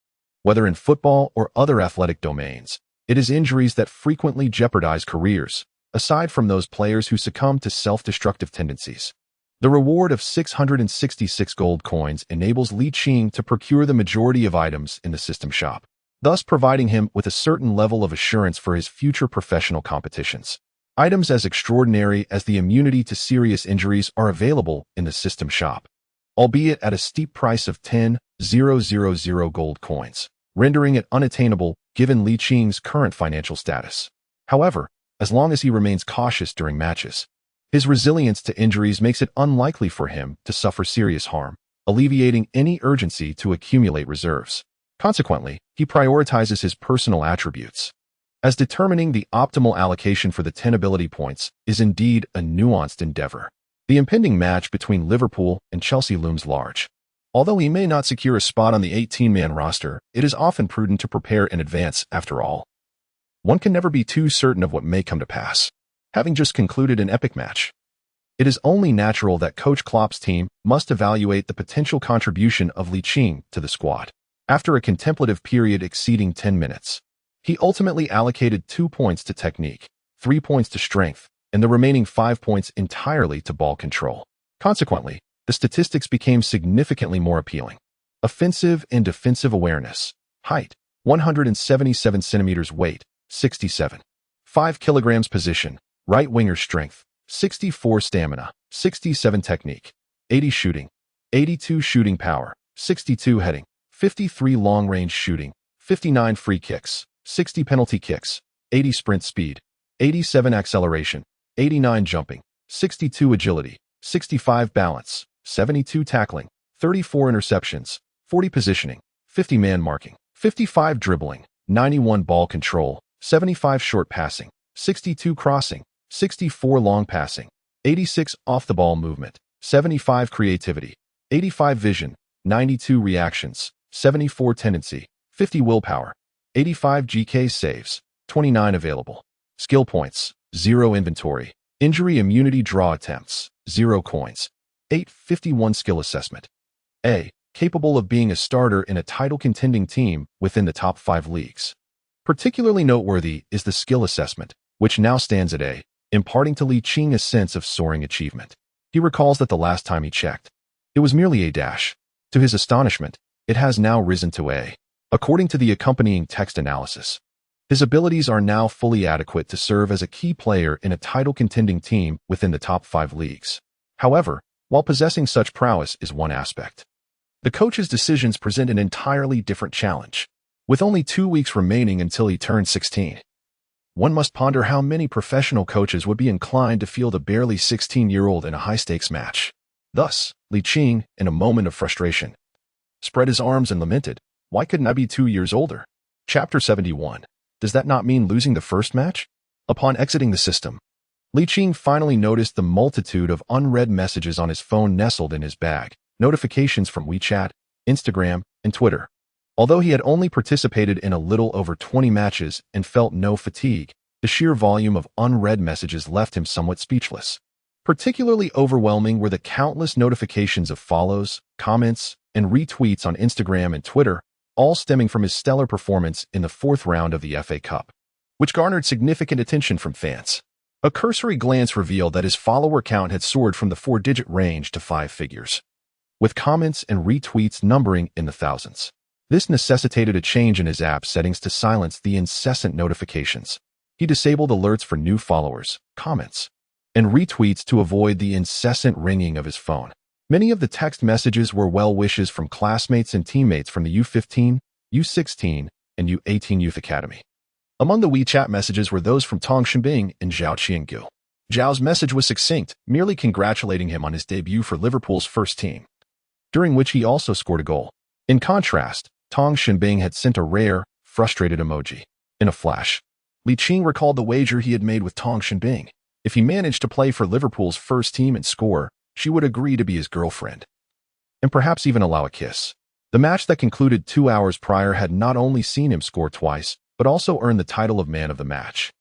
Whether in football or other athletic domains, it is injuries that frequently jeopardize careers, aside from those players who succumb to self-destructive tendencies. The reward of 666 gold coins enables Ligt to procure the majority of items in the system shop, thus providing him with a certain level of assurance for his future professional competitions. Items as extraordinary as the immunity to serious injuries are available in the system shop, albeit at a steep price of 10,000 gold coins, rendering it unattainable given Licht's current financial status. However, as long as he remains cautious during matches, His resilience to injuries makes it unlikely for him to suffer serious harm, alleviating any urgency to accumulate reserves. Consequently, he prioritizes his personal attributes, as determining the optimal allocation for the 10 ability points is indeed a nuanced endeavor. The impending match between Liverpool and Chelsea looms large. Although he may not secure a spot on the 18-man roster, it is often prudent to prepare in advance after all. One can never be too certain of what may come to pass. Having just concluded an epic match, it is only natural that Coach Klopp's team must evaluate the potential contribution of Ligt to the squad. After a contemplative period exceeding 10 minutes, he ultimately allocated 2 points to technique, 3 points to strength, and the remaining 5 points entirely to ball control. Consequently, the statistics became significantly more appealing. Offensive and defensive awareness. Height, 177 centimeters. Weight, 67. 5 kilograms. Position, right winger. Strength, 64. Stamina, 67. Technique, 80. Shooting, 82. Shooting power, 62. Heading, 53. Long-range shooting, 59. Free kicks, 60. Penalty kicks, 80. Sprint speed, 87. Acceleration, 89. Jumping, 62. Agility, 65. Balance, 72. Tackling, 34. Interceptions, 40. Positioning, 50. Man marking, 55. Dribbling, 91. Ball control, 75. Short passing, 62. Crossing, 64. Long passing, 86. Off-the-ball movement, 75. Creativity, 85. Vision, 92. Reactions, 74. Tendency, 50. Willpower, 85. GK saves, 29. Available. Skill points, 0. Inventory. Injury immunity. Draw attempts, 0 coins. 851. Skill assessment. A. Capable of being a starter in a title-contending team within the top 5 leagues. Particularly noteworthy is the skill assessment, which now stands at A, imparting to Ligt a sense of soaring achievement. He recalls that the last time he checked, it was merely A-. To his astonishment, it has now risen to A. According to the accompanying text analysis, his abilities are now fully adequate to serve as a key player in a title-contending team within the top 5 leagues. However, while possessing such prowess is one aspect, the coach's decisions present an entirely different challenge. With only 2 weeks remaining until he turns 16, one must ponder how many professional coaches would be inclined to field a barely 16-year-old in a high-stakes match. Thus, Ligt, in a moment of frustration, spread his arms and lamented, "Why couldn't I be 2 years older?" Chapter 71. Does that not mean losing the first match? Upon exiting the system, Ligt finally noticed the multitude of unread messages on his phone nestled in his bag, notifications from WeChat, Instagram, and Twitter. Although he had only participated in a little over 20 matches and felt no fatigue, the sheer volume of unread messages left him somewhat speechless. Particularly overwhelming were the countless notifications of follows, comments, and retweets on Instagram and Twitter, all stemming from his stellar performance in the 4th round of the FA Cup, which garnered significant attention from fans. A cursory glance revealed that his follower count had soared from the 4-digit range to 5 figures, with comments and retweets numbering in the thousands. This necessitated a change in his app settings to silence the incessant notifications. He disabled alerts for new followers, comments, and retweets to avoid the incessant ringing of his phone. Many of the text messages were well wishes from classmates and teammates from the U15, U16, and U18 Youth Academy. Among the WeChat messages were those from Tong Xianbing and Zhao Qiangu. Zhao's message was succinct, merely congratulating him on his debut for Liverpool's first team, during which he also scored a goal. In contrast, Tong Xianbing had sent a rare, frustrated emoji. In a flash, Ligt recalled the wager he had made with Tong Xianbing. If he managed to play for Liverpool's first team and score, she would agree to be his girlfriend, and perhaps even allow a kiss. The match that concluded 2 hours prior had not only seen him score twice, but also earned the title of man of the match,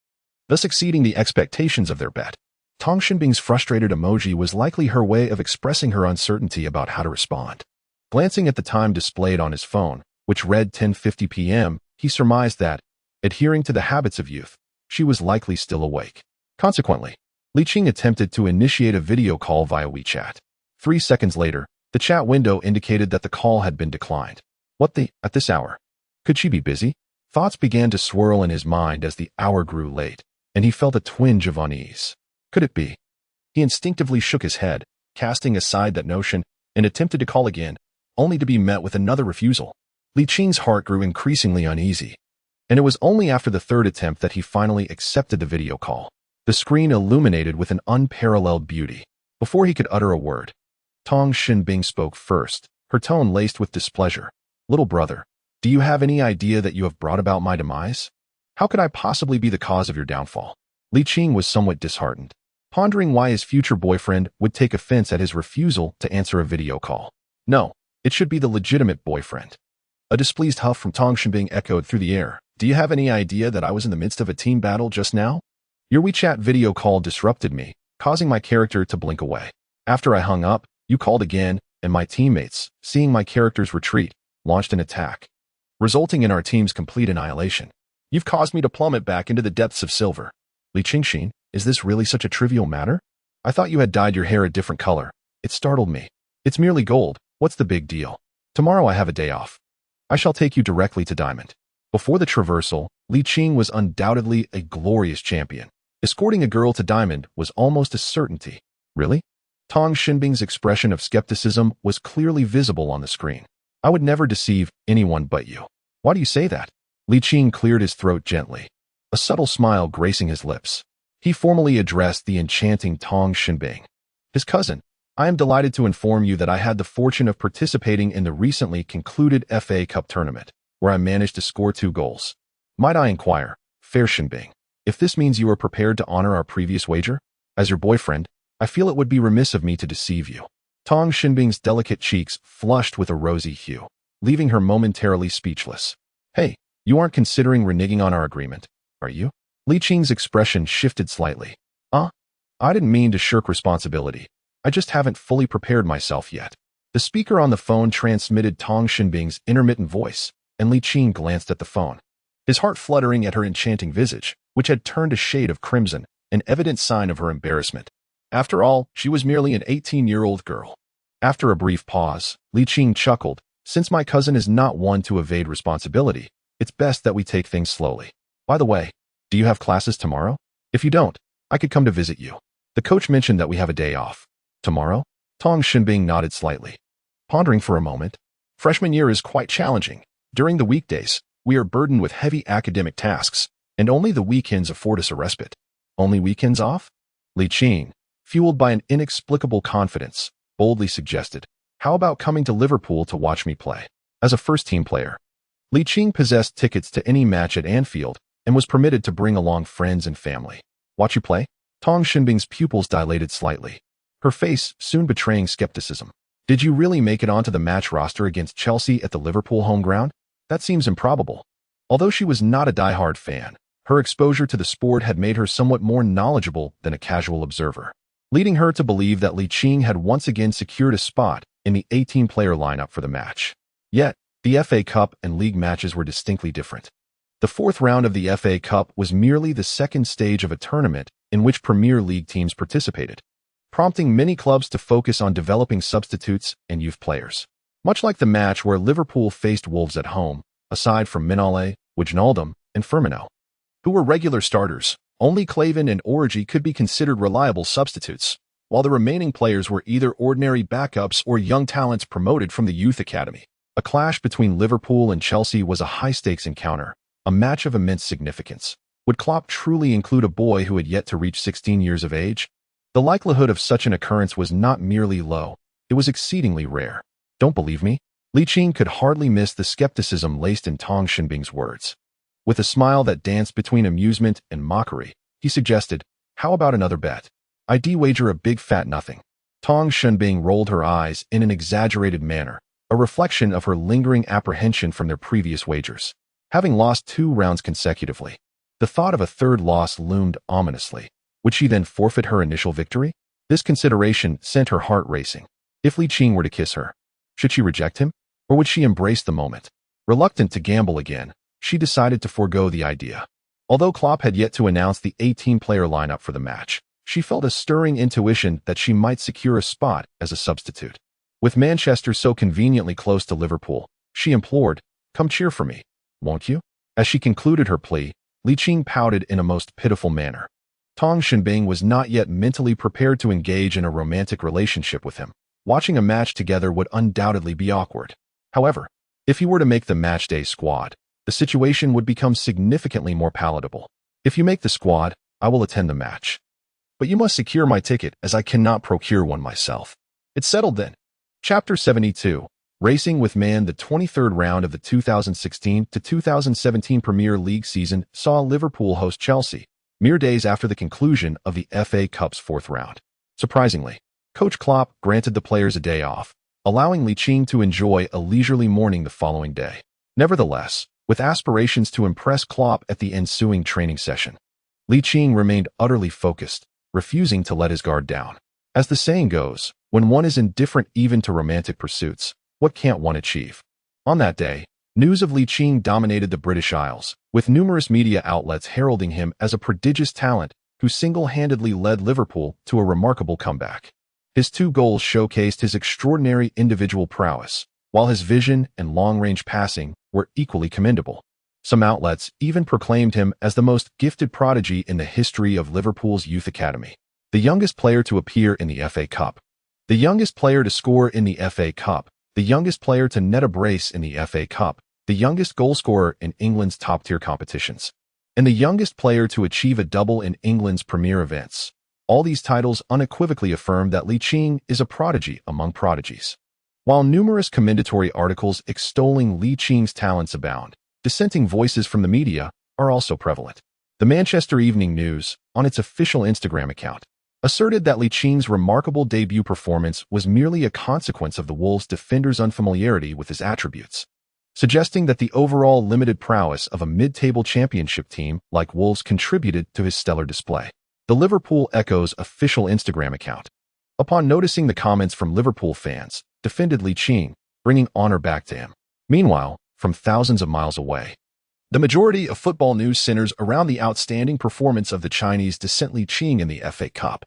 thus exceeding the expectations of their bet. Tong Xianbing's frustrated emoji was likely her way of expressing her uncertainty about how to respond. Glancing at the time displayed on his phone, which read 10:50 p.m., he surmised that, adhering to the habits of youth, she was likely still awake. Consequently, Ligt attempted to initiate a video call via WeChat. 3 seconds later, the chat window indicated that the call had been declined. At this hour? Could she be busy? Thoughts began to swirl in his mind as the hour grew late, and he felt a twinge of unease. Could it be? He instinctively shook his head, casting aside that notion, and attempted to call again, only to be met with another refusal. Liching's heart grew increasingly uneasy, and it was only after the 3rd attempt that he finally accepted the video call. the screen illuminated with an unparalleled beauty. Before he could utter a word, Tong Xinbing spoke first, her tone laced with displeasure. "Little brother, do you have any idea that you have brought about my demise? How could I possibly be the cause of your downfall?" Li Qing was somewhat disheartened, pondering why his future boyfriend would take offense at his refusal to answer a video call. No, it should be the legitimate boyfriend. A displeased huff from Tong Xinbing echoed through the air. "Do you have any idea that I was in the midst of a team battle just now? Your WeChat video call disrupted me, causing my character to blink away. After I hung up, you called again, and my teammates, seeing my character's retreat, launched an attack, resulting in our team's complete annihilation. You've caused me to plummet back into the depths of silver." Li Qingxin, is this really such a trivial matter? I thought you had dyed your hair a different color. It startled me. It's merely gold. What's the big deal? Tomorrow I have a day off. I shall take you directly to Diamond. Before the traversal, Li Qing was undoubtedly a glorious champion. Escorting a girl to Diamond was almost a certainty. Really? Tong Xinbing's expression of skepticism was clearly visible on the screen. "I would never deceive anyone but you." "Why do you say that?" Li Qing cleared his throat gently, a subtle smile gracing his lips. He formally addressed the enchanting Tong Xinbing. "His cousin, I am delighted to inform you that I had the fortune of participating in the recently concluded FA Cup tournament, where I managed to score 2 goals. Might I inquire, fair Xinbing, if this means you are prepared to honor our previous wager? As your boyfriend, I feel it would be remiss of me to deceive you." Tong Xinbing's delicate cheeks flushed with a rosy hue, leaving her momentarily speechless. "Hey, you aren't considering reneging on our agreement, are you?" Li Qing's expression shifted slightly. I didn't mean to shirk responsibility. I just haven't fully prepared myself yet." The speaker on the phone transmitted Tong Xinbing's intermittent voice, and Li Qing glanced at the phone, his heart fluttering at her enchanting visage, which had turned a shade of crimson, an evident sign of her embarrassment. After all, she was merely an 18-year-old girl. After a brief pause, Li Qing chuckled. "Since my cousin is not one to evade responsibility, it's best that we take things slowly. By the way, do you have classes tomorrow? If you don't, I could come to visit you. The coach mentioned that we have a day off." "Tomorrow?" Tong Xinbing nodded slightly, pondering for a moment. "Freshman year is quite challenging. During the weekdays, we are burdened with heavy academic tasks, and only the weekends afford us a respite." "Only weekends off?" Li Qing, fueled by an inexplicable confidence, boldly suggested, "How about coming to Liverpool to watch me play?" As a first-team player, Li Qing possessed tickets to any match at Anfield and was permitted to bring along friends and family. "Watch you play?" Tong Xinbing's pupils dilated slightly, her face soon betraying skepticism. "Did you really make it onto the match roster against Chelsea at the Liverpool home ground? That seems improbable." Although she was not a die-hard fan, her exposure to the sport had made her somewhat more knowledgeable than a casual observer, leading her to believe that Li Qing had once again secured a spot in the 18-player lineup for the match. Yet, the FA Cup and league matches were distinctly different. The 4th round of the FA Cup was merely the second stage of a tournament in which Premier League teams participated, prompting many clubs to focus on developing substitutes and youth players. Much like the match where Liverpool faced Wolves at home, aside from Minale, Wijnaldum, and Firmino, who were regular starters, only Klavan and Origi could be considered reliable substitutes, while the remaining players were either ordinary backups or young talents promoted from the youth academy. A clash between Liverpool and Chelsea was a high-stakes encounter, a match of immense significance. Would Klopp truly include a boy who had yet to reach 16 years of age? The likelihood of such an occurrence was not merely low, it was exceedingly rare. "Don't believe me?" Li Qing could hardly miss the skepticism laced in Tong Xinbing's words. With a smile that danced between amusement and mockery, he suggested, "How about another bet? I'd wager a big fat nothing." Tong Xinbing rolled her eyes in an exaggerated manner, a reflection of her lingering apprehension from their previous wagers. Having lost 2 rounds consecutively, the thought of a 3rd loss loomed ominously. Would she then forfeit her initial victory? This consideration sent her heart racing. If Li Qing were to kiss her, should she reject him? Or would she embrace the moment? Reluctant to gamble again, she decided to forego the idea. Although Klopp had yet to announce the 18-player lineup for the match, she felt a stirring intuition that she might secure a spot as a substitute. With Manchester so conveniently close to Liverpool, she implored, "Come cheer for me, won't you?" As she concluded her plea, Li Qing pouted in a most pitiful manner. Tong Xinbing was not yet mentally prepared to engage in a romantic relationship with him. Watching a match together would undoubtedly be awkward. However, if he were to make the matchday squad, the situation would become significantly more palatable. If you make the squad, I will attend the match. But you must secure my ticket as I cannot procure one myself. It's settled then. Chapter 72. Racing with Man. The 23rd round of the 2016 to 2017 Premier League season saw Liverpool host Chelsea, mere days after the conclusion of the FA Cup's fourth round. Surprisingly, Coach Klopp granted the players a day off, allowing Ligt to enjoy a leisurely morning the following day. Nevertheless, with aspirations to impress Klopp at the ensuing training session, Ligt remained utterly focused, refusing to let his guard down. As the saying goes, when one is indifferent even to romantic pursuits, what can't one achieve? On that day, news of Ligt dominated the British Isles, with numerous media outlets heralding him as a prodigious talent who single-handedly led Liverpool to a remarkable comeback. His 2 goals showcased his extraordinary individual prowess, while his vision and long-range passing were equally commendable. Some outlets even proclaimed him as the most gifted prodigy in the history of Liverpool's youth academy. The youngest player to appear in the FA Cup, the youngest player to score in the FA Cup, the youngest player to net a brace in the FA Cup, the youngest goalscorer in England's top-tier competitions, and the youngest player to achieve a double in England's premier events. All these titles unequivocally affirm that Ligt is a prodigy among prodigies. While numerous commendatory articles extolling Licht's talents abound, dissenting voices from the media are also prevalent. The Manchester Evening News, on its official Instagram account, asserted that Licht's remarkable debut performance was merely a consequence of the Wolves' defender's unfamiliarity with his attributes, suggesting that the overall limited prowess of a mid-table championship team like Wolves contributed to his stellar display. The Liverpool Echo's official Instagram account, upon noticing the comments from Liverpool fans, defended Ligt, bringing honor back to him. Meanwhile, from thousands of miles away, the majority of football news centers around the outstanding performance of the Chinese descent Ligt in the FA Cup,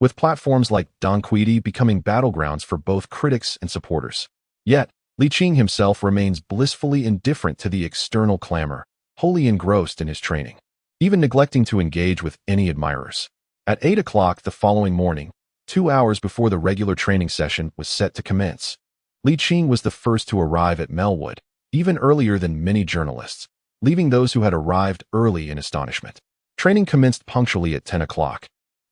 with platforms like Donquidi becoming battlegrounds for both critics and supporters. Yet, Ligt himself remains blissfully indifferent to the external clamor, wholly engrossed in his training, even neglecting to engage with any admirers. At 8 o'clock the following morning, 2 hours before the regular training session was set to commence, Ligt was the first to arrive at Melwood, even earlier than many journalists, leaving those who had arrived early in astonishment. Training commenced punctually at 10 o'clock,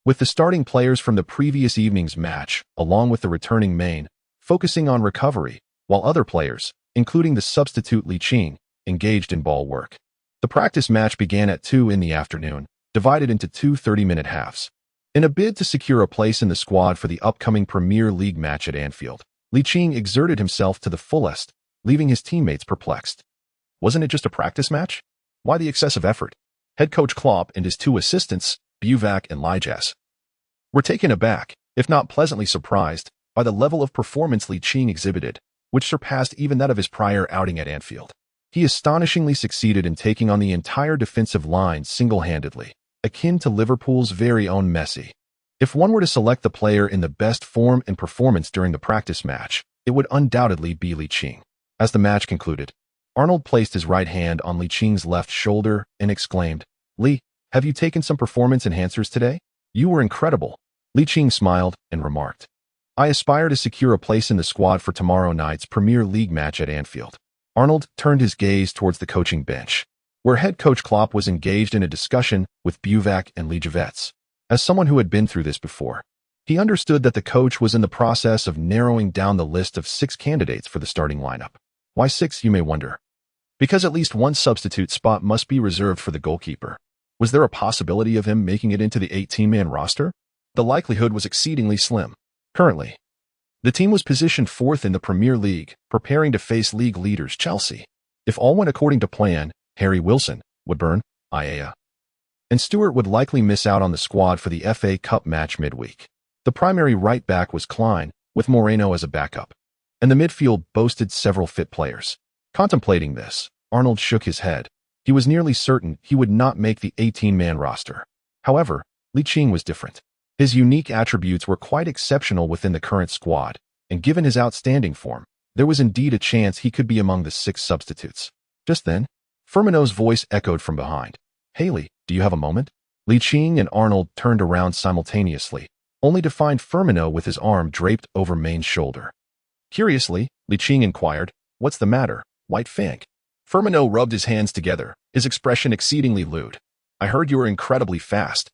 with the starting players from the previous evening's match, along with the returning main, focusing on recovery, while other players, including the substitute Ligt, engaged in ball work. The practice match began at 2 in the afternoon, divided into 2 30-minute halves. In a bid to secure a place in the squad for the upcoming Premier League match at Anfield, Ligt exerted himself to the fullest, leaving his teammates perplexed. Wasn't it just a practice match? Why the excessive effort? Head coach Klopp and his 2 assistants, Buvac and Ligt, were taken aback, if not pleasantly surprised, by the level of performance Ligt exhibited, which surpassed even that of his prior outing at Anfield. He astonishingly succeeded in taking on the entire defensive line single-handedly, akin to Liverpool's very own Messi. If one were to select the player in the best form and performance during the practice match, it would undoubtedly be Ligt. As the match concluded, Arnold placed his right hand on Licht's left shoulder and exclaimed, "Lee, have you taken some performance enhancers today? You were incredible." Ligt smiled and remarked, "I aspire to secure a place in the squad for tomorrow night's Premier League match at Anfield." Arnold turned his gaze towards the coaching bench, where head coach Klopp was engaged in a discussion with Buvac and Ligt. As someone who had been through this before, he understood that the coach was in the process of narrowing down the list of 6 candidates for the starting lineup. Why 6, you may wonder? Because at least one substitute spot must be reserved for the goalkeeper. Was there a possibility of him making it into the 18-man roster? The likelihood was exceedingly slim. Currently, the team was positioned 4th in the Premier League, preparing to face league leaders Chelsea. If all went according to plan, Harry Wilson, Woodburn, Iea, and Stewart would likely miss out on the squad for the FA Cup match midweek. The primary right back was Klein, with Moreno as a backup, and the midfield boasted several fit players. Contemplating this, Arnold shook his head. He was nearly certain he would not make the 18-man roster. However, Ligt was different. His unique attributes were quite exceptional within the current squad, and given his outstanding form, there was indeed a chance he could be among the 6 substitutes. Just then, Firmino's voice echoed from behind. "Haley, do you have a moment?" Ligt and Arnold turned around simultaneously, only to find Firmino with his arm draped over Main's shoulder. Curiously, Ligt inquired, "What's the matter, White Fang?" Firmino rubbed his hands together, his expression exceedingly lewd. I heard you were incredibly fast.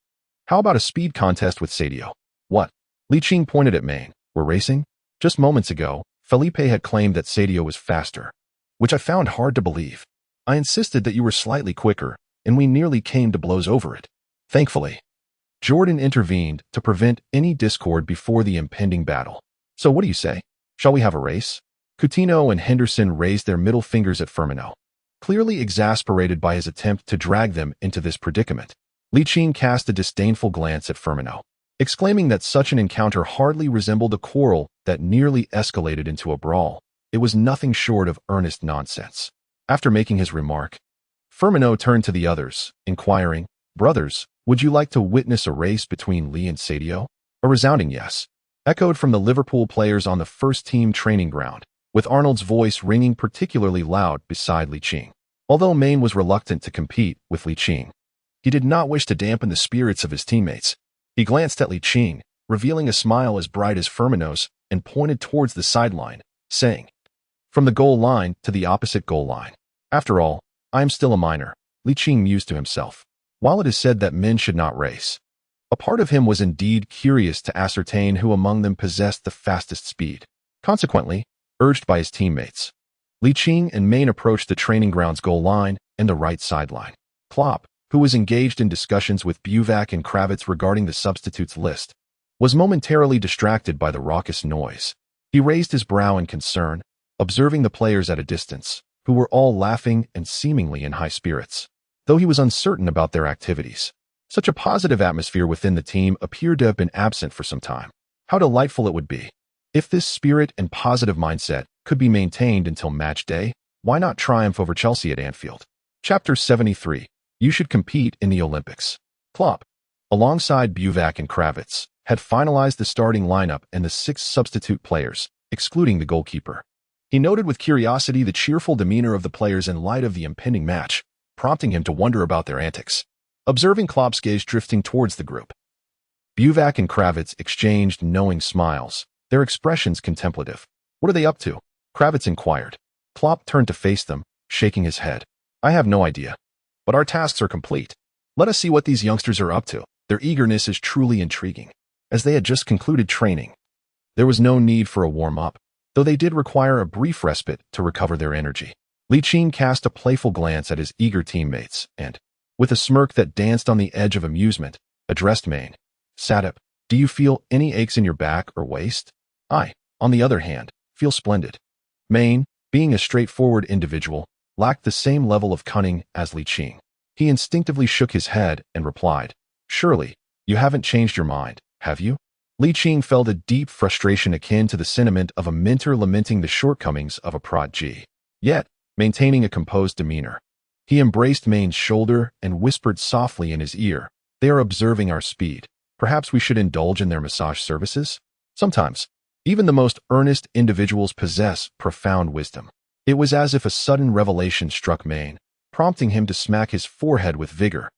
How about a speed contest with Sadio? What? Ligt pointed at Main. We're racing? Just moments ago, Felipe had claimed that Sadio was faster, which I found hard to believe. I insisted that you were slightly quicker, and we nearly came to blows over it. Thankfully, Jordan intervened to prevent any discord before the impending battle. So what do you say? Shall we have a race? Coutinho and Henderson raised their middle fingers at Firmino, clearly exasperated by his attempt to drag them into this predicament. Ligt cast a disdainful glance at Firmino, exclaiming that such an encounter hardly resembled a quarrel that nearly escalated into a brawl. It was nothing short of earnest nonsense. After making his remark, Firmino turned to the others, inquiring, "Brothers, would you like to witness a race between Lee and Sadio?" A resounding yes echoed from the Liverpool players on the first-team training ground, with Arnold's voice ringing particularly loud beside Ligt. Although Main was reluctant to compete with Ligt, he did not wish to dampen the spirits of his teammates. He glanced at Ligt, revealing a smile as bright as Firmino's, and pointed towards the sideline, saying, "From the goal line to the opposite goal line. After all, I am still a minor," Ligt mused to himself. While it is said that men should not race, a part of him was indeed curious to ascertain who among them possessed the fastest speed. Consequently, urged by his teammates, Ligt and Main approached the training ground's goal line and the right sideline. Klopp, who was engaged in discussions with Buvac and Kravitz regarding the substitutes list, was momentarily distracted by the raucous noise. He raised his brow in concern, observing the players at a distance, who were all laughing and seemingly in high spirits, though he was uncertain about their activities. Such a positive atmosphere within the team appeared to have been absent for some time. How delightful it would be if this spirit and positive mindset could be maintained until match day. Why not triumph over Chelsea at Anfield? Chapter 73. You should compete in the Olympics. Klopp, alongside Buvac and Kravitz, had finalized the starting lineup and the 6 substitute players, excluding the goalkeeper. He noted with curiosity the cheerful demeanor of the players in light of the impending match, prompting him to wonder about their antics. Observing Klopp's gaze drifting towards the group, Buvac and Kravitz exchanged knowing smiles, their expressions contemplative. "What are they up to?" Kravitz inquired. Klopp turned to face them, shaking his head. "I have no idea. But our tasks are complete. Let us see what these youngsters are up to." Their eagerness is truly intriguing. As they had just concluded training, there was no need for a warm-up, though they did require a brief respite to recover their energy. Ligt cast a playful glance at his eager teammates and, with a smirk that danced on the edge of amusement, addressed Main. "Sadip, do you feel any aches in your back or waist?" "I, on the other hand, feel splendid." Main, being a straightforward individual, lacked the same level of cunning as Ligt. He instinctively shook his head and replied, "Surely, you haven't changed your mind, have you?" Ligt felt a deep frustration akin to the sentiment of a mentor lamenting the shortcomings of a prodigy. Yet, maintaining a composed demeanor, he embraced Main's shoulder and whispered softly in his ear, "They are observing our speed. Perhaps we should indulge in their massage services?" Sometimes, even the most earnest individuals possess profound wisdom. It was as if a sudden revelation struck Main, prompting him to smack his forehead with vigor.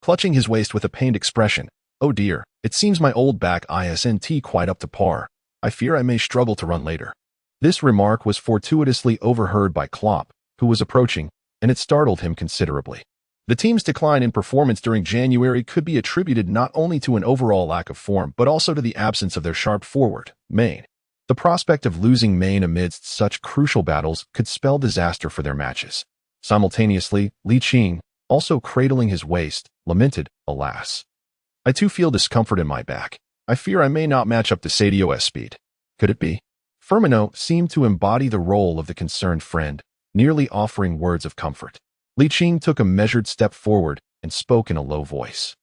Clutching his waist with a pained expression, "Oh dear, it seems my old back isn't quite up to par. I fear I may struggle to run later." This remark was fortuitously overheard by Klopp, who was approaching, and it startled him considerably. The team's decline in performance during January could be attributed not only to an overall lack of form, but also to the absence of their sharp forward, Main. The prospect of losing Main amidst such crucial battles could spell disaster for their matches. Simultaneously, Ligt, also cradling his waist, lamented, "Alas, I too feel discomfort in my back. I fear I may not match up to Sadio's speed." Could it be? Firmino seemed to embody the role of the concerned friend, nearly offering words of comfort. Ligt took a measured step forward and spoke in a low voice.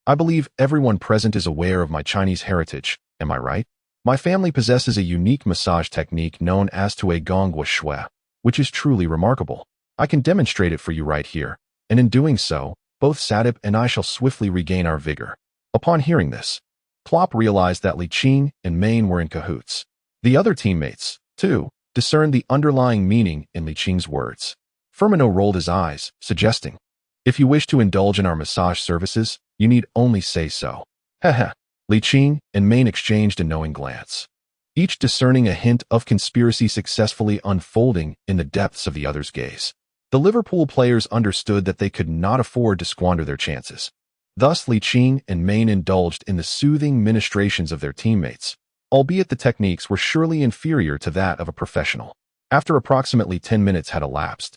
"I believe everyone present is aware of my Chinese heritage, am I right? My family possesses a unique massage technique known as Tue Gongwa Shui, which is truly remarkable. I can demonstrate it for you right here, and in doing so, both Sadip and I shall swiftly regain our vigor." Upon hearing this, Klopp realized that Ligt and Main were in cahoots. The other teammates, too, discerned the underlying meaning in Liching's words. Firmino rolled his eyes, suggesting, "If you wish to indulge in our massage services, you need only say so." Heh. Ligt and Main exchanged a knowing glance, each discerning a hint of conspiracy successfully unfolding in the depths of the other's gaze. The Liverpool players understood that they could not afford to squander their chances. Thus, Ligt and Main indulged in the soothing ministrations of their teammates, albeit the techniques were surely inferior to that of a professional. After approximately 10 minutes had elapsed,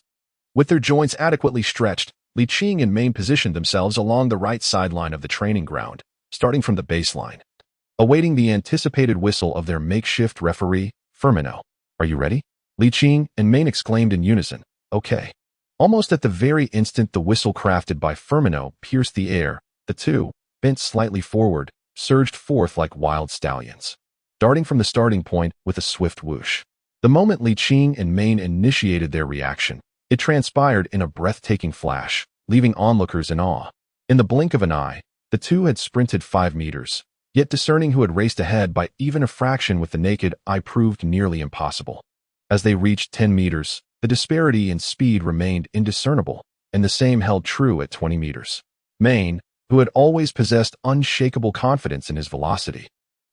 with their joints adequately stretched, Ligt and Main positioned themselves along the right sideline of the training ground, starting from the baseline, awaiting the anticipated whistle of their makeshift referee, Firmino. "Are you ready?" Ligt and Main exclaimed in unison. "Okay." Almost at the very instant the whistle crafted by Firmino pierced the air, the two, bent slightly forward, surged forth like wild stallions, darting from the starting point with a swift whoosh. The moment Ligt and Main initiated their reaction, it transpired in a breathtaking flash, leaving onlookers in awe. In the blink of an eye, the two had sprinted 5 meters, yet discerning who had raced ahead by even a fraction with the naked eye proved nearly impossible. As they reached 10 meters, the disparity in speed remained indiscernible, and the same held true at 20 meters. Main, who had always possessed unshakable confidence in his velocity,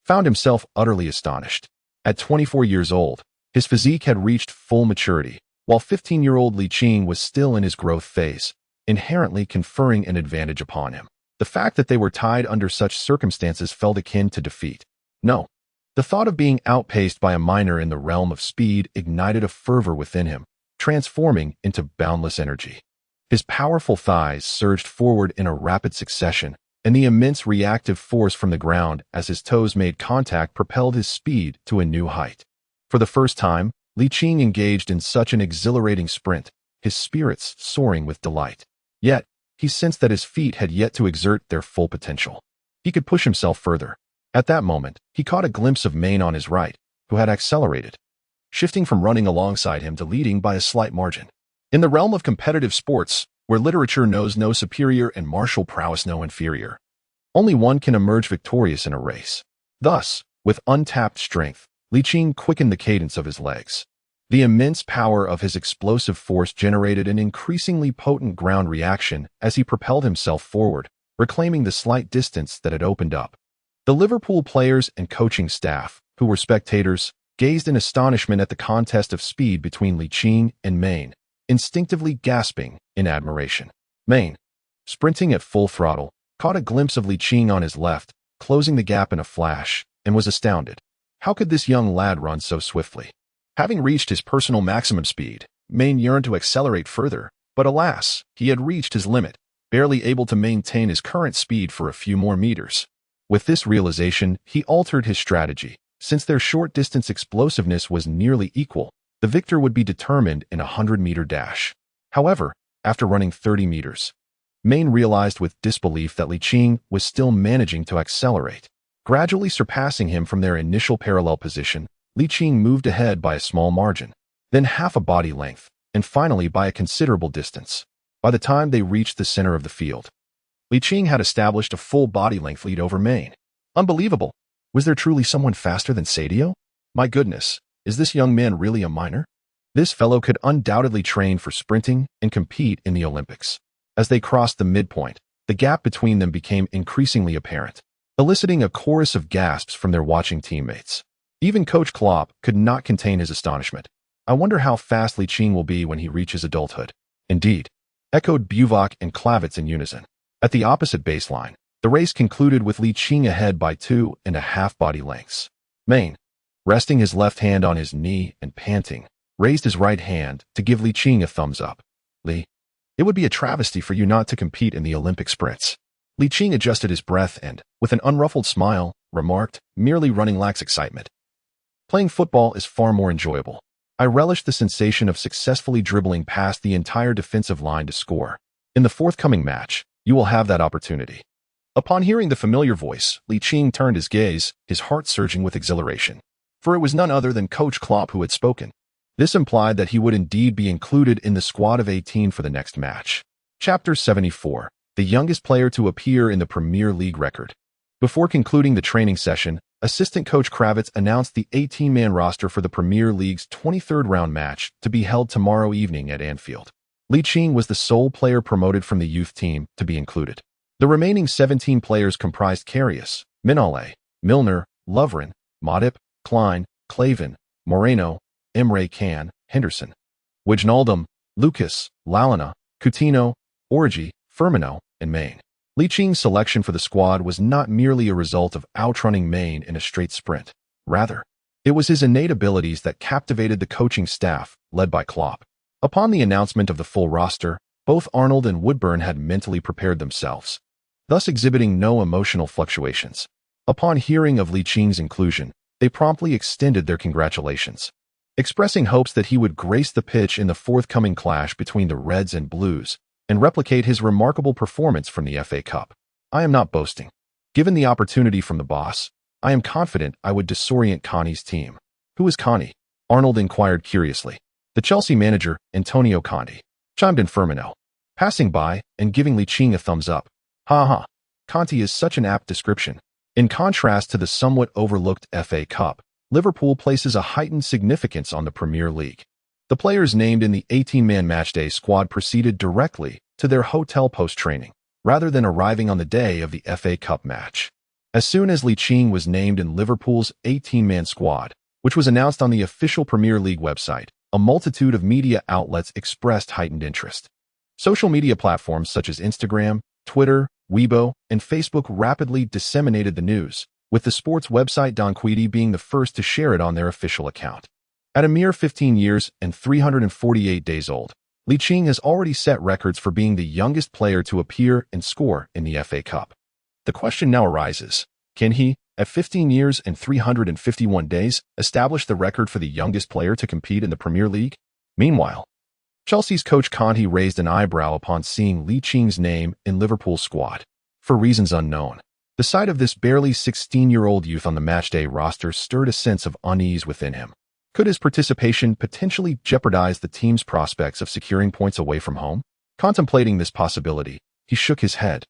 found himself utterly astonished. At 24 years old, his physique had reached full maturity, while 15-year-old Ligt was still in his growth phase, inherently conferring an advantage upon him. The fact that they were tied under such circumstances felt akin to defeat. No. The thought of being outpaced by a minor in the realm of speed ignited a fervor within him, transforming into boundless energy. His powerful thighs surged forward in a rapid succession, and the immense reactive force from the ground as his toes made contact propelled his speed to a new height. For the first time, Ligt engaged in such an exhilarating sprint, his spirits soaring with delight. Yet, he sensed that his feet had yet to exert their full potential. He could push himself further. At that moment, he caught a glimpse of Main on his right, who had accelerated, shifting from running alongside him to leading by a slight margin. In the realm of competitive sports, where literature knows no superior and martial prowess no inferior, only one can emerge victorious in a race. Thus, with untapped strength, Ligt quickened the cadence of his legs. The immense power of his explosive force generated an increasingly potent ground reaction as he propelled himself forward, reclaiming the slight distance that had opened up. The Liverpool players and coaching staff, who were spectators, gazed in astonishment at the contest of speed between Ligt and Main, instinctively gasping in admiration. Main, sprinting at full throttle, caught a glimpse of Ligt on his left, closing the gap in a flash, and was astounded. How could this young lad run so swiftly? Having reached his personal maximum speed, Main yearned to accelerate further, but alas, he had reached his limit, barely able to maintain his current speed for a few more meters. With this realization, he altered his strategy. Since their short-distance explosiveness was nearly equal, the victor would be determined in a 100-meter dash. However, after running 30 meters, Main realized with disbelief that Ligt was still managing to accelerate. Gradually surpassing him from their initial parallel position, Ligt moved ahead by a small margin, then half a body length, and finally by a considerable distance. By the time they reached the center of the field, Ligt had established a full body length lead over Main. Unbelievable! Was there truly someone faster than Sadio? My goodness, is this young man really a minor? This fellow could undoubtedly train for sprinting and compete in the Olympics. As they crossed the midpoint, the gap between them became increasingly apparent, eliciting a chorus of gasps from their watching teammates. Even Coach Klopp could not contain his astonishment. "I wonder how fast Ligt will be when he reaches adulthood." "Indeed," echoed Buvak and Klavitz in unison. At the opposite baseline, the race concluded with Ligt ahead by 2.5 body lengths. Main, resting his left hand on his knee and panting, raised his right hand to give Ligt a thumbs up. "Lee, it would be a travesty for you not to compete in the Olympic sprints." Ligt adjusted his breath and, with an unruffled smile, remarked, "Merely running lacks excitement. Playing football is far more enjoyable. I relish the sensation of successfully dribbling past the entire defensive line to score. In the forthcoming match, you will have that opportunity." Upon hearing the familiar voice, Ligt turned his gaze, his heart surging with exhilaration. For it was none other than Coach Klopp who had spoken. This implied that he would indeed be included in the squad of 18 for the next match. Chapter 74. The youngest player to appear in the Premier League record. Before concluding the training session, assistant coach Kravitz announced the 18-man roster for the Premier League's 23rd round match to be held tomorrow evening at Anfield. Ligt was the sole player promoted from the youth team to be included. The remaining 17 players comprised Karius, Minale, Milner, Lovren, Modip, Klein, Clavin, Moreno, Emre Can, Henderson, Wijnaldum, Lucas, Lalana, Coutinho, Origi, Firmino, and Main. Liching's selection for the squad was not merely a result of outrunning Main in a straight sprint. Rather, it was his innate abilities that captivated the coaching staff, led by Klopp. Upon the announcement of the full roster, both Arnold and Woodburn had mentally prepared themselves, thus exhibiting no emotional fluctuations. Upon hearing of Liching's inclusion, they promptly extended their congratulations, expressing hopes that he would grace the pitch in the forthcoming clash between the Reds and Blues and replicate his remarkable performance from the FA Cup. I am not boasting. Given the opportunity from the boss, I am confident I would disorient Conte's team. Who is Conte? Arnold inquired curiously. The Chelsea manager, Antonio Conte, chimed in Firmino, passing by and giving Liching a thumbs up. Ha ha, Conte is such an apt description. In contrast to the somewhat overlooked FA Cup, Liverpool places a heightened significance on the Premier League. The players named in the 18-man matchday squad proceeded directly to their hotel post-training, rather than arriving on the day of the FA Cup match. As soon as Liching was named in Liverpool's 18-man squad, which was announced on the official Premier League website, a multitude of media outlets expressed heightened interest. Social media platforms such as Instagram, Twitter, Weibo, and Facebook rapidly disseminated the news, with the sports website Donquidi being the first to share it on their official account. At a mere 15 years and 348 days old, Liching has already set records for being the youngest player to appear and score in the FA Cup. The question now arises, can he, at 15 years and 351 days, establish the record for the youngest player to compete in the Premier League? Meanwhile, Chelsea's coach Conte raised an eyebrow upon seeing Liching's name in Liverpool's squad. For reasons unknown, the sight of this barely 16-year-old youth on the matchday roster stirred a sense of unease within him. Could his participation potentially jeopardize the team's prospects of securing points away from home? Contemplating this possibility, he shook his head.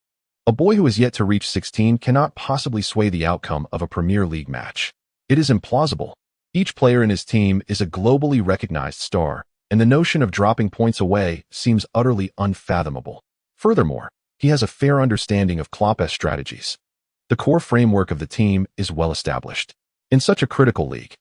A boy who has yet to reach 16 cannot possibly sway the outcome of a Premier League match. It is implausible. Each player in his team is a globally recognized star, and the notion of dropping points away seems utterly unfathomable. Furthermore, he has a fair understanding of Klopp's strategies. The core framework of the team is well established. In such a critical league,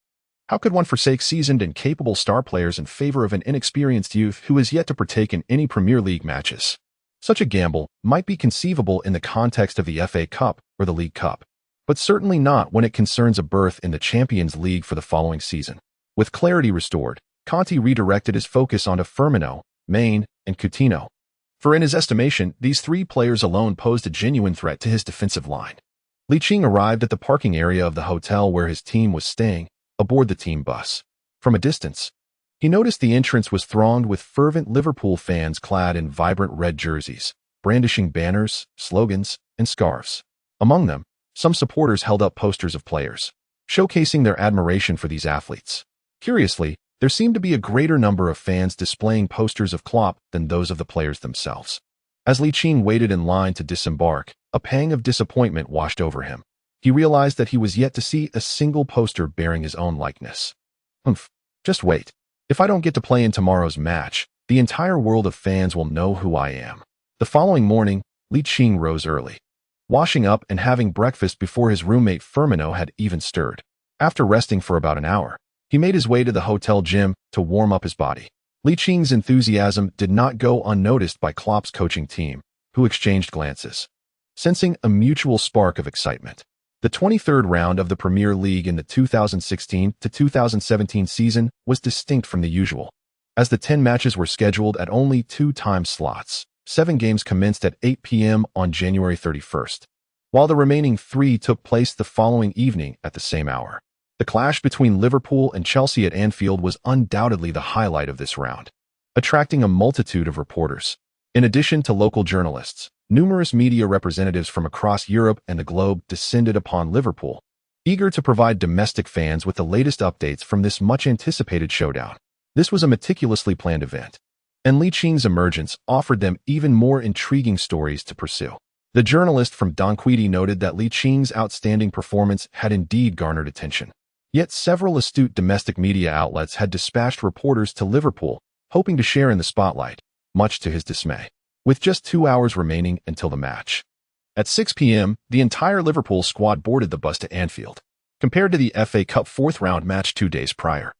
how could one forsake seasoned and capable star players in favor of an inexperienced youth who has yet to partake in any Premier League matches? Such a gamble might be conceivable in the context of the FA Cup or the League Cup, but certainly not when it concerns a berth in the Champions League for the following season. With clarity restored, Conte redirected his focus onto Firmino, Main, and Coutinho. For in his estimation, these three players alone posed a genuine threat to his defensive line. Liching arrived at the parking area of the hotel where his team was staying, aboard the team bus. From a distance, he noticed the entrance was thronged with fervent Liverpool fans clad in vibrant red jerseys, brandishing banners, slogans, and scarves. Among them, some supporters held up posters of players, showcasing their admiration for these athletes. Curiously, there seemed to be a greater number of fans displaying posters of Klopp than those of the players themselves. As Liching waited in line to disembark, a pang of disappointment washed over him. He realized that he was yet to see a single poster bearing his own likeness. Just wait. If I don't get to play in tomorrow's match, the entire world of fans will know who I am. The following morning, Liching rose early, washing up and having breakfast before his roommate Firmino had even stirred. After resting for about an hour, he made his way to the hotel gym to warm up his body. Liching's enthusiasm did not go unnoticed by Klopp's coaching team, who exchanged glances, sensing a mutual spark of excitement. The 23rd round of the Premier League in the 2016 to 2017 season was distinct from the usual. As the 10 matches were scheduled at only 2 time slots, 7 games commenced at 8 p.m. on January 31st, while the remaining 3 took place the following evening at the same hour. The clash between Liverpool and Chelsea at Anfield was undoubtedly the highlight of this round, attracting a multitude of reporters. In addition to local journalists, numerous media representatives from across Europe and the globe descended upon Liverpool, eager to provide domestic fans with the latest updates from this much-anticipated showdown. This was a meticulously planned event, and Liching's emergence offered them even more intriguing stories to pursue. The journalist from Donquidi noted that Liching's outstanding performance had indeed garnered attention. Yet several astute domestic media outlets had dispatched reporters to Liverpool, hoping to share in the spotlight, much to his dismay. With just 2 hours remaining until the match, at 6 p.m., the entire Liverpool squad boarded the bus to Anfield, compared to the FA Cup 4th round match 2 days prior.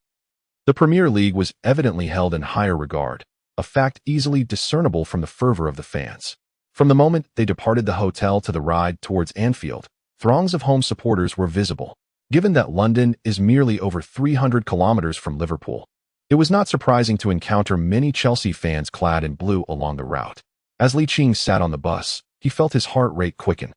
The Premier League was evidently held in higher regard, a fact easily discernible from the fervor of the fans. From the moment they departed the hotel to the ride towards Anfield, throngs of home supporters were visible. Given that London is merely over 300 kilometers from Liverpool, it was not surprising to encounter many Chelsea fans clad in blue along the route. As Ligt sat on the bus, he felt his heart rate quicken,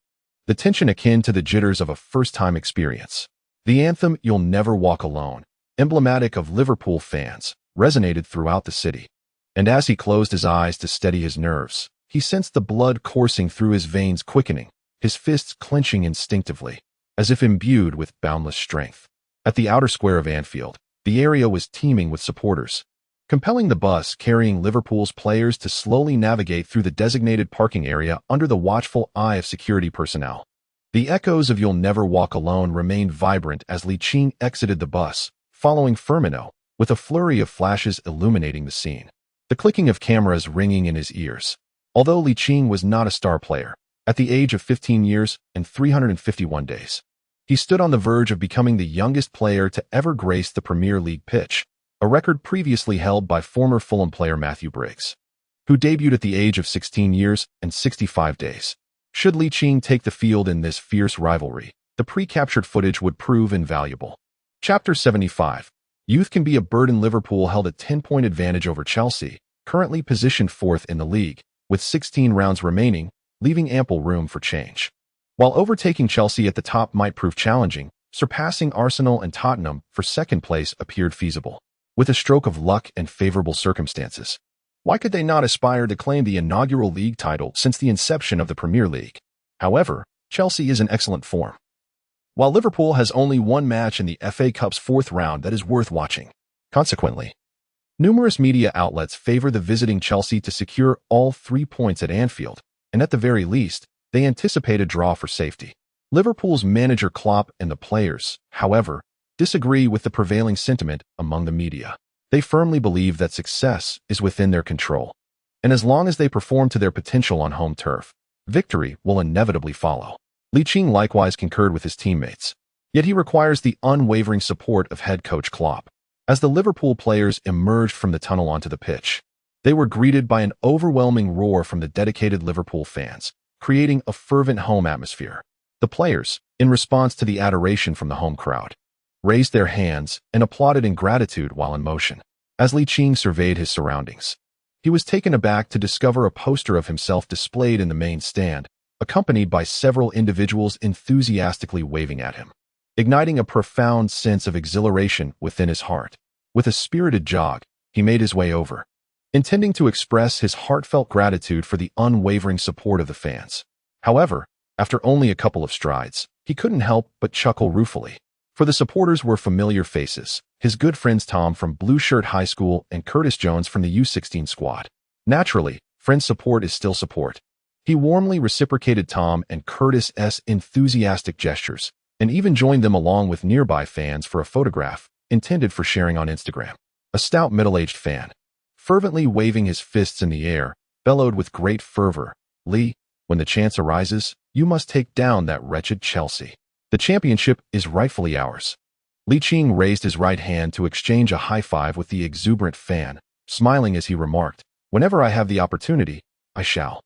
the tension akin to the jitters of a first-time experience. The anthem, "You'll Never Walk Alone," emblematic of Liverpool fans, resonated throughout the city. And as he closed his eyes to steady his nerves, he sensed the blood coursing through his veins quickening, his fists clenching instinctively, as if imbued with boundless strength. At the outer square of Anfield, the area was teeming with supporters, compelling the bus carrying Liverpool's players to slowly navigate through the designated parking area under the watchful eye of security personnel. The echoes of "You'll Never Walk Alone" remained vibrant as Ligt exited the bus, following Firmino, with a flurry of flashes illuminating the scene, the clicking of cameras ringing in his ears. Although Ligt was not a star player, at the age of 15 years and 351 days, he stood on the verge of becoming the youngest player to ever grace the Premier League pitch, a record previously held by former Fulham player Matthew Briggs, who debuted at the age of 16 years and 65 days. Should Ligt take the field in this fierce rivalry, the pre-captured footage would prove invaluable. Chapter 75. Youth can be a burden. Liverpool held a 10-point advantage over Chelsea, currently positioned fourth in the league, with 16 rounds remaining, leaving ample room for change. While overtaking Chelsea at the top might prove challenging, surpassing Arsenal and Tottenham for second place appeared feasible. With a stroke of luck and favorable circumstances, why could they not aspire to claim the inaugural league title since the inception of the Premier League? However, Chelsea is in excellent form, while Liverpool has only one match in the FA Cup's fourth round that is worth watching. Consequently, numerous media outlets favor the visiting Chelsea to secure all 3 points at Anfield, and at the very least, they anticipate a draw for safety. Liverpool's manager Klopp and the players, however, disagree with the prevailing sentiment among the media. They firmly believe that success is within their control, and as long as they perform to their potential on home turf, victory will inevitably follow. Ligt likewise concurred with his teammates, yet he requires the unwavering support of head coach Klopp. As the Liverpool players emerged from the tunnel onto the pitch, they were greeted by an overwhelming roar from the dedicated Liverpool fans, creating a fervent home atmosphere. The players, in response to the adoration from the home crowd, raised their hands and applauded in gratitude while in motion. As Ligt surveyed his surroundings, he was taken aback to discover a poster of himself displayed in the main stand, accompanied by several individuals enthusiastically waving at him, igniting a profound sense of exhilaration within his heart. With a spirited jog, he made his way over, intending to express his heartfelt gratitude for the unwavering support of the fans. However, after only a couple of strides, he couldn't help but chuckle ruefully. For the supporters were familiar faces, his good friends Tom from Blue Shirt High School and Curtis Jones from the U16 squad. Naturally, friend support is still support. He warmly reciprocated Tom and Curtis's enthusiastic gestures, and even joined them along with nearby fans for a photograph, intended for sharing on Instagram. A stout middle-aged fan, fervently waving his fists in the air, bellowed with great fervor, "Lee, when the chance arises, you must take down that wretched Chelsea. The championship is rightfully ours." Ligt raised his right hand to exchange a high-five with the exuberant fan, smiling as he remarked, "Whenever I have the opportunity, I shall."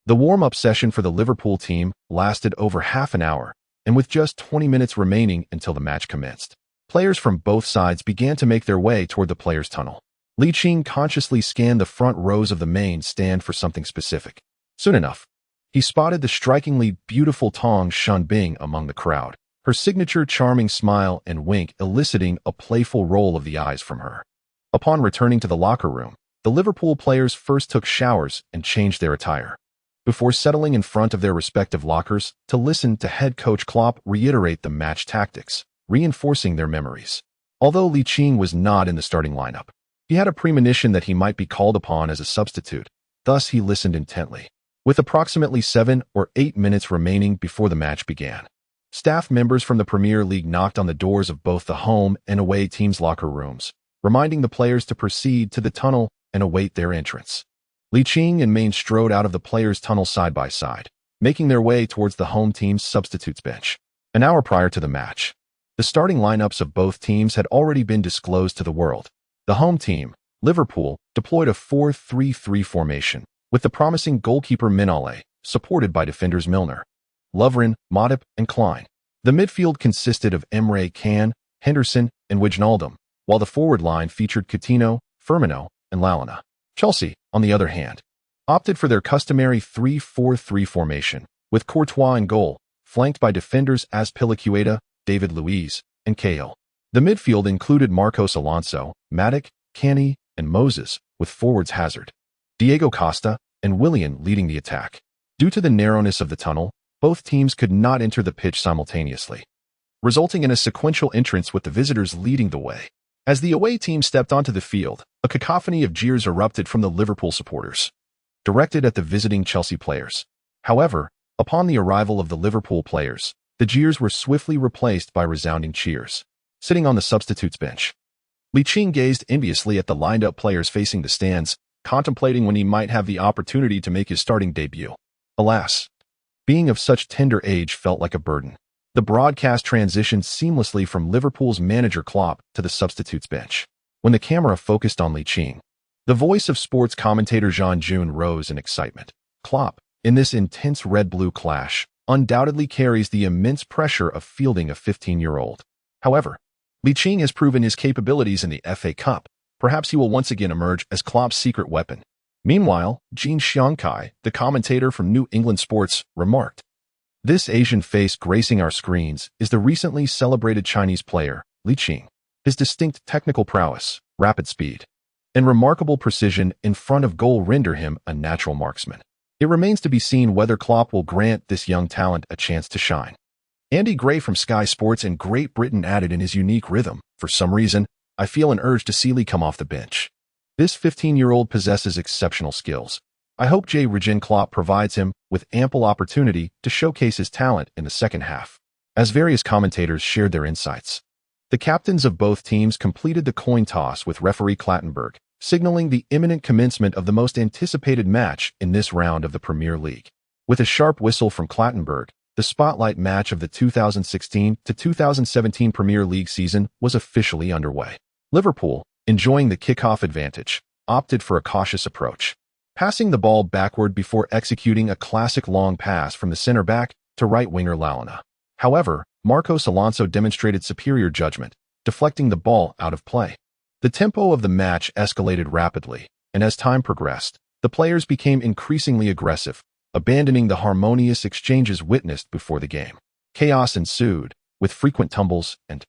The warm-up session for the Liverpool team lasted over half an hour, and with just 20 minutes remaining until the match commenced, players from both sides began to make their way toward the players' tunnel. Ligt consciously scanned the front rows of the main stand for something specific. Soon enough, he spotted the strikingly beautiful Tong Shunbing among the crowd, her signature charming smile and wink eliciting a playful roll of the eyes from her. Upon returning to the locker room, the Liverpool players first took showers and changed their attire, before settling in front of their respective lockers to listen to head coach Klopp reiterate the match tactics, reinforcing their memories. Although Ligt was not in the starting lineup, he had a premonition that he might be called upon as a substitute, thus he listened intently. With approximately 7 or 8 minutes remaining before the match began, staff members from the Premier League knocked on the doors of both the home and away teams' locker rooms, reminding the players to proceed to the tunnel and await their entrance. Ligt and Main strode out of the players' tunnel side by side, making their way towards the home team's substitutes bench. An hour prior to the match, the starting lineups of both teams had already been disclosed to the world. The home team, Liverpool deployed a 4-3-3 formation, with the promising goalkeeper Mignolet, supported by defenders Milner, Lovren, Matip, and Klein. The midfield consisted of Emre Can, Henderson, and Wijnaldum, while the forward line featured Coutinho, Firmino, and Lalana. Chelsea, on the other hand, opted for their customary 3-4-3 formation, with Courtois in goal, flanked by defenders Azpilicueta, David Luiz, and Kean. The midfield included Marcos Alonso, Matic, Kean, and Moses, with forwards Hazard, Diego Costa, and Willian leading the attack. Due to the narrowness of the tunnel, both teams could not enter the pitch simultaneously, resulting in a sequential entrance with the visitors leading the way. As the away team stepped onto the field, a cacophony of jeers erupted from the Liverpool supporters, directed at the visiting Chelsea players. However, upon the arrival of the Liverpool players, the jeers were swiftly replaced by resounding cheers. Sitting on the substitutes bench, Ligt gazed enviously at the lined-up players facing the stands, contemplating when he might have the opportunity to make his starting debut. Alas, being of such tender age felt like a burden. The broadcast transitioned seamlessly from Liverpool's manager Klopp to the substitutes bench. When the camera focused on Ligt, the voice of sports commentator Jean June rose in excitement. Klopp, in this intense red-blue clash, undoubtedly carries the immense pressure of fielding a 15-year-old. However, Ligt has proven his capabilities in the FA Cup. Perhaps he will once again emerge as Klopp's secret weapon. Meanwhile, Jin Xiangkai, the commentator from New England Sports, remarked, "This Asian face gracing our screens is the recently celebrated Chinese player, Ligt. His distinct technical prowess, rapid speed, and remarkable precision in front of goal render him a natural marksman. It remains to be seen whether Klopp will grant this young talent a chance to shine." Andy Gray from Sky Sports in Great Britain added in his unique rhythm, "For some reason, I feel an urge to see Lee come off the bench. This 15-year-old possesses exceptional skills. I hope Jurgen Klopp provides him with ample opportunity to showcase his talent in the second half." As various commentators shared their insights, the captains of both teams completed the coin toss with referee Clattenburg, signaling the imminent commencement of the most anticipated match in this round of the Premier League. With a sharp whistle from Clattenburg, the spotlight match of the 2016 to 2017 Premier League season was officially underway. Liverpool, enjoying the kickoff advantage, opted for a cautious approach, passing the ball backward before executing a classic long pass from the center-back to right winger Lalana. However, Marcos Alonso demonstrated superior judgment, deflecting the ball out of play. The tempo of the match escalated rapidly, and as time progressed, the players became increasingly aggressive, abandoning the harmonious exchanges witnessed before the game. Chaos ensued, with frequent tumbles and,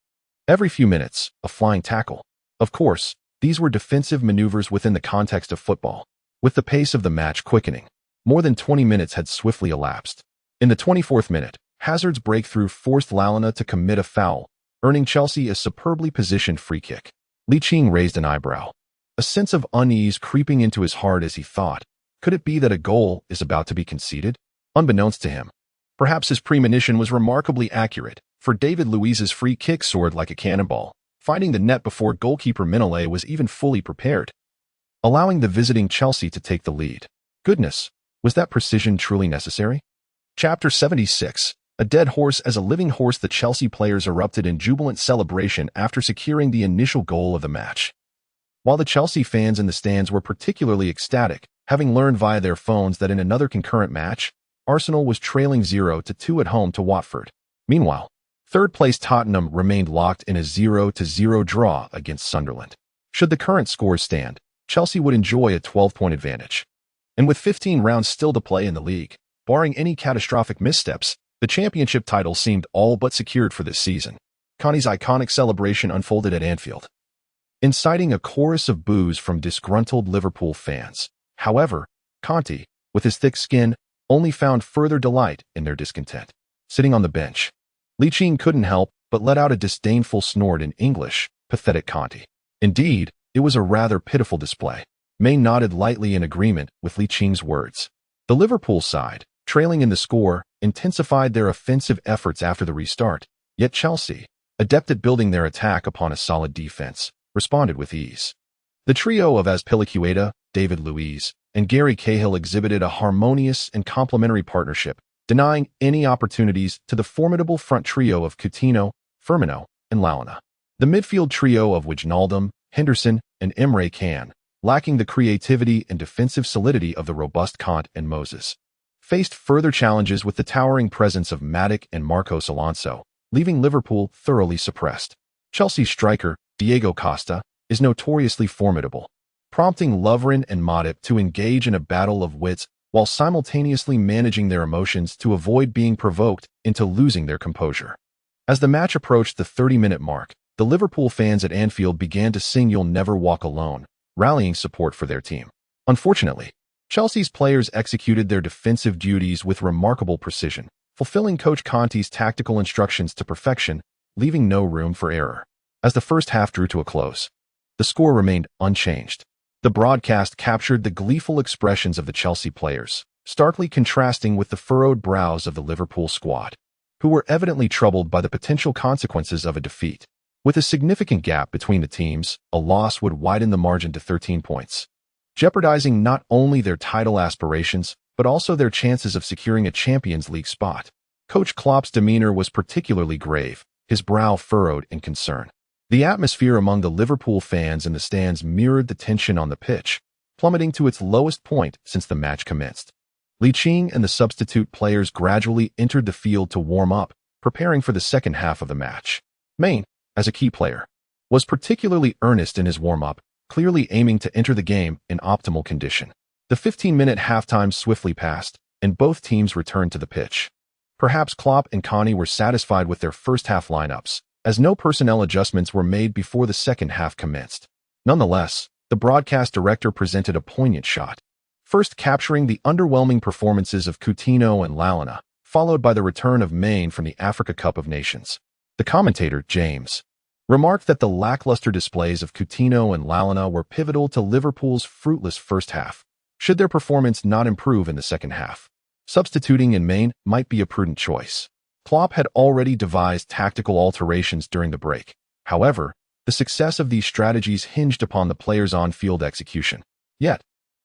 every few minutes, a flying tackle. Of course, these were defensive maneuvers within the context of football, with the pace of the match quickening. More than 20 minutes had swiftly elapsed. In the 24th minute, Hazard's breakthrough forced Lalana to commit a foul, earning Chelsea a superbly positioned free kick. Ligt raised an eyebrow, a sense of unease creeping into his heart as he thought, could it be that a goal is about to be conceded? Unbeknownst to him, perhaps his premonition was remarkably accurate, for David Luiz's free kick soared like a cannonball, finding the net before goalkeeper Mignolet was even fully prepared, allowing the visiting Chelsea to take the lead. Goodness, was that precision truly necessary? Chapter 76. A dead horse as a living horse. The Chelsea players erupted in jubilant celebration after securing the initial goal of the match. While the Chelsea fans in the stands were particularly ecstatic, having learned via their phones that in another concurrent match, Arsenal was trailing 0-2 at home to Watford. Meanwhile, third-place Tottenham remained locked in a 0-0 draw against Sunderland. Should the current scores stand, Chelsea would enjoy a 12-point advantage. And with 15 rounds still to play in the league, barring any catastrophic missteps, the championship title seemed all but secured for this season. Connie's iconic celebration unfolded at Anfield, inciting a chorus of boos from disgruntled Liverpool fans. However, Conte, with his thick skin, only found further delight in their discontent. Sitting on the bench, Ligt couldn't help but let out a disdainful snort in English. Pathetic Conte. Indeed, it was a rather pitiful display. May nodded lightly in agreement with Licht's words. The Liverpool side, trailing in the score, intensified their offensive efforts after the restart, yet Chelsea, adept at building their attack upon a solid defense, responded with ease. The trio of Azpilicueta, David Luiz, and Gary Cahill exhibited a harmonious and complementary partnership, denying any opportunities to the formidable front trio of Coutinho, Firmino, and Lalana. The midfield trio of Wijnaldum, Henderson, and Emre Can lacking the creativity and defensive solidity of the robust Kean and Moses. Faced further challenges with the towering presence of Matic and Marcos Alonso, leaving Liverpool thoroughly suppressed. Chelsea striker Diego Costa is notoriously formidable, prompting Lovren and Matip to engage in a battle of wits while simultaneously managing their emotions to avoid being provoked into losing their composure. As the match approached the 30-minute mark, the Liverpool fans at Anfield began to sing "You'll Never Walk Alone," rallying support for their team. Unfortunately, Chelsea's players executed their defensive duties with remarkable precision, fulfilling Coach Conte's tactical instructions to perfection, leaving no room for error. As the first half drew to a close, the score remained unchanged. The broadcast captured the gleeful expressions of the Chelsea players, starkly contrasting with the furrowed brows of the Liverpool squad, who were evidently troubled by the potential consequences of a defeat. With a significant gap between the teams, a loss would widen the margin to 13 points, jeopardizing not only their title aspirations, but also their chances of securing a Champions League spot. Coach Klopp's demeanor was particularly grave, his brow furrowed in concern. The atmosphere among the Liverpool fans in the stands mirrored the tension on the pitch, plummeting to its lowest point since the match commenced. Ligt and the substitute players gradually entered the field to warm up, preparing for the second half of the match. Main, as a key player, was particularly earnest in his warm-up, clearly aiming to enter the game in optimal condition. The 15-minute halftime swiftly passed, and both teams returned to the pitch. Perhaps Klopp and Kean were satisfied with their first-half lineups, as no personnel adjustments were made before the second half commenced. Nonetheless, the broadcast director presented a poignant shot, first capturing the underwhelming performances of Coutinho and Lalana, followed by the return of Main from the Africa Cup of Nations. The commentator, James, remarked that the lackluster displays of Coutinho and Lalana were pivotal to Liverpool's fruitless first half, should their performance not improve in the second half. Substituting in Main might be a prudent choice. Klopp had already devised tactical alterations during the break. However, the success of these strategies hinged upon the players' on-field execution. Yet,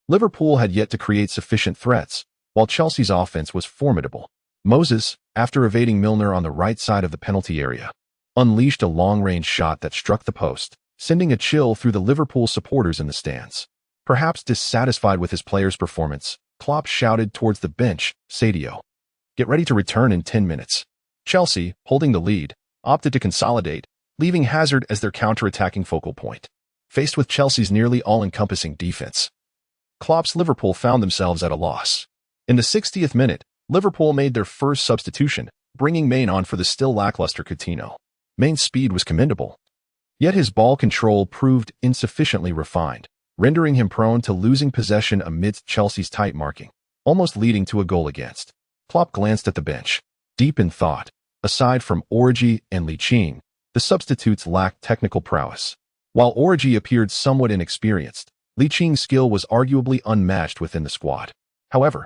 Liverpool had yet to create sufficient threats, while Chelsea's offense was formidable. Moses, after evading Milner on the right side of the penalty area, unleashed a long-range shot that struck the post, sending a chill through the Liverpool supporters in the stands. Perhaps dissatisfied with his players' performance, Klopp shouted towards the bench, "Sadio, get ready to return in 10 minutes." Chelsea, holding the lead, opted to consolidate, leaving Hazard as their counter-attacking focal point. Faced with Chelsea's nearly all-encompassing defense, Klopp's Liverpool found themselves at a loss. In the 60th minute, Liverpool made their first substitution, bringing Main on for the still lackluster Coutinho. Main's speed was commendable, yet his ball control proved insufficiently refined, rendering him prone to losing possession amidst Chelsea's tight marking, almost leading to a goal against. Klopp glanced at the bench, deep in thought. Aside from Origi and Ligt, the substitutes lacked technical prowess. While Origi appeared somewhat inexperienced, Licht's skill was arguably unmatched within the squad. However,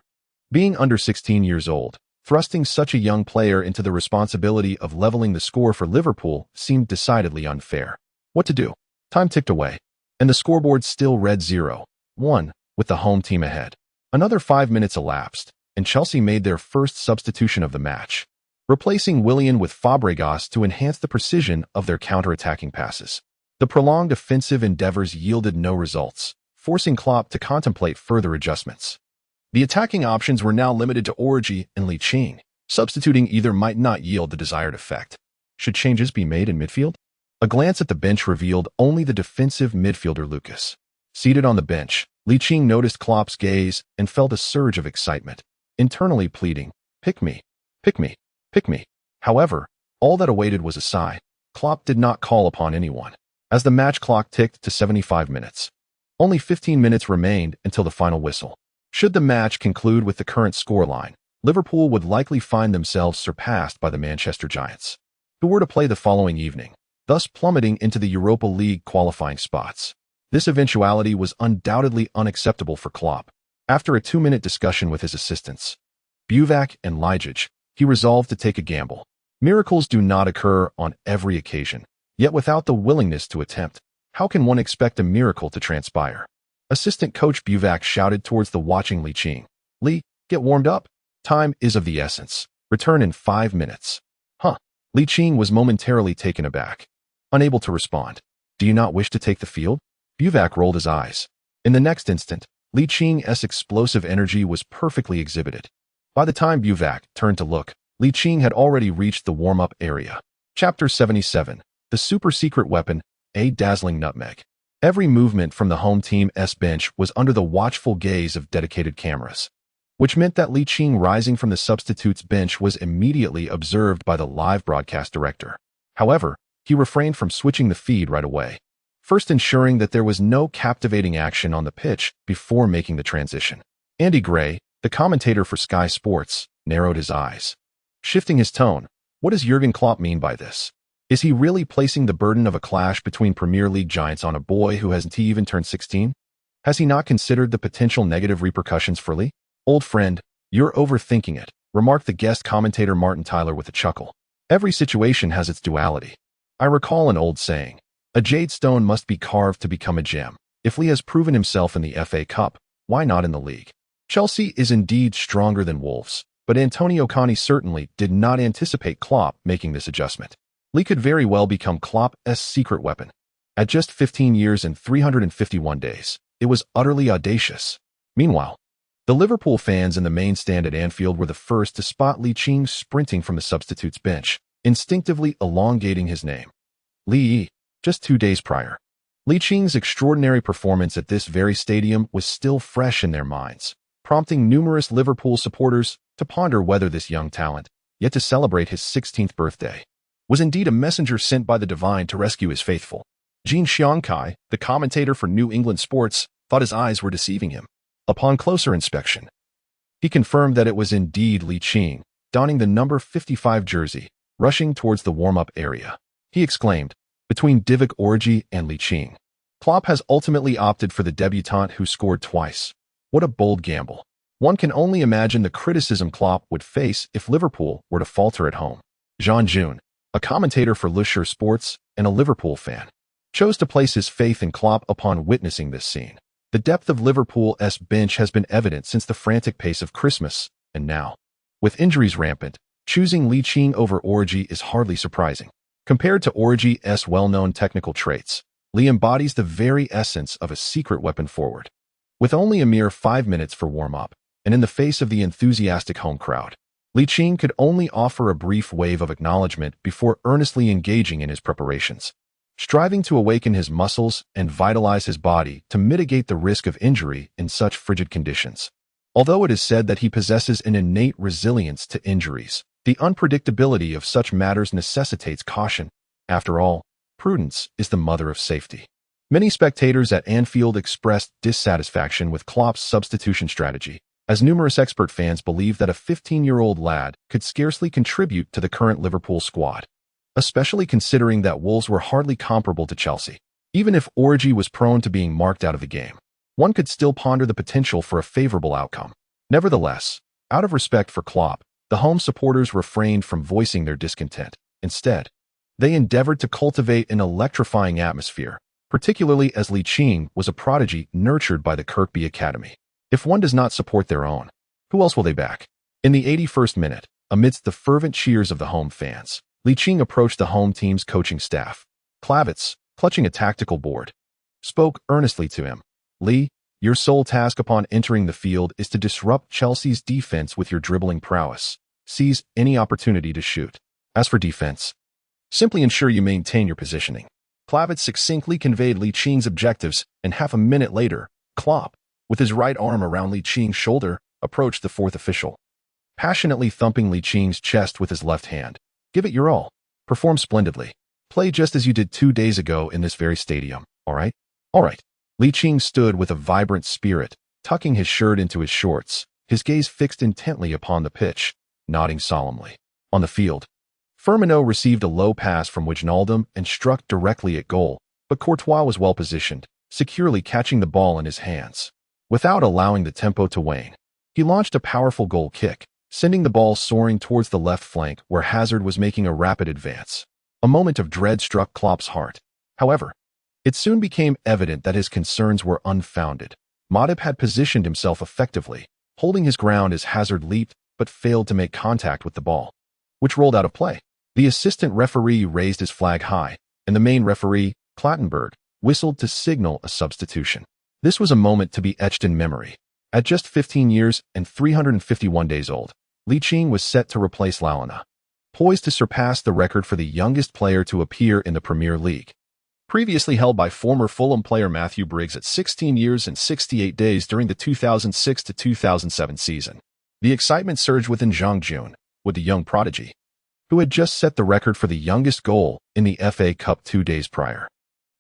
being under 16 years old, thrusting such a young player into the responsibility of leveling the score for Liverpool seemed decidedly unfair. What to do? Time ticked away, and the scoreboard still read 0-1, with the home team ahead. Another 5 minutes elapsed, and Chelsea made their first substitution of the match, replacing Willian with Fabregas to enhance the precision of their counter-attacking passes. The prolonged offensive endeavors yielded no results, forcing Klopp to contemplate further adjustments. The attacking options were now limited to Origi and Ligt. Substituting either might not yield the desired effect. Should changes be made in midfield? A glance at the bench revealed only the defensive midfielder Lucas. Seated on the bench, Ligt noticed Klopp's gaze and felt a surge of excitement, internally pleading, "Pick me, pick me, pick me." However, all that awaited was a sigh. Klopp did not call upon anyone. As the match clock ticked to 75 minutes, only 15 minutes remained until the final whistle. Should the match conclude with the current scoreline, Liverpool would likely find themselves surpassed by the Manchester Giants, who were to play the following evening, thus plummeting into the Europa League qualifying spots. This eventuality was undoubtedly unacceptable for Klopp. After a 2-minute discussion with his assistants, Buvac and Ligt, he resolved to take a gamble. Miracles do not occur on every occasion, yet without the willingness to attempt, how can one expect a miracle to transpire? Assistant coach Buvac shouted towards the watching Ligt, "Lee, get warmed up. Time is of the essence. Return in 5 minutes." Huh. Ligt was momentarily taken aback, unable to respond. "Do you not wish to take the field?" Buvac rolled his eyes. In the next instant, Liqing's explosive energy was perfectly exhibited. By the time Buvac turned to look, Liqing had already reached the warm-up area. Chapter 77. The super-secret weapon, a dazzling nutmeg. Every movement from the home team's bench was under the watchful gaze of dedicated cameras, which meant that Liqing rising from the substitutes bench was immediately observed by the live broadcast director. However, he refrained from switching the feed right away, first ensuring that there was no captivating action on the pitch before making the transition. Andy Gray, the commentator for Sky Sports, narrowed his eyes, shifting his tone. What does Jurgen Klopp mean by this? Is he really placing the burden of a clash between Premier League giants on a boy who hasn't even turned 16? Has he not considered the potential negative repercussions for Lee? Old friend, you're overthinking it, remarked the guest commentator Martin Tyler with a chuckle. Every situation has its duality. I recall an old saying, a jade stone must be carved to become a gem. If Lee has proven himself in the FA Cup, why not in the league? Chelsea is indeed stronger than Wolves, but Antonio Conte certainly did not anticipate Klopp making this adjustment. Lee could very well become Klopp's secret weapon. At just 15 years and 351 days, it was utterly audacious. Meanwhile, the Liverpool fans in the main stand at Anfield were the first to spot Liqing sprinting from the substitutes bench, instinctively elongating his name. Lee. Just 2 days prior, Liqing's extraordinary performance at this very stadium was still fresh in their minds, prompting numerous Liverpool supporters to ponder whether this young talent, yet to celebrate his 16th birthday, was indeed a messenger sent by the divine to rescue his faithful. Jean Xiangkai, the commentator for New England Sports, thought his eyes were deceiving him. Upon closer inspection, he confirmed that it was indeed Liqing, donning the number 55 jersey, rushing towards the warm-up area. He exclaimed, between Divock Origi and Liqing, Klopp has ultimately opted for the debutant who scored twice. What a bold gamble. One can only imagine the criticism Klopp would face if Liverpool were to falter at home. Jean June, a commentator for Leicester Sports and a Liverpool fan, chose to place his faith in Klopp upon witnessing this scene. The depth of Liverpool's bench has been evident since the frantic pace of Christmas, and now, with injuries rampant, choosing Liqing over Origi is hardly surprising. Compared to Origi's well-known technical traits, Lee embodies the very essence of a secret weapon forward. With only a mere 5 minutes for warm-up, and in the face of the enthusiastic home crowd, Liqing could only offer a brief wave of acknowledgement before earnestly engaging in his preparations, striving to awaken his muscles and vitalize his body to mitigate the risk of injury in such frigid conditions. Although it is said that he possesses an innate resilience to injuries, the unpredictability of such matters necessitates caution. After all, prudence is the mother of safety. Many spectators at Anfield expressed dissatisfaction with Klopp's substitution strategy, as numerous expert fans believe that a 15-year-old lad could scarcely contribute to the current Liverpool squad, especially considering that Wolves were hardly comparable to Chelsea. Even if Origi was prone to being marked out of the game, one could still ponder the potential for a favorable outcome. Nevertheless, out of respect for Klopp, the home supporters refrained from voicing their discontent. Instead, they endeavored to cultivate an electrifying atmosphere, particularly as Liqing was a prodigy nurtured by the Kirkby Academy. If one does not support their own, who else will they back? In the 81st minute, amidst the fervent cheers of the home fans, Liqing approached the home team's coaching staff. Klavitz, clutching a tactical board, spoke earnestly to him. Lee, your sole task upon entering the field is to disrupt Chelsea's defense with your dribbling prowess. Seize any opportunity to shoot. As for defense, simply ensure you maintain your positioning. Klavitz succinctly conveyed Liqing's objectives, and half a minute later, Klopp, with his right arm around Liqing's shoulder, approached the fourth official, passionately thumping Liqing's chest with his left hand. Give it your all. Perform splendidly. Play just as you did 2 days ago in this very stadium, all right? All right. Liqing stood with a vibrant spirit, tucking his shirt into his shorts, his gaze fixed intently upon the pitch, nodding solemnly. On the field, Firmino received a low pass from Wijnaldum and struck directly at goal, but Courtois was well positioned, securely catching the ball in his hands. Without allowing the tempo to wane, he launched a powerful goal kick, sending the ball soaring towards the left flank where Hazard was making a rapid advance. A moment of dread struck Klopp's heart. However, it soon became evident that his concerns were unfounded. Matip had positioned himself effectively, holding his ground as Hazard leaped but failed to make contact with the ball, which rolled out of play. The assistant referee raised his flag high, and the main referee, Clattenburg, whistled to signal a substitution. This was a moment to be etched in memory. At just 15 years and 351 days old, Ligt was set to replace Lalana, poised to surpass the record for the youngest player to appear in the Premier League, previously held by former Fulham player Matthew Briggs at 16 years and 68 days during the 2006 to 2007 season. The excitement surged within Zhang Jun, with the young prodigy, who had just set the record for the youngest goal in the FA Cup 2 days prior,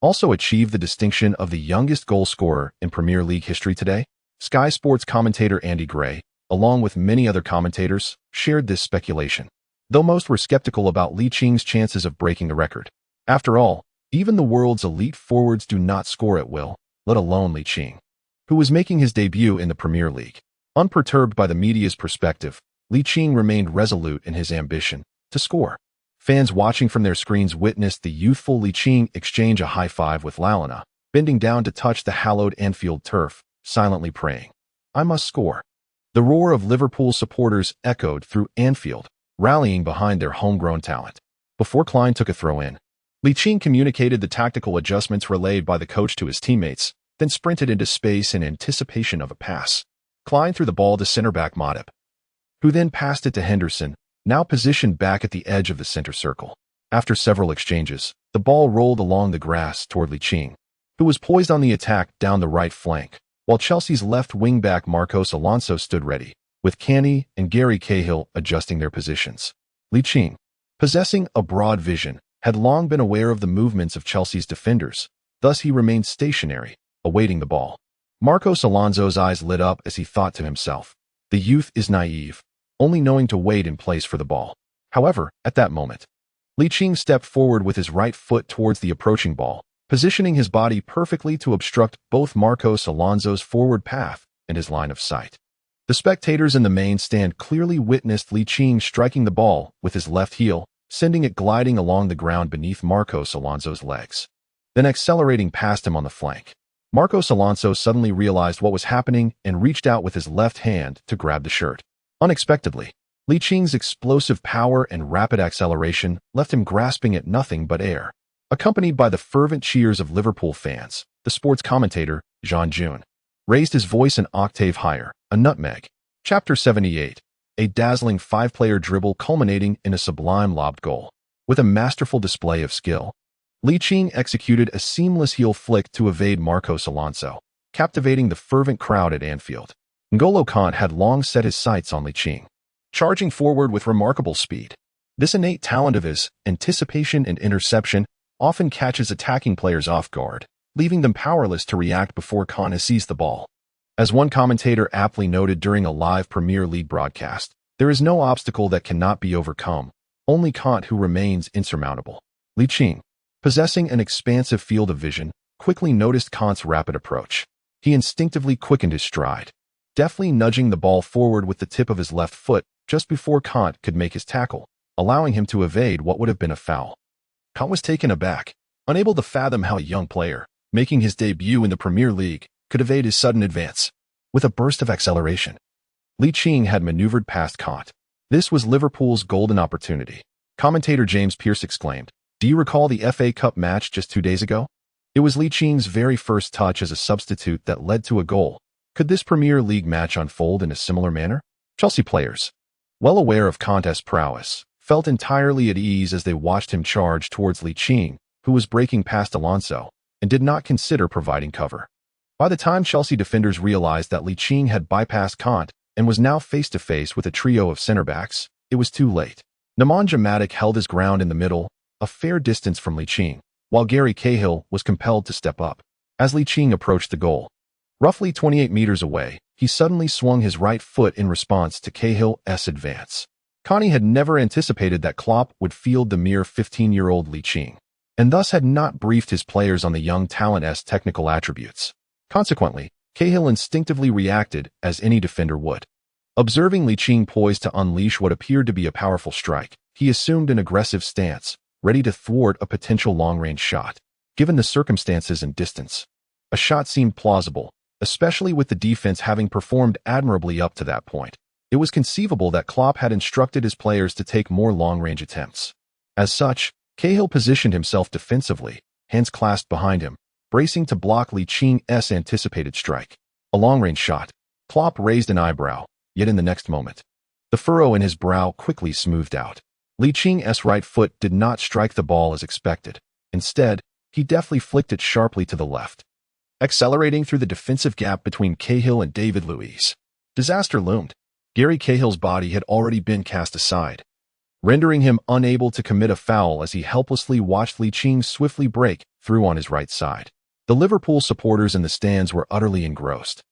also achieved the distinction of the youngest goal scorer in Premier League history today. Sky Sports commentator Andy Gray, along with many other commentators, shared this speculation, though most were skeptical about Licht's chances of breaking the record. After all, even the world's elite forwards do not score at will, let alone Ligt, who was making his debut in the Premier League. Unperturbed by the media's perspective, Ligt remained resolute in his ambition to score. Fans watching from their screens witnessed the youthful Ligt exchange a high five with Lalana, bending down to touch the hallowed Anfield turf, silently praying, "I must score." The roar of Liverpool supporters echoed through Anfield, rallying behind their homegrown talent. Before Klein took a throw-in, Ligt communicated the tactical adjustments relayed by the coach to his teammates, then sprinted into space in anticipation of a pass. Klein threw the ball to center-back Matip, who then passed it to Henderson, now positioned back at the edge of the center circle. After several exchanges, the ball rolled along the grass toward Ligt, who was poised on the attack down the right flank, while Chelsea's left wing-back Marcos Alonso stood ready, with Kean and Gary Cahill adjusting their positions. Ligt, possessing a broad vision, had long been aware of the movements of Chelsea's defenders, thus he remained stationary, awaiting the ball. Marcos Alonso's eyes lit up as he thought to himself, "The youth is naive, only knowing to wait in place for the ball." However, at that moment, Ligt stepped forward with his right foot towards the approaching ball, positioning his body perfectly to obstruct both Marcos Alonso's forward path and his line of sight. The spectators in the main stand clearly witnessed Ligt striking the ball with his left heel, sending it gliding along the ground beneath Marcos Alonso's legs, then accelerating past him on the flank. Marcos Alonso suddenly realized what was happening and reached out with his left hand to grab the shirt. Unexpectedly, Licht's explosive power and rapid acceleration left him grasping at nothing but air. Accompanied by the fervent cheers of Liverpool fans, the sports commentator, Zhang Jun, raised his voice an octave higher, a nutmeg. Chapter 78, a dazzling five-player dribble culminating in a sublime lobbed goal. With a masterful display of skill, Ligt executed a seamless heel flick to evade Marcos Alonso, captivating the fervent crowd at Anfield. N'Golo Kant had long set his sights on Ligt, charging forward with remarkable speed. This innate talent of his, anticipation and interception, often catches attacking players off guard, leaving them powerless to react before Kean has seized the ball. As one commentator aptly noted during a live Premier League broadcast, there is no obstacle that cannot be overcome, only Kean who remains insurmountable. Ligt, possessing an expansive field of vision, quickly noticed Kean's rapid approach. He instinctively quickened his stride, deftly nudging the ball forward with the tip of his left foot just before Kean could make his tackle, allowing him to evade what would have been a foul. Kean was taken aback, unable to fathom how a young player, making his debut in the Premier League, could evade his sudden advance. With a burst of acceleration, Ligt had maneuvered past Kean. This was Liverpool's golden opportunity. Commentator James Pearce exclaimed, "Do you recall the FA Cup match just 2 days ago? It was Licht's very first touch as a substitute that led to a goal. Could this Premier League match unfold in a similar manner?" Chelsea players, well aware of Kean's prowess, felt entirely at ease as they watched him charge towards Ligt, who was breaking past Alonso, and did not consider providing cover. By the time Chelsea defenders realized that Ligt had bypassed Kean and was now face-to-face with a trio of center-backs, it was too late. Nemanja Matic held his ground in the middle, a fair distance from Ligt, while Gary Cahill was compelled to step up. As Ligt approached the goal, roughly 28 meters away, he suddenly swung his right foot in response to Cahill's advance. Kean had never anticipated that Klopp would field the mere 15-year-old Ligt, and thus had not briefed his players on the young talent's technical attributes. Consequently, Cahill instinctively reacted as any defender would. Observing Ligt poised to unleash what appeared to be a powerful strike, he assumed an aggressive stance, ready to thwart a potential long-range shot. Given the circumstances and distance, a shot seemed plausible, especially with the defense having performed admirably up to that point. It was conceivable that Klopp had instructed his players to take more long-range attempts. As such, Cahill positioned himself defensively, hands clasped behind him, bracing to block Liqing's anticipated strike. A long-range shot. Klopp raised an eyebrow, yet in the next moment, the furrow in his brow quickly smoothed out. Liqing's right foot did not strike the ball as expected. Instead, he deftly flicked it sharply to the left, accelerating through the defensive gap between Cahill and David Luiz. Disaster loomed. Gary Cahill's body had already been cast aside, rendering him unable to commit a foul as he helplessly watched Liqing swiftly break through on his right side. The Liverpool supporters in the stands were utterly engrossed,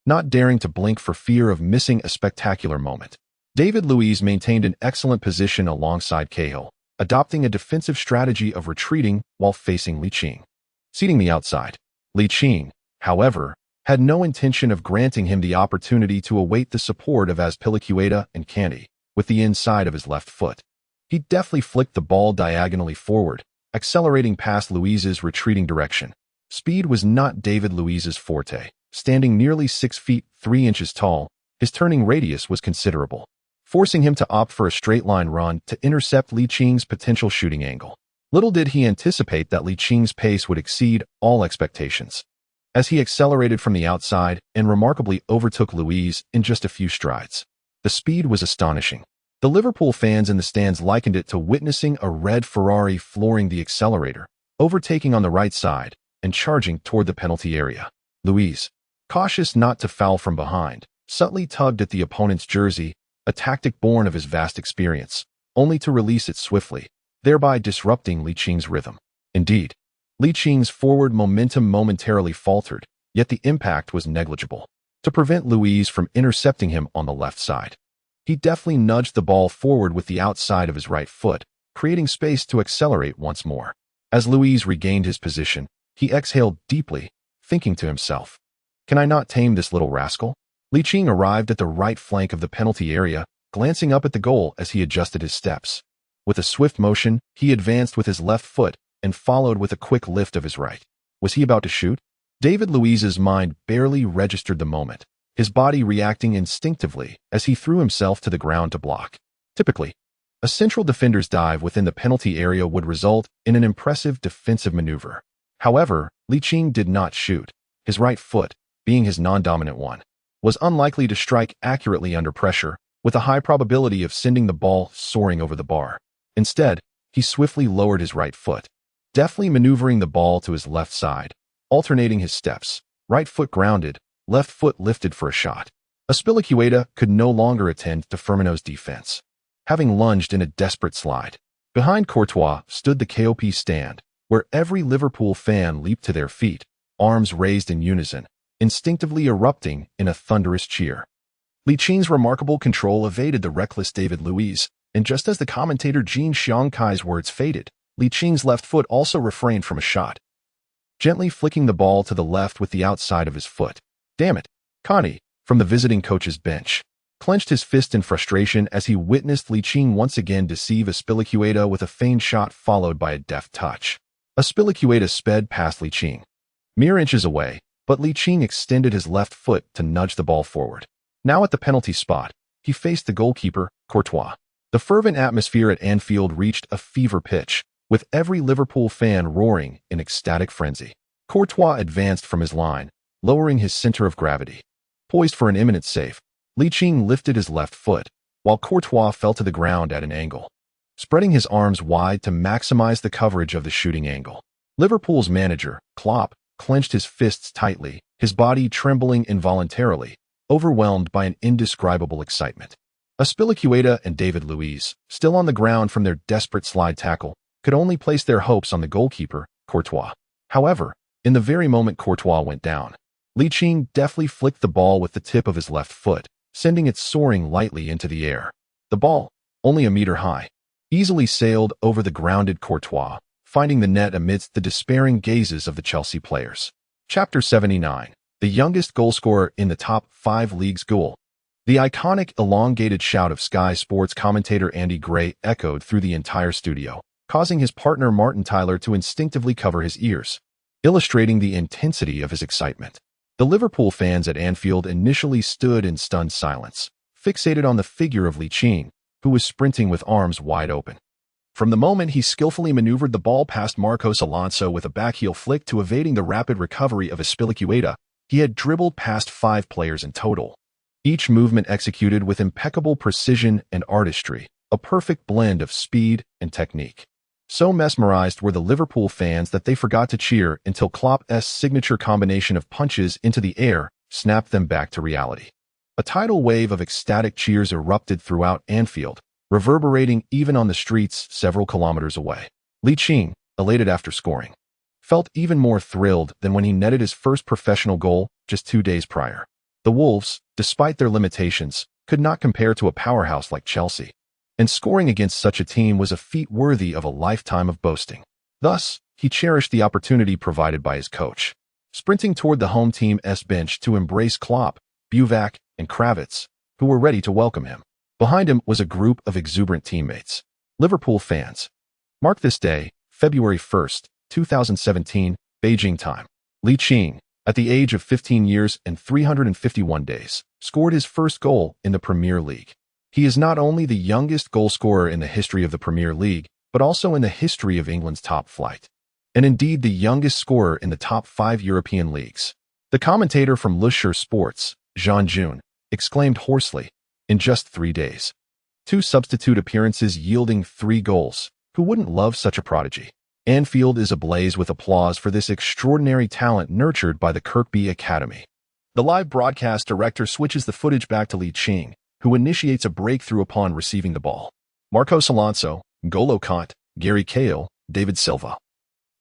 not daring to blink for fear of missing a spectacular moment. David Luiz maintained an excellent position alongside Cahill, adopting a defensive strategy of retreating while facing Liqing, seating the outside. Liqing, however, had no intention of granting him the opportunity to await the support of Azpilicueta and Kean with the inside of his left foot. He deftly flicked the ball diagonally forward, accelerating past Luiz's retreating direction. Speed was not David Luiz's forte. Standing nearly 6 feet 3 inches tall, his turning radius was considerable, forcing him to opt for a straight-line run to intercept Liqing's potential shooting angle. Little did he anticipate that Liqing's pace would exceed all expectations, as he accelerated from the outside and remarkably overtook Luiz in just a few strides. The speed was astonishing. The Liverpool fans in the stands likened it to witnessing a red Ferrari flooring the accelerator, overtaking on the right side and charging toward the penalty area. Luiz, cautious not to foul from behind, subtly tugged at the opponent's jersey, a tactic born of his vast experience, only to release it swiftly, thereby disrupting Liqing's rhythm. Indeed, Liqing's forward momentum momentarily faltered, yet the impact was negligible. To prevent Luiz from intercepting him on the left side, he deftly nudged the ball forward with the outside of his right foot, creating space to accelerate once more. As Luiz regained his position, he exhaled deeply, thinking to himself, "Can I not tame this little rascal?" Liqing arrived at the right flank of the penalty area, glancing up at the goal as he adjusted his steps. With a swift motion, he advanced with his left foot and followed with a quick lift of his right. Was he about to shoot? David Luiz's mind barely registered the moment, his body reacting instinctively as he threw himself to the ground to block. Typically, a central defender's dive within the penalty area would result in an impressive defensive maneuver. However, Liqing did not shoot. His right foot, being his non-dominant one, was unlikely to strike accurately under pressure, with a high probability of sending the ball soaring over the bar. Instead, he swiftly lowered his right foot, deftly maneuvering the ball to his left side, alternating his steps. Right foot grounded, left foot lifted for a shot. Azpilicueta could no longer attend to Firmino's defense, having lunged in a desperate slide. Behind Courtois stood the KOP stand, where every Liverpool fan leaped to their feet, arms raised in unison, instinctively erupting in a thunderous cheer. Liqing's remarkable control evaded the reckless David Luiz, and just as the commentator Jin Xiangkai's words faded, Liqing's left foot also refrained from a shot, gently flicking the ball to the left with the outside of his foot. "Damn it!" Connie, from the visiting coach's bench, clenched his fist in frustration as he witnessed Liqing once again deceive Azpilicueta with a feigned shot followed by a deft touch. Azpilicueta sped past Liqing, mere inches away, but Liqing extended his left foot to nudge the ball forward. Now at the penalty spot, he faced the goalkeeper, Courtois. The fervent atmosphere at Anfield reached a fever pitch, with every Liverpool fan roaring in ecstatic frenzy. Courtois advanced from his line, lowering his center of gravity. Poised for an imminent save, Liqing lifted his left foot, while Courtois fell to the ground at an angle, spreading his arms wide to maximize the coverage of the shooting angle. Liverpool's manager, Klopp, clenched his fists tightly, his body trembling involuntarily, overwhelmed by an indescribable excitement. Azpilicueta and David Luiz, still on the ground from their desperate slide tackle, could only place their hopes on the goalkeeper, Courtois. However, in the very moment Courtois went down, Liqing deftly flicked the ball with the tip of his left foot, sending it soaring lightly into the air. The ball, only a meter high, easily sailed over the grounded Courtois, finding the net amidst the despairing gazes of the Chelsea players. Chapter 79. The youngest goalscorer in the top 5 leagues goal. The iconic elongated shout of Sky Sports commentator Andy Gray echoed through the entire studio, causing his partner Martin Tyler to instinctively cover his ears, illustrating the intensity of his excitement. The Liverpool fans at Anfield initially stood in stunned silence, fixated on the figure of Liqing, who was sprinting with arms wide open. From the moment he skillfully maneuvered the ball past Marcos Alonso with a backheel flick to evading the rapid recovery of Azpilicueta, he had dribbled past 5 players in total. Each movement executed with impeccable precision and artistry, a perfect blend of speed and technique. So mesmerized were the Liverpool fans that they forgot to cheer until Klopp's signature combination of punches into the air snapped them back to reality. A tidal wave of ecstatic cheers erupted throughout Anfield, reverberating even on the streets several kilometers away. Ligt, elated after scoring, felt even more thrilled than when he netted his first professional goal just 2 days prior. The Wolves, despite their limitations, could not compare to a powerhouse like Chelsea, and scoring against such a team was a feat worthy of a lifetime of boasting. Thus, he cherished the opportunity provided by his coach, sprinting toward the home team's bench to embrace Klopp, Buvac, and Kravitz, who were ready to welcome him. Behind him was a group of exuberant teammates, Liverpool fans. Mark this day, February 1st, 2017, Beijing time. Ligt, at the age of 15 years and 351 days, scored his first goal in the Premier League. He is not only the youngest goalscorer in the history of the Premier League, but also in the history of England's top flight, and indeed the youngest scorer in the top 5 European leagues. The commentator from Leicester Sports, Jean June, exclaimed hoarsely, "In just 3 days. 2 substitute appearances yielding 3 goals. Who wouldn't love such a prodigy?" Anfield is ablaze with applause for this extraordinary talent nurtured by the Kirkby Academy. The live broadcast director switches the footage back to Ligt, who initiates a breakthrough upon receiving the ball. Marcos Alonso, N'Golo Kante, Gary Cahill, David Silva,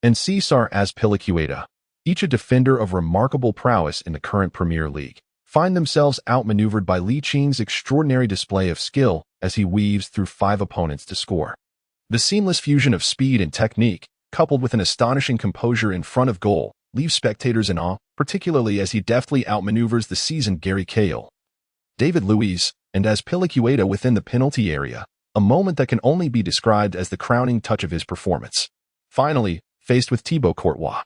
and Cesar Azpilicueta, each a defender of remarkable prowess in the current Premier League, find themselves outmaneuvered by Licht's extraordinary display of skill as he weaves through 5 opponents to score. The seamless fusion of speed and technique, coupled with an astonishing composure in front of goal, leaves spectators in awe, particularly as he deftly outmaneuvers the seasoned Gary Cahill, David Luiz, and Azpilicueta within the penalty area, a moment that can only be described as the crowning touch of his performance. Finally, faced with Thibaut Courtois,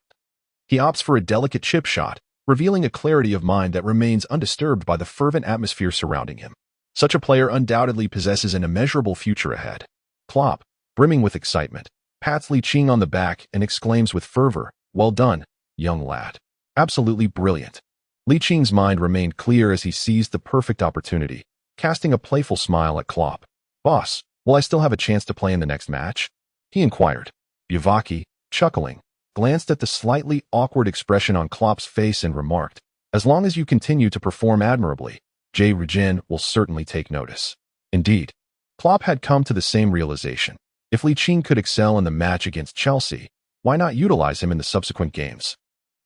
he opts for a delicate chip shot, revealing a clarity of mind that remains undisturbed by the fervent atmosphere surrounding him. Such a player undoubtedly possesses an immeasurable future ahead. Klopp, brimming with excitement, pats Ligt on the back and exclaims with fervor, "Well done, young lad. Absolutely brilliant." Licht's mind remained clear as he seized the perfect opportunity, casting a playful smile at Klopp. "Boss, will I still have a chance to play in the next match?" he inquired. Buvac, chuckling, glanced at the slightly awkward expression on Klopp's face and remarked, "As long as you continue to perform admirably, J. Regen will certainly take notice." Indeed, Klopp had come to the same realization. If Ligt could excel in the match against Chelsea, why not utilize him in the subsequent games?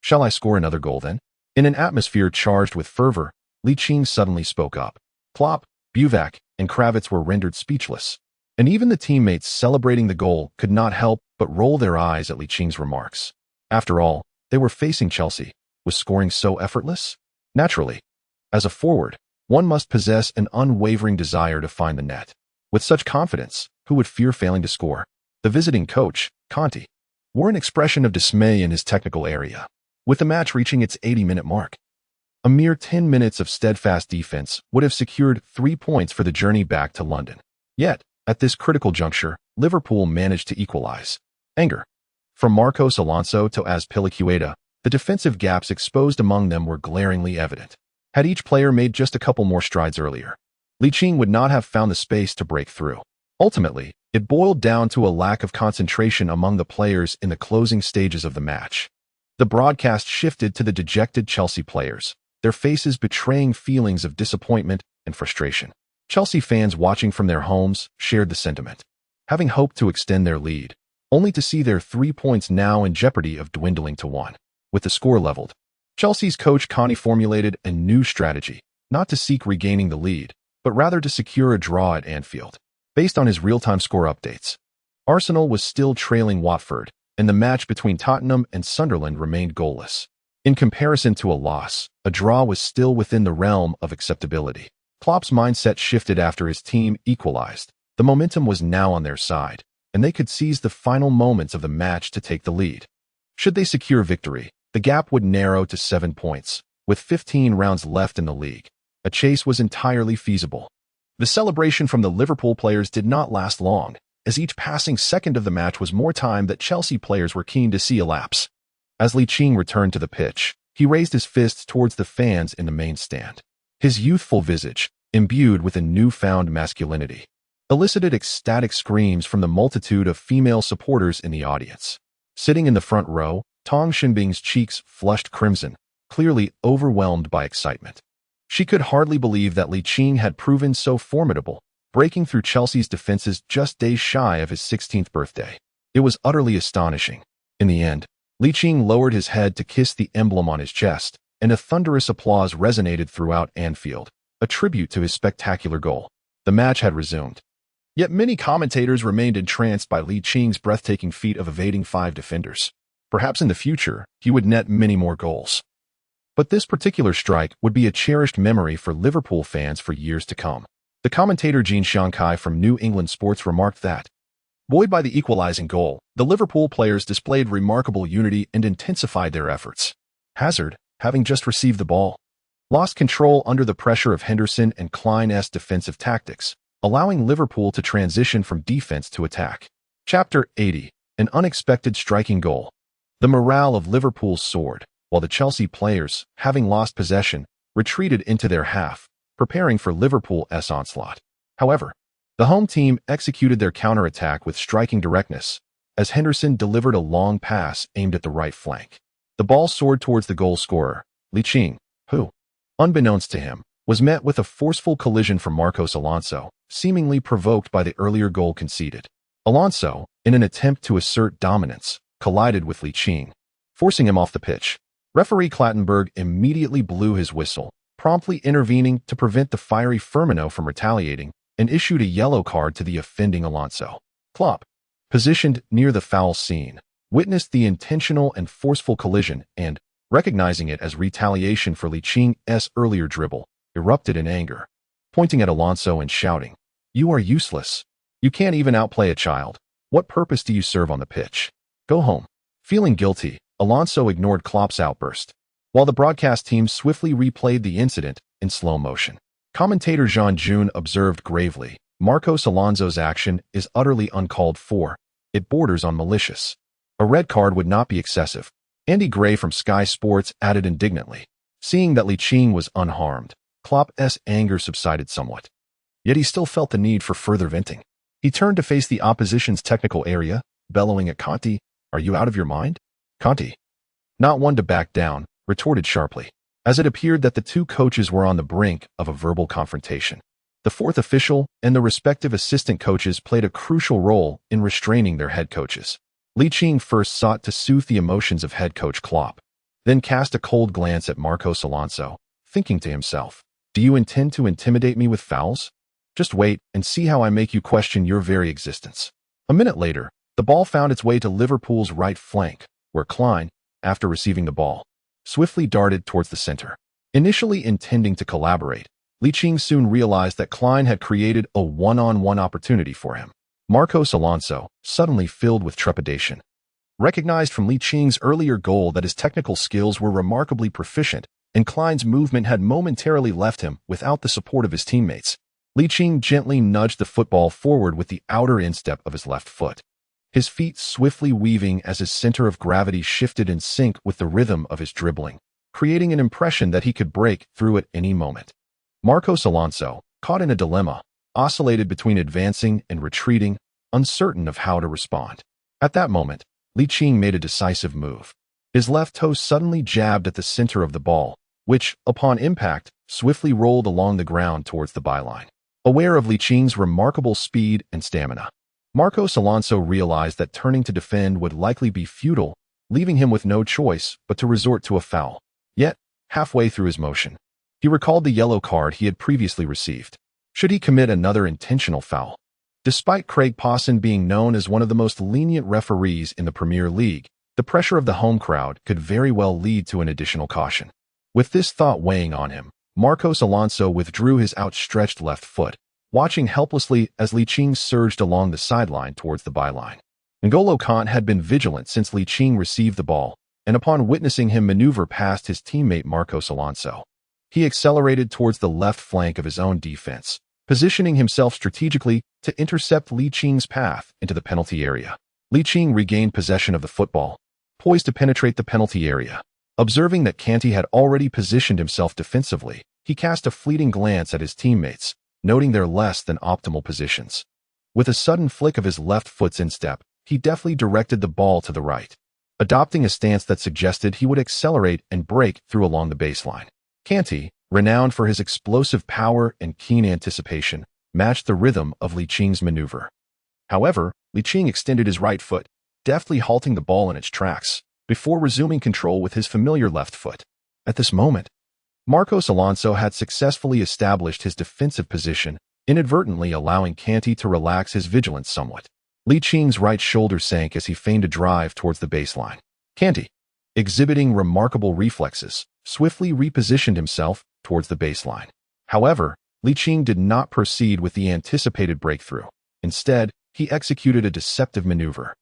"Shall I score another goal then?" In an atmosphere charged with fervor, Ligt suddenly spoke up. Klopp, Buvac, and Kravitz were rendered speechless, and even the teammates celebrating the goal could not help but roll their eyes at Licht's remarks. After all, they were facing Chelsea. Was scoring so effortless? Naturally. As a forward, one must possess an unwavering desire to find the net. With such confidence, who would fear failing to score? The visiting coach, Conte, wore an expression of dismay in his technical area. With the match reaching its 80-minute mark, a mere 10 minutes of steadfast defense would have secured 3 points for the journey back to London. Yet, at this critical juncture, Liverpool managed to equalize. Anger. From Marcos Alonso to Azpilicueta, the defensive gaps exposed among them were glaringly evident. Had each player made just a couple more strides earlier, Ligt would not have found the space to break through. Ultimately, it boiled down to a lack of concentration among the players in the closing stages of the match. The broadcast shifted to the dejected Chelsea players, their faces betraying feelings of disappointment and frustration. Chelsea fans watching from their homes shared the sentiment, having hoped to extend their lead, only to see their 3 points now in jeopardy of dwindling to 1. With the score leveled, Chelsea's coach Conte formulated a new strategy, not to seek regaining the lead, but rather to secure a draw at Anfield. Based on his real-time score updates, Arsenal was still trailing Watford, and the match between Tottenham and Sunderland remained goalless. In comparison to a loss, a draw was still within the realm of acceptability. Klopp's mindset shifted after his team equalized. The momentum was now on their side, and they could seize the final moments of the match to take the lead. Should they secure victory, the gap would narrow to 7 points. With 15 rounds left in the league, a chase was entirely feasible. The celebration from the Liverpool players did not last long, as each passing second of the match was more time that Chelsea players were keen to see elapse. As Ligt returned to the pitch, he raised his fists towards the fans in the main stand. His youthful visage, imbued with a newfound masculinity, elicited ecstatic screams from the multitude of female supporters in the audience. Sitting in the front row, Tong Xinbing's cheeks flushed crimson, clearly overwhelmed by excitement. She could hardly believe that Ligt had proven so formidable, breaking through Chelsea's defenses just days shy of his 16th birthday. It was utterly astonishing. In the end, Ligt lowered his head to kiss the emblem on his chest, and a thunderous applause resonated throughout Anfield, a tribute to his spectacular goal. The match had resumed. Yet many commentators remained entranced by Licht's breathtaking feat of evading 5 defenders. Perhaps in the future, he would net many more goals. But this particular strike would be a cherished memory for Liverpool fans for years to come. The commentator Jean Shankai from New England Sports remarked that, buoyed by the equalizing goal, the Liverpool players displayed remarkable unity and intensified their efforts. Hazard, having just received the ball, lost control under the pressure of Henderson and Klein's defensive tactics, allowing Liverpool to transition from defense to attack. Chapter 80. An unexpected striking goal. The morale of Liverpool soared, while the Chelsea players, having lost possession, retreated into their half, preparing for Liverpool's onslaught. However, the home team executed their counter-attack with striking directness, as Henderson delivered a long pass aimed at the right flank. The ball soared towards the goal scorer, Ligt, who, unbeknownst to him, was met with a forceful collision from Marcos Alonso, seemingly provoked by the earlier goal conceded. Alonso, in an attempt to assert dominance, collided with Ligt, forcing him off the pitch. Referee Clattenburg immediately blew his whistle, promptly intervening to prevent the fiery Firmino from retaliating, and issued a yellow card to the offending Alonso. Klopp, positioned near the foul scene, witnessed the intentional and forceful collision and, recognizing it as retaliation for Licht's earlier dribble, erupted in anger, pointing at Alonso and shouting, "You are useless. You can't even outplay a child. What purpose do you serve on the pitch? Go home." Feeling guilty, Alonso ignored Klopp's outburst, while the broadcast team swiftly replayed the incident in slow motion. Commentator Jean June observed gravely, "Marcos Alonso's action is utterly uncalled for. It borders on malicious. A red card would not be excessive." Andy Gray from Sky Sports added indignantly. Seeing that Ligt was unharmed, Klopp's anger subsided somewhat. Yet he still felt the need for further venting. He turned to face the opposition's technical area, bellowing at Conte, "Are you out of your mind?" Conte, not one to back down, retorted sharply, as it appeared that the two coaches were on the brink of a verbal confrontation. The fourth official and the respective assistant coaches played a crucial role in restraining their head coaches. Ligt first sought to soothe the emotions of head coach Klopp, then cast a cold glance at Marcos Alonso, thinking to himself, "Do you intend to intimidate me with fouls? Just wait and see how I make you question your very existence." A minute later, the ball found its way to Liverpool's right flank, where Klein, after receiving the ball, swiftly darted towards the center. Initially intending to collaborate, Ligt soon realized that Klein had created a one-on-one opportunity for him. Marcos Alonso, suddenly filled with trepidation, recognized from Licht's earlier goal that his technical skills were remarkably proficient, and Klein's movement had momentarily left him without the support of his teammates. Ligt gently nudged the football forward with the outer instep of his left foot, his feet swiftly weaving as his center of gravity shifted in sync with the rhythm of his dribbling, creating an impression that he could break through at any moment. Marcos Alonso, caught in a dilemma, oscillated between advancing and retreating, uncertain of how to respond. At that moment, Ligt made a decisive move. His left toe suddenly jabbed at the center of the ball, which, upon impact, swiftly rolled along the ground towards the byline. Aware of Licht's remarkable speed and stamina, Marcos Alonso realized that turning to defend would likely be futile, leaving him with no choice but to resort to a foul. Yet, halfway through his motion, he recalled the yellow card he had previously received. Should he commit another intentional foul? Despite Craig Pawson being known as one of the most lenient referees in the Premier League, the pressure of the home crowd could very well lead to an additional caution. With this thought weighing on him, Marcos Alonso withdrew his outstretched left foot, watching helplessly as Ligt surged along the sideline towards the byline. N'Golo Kante had been vigilant since Ligt received the ball, and upon witnessing him maneuver past his teammate Marcos Alonso, he accelerated towards the left flank of his own defense, positioning himself strategically to intercept Li Qing's path into the penalty area. Li Qing regained possession of the football, poised to penetrate the penalty area. Observing that Kean had already positioned himself defensively, he cast a fleeting glance at his teammates, noting their less than optimal positions. With a sudden flick of his left foot's instep, he deftly directed the ball to the right, adopting a stance that suggested he would accelerate and break through along the baseline. Kean, renowned for his explosive power and keen anticipation, matched the rhythm of Li Qing's maneuver. However, Li Qing extended his right foot, deftly halting the ball in its tracks, before resuming control with his familiar left foot. At this moment, Marcos Alonso had successfully established his defensive position, inadvertently allowing Kean to relax his vigilance somewhat. Li Qing's right shoulder sank as he feigned a drive towards the baseline. Kean, exhibiting remarkable reflexes, swiftly repositioned himself towards the baseline. However, Li Qing did not proceed with the anticipated breakthrough. Instead, he executed a deceptive maneuver,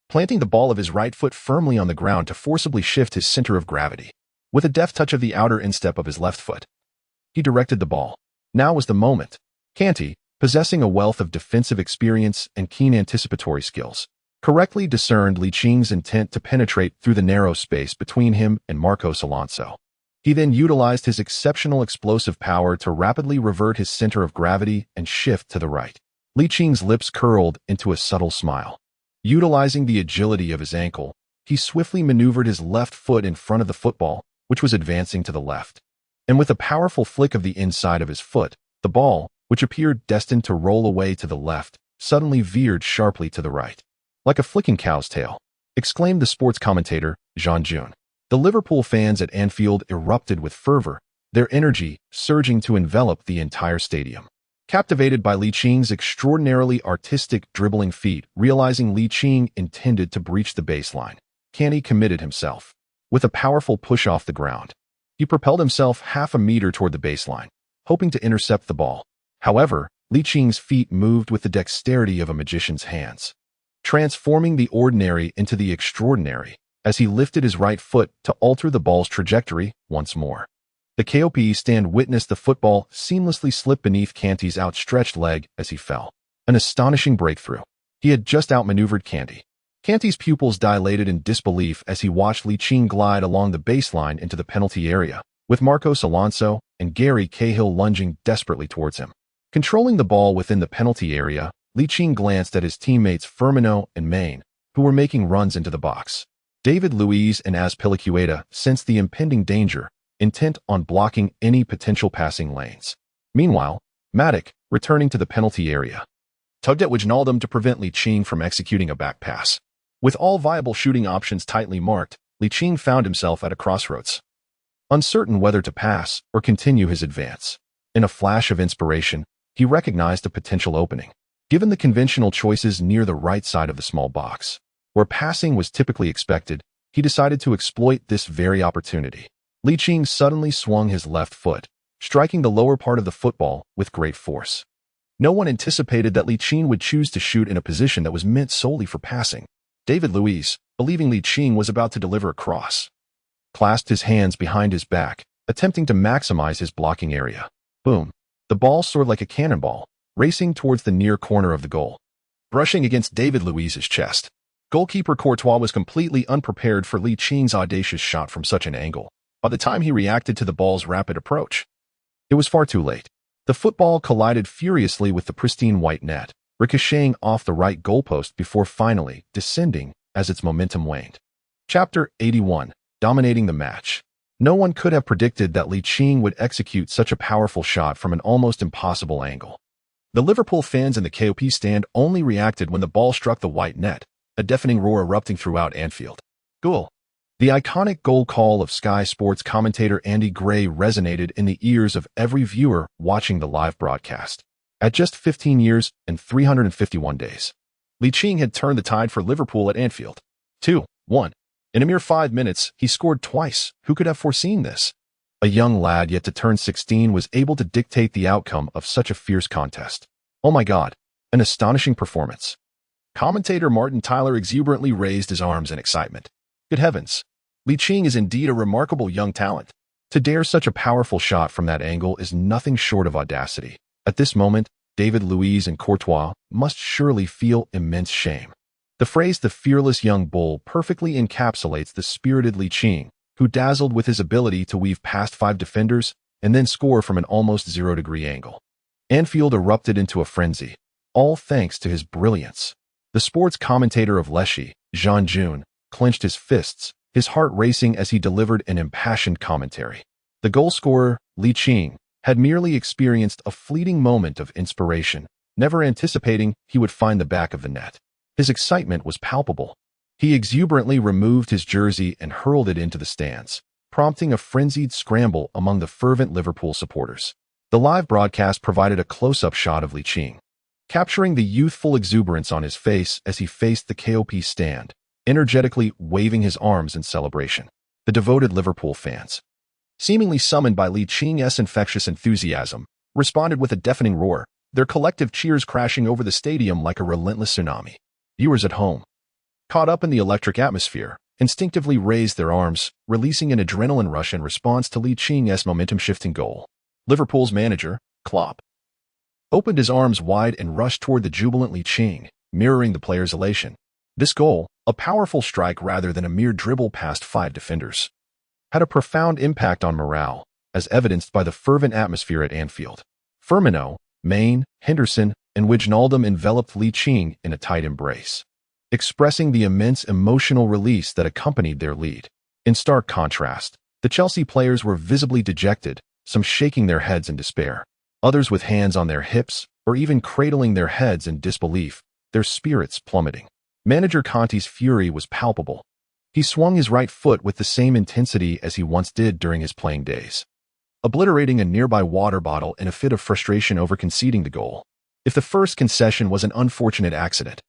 planting the ball of his right foot firmly on the ground to forcibly shift his center of gravity. With a deft touch of the outer instep of his left foot, he directed the ball. Now was the moment. Kean, possessing a wealth of defensive experience and keen anticipatory skills, correctly discerned Li Qing's intent to penetrate through the narrow space between him and Marcos Alonso. He then utilized his exceptional explosive power to rapidly revert his center of gravity and shift to the right. Li Qing's lips curled into a subtle smile. Utilizing the agility of his ankle, he swiftly maneuvered his left foot in front of the football, which was advancing to the left. And with a powerful flick of the inside of his foot, the ball, which appeared destined to roll away to the left, suddenly veered sharply to the right. Like a flicking cow's tail, exclaimed the sports commentator, Jean June. The Liverpool fans at Anfield erupted with fervor, their energy surging to envelop the entire stadium. Captivated by Li Qing's extraordinarily artistic dribbling feat, realizing Li Qing intended to breach the baseline, Kean committed himself. With a powerful push off the ground, he propelled himself half a meter toward the baseline, hoping to intercept the ball. However, Li Qing's feet moved with the dexterity of a magician's hands, transforming the ordinary into the extraordinary as he lifted his right foot to alter the ball's trajectory once more. The KOP stand witnessed the football seamlessly slip beneath Kean's outstretched leg as he fell. An astonishing breakthrough. He had just outmaneuvered Kean. Kean's pupils dilated in disbelief as he watched Li Qing glide along the baseline into the penalty area, with Marcos Alonso and Gary Cahill lunging desperately towards him. Controlling the ball within the penalty area, Li Qing glanced at his teammates Firmino and Maine, who were making runs into the box. David Luiz and Azpilicueta sensed the impending danger, intent on blocking any potential passing lanes. Meanwhile, Matic, returning to the penalty area, tugged at Wijnaldum to prevent Li Qing from executing a back pass. With all viable shooting options tightly marked, Li Qing found himself at a crossroads, uncertain whether to pass or continue his advance. In a flash of inspiration, he recognized a potential opening. Given the conventional choices near the right side of the small box, where passing was typically expected, he decided to exploit this very opportunity. Li Qing suddenly swung his left foot, striking the lower part of the football with great force. No one anticipated that Li Qing would choose to shoot in a position that was meant solely for passing. David Luiz, believing Li Qing was about to deliver a cross, clasped his hands behind his back, attempting to maximize his blocking area. Boom! The ball soared like a cannonball, racing towards the near corner of the goal, brushing against David Luiz's chest. Goalkeeper Courtois was completely unprepared for Li Qing's audacious shot from such an angle. By the time he reacted to the ball's rapid approach, it was far too late. The football collided furiously with the pristine white net, ricocheting off the right goalpost before finally descending as its momentum waned. Chapter 81. Dominating the match. No one could have predicted that Li Qing would execute such a powerful shot from an almost impossible angle. The Liverpool fans in the KOP stand only reacted when the ball struck the white net, a deafening roar erupting throughout Anfield. Goal! The iconic goal call of Sky Sports commentator Andy Gray resonated in the ears of every viewer watching the live broadcast. At just 15 years and 351 days, Li Qing had turned the tide for Liverpool at Anfield. 2-1. In a mere 5 minutes, he scored twice. Who could have foreseen this? A young lad yet to turn 16 was able to dictate the outcome of such a fierce contest. Oh my God, an astonishing performance. Commentator Martin Tyler exuberantly raised his arms in excitement. Good heavens! Li Qing is indeed a remarkable young talent. To dare such a powerful shot from that angle is nothing short of audacity. At this moment, David Luiz and Courtois must surely feel immense shame. The phrase "the fearless young bull" perfectly encapsulates the spirited Ligt, who dazzled with his ability to weave past 5 defenders and then score from an almost 0-degree angle. Anfield erupted into a frenzy, all thanks to his brilliance. The sports commentator of Ligt, Jean June, clenched his fists, his heart racing as he delivered an impassioned commentary. The goal scorer, Ligt, had merely experienced a fleeting moment of inspiration, never anticipating he would find the back of the net. His excitement was palpable. He exuberantly removed his jersey and hurled it into the stands, prompting a frenzied scramble among the fervent Liverpool supporters. The live broadcast provided a close-up shot of Ligt, capturing the youthful exuberance on his face as he faced the KOP stand, energetically waving his arms in celebration. The devoted Liverpool fans, seemingly summoned by Licht's infectious enthusiasm, responded with a deafening roar, their collective cheers crashing over the stadium like a relentless tsunami. Viewers at home, caught up in the electric atmosphere, instinctively raised their arms, releasing an adrenaline rush in response to Licht's momentum-shifting goal. Liverpool's manager, Klopp, opened his arms wide and rushed toward the jubilant Ligt, mirroring the player's elation. This goal, a powerful strike rather than a mere dribble past 5 defenders, had a profound impact on morale, as evidenced by the fervent atmosphere at Anfield. Firmino, Mane, Henderson, and Wijnaldum enveloped Ligt in a tight embrace, expressing the immense emotional release that accompanied their lead. In stark contrast, the Chelsea players were visibly dejected, some shaking their heads in despair, others with hands on their hips or even cradling their heads in disbelief, their spirits plummeting. Manager Conte's fury was palpable. He swung his right foot with the same intensity as he once did during his playing days, obliterating a nearby water bottle in a fit of frustration over conceding the goal. If the first concession was an unfortunate accident,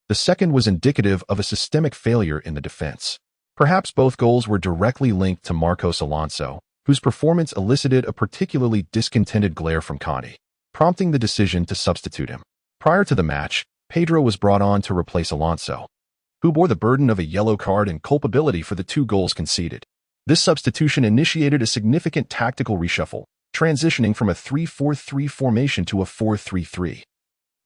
the second was indicative of a systemic failure in the defense. Perhaps both goals were directly linked to Marcos Alonso, whose performance elicited a particularly discontented glare from Conte, prompting the decision to substitute him. Prior to the match, Pedro was brought on to replace Alonso, who bore the burden of a yellow card and culpability for the 2 goals conceded. This substitution initiated a significant tactical reshuffle, transitioning from a 3-4-3 formation to a 4-3-3.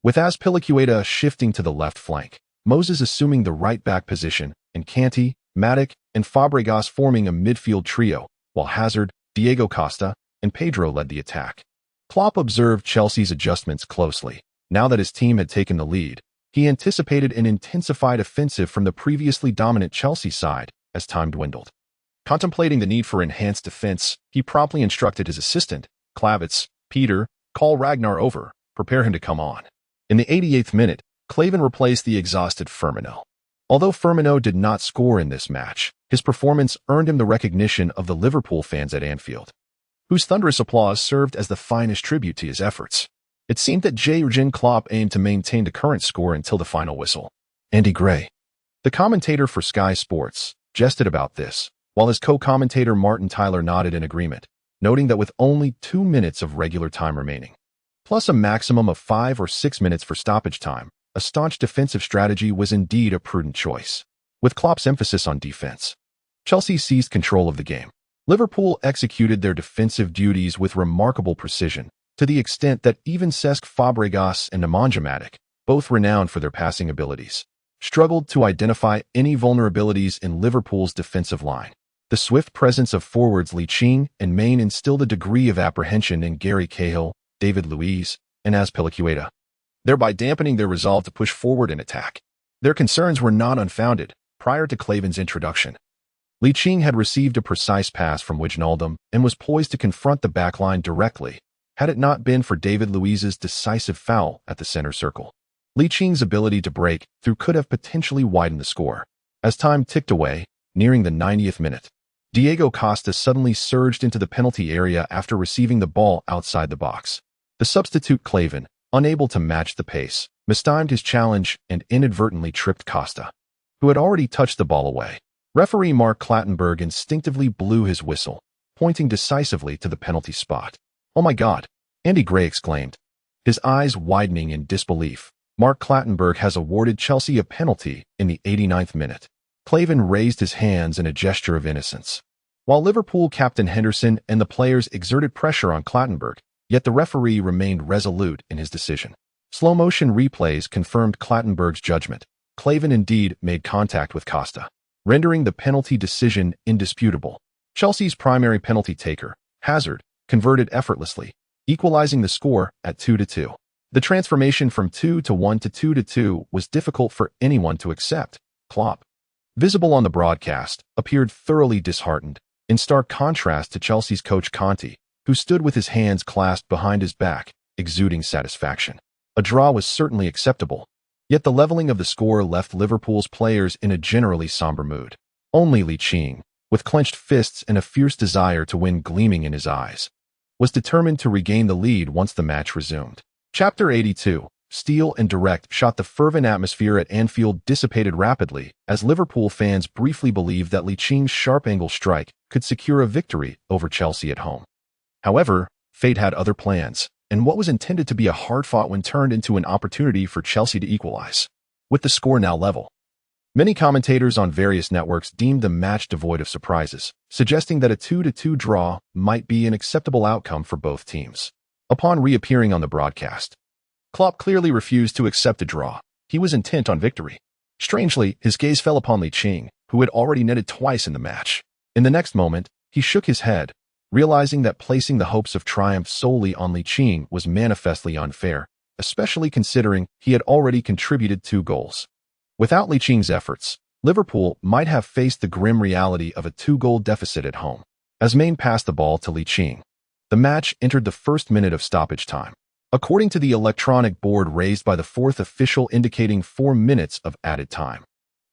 With Azpilicueta shifting to the left flank, Moses assuming the right-back position, and Kanté, Matic, and Fabregas forming a midfield trio, while Hazard, Diego Costa, and Pedro led the attack. Klopp observed Chelsea's adjustments closely. Now that his team had taken the lead, he anticipated an intensified offensive from the previously dominant Chelsea side as time dwindled. Contemplating the need for enhanced defense, he promptly instructed his assistant, Klavitz, Peter, call Ragnar over, prepare him to come on. In the 88th minute, Klavan replaced the exhausted Firmino. Although Firmino did not score in this match, his performance earned him the recognition of the Liverpool fans at Anfield, whose thunderous applause served as the finest tribute to his efforts. It seemed that Jurgen Klopp aimed to maintain the current score until the final whistle. Andy Gray, the commentator for Sky Sports, jested about this, while his co-commentator Martin Tyler nodded in agreement, noting that with only 2 minutes of regular time remaining, plus a maximum of 5 or 6 minutes for stoppage time, a staunch defensive strategy was indeed a prudent choice. With Klopp's emphasis on defense, Chelsea seized control of the game. Liverpool executed their defensive duties with remarkable precision, to the extent that even Cesc Fabregas and Nemanja Matic, both renowned for their passing abilities, struggled to identify any vulnerabilities in Liverpool's defensive line. The swift presence of forwards Ligt and Mane instilled a degree of apprehension in Gary Cahill, David Luiz, and Azpilicueta, thereby dampening their resolve to push forward and attack. Their concerns were not unfounded. Prior to Klavan's introduction, Ligt had received a precise pass from Wijnaldum and was poised to confront the backline directly, had it not been for David Luiz's decisive foul at the center circle. Licht's ability to break through could have potentially widened the score. As time ticked away, nearing the 90th minute, Diego Costa suddenly surged into the penalty area after receiving the ball outside the box. The substitute Klavan, unable to match the pace, mistimed his challenge and inadvertently tripped Costa, who had already touched the ball away. Referee Mark Clattenburg instinctively blew his whistle, pointing decisively to the penalty spot. "Oh my God," Andy Gray exclaimed, his eyes widening in disbelief. Mark Clattenburg has awarded Chelsea a penalty in the 89th minute. Klavan raised his hands in a gesture of innocence. While Liverpool captain Henderson and the players exerted pressure on Clattenburg, Yet the referee remained resolute in his decision. Slow-motion replays confirmed Clattenburg's judgment. Klavan indeed made contact with Costa, rendering the penalty decision indisputable. Chelsea's primary penalty taker, Hazard, converted effortlessly, equalizing the score at 2-2. The transformation from 2-1 to 2-2 was difficult for anyone to accept. Klopp, visible on the broadcast, appeared thoroughly disheartened, in stark contrast to Chelsea's coach Conte, who stood with his hands clasped behind his back, exuding satisfaction. A draw was certainly acceptable, yet the leveling of the score left Liverpool's players in a generally somber mood. Only Ligt, with clenched fists and a fierce desire to win gleaming in his eyes, was determined to regain the lead once the match resumed. Chapter 82. Steel and direct shot. The fervent atmosphere at Anfield dissipated rapidly as Liverpool fans briefly believed that Licht's sharp-angle strike could secure a victory over Chelsea at home. However, fate had other plans, and what was intended to be a hard-fought win turned into an opportunity for Chelsea to equalize. With the score now level, many commentators on various networks deemed the match devoid of surprises, suggesting that a 2-2 draw might be an acceptable outcome for both teams. Upon reappearing on the broadcast, Klopp clearly refused to accept a draw. He was intent on victory. Strangely, his gaze fell upon Ligt, who had already netted twice in the match. In the next moment, he shook his head, realizing that placing the hopes of triumph solely on Ligt was manifestly unfair, especially considering he had already contributed 2 goals. Without Licht's efforts, Liverpool might have faced the grim reality of a 2-goal deficit at home. As Maine passed the ball to Ligt, the match entered the first minute of stoppage time. According to the electronic board raised by the 4th official indicating 4 minutes of added time,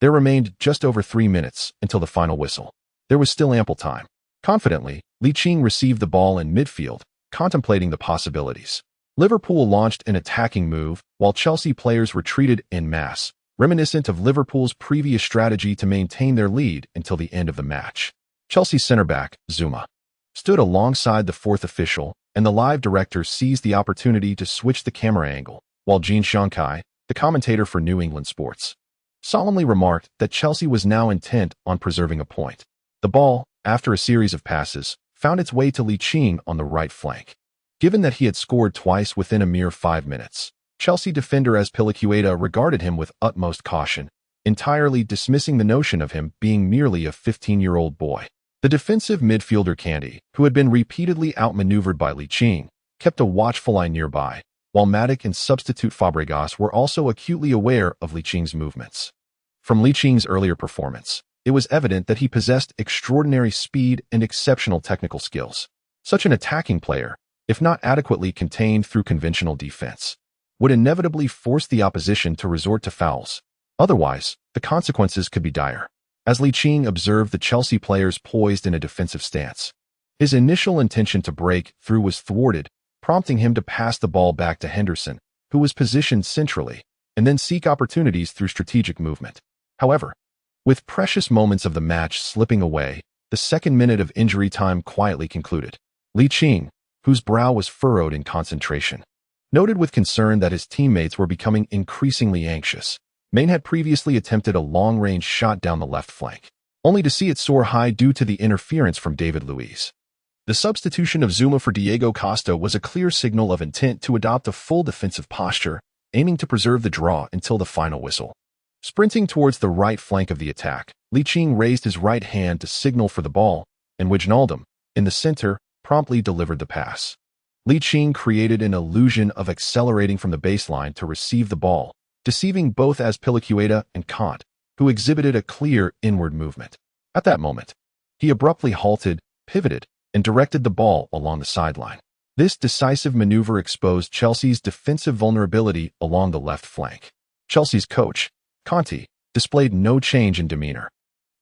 there remained just over 3 minutes until the final whistle. There was still ample time. Confidently, Ligt received the ball in midfield, contemplating the possibilities. Liverpool launched an attacking move, while Chelsea players retreated en masse, reminiscent of Liverpool's previous strategy to maintain their lead until the end of the match. Chelsea centre-back, Zouma, stood alongside the 4th official, and the live director seized the opportunity to switch the camera angle, while Jean Shankai, the commentator for New England Sports, solemnly remarked that Chelsea was now intent on preserving a point. The ball, after a series of passes, found its way to Ligt on the right flank. Given that he had scored twice within a mere 5 minutes, Chelsea defender Azpilicueta regarded him with utmost caution, entirely dismissing the notion of him being merely a 15-year-old boy. The defensive midfielder Candy, who had been repeatedly outmaneuvered by Ligt, kept a watchful eye nearby, while Matic and substitute Fabregas were also acutely aware of Licht's movements. From Licht's earlier performance, it was evident that he possessed extraordinary speed and exceptional technical skills. Such an attacking player, if not adequately contained through conventional defense, would inevitably force the opposition to resort to fouls. Otherwise, the consequences could be dire. As Ligt observed the Chelsea players poised in a defensive stance, his initial intention to break through was thwarted, prompting him to pass the ball back to Henderson, who was positioned centrally, and then seek opportunities through strategic movement. However, with precious moments of the match slipping away, the second minute of injury time quietly concluded. Ligt, whose brow was furrowed in concentration, noted with concern that his teammates were becoming increasingly anxious. Maine had previously attempted a long-range shot down the left flank, only to see it soar high due to the interference from David Luiz. The substitution of Zouma for Diego Costa was a clear signal of intent to adopt a full defensive posture, aiming to preserve the draw until the final whistle. Sprinting towards the right flank of the attack, Ligt raised his right hand to signal for the ball, and Wijnaldum, in the center, promptly delivered the pass. Ligt created an illusion of accelerating from the baseline to receive the ball, deceiving both Azpilicueta and Kean, who exhibited a clear inward movement. At that moment, he abruptly halted, pivoted, and directed the ball along the sideline. This decisive maneuver exposed Chelsea's defensive vulnerability along the left flank. Chelsea's coach, Conte, displayed no change in demeanor.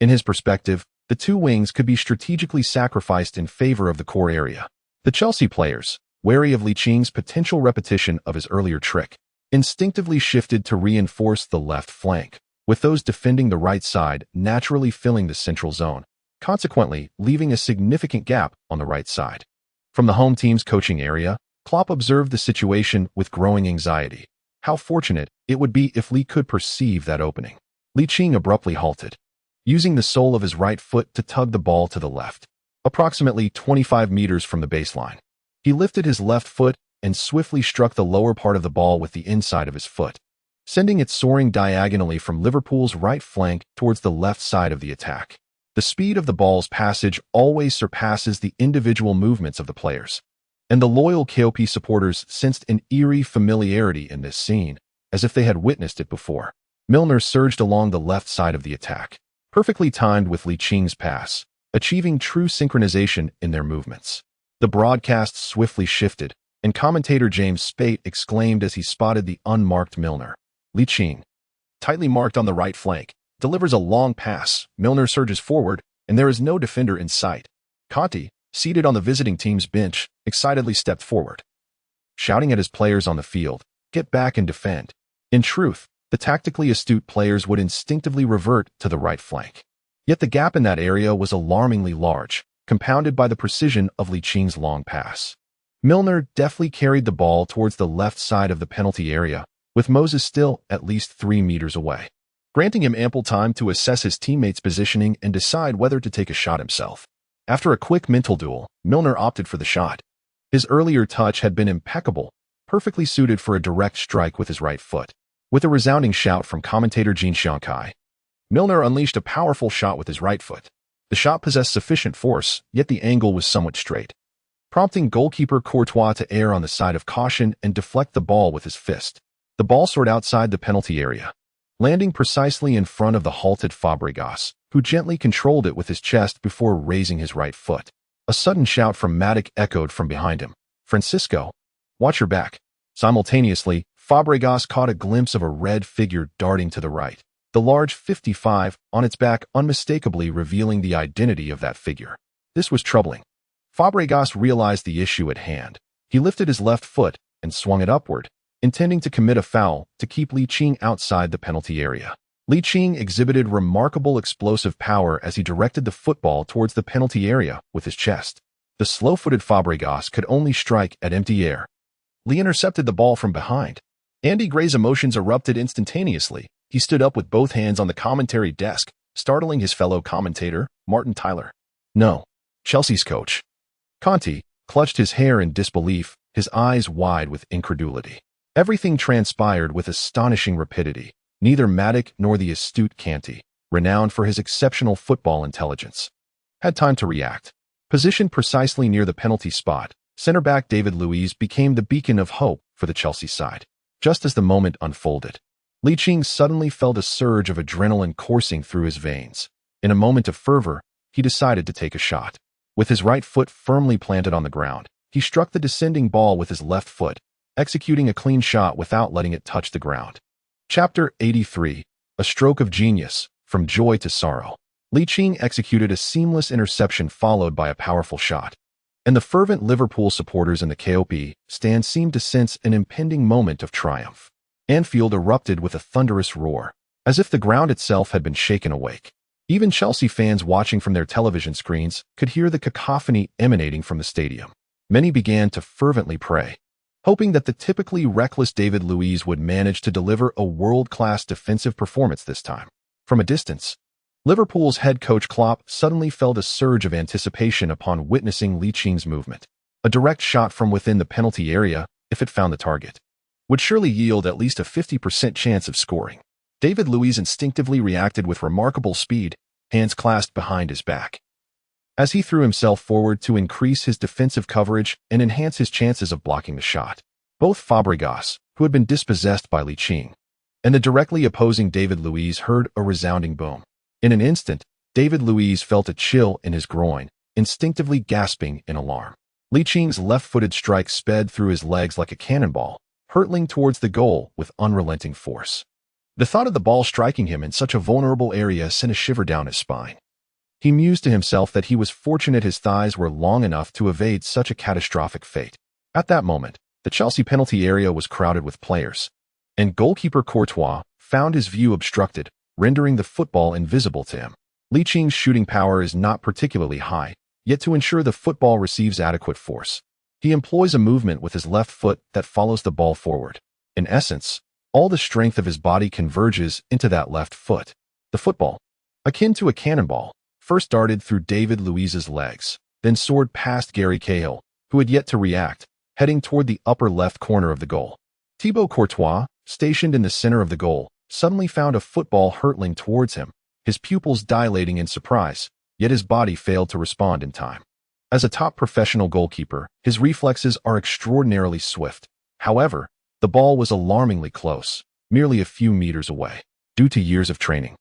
In his perspective, the two wings could be strategically sacrificed in favor of the core area. The Chelsea players, wary of Licht's potential repetition of his earlier trick, instinctively shifted to reinforce the left flank, with those defending the right side naturally filling the central zone, consequently leaving a significant gap on the right side. From the home team's coaching area, Klopp observed the situation with growing anxiety. How fortunate it would be if Lee could perceive that opening. Ligt abruptly halted, using the sole of his right foot to tug the ball to the left, approximately 25 meters from the baseline. He lifted his left foot and swiftly struck the lower part of the ball with the inside of his foot, sending it soaring diagonally from Liverpool's right flank towards the left side of the attack. The speed of the ball's passage always surpasses the individual movements of the players, and the loyal KOP supporters sensed an eerie familiarity in this scene, as if they had witnessed it before. Milner surged along the left side of the attack, perfectly timed with Liching's pass, achieving true synchronization in their movements. The broadcast swiftly shifted, and commentator James Spate exclaimed as he spotted the unmarked Milner. Liching, tightly marked on the right flank, delivers a long pass. Milner surges forward, and there is no defender in sight. Conte, seated on the visiting team's bench, excitedly stepped forward, shouting at his players on the field, "Get back and defend." In truth, the tactically astute players would instinctively revert to the right flank. Yet the gap in that area was alarmingly large, compounded by the precision of Liching's long pass. Milner deftly carried the ball towards the left side of the penalty area, with Moses still at least 3 meters away, granting him ample time to assess his teammates' positioning and decide whether to take a shot himself. After a quick mental duel, Milner opted for the shot. His earlier touch had been impeccable, perfectly suited for a direct strike with his right foot. With a resounding shout from commentator Jean Xiangkai, Milner unleashed a powerful shot with his right foot. The shot possessed sufficient force, yet the angle was somewhat straight, prompting goalkeeper Courtois to err on the side of caution and deflect the ball with his fist. The ball soared outside the penalty area, landing precisely in front of the halted Fabregas, who gently controlled it with his chest before raising his right foot. A sudden shout from Matic echoed from behind him. "Francisco, watch your back." Simultaneously, Fabregas caught a glimpse of a red figure darting to the right, the large 55 on its back unmistakably revealing the identity of that figure. This was troubling. Fabregas realized the issue at hand. He lifted his left foot and swung it upward, intending to commit a foul to keep Liching outside the penalty area. Liching exhibited remarkable explosive power as he directed the football towards the penalty area with his chest. The slow-footed Fabregas could only strike at empty air. Lee intercepted the ball from behind. Andy Gray's emotions erupted instantaneously. He stood up with both hands on the commentary desk, startling his fellow commentator, Martin Tyler. "No, Chelsea's coach." Conte clutched his hair in disbelief, his eyes wide with incredulity. Everything transpired with astonishing rapidity. Neither Matic nor the astute Kanté, renowned for his exceptional football intelligence, had time to react. Positioned precisely near the penalty spot, center-back David Luiz became the beacon of hope for the Chelsea side. Just as the moment unfolded, Liching suddenly felt a surge of adrenaline coursing through his veins. In a moment of fervor, he decided to take a shot. With his right foot firmly planted on the ground, he struck the descending ball with his left foot, executing a clean shot without letting it touch the ground. Chapter 83. A Stroke of Genius, From Joy to Sorrow. Liching executed a seamless interception followed by a powerful shot, and the fervent Liverpool supporters in the KOP stand seemed to sense an impending moment of triumph. Anfield erupted with a thunderous roar, as if the ground itself had been shaken awake. Even Chelsea fans watching from their television screens could hear the cacophony emanating from the stadium. Many began to fervently pray, hoping that the typically reckless David Luiz would manage to deliver a world-class defensive performance this time. From a distance, Liverpool's head coach Klopp suddenly felt a surge of anticipation upon witnessing Liching's movement. A direct shot from within the penalty area, if it found the target, would surely yield at least a 50% chance of scoring. David Luiz instinctively reacted with remarkable speed, hands clasped behind his back, as he threw himself forward to increase his defensive coverage and enhance his chances of blocking the shot. Both Fabregas, who had been dispossessed by Liching, and the directly opposing David Luiz heard a resounding boom. In an instant, David Luiz felt a chill in his groin, instinctively gasping in alarm. Liching's left-footed strike sped through his legs like a cannonball, hurtling towards the goal with unrelenting force. The thought of the ball striking him in such a vulnerable area sent a shiver down his spine. He mused to himself that he was fortunate his thighs were long enough to evade such a catastrophic fate. At that moment, the Chelsea penalty area was crowded with players, and goalkeeper Courtois found his view obstructed, rendering the football invisible to him. Liching's shooting power is not particularly high, yet to ensure the football receives adequate force, he employs a movement with his left foot that follows the ball forward. In essence, all the strength of his body converges into that left foot. The football, akin to a cannonball, first darted through David Luiz's legs, then soared past Gary Cahill, who had yet to react, heading toward the upper left corner of the goal. Thibaut Courtois, stationed in the center of the goal, suddenly found a football hurtling towards him, his pupils dilating in surprise, yet his body failed to respond in time. As a top professional goalkeeper, his reflexes are extraordinarily swift. However, the ball was alarmingly close, merely a few meters away. Due to years of training,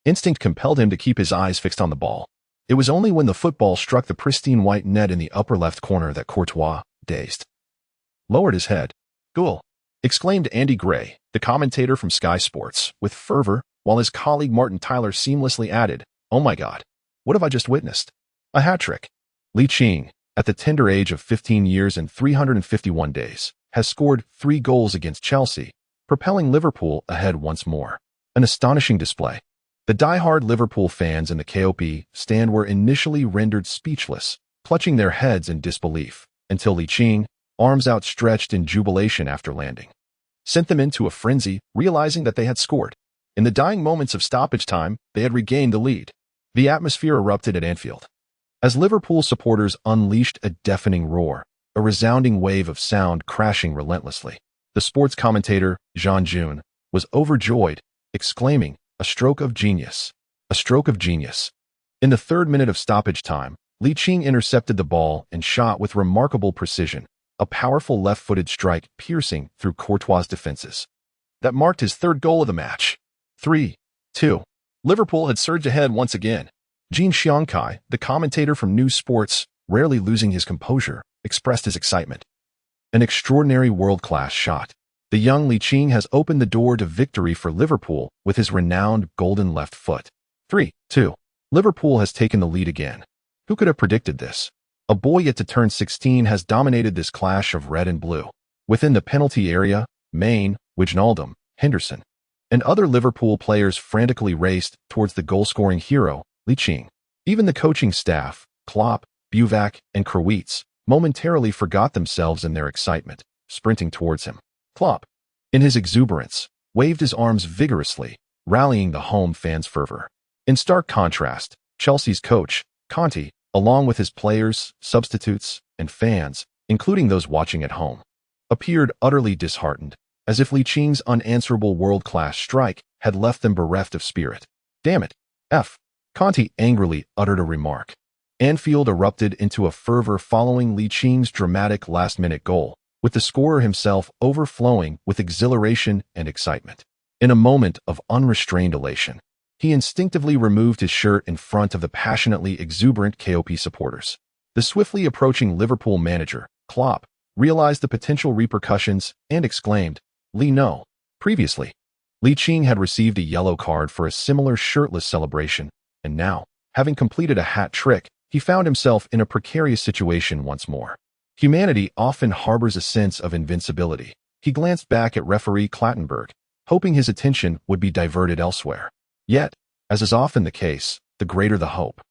instinct compelled him to keep his eyes fixed on the ball. It was only when the football struck the pristine white net in the upper left corner that Courtois, dazed, lowered his head. "Goal!" exclaimed Andy Gray, the commentator from Sky Sports, with fervor, while his colleague Martin Tyler seamlessly added, "Oh my God, what have I just witnessed? A hat-trick." Ligt, at the tender age of 15 years and 351 days, has scored 3 goals against Chelsea, propelling Liverpool ahead once more. An astonishing display. The die-hard Liverpool fans in the KOP stand were initially rendered speechless, clutching their heads in disbelief, until Ligt, arms outstretched in jubilation after landing, sent them into a frenzy, realizing that they had scored. In the dying moments of stoppage time, they had regained the lead. The atmosphere erupted at Anfield, as Liverpool supporters unleashed a deafening roar, a resounding wave of sound crashing relentlessly. The sports commentator, Jean June, was overjoyed, exclaiming, "A stroke of genius! A stroke of genius!" In the 3rd minute of stoppage time, Ligt intercepted the ball and shot with remarkable precision, a powerful left-footed strike piercing through Courtois' defenses. That marked his 3rd goal of the match. 3-2. Liverpool had surged ahead once again. Jean Xiangkai, the commentator from News Sports, rarely losing his composure, expressed his excitement. "An extraordinary world-class shot. The young Ligt has opened the door to victory for Liverpool with his renowned golden left foot." 3-2. Liverpool has taken the lead again. Who could have predicted this? A boy yet to turn 16 has dominated this clash of red and blue. Within the penalty area, Maine, Wijnaldum, Henderson, and other Liverpool players frantically raced towards the goal-scoring hero, Ligt. Even the coaching staff, Klopp, Buvac, and Krawietz, momentarily forgot themselves in their excitement, sprinting towards him. Klopp, in his exuberance, waved his arms vigorously, rallying the home fans' fervor. In stark contrast, Chelsea's coach, Conte, along with his players, substitutes, and fans, including those watching at home, appeared utterly disheartened, as if Licht's unanswerable world-class strike had left them bereft of spirit. "Damn it, F." Conte angrily uttered a remark. Anfield erupted into a fervor following Licht's dramatic last-minute goal, with the scorer himself overflowing with exhilaration and excitement. In a moment of unrestrained elation, he instinctively removed his shirt in front of the passionately exuberant KOP supporters. The swiftly approaching Liverpool manager, Klopp, realized the potential repercussions and exclaimed, "Lee, no." Previously, Ligt had received a yellow card for a similar shirtless celebration, and now, having completed a hat trick, he found himself in a precarious situation once more. Humanity often harbors a sense of invincibility. He glanced back at referee Clattenburg, hoping his attention would be diverted elsewhere. Yet, as is often the case, the greater the hope,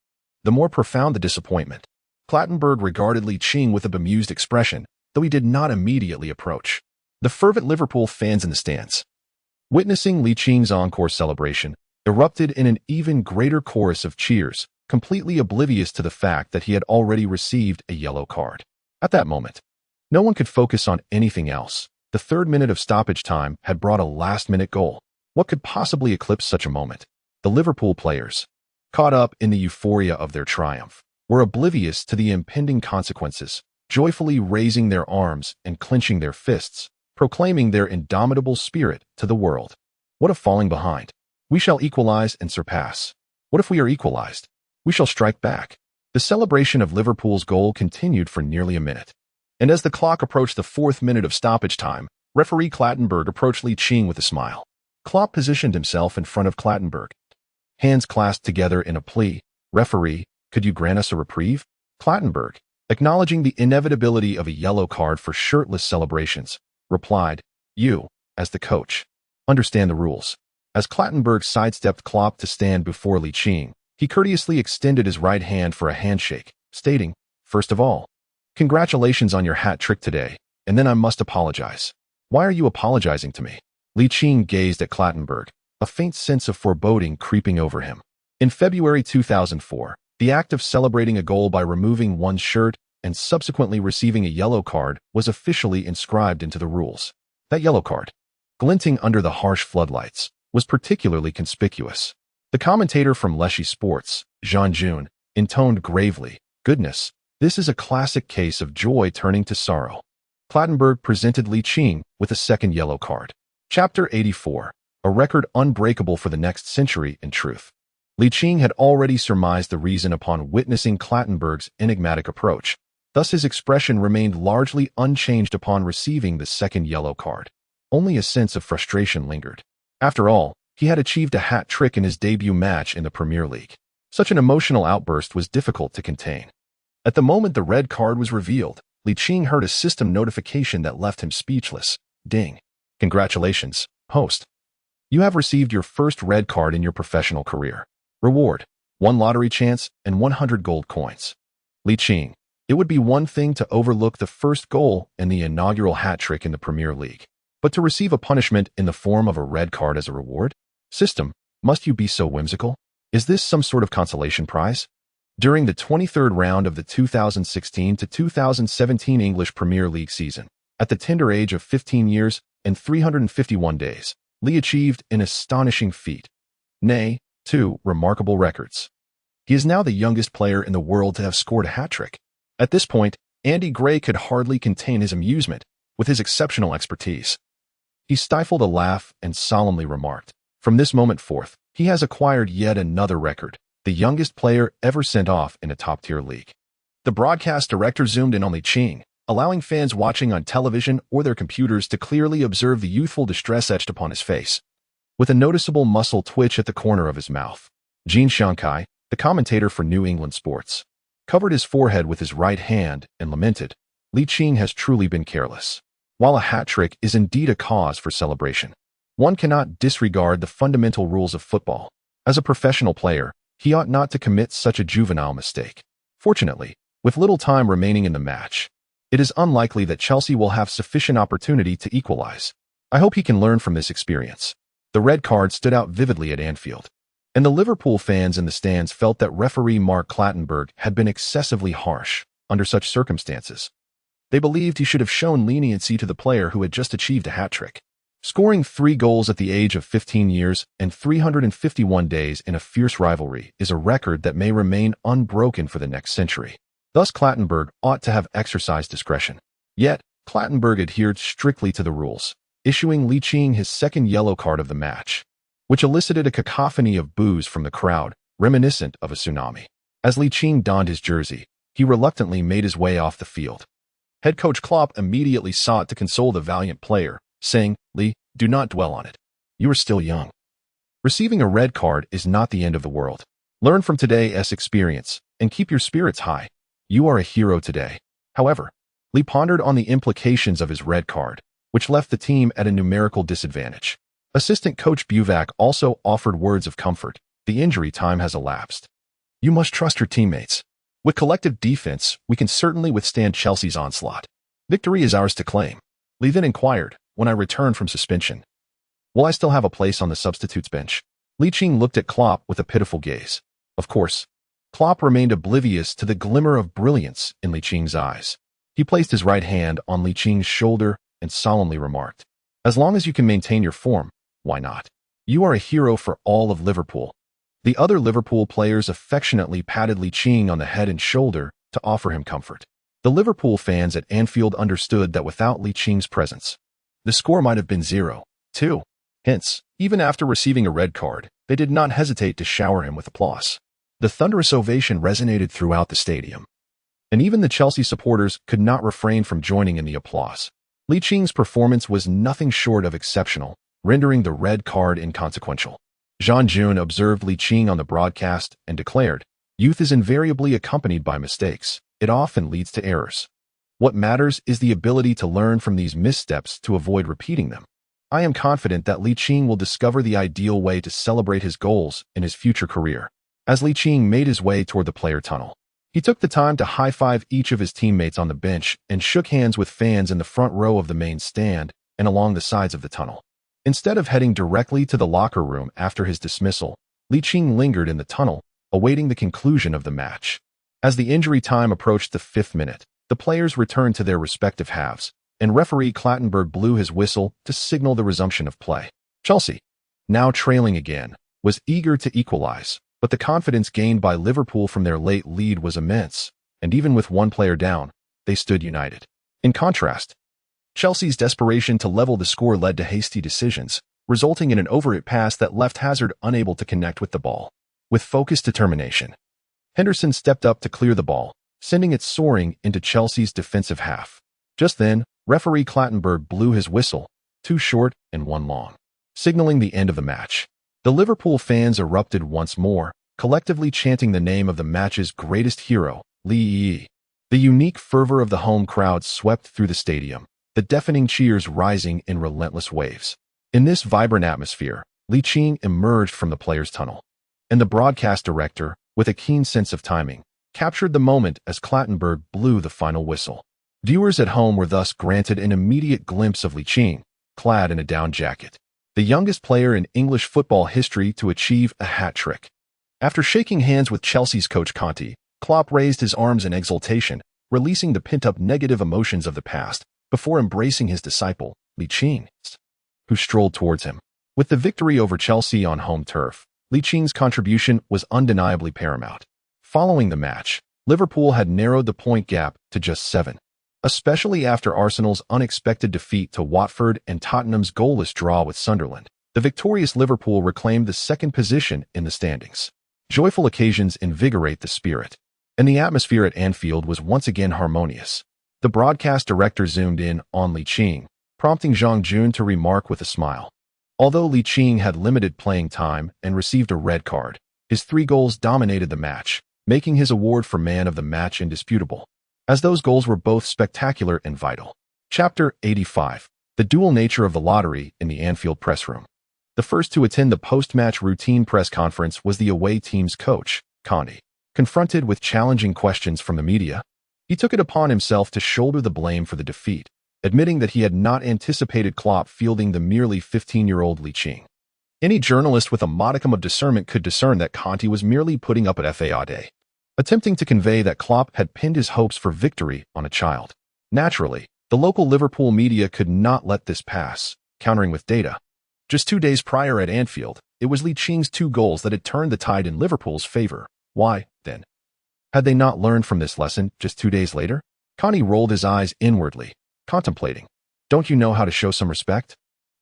the more profound the disappointment. Clattenburg regarded Ligt with a bemused expression, though he did not immediately approach. The fervent Liverpool fans in the stands, witnessing Licht's encore celebration, erupted in an even greater chorus of cheers, completely oblivious to the fact that he had already received a yellow card. At that moment, no one could focus on anything else. The 3rd minute of stoppage time had brought a last-minute goal. What could possibly eclipse such a moment? The Liverpool players, caught up in the euphoria of their triumph, were oblivious to the impending consequences, joyfully raising their arms and clenching their fists, proclaiming their indomitable spirit to the world. What of falling behind? We shall equalize and surpass. What if we are equalized? We shall strike back. The celebration of Liverpool's goal continued for nearly a minute. And as the clock approached the 4th minute of stoppage time, referee Clattenburg approached Ligt with a smile. Klopp positioned himself in front of Clattenburg, hands clasped together in a plea. "Referee, could you grant us a reprieve?" Clattenburg, acknowledging the inevitability of a yellow card for shirtless celebrations, replied, "You, as the coach, understand the rules." As Clattenburg sidestepped Klopp to stand before Ligt, he courteously extended his right hand for a handshake, stating, "First of all, congratulations on your hat trick today, and then I must apologize." "Why are you apologizing to me?" Ligt gazed at Clattenburg, a faint sense of foreboding creeping over him. In February 2004, the act of celebrating a goal by removing one's shirt and subsequently receiving a yellow card was officially inscribed into the rules. That yellow card, glinting under the harsh floodlights, was particularly conspicuous. The commentator from Leicester Sports, Jean, intoned gravely, "Goodness, this is a classic case of joy turning to sorrow." Clattenburg presented Ligt with a second yellow card. Chapter 84, a record unbreakable for the next century in truth. Ligt had already surmised the reason upon witnessing Clattenburg's enigmatic approach. Thus his expression remained largely unchanged upon receiving the second yellow card. Only a sense of frustration lingered. After all, he had achieved a hat trick in his debut match in the Premier League. Such an emotional outburst was difficult to contain. At the moment the red card was revealed, Ligt heard a system notification that left him speechless. Ding. Congratulations, host. You have received your first red card in your professional career. Reward: 1 lottery chance and 100 gold coins. Ligt, it would be one thing to overlook the first goal and the inaugural hat trick in the Premier League, but to receive a punishment in the form of a red card as a reward? System, must you be so whimsical? Is this some sort of consolation prize? During the 23rd round of the 2016 to 2017 English Premier League season, at the tender age of 15 years and 351 days, Lee achieved an astonishing feat. Nay, 2 remarkable records. He is now the youngest player in the world to have scored a hat-trick. At this point, Andy Gray could hardly contain his amusement with his exceptional expertise. He stifled a laugh and solemnly remarked, "From this moment forth, he has acquired yet another record, the youngest player ever sent off in a top-tier league." The broadcast director zoomed in on Ligt, allowing fans watching on television or their computers to clearly observe the youthful distress etched upon his face. With a noticeable muscle twitch at the corner of his mouth, Jean Shankai, the commentator for New England Sports, covered his forehead with his right hand and lamented, "Ligt has truly been careless." While a hat trick is indeed a cause for celebration, one cannot disregard the fundamental rules of football. As a professional player, he ought not to commit such a juvenile mistake. Fortunately, with little time remaining in the match, it is unlikely that Chelsea will have sufficient opportunity to equalize. I hope he can learn from this experience. The red card stood out vividly at Anfield, and the Liverpool fans in the stands felt that referee Mark Clattenburg had been excessively harsh under such circumstances. They believed he should have shown leniency to the player who had just achieved a hat-trick. Scoring 3 goals at the age of 15 years and 351 days in a fierce rivalry is a record that may remain unbroken for the next century. Thus Clattenburg ought to have exercised discretion. Yet, Clattenburg adhered strictly to the rules, issuing Ligt his second yellow card of the match, which elicited a cacophony of boos from the crowd, reminiscent of a tsunami. As Ligt donned his jersey, he reluctantly made his way off the field. Head coach Klopp immediately sought to console the valiant player, saying, "Lee, do not dwell on it. You are still young. Receiving a red card is not the end of the world. Learn from today's experience and keep your spirits high. You are a hero today." However, Lee pondered on the implications of his red card, which left the team at a numerical disadvantage. Assistant coach Buvac also offered words of comfort. "The injury time has elapsed. You must trust your teammates. With collective defense, we can certainly withstand Chelsea's onslaught. Victory is ours to claim." Lee then inquired, "When I return from suspension, will I still have a place on the substitutes bench?" Ligt looked at Klopp with a pitiful gaze. Of course, Klopp remained oblivious to the glimmer of brilliance in Licht's eyes. He placed his right hand on Licht's shoulder and solemnly remarked, "As long as you can maintain your form, why not? You are a hero for all of Liverpool." The other Liverpool players affectionately patted Ligt on the head and shoulder to offer him comfort. The Liverpool fans at Anfield understood that without Licht's presence, the score might have been 0-2. Hence, even after receiving a red card, they did not hesitate to shower him with applause. The thunderous ovation resonated throughout the stadium, and even the Chelsea supporters could not refrain from joining in the applause. Licht's performance was nothing short of exceptional, rendering the red card inconsequential. Jean observed Ligt on the broadcast and declared, "Youth is invariably accompanied by mistakes. It often leads to errors. What matters is the ability to learn from these missteps to avoid repeating them. I am confident that Ligt will discover the ideal way to celebrate his goals in his future career." As Ligt made his way toward the player tunnel, he took the time to high-five each of his teammates on the bench and shook hands with fans in the front row of the main stand and along the sides of the tunnel. Instead of heading directly to the locker room after his dismissal, Ligt lingered in the tunnel, awaiting the conclusion of the match. As the injury time approached the 5th minute, The players returned to their respective halves, and referee Clattenburg blew his whistle to signal the resumption of play. Chelsea, now trailing again, was eager to equalize, but the confidence gained by Liverpool from their late lead was immense, and even with one player down, they stood united. In contrast, Chelsea's desperation to level the score led to hasty decisions, resulting in an over-it pass that left Hazard unable to connect with the ball. With focused determination, Henderson stepped up to clear the ball, sending it soaring into Chelsea's defensive half. Just then, referee Clattenburg blew his whistle, 2 short and 1 long, signaling the end of the match. The Liverpool fans erupted once more, collectively chanting the name of the match's greatest hero, Ligt. The unique fervor of the home crowd swept through the stadium, the deafening cheers rising in relentless waves. In this vibrant atmosphere, Ligt emerged from the players' tunnel, and the broadcast director, with a keen sense of timing, captured the moment as Clattenburg blew the final whistle. Viewers at home were thus granted an immediate glimpse of Ligt, clad in a down jacket, the youngest player in English football history to achieve a hat-trick. After shaking hands with Chelsea's coach Conte, Klopp raised his arms in exultation, releasing the pent-up negative emotions of the past, before embracing his disciple, Ligt, who strolled towards him. With the victory over Chelsea on home turf, Ligt's contribution was undeniably paramount. Following the match, Liverpool had narrowed the point gap to just 7, especially after Arsenal's unexpected defeat to Watford and Tottenham's goalless draw with Sunderland. The victorious Liverpool reclaimed the 2nd position in the standings. Joyful occasions invigorate the spirit, and the atmosphere at Anfield was once again harmonious. The broadcast director zoomed in on Ligt, prompting Zhang Jun to remark with a smile. Although Ligt had limited playing time and received a red card, his 3 goals dominated the match, making his award for man of the match indisputable, as those goals were both spectacular and vital. Chapter 85. The dual nature of the lottery in the Anfield press room. The first to attend the post-match routine press conference was the away team's coach, Conte. Confronted with challenging questions from the media, he took it upon himself to shoulder the blame for the defeat, admitting that he had not anticipated Klopp fielding the merely 15-year-old Ligt. Any journalist with a modicum of discernment could discern that Conte was merely putting up an facade, attempting to convey that Klopp had pinned his hopes for victory on a child. Naturally, the local Liverpool media could not let this pass, countering with data. Just 2 days prior at Anfield, it was Ligt's 2 goals that had turned the tide in Liverpool's favor. Why, then, had they not learned from this lesson just 2 days later? Conte rolled his eyes inwardly, contemplating. Don't you know how to show some respect?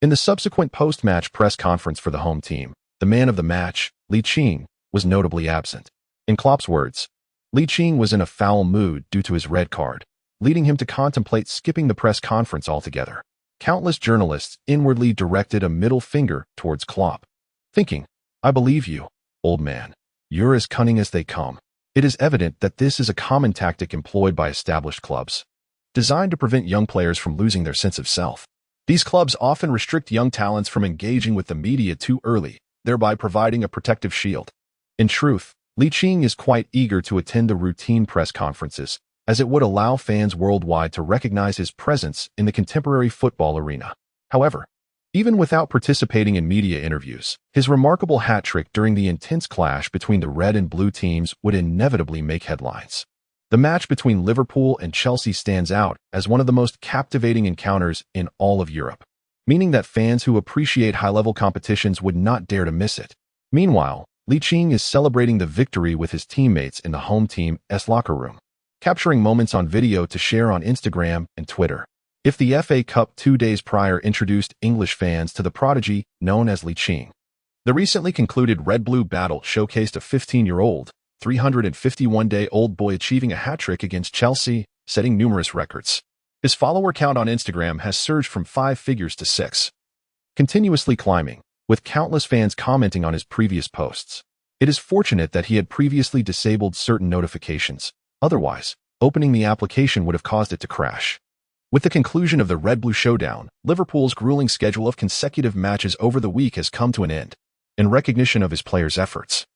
In the subsequent post-match press conference for the home team, the man of the match, Ligt, was notably absent. In Klopp's words, Ligt was in a foul mood due to his red card, leading him to contemplate skipping the press conference altogether. Countless journalists inwardly directed a middle finger towards Klopp, thinking, I believe you, old man. You're as cunning as they come. It is evident that this is a common tactic employed by established clubs, designed to prevent young players from losing their sense of self. These clubs often restrict young talents from engaging with the media too early, thereby providing a protective shield. In truth, Ligt is quite eager to attend the routine press conferences, as it would allow fans worldwide to recognize his presence in the contemporary football arena. However, even without participating in media interviews, his remarkable hat-trick during the intense clash between the red and blue teams would inevitably make headlines. The match between Liverpool and Chelsea stands out as one of the most captivating encounters in all of Europe, meaning that fans who appreciate high-level competitions would not dare to miss it. Meanwhile, Ligt is celebrating the victory with his teammates in the home team's locker room, capturing moments on video to share on Instagram and Twitter. If the FA Cup 2 days prior introduced English fans to the prodigy known as Ligt, the recently concluded Red-Blue battle showcased a 15-year-old, 351-day-old boy achieving a hat-trick against Chelsea, setting numerous records. His follower count on Instagram has surged from 5 figures to 6, continuously climbing, with countless fans commenting on his previous posts. It is fortunate that he had previously disabled certain notifications. Otherwise, opening the application would have caused it to crash. With the conclusion of the Red-Blue showdown, Liverpool's grueling schedule of consecutive matches over the week has come to an end. In recognition of his players' efforts,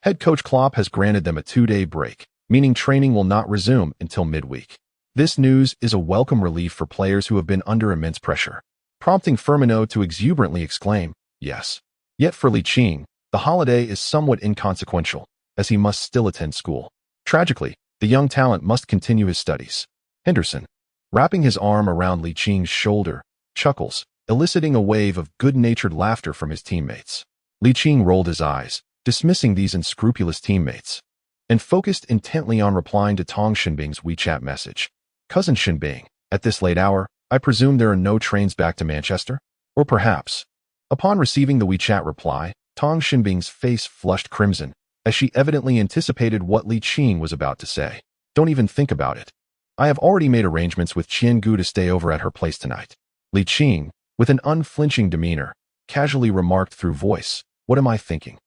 head coach Klopp has granted them a 2-day break, meaning training will not resume until midweek. This news is a welcome relief for players who have been under immense pressure, prompting Firmino to exuberantly exclaim, yes. Yet for Ligt, the holiday is somewhat inconsequential, as he must still attend school. Tragically, the young talent must continue his studies. Henderson, wrapping his arm around Li Qing's shoulder, chuckles, eliciting a wave of good-natured laughter from his teammates. Li Qing rolled his eyes, dismissing these unscrupulous teammates, and focused intently on replying to Tong Xinbing's WeChat message. Cousin Xinbing, at this late hour, I presume there are no trains back to Manchester? Or perhaps. Upon receiving the WeChat reply, Tong Xinbing's face flushed crimson, as she evidently anticipated what Li Qing was about to say. Don't even think about it. I have already made arrangements with Qiangu to stay over at her place tonight. Li Qing, with an unflinching demeanor, casually remarked through voice, What am I thinking?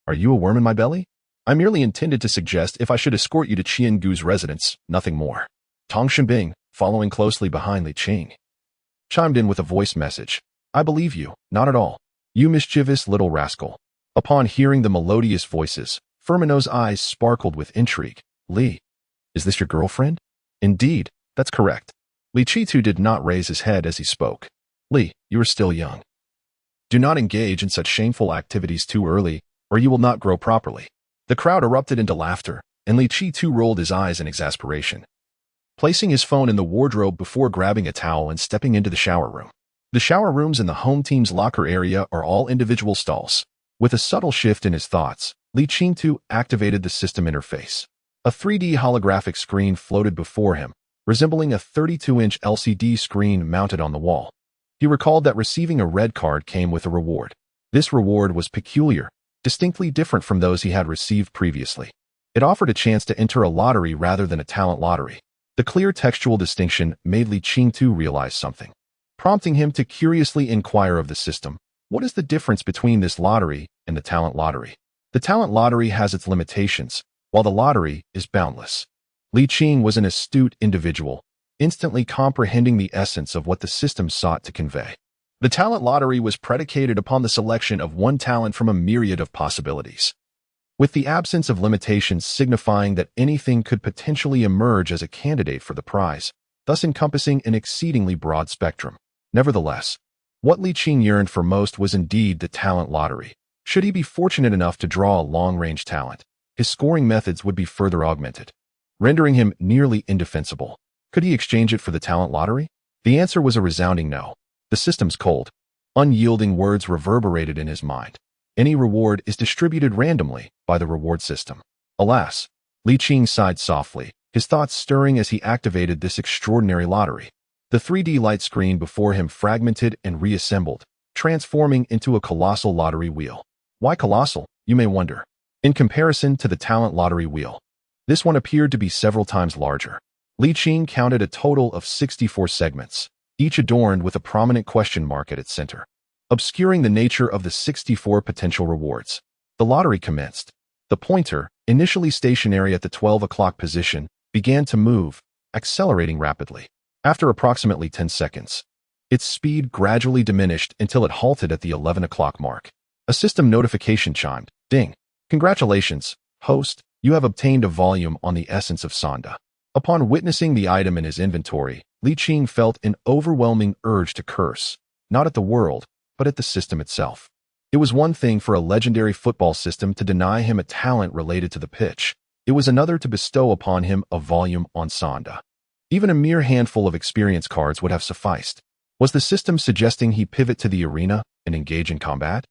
Are you a worm in my belly? I merely intended to suggest if I should escort you to Qiangu's residence, nothing more. Tong Xinbing, following closely behind Li Qing, chimed in with a voice message. I believe you, not at all. You mischievous little rascal. Upon hearing the melodious voices, Firmino's eyes sparkled with intrigue. Li, is this your girlfriend? Indeed, that's correct. Li Qitu did not raise his head as he spoke. Li, you are still young. Do not engage in such shameful activities too early, or you will not grow properly. The crowd erupted into laughter, and Li Qitu rolled his eyes in exasperation, placing his phone in the wardrobe before grabbing a towel and stepping into the shower room. The shower rooms in the home team's locker area are all individual stalls. With a subtle shift in his thoughts, Li Qitu activated the system interface. A 3D holographic screen floated before him, resembling a 32-inch LCD screen mounted on the wall. He recalled that receiving a red card came with a reward. This reward was peculiar, distinctly different from those he had received previously. It offered a chance to enter a lottery rather than a talent lottery. The clear textual distinction made Li Qingtu realize something, prompting him to curiously inquire of the system, what is the difference between this lottery and the talent lottery? The talent lottery has its limitations, while the lottery is boundless. Li Qing was an astute individual, instantly comprehending the essence of what the system sought to convey. The talent lottery was predicated upon the selection of one talent from a myriad of possibilities, with the absence of limitations signifying that anything could potentially emerge as a candidate for the prize, thus encompassing an exceedingly broad spectrum. Nevertheless, what Li Qing yearned for most was indeed the talent lottery. Should he be fortunate enough to draw a long-range talent, his scoring methods would be further augmented, rendering him nearly indefensible. Could he exchange it for the talent lottery? The answer was a resounding no. The system's cold, unyielding words reverberated in his mind. Any reward is distributed randomly by the reward system. Alas, Li Qing sighed softly, his thoughts stirring as he activated this extraordinary lottery. The 3D light screen before him fragmented and reassembled, transforming into a colossal lottery wheel. Why colossal, you may wonder? In comparison to the talent lottery wheel, this one appeared to be several times larger. Li Qing counted a total of 64 segments, each adorned with a prominent question mark at its center, obscuring the nature of the 64 potential rewards. The lottery commenced. The pointer, initially stationary at the 12 o'clock position, began to move, accelerating rapidly. After approximately 10 seconds, its speed gradually diminished until it halted at the 11 o'clock mark. A system notification chimed. Ding. Congratulations, host, you have obtained a volume on the essence of Sonda. Upon witnessing the item in his inventory, Li Qing felt an overwhelming urge to curse, not at the world, but at the system itself. It was one thing for a legendary football system to deny him a talent related to the pitch. It was another to bestow upon him a volume on Sonda. Even a mere handful of experience cards would have sufficed. Was the system suggesting he pivot to the arena and engage in combat?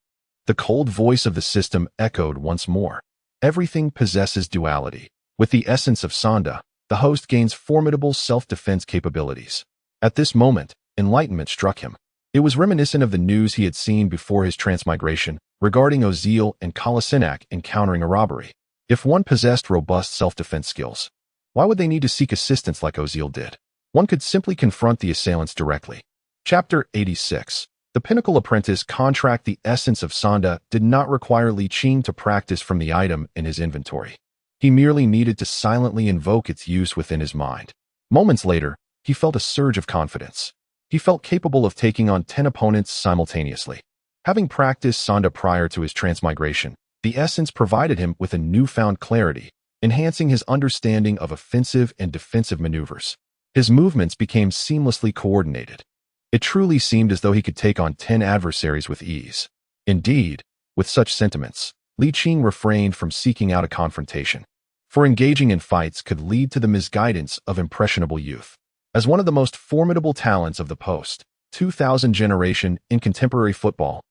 The cold voice of the system echoed once more. Everything possesses duality. With the essence of Sonda, the host gains formidable self-defense capabilities. At this moment, enlightenment struck him. It was reminiscent of the news he had seen before his transmigration regarding Ozil and Kolasinac encountering a robbery. If one possessed robust self-defense skills, why would they need to seek assistance like Ozil did? One could simply confront the assailants directly. Chapter 86. The Pinnacle Apprentice Contract. The essence of Sonda did not require Li Qing to practice from the item in his inventory. He merely needed to silently invoke its use within his mind. Moments later, he felt a surge of confidence. He felt capable of taking on 10 opponents simultaneously. Having practiced Sonda prior to his transmigration, the essence provided him with a newfound clarity, enhancing his understanding of offensive and defensive maneuvers. His movements became seamlessly coordinated. It truly seemed as though he could take on 10 adversaries with ease. Indeed, with such sentiments, Li Qing refrained from seeking out a confrontation, for engaging in fights could lead to the misguidance of impressionable youth. As one of the most formidable talents of the post-2000 generation in contemporary football,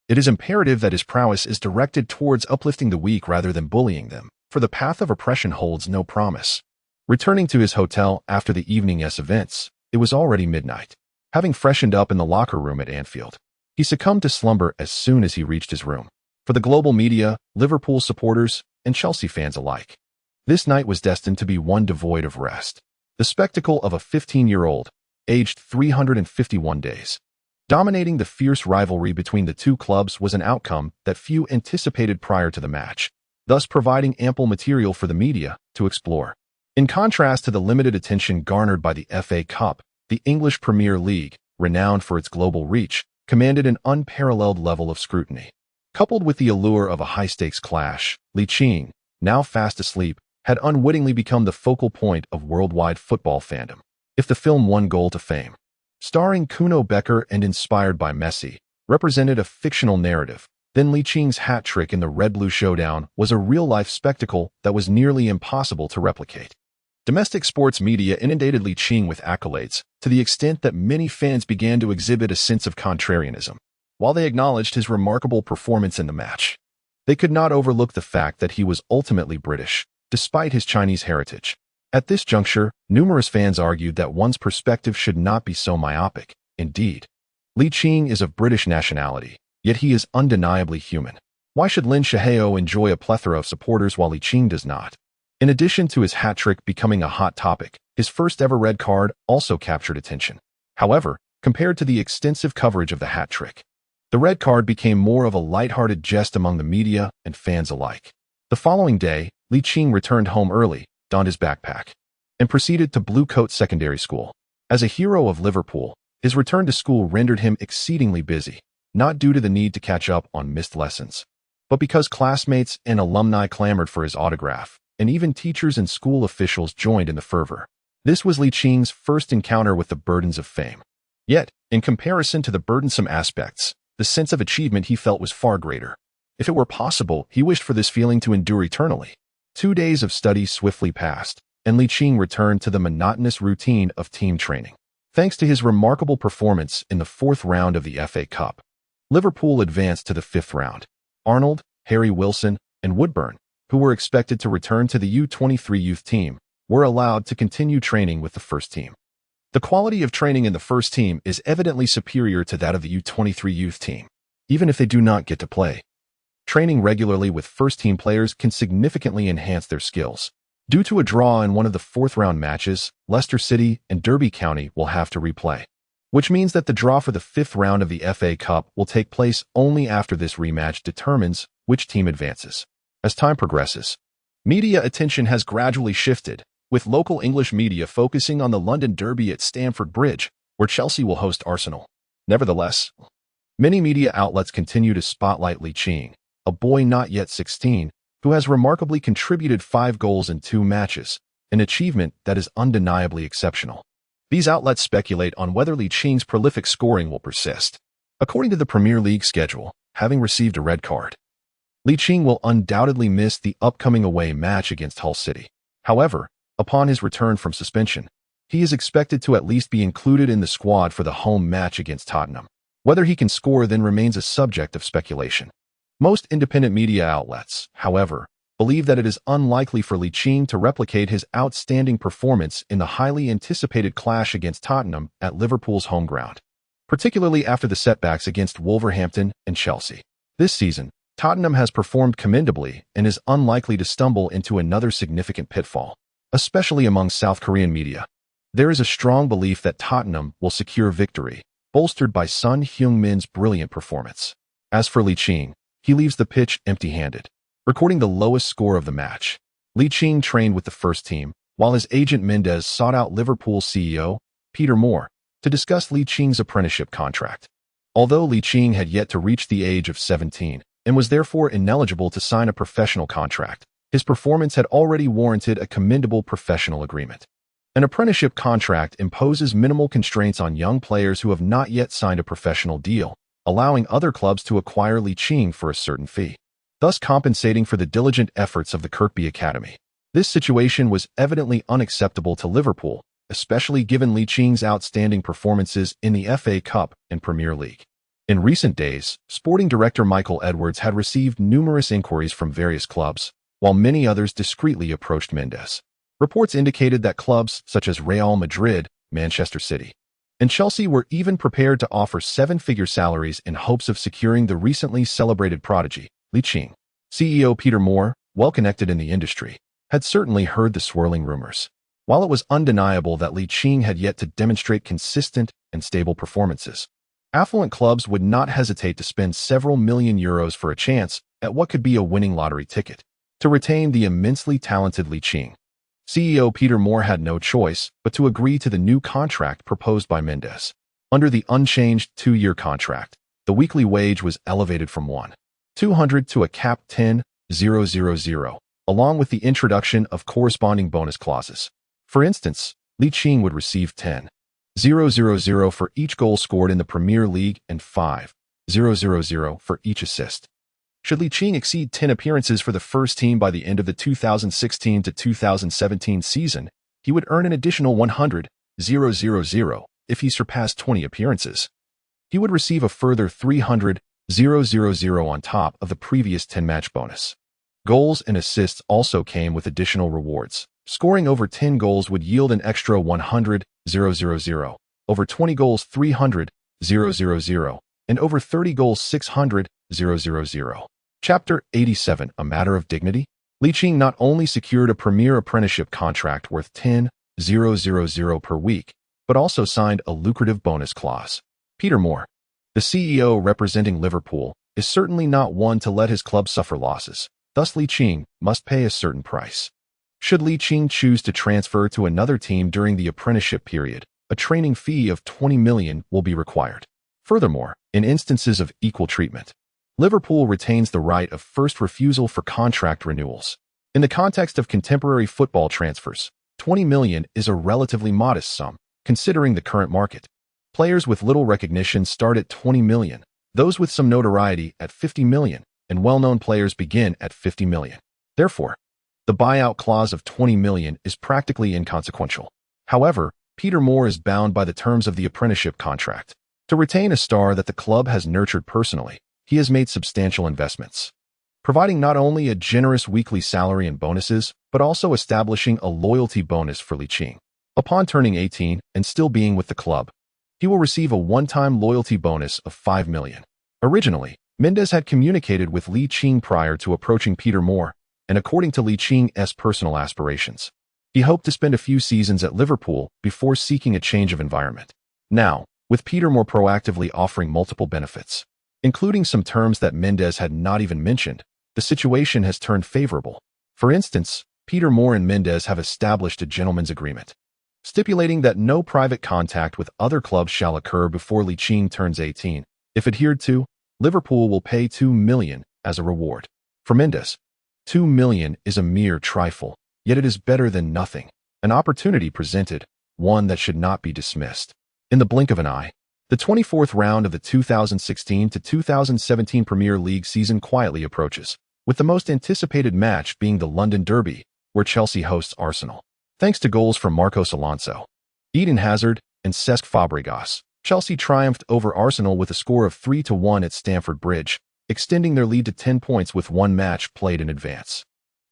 it is imperative that his prowess is directed towards uplifting the weak rather than bullying them, for the path of oppression holds no promise. Returning to his hotel after the evening's events, it was already midnight. Having freshened up in the locker room at Anfield, he succumbed to slumber as soon as he reached his room. For the global media, Liverpool supporters, and Chelsea fans alike, this night was destined to be one devoid of rest. The spectacle of a 15-year-old, aged 351 days, dominating the fierce rivalry between the two clubs was an outcome that few anticipated prior to the match, thus providing ample material for the media to explore. In contrast to the limited attention garnered by the FA Cup, the English Premier League, renowned for its global reach, commanded an unparalleled level of scrutiny. Coupled with the allure of a high-stakes clash, Ligt, now fast asleep, had unwittingly become the focal point of worldwide football fandom. If the film One Goal to Fame, starring Kuno Becker and inspired by Messi, represented a fictional narrative, then Licht's hat-trick in the red-blue showdown was a real-life spectacle that was nearly impossible to replicate. Domestic sports media inundated Ligt with accolades, to the extent that many fans began to exhibit a sense of contrarianism. While they acknowledged his remarkable performance in the match, they could not overlook the fact that he was ultimately British, despite his Chinese heritage. At this juncture, numerous fans argued that one's perspective should not be so myopic. Indeed, Ligt is of British nationality, yet he is undeniably human. Why should Lin Shaheo enjoy a plethora of supporters while Ligt does not? In addition to his hat-trick becoming a hot topic, his first-ever red card also captured attention. However, compared to the extensive coverage of the hat-trick, the red card became more of a light-hearted jest among the media and fans alike. The following day, Ligt returned home early, donned his backpack, and proceeded to Blue Coat Secondary School. As a hero of Liverpool, his return to school rendered him exceedingly busy, not due to the need to catch up on missed lessons, but because classmates and alumni clamored for his autograph, and even teachers and school officials joined in the fervor. This was Licht's first encounter with the burdens of fame. Yet, in comparison to the burdensome aspects, the sense of achievement he felt was far greater. If it were possible, he wished for this feeling to endure eternally. 2 days of study swiftly passed, and Ligt returned to the monotonous routine of team training. Thanks to his remarkable performance in the 4th round of the FA Cup, Liverpool advanced to the 5th round. Arnold, Harry Wilson, and Woodburn, who were expected to return to the U23 youth team, were allowed to continue training with the first team. The quality of training in the first team is evidently superior to that of the U23 youth team, even if they do not get to play. Training regularly with first-team players can significantly enhance their skills. Due to a draw in one of the 4th-round matches, Leicester City and Derby County will have to replay, which means that the draw for the 5th round of the FA Cup will take place only after this rematch determines which team advances. As time progresses, media attention has gradually shifted, with local English media focusing on the London Derby at Stamford Bridge, where Chelsea will host Arsenal. Nevertheless, many media outlets continue to spotlight Ligt, a boy not yet 16, who has remarkably contributed 5 goals in 2 matches, an achievement that is undeniably exceptional. These outlets speculate on whether Licht's prolific scoring will persist. According to the Premier League schedule, having received a red card, Ligt will undoubtedly miss the upcoming away match against Hull City. However, upon his return from suspension, he is expected to at least be included in the squad for the home match against Tottenham. Whether he can score then remains a subject of speculation. Most independent media outlets, however, believe that it is unlikely for Ligt to replicate his outstanding performance in the highly anticipated clash against Tottenham at Liverpool's home ground, particularly after the setbacks against Wolverhampton and Chelsea. This season, Tottenham has performed commendably and is unlikely to stumble into another significant pitfall, especially among South Korean media. There is a strong belief that Tottenham will secure victory, bolstered by Son Heung-min's brilliant performance. As for Ligt, he leaves the pitch empty-handed, recording the lowest score of the match. Ligt trained with the first team, while his agent Mendes sought out Liverpool CEO, Peter Moore, to discuss Licht's apprenticeship contract. Although Ligt had yet to reach the age of 17 and was therefore ineligible to sign a professional contract, his performance had already warranted a commendable professional agreement. An apprenticeship contract imposes minimal constraints on young players who have not yet signed a professional deal, allowing other clubs to acquire Ligt for a certain fee, thus compensating for the diligent efforts of the Kirkby Academy. This situation was evidently unacceptable to Liverpool, especially given Liqing's outstanding performances in the FA Cup and Premier League. In recent days, sporting director Michael Edwards had received numerous inquiries from various clubs, while many others discreetly approached Mendes. Reports indicated that clubs such as Real Madrid, Manchester City, and Chelsea were even prepared to offer seven-figure salaries in hopes of securing the recently celebrated prodigy, Liqing. CEO Peter Moore, well connected in the industry, had certainly heard the swirling rumors. While it was undeniable that Liqing had yet to demonstrate consistent and stable performances, affluent clubs would not hesitate to spend several million euros for a chance at what could be a winning lottery ticket to retain the immensely talented Liqing. CEO Peter Moore had no choice but to agree to the new contract proposed by Mendes. Under the unchanged 2-year contract, the weekly wage was elevated from 1,200 to a capped 10,000, along with the introduction of corresponding bonus clauses. For instance, Liqing would receive 10,000 for each goal scored in the Premier League and 5,000 for each assist. Should Liqing exceed 10 appearances for the first team by the end of the 2016 to 2017 season, he would earn an additional 100,000 if he surpassed 20 appearances. He would receive a further 300,000 on top of the previous 10-match bonus. Goals and assists also came with additional rewards. Scoring over 10 goals would yield an extra 100,000, over 20 goals 300,000, and over 30 goals 600,000. Chapter 87, A Matter of Dignity. Liqing not only secured a premier apprenticeship contract worth 10,000 per week, but also signed a lucrative bonus clause. Peter Moore, the CEO representing Liverpool, is certainly not one to let his club suffer losses. Thus Liqing must pay a certain price. Should Liqing choose to transfer to another team during the apprenticeship period, a training fee of 20 million will be required. Furthermore, in instances of equal treatment, Liverpool retains the right of first refusal for contract renewals. In the context of contemporary football transfers, 20 million is a relatively modest sum, considering the current market. Players with little recognition start at 20 million, those with some notoriety at 50 million, and well-known players begin at 50 million. Therefore, the buyout clause of 20 million is practically inconsequential. However, Peter Moore is bound by the terms of the apprenticeship contract. To retain a star that the club has nurtured personally, he has made substantial investments, providing not only a generous weekly salary and bonuses, but also establishing a loyalty bonus for Liqing. Upon turning 18 and still being with the club, he will receive a one-time loyalty bonus of 5 million. Originally, Mendes had communicated with Liqing prior to approaching Peter Moore, and according to Liqing's personal aspirations, he hoped to spend a few seasons at Liverpool before seeking a change of environment. Now, with Peter Moore proactively offering multiple benefits, including some terms that Mendes had not even mentioned, the situation has turned favorable. For instance, Peter Moore and Mendes have established a gentleman's agreement, stipulating that no private contact with other clubs shall occur before Liqing turns 18. If adhered to, Liverpool will pay 2 million as a reward. For Mendes, 2 million is a mere trifle, yet it is better than nothing. An opportunity presented, one that should not be dismissed. In the blink of an eye, the 24th round of the 2016 to 2017 Premier League season quietly approaches, with the most anticipated match being the London Derby, where Chelsea hosts Arsenal. Thanks to goals from Marcos Alonso, Eden Hazard, and Cesc Fabregas, Chelsea triumphed over Arsenal with a score of 3-1 at Stamford Bridge, extending their lead to 10 points with one match played in advance.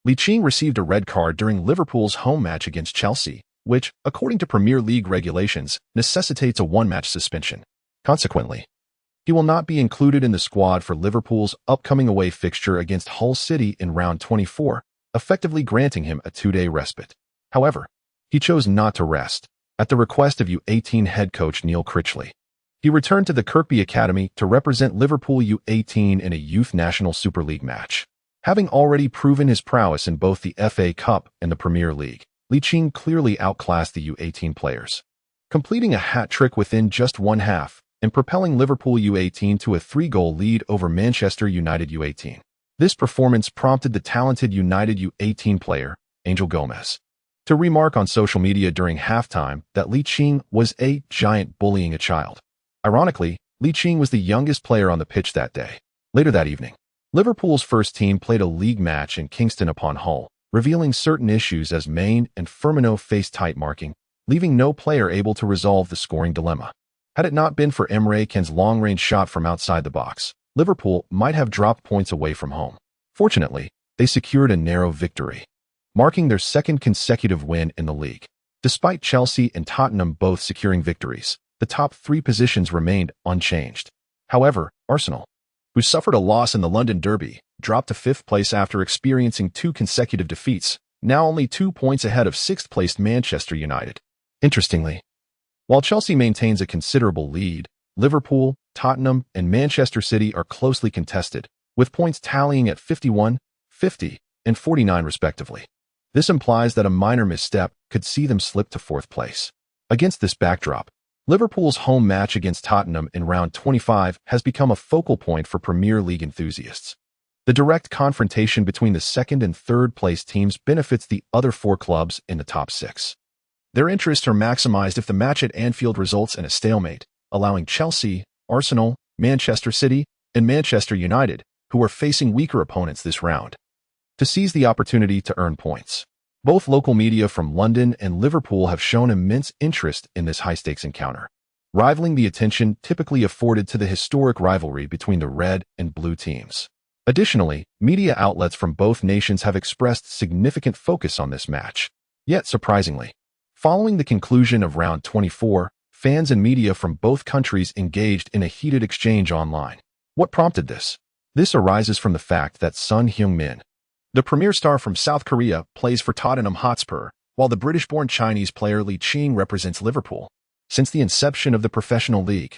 Liqing received a red card during Liverpool's home match against Chelsea, which, according to Premier League regulations, necessitates a one-match suspension. Consequently, he will not be included in the squad for Liverpool's upcoming away fixture against Hull City in round 24, effectively granting him a 2-day respite. However, he chose not to rest. At the request of U18 head coach Neil Critchley, he returned to the Kirkby Academy to represent Liverpool U18 in a Youth National Super League match. Having already proven his prowess in both the FA Cup and the Premier League, Liqing clearly outclassed the U18 players, completing a hat-trick within just one half and propelling Liverpool U18 to a 3-goal lead over Manchester United U18. This performance prompted the talented United U18 player, Angel Gomez, to remark on social media during halftime that Liqing was a giant bullying a child. Ironically, Liqing was the youngest player on the pitch that day. Later that evening, Liverpool's first team played a league match in Kingston upon Hull, revealing certain issues as Maine and Firmino faced tight marking, leaving no player able to resolve the scoring dilemma. Had it not been for Emre Can's long-range shot from outside the box, Liverpool might have dropped points away from home. Fortunately, they secured a narrow victory, marking their second consecutive win in the league. Despite Chelsea and Tottenham both securing victories, the top three positions remained unchanged. However, Arsenal, who suffered a loss in the London Derby, dropped to fifth place after experiencing two consecutive defeats, now only 2 points ahead of sixth-placed Manchester United. Interestingly, while Chelsea maintains a considerable lead, Liverpool, Tottenham, and Manchester City are closely contested, with points tallying at 51, 50, and 49 respectively. This implies that a minor misstep could see them slip to fourth place. Against this backdrop, Liverpool's home match against Tottenham in round 25 has become a focal point for Premier League enthusiasts. The direct confrontation between the second and third place teams benefits the other four clubs in the top six. Their interests are maximized if the match at Anfield results in a stalemate, allowing Chelsea, Arsenal, Manchester City, and Manchester United, who are facing weaker opponents this round, to seize the opportunity to earn points. Both local media from London and Liverpool have shown immense interest in this high-stakes encounter, rivaling the attention typically afforded to the historic rivalry between the red and blue teams. Additionally, media outlets from both nations have expressed significant focus on this match. Yet, surprisingly, following the conclusion of round 24, fans and media from both countries engaged in a heated exchange online. What prompted this? This arises from the fact that Son Heung-min, the premier star from South Korea, plays for Tottenham Hotspur, while the British-born Chinese player Ligt represents Liverpool. Since the inception of the professional league,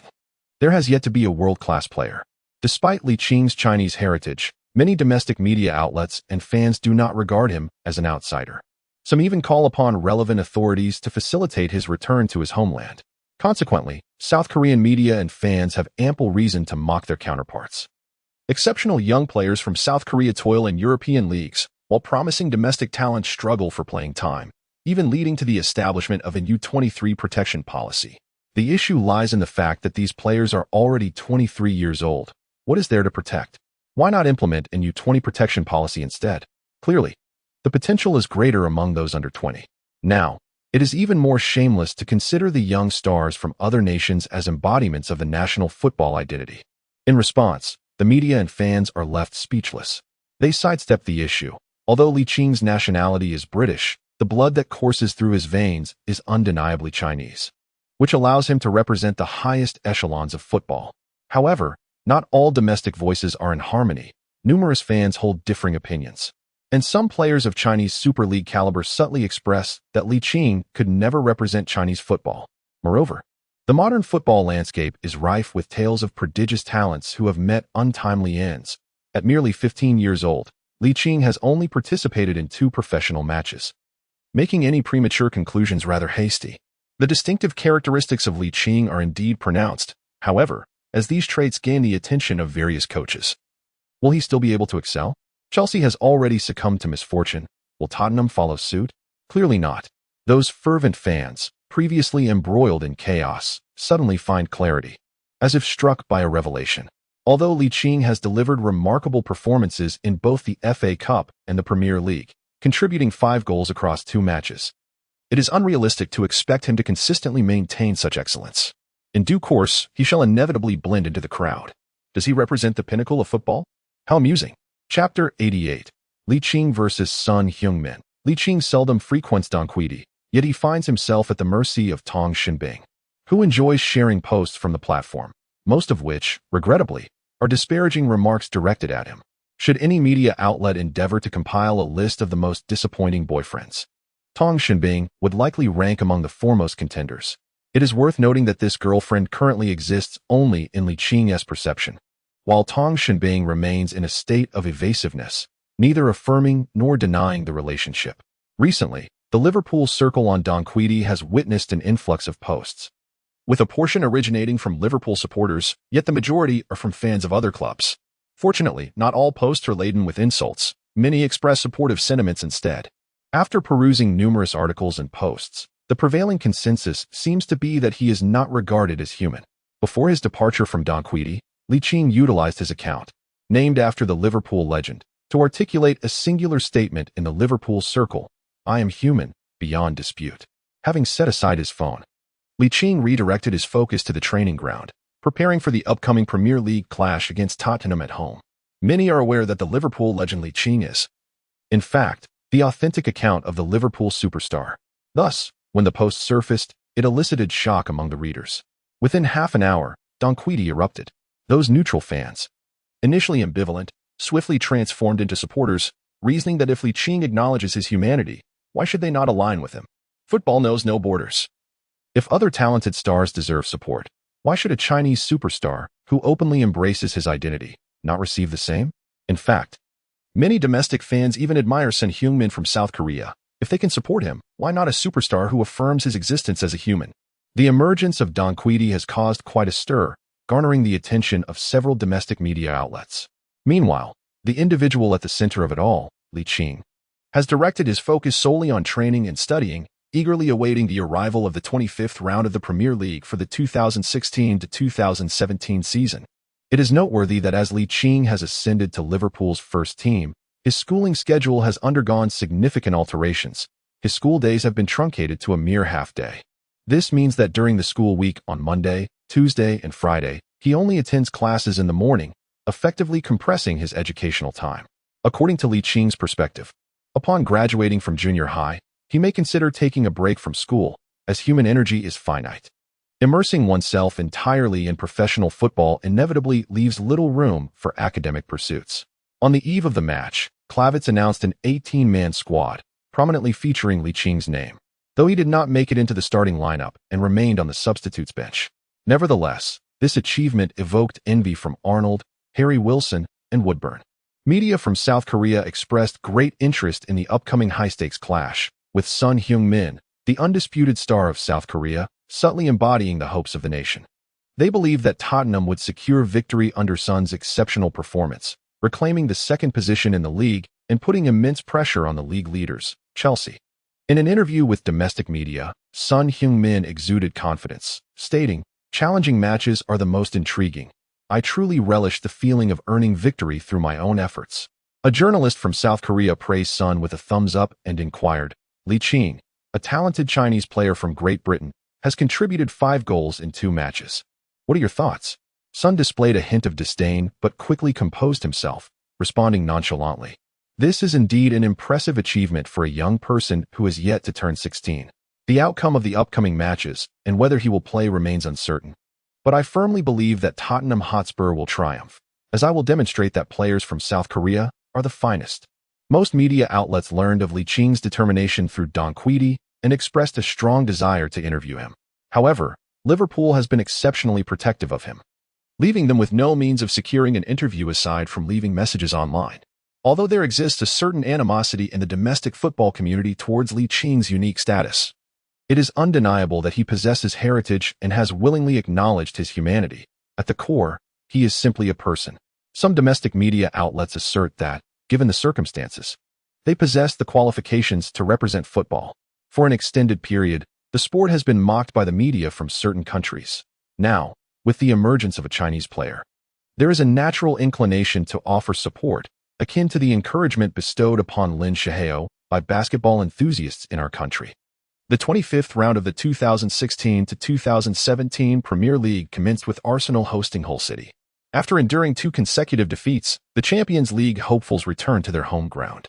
there has yet to be a world-class player. Despite Licht's Chinese heritage, many domestic media outlets and fans do not regard him as an outsider. Some even call upon relevant authorities to facilitate his return to his homeland. Consequently, South Korean media and fans have ample reason to mock their counterparts. Exceptional young players from South Korea toil in European leagues, while promising domestic talent struggle for playing time, even leading to the establishment of a U23 protection policy. The issue lies in the fact that these players are already 23 years old. What is there to protect? Why not implement a U20 protection policy instead? Clearly, the potential is greater among those under 20. Now, it is even more shameless to consider the young stars from other nations as embodiments of the national football identity. In response, the media and fans are left speechless. They sidestep the issue. Although Licht's nationality is British, the blood that courses through his veins is undeniably Chinese, which allows him to represent the highest echelons of football. However, not all domestic voices are in harmony. Numerous fans hold differing opinions, and some players of Chinese Super League caliber subtly express that Licht could never represent Chinese football. Moreover, the modern football landscape is rife with tales of prodigious talents who have met untimely ends. At merely 15 years old, Licht has only participated in 2 professional matches, making any premature conclusions rather hasty. The distinctive characteristics of Licht are indeed pronounced. However, as these traits gain the attention of various coaches, will he still be able to excel? Chelsea has already succumbed to misfortune. Will Tottenham follow suit? Clearly not. Those fervent fans, previously embroiled in chaos, suddenly find clarity, as if struck by a revelation. Although Licht has delivered remarkable performances in both the FA Cup and the Premier League, contributing 5 goals across 2 matches, it is unrealistic to expect him to consistently maintain such excellence. In due course, he shall inevitably blend into the crowd. Does he represent the pinnacle of football? How amusing. Chapter 88. Licht versus Son Heung-min. Licht seldom frequents Donquidi, yet he finds himself at the mercy of Tong Xinbing, who enjoys sharing posts from the platform, most of which, regrettably, are disparaging remarks directed at him. Should any media outlet endeavor to compile a list of the most disappointing boyfriends, Tong Xinbing would likely rank among the foremost contenders. It is worth noting that this girlfriend currently exists only in Licht's perception, while Tong Xinbing remains in a state of evasiveness, neither affirming nor denying the relationship. Recently, the Liverpool circle on Donquidi has witnessed an influx of posts, with a portion originating from Liverpool supporters, yet the majority are from fans of other clubs. Fortunately, not all posts are laden with insults. Many express supportive sentiments instead. After perusing numerous articles and posts, the prevailing consensus seems to be that he is not regarded as human. Before his departure from Donquidi, Licht utilized his account, named after the Liverpool legend, to articulate a singular statement in the Liverpool circle: "I am human, beyond dispute." Having set aside his phone, Ligt redirected his focus to the training ground, preparing for the upcoming Premier League clash against Tottenham at home. Many are aware that the Liverpool legend Ligt is, in fact, the authentic account of the Liverpool superstar. Thus, when the post surfaced, it elicited shock among the readers. Within half an hour, Donquidi erupted. Those neutral fans, initially ambivalent, swiftly transformed into supporters, reasoning that if Ligt acknowledges his humanity, why should they not align with him? Football knows no borders. If other talented stars deserve support, why should a Chinese superstar, who openly embraces his identity, not receive the same? In fact, many domestic fans even admire Son Heung-min from South Korea. If they can support him, why not a superstar who affirms his existence as a human? The emergence of Donquidi has caused quite a stir, garnering the attention of several domestic media outlets. Meanwhile, the individual at the center of it all, Ligt, has directed his focus solely on training and studying, eagerly awaiting the arrival of the 25th round of the Premier League for the 2016 to 2017 season. It is noteworthy that as Ligt has ascended to Liverpool's first team, his schooling schedule has undergone significant alterations. His school days have been truncated to a mere half-day. This means that during the school week on Monday, Tuesday, and Friday, he only attends classes in the morning, effectively compressing his educational time. According to Liching's perspective, upon graduating from junior high, he may consider taking a break from school, as human energy is finite. Immersing oneself entirely in professional football inevitably leaves little room for academic pursuits. On the eve of the match, Klavitz announced an 18-man squad, prominently featuring Liching's name, though he did not make it into the starting lineup and remained on the substitutes bench. Nevertheless, this achievement evoked envy from Arnold, Harry Wilson, and Woodburn. Media from South Korea expressed great interest in the upcoming high-stakes clash, with Son Heung-min, the undisputed star of South Korea, subtly embodying the hopes of the nation. They believed that Tottenham would secure victory under Son's exceptional performance, reclaiming the second position in the league and putting immense pressure on the league leaders, Chelsea. In an interview with domestic media, Son Heung-min exuded confidence, stating, "Challenging matches are the most intriguing. I truly relish the feeling of earning victory through my own efforts." A journalist from South Korea praised Son with a thumbs up and inquired, "Ligt, a talented Chinese player from Great Britain, has contributed 5 goals in 2 matches. What are your thoughts?" Son displayed a hint of disdain but quickly composed himself, responding nonchalantly, "This is indeed an impressive achievement for a young person who is yet to turn 16. The outcome of the upcoming matches and whether he will play remains uncertain. But I firmly believe that Tottenham Hotspur will triumph, as I will demonstrate that players from South Korea are the finest." Most media outlets learned of Liching's determination through Donquidi and expressed a strong desire to interview him. However, Liverpool has been exceptionally protective of him, leaving them with no means of securing an interview aside from leaving messages online. Although there exists a certain animosity in the domestic football community towards Liching's unique status, it is undeniable that he possesses heritage and has willingly acknowledged his humanity. At the core, he is simply a person. Some domestic media outlets assert that, given the circumstances, they possess the qualifications to represent football. For an extended period, the sport has been mocked by the media from certain countries. Now, with the emergence of a Chinese player, there is a natural inclination to offer support, akin to the encouragement bestowed upon Lin Shihao by basketball enthusiasts in our country. The 25th round of the 2016 to 2017 Premier League commenced with Arsenal hosting Hull City. After enduring 2 consecutive defeats, the Champions League hopefuls returned to their home ground,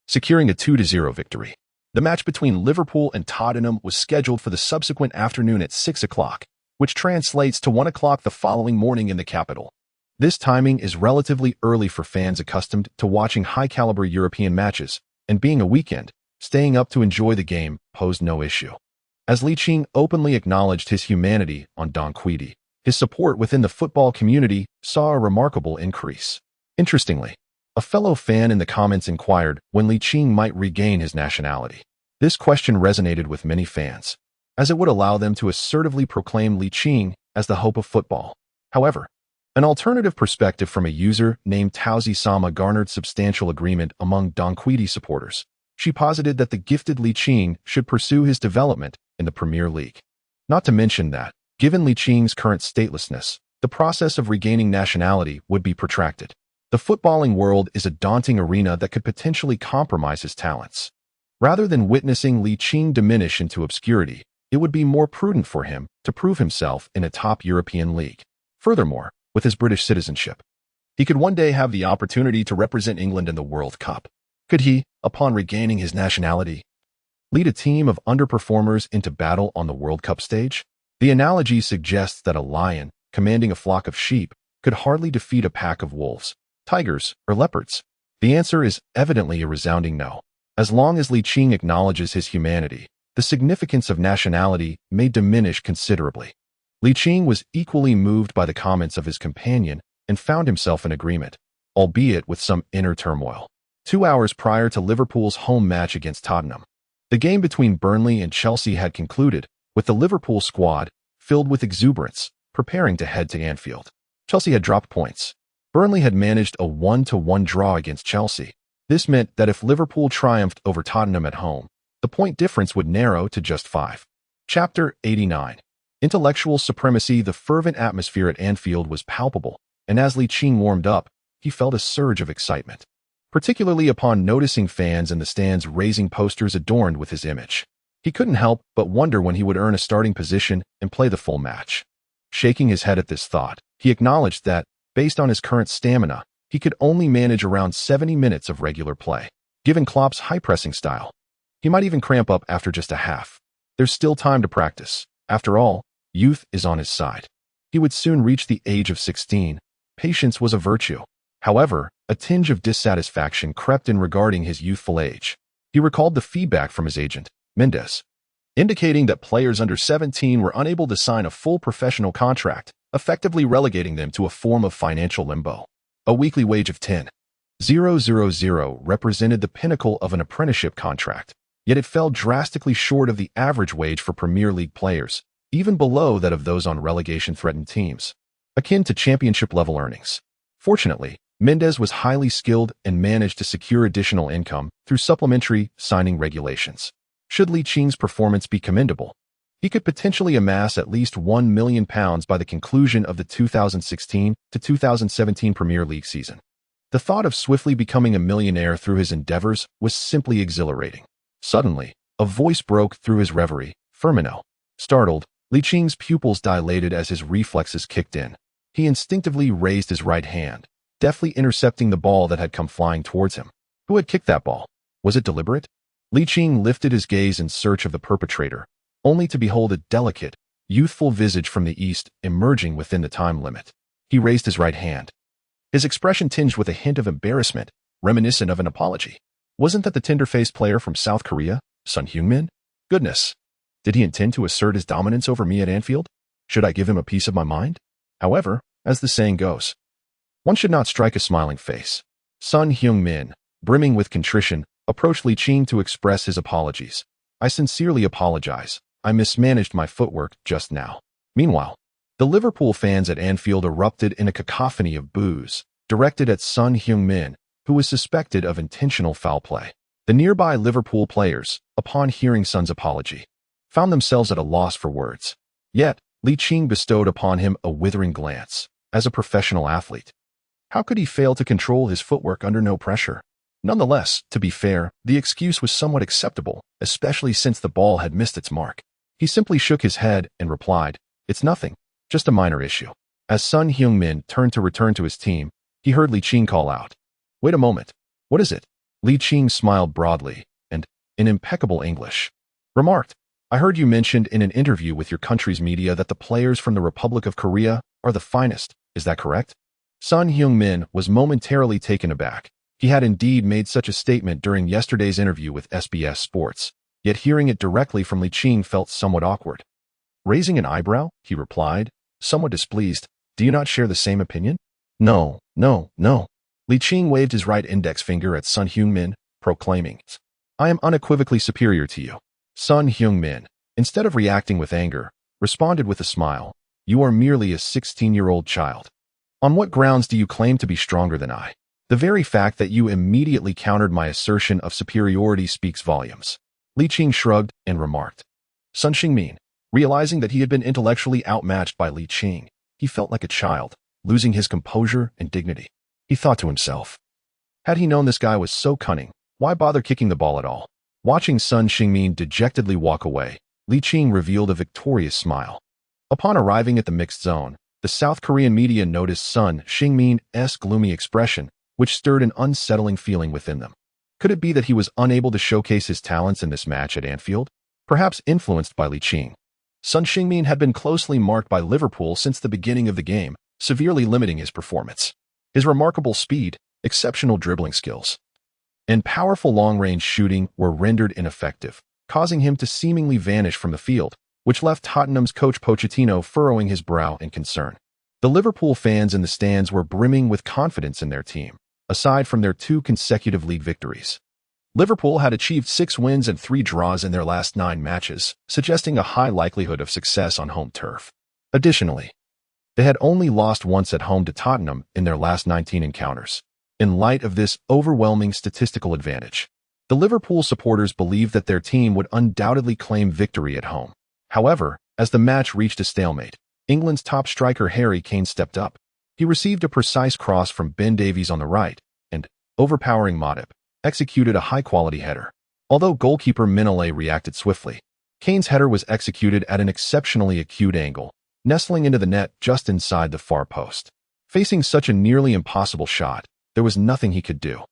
securing a 2-0 victory. The match between Liverpool and Tottenham was scheduled for the subsequent afternoon at 6 o'clock, which translates to 1 o'clock the following morning in the capital. This timing is relatively early for fans accustomed to watching high-caliber European matches, and being a weekend, staying up to enjoy the game posed no issue. As Ligt openly acknowledged his humanity on Donquidi, his support within the football community saw a remarkable increase. Interestingly, a fellow fan in the comments inquired when Ligt might regain his nationality. This question resonated with many fans, as it would allow them to assertively proclaim Ligt as the hope of football. However, an alternative perspective from a user named Tauzi Sama garnered substantial agreement among Donquidi supporters. She posited that the gifted Ligt should pursue his development in the Premier League. Not to mention that, given Liching's current statelessness, the process of regaining nationality would be protracted. The footballing world is a daunting arena that could potentially compromise his talents. Rather than witnessing Ligt diminish into obscurity, it would be more prudent for him to prove himself in a top European league. Furthermore, with his British citizenship, he could one day have the opportunity to represent England in the World Cup. Could he, upon regaining his nationality, lead a team of underperformers into battle on the World Cup stage? The analogy suggests that a lion, commanding a flock of sheep, could hardly defeat a pack of wolves, tigers, or leopards. The answer is evidently a resounding no. As long as Ligt acknowledges his humanity, the significance of nationality may diminish considerably. Ligt was equally moved by the comments of his companion and found himself in agreement, albeit with some inner turmoil. 2 hours prior to Liverpool's home match against Tottenham, the game between Burnley and Chelsea had concluded, with the Liverpool squad filled with exuberance, preparing to head to Anfield. Chelsea had dropped points. Burnley had managed a 1-1 draw against Chelsea. This meant that if Liverpool triumphed over Tottenham at home, the point difference would narrow to just 5. Chapter 89. Intellectual supremacy. The fervent atmosphere at Anfield was palpable, and as Ligt warmed up, he felt a surge of excitement, particularly upon noticing fans in the stands raising posters adorned with his image. He couldn't help but wonder when he would earn a starting position and play the full match. Shaking his head at this thought, he acknowledged that, based on his current stamina, he could only manage around 70 minutes of regular play. Given Klopp's high-pressing style, he might even cramp up after just a half. There's still time to practice. After all, youth is on his side. He would soon reach the age of 16. Patience was a virtue. However, a tinge of dissatisfaction crept in regarding his youthful age. He recalled the feedback from his agent, Mendes, indicating that players under 17 were unable to sign a full professional contract, effectively relegating them to a form of financial limbo. A weekly wage of 10,000 represented the pinnacle of an apprenticeship contract, yet it fell drastically short of the average wage for Premier League players, even below that of those on relegation-threatened teams, akin to championship-level earnings. Fortunately, Mendes was highly skilled and managed to secure additional income through supplementary signing regulations. Should Licht's performance be commendable, he could potentially amass at least £1 million by the conclusion of the 2016 to 2017 Premier League season. The thought of swiftly becoming a millionaire through his endeavors was simply exhilarating. Suddenly, a voice broke through his reverie. Firmino. Startled, Licht's pupils dilated as his reflexes kicked in. He instinctively raised his right hand, deftly intercepting the ball that had come flying towards him. Who had kicked that ball? Was it deliberate? Ligt lifted his gaze in search of the perpetrator, only to behold a delicate, youthful visage from the east emerging within the time limit. He raised his right hand, his expression tinged with a hint of embarrassment, reminiscent of an apology. Wasn't that the tender-faced player from South Korea, Son Heung-min? Goodness. Did he intend to assert his dominance over me at Anfield? Should I give him a piece of my mind? However, as the saying goes, one should not strike a smiling face. Son Heung-min, brimming with contrition, approached Ligt to express his apologies. I sincerely apologize. I mismanaged my footwork just now. Meanwhile, the Liverpool fans at Anfield erupted in a cacophony of boos, directed at Son Heung-min, who was suspected of intentional foul play. The nearby Liverpool players, upon hearing Son's apology, found themselves at a loss for words. Yet, Ligt bestowed upon him a withering glance. As a professional athlete, how could he fail to control his footwork under no pressure? Nonetheless, to be fair, the excuse was somewhat acceptable, especially since the ball had missed its mark. He simply shook his head and replied, "It's nothing, just a minor issue." As Son Heung-min turned to return to his team, he heard Ligt call out, "Wait a moment. What is it?" Ligt smiled broadly and, in impeccable English, remarked, "I heard you mentioned in an interview with your country's media that the players from the Republic of Korea are the finest. Is that correct?" Son Heung-min was momentarily taken aback. He had indeed made such a statement during yesterday's interview with SBS Sports, yet hearing it directly from Ligt felt somewhat awkward. Raising an eyebrow, he replied, somewhat displeased, "Do you not share the same opinion?" No. Ligt waved his right index finger at Son Heung-min, proclaiming, "I am unequivocally superior to you." Son Heung-min, instead of reacting with anger, responded with a smile, "You are merely a 16-year-old child. On what grounds do you claim to be stronger than I? The very fact that you immediately countered my assertion of superiority speaks volumes." Ligt shrugged and remarked. Son Heung-min, realizing that he had been intellectually outmatched by Ligt, he felt like a child, losing his composure and dignity. He thought to himself, had he known this guy was so cunning, why bother kicking the ball at all? Watching Sun Xingmin dejectedly walk away, Ligt revealed a victorious smile. Upon arriving at the mixed zone, the South Korean media noticed Sun Xingmin's gloomy expression, which stirred an unsettling feeling within them. Could it be that he was unable to showcase his talents in this match at Anfield? Perhaps influenced by Ligt. Sun Xingmin had been closely marked by Liverpool since the beginning of the game, severely limiting his performance. His remarkable speed, exceptional dribbling skills, and powerful long-range shooting were rendered ineffective, causing him to seemingly vanish from the field, which left Tottenham's coach Pochettino furrowing his brow in concern. The Liverpool fans in the stands were brimming with confidence in their team, aside from their 2 consecutive league victories. Liverpool had achieved 6 wins and 3 draws in their last 9 matches, suggesting a high likelihood of success on home turf. Additionally, they had only lost once at home to Tottenham in their last 19 encounters. In light of this overwhelming statistical advantage, the Liverpool supporters believed that their team would undoubtedly claim victory at home. However, as the match reached a stalemate, England's top striker Harry Kane stepped up. He received a precise cross from Ben Davies on the right, and, overpowering Matip, executed a high-quality header. Although goalkeeper Mignolet reacted swiftly, Kane's header was executed at an exceptionally acute angle, nestling into the net just inside the far post. Facing such a nearly impossible shot, there was nothing he could do.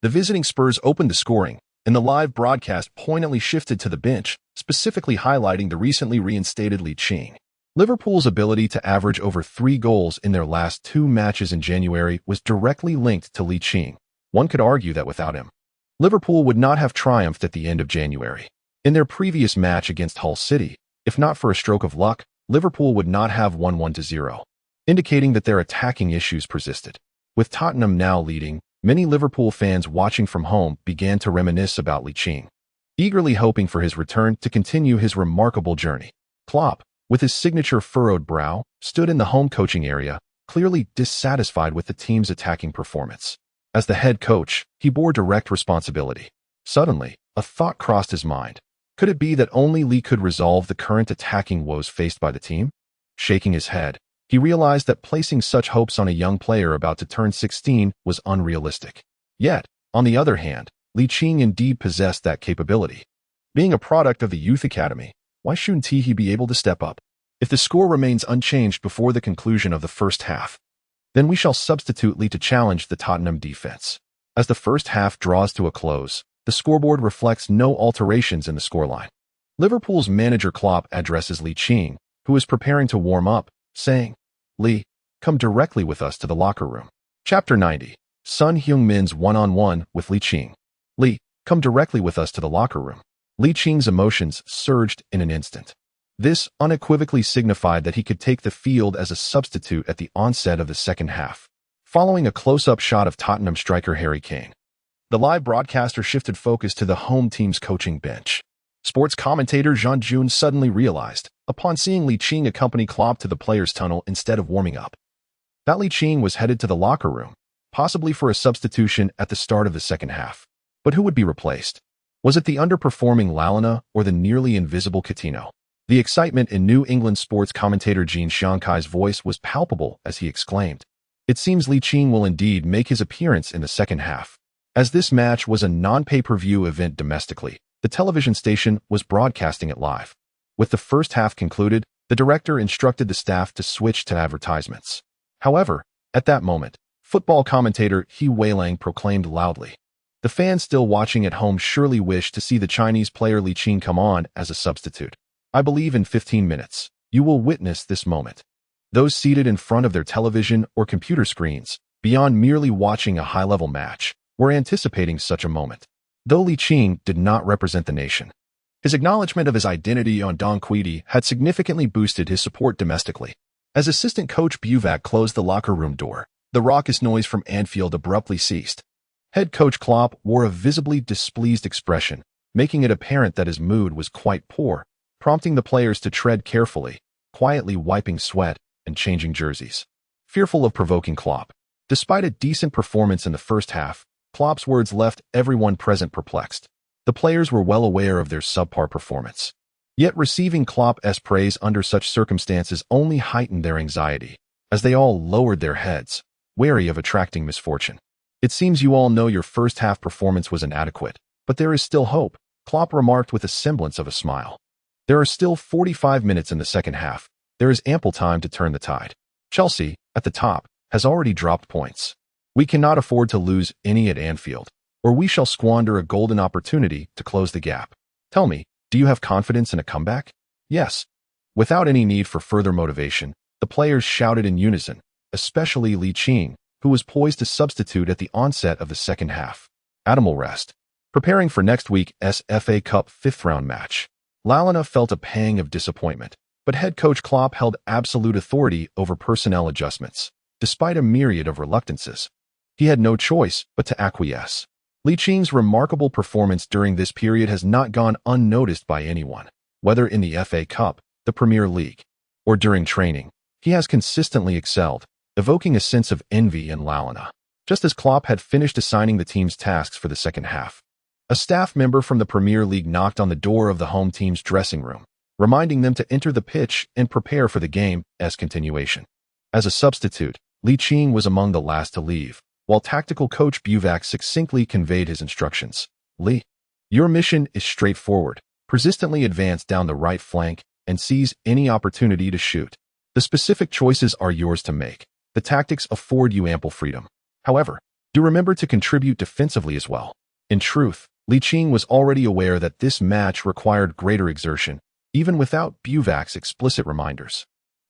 The visiting Spurs opened the scoring, and the live broadcast poignantly shifted to the bench, specifically highlighting the recently reinstated Ligt. Liverpool's ability to average over 3 goals in their last 2 matches in January was directly linked to Ligt. One could argue that without him, Liverpool would not have triumphed at the end of January. In their previous match against Hull City, if not for a stroke of luck, Liverpool would not have won 1-0, indicating that their attacking issues persisted. With Tottenham now leading, many Liverpool fans watching from home began to reminisce about Ligt, eagerly hoping for his return to continue his remarkable journey. Klopp, with his signature furrowed brow, stood in the home coaching area, clearly dissatisfied with the team's attacking performance. As the head coach, he bore direct responsibility. Suddenly, a thought crossed his mind. Could it be that only Lee could resolve the current attacking woes faced by the team? Shaking his head, he realized that placing such hopes on a young player about to turn 16 was unrealistic. Yet, on the other hand, Ligt indeed possessed that capability. Being a product of the youth academy, why shouldn't he be able to step up? If the score remains unchanged before the conclusion of the first half, then we shall substitute Lee to challenge the Tottenham defense. As the first half draws to a close, the scoreboard reflects no alterations in the scoreline. Liverpool's manager Klopp addresses Ligt, who is preparing to warm up, saying, "Lee, come directly with us to the locker room." Chapter 90. Sun Heung-min's one-on-one with Ligt. "Lee, come directly with us to the locker room." Licht's emotions surged in an instant. This unequivocally signified that he could take the field as a substitute at the onset of the second half. Following a close-up shot of Tottenham striker Harry Kane, the live broadcaster shifted focus to the home team's coaching bench. Sports commentator Jean Jun suddenly realized, upon seeing Ligt accompany Klopp to the players' tunnel instead of warming up, that Ligt was headed to the locker room, possibly for a substitution at the start of the second half. But who would be replaced? Was it the underperforming Lalana or the nearly invisible Coutinho? The excitement in New England sports commentator Jean Xiankai's voice was palpable as he exclaimed, "It seems Ligt will indeed make his appearance in the second half." As this match was a non-pay-per-view event domestically, the television station was broadcasting it live. With the first half concluded, the director instructed the staff to switch to advertisements. However, at that moment, football commentator He Weilang proclaimed loudly, "The fans still watching at home surely wish to see the Chinese player Ligt come on as a substitute. I believe in 15 minutes, you will witness this moment." Those seated in front of their television or computer screens, beyond merely watching a high-level match, were anticipating such a moment. Though Ligt did not represent the nation, his acknowledgement of his identity on Don Quidi had significantly boosted his support domestically. As assistant coach Buvac closed the locker room door, the raucous noise from Anfield abruptly ceased. Head coach Klopp wore a visibly displeased expression, making it apparent that his mood was quite poor, prompting the players to tread carefully, quietly wiping sweat and changing jerseys. Fearful of provoking Klopp, despite a decent performance in the first half, Klopp's words left everyone present perplexed. The players were well aware of their subpar performance. Yet receiving Klopp's praise under such circumstances only heightened their anxiety, as they all lowered their heads, wary of attracting misfortune. "It seems you all know your first half performance was inadequate, but there is still hope," Klopp remarked with a semblance of a smile. There are still 45 minutes in the second half. There is ample time to turn the tide. Chelsea, at the top, has already dropped points. We cannot afford to lose any at Anfield, or we shall squander a golden opportunity to close the gap. Tell me, do you have confidence in a comeback? Yes. Without any need for further motivation, the players shouted in unison, especially Ligt, who was poised to substitute at the onset of the second half. Animal rest. Preparing for next week's FA Cup fifth-round match, Lalana felt a pang of disappointment, but head coach Klopp held absolute authority over personnel adjustments, despite a myriad of reluctances. He had no choice but to acquiesce. Liching's remarkable performance during this period has not gone unnoticed by anyone, whether in the FA Cup, the Premier League, or during training. He has consistently excelled, evoking a sense of envy in Lalana. Just as Klopp had finished assigning the team's tasks for the second half, a staff member from the Premier League knocked on the door of the home team's dressing room, reminding them to enter the pitch and prepare for the game's continuation. As a substitute, Ligt was among the last to leave, while tactical coach Buvac succinctly conveyed his instructions. Lee, your mission is straightforward. Persistently advance down the right flank and seize any opportunity to shoot. The specific choices are yours to make. The tactics afford you ample freedom. However, do remember to contribute defensively as well. In truth, Ligt was already aware that this match required greater exertion, even without Buvac's explicit reminders.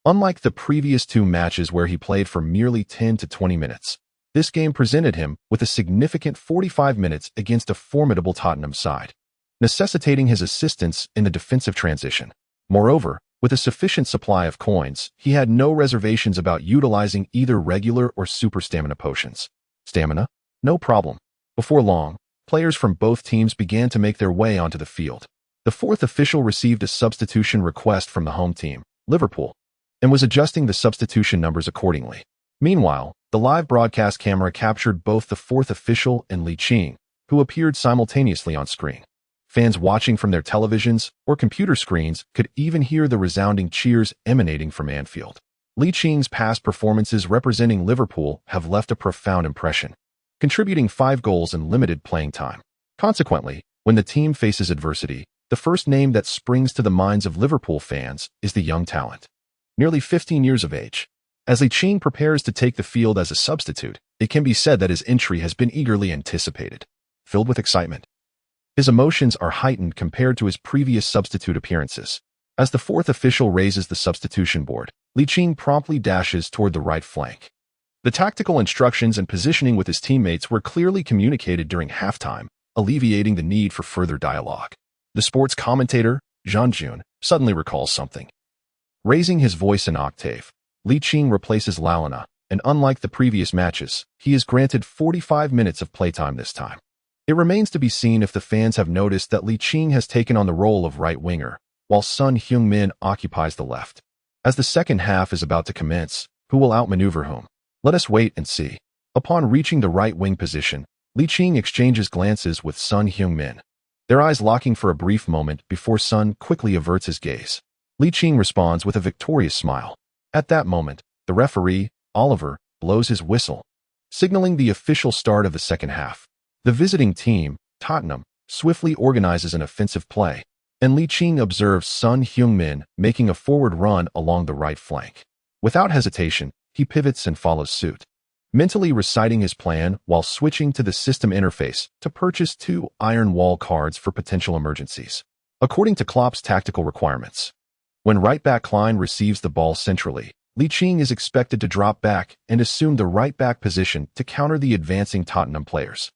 Unlike the previous two matches where he played for merely 10 to 20 minutes, this game presented him with a significant 45 minutes against a formidable Tottenham side, necessitating his assistance in the defensive transition. Moreover, with a sufficient supply of coins, he had no reservations about utilizing either regular or super stamina potions. Stamina? No problem. Before long, players from both teams began to make their way onto the field. The fourth official received a substitution request from the home team, Liverpool, and was adjusting the substitution numbers accordingly. Meanwhile, the live broadcast camera captured both the fourth official and Ligt, who appeared simultaneously on screen. Fans watching from their televisions or computer screens could even hear the resounding cheers emanating from Anfield. Liching's past performances representing Liverpool have left a profound impression, contributing 5 goals in limited playing time. Consequently, when the team faces adversity, the first name that springs to the minds of Liverpool fans is the young talent, nearly 15 years of age. As Ligt prepares to take the field as a substitute, it can be said that his entry has been eagerly anticipated. Filled with excitement, his emotions are heightened compared to his previous substitute appearances. As the fourth official raises the substitution board, Ligt promptly dashes toward the right flank. The tactical instructions and positioning with his teammates were clearly communicated during halftime, alleviating the need for further dialogue. The sports commentator, Jean-Jun, suddenly recalls something. Raising his voice an octave, Ligt replaces Lalana, and unlike the previous matches, he is granted 45 minutes of playtime this time. It remains to be seen if the fans have noticed that Ligt has taken on the role of right winger, while Son Heung-min occupies the left. As the second half is about to commence, who will outmaneuver whom? Let us wait and see. Upon reaching the right wing position, Ligt exchanges glances with Son Heung-min, their eyes locking for a brief moment before Son quickly averts his gaze. Ligt responds with a victorious smile. At that moment, the referee, Oliver, blows his whistle, signaling the official start of the second half. The visiting team, Tottenham, swiftly organizes an offensive play, and Ligt observes Son Heung-min making a forward run along the right flank. Without hesitation, he pivots and follows suit, mentally reciting his plan while switching to the system interface to purchase 2 iron wall cards for potential emergencies. According to Klopp's tactical requirements, when right-back Klein receives the ball centrally, Ligt is expected to drop back and assume the right-back position to counter the advancing Tottenham players.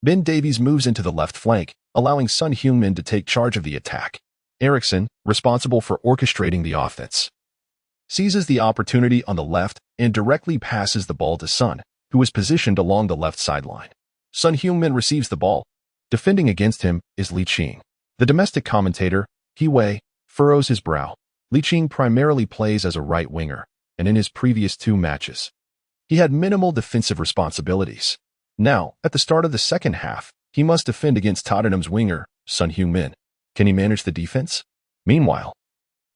Ben Davies moves into the left flank, allowing Son Heung-min to take charge of the attack. Eriksen, responsible for orchestrating the offense, seizes the opportunity on the left and directly passes the ball to Son, who is positioned along the left sideline. Son Heung-min receives the ball. Defending against him is Ligt. The domestic commentator, He Wei, furrows his brow. Ligt primarily plays as a right winger, and in his previous 2 matches, he had minimal defensive responsibilities. Now, at the start of the second half, he must defend against Tottenham's winger, Son Heung-min. Can he manage the defense? Meanwhile,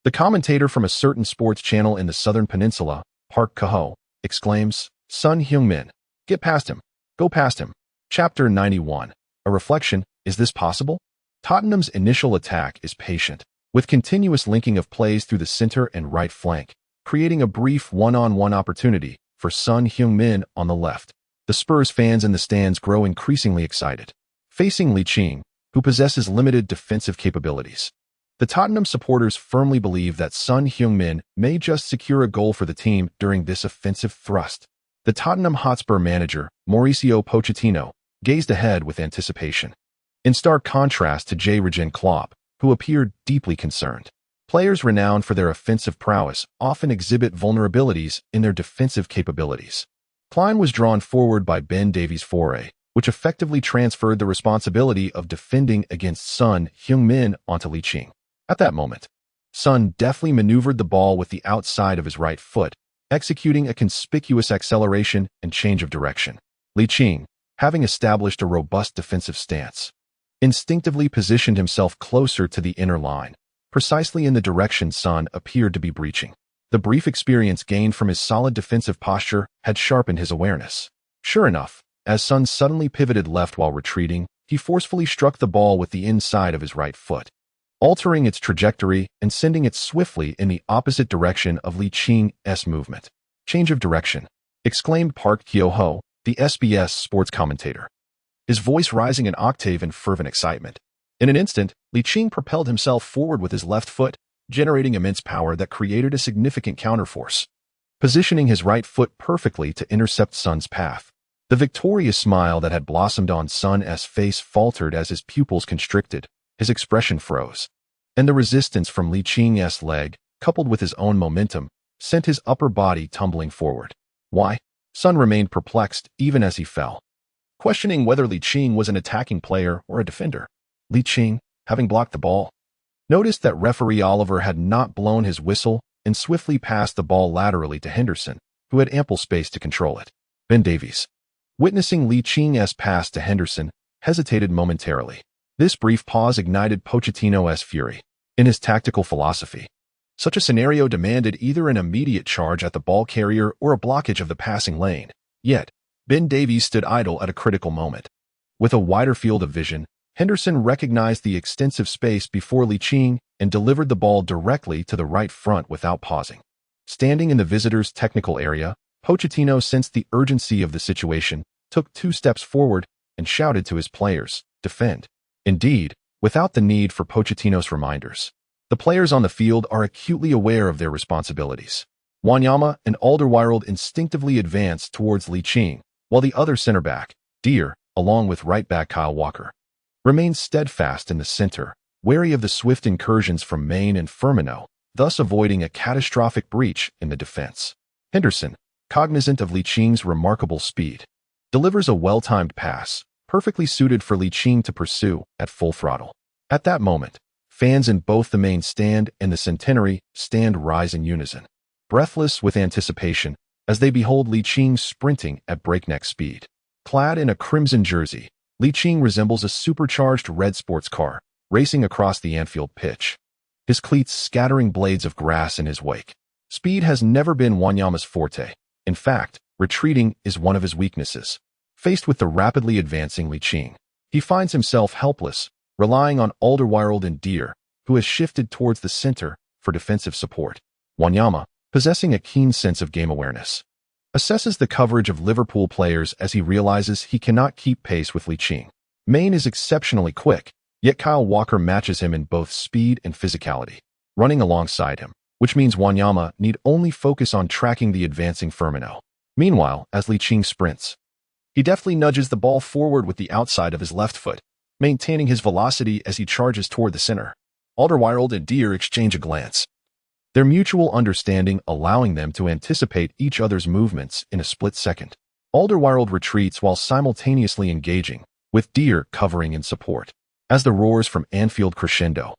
the commentator from a certain sports channel in the Southern Peninsula, Park Kaho, exclaims, Son Heung-min, get past him, go past him. Chapter 91. A reflection, is this possible? Tottenham's initial attack is patient, with continuous linking of plays through the center and right flank, creating a brief one-on-one opportunity for Son Heung-min on the left. The Spurs fans in the stands grow increasingly excited, facing Ligt, who possesses limited defensive capabilities. The Tottenham supporters firmly believe that Son Heung-min may just secure a goal for the team during this offensive thrust. The Tottenham Hotspur manager, Mauricio Pochettino, gazed ahead with anticipation, in stark contrast to Jurgen Klopp, who appeared deeply concerned. Players renowned for their offensive prowess often exhibit vulnerabilities in their defensive capabilities. Klein was drawn forward by Ben Davies' foray, which effectively transferred the responsibility of defending against Son Heung-min onto Ligt. At that moment, Son deftly maneuvered the ball with the outside of his right foot, executing a conspicuous acceleration and change of direction. Ligt, having established a robust defensive stance, instinctively positioned himself closer to the inner line, precisely in the direction Son appeared to be breaching. The brief experience gained from his solid defensive posture had sharpened his awareness. Sure enough, as Son suddenly pivoted left while retreating, he forcefully struck the ball with the inside of his right foot, altering its trajectory and sending it swiftly in the opposite direction of Licht's movement. Change of direction, exclaimed Park Kyo-ho, the SBS sports commentator, his voice rising an octave in fervent excitement. In an instant, Ligt propelled himself forward with his left foot, generating immense power that created a significant counterforce, positioning his right foot perfectly to intercept Son's path. The victorious smile that had blossomed on Son's face faltered as his pupils constricted, his expression froze, and the resistance from Licht's leg, coupled with his own momentum, sent his upper body tumbling forward. Why? Son remained perplexed even as he fell, questioning whether Ligt was an attacking player or a defender. Ligt, having blocked the ball, noticed that referee Oliver had not blown his whistle and swiftly passed the ball laterally to Henderson, who had ample space to control it. Ben Davies, witnessing Licht's pass to Henderson, hesitated momentarily. This brief pause ignited Pochettino's fury. In his tactical philosophy, such a scenario demanded either an immediate charge at the ball carrier or a blockage of the passing lane. Yet, Ben Davies stood idle at a critical moment. With a wider field of vision, Henderson recognized the extensive space before Ligt and delivered the ball directly to the right front without pausing. Standing in the visitors' technical area, Pochettino sensed the urgency of the situation, took 2 steps forward, and shouted to his players, "Defend." Indeed, without the need for Pochettino's reminders, the players on the field are acutely aware of their responsibilities. Wanyama and Alderweireld instinctively advanced towards Ligt, while the other center back, Deer, along with right back Kyle Walker, remained steadfast in the center, wary of the swift incursions from Maine and Firmino, thus avoiding a catastrophic breach in the defense. Henderson, cognizant of Licht's remarkable speed, delivers a well-timed pass, perfectly suited for Ligt to pursue at full throttle. At that moment, fans in both the main stand and the Centenary stand rise in unison, breathless with anticipation as they behold Ligt sprinting at breakneck speed. Clad in a crimson jersey, Ligt resembles a supercharged red sports car, racing across the Anfield pitch, his cleats scattering blades of grass in his wake. Speed has never been Wanyama's forte. In fact, retreating is one of his weaknesses. Faced with the rapidly advancing Ligt, he finds himself helpless, relying on Alderweireld and Deer, who has shifted towards the center for defensive support. Wanyama, possessing a keen sense of game awareness, assesses the coverage of Liverpool players as he realizes he cannot keep pace with Ligt. Maine is exceptionally quick, yet Kyle Walker matches him in both speed and physicality, running alongside him, which means Wanyama need only focus on tracking the advancing Firmino. Meanwhile, as Ligt sprints, he deftly nudges the ball forward with the outside of his left foot, maintaining his velocity as he charges toward the center. Alderweireld and Deer exchange a glance, their mutual understanding allowing them to anticipate each other's movements in a split second. Alderweireld retreats while simultaneously engaging, with Deer covering in support. As the roars from Anfield crescendo,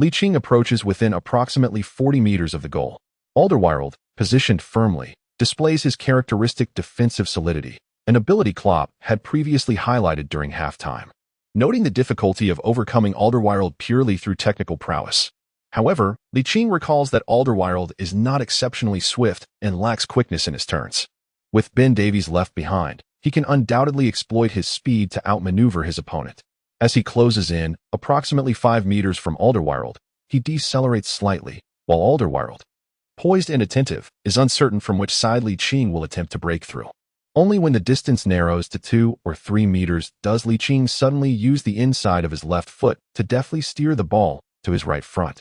Ligt approaches within approximately 40 meters of the goal. Alderweireld, positioned firmly, displays his characteristic defensive solidity, an ability Klopp had previously highlighted during halftime. Noting the difficulty of overcoming Alderweireld purely through technical prowess, however, Ligt recalls that Alderweireld is not exceptionally swift and lacks quickness in his turns. With Ben Davies left behind, he can undoubtedly exploit his speed to outmaneuver his opponent. As he closes in, approximately 5 meters from Alderweireld, he decelerates slightly, while Alderweireld, poised and attentive, is uncertain from which side Ligt will attempt to break through. Only when the distance narrows to 2 or 3 meters does Ligt suddenly use the inside of his left foot to deftly steer the ball to his right front.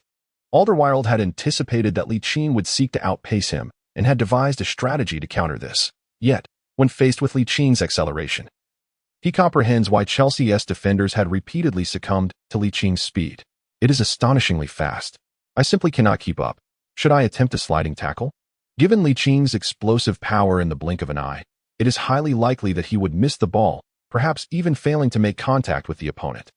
Alderweireld had anticipated that Ligt would seek to outpace him and had devised a strategy to counter this. Yet, when faced with Licht's acceleration, he comprehends why Chelsea's defenders had repeatedly succumbed to Licht's speed. It is astonishingly fast. I simply cannot keep up. Should I attempt a sliding tackle? Given Licht's explosive power in the blink of an eye, it is highly likely that he would miss the ball, perhaps even failing to make contact with the opponent.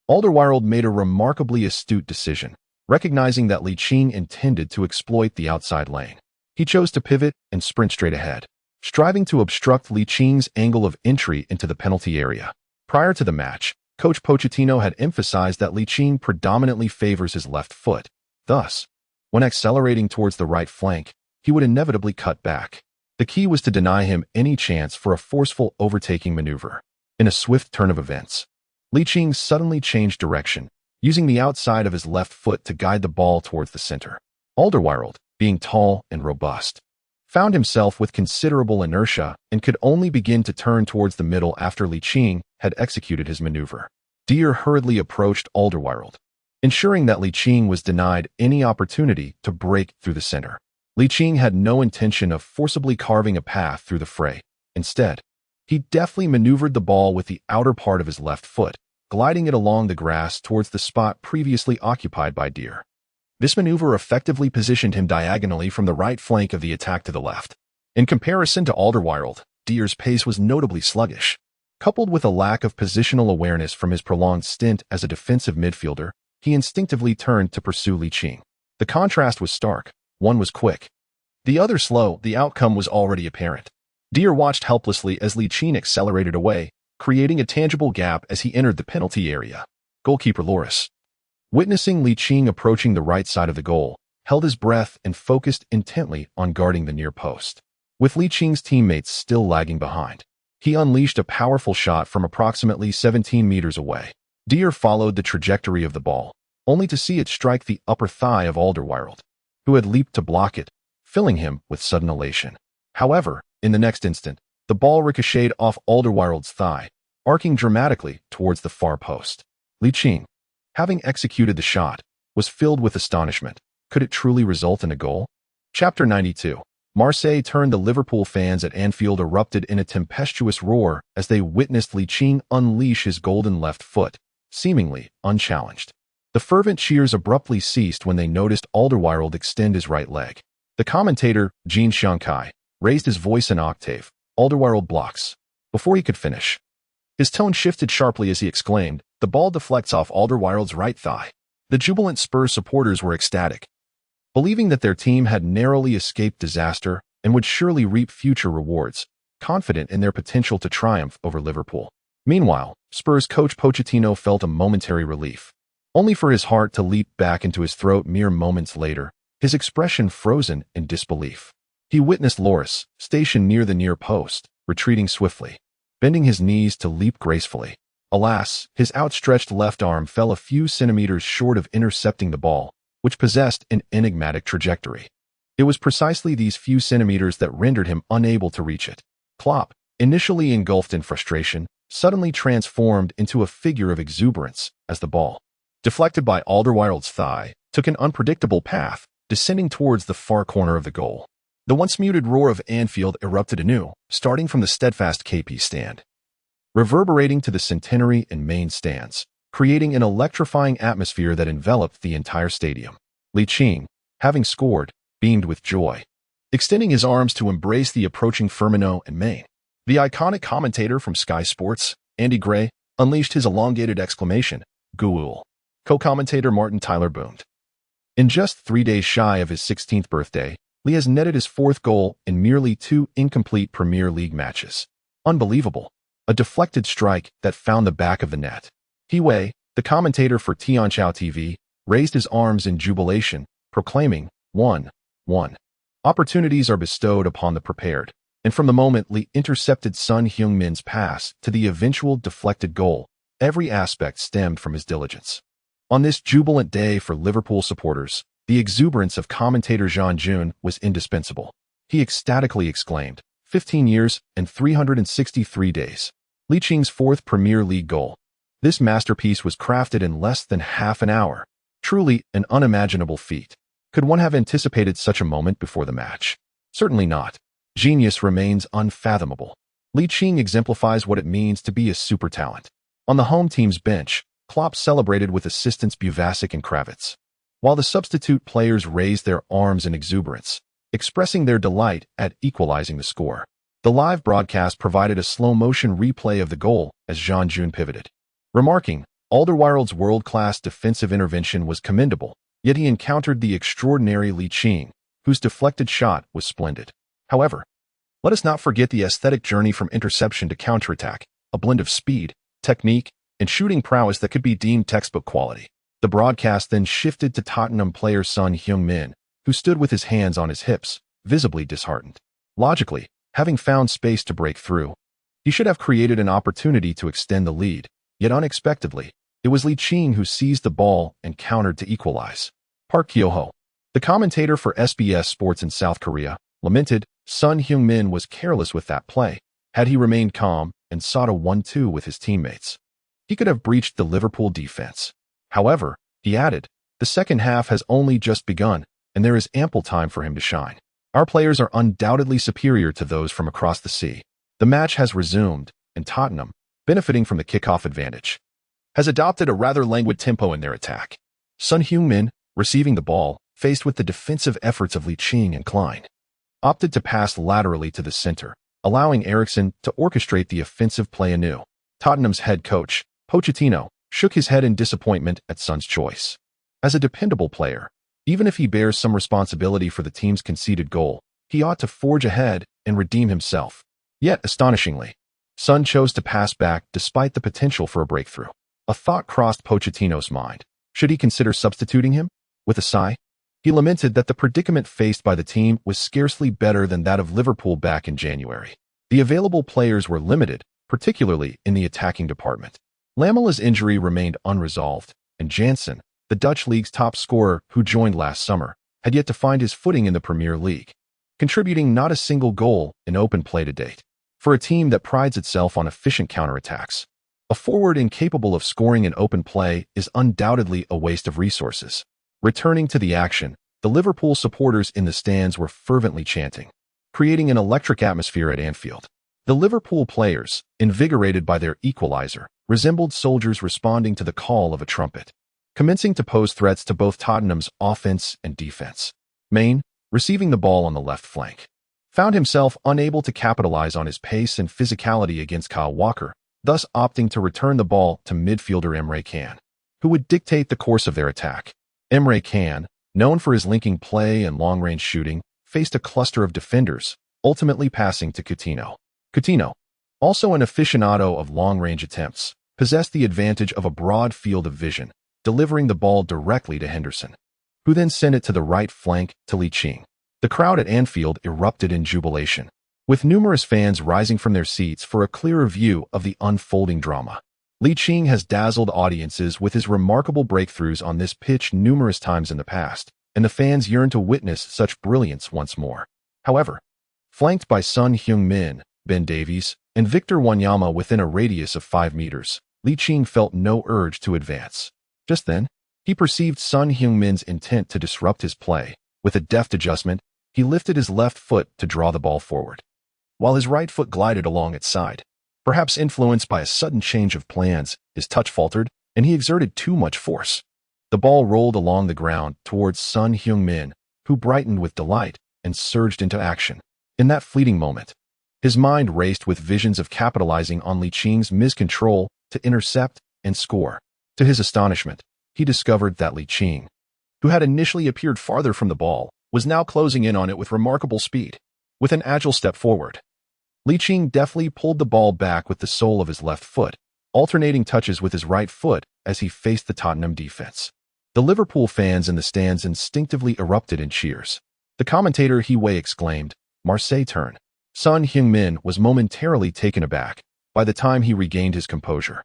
Alderweireld made a remarkably astute decision, recognizing that Ligt intended to exploit the outside lane. He chose to pivot and sprint straight ahead, striving to obstruct Licht's angle of entry into the penalty area. Prior to the match, Coach Pochettino had emphasized that Ligt predominantly favors his left foot. Thus, when accelerating towards the right flank, he would inevitably cut back. The key was to deny him any chance for a forceful overtaking maneuver. In a swift turn of events, Ligt suddenly changed direction, using the outside of his left foot to guide the ball towards the center. Alderweireld, being tall and robust, found himself with considerable inertia and could only begin to turn towards the middle after Ligt had executed his maneuver. Dier hurriedly approached Alderweireld, ensuring that Ligt was denied any opportunity to break through the center. Ligt had no intention of forcibly carving a path through the fray. Instead, he deftly maneuvered the ball with the outer part of his left foot, gliding it along the grass towards the spot previously occupied by Dier. This maneuver effectively positioned him diagonally from the right flank of the attack to the left. In comparison to Alderweireld, Dier's pace was notably sluggish. Coupled with a lack of positional awareness from his prolonged stint as a defensive midfielder, he instinctively turned to pursue Ligt. The contrast was stark. One was quick, the other slow. The outcome was already apparent. Dier watched helplessly as Ligt accelerated away, creating a tangible gap as he entered the penalty area. Goalkeeper Lloris, witnessing Ligt approaching the right side of the goal, held his breath and focused intently on guarding the near post. With Licht's teammates still lagging behind, he unleashed a powerful shot from approximately 17 meters away. Dier followed the trajectory of the ball, only to see it strike the upper thigh of Alderweireld, who had leaped to block it, filling him with sudden elation. However, in the next instant, the ball ricocheted off Alderweireld's thigh, arcing dramatically towards the far post. Ligt, having executed the shot, was filled with astonishment. Could it truly result in a goal? Chapter 92. Marseille turned. The Liverpool fans at Anfield erupted in a tempestuous roar as they witnessed Ligt unleash his golden left foot, seemingly unchallenged. The fervent cheers abruptly ceased when they noticed Alderweireld extend his right leg. The commentator, Jean Shankai, raised his voice an octave. Alderweireld blocks. Before he could finish, his tone shifted sharply as he exclaimed, "The ball deflects off Alderweireld's right thigh." The jubilant Spurs supporters were ecstatic, believing that their team had narrowly escaped disaster and would surely reap future rewards, confident in their potential to triumph over Liverpool. Meanwhile, Spurs coach Pochettino felt a momentary relief, only for his heart to leap back into his throat mere moments later, his expression frozen in disbelief. He witnessed Lloris, stationed near the near post, retreating swiftly, bending his knees to leap gracefully. Alas, his outstretched left arm fell a few centimeters short of intercepting the ball, which possessed an enigmatic trajectory. It was precisely these few centimeters that rendered him unable to reach it. Klopp, initially engulfed in frustration, suddenly transformed into a figure of exuberance as the ball, deflected by Alderweireld's thigh, took an unpredictable path, descending towards the far corner of the goal. The once muted roar of Anfield erupted anew, starting from the steadfast KP stand, reverberating to the Centenary and main stands, creating an electrifying atmosphere that enveloped the entire stadium. Ligt, having scored, beamed with joy, extending his arms to embrace the approaching Firmino and Main. The iconic commentator from Sky Sports, Andy Gray, unleashed his elongated exclamation, "Goal." Co-commentator Martin Tyler boomed. In just 3 days shy of his 16th birthday, Lee has netted his 4th goal in merely 2 incomplete Premier League matches. Unbelievable. A deflected strike that found the back of the net. Wei, the commentator for Tianchao TV, raised his arms in jubilation, proclaiming, 1-1. Opportunities are bestowed upon the prepared, and from the moment Lee intercepted Son Heung-min's pass to the eventual deflected goal, Every aspect stemmed from his diligence. On this jubilant day for Liverpool supporters, the exuberance of commentator Jean June was indispensable. He ecstatically exclaimed, 15 years and 363 days. Liching's fourth Premier League goal. This masterpiece was crafted in less than half an hour. Truly an unimaginable feat. Could one have anticipated such a moment before the match? Certainly not. Genius remains unfathomable. Liching exemplifies what it means to be a super talent. On the home team's bench, Klopp celebrated with assistants Buvasic and Kravitz, while the substitute players raised their arms in exuberance, expressing their delight at equalizing the score. The live broadcast provided a slow-motion replay of the goal as Jean June pivoted, remarking, Alderweireld's world-class defensive intervention was commendable, yet he encountered the extraordinary Liching, whose deflected shot was splendid. However, let us not forget the aesthetic journey from interception to counterattack, a blend of speed, technique, and shooting prowess that could be deemed textbook quality. The broadcast then shifted to Tottenham player Son Heung-min, who stood with his hands on his hips, visibly disheartened. Logically, having found space to break through, he should have created an opportunity to extend the lead, yet unexpectedly, it was Liching who seized the ball and countered to equalize. Park Kyo-ho, the commentator for SBS Sports in South Korea, lamented, Son Heung-min was careless with that play. Had he remained calm and sought a 1-2 with his teammates, he could have breached the Liverpool defense. However, he added, the second half has only just begun, and there is ample time for him to shine. Our players are undoubtedly superior to those from across the sea. The match has resumed, and Tottenham, benefiting from the kickoff advantage, has adopted a rather languid tempo in their attack. Son Heung-min, receiving the ball, faced with the defensive efforts of Liching and Klein, opted to pass laterally to the center, allowing Eriksen to orchestrate the offensive play anew. Tottenham's head coach, Pochettino, shook his head in disappointment at Son's choice. As a dependable player, even if he bears some responsibility for the team's conceded goal, he ought to forge ahead and redeem himself. Yet, astonishingly, Son chose to pass back despite the potential for a breakthrough. A thought crossed Pochettino's mind. Should he consider substituting him? With a sigh, he lamented that the predicament faced by the team was scarcely better than that of Liverpool back in January. The available players were limited, particularly in the attacking department. Lamela's injury remained unresolved, and Janssen, the Dutch league's top scorer who joined last summer, had yet to find his footing in the Premier League, contributing not a single goal in open play to date. For a team that prides itself on efficient counterattacks, a forward incapable of scoring in open play is undoubtedly a waste of resources. Returning to the action, the Liverpool supporters in the stands were fervently chanting, creating an electric atmosphere at Anfield. The Liverpool players, invigorated by their equalizer, resembled soldiers responding to the call of a trumpet, commencing to pose threats to both Tottenham's offense and defense. Maine, receiving the ball on the left flank, found himself unable to capitalize on his pace and physicality against Kyle Walker, thus opting to return the ball to midfielder Emre Can, who would dictate the course of their attack. Emre Can, known for his linking play and long-range shooting, faced a cluster of defenders, ultimately passing to Coutinho. Coutinho, also an aficionado of long-range attempts, possessed the advantage of a broad field of vision, delivering the ball directly to Henderson, who then sent it to the right flank to Liching. The crowd at Anfield erupted in jubilation, with numerous fans rising from their seats for a clearer view of the unfolding drama. Liching has dazzled audiences with his remarkable breakthroughs on this pitch numerous times in the past, and the fans yearn to witness such brilliance once more. However, flanked by Son Heung-min, Ben Davies, and Victor Wanyama within a radius of 5 meters, Liching felt no urge to advance. Just then, he perceived Son Heung-min's intent to disrupt his play. With a deft adjustment, he lifted his left foot to draw the ball forward, while his right foot glided along its side. Perhaps influenced by a sudden change of plans, his touch faltered, and he exerted too much force. The ball rolled along the ground towards Son Heung-min, who brightened with delight and surged into action. In that fleeting moment, his mind raced with visions of capitalizing on Liching's miscontrol to intercept and score. To his astonishment, he discovered that Liching, who had initially appeared farther from the ball, was now closing in on it with remarkable speed. With an agile step forward, Liching deftly pulled the ball back with the sole of his left foot, alternating touches with his right foot as he faced the Tottenham defense. The Liverpool fans in the stands instinctively erupted in cheers. The commentator Hiwei exclaimed, "Marseille turn." Son Heung-min was momentarily taken aback. By the time he regained his composure,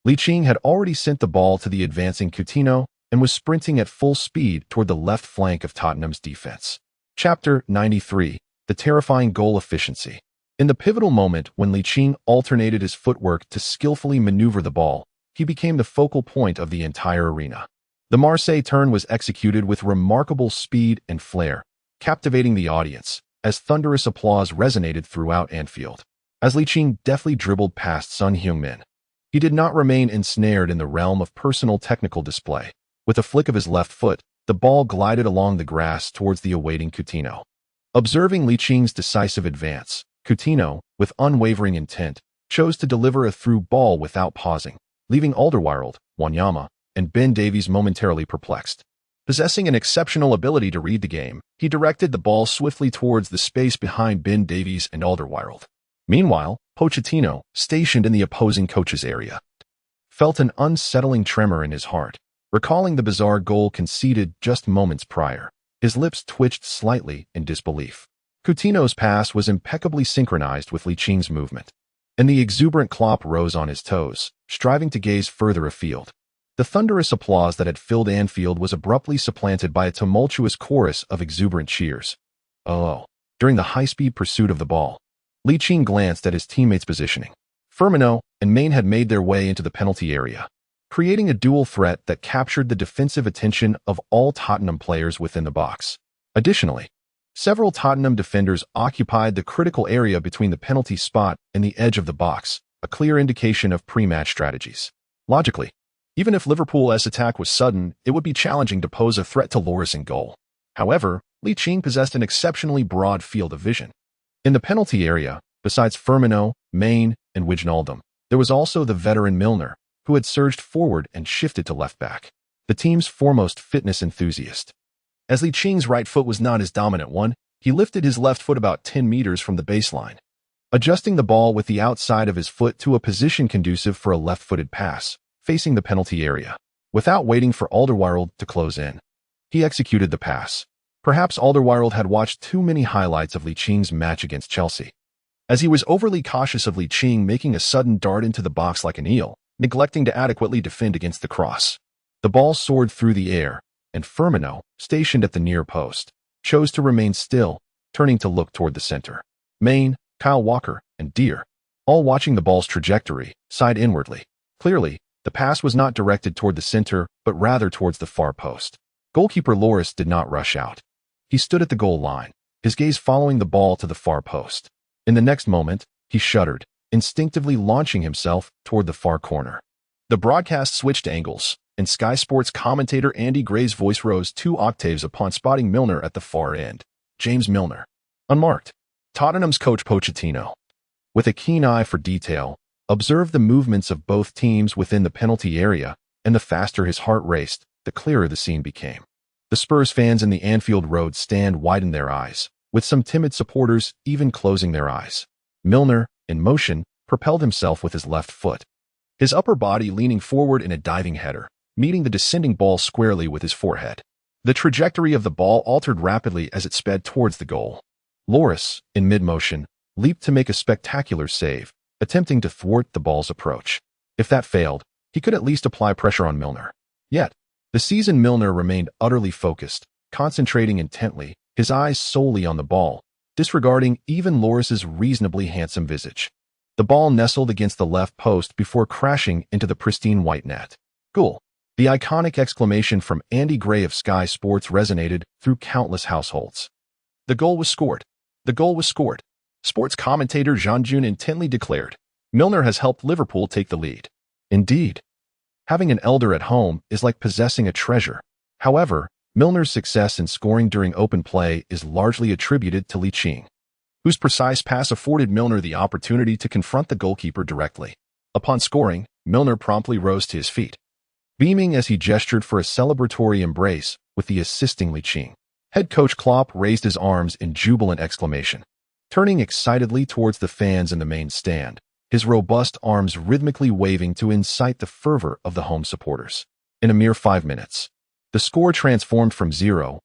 Ligt had already sent the ball to the advancing Coutinho and was sprinting at full speed toward the left flank of Tottenham's defense. Chapter 93. The terrifying goal efficiency. In the pivotal moment when Ligt alternated his footwork to skillfully maneuver the ball, he became the focal point of the entire arena. The Marseille turn was executed with remarkable speed and flair, captivating the audience, as thunderous applause resonated throughout Anfield. As Ligt deftly dribbled past Son Heung-min, he did not remain ensnared in the realm of personal technical display. With a flick of his left foot, the ball glided along the grass towards the awaiting Coutinho. Observing Licht's decisive advance, Coutinho, with unwavering intent, chose to deliver a through ball without pausing, leaving Alderweireld, Wanyama, and Ben Davies momentarily perplexed. Possessing an exceptional ability to read the game, he directed the ball swiftly towards the space behind Ben Davies and Alderweireld. Meanwhile, Pochettino, stationed in the opposing coach's area, felt an unsettling tremor in his heart. Recalling the bizarre goal conceded just moments prior, his lips twitched slightly in disbelief. Coutinho's pass was impeccably synchronized with Licht's movement, and the exuberant Klopp rose on his toes, striving to gaze further afield. The thunderous applause that had filled Anfield was abruptly supplanted by a tumultuous chorus of exuberant cheers. Oh! During the high-speed pursuit of the ball, Ligt glanced at his teammates' positioning. Firmino and Main had made their way into the penalty area, creating a dual threat that captured the defensive attention of all Tottenham players within the box. Additionally, several Tottenham defenders occupied the critical area between the penalty spot and the edge of the box, a clear indication of pre-match strategies. Logically, even if Liverpool's attack was sudden, it would be challenging to pose a threat to Lloris in goal. However, Ligt possessed an exceptionally broad field of vision. In the penalty area, besides Firmino, Main, and Wijnaldum, there was also the veteran Milner, who had surged forward and shifted to left back, the team's foremost fitness enthusiast. As Licht's right foot was not his dominant one, he lifted his left foot about 10 meters from the baseline, adjusting the ball with the outside of his foot to a position conducive for a left-footed pass, facing the penalty area. Without waiting for Alderweireld to close in, he executed the pass. Perhaps Alderweireld had watched too many highlights of Licht's match against Chelsea, as he was overly cautious of Ligt making a sudden dart into the box like an eel, neglecting to adequately defend against the cross. The ball soared through the air, and Firmino, stationed at the near post, chose to remain still, turning to look toward the center. Main, Kyle Walker, and Deere, all watching the ball's trajectory, sighed inwardly. Clearly, the pass was not directed toward the center, but rather towards the far post. Goalkeeper Lloris did not rush out. He stood at the goal line, his gaze following the ball to the far post. In the next moment, he shuddered, instinctively launching himself toward the far corner. The broadcast switched angles, and Sky Sports commentator Andy Gray's voice rose 2 octaves upon spotting Milner at the far end. James Milner, unmarked. Tottenham's coach Pochettino, with a keen eye for detail, observed the movements of both teams within the penalty area, and the faster his heart raced, the clearer the scene became. The Spurs fans in the Anfield Road stand widened their eyes, with some timid supporters even closing their eyes. Milner, in motion, propelled himself with his left foot, his upper body leaning forward in a diving header, meeting the descending ball squarely with his forehead. The trajectory of the ball altered rapidly as it sped towards the goal. Lloris, in mid-motion, leaped to make a spectacular save, attempting to thwart the ball's approach. If that failed, he could at least apply pressure on Milner. Yet, the seasoned Milner remained utterly focused, concentrating intently, his eyes solely on the ball, disregarding even Lloris's reasonably handsome visage. The ball nestled against the left post before crashing into the pristine white net. Goal! The iconic exclamation from Andy Gray of Sky Sports resonated through countless households. The goal was scored. The goal was scored. Sports commentator Jean Jun intently declared, Milner has helped Liverpool take the lead. Indeed. Having an elder at home is like possessing a treasure. However, Milner's success in scoring during open play is largely attributed to Ligt, whose precise pass afforded Milner the opportunity to confront the goalkeeper directly. Upon scoring, Milner promptly rose to his feet, beaming as he gestured for a celebratory embrace with the assisting Ligt. Head coach Klopp raised his arms in jubilant exclamation, turning excitedly towards the fans in the main stand, his robust arms rhythmically waving to incite the fervor of the home supporters. In a mere 5 minutes, the score transformed from 0-1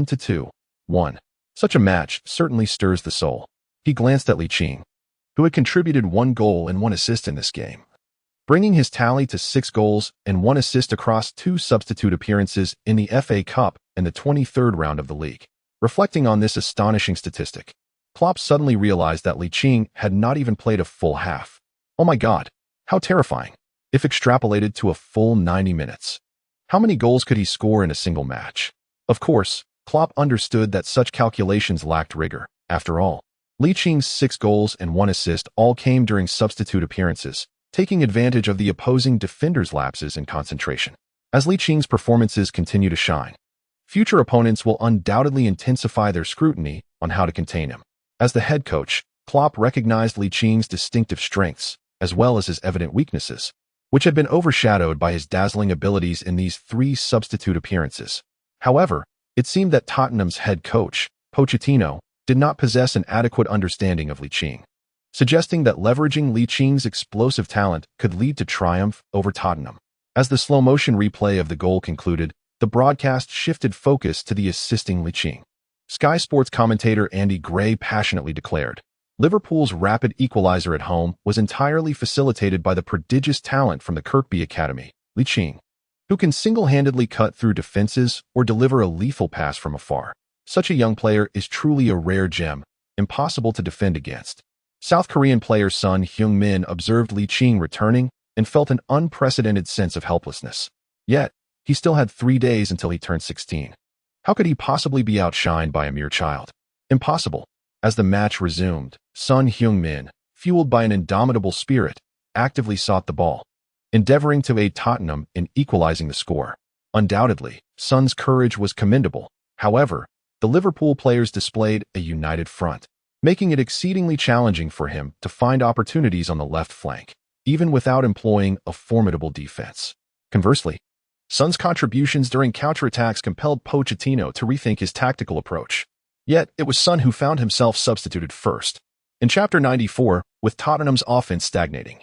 to 2-1. Such a match certainly stirs the soul. He glanced at Ligt, who had contributed 1 goal and 1 assist in this game. bringing his tally to 6 goals and 1 assist across 2 substitute appearances in the FA Cup and the 23rd round of the league. Reflecting on this astonishing statistic, Klopp suddenly realized that Ligt had not even played a full half. Oh my god, how terrifying. If extrapolated to a full 90 minutes. How many goals could he score in a single match? Of course, Klopp understood that such calculations lacked rigor. After all, Licht's 6 goals and 1 assist all came during substitute appearances, taking advantage of the opposing defender's lapses in concentration. As Licht's performances continue to shine, future opponents will undoubtedly intensify their scrutiny on how to contain him. As the head coach, Klopp recognized Licht's distinctive strengths, as well as his evident weaknesses, which had been overshadowed by his dazzling abilities in these 3 substitute appearances. However, it seemed that Tottenham's head coach, Pochettino, did not possess an adequate understanding of Ligt, suggesting that leveraging Licht's explosive talent could lead to triumph over Tottenham. As the slow-motion replay of the goal concluded, the broadcast shifted focus to the assisting Ligt. Sky Sports commentator Andy Gray passionately declared, Liverpool's rapid equalizer at home was entirely facilitated by the prodigious talent from the Kirkby Academy, Ligt, who can single-handedly cut through defenses or deliver a lethal pass from afar. Such a young player is truly a rare gem, impossible to defend against. South Korean player Son Heung-min observed Ligt returning and felt an unprecedented sense of helplessness. Yet, he still had 3 days until he turned 16. How could he possibly be outshined by a mere child? Impossible. As the match resumed, Son Heung-min, fueled by an indomitable spirit, actively sought the ball, endeavoring to aid Tottenham in equalizing the score. Undoubtedly, Son's courage was commendable. However, the Liverpool players displayed a united front, making it exceedingly challenging for him to find opportunities on the left flank, even without employing a formidable defense. Conversely, Son's contributions during counterattacks compelled Pochettino to rethink his tactical approach. Yet, it was Son who found himself substituted first. In Chapter 94, with Tottenham's offense stagnating,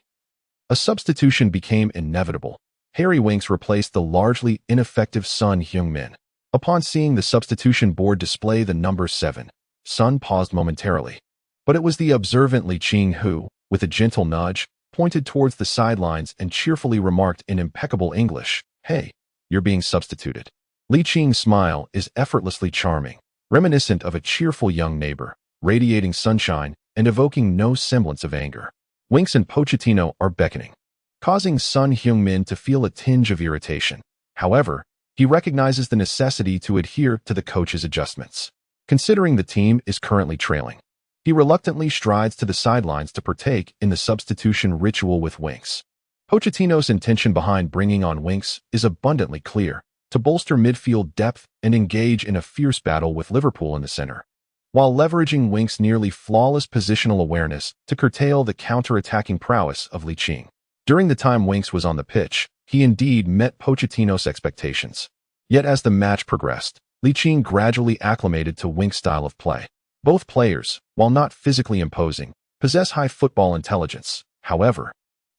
a substitution became inevitable. Harry Winks replaced the largely ineffective Son Heung-min. Upon seeing the substitution board display the number 7, Son paused momentarily. But it was the observant Ligt who, with a gentle nudge, pointed towards the sidelines and cheerfully remarked in impeccable English, "Hey, you're being substituted." Licht's smile is effortlessly charming, reminiscent of a cheerful young neighbor, radiating sunshine and evoking no semblance of anger. Winks and Pochettino are beckoning, causing Son Heung-min to feel a tinge of irritation. However, he recognizes the necessity to adhere to the coach's adjustments. Considering the team is currently trailing, he reluctantly strides to the sidelines to partake in the substitution ritual with Winks. Pochettino's intention behind bringing on Winks is abundantly clear: to bolster midfield depth and engage in a fierce battle with Liverpool in the center, while leveraging Winks' nearly flawless positional awareness to curtail the counter-attacking prowess of Ligt. During the time Winks was on the pitch, he indeed met Pochettino's expectations. Yet as the match progressed, Ligt gradually acclimated to Winks' style of play. Both players, while not physically imposing, possess high football intelligence. However,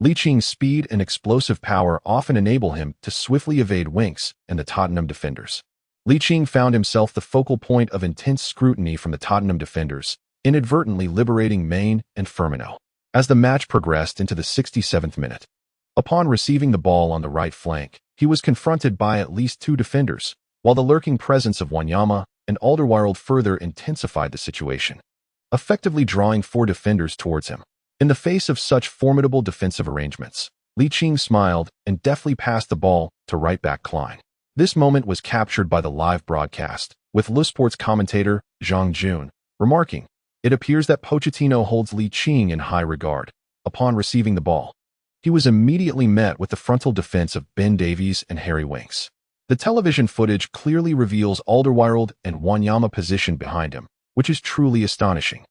Licht's speed and explosive power often enable him to swiftly evade Winks and the Tottenham defenders. Ligt found himself the focal point of intense scrutiny from the Tottenham defenders, inadvertently liberating Maine and Firmino. As the match progressed into the 67th minute, upon receiving the ball on the right flank, he was confronted by at least 2 defenders, while the lurking presence of Wanyama and Alderweireld further intensified the situation, effectively drawing 4 defenders towards him. In the face of such formidable defensive arrangements, Ligt smiled and deftly passed the ball to right-back Klein. This moment was captured by the live broadcast, with Le Sport's commentator, Zhang Jun, remarking, "It appears that Pochettino holds Ligt in high regard." Upon receiving the ball, he was immediately met with the frontal defense of Ben Davies and Harry Winks. The television footage clearly reveals Alderweireld and Wanyama positioned behind him, which is truly astonishing.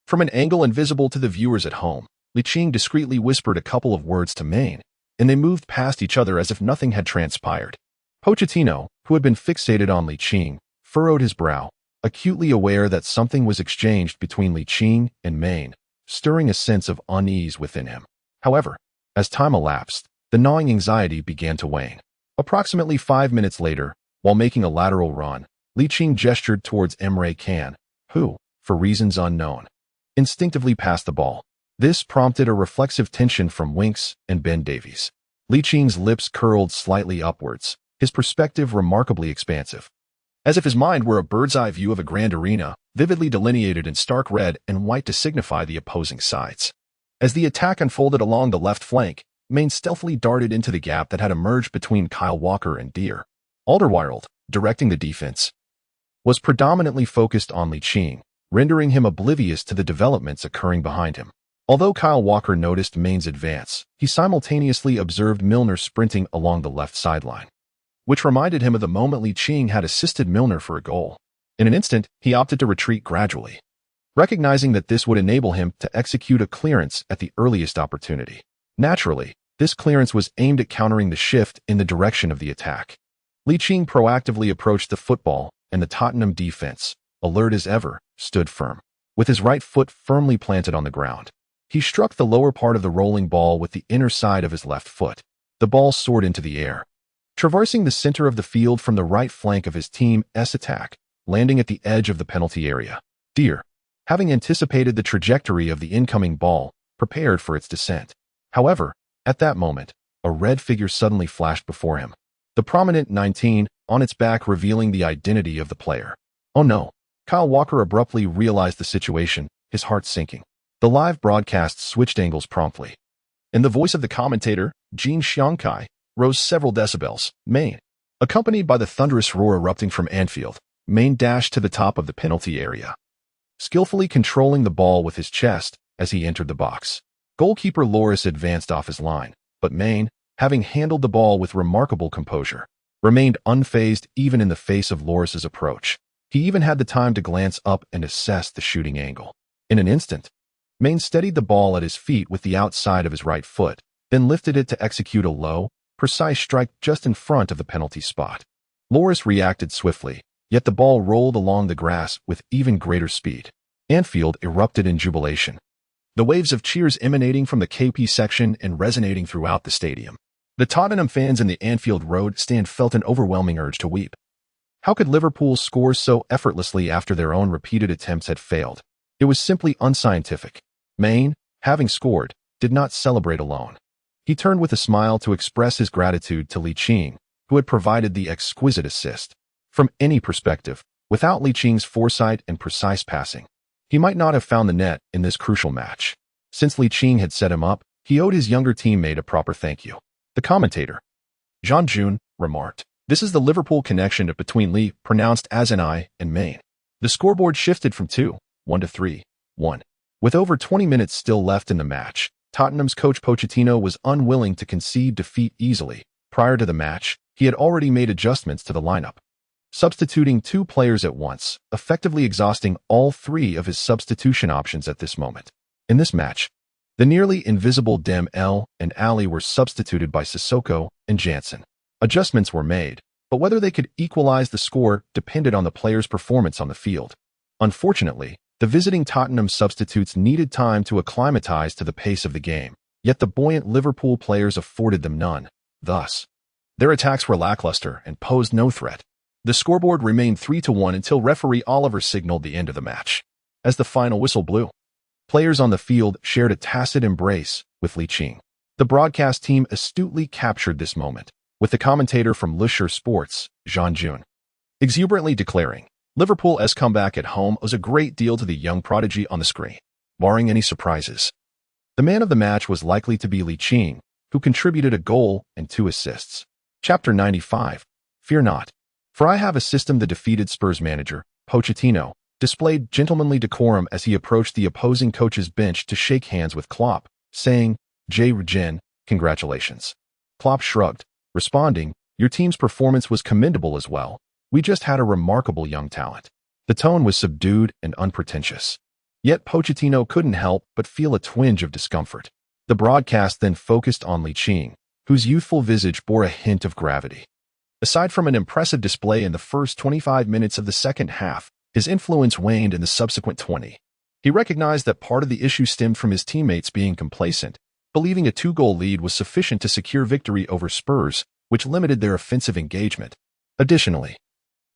From an angle invisible to the viewers at home, Ligt discreetly whispered a couple of words to Maine, and they moved past each other as if nothing had transpired. Pochettino, who had been fixated on Ligt, furrowed his brow, acutely aware that something was exchanged between Ligt and Maine, stirring a sense of unease within him. However, as time elapsed, the gnawing anxiety began to wane. Approximately 5 minutes later, while making a lateral run, Ligt gestured towards Emre Can, who, for reasons unknown, instinctively passed the ball. This prompted a reflexive tension from Winks and Ben Davies. Liqing's lips curled slightly upwards, his perspective remarkably expansive. As if his mind were a bird's-eye view of a grand arena, vividly delineated in stark red and white to signify the opposing sides. As the attack unfolded along the left flank, Main stealthily darted into the gap that had emerged between Kyle Walker and Deere. Alderweireld, directing the defense, was predominantly focused on Liqing, rendering him oblivious to the developments occurring behind him. Although Kyle Walker noticed Main's advance, he simultaneously observed Milner sprinting along the left sideline, which reminded him of the moment Liqing had assisted Milner for a goal. In an instant, he opted to retreat gradually, recognizing that this would enable him to execute a clearance at the earliest opportunity. Naturally, this clearance was aimed at countering the shift in the direction of the attack. Liqing proactively approached the football, and the Tottenham defense, alert as ever, stood firm. With his right foot firmly planted on the ground, he struck the lower part of the rolling ball with the inner side of his left foot. The ball soared into the air, traversing the center of the field from the right flank of his team's attack, landing at the edge of the penalty area. Deere, having anticipated the trajectory of the incoming ball, prepared for its descent. However, at that moment, a red figure suddenly flashed before him. The prominent 19 on its back, revealing the identity of the player. Oh no! Kyle Walker abruptly realized the situation, his heart sinking. The live broadcast switched angles promptly, and the voice of the commentator, Jin Xiangkai, rose several decibels. Main, accompanied by the thunderous roar erupting from Anfield, Main dashed to the top of the penalty area, skillfully controlling the ball with his chest as he entered the box. Goalkeeper Loris advanced off his line, but Main, having handled the ball with remarkable composure, remained unfazed even in the face of Loris's approach. He even had the time to glance up and assess the shooting angle. In an instant, Main steadied the ball at his feet with the outside of his right foot, then lifted it to execute a low, precise strike just in front of the penalty spot. Loris reacted swiftly, yet the ball rolled along the grass with even greater speed. Anfield erupted in jubilation, the waves of cheers emanating from the KP section and resonating throughout the stadium. The Tottenham fans in the Anfield Road stand felt an overwhelming urge to weep. How could Liverpool score so effortlessly after their own repeated attempts had failed? It was simply unscientific. Main, having scored, did not celebrate alone. He turned with a smile to express his gratitude to Liqing, who had provided the exquisite assist. From any perspective, without Liqing's foresight and precise passing, he might not have found the net in this crucial match. Since Liqing had set him up, he owed his younger teammate a proper thank you. The commentator, Jean Jun, remarked, "This is the Liverpool connection between Li, pronounced as an I, and Main." The scoreboard shifted from 2-1 to 3-1. With over 20 minutes still left in the match, Tottenham's coach Pochettino was unwilling to concede defeat easily. Prior to the match, he had already made adjustments to the lineup, substituting 2 players at once, effectively exhausting all 3 of his substitution options at this moment. In this match, the nearly invisible Dembélé and Ali were substituted by Sissoko and Janssen. Adjustments were made, but whether they could equalize the score depended on the players' performance on the field. Unfortunately, the visiting Tottenham substitutes needed time to acclimatize to the pace of the game, yet the buoyant Liverpool players afforded them none. Thus, their attacks were lackluster and posed no threat. The scoreboard remained 3-1 until referee Oliver signaled the end of the match. As the final whistle blew, players on the field shared a tacit embrace with Liqing. The broadcast team astutely captured this moment, with the commentator from Leicester Sports, Jean Jun, exuberantly declaring, "Liverpool's comeback at home owes a great deal to the young prodigy on the screen." Barring any surprises, the man of the match was likely to be Liqing, who contributed a goal and 2 assists. Chapter 95. Fear not, for I have a system. The defeated Spurs manager, Pochettino, displayed gentlemanly decorum as he approached the opposing coach's bench to shake hands with Klopp, saying, "Jen, congratulations." Klopp shrugged, responding, "Your team's performance was commendable as well. We just had a remarkable young talent." The tone was subdued and unpretentious. Yet Pochettino couldn't help but feel a twinge of discomfort. The broadcast then focused on Liqing, whose youthful visage bore a hint of gravity. Aside from an impressive display in the first 25 minutes of the second half, his influence waned in the subsequent 20. He recognized that part of the issue stemmed from his teammates being complacent, believing a 2-goal lead was sufficient to secure victory over Spurs, which limited their offensive engagement. Additionally,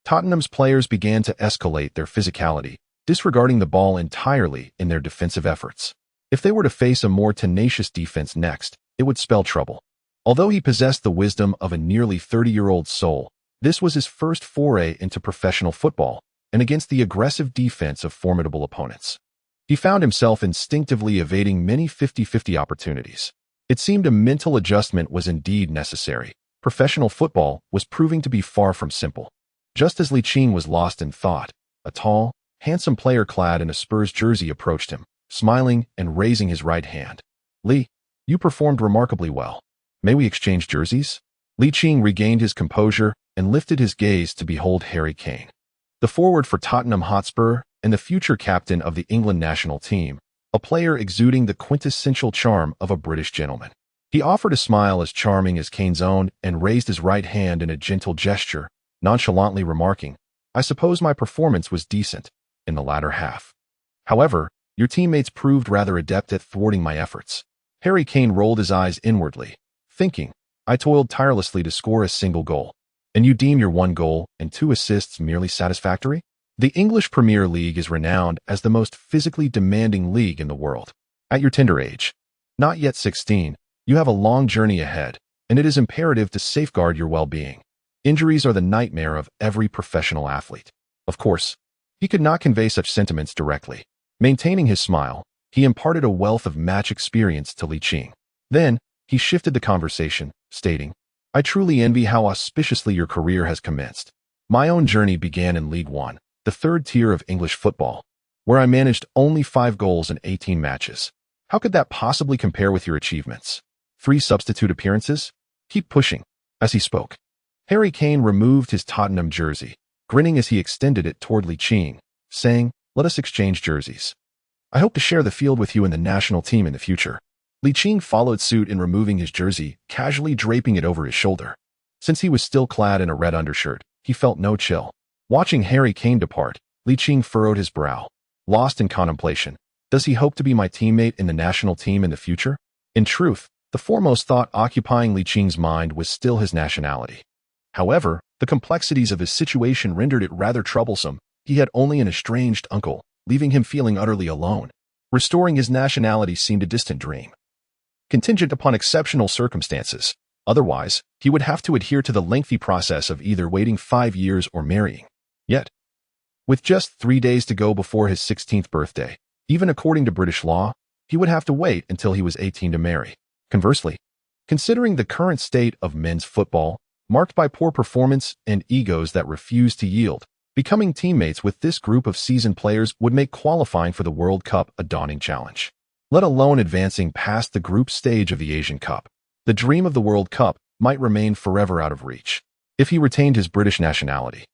Tottenham's players began to escalate their physicality, disregarding the ball entirely in their defensive efforts. If they were to face a more tenacious defense next, it would spell trouble. Although he possessed the wisdom of a nearly 30-year-old soul, this was his first foray into professional football and against the aggressive defense of formidable opponents. He found himself instinctively evading many 50-50 opportunities. It seemed a mental adjustment was indeed necessary. Professional football was proving to be far from simple. Just as Ligt was lost in thought, a tall, handsome player clad in a Spurs jersey approached him, smiling and raising his right hand. "Lee, you performed remarkably well. May we exchange jerseys?" Ligt regained his composure and lifted his gaze to behold Harry Kane, the forward for Tottenham Hotspur and the future captain of the England national team, a player exuding the quintessential charm of a British gentleman. He offered a smile as charming as Kane's own and raised his right hand in a gentle gesture, nonchalantly remarking, "I suppose my performance was decent in the latter half. However, your teammates proved rather adept at thwarting my efforts." Harry Kane rolled his eyes inwardly, thinking, "I toiled tirelessly to score a single goal, and you deem your 1 goal and 2 assists merely satisfactory?" The English Premier League is renowned as the most physically demanding league in the world. At your tender age, not yet 16, you have a long journey ahead, and it is imperative to safeguard your well-being. Injuries are the nightmare of every professional athlete. Of course, he could not convey such sentiments directly. Maintaining his smile, he imparted a wealth of match experience to Ligt. Then, he shifted the conversation, stating, "I truly envy how auspiciously your career has commenced. My own journey began in League One, the 3rd tier of English football, where I managed only 5 goals in 18 matches. How could that possibly compare with your achievements? 3 substitute appearances? Keep pushing." As he spoke, Harry Kane removed his Tottenham jersey, grinning as he extended it toward Ligt, saying, "Let us exchange jerseys. I hope to share the field with you in the national team in the future." Ligt followed suit in removing his jersey, casually draping it over his shoulder. Since he was still clad in a red undershirt, he felt no chill. Watching Harry Kane depart, Ligt furrowed his brow, lost in contemplation. Does he hope to be my teammate in the national team in the future? In truth, the foremost thought occupying Licht's mind was still his nationality. However, the complexities of his situation rendered it rather troublesome. He had only an estranged uncle, leaving him feeling utterly alone. Restoring his nationality seemed a distant dream, contingent upon exceptional circumstances. Otherwise, he would have to adhere to the lengthy process of either waiting 5 years or marrying. Yet, with just 3 days to go before his 16th birthday, even according to British law, he would have to wait until he was 18 to marry. Conversely, considering the current state of men's football, marked by poor performance and egos that refuse to yield, becoming teammates with this group of seasoned players would make qualifying for the World Cup a daunting challenge, let alone advancing past the group stage of the Asian Cup. The dream of the World Cup might remain forever out of reach. If he retained his British nationality,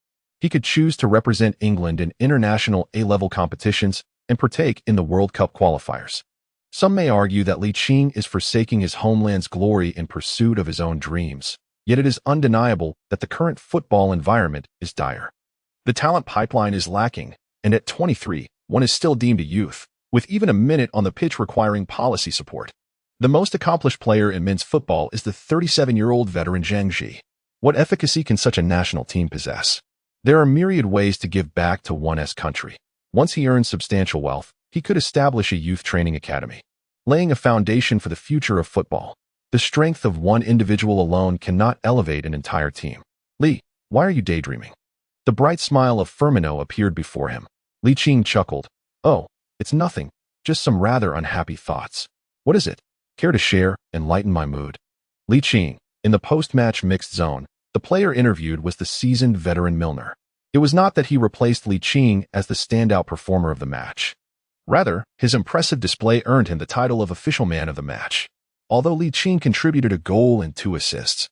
he could choose to represent England in international A-level competitions and partake in the World Cup qualifiers. Some may argue that Ligt is forsaking his homeland's glory in pursuit of his own dreams, yet it is undeniable that the current football environment is dire. The talent pipeline is lacking, and at 23, one is still deemed a youth, with even a minute on the pitch requiring policy support. The most accomplished player in men's football is the 37-year-old veteran Zhang Ji. What efficacy can such a national team possess? There are myriad ways to give back to one's country. Once he earns substantial wealth, he could establish a youth training academy, laying a foundation for the future of football. The strength of one individual alone cannot elevate an entire team. "Lee, why are you daydreaming?" The bright smile of Firmino appeared before him. Ligt chuckled. "Oh, it's nothing, just some rather unhappy thoughts." "What is it? Care to share and lighten my mood?" Ligt, in the post-match mixed zone, the player interviewed was the seasoned veteran Milner. It was not that he replaced Ligt as the standout performer of the match. Rather, his impressive display earned him the title of official man of the match. Although Ligt contributed a goal and 2 assists,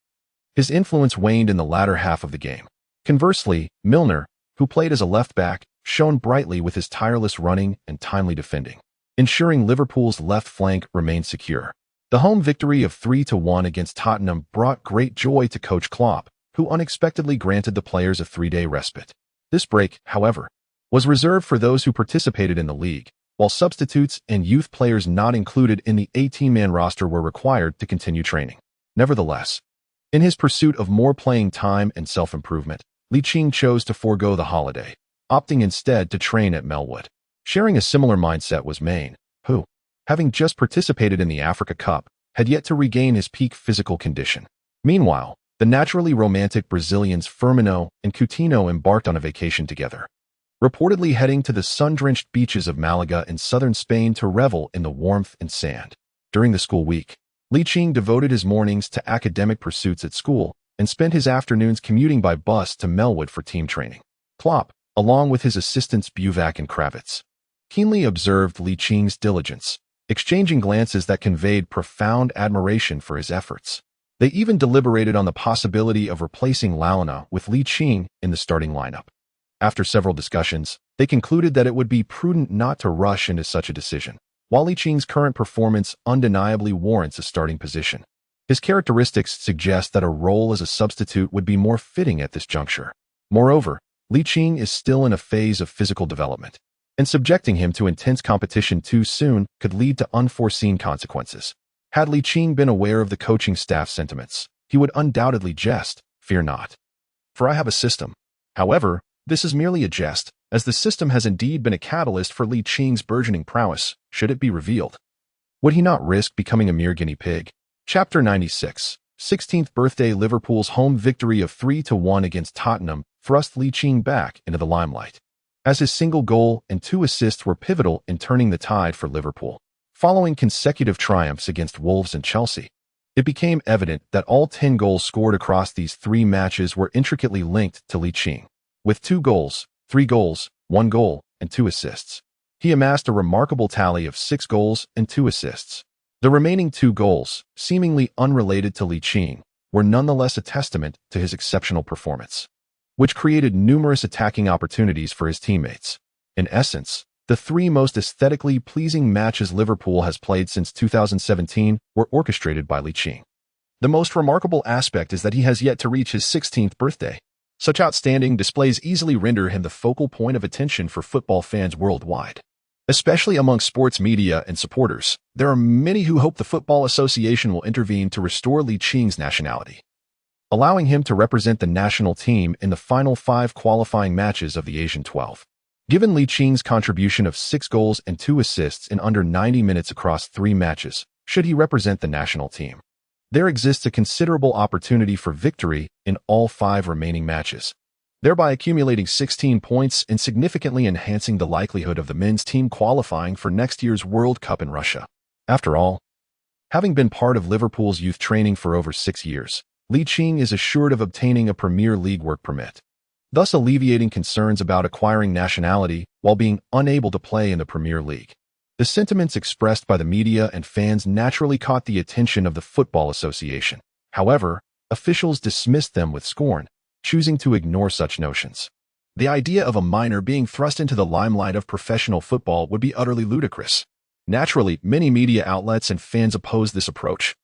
his influence waned in the latter half of the game. Conversely, Milner, who played as a left-back, shone brightly with his tireless running and timely defending, ensuring Liverpool's left flank remained secure. The home victory of 3-1 against Tottenham brought great joy to coach Klopp, who unexpectedly granted the players a 3-day respite. This break, however, was reserved for those who participated in the league, while substitutes and youth players not included in the 18-man roster were required to continue training. Nevertheless, in his pursuit of more playing time and self-improvement, Ligt chose to forego the holiday, opting instead to train at Melwood. Sharing a similar mindset was Maine, who, having just participated in the Africa Cup, had yet to regain his peak physical condition. Meanwhile, the naturally romantic Brazilians Firmino and Coutinho embarked on a vacation together, reportedly heading to the sun-drenched beaches of Malaga in southern Spain to revel in the warmth and sand. During the school week, Ligt devoted his mornings to academic pursuits at school and spent his afternoons commuting by bus to Melwood for team training. Klopp, along with his assistants Buvac and Kravitz, keenly observed Licht's diligence, exchanging glances that conveyed profound admiration for his efforts. They even deliberated on the possibility of replacing Lalana with Licht in the starting lineup. After several discussions, they concluded that it would be prudent not to rush into such a decision. While Licht's current performance undeniably warrants a starting position, his characteristics suggest that a role as a substitute would be more fitting at this juncture. Moreover, Licht is still in a phase of physical development, and subjecting him to intense competition too soon could lead to unforeseen consequences. Had Licht been aware of the coaching staff's sentiments, he would undoubtedly jest, "Fear not, for I have a system." However, this is merely a jest, as the system has indeed been a catalyst for Licht's burgeoning prowess, should it be revealed. Would he not risk becoming a mere guinea pig? Chapter 96. 16th birthday. Liverpool's home victory of 3-1 against Tottenham thrust Ligt back into the limelight, as his single goal and 2 assists were pivotal in turning the tide for Liverpool. Following consecutive triumphs against Wolves and Chelsea, it became evident that all 10 goals scored across these 3 matches were intricately linked to Ligt. With 2 goals, 3 goals, 1 goal, and 2 assists, he amassed a remarkable tally of 6 goals and 2 assists. The remaining 2 goals, seemingly unrelated to Ligt, were nonetheless a testament to his exceptional performance, which created numerous attacking opportunities for his teammates. In essence, the 3 most aesthetically pleasing matches Liverpool has played since 2017 were orchestrated by Ligt. The most remarkable aspect is that he has yet to reach his 16th birthday. Such outstanding displays easily render him the focal point of attention for football fans worldwide. Especially among sports media and supporters, there are many who hope the Football Association will intervene to restore Licht's nationality, allowing him to represent the national team in the final 5 qualifying matches of the Asian 12. Given Licht's contribution of 6 goals and 2 assists in under 90 minutes across 3 matches, should he represent the national team, there exists a considerable opportunity for victory in all 5 remaining matches, thereby accumulating 16 points and significantly enhancing the likelihood of the men's team qualifying for next year's World Cup in Russia. After all, having been part of Liverpool's youth training for over 6 years, Ligt is assured of obtaining a Premier League work permit, thus alleviating concerns about acquiring nationality while being unable to play in the Premier League. The sentiments expressed by the media and fans naturally caught the attention of the Football Association. However, officials dismissed them with scorn, choosing to ignore such notions. The idea of a minor being thrust into the limelight of professional football would be utterly ludicrous. Naturally, many media outlets and fans oppose this approach,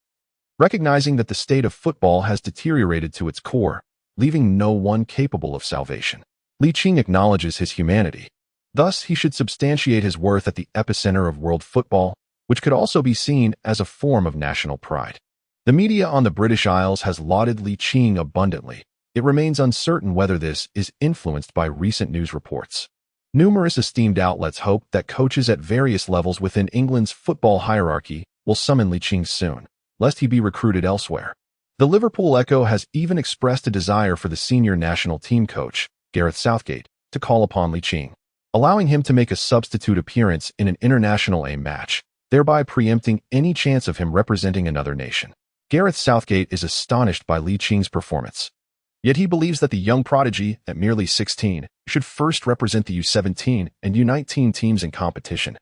recognizing that the state of football has deteriorated to its core, leaving no one capable of salvation. Ligt acknowledges his humanity. Thus, he should substantiate his worth at the epicenter of world football, which could also be seen as a form of national pride. The media on the British Isles has lauded Ligt abundantly. It remains uncertain whether this is influenced by recent news reports. Numerous esteemed outlets hope that coaches at various levels within England's football hierarchy will summon Ligt soon, lest he be recruited elsewhere. The Liverpool Echo has even expressed a desire for the senior national team coach, Gareth Southgate, to call upon Ligt, allowing him to make a substitute appearance in an international A match, thereby preempting any chance of him representing another nation. Gareth Southgate is astonished by Licht's performance, yet he believes that the young prodigy, at merely 16, should first represent the U17 and U19 teams in competition,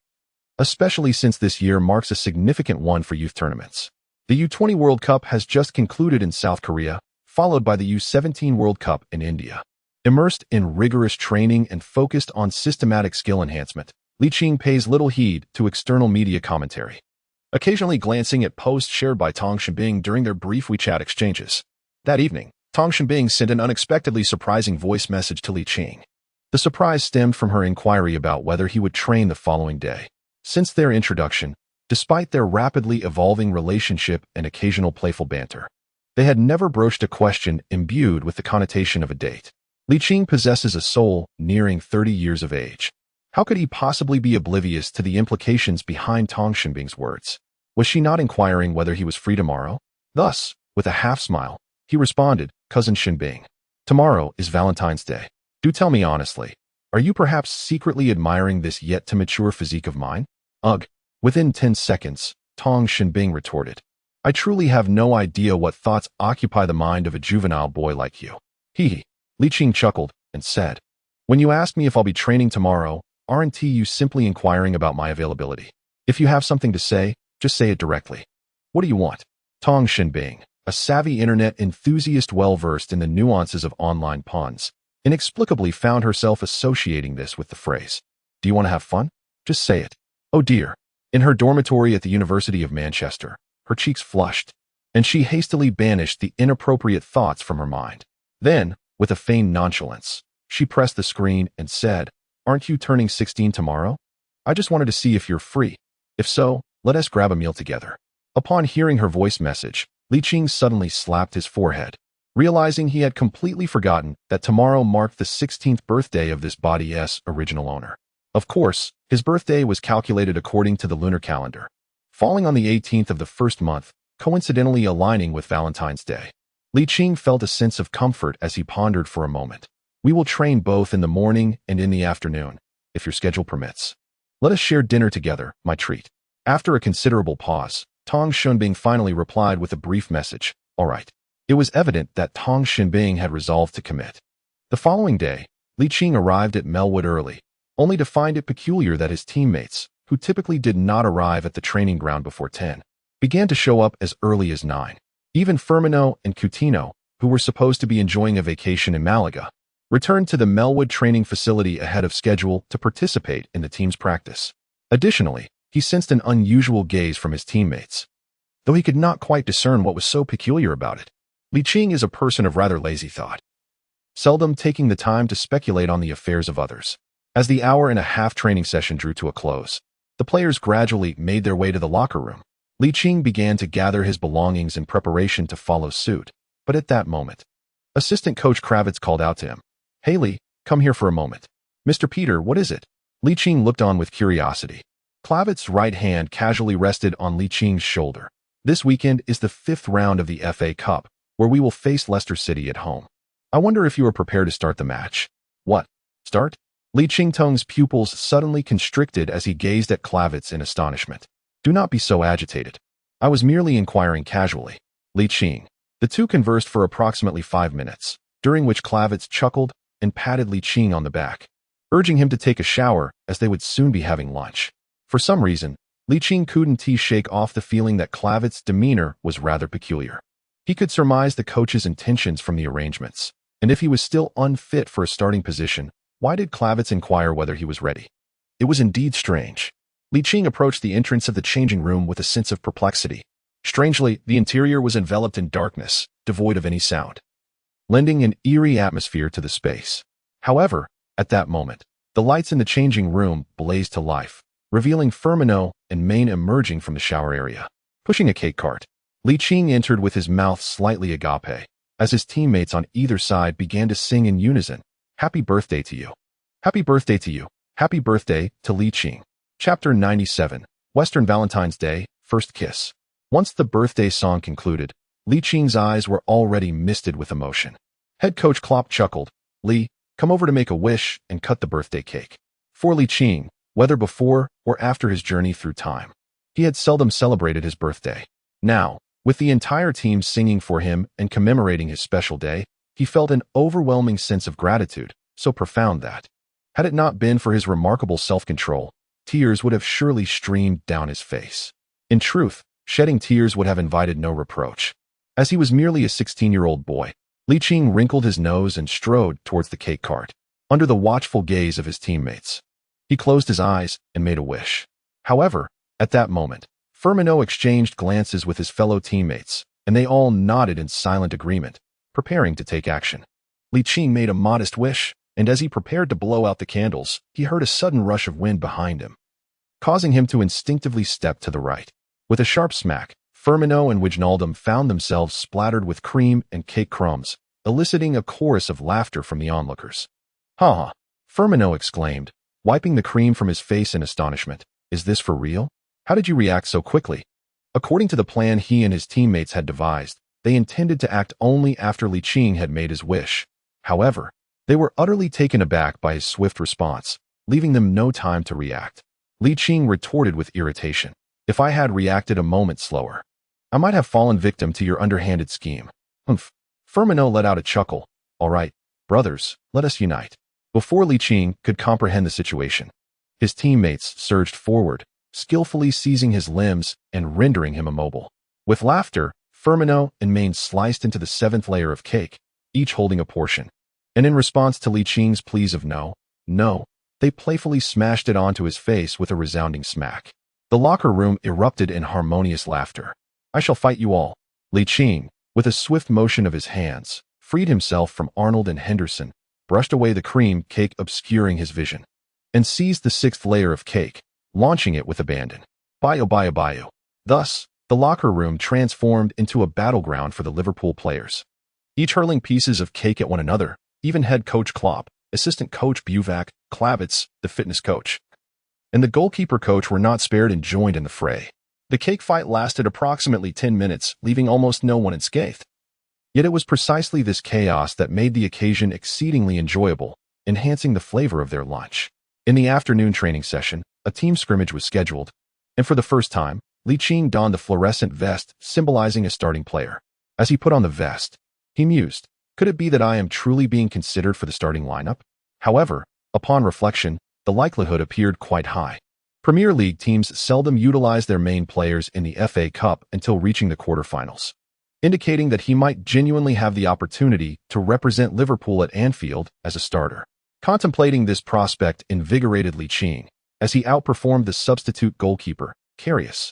especially since this year marks a significant one for youth tournaments. The U20 World Cup has just concluded in South Korea, followed by the U17 World Cup in India. Immersed in rigorous training and focused on systematic skill enhancement, Ligt pays little heed to external media commentary, occasionally glancing at posts shared by Tong Xianbing during their brief WeChat exchanges. That evening, Tong Xianbing sent an unexpectedly surprising voice message to Ligt. The surprise stemmed from her inquiry about whether he would train the following day. Since their introduction, despite their rapidly evolving relationship and occasional playful banter, they had never broached a question imbued with the connotation of a date. Ligt possesses a soul nearing 30 years of age. How could he possibly be oblivious to the implications behind Tong Xinbing's words? Was she not inquiring whether he was free tomorrow? Thus, with a half-smile, he responded, "Cousin Xinbing, tomorrow is Valentine's Day. Do tell me honestly, are you perhaps secretly admiring this yet-to-mature physique of mine?" "Ugh." Within 10 seconds, Tong Xinbing retorted, "I truly have no idea what thoughts occupy the mind of a juvenile boy like you." Hee. Ligt chuckled and said, "When you ask me if I'll be training tomorrow, aren't you simply inquiring about my availability? If you have something to say, just say it directly. What do you want?" Tong Xinbing, a savvy internet enthusiast well-versed in the nuances of online puns, inexplicably found herself associating this with the phrase, "Do you want to have fun? Just say it." Oh dear. In her dormitory at the University of Manchester, her cheeks flushed, and she hastily banished the inappropriate thoughts from her mind. Then, with a feigned nonchalance, she pressed the screen and said, "Aren't you turning 16 tomorrow? I just wanted to see if you're free. If so, let us grab a meal together." Upon hearing her voice message, Ligt suddenly slapped his forehead, realizing he had completely forgotten that tomorrow marked the 16th birthday of this body's original owner. Of course, his birthday was calculated according to the lunar calendar, falling on the 18th of the first month, coincidentally aligning with Valentine's Day. Ligt felt a sense of comfort as he pondered for a moment. "We will train both in the morning and in the afternoon, if your schedule permits. Let us share dinner together, my treat." After a considerable pause, Tong Xinbing finally replied with a brief message, "All right." It was evident that Tong Xinbing had resolved to commit. The following day, Ligt arrived at Melwood early, only to find it peculiar that his teammates, who typically did not arrive at the training ground before 10, began to show up as early as 9. Even Firmino and Coutinho, who were supposed to be enjoying a vacation in Malaga, returned to the Melwood training facility ahead of schedule to participate in the team's practice. Additionally, he sensed an unusual gaze from his teammates, though he could not quite discern what was so peculiar about it. Ligt is a person of rather lazy thought, seldom taking the time to speculate on the affairs of others. As the hour-and-a-half training session drew to a close, the players gradually made their way to the locker room. Ligt began to gather his belongings in preparation to follow suit, but at that moment, assistant coach Kravitz called out to him, "Hey Lee, come here for a moment." "Mr. Peter, what is it?" Ligt looked on with curiosity. Klavitz's right hand casually rested on Liching's shoulder. "This weekend is the 5th round of the FA Cup, where we will face Leicester City at home. I wonder if you are prepared to start the match." "What? Start?" Ligt Tong's pupils suddenly constricted as he gazed at Klavitz in astonishment. "Do not be so agitated. I was merely inquiring casually." Ligt. The two conversed for approximately 5 minutes, during which Klavitz chuckled and patted Ligt on the back, urging him to take a shower as they would soon be having lunch. For some reason, Ligt couldn't shake off the feeling that Klavitz's demeanor was rather peculiar. He could surmise the coach's intentions from the arrangements, and if he was still unfit for a starting position, why did Klavitz inquire whether he was ready? It was indeed strange. Ligt approached the entrance of the changing room with a sense of perplexity. Strangely, the interior was enveloped in darkness, devoid of any sound, lending an eerie atmosphere to the space. However, at that moment, the lights in the changing room blazed to life, revealing Firmino and Main emerging from the shower area. Pushing a cake cart, Ligt entered with his mouth slightly agape, as his teammates on either side began to sing in unison, "Happy birthday to you. Happy birthday to you. Happy birthday to Ligt." Chapter 97, Western Valentine's Day, First Kiss. Once the birthday song concluded, Liching's eyes were already misted with emotion. Head coach Klopp chuckled, "Lee, come over to make a wish and cut the birthday cake." For Ligt, whether before or after his journey through time, he had seldom celebrated his birthday. Now, with the entire team singing for him and commemorating his special day, he felt an overwhelming sense of gratitude, so profound that, had it not been for his remarkable self-control, tears would have surely streamed down his face. In truth, shedding tears would have invited no reproach. As he was merely a 16-year-old boy, Ligt wrinkled his nose and strode towards the cake cart, under the watchful gaze of his teammates. He closed his eyes and made a wish. However, at that moment, Firmino exchanged glances with his fellow teammates, and they all nodded in silent agreement, preparing to take action. Ligt made a modest wish, and as he prepared to blow out the candles, he heard a sudden rush of wind behind him, causing him to instinctively step to the right. With a sharp smack, Firmino and Wijnaldum found themselves splattered with cream and cake crumbs, eliciting a chorus of laughter from the onlookers. "Ha ha!" Firmino exclaimed, wiping the cream from his face in astonishment. Is this for real? How did you react so quickly? According to the plan he and his teammates had devised, they intended to act only after Ligt had made his wish. However, they were utterly taken aback by his swift response, leaving them no time to react. Ligt retorted with irritation. If I had reacted a moment slower, I might have fallen victim to your underhanded scheme. Humph. Firmino let out a chuckle. All right, brothers, let us unite. Before Ligt could comprehend the situation, his teammates surged forward, skillfully seizing his limbs and rendering him immobile. With laughter, Firmino and Main sliced into the 7th layer of cake, each holding a portion. And in response to Liching's pleas of no, they playfully smashed it onto his face with a resounding smack. The locker room erupted in harmonious laughter. I shall fight you all. Ligt, with a swift motion of his hands, freed himself from Arnold and Henderson, brushed away the cream cake obscuring his vision, and seized the 6th layer of cake, launching it with abandon. Bio. Thus, the locker room transformed into a battleground for the Liverpool players, each hurling pieces of cake at one another, even head coach Klopp, assistant coach Buvac, Klavitz, the fitness coach, and the goalkeeper coach were not spared and joined in the fray. The cake fight lasted approximately 10 minutes, leaving almost no one unscathed. Yet it was precisely this chaos that made the occasion exceedingly enjoyable, enhancing the flavor of their lunch. In the afternoon training session, a team scrimmage was scheduled, and for the first time, Ligt donned the fluorescent vest symbolizing a starting player. As he put on the vest, he mused, could it be that I am truly being considered for the starting lineup? However, upon reflection, the likelihood appeared quite high. Premier League teams seldom utilize their main players in the FA Cup until reaching the quarterfinals, indicating that he might genuinely have the opportunity to represent Liverpool at Anfield as a starter. Contemplating this prospect invigorated Ligt, as he outperformed the substitute goalkeeper, Karius,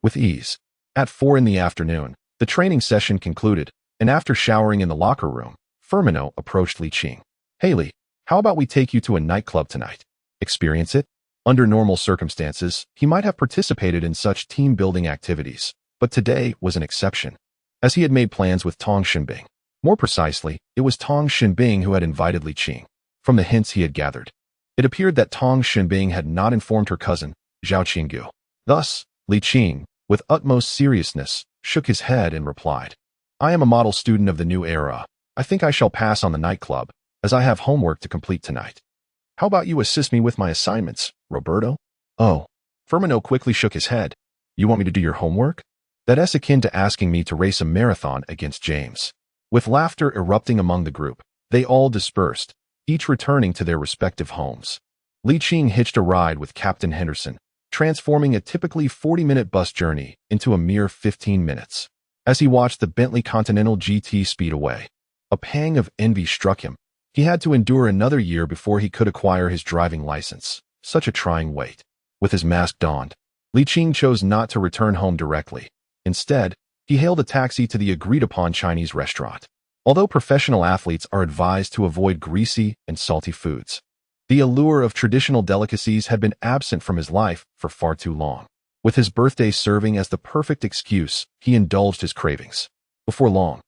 with ease. At 4 in the afternoon, the training session concluded, and after showering in the locker room, Firmino approached Ligt. Hey Lee, how about we take you to a nightclub tonight? Experience it? Under normal circumstances, he might have participated in such team-building activities, but today was an exception, as he had made plans with Tong Shinbing. More precisely, it was Tong Shinbing who had invited Ligt. From the hints he had gathered, it appeared that Tong Shinbing had not informed her cousin, Zhao Qinggu. Thus, Ligt, with utmost seriousness, shook his head and replied, I am a model student of the new era. I think I shall pass on the nightclub, as I have homework to complete tonight. How about you assist me with my assignments, Roberto? Oh. Firmino quickly shook his head. You want me to do your homework? That's akin to asking me to race a marathon against James. With laughter erupting among the group, they all dispersed, each returning to their respective homes. Ligt hitched a ride with Captain Henderson, transforming a typically 40-minute bus journey into a mere 15 minutes. As he watched the Bentley Continental GT speed away, a pang of envy struck him. He had to endure another year before he could acquire his driving license. Such a trying wait. With his mask donned, Ligt chose not to return home directly. Instead, he hailed a taxi to the agreed-upon Chinese restaurant. Although professional athletes are advised to avoid greasy and salty foods, the allure of traditional delicacies had been absent from his life for far too long. With his birthday serving as the perfect excuse, he indulged his cravings. Before long,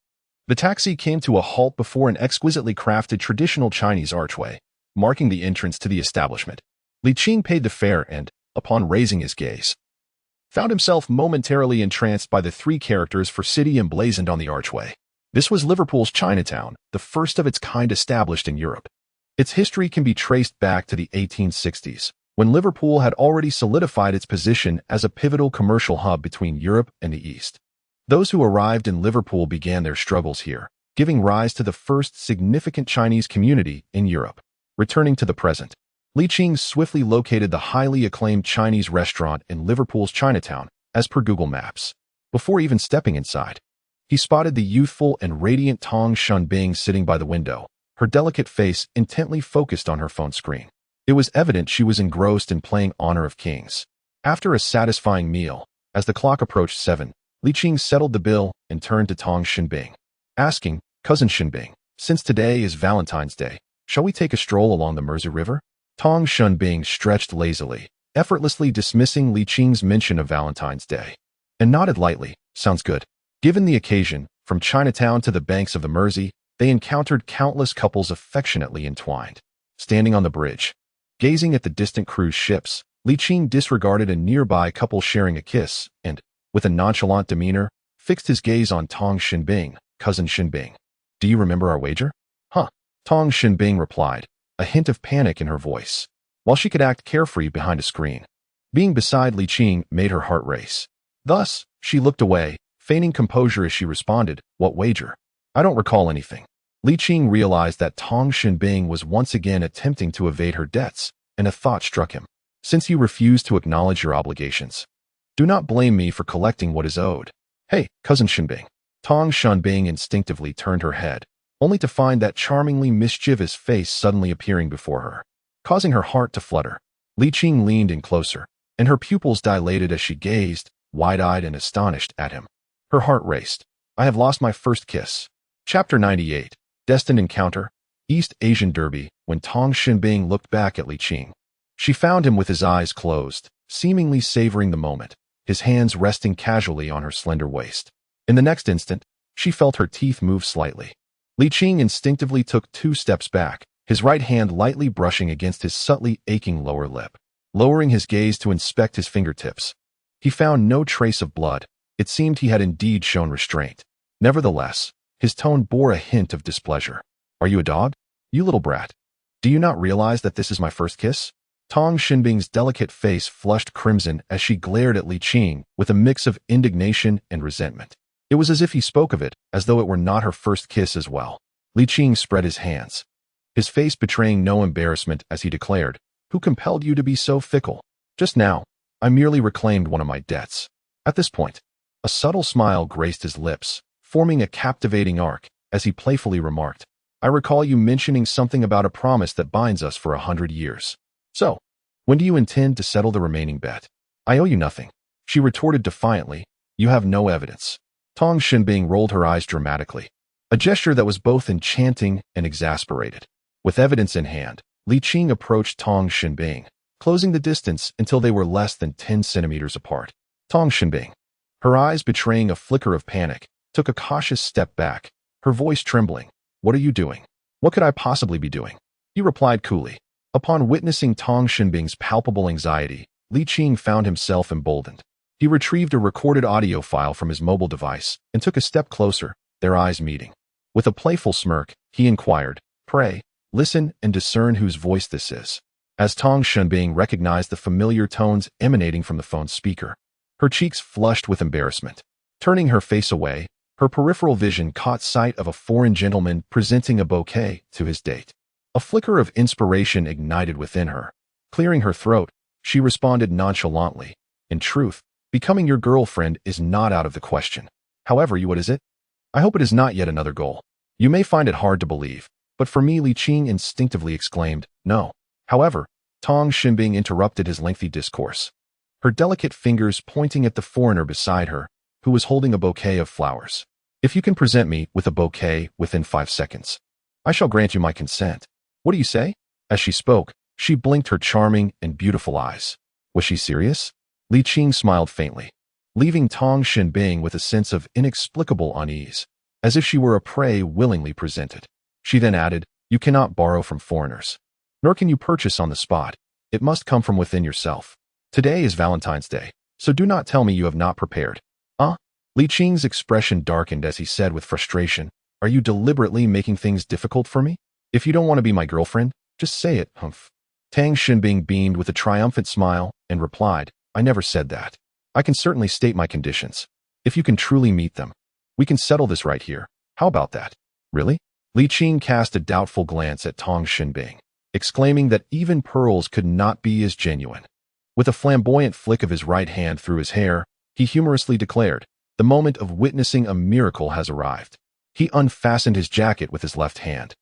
the taxi came to a halt before an exquisitely crafted traditional Chinese archway, marking the entrance to the establishment. Ligt paid the fare and, upon raising his gaze, found himself momentarily entranced by the 3 characters for City emblazoned on the archway. This was Liverpool's Chinatown, the first of its kind established in Europe. Its history can be traced back to the 1860s, when Liverpool had already solidified its position as a pivotal commercial hub between Europe and the East. Those who arrived in Liverpool began their struggles here, giving rise to the first significant Chinese community in Europe. Returning to the present, Ligt swiftly located the highly acclaimed Chinese restaurant in Liverpool's Chinatown, as per Google Maps. Before even stepping inside, he spotted the youthful and radiant Tong Shinbing sitting by the window, her delicate face intently focused on her phone screen. It was evident she was engrossed in playing Honor of Kings. After a satisfying meal, as the clock approached 7, Ligt settled the bill and turned to Tong Shinbing, asking, Cousin Shinbing, since today is Valentine's Day, shall we take a stroll along the Mersey River? Tong Shinbing stretched lazily, effortlessly dismissing Liching's mention of Valentine's Day, and nodded lightly, sounds good. Given the occasion, from Chinatown to the banks of the Mersey, they encountered countless couples affectionately entwined. Standing on the bridge, Gazing at the distant cruise ships, Qing disregarded a nearby couple sharing a kiss and, with a nonchalant demeanor, fixed his gaze on Tong Xinbing, cousin Xinbing. Do you remember our wager? Huh. Tong Xinbing replied, a hint of panic in her voice, while she could act carefree behind a screen. Being beside Qing made her heart race. Thus, she looked away, feigning composure as she responded, what wager? I don't recall anything. Qing realized that Tong Xinbing was once again attempting to evade her debts, and a thought struck him. Since you refuse to acknowledge your obligations, do not blame me for collecting what is owed. Hey, cousin Xinbing. Tong Xinbing instinctively turned her head, only to find that charmingly mischievous face suddenly appearing before her, causing her heart to flutter. Qing leaned in closer, and her pupils dilated as she gazed, wide-eyed and astonished, at him. Her heart raced. I have lost my first kiss. Chapter 98. Destined Encounter, East Asian Derby. When Tong Xinbing looked back at Qing, she found him with his eyes closed, seemingly savoring the moment, his hands resting casually on her slender waist. In the next instant, she felt her teeth move slightly. Qing instinctively took 2 steps back, his right hand lightly brushing against his subtly aching lower lip. Lowering his gaze to inspect his fingertips, he found no trace of blood. It seemed he had indeed shown restraint. Nevertheless, his tone bore a hint of displeasure. Are you a dog? You little brat. Do you not realize that this is my first kiss? Tong Xinbing's delicate face flushed crimson as she glared at Qing with a mix of indignation and resentment. It was as if he spoke of it as though it were not her first kiss as well. Qing spread his hands, his face betraying no embarrassment as he declared, Who compelled you to be so fickle? Just now, I merely reclaimed one of my debts. At this point, a subtle smile graced his lips, forming a captivating arc, as he playfully remarked, I recall you mentioning something about a promise that binds us for 100 years. So, when do you intend to settle the remaining bet? I owe you nothing. She retorted defiantly, You have no evidence. Tong Xinbing rolled her eyes dramatically, a gesture that was both enchanting and exasperated. With evidence in hand, Qing approached Tong Xinbing, closing the distance until they were less than 10 centimeters apart. Tong Xinbing, her eyes betraying a flicker of panic, took a cautious step back, her voice trembling. What are you doing? What could I possibly be doing? He replied coolly. Upon witnessing Tong Xinbing's palpable anxiety, Qing found himself emboldened. He retrieved a recorded audio file from his mobile device and took a step closer, their eyes meeting. With a playful smirk, he inquired, Pray, listen and discern whose voice this is. As Tong Xinbing recognized the familiar tones emanating from the phone's speaker, her cheeks flushed with embarrassment. Turning her face away, her peripheral vision caught sight of a foreign gentleman presenting a bouquet to his date. A flicker of inspiration ignited within her. Clearing her throat, she responded nonchalantly, In truth, becoming your girlfriend is not out of the question. However, what is it? I hope it is not yet another goal. You may find it hard to believe, but for me, Qing instinctively exclaimed, No. However, Tong Xinbing interrupted his lengthy discourse, her delicate fingers pointing at the foreigner beside her, who was holding a bouquet of flowers. If you can present me with a bouquet within 5 seconds, I shall grant you my consent. What do you say? As she spoke, she blinked her charming and beautiful eyes. Was she serious? Qing smiled faintly, leaving Tong Xinbing with a sense of inexplicable unease, as if she were a prey willingly presented. She then added, You cannot borrow from foreigners, nor can you purchase on the spot. It must come from within yourself. Today is Valentine's Day, so do not tell me you have not prepared. Qing's expression darkened as he said with frustration, Are you deliberately making things difficult for me? If you don't want to be my girlfriend, just say it, humph. Tang Xinbing beamed with a triumphant smile and replied, I never said that. I can certainly state my conditions. If you can truly meet them, we can settle this right here. How about that? Really? Qing cast a doubtful glance at Tong Xinbing, exclaiming that even pearls could not be as genuine. With a flamboyant flick of his right hand through his hair, he humorously declared, The moment of witnessing a miracle has arrived. He unfastened his jacket with his left hand,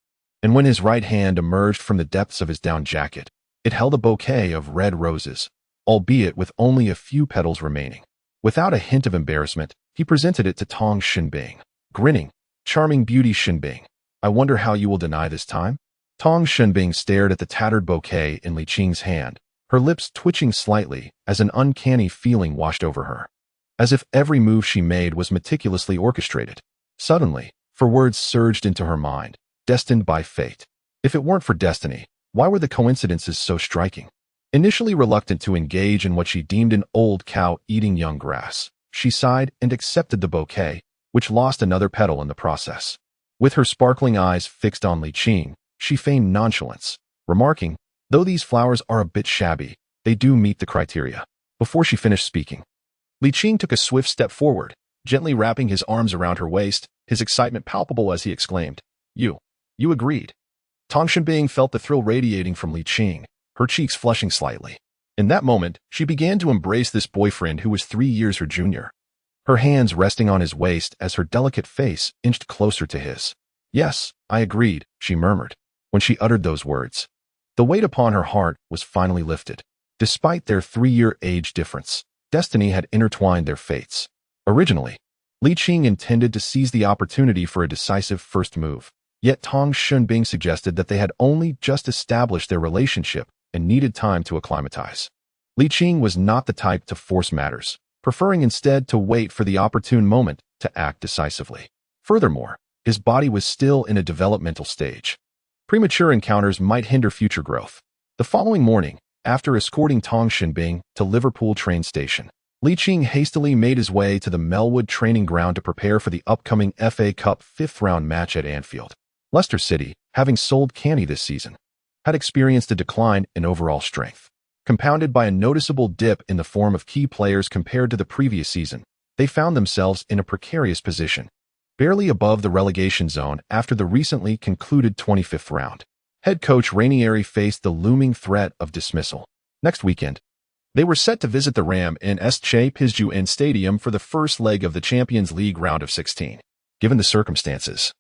and when his right hand emerged from the depths of his down jacket, it held a bouquet of red roses, albeit with only a few petals remaining. Without a hint of embarrassment, he presented it to Tong Xinbing, grinning, Charming beauty Xinbing, I wonder how you will deny this time? Tong Xinbing stared at the tattered bouquet in Qing's hand, her lips twitching slightly as an uncanny feeling washed over her, as if every move she made was meticulously orchestrated. Suddenly, words surged into her mind, destined by fate. If it weren't for destiny, Why were the coincidences so striking? Initially reluctant to engage in what she deemed an old cow eating young grass, she sighed and accepted the bouquet, which lost another petal in the process. With her sparkling eyes fixed on Ligt, she feigned nonchalance, remarking, "Though these flowers are a bit shabby, they do meet the criteria." Before she finished speaking, Ligt took a swift step forward, gently wrapping his arms around her waist, his excitement palpable as he exclaimed, You agreed." Tang Shinbing felt the thrill radiating from Ligt, her cheeks flushing slightly. In that moment, she began to embrace this boyfriend who was 3 years her junior, her hands resting on his waist as her delicate face inched closer to his. "Yes, I agreed," she murmured. When she uttered those words, the weight upon her heart was finally lifted. Despite their 3-year age difference, destiny had intertwined their fates. Originally, Ligt intended to seize the opportunity for a decisive first move, yet Tang Shinbing suggested that they had only just established their relationship and needed time to acclimatize. Ligt was not the type to force matters, preferring instead to wait for the opportune moment to act decisively. Furthermore, his body was still in a developmental stage. Premature encounters might hinder future growth. The following morning, after escorting Tang Shinbing to Liverpool train station, Ligt hastily made his way to the Melwood training ground to prepare for the upcoming FA Cup 5th-round match at Anfield. Leicester City, having sold Kean this season, had experienced a decline in overall strength. Compounded by a noticeable dip in the form of key players compared to the previous season, they found themselves in a precarious position, barely above the relegation zone after the recently concluded 25th round. Head coach Ranieri faced the looming threat of dismissal. Next weekend, they were set to visit the Ram in St. Pizjuan Stadium for the first leg of the Champions League round of 16. Given the circumstances,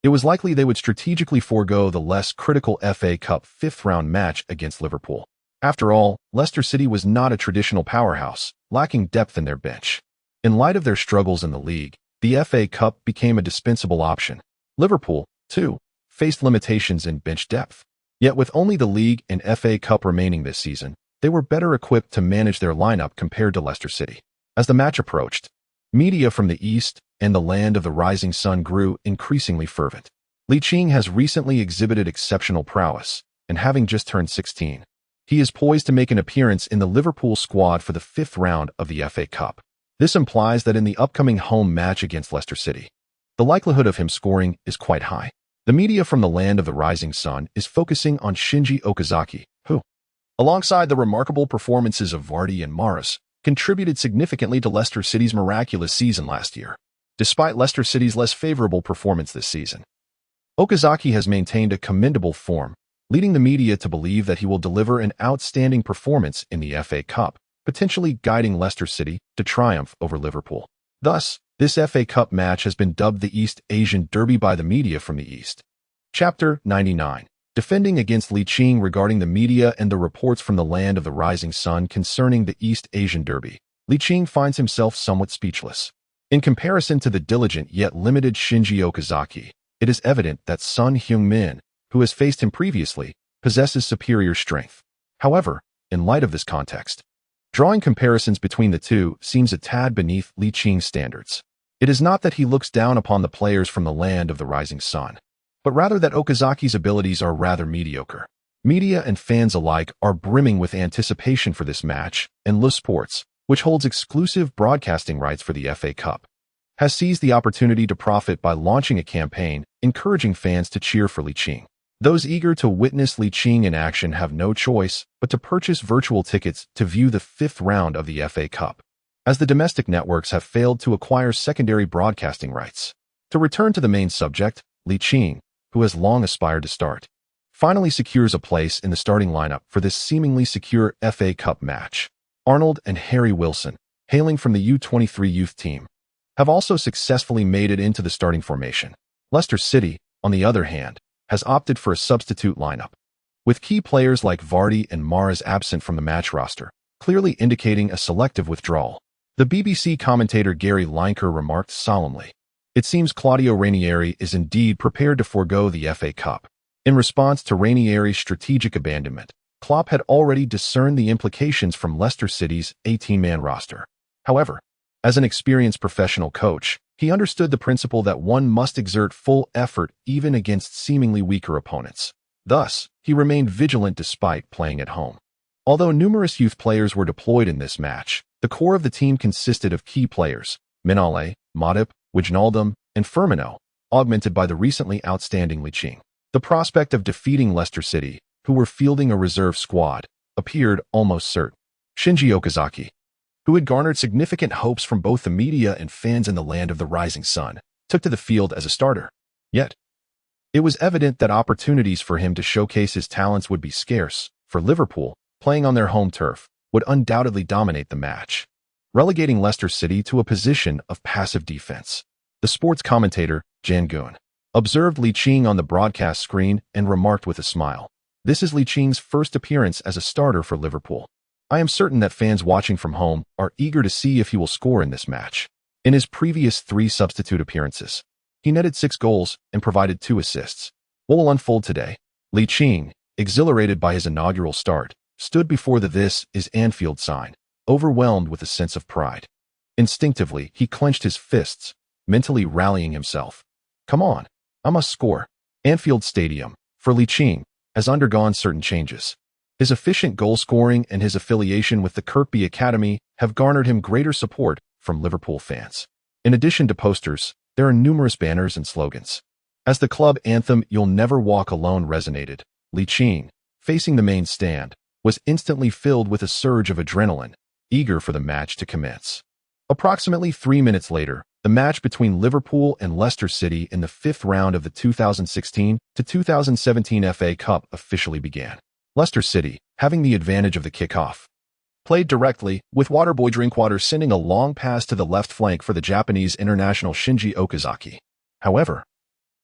it was likely they would strategically forego the less critical FA Cup 5th-round match against Liverpool. After all, Leicester City was not a traditional powerhouse, lacking depth in their bench. In light of their struggles in the league, the FA Cup became a dispensable option. Liverpool, too, faced limitations in bench depth. Yet with only the league and FA Cup remaining this season, they were better equipped to manage their lineup compared to Leicester City. As the match approached, media from the East and the land of the rising sun grew increasingly fervent. Ligt has recently exhibited exceptional prowess, and having just turned 16, he is poised to make an appearance in the Liverpool squad for the 5th round of the FA Cup. This implies that in the upcoming home match against Leicester City, the likelihood of him scoring is quite high. The media from the land of the rising sun is focusing on Shinji Okazaki, who, alongside the remarkable performances of Vardy and Mahrez, contributed significantly to Leicester City's miraculous season last year. Despite Leicester City's less favorable performance this season, Okazaki has maintained a commendable form, leading the media to believe that he will deliver an outstanding performance in the FA Cup, potentially guiding Leicester City to triumph over Liverpool. Thus, this FA Cup match has been dubbed the East Asian Derby by the media from the East. Chapter 99. Defending against Ligt regarding the media and the reports from the land of the rising sun concerning the East Asian Derby, Ligt finds himself somewhat speechless. In comparison to the diligent yet limited Shinji Okazaki, it is evident that Son Heung-min, who has faced him previously, possesses superior strength. However, in light of this context, drawing comparisons between the two seems a tad beneath Licht's standards. It is not that he looks down upon the players from the land of the rising sun, but rather that Okazaki's abilities are rather mediocre. Media and fans alike are brimming with anticipation for this match, and Le Sports, which holds exclusive broadcasting rights for the FA Cup, has seized the opportunity to profit by launching a campaign encouraging fans to cheer for Ligt. Those eager to witness Ligt in action have no choice but to purchase virtual tickets to view the 5th round of the FA Cup, as the domestic networks have failed to acquire secondary broadcasting rights. To return to the main subject, Ligt, who has long aspired to start, finally secures a place in the starting lineup for this seemingly secure FA Cup match. Arnold and Harry Wilson, hailing from the U23 youth team, have also successfully made it into the starting formation. Leicester City, on the other hand, has opted for a substitute lineup, with key players like Vardy and Mahrez absent from the match roster, clearly indicating a selective withdrawal. The BBC commentator Gary Lineker remarked solemnly, "It seems Claudio Ranieri is indeed prepared to forego the FA Cup." In response to Ranieri's strategic abandonment, Klopp had already discerned the implications from Leicester City's 18-man roster. However, as an experienced professional coach, he understood the principle that one must exert full effort even against seemingly weaker opponents. Thus, he remained vigilant despite playing at home. Although numerous youth players were deployed in this match, the core of the team consisted of key players, Minale, Matip, Wijnaldum, and Firmino, augmented by the recently outstanding Ligt. The prospect of defeating Leicester City, who were fielding a reserve squad, appeared almost certain. Shinji Okazaki, who had garnered significant hopes from both the media and fans in the land of the rising sun, took to the field as a starter. Yet, it was evident that opportunities for him to showcase his talents would be scarce, for Liverpool, playing on their home turf, would undoubtedly dominate the match, relegating Leicester City to a position of passive defense. The sports commentator, Jan Goon, observed Ligt on the broadcast screen and remarked with a smile, "This is Licht's first appearance as a starter for Liverpool. I am certain that fans watching from home are eager to see if he will score in this match." In his previous 3 substitute appearances, he netted 6 goals and provided 2 assists. What will unfold today? Ligt, exhilarated by his inaugural start, stood before the "This is Anfield" sign, overwhelmed with a sense of pride. Instinctively, he clenched his fists, mentally rallying himself. "Come on, I must score." Anfield Stadium, for Ligt, has undergone certain changes. His efficient goal scoring and his affiliation with the Kirkby Academy have garnered him greater support from Liverpool fans. In addition to posters, there are numerous banners and slogans. As the club anthem "You'll Never Walk Alone" resonated, Ligt, facing the main stand, was instantly filled with a surge of adrenaline, eager for the match to commence. Approximately 3 minutes later, the match between Liverpool and Leicester City in the 5th round of the 2016-2017 FA Cup officially began. Leicester City, having the advantage of the kickoff, played directly, with Waterboy Drinkwater sending a long pass to the left flank for the Japanese international Shinji Okazaki. However,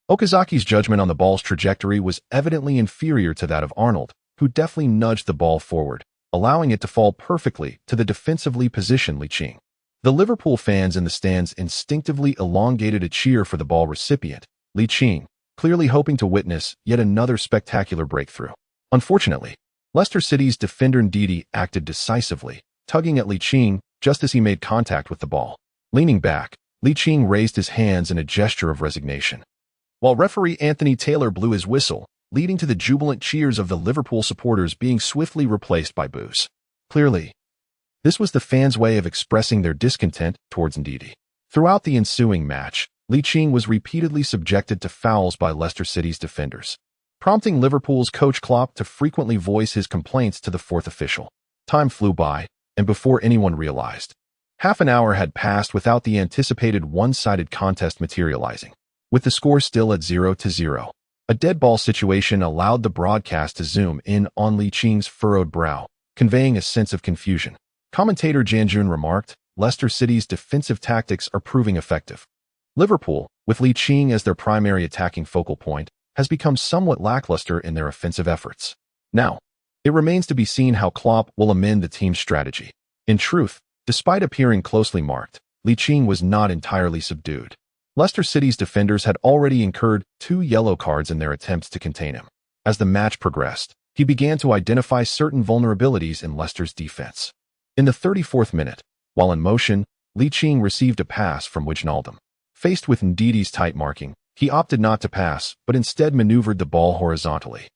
Okazaki's judgment on the ball's trajectory was evidently inferior to that of Arnold, who deftly nudged the ball forward, allowing it to fall perfectly to the defensively positioned Ligt. The Liverpool fans in the stands instinctively elongated a cheer for the ball recipient, Ligt, clearly hoping to witness yet another spectacular breakthrough. Unfortunately, Leicester City's defender Ndidi acted decisively, tugging at Ligt just as he made contact with the ball. Leaning back, Ligt raised his hands in a gesture of resignation, while referee Anthony Taylor blew his whistle, leading to the jubilant cheers of the Liverpool supporters being swiftly replaced by boos. Clearly, this was the fans' way of expressing their discontent towards Ndidi. Throughout the ensuing match, Ligt was repeatedly subjected to fouls by Leicester City's defenders, prompting Liverpool's coach Klopp to frequently voice his complaints to the 4th official. Time flew by, and before anyone realized, half an hour had passed without the anticipated one-sided contest materializing. With the score still at 0-0, a dead ball situation allowed the broadcast to zoom in on Licht's furrowed brow, conveying a sense of confusion. Commentator Janjun remarked, "Leicester City's defensive tactics are proving effective. Liverpool, with Ligt as their primary attacking focal point, has become somewhat lackluster in their offensive efforts. Now, it remains to be seen how Klopp will amend the team's strategy." In truth, despite appearing closely marked, Ligt was not entirely subdued. Leicester City's defenders had already incurred 2 yellow cards in their attempts to contain him. As the match progressed, he began to identify certain vulnerabilities in Leicester's defense. In the 34th minute, while in motion, Ligt received a pass from Wijnaldum. Faced with Ndidi's tight marking, he opted not to pass, but instead maneuvered the ball horizontally,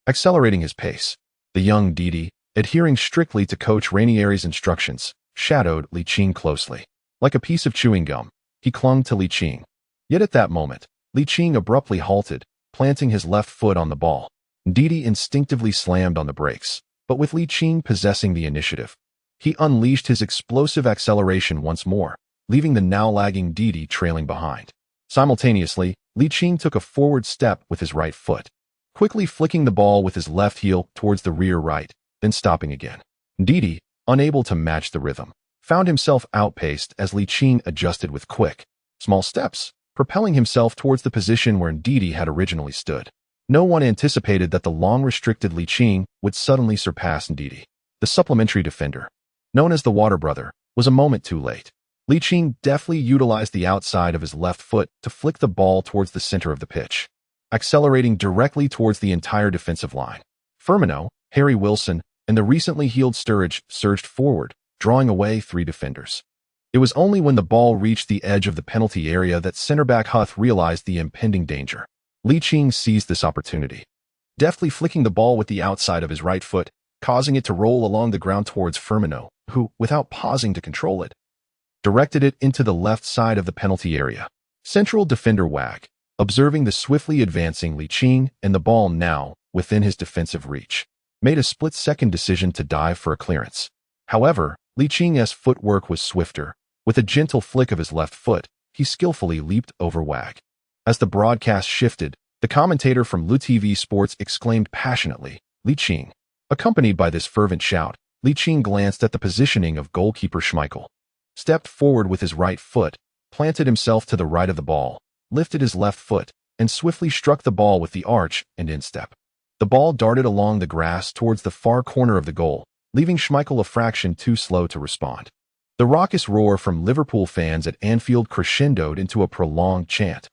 accelerating his pace. The young Ndidi, adhering strictly to Coach Ranieri's instructions, shadowed Ligt closely. Like a piece of chewing gum, he clung to Ligt. Yet at that moment, Ligt abruptly halted, planting his left foot on the ball. Ndidi instinctively slammed on the brakes, but with Ligt possessing the initiative, he unleashed his explosive acceleration once more, leaving the now lagging Ndidi trailing behind. Simultaneously, Ligt took a forward step with his right foot, quickly flicking the ball with his left heel towards the rear right, then stopping again. Ndidi, unable to match the rhythm, found himself outpaced as Ligt adjusted with quick, small steps, propelling himself towards the position where Ndidi had originally stood. No one anticipated that the long-restricted Ligt would suddenly surpass Ndidi. The supplementary defender, known as the Water Brother, was a moment too late. Ligt deftly utilized the outside of his left foot to flick the ball towards the center of the pitch, accelerating directly towards the entire defensive line. Firmino, Harry Wilson, and the recently healed Sturridge surged forward, drawing away 3 defenders. It was only when the ball reached the edge of the penalty area that center-back Huth realized the impending danger. Ligt seized this opportunity. deftly flicking the ball with the outside of his right foot, causing it to roll along the ground towards Firmino, who, without pausing to control it, directed it into the left side of the penalty area. Central defender Wag, observing the swiftly advancing Ligt and the ball now within his defensive reach, made a split-second decision to dive for a clearance. However, Licht's footwork was swifter. With a gentle flick of his left foot, he skillfully leaped over Wag. As the broadcast shifted, the commentator from LuTV Sports exclaimed passionately, "Ligt." Accompanied by this fervent shout, Ligt glanced at the positioning of goalkeeper Schmeichel, stepped forward with his right foot, planted himself to the right of the ball, lifted his left foot, and swiftly struck the ball with the arch and instep. The ball darted along the grass towards the far corner of the goal, leaving Schmeichel a fraction too slow to respond. The raucous roar from Liverpool fans at Anfield crescendoed into a prolonged chant,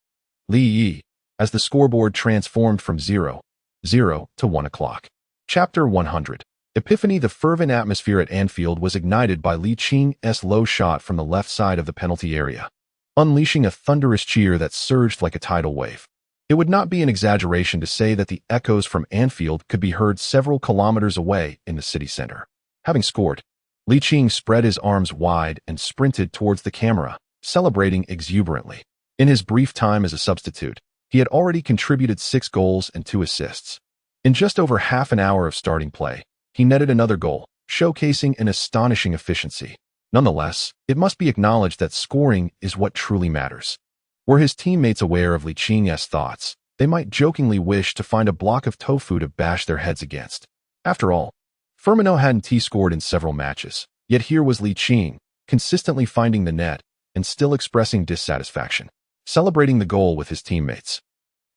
"Lee," as the scoreboard transformed from 0-0 to 1 o'clock. Chapter 100. Epiphany. The fervent atmosphere at Anfield was ignited by Licht's low shot from the left side of the penalty area, unleashing a thunderous cheer that surged like a tidal wave. It would not be an exaggeration to say that the echoes from Anfield could be heard several kilometers away in the city center. Having scored, Ligt spread his arms wide and sprinted towards the camera, celebrating exuberantly. In his brief time as a substitute, he had already contributed 6 goals and 2 assists. In just over half an hour of starting play, he netted another goal, showcasing an astonishing efficiency. Nonetheless, it must be acknowledged that scoring is what truly matters. Were his teammates aware of Licht's thoughts, they might jokingly wish to find a block of tofu to bash their heads against. After all, Firmino hadn't scored in several matches, yet here was Ligt, consistently finding the net and still expressing dissatisfaction, celebrating the goal with his teammates.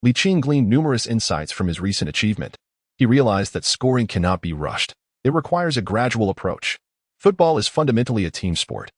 Ligt gleaned numerous insights from his recent achievement. He realized that scoring cannot be rushed. It requires a gradual approach. Football is fundamentally a team sport,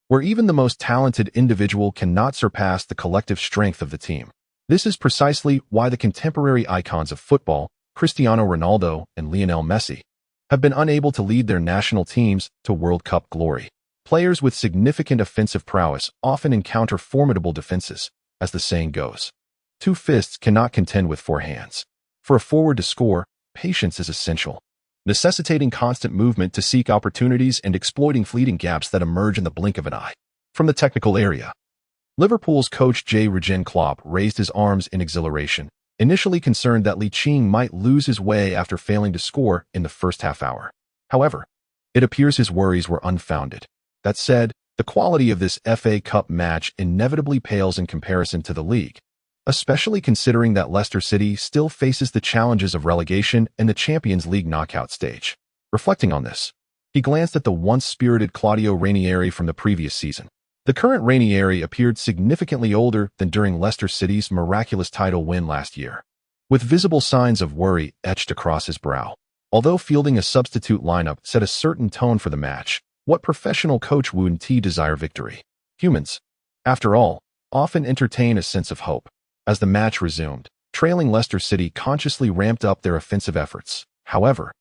where even the most talented individual cannot surpass the collective strength of the team. This is precisely why the contemporary icons of football, Cristiano Ronaldo and Lionel Messi, have been unable to lead their national teams to World Cup glory. Players with significant offensive prowess often encounter formidable defenses, as the saying goes. 2 fists cannot contend with 4 hands. For a forward to score, patience is essential, necessitating constant movement to seek opportunities and exploiting fleeting gaps that emerge in the blink of an eye. From the technical area, Liverpool's coach Jurgen Klopp raised his arms in exhilaration, initially concerned that Ligt might lose his way after failing to score in the first half hour. However, it appears his worries were unfounded. That said, the quality of this FA Cup match inevitably pales in comparison to the league, especially considering that Leicester City still faces the challenges of relegation and the Champions League knockout stage. Reflecting on this, he glanced at the once-spirited Claudio Ranieri from the previous season. The current Ranieri appeared significantly older than during Leicester City's miraculous title win last year, with visible signs of worry etched across his brow. Although fielding a substitute lineup set a certain tone for the match, what professional coach wouldn't desire victory? Humans, after all, often entertain a sense of hope. As the match resumed, trailing Leicester City consciously ramped up their offensive efforts. However,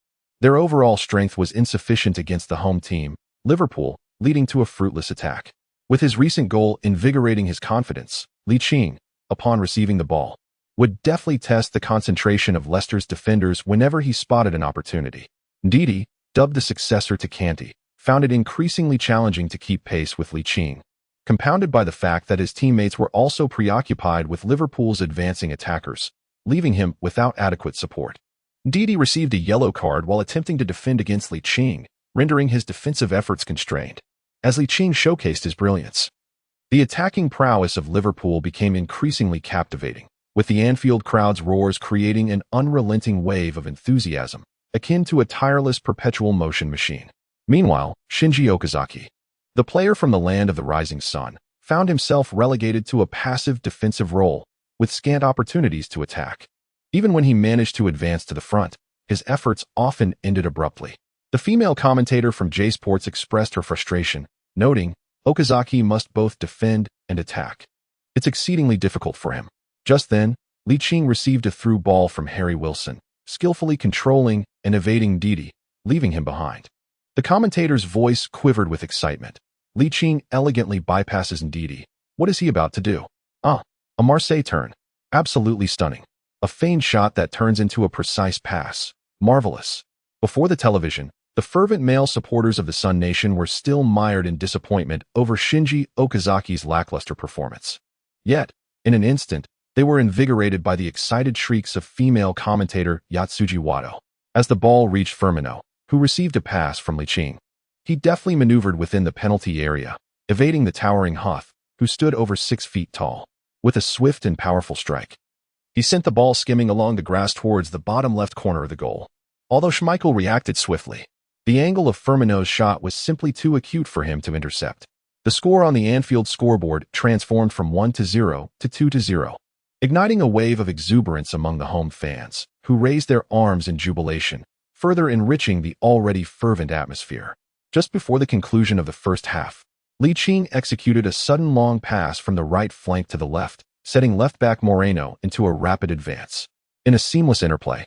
their overall strength was insufficient against the home team, Liverpool, leading to a fruitless attack. With his recent goal invigorating his confidence, Ligt, upon receiving the ball, would deftly test the concentration of Leicester's defenders whenever he spotted an opportunity. Ndidi, dubbed the successor to Kanté, found it increasingly challenging to keep pace with Ligt, compounded by the fact that his teammates were also preoccupied with Liverpool's advancing attackers, leaving him without adequate support. Ndidi received a yellow card while attempting to defend against Ligt, rendering his defensive efforts constrained. As Ligt showcased his brilliance, the attacking prowess of Liverpool became increasingly captivating, with the Anfield crowd's roars creating an unrelenting wave of enthusiasm, akin to a tireless perpetual motion machine. Meanwhile, Shinji Okazaki, the player from the land of the rising sun, found himself relegated to a passive defensive role, with scant opportunities to attack. Even when he managed to advance to the front, his efforts often ended abruptly. The female commentator from J Sports expressed her frustration, noting, Okazaki must both defend and attack. It's exceedingly difficult for him. Just then, Ligt received a through ball from Harry Wilson, skillfully controlling and evading Ndidi, leaving him behind. The commentator's voice quivered with excitement. Ligt elegantly bypasses Ndidi. What is he about to do? A Marseille turn. Absolutely stunning. A feigned shot that turns into a precise pass. Marvelous. Before the television, the fervent male supporters of the Sun Nation were still mired in disappointment over Shinji Okazaki's lackluster performance. Yet, in an instant, they were invigorated by the excited shrieks of female commentator Yatsuji Wado. As the ball reached Firmino, who received a pass from Ligt, he deftly maneuvered within the penalty area, evading the towering Huth, who stood over 6 feet tall. With a swift and powerful strike, he sent the ball skimming along the grass towards the bottom left corner of the goal. Although Schmeichel reacted swiftly, the angle of Firmino's shot was simply too acute for him to intercept. The score on the Anfield scoreboard transformed from 1-0 to 2-0, igniting a wave of exuberance among the home fans, who raised their arms in jubilation, further enriching the already fervent atmosphere. Just before the conclusion of the first half, Ligt executed a sudden long pass from the right flank to the left, setting left-back Moreno into a rapid advance. In a seamless interplay,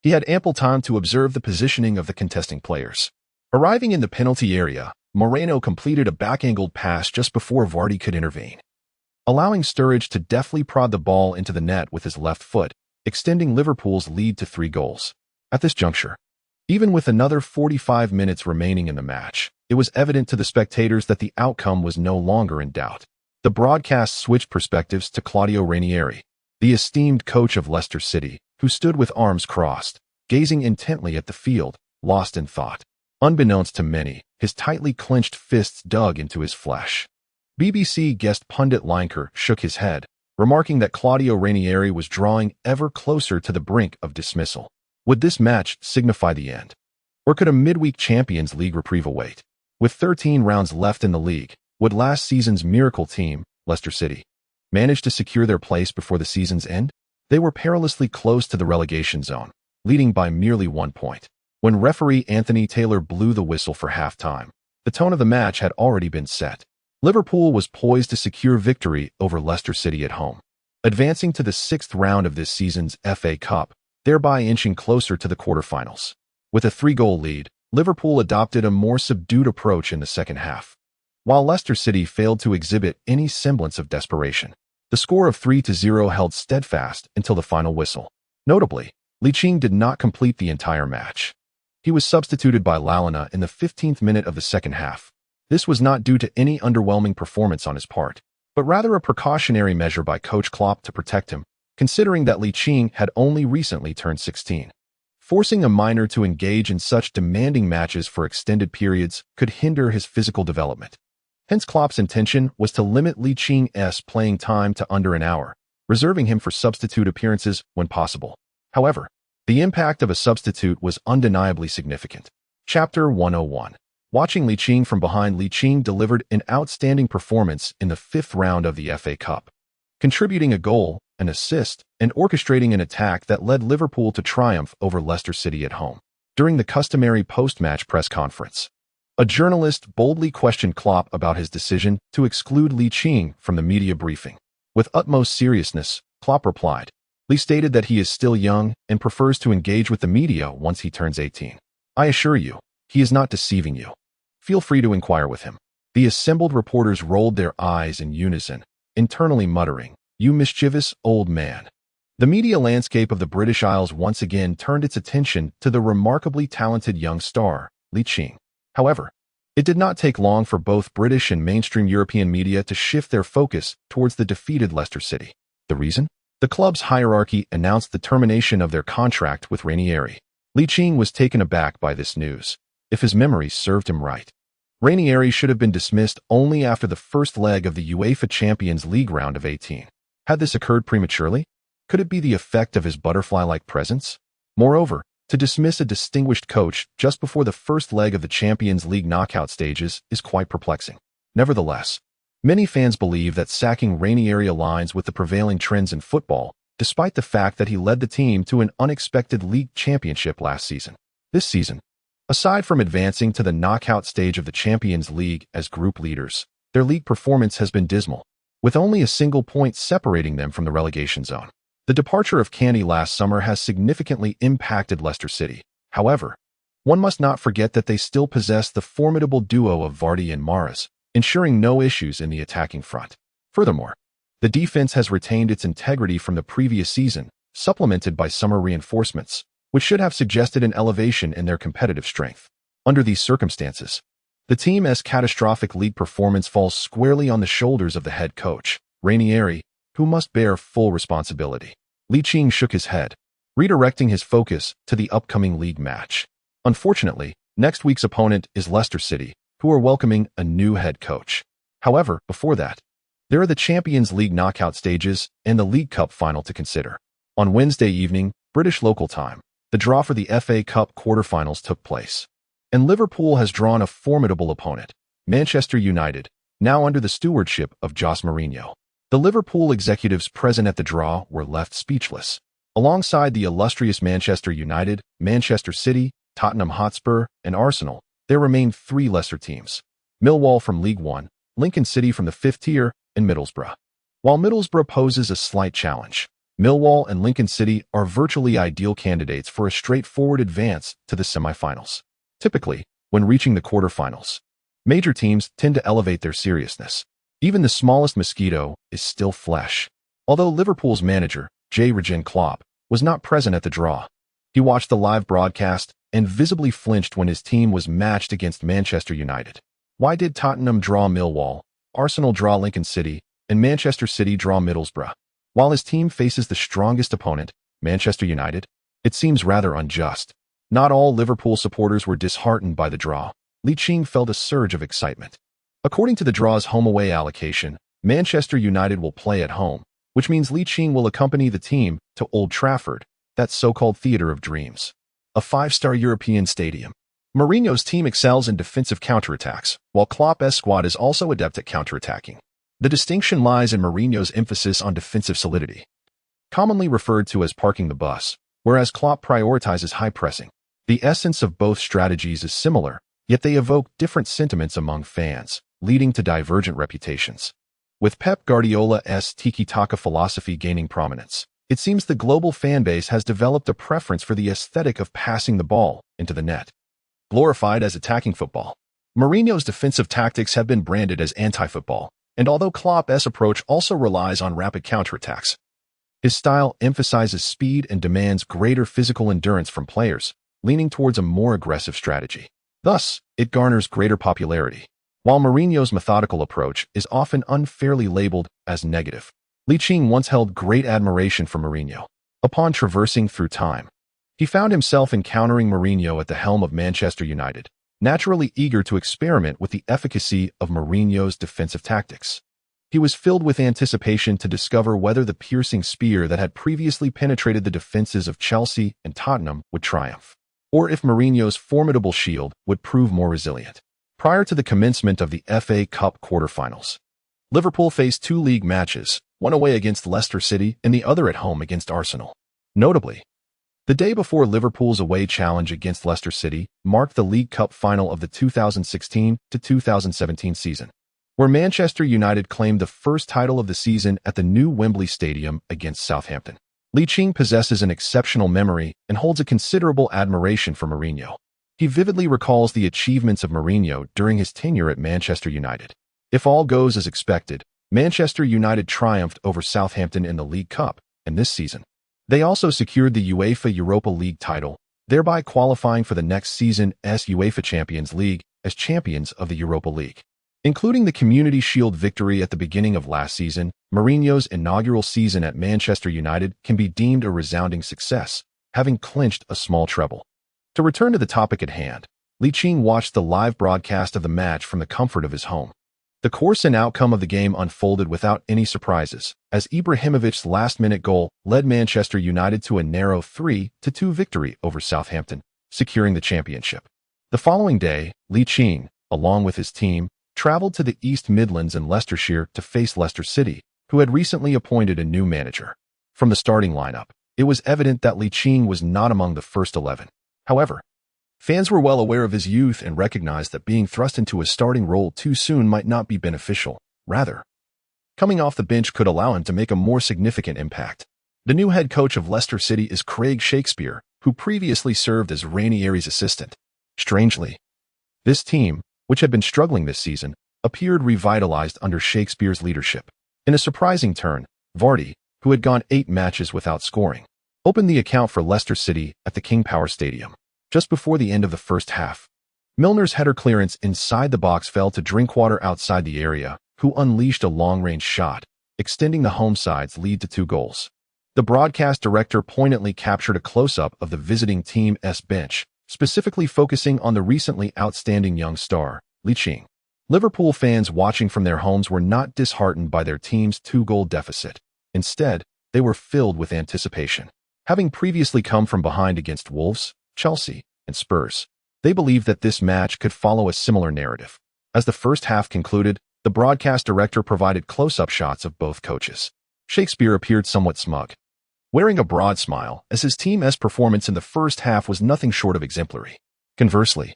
he had ample time to observe the positioning of the contesting players. Arriving in the penalty area, Moreno completed a back-angled pass just before Vardy could intervene, allowing Sturridge to deftly prod the ball into the net with his left foot, extending Liverpool's lead to 3 goals. At this juncture, even with another 45 minutes remaining in the match, it was evident to the spectators that the outcome was no longer in doubt. The broadcast switched perspectives to Claudio Ranieri, the esteemed coach of Leicester City, who stood with arms crossed, gazing intently at the field, lost in thought. Unbeknownst to many, his tightly clenched fists dug into his flesh. BBC guest pundit Lineker shook his head, remarking that Claudio Ranieri was drawing ever closer to the brink of dismissal. Would this match signify the end? Or could a midweek Champions League reprieve await? With 13 rounds left in the league, would last season's miracle team, Leicester City, manage to secure their place before the season's end? They were perilously close to the relegation zone, leading by merely 1 point. When referee Anthony Taylor blew the whistle for halftime, the tone of the match had already been set. Liverpool was poised to secure victory over Leicester City at home, advancing to the 6th round of this season's FA Cup, thereby inching closer to the quarterfinals. With a 3-goal lead, Liverpool adopted a more subdued approach in the second half, while Leicester City failed to exhibit any semblance of desperation. The score of 3-0 held steadfast until the final whistle. Notably, Ligt did not complete the entire match. He was substituted by Lalana in the 15th minute of the second half. This was not due to any underwhelming performance on his part, but rather a precautionary measure by Coach Klopp to protect him, considering that Ligt had only recently turned 16. Forcing a minor to engage in such demanding matches for extended periods could hinder his physical development. Hence Klopp's intention was to limit Licht's playing time to under an hour, reserving him for substitute appearances when possible. However, the impact of a substitute was undeniably significant. Chapter 101. Watching Ligt from behind. Ligt delivered an outstanding performance in the 5th round of the FA Cup, contributing a goal, an assist, and orchestrating an attack that led Liverpool to triumph over Leicester City at home. During the customary post-match press conference, a journalist boldly questioned Klopp about his decision to exclude Ligt from the media briefing. With utmost seriousness, Klopp replied. Lee stated that he is still young and prefers to engage with the media once he turns 18. I assure you, he is not deceiving you. Feel free to inquire with him. The assembled reporters rolled their eyes in unison, internally muttering, "You mischievous old man." The media landscape of the British Isles once again turned its attention to the remarkably talented young star, Ligt. However, it did not take long for both British and mainstream European media to shift their focus towards the defeated Leicester City. The reason? The club's hierarchy announced the termination of their contract with Ranieri. Ligt was taken aback by this news, if his memory served him right. Ranieri should have been dismissed only after the first leg of the UEFA Champions League round of 18. Had this occurred prematurely? Could it be the effect of his butterfly-like presence? Moreover, to dismiss a distinguished coach just before the first leg of the Champions League knockout stages is quite perplexing. Nevertheless, many fans believe that sacking Ranieri aligns with the prevailing trends in football, despite the fact that he led the team to an unexpected league championship last season. This season, aside from advancing to the knockout stage of the Champions League as group leaders, their league performance has been dismal, with only a single point separating them from the relegation zone. The departure of Kean last summer has significantly impacted Leicester City. However, one must not forget that they still possess the formidable duo of Vardy and Mahrez, ensuring no issues in the attacking front. Furthermore, the defense has retained its integrity from the previous season, supplemented by summer reinforcements, which should have suggested an elevation in their competitive strength. Under these circumstances, the team's catastrophic league performance falls squarely on the shoulders of the head coach, Ranieri, who must bear full responsibility. Ligt shook his head, redirecting his focus to the upcoming league match. Unfortunately, next week's opponent is Leicester City, who are welcoming a new head coach. However, before that, there are the Champions League knockout stages and the League Cup final to consider. On Wednesday evening, British local time, the draw for the FA Cup quarterfinals took place. And Liverpool has drawn a formidable opponent, Manchester United, now under the stewardship of Jose Mourinho. The Liverpool executives present at the draw were left speechless. Alongside the illustrious Manchester United, Manchester City, Tottenham Hotspur, and Arsenal, there remained three lesser teams: Millwall from League One, Lincoln City from the 5th tier, and Middlesbrough. While Middlesbrough poses a slight challenge, Millwall and Lincoln City are virtually ideal candidates for a straightforward advance to the semifinals. Typically, when reaching the quarterfinals, major teams tend to elevate their seriousness. Even the smallest mosquito is still flesh. Although Liverpool's manager, Jurgen Klopp, was not present at the draw, he watched the live broadcast and visibly flinched when his team was matched against Manchester United. Why did Tottenham draw Millwall, Arsenal draw Lincoln City, and Manchester City draw Middlesbrough, while his team faces the strongest opponent, Manchester United? It seems rather unjust. Not all Liverpool supporters were disheartened by the draw. Ligt felt a surge of excitement. According to the draw's home-away allocation, Manchester United will play at home, which means Ligt will accompany the team to Old Trafford, that so-called theater of dreams, a 5-star European stadium. Mourinho's team excels in defensive counterattacks, while Klopp's squad is also adept at counterattacking. The distinction lies in Mourinho's emphasis on defensive solidity, commonly referred to as parking the bus, whereas Klopp prioritizes high pressing. The essence of both strategies is similar, yet they evoke different sentiments among fans, leading to divergent reputations. With Pep Guardiola's tiki-taka philosophy gaining prominence, it seems the global fanbase has developed a preference for the aesthetic of passing the ball into the net, glorified as attacking football. Mourinho's defensive tactics have been branded as anti-football, and although Klopp's approach also relies on rapid counterattacks, his style emphasizes speed and demands greater physical endurance from players, leaning towards a more aggressive strategy. Thus, it garners greater popularity. While Mourinho's methodical approach is often unfairly labeled as negative, Ligt once held great admiration for Mourinho. Upon traversing through time, he found himself encountering Mourinho at the helm of Manchester United, naturally eager to experiment with the efficacy of Mourinho's defensive tactics. He was filled with anticipation to discover whether the piercing spear that had previously penetrated the defenses of Chelsea and Tottenham would triumph, or if Mourinho's formidable shield would prove more resilient. Prior to the commencement of the FA Cup quarterfinals, Liverpool faced two league matches, one away against Leicester City and the other at home against Arsenal. Notably, the day before Liverpool's away challenge against Leicester City marked the League Cup final of the 2016-2017 season, where Manchester United claimed the first title of the season at the new Wembley Stadium against Southampton. Ligt possesses an exceptional memory and holds a considerable admiration for Mourinho. He vividly recalls the achievements of Mourinho during his tenure at Manchester United. If all goes as expected, Manchester United triumphed over Southampton in the League Cup, and this season, they also secured the UEFA Europa League title, thereby qualifying for the next season's UEFA Champions League as champions of the Europa League. Including the Community Shield victory at the beginning of last season, Mourinho's inaugural season at Manchester United can be deemed a resounding success, having clinched a small treble. To return to the topic at hand, Ligt watched the live broadcast of the match from the comfort of his home. The course and outcome of the game unfolded without any surprises, as Ibrahimovic's last-minute goal led Manchester United to a narrow 3-2 victory over Southampton, securing the championship. The following day, Ligt, along with his team, traveled to the East Midlands and Leicestershire to face Leicester City, who had recently appointed a new manager. From the starting lineup, it was evident that Ligt was not among the first 11. However, fans were well aware of his youth and recognized that being thrust into a starting role too soon might not be beneficial. Rather, coming off the bench could allow him to make a more significant impact. The new head coach of Leicester City is Craig Shakespeare, who previously served as Ranieri's assistant. Strangely, this team, which had been struggling this season, appeared revitalized under Shakespeare's leadership. In a surprising turn, Vardy, who had gone 8 matches without scoring, opened the account for Leicester City at the King Power Stadium. Just before the end of the first half, Milner's header clearance inside the box fell to Drinkwater outside the area, who unleashed a long-range shot, extending the home side's lead to 2 goals. The broadcast director poignantly captured a close-up of the visiting team's bench, specifically focusing on the recently outstanding young star, Ligt. Liverpool fans watching from their homes were not disheartened by their team's 2-goal deficit. Instead, they were filled with anticipation. Having previously come from behind against Wolves, Chelsea, and Spurs, they believed that this match could follow a similar narrative. As the first half concluded, the broadcast director provided close-up shots of both coaches. Shakespeare appeared somewhat smug, wearing a broad smile, as his team's performance in the first half was nothing short of exemplary. Conversely,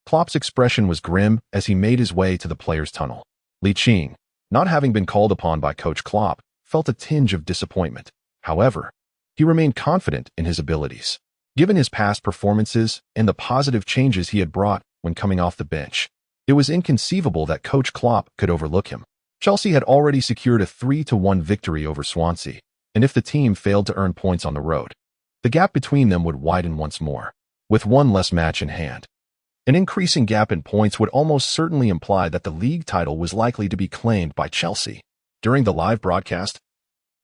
Klopp's expression was grim as he made his way to the players' tunnel. Ligt, not having been called upon by Coach Klopp, felt a tinge of disappointment. However, he remained confident in his abilities, given his past performances and the positive changes he had brought when coming off the bench. It was inconceivable that Coach Klopp could overlook him. Chelsea had already secured a 3-1 victory over Swansea, and if the team failed to earn points on the road, the gap between them would widen once more. With one less match in hand, an increasing gap in points would almost certainly imply that the league title was likely to be claimed by Chelsea. During the live broadcast,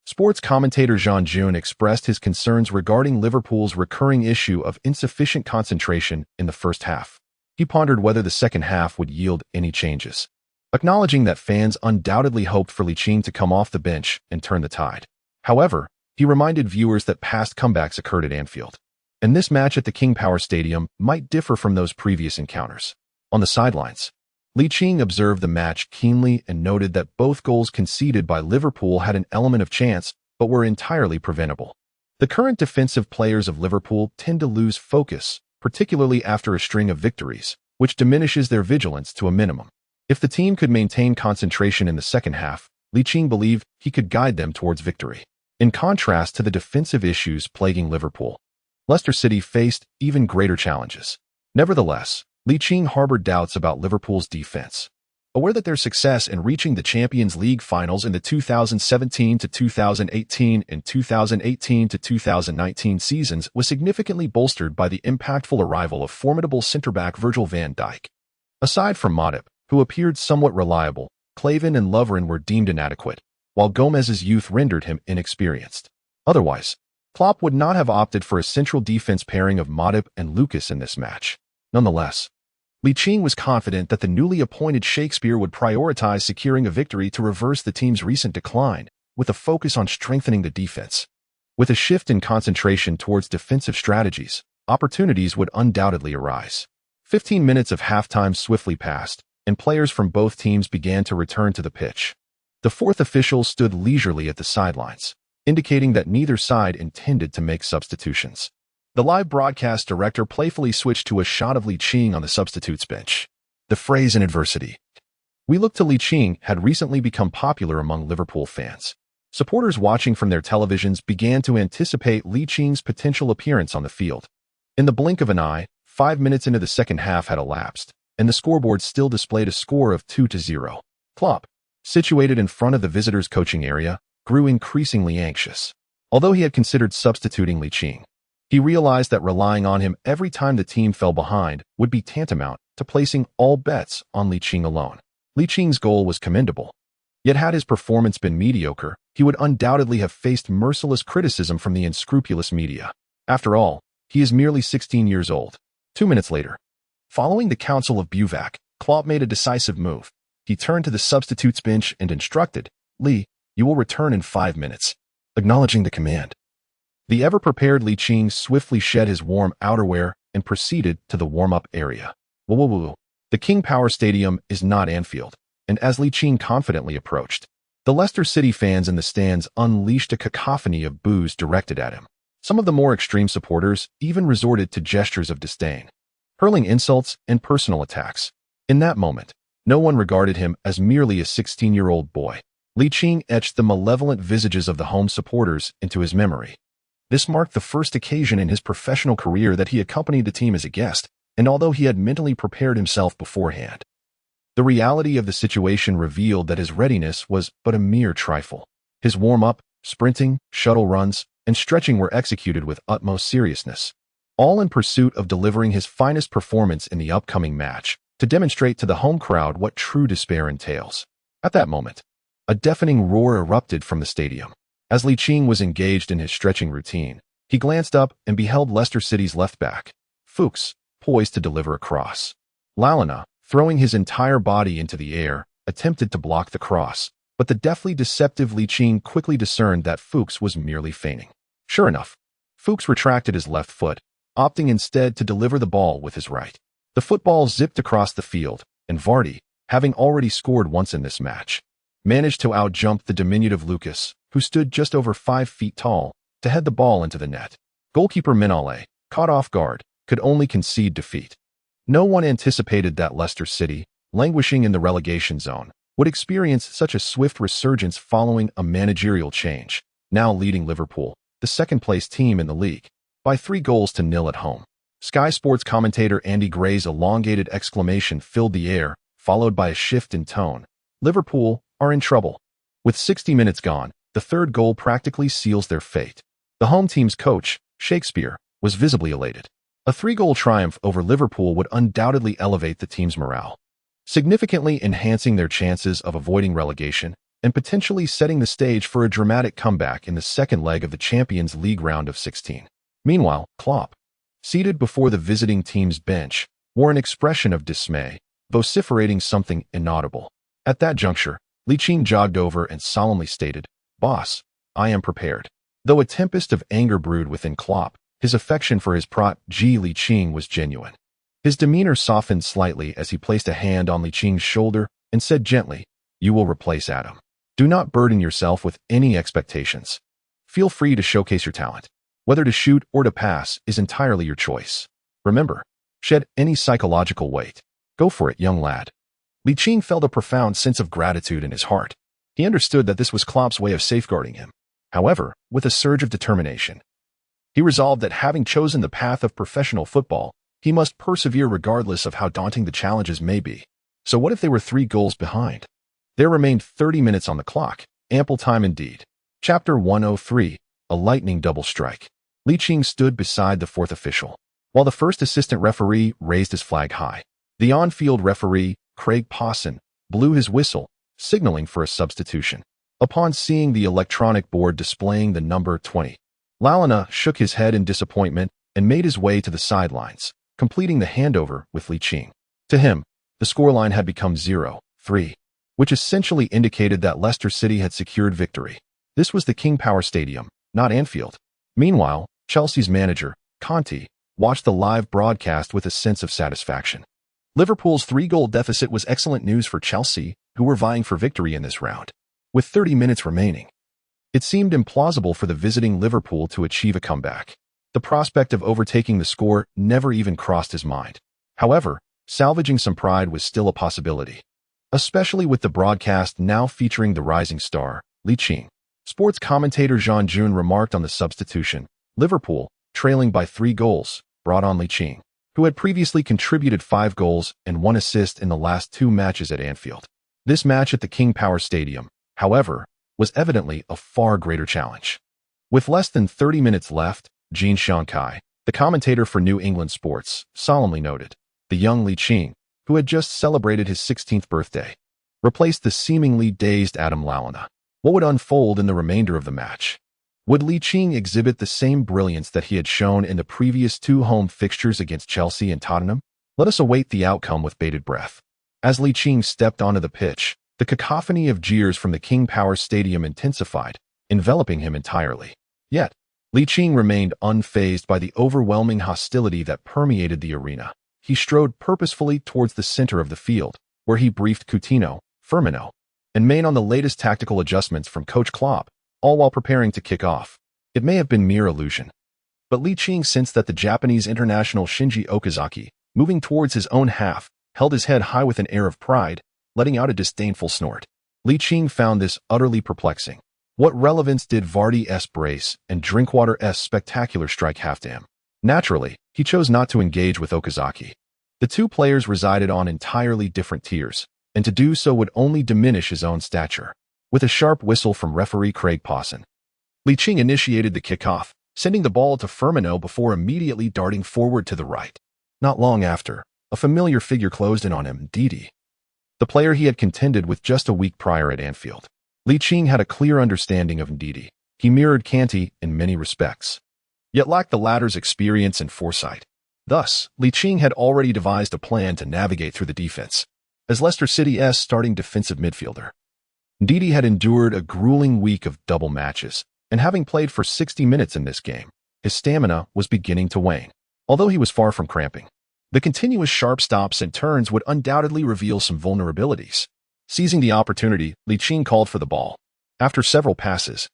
sports commentator Jean June expressed his concerns regarding Liverpool's recurring issue of insufficient concentration in the first half. He pondered whether the second half would yield any changes, acknowledging that fans undoubtedly hoped for Ligt to come off the bench and turn the tide. However, he reminded viewers that past comebacks occurred at Anfield, and this match at the King Power Stadium might differ from those previous encounters. On the sidelines, Ligt observed the match keenly and noted that both goals conceded by Liverpool had an element of chance but were entirely preventable. The current defensive players of Liverpool tend to lose focus, particularly after a string of victories, which diminishes their vigilance to a minimum. If the team could maintain concentration in the second half, Ligt believed he could guide them towards victory. In contrast to the defensive issues plaguing Liverpool, Leicester City faced even greater challenges. Nevertheless, Ligt harbored doubts about Liverpool's defense. Aware that their success in reaching the Champions League finals in the 2017-2018 and 2018-2019 seasons was significantly bolstered by the impactful arrival of formidable centre-back Virgil van Dijk. Aside from Matip, who appeared somewhat reliable, Klavan and Lovren were deemed inadequate, while Gomez's youth rendered him inexperienced. Otherwise, Klopp would not have opted for a central defense pairing of Matip and Lucas in this match. Nonetheless, Ligt was confident that the newly appointed Shakespeare would prioritize securing a victory to reverse the team's recent decline, with a focus on strengthening the defense. With a shift in concentration towards defensive strategies, opportunities would undoubtedly arise. 15 minutes of halftime swiftly passed, and players from both teams began to return to the pitch. The fourth official stood leisurely at the sidelines, indicating that neither side intended to make substitutions. The live broadcast director playfully switched to a shot of Ligt on the substitutes bench. The phrase "in adversity, we look to Ligt" had recently become popular among Liverpool fans. Supporters watching from their televisions began to anticipate Licht's potential appearance on the field. In the blink of an eye, 5 minutes into the second half had elapsed, and the scoreboard still displayed a score of 2-0. Klopp, situated in front of the visitors' coaching area, grew increasingly anxious. Although he had considered substituting Ligt, he realized that relying on him every time the team fell behind would be tantamount to placing all bets on Ligt alone. Licht's goal was commendable, yet had his performance been mediocre, he would undoubtedly have faced merciless criticism from the unscrupulous media. After all, he is merely 16 years old. 2 minutes later, following the counsel of Buvac, Klopp made a decisive move. He turned to the substitutes bench and instructed, "Lee, you will return in 5 minutes." Acknowledging the command, the ever-prepared Ligt swiftly shed his warm outerwear and proceeded to the warm-up area. Whoa. The King Power Stadium is not Anfield, and as Ligt confidently approached, the Leicester City fans in the stands unleashed a cacophony of boos directed at him. Some of the more extreme supporters even resorted to gestures of disdain, hurling insults and personal attacks. In that moment, no one regarded him as merely a 16-year-old boy. Ligt etched the malevolent visages of the home supporters into his memory. This marked the first occasion in his professional career that he accompanied the team as a guest, and although he had mentally prepared himself beforehand, the reality of the situation revealed that his readiness was but a mere trifle. His warm-up, sprinting, shuttle runs, and stretching were executed with utmost seriousness, all in pursuit of delivering his finest performance in the upcoming match, to demonstrate to the home crowd what true despair entails. At that moment, a deafening roar erupted from the stadium. As Ligt was engaged in his stretching routine, he glanced up and beheld Leicester City's left back, Fuchs, poised to deliver a cross. Lalana, throwing his entire body into the air, attempted to block the cross, but the deftly deceptive Ligt quickly discerned that Fuchs was merely feigning. Sure enough, Fuchs retracted his left foot, opting instead to deliver the ball with his right. The football zipped across the field, and Vardy, having already scored once in this match, managed to outjump the diminutive Lucas, who stood just over 5 feet tall, to head the ball into the net. Goalkeeper Minale, caught off guard, could only concede defeat. No one anticipated that Leicester City, languishing in the relegation zone, would experience such a swift resurgence following a managerial change, now leading Liverpool, the second-place team in the league, by 3-0 at home. Sky Sports commentator Andy Gray's elongated exclamation filled the air, followed by a shift in tone. Liverpool are in trouble. With 60 minutes gone, the third goal practically seals their fate. The home team's coach, Shakespeare, was visibly elated. A 3-goal triumph over Liverpool would undoubtedly elevate the team's morale, significantly enhancing their chances of avoiding relegation and potentially setting the stage for a dramatic comeback in the second leg of the Champions League round of 16. Meanwhile, Klopp, seated before the visiting team's bench, wore an expression of dismay, vociferating something inaudible. At that juncture, Ligt jogged over and solemnly stated, "Boss, I am prepared." Though a tempest of anger brewed within Klopp, his affection for his protege Ligt was genuine. His demeanor softened slightly as he placed a hand on Liching's shoulder and said gently, "You will replace Adam. Do not burden yourself with any expectations. Feel free to showcase your talent. Whether to shoot or to pass is entirely your choice. Remember, shed any psychological weight. Go for it, young lad." Ligt felt a profound sense of gratitude in his heart. He understood that this was Klopp's way of safeguarding him. However, with a surge of determination, he resolved that having chosen the path of professional football, he must persevere regardless of how daunting the challenges may be. So what if they were 3 goals behind? There remained 30 minutes on the clock, ample time indeed. Chapter 103, a lightning double strike. Ligt stood beside the fourth official, while the first assistant referee raised his flag high. The on-field referee, Craig Pawson, blew his whistle, signaling for a substitution. Upon seeing the electronic board displaying the number 20, Lalana shook his head in disappointment and made his way to the sidelines, completing the handover with Ligt. To him, the scoreline had become 0-3, which essentially indicated that Leicester City had secured victory. This was the King Power Stadium, not Anfield. Meanwhile, Chelsea's manager, Conte, watched the live broadcast with a sense of satisfaction. Liverpool's 3-goal deficit was excellent news for Chelsea, who were vying for victory in this round. With 30 minutes remaining, it seemed implausible for the visiting Liverpool to achieve a comeback. The prospect of overtaking the score never even crossed his mind. However, salvaging some pride was still a possibility, especially with the broadcast now featuring the rising star, Ligt. Sports commentator Jean June remarked on the substitution. Liverpool, trailing by 3 goals, brought on Ligt, who had previously contributed 5 goals and 1 assist in the last 2 matches at Anfield. This match at the King Power Stadium, however, was evidently a far greater challenge. With less than 30 minutes left, Jean Shankai, the commentator for New England Sports, solemnly noted, the young Ligt, who had just celebrated his 16th birthday, replaced the seemingly dazed Adam Lalana. What would unfold in the remainder of the match? Would Ligt exhibit the same brilliance that he had shown in the previous 2 home fixtures against Chelsea and Tottenham? Let us await the outcome with bated breath. As Ligt stepped onto the pitch, the cacophony of jeers from the King Power Stadium intensified, enveloping him entirely. Yet, Ligt remained unfazed by the overwhelming hostility that permeated the arena. He strode purposefully towards the center of the field, where he briefed Coutinho, Firmino, and made on the latest tactical adjustments from Coach Klopp, all while preparing to kick off. It may have been mere illusion, but Ligt sensed that the Japanese international Shinji Okazaki, moving towards his own half, held his head high with an air of pride, letting out a disdainful snort. Ligt found this utterly perplexing. What relevance did Vardy's brace and Drinkwater's spectacular strike have to him? Naturally, he chose not to engage with Okazaki. The 2 players resided on entirely different tiers, and to do so would only diminish his own stature. With a sharp whistle from referee Craig Pawson, Ching initiated the kickoff, sending the ball to Firmino before immediately darting forward to the right. Not long after, a familiar figure closed in on him, Ndidi, the player he had contended with just a week prior at Anfield. Ching had a clear understanding of Ndidi. He mirrored Kanté in many respects, yet lacked the latter's experience and foresight. Thus, Ching had already devised a plan to navigate through the defense. As Leicester City's starting defensive midfielder, Ndidi had endured a grueling week of double matches, and having played for 60 minutes in this game, his stamina was beginning to wane. Although he was far from cramping, the continuous sharp stops and turns would undoubtedly reveal some vulnerabilities. Seizing the opportunity, Ching called for the ball. After several passes,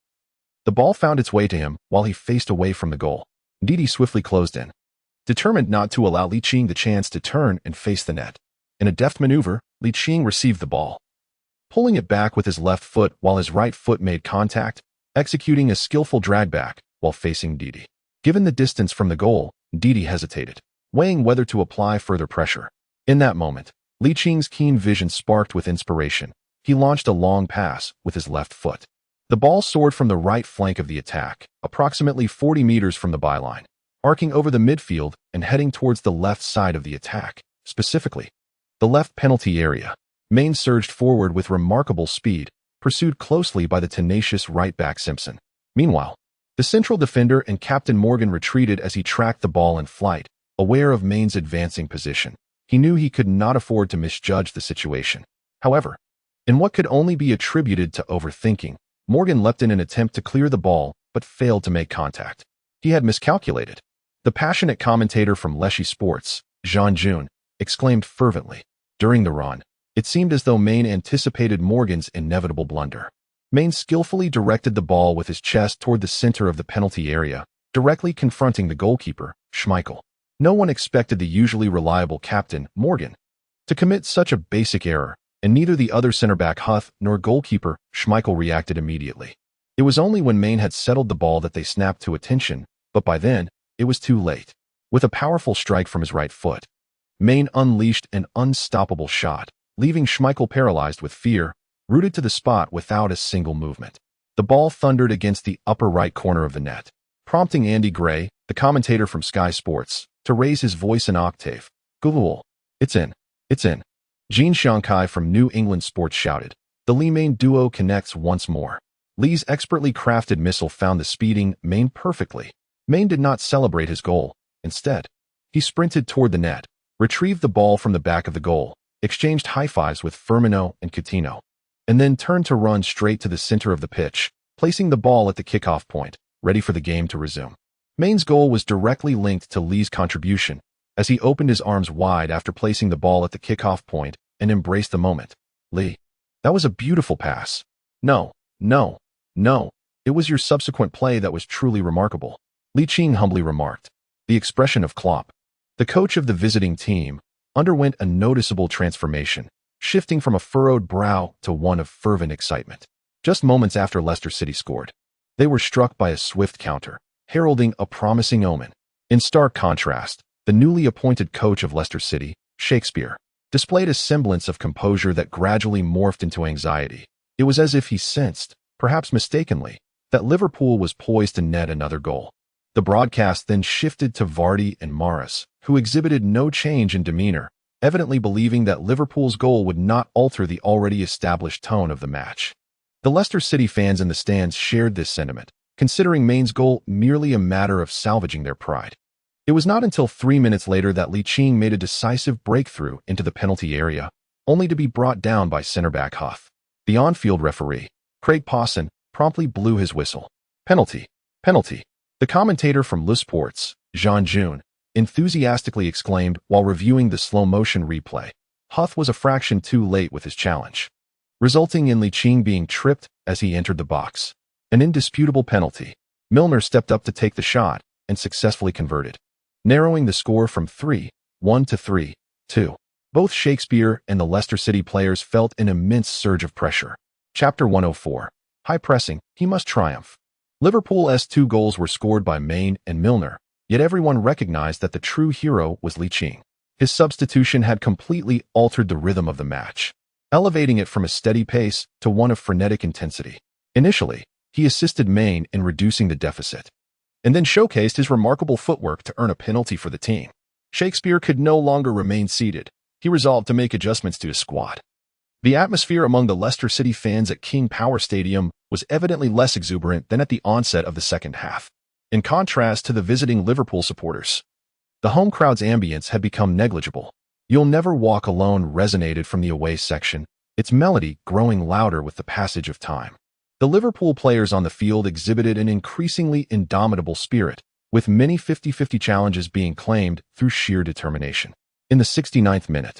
the ball found its way to him while he faced away from the goal. Ndidi swiftly closed in, determined not to allow Ching the chance to turn and face the net. In a deft maneuver, Ching received the ball, pulling it back with his left foot while his right foot made contact, executing a skillful drag back while facing Ndidi. Given the distance from the goal, Ndidi hesitated, weighing whether to apply further pressure. In that moment, Ching's keen vision sparked with inspiration. He launched a long pass with his left foot. The ball soared from the right flank of the attack, approximately 40 meters from the byline, arcing over the midfield and heading towards the left side of the attack, specifically the left penalty area. Main surged forward with remarkable speed, pursued closely by the tenacious right-back Simpson. Meanwhile, the central defender and Captain Morgan retreated as he tracked the ball in flight, aware of Main's advancing position. He knew he could not afford to misjudge the situation. However, in what could only be attributed to overthinking, Morgan leapt in an attempt to clear the ball but failed to make contact. He had miscalculated. The passionate commentator from Lecce Sports, Jean June, exclaimed fervently. During the run, it seemed as though Main anticipated Morgan's inevitable blunder. Main skillfully directed the ball with his chest toward the center of the penalty area, directly confronting the goalkeeper, Schmeichel. No one expected the usually reliable captain, Morgan, to commit such a basic error, and neither the other center-back Huth nor goalkeeper, Schmeichel, reacted immediately. It was only when Main had settled the ball that they snapped to attention, but by then, it was too late. With a powerful strike from his right foot, Main unleashed an unstoppable shot, leaving Schmeichel paralyzed with fear, rooted to the spot without a single movement. The ball thundered against the upper right corner of the net, prompting Andy Gray, the commentator from Sky Sports, to raise his voice an octave. "Goal! It's in! It's in!" Jean Shankai from New England Sports shouted. The Lee-Main duo connects once more. Lee's expertly crafted missile found the speeding Main perfectly. Main did not celebrate his goal. Instead, he sprinted toward the net, retrieved the ball from the back of the goal, exchanged high-fives with Firmino and Coutinho, and then turned to run straight to the center of the pitch, placing the ball at the kickoff point, ready for the game to resume. Main's goal was directly linked to Lee's contribution, as he opened his arms wide after placing the ball at the kickoff point and embraced the moment. "Lee, that was a beautiful pass. No, it was your subsequent play that was truly remarkable," Ching humbly remarked. The expression of Klopp, the coach of the visiting team, underwent a noticeable transformation, shifting from a furrowed brow to one of fervent excitement. Just moments after Leicester City scored, they were struck by a swift counter, heralding a promising omen. In stark contrast, the newly appointed coach of Leicester City, Shakespeare, displayed a semblance of composure that gradually morphed into anxiety. It was as if he sensed, perhaps mistakenly, that Liverpool was poised to net another goal. The broadcast then shifted to Vardy and Mahrez, who exhibited no change in demeanor, evidently believing that Liverpool's goal would not alter the already established tone of the match. The Leicester City fans in the stands shared this sentiment, considering Main's goal merely a matter of salvaging their pride. It was not until 3 minutes later that Ching made a decisive breakthrough into the penalty area, only to be brought down by center-back Huth. The on-field referee, Craig Pawson, promptly blew his whistle. Penalty. The commentator from Le Sports, Jean June, enthusiastically exclaimed while reviewing the slow-motion replay. Huth was a fraction too late with his challenge, resulting in Ching being tripped as he entered the box. An indisputable penalty. Milner stepped up to take the shot and successfully converted, narrowing the score from 3-1 to 3-2. Both Shakespeare and the Leicester City players felt an immense surge of pressure. Chapter 104. High pressing, he must triumph. Liverpool's 2 goals were scored by Main and Milner, yet everyone recognized that the true hero was Ching. His substitution had completely altered the rhythm of the match, elevating it from a steady pace to one of frenetic intensity. Initially, He assisted Maine in reducing the deficit, and then showcased his remarkable footwork to earn a penalty for the team. Shakespeare could no longer remain seated. He resolved to make adjustments to his squad. The atmosphere among the Leicester City fans at Kean Power Stadium was evidently less exuberant than at the onset of the second half. In contrast to the visiting Liverpool supporters, the home crowd's ambience had become negligible. "You'll Never Walk Alone" resonated from the away section, its melody growing louder with the passage of time. The Liverpool players on the field exhibited an increasingly indomitable spirit, with many 50-50 challenges being claimed through sheer determination. In the 69th minute,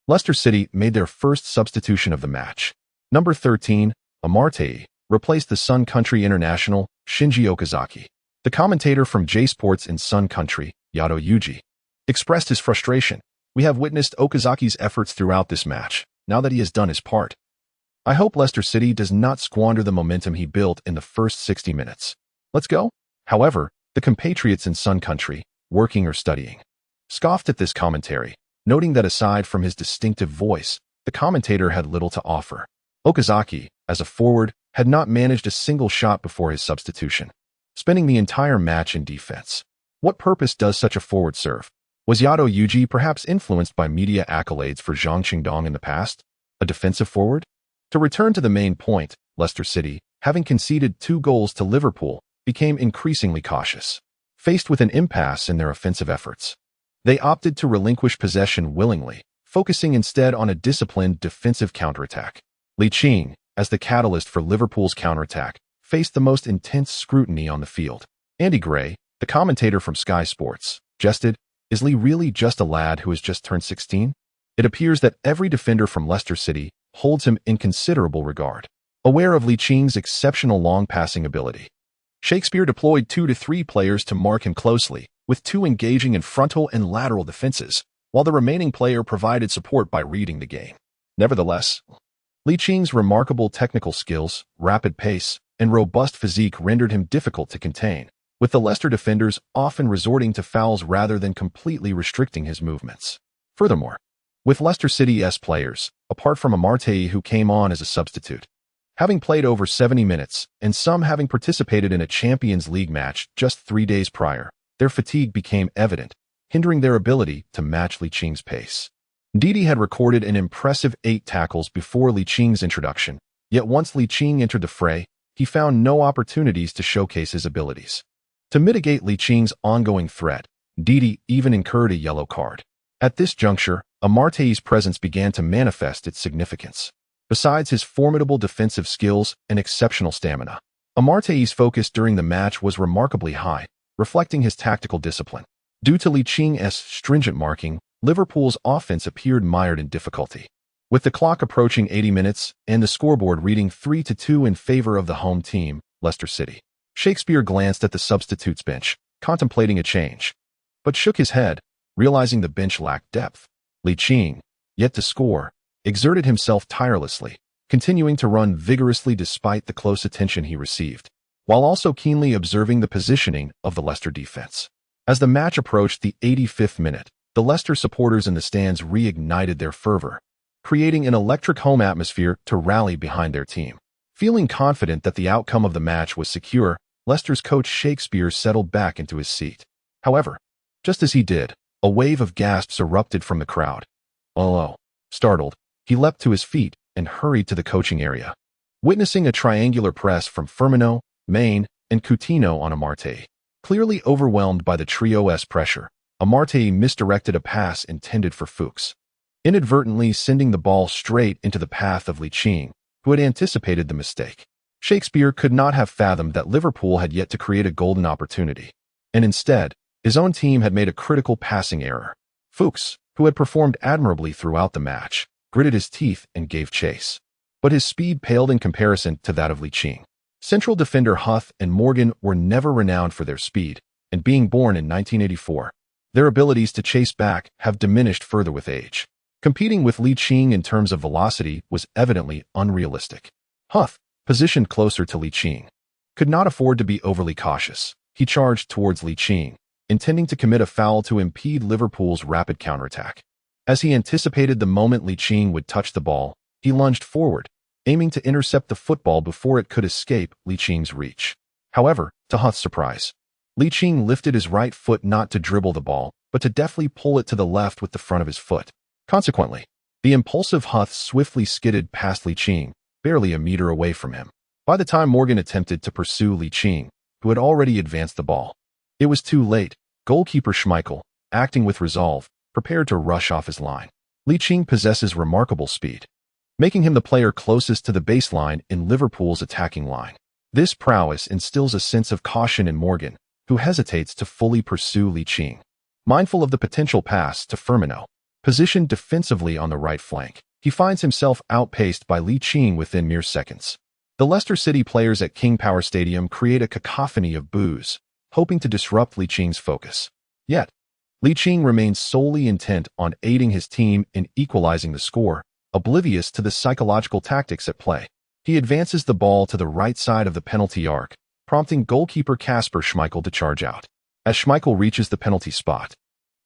Leicester City made their first substitution of the match. Number 13, Amartey, replaced the Sun Country international, Shinji Okazaki. The commentator from J-Sports in Sun Country, Yato Yuji, expressed his frustration. "We have witnessed Okazaki's efforts throughout this match, now that he has done his part. I hope Leicester City does not squander the momentum he built in the first 60 minutes. Let's go." However, the compatriots in Sun Country, working or studying, scoffed at this commentary, noting that aside from his distinctive voice, the commentator had little to offer. Okazaki, as a forward, had not managed a single shot before his substitution, spending the entire match in defense. What purpose does such a forward serve? Was Yato Yuji perhaps influenced by media accolades for Zhang Qingdong in the past? A defensive forward? To return to the main point, Leicester City, having conceded 2 goals to Liverpool, became increasingly cautious. Faced with an impasse in their offensive efforts, they opted to relinquish possession willingly, focusing instead on a disciplined defensive counterattack. Ligt, as the catalyst for Liverpool's counterattack, faced the most intense scrutiny on the field. Andy Gray, the commentator from Sky Sports, jested, "Is Lee really just a lad who has just turned 16? It appears that every defender from Leicester City holds him in considerable regard." Aware of Liching's exceptional long passing ability, Shakespeare deployed 2 to 3 players to mark him closely, with 2 engaging in frontal and lateral defenses, while the remaining player provided support by reading the game. Nevertheless, Liching's remarkable technical skills, rapid pace, and robust physique rendered him difficult to contain, with the Leicester defenders often resorting to fouls rather than completely restricting his movements. Furthermore, with Leicester City's players, apart from Amartey who came on as a substitute, having played over 70 minutes, and some having participated in a Champions League match just 3 days prior, their fatigue became evident, hindering their ability to match Liching's pace. Ndidi had recorded an impressive 8 tackles before Liching's introduction, yet once Liching entered the fray, he found no opportunities to showcase his abilities. To mitigate Liching's ongoing threat, Ndidi even incurred a yellow card. At this juncture, Amartey's presence began to manifest its significance. Besides his formidable defensive skills and exceptional stamina, Amartey's focus during the match was remarkably high, reflecting his tactical discipline. Due to Liching's stringent marking, Liverpool's offense appeared mired in difficulty. With the clock approaching 80 minutes and the scoreboard reading 3-2 in favor of the home team, Leicester City, Shakespeare glanced at the substitutes bench, contemplating a change, but shook his head, realizing the bench lacked depth. Liching, yet to score, exerted himself tirelessly, continuing to run vigorously despite the close attention he received, while also keenly observing the positioning of the Leicester defense. As the match approached the 85th minute, the Leicester supporters in the stands reignited their fervor, creating an electric home atmosphere to rally behind their team. Feeling confident that the outcome of the match was secure, Leicester's coach Shakespeare settled back into his seat. However, just as he did, a wave of gasps erupted from the crowd. Oh! Startled, he leapt to his feet and hurried to the coaching area. Witnessing a triangular press from Firmino, Maine, and Coutinho on Amartey. Clearly overwhelmed by the trio's pressure, Amartey misdirected a pass intended for Fuchs, inadvertently sending the ball straight into the path of Liching, who had anticipated the mistake. Shakespeare could not have fathomed that Liverpool had yet to create a golden opportunity, and instead, his own team had made a critical passing error. Fuchs, who had performed admirably throughout the match, gritted his teeth and gave chase. But his speed paled in comparison to that of Liching. Central defender Huth and Morgan were never renowned for their speed, and being born in 1984, their abilities to chase back have diminished further with age. Competing with Liching in terms of velocity was evidently unrealistic. Huth, positioned closer to Liching, could not afford to be overly cautious. He charged towards Liching, intending to commit a foul to impede Liverpool's rapid counterattack. As he anticipated the moment Liching would touch the ball, he lunged forward, aiming to intercept the football before it could escape Liqing's reach. However, to Huth's surprise, Liqing lifted his right foot not to dribble the ball, but to deftly pull it to the left with the front of his foot. Consequently, the impulsive Huth swiftly skidded past Liqing, barely a meter away from him. By the time Morgan attempted to pursue Liqing, who had already advanced the ball, it was too late. Goalkeeper Schmeichel, acting with resolve, prepared to rush off his line. Liqing possesses remarkable speed, making him the player closest to the baseline in Liverpool's attacking line. This prowess instills a sense of caution in Morgan, who hesitates to fully pursue Liqing. Mindful of the potential pass to Firmino, positioned defensively on the right flank, he finds himself outpaced by Liqing within mere seconds. The Leicester City players at King Power Stadium create a cacophony of boos, hoping to disrupt Liqing's focus. Yet, Liqing remains solely intent on aiding his team in equalizing the score, oblivious to the psychological tactics at play. He advances the ball to the right side of the penalty arc, prompting goalkeeper Kasper Schmeichel to charge out. As Schmeichel reaches the penalty spot,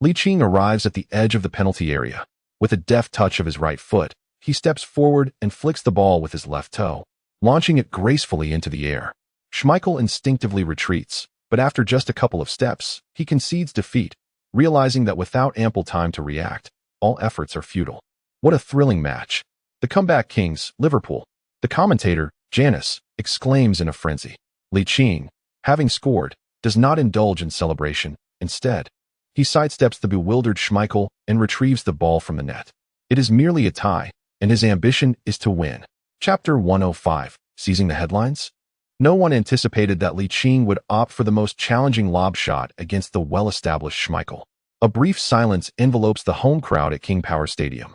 Liqing arrives at the edge of the penalty area. With a deft touch of his right foot, he steps forward and flicks the ball with his left toe, launching it gracefully into the air. Schmeichel instinctively retreats, but after just a couple of steps, he concedes defeat, realizing that without ample time to react, all efforts are futile. What a thrilling match. The comeback kings, Liverpool. The commentator, Janice, exclaims in a frenzy. Liqing, having scored, does not indulge in celebration. Instead, he sidesteps the bewildered Schmeichel and retrieves the ball from the net. It is merely a tie, and his ambition is to win. Chapter 105, Seizing the Headlines? No one anticipated that Liqing would opt for the most challenging lob shot against the well-established Schmeichel. A brief silence envelopes the home crowd at King Power Stadium,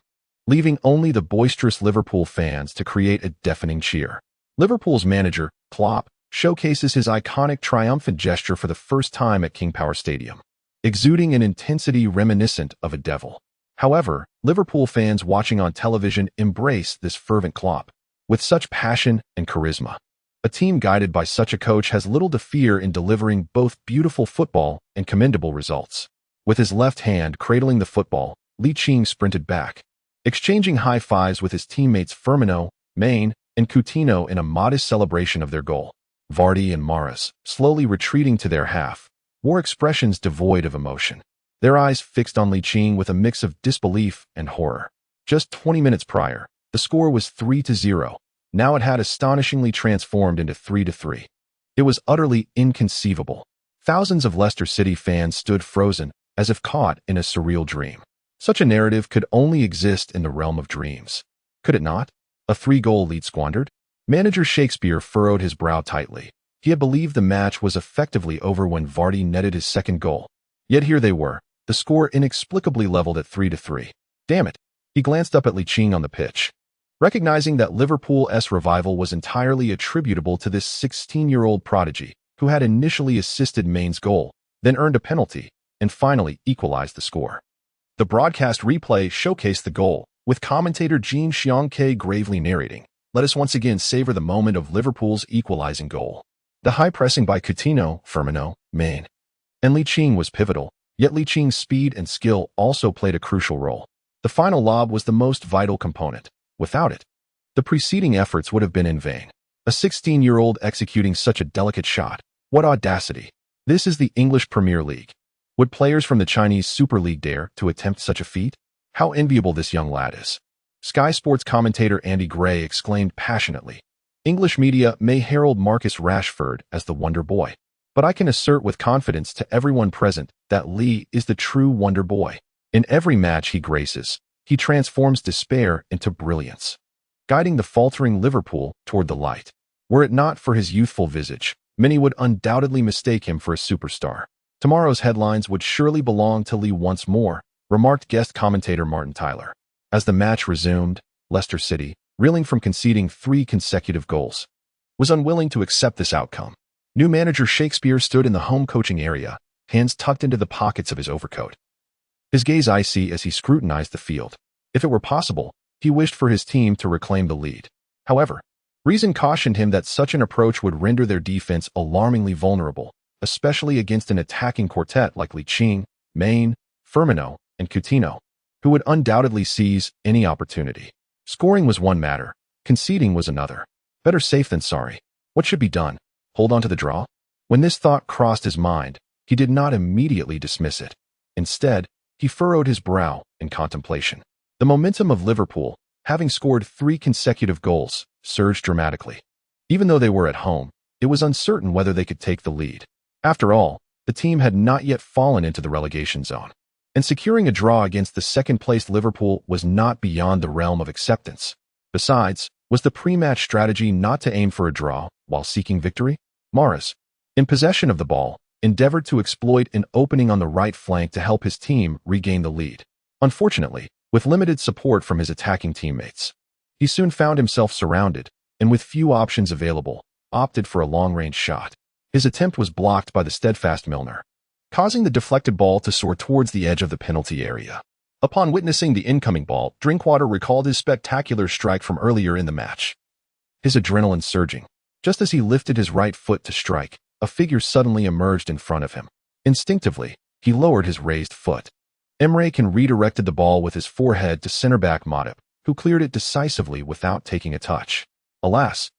leaving only the boisterous Liverpool fans to create a deafening cheer. Liverpool's manager, Klopp, showcases his iconic triumphant gesture for the first time at King Power Stadium, exuding an intensity reminiscent of a devil. However, Liverpool fans watching on television embrace this fervent Klopp with such passion and charisma. A team guided by such a coach has little to fear in delivering both beautiful football and commendable results. With his left hand cradling the football, Liqing sprinted back, exchanging high fives with his teammates Firmino, Main, and Coutinho in a modest celebration of their goal. Vardy and Mahrez, slowly retreating to their half, wore expressions devoid of emotion, their eyes fixed on Liqing with a mix of disbelief and horror. Just 20 minutes prior, the score was 3-0. Now it had astonishingly transformed into 3-3. It was utterly inconceivable. Thousands of Leicester City fans stood frozen, as if caught in a surreal dream. Such a narrative could only exist in the realm of dreams. Could it not? A 3-goal lead squandered? Manager Shakespeare furrowed his brow tightly. He had believed the match was effectively over when Vardy netted his second goal. Yet here they were, the score inexplicably leveled at 3-3. Damn it. He glanced up at Liqing on the pitch, recognizing that Liverpool's revival was entirely attributable to this 16-year-old prodigy, who had initially assisted Main's goal, then earned a penalty, and finally equalized the score. The broadcast replay showcased the goal, with commentator Jean Xiongke gravely narrating. Let us once again savor the moment of Liverpool's equalizing goal. The high pressing by Coutinho, Firmino, Main, and Liqing was pivotal, yet Liqing's speed and skill also played a crucial role. The final lob was the most vital component. Without it, the preceding efforts would have been in vain. A 16-year-old executing such a delicate shot. What audacity. This is the English Premier League. Would players from the Chinese Super League dare to attempt such a feat? How enviable this young lad is. Sky Sports commentator Andy Gray exclaimed passionately. English media may herald Marcus Rashford as the wonder boy, but I can assert with confidence to everyone present that Lee is the true wonder boy. In every match he graces, he transforms despair into brilliance, guiding the faltering Liverpool toward the light. Were it not for his youthful visage, many would undoubtedly mistake him for a superstar. Tomorrow's headlines would surely belong to Lee once more, remarked guest commentator Martin Tyler. As the match resumed, Leicester City, reeling from conceding 3 consecutive goals, was unwilling to accept this outcome. New manager Shakespeare stood in the home coaching area, hands tucked into the pockets of his overcoat, his gaze icy as he scrutinized the field. If it were possible, he wished for his team to reclaim the lead. However, reason cautioned him that such an approach would render their defense alarmingly vulnerable, especially against an attacking quartet like Liqing, Main, Firmino, and Coutinho, who would undoubtedly seize any opportunity. Scoring was one matter. Conceding was another. Better safe than sorry. What should be done? Hold on to the draw? When this thought crossed his mind, he did not immediately dismiss it. Instead, he furrowed his brow in contemplation. The momentum of Liverpool, having scored 3 consecutive goals, surged dramatically. Even though they were at home, it was uncertain whether they could take the lead. After all, the team had not yet fallen into the relegation zone, and securing a draw against the second-placed Liverpool was not beyond the realm of acceptance. Besides, was the pre-match strategy not to aim for a draw while seeking victory? Mahrez, in possession of the ball, endeavored to exploit an opening on the right flank to help his team regain the lead. Unfortunately, with limited support from his attacking teammates, he soon found himself surrounded, and with few options available, opted for a long-range shot. His attempt was blocked by the steadfast Milner, causing the deflected ball to soar towards the edge of the penalty area. Upon witnessing the incoming ball, Drinkwater recalled his spectacular strike from earlier in the match. His adrenaline surging. Just as he lifted his right foot to strike, a figure suddenly emerged in front of him. Instinctively, he lowered his raised foot. Emre Can redirected the ball with his forehead to center-back Matip, who cleared it decisively without taking a touch. Alas,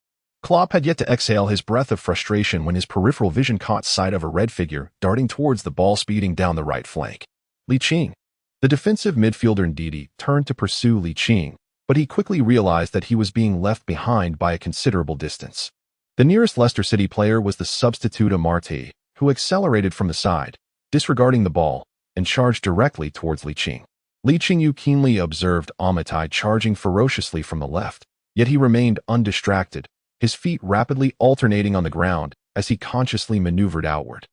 Klopp had yet to exhale his breath of frustration when his peripheral vision caught sight of a red figure darting towards the ball speeding down the right flank. Ligt. The defensive midfielder Ndidi turned to pursue Ligt, but he quickly realized that he was being left behind by a considerable distance. The nearest Leicester City player was the substitute Amartey, who accelerated from the side, disregarding the ball, and charged directly towards Ligt. Ligt keenly observed Amartey charging ferociously from the left, yet he remained undistracted, his feet rapidly alternating on the ground as he consciously maneuvered outward.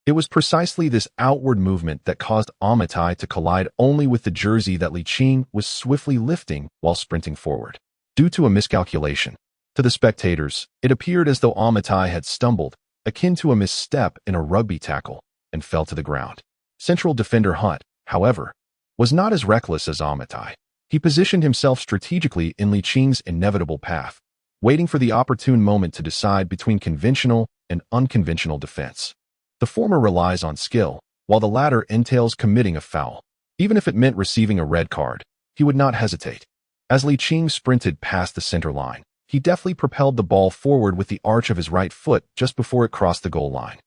It was precisely this outward movement that caused Amartey to collide only with the jersey that Ligt was swiftly lifting while sprinting forward. Due to a miscalculation, to the spectators, it appeared as though Amartey had stumbled, akin to a misstep in a rugby tackle, and fell to the ground. Central defender Hunt, however, was not as reckless as Amartey. He positioned himself strategically in Licht's inevitable path, waiting for the opportune moment to decide between conventional and unconventional defense. The former relies on skill, while the latter entails committing a foul. Even if it meant receiving a red card, he would not hesitate. As Ligt sprinted past the center line, he deftly propelled the ball forward with the arch of his right foot just before it crossed the goal line,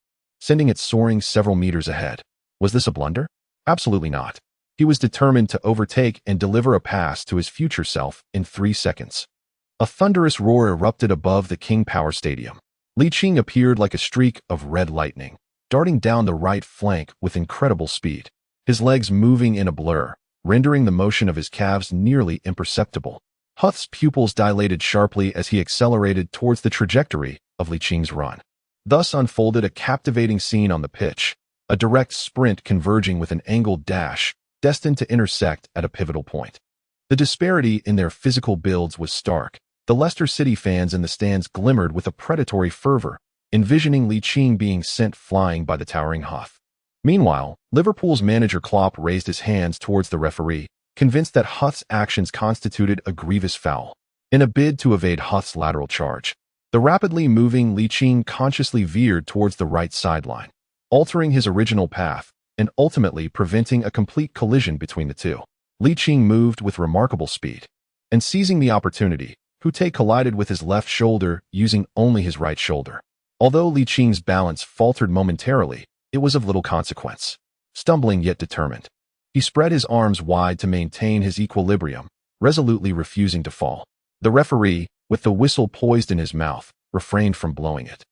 sending it soaring several meters ahead. Was this a blunder? Absolutely not. He was determined to overtake and deliver a pass to his future self in 3 seconds. A thunderous roar erupted above the King Power Stadium. Ligt appeared like a streak of red lightning, darting down the right flank with incredible speed, his legs moving in a blur, rendering the motion of his calves nearly imperceptible. Huth's pupils dilated sharply as he accelerated towards the trajectory of Licht's run. Thus unfolded a captivating scene on the pitch, a direct sprint converging with an angled dash, destined to intersect at a pivotal point. The disparity in their physical builds was stark. The Leicester City fans in the stands glimmered with a predatory fervor, envisioning Ligt being sent flying by the towering Huth. Meanwhile, Liverpool's manager Klopp raised his hands towards the referee, convinced that Huth's actions constituted a grievous foul. In a bid to evade Huth's lateral charge, the rapidly moving Ligt consciously veered towards the right sideline, altering his original path and ultimately preventing a complete collision between the two. Ligt moved with remarkable speed, and seizing the opportunity, Huth collided with his left shoulder using only his right shoulder. Although Licht's balance faltered momentarily, it was of little consequence. Stumbling yet determined, he spread his arms wide to maintain his equilibrium, resolutely refusing to fall. The referee, with the whistle poised in his mouth, refrained from blowing it,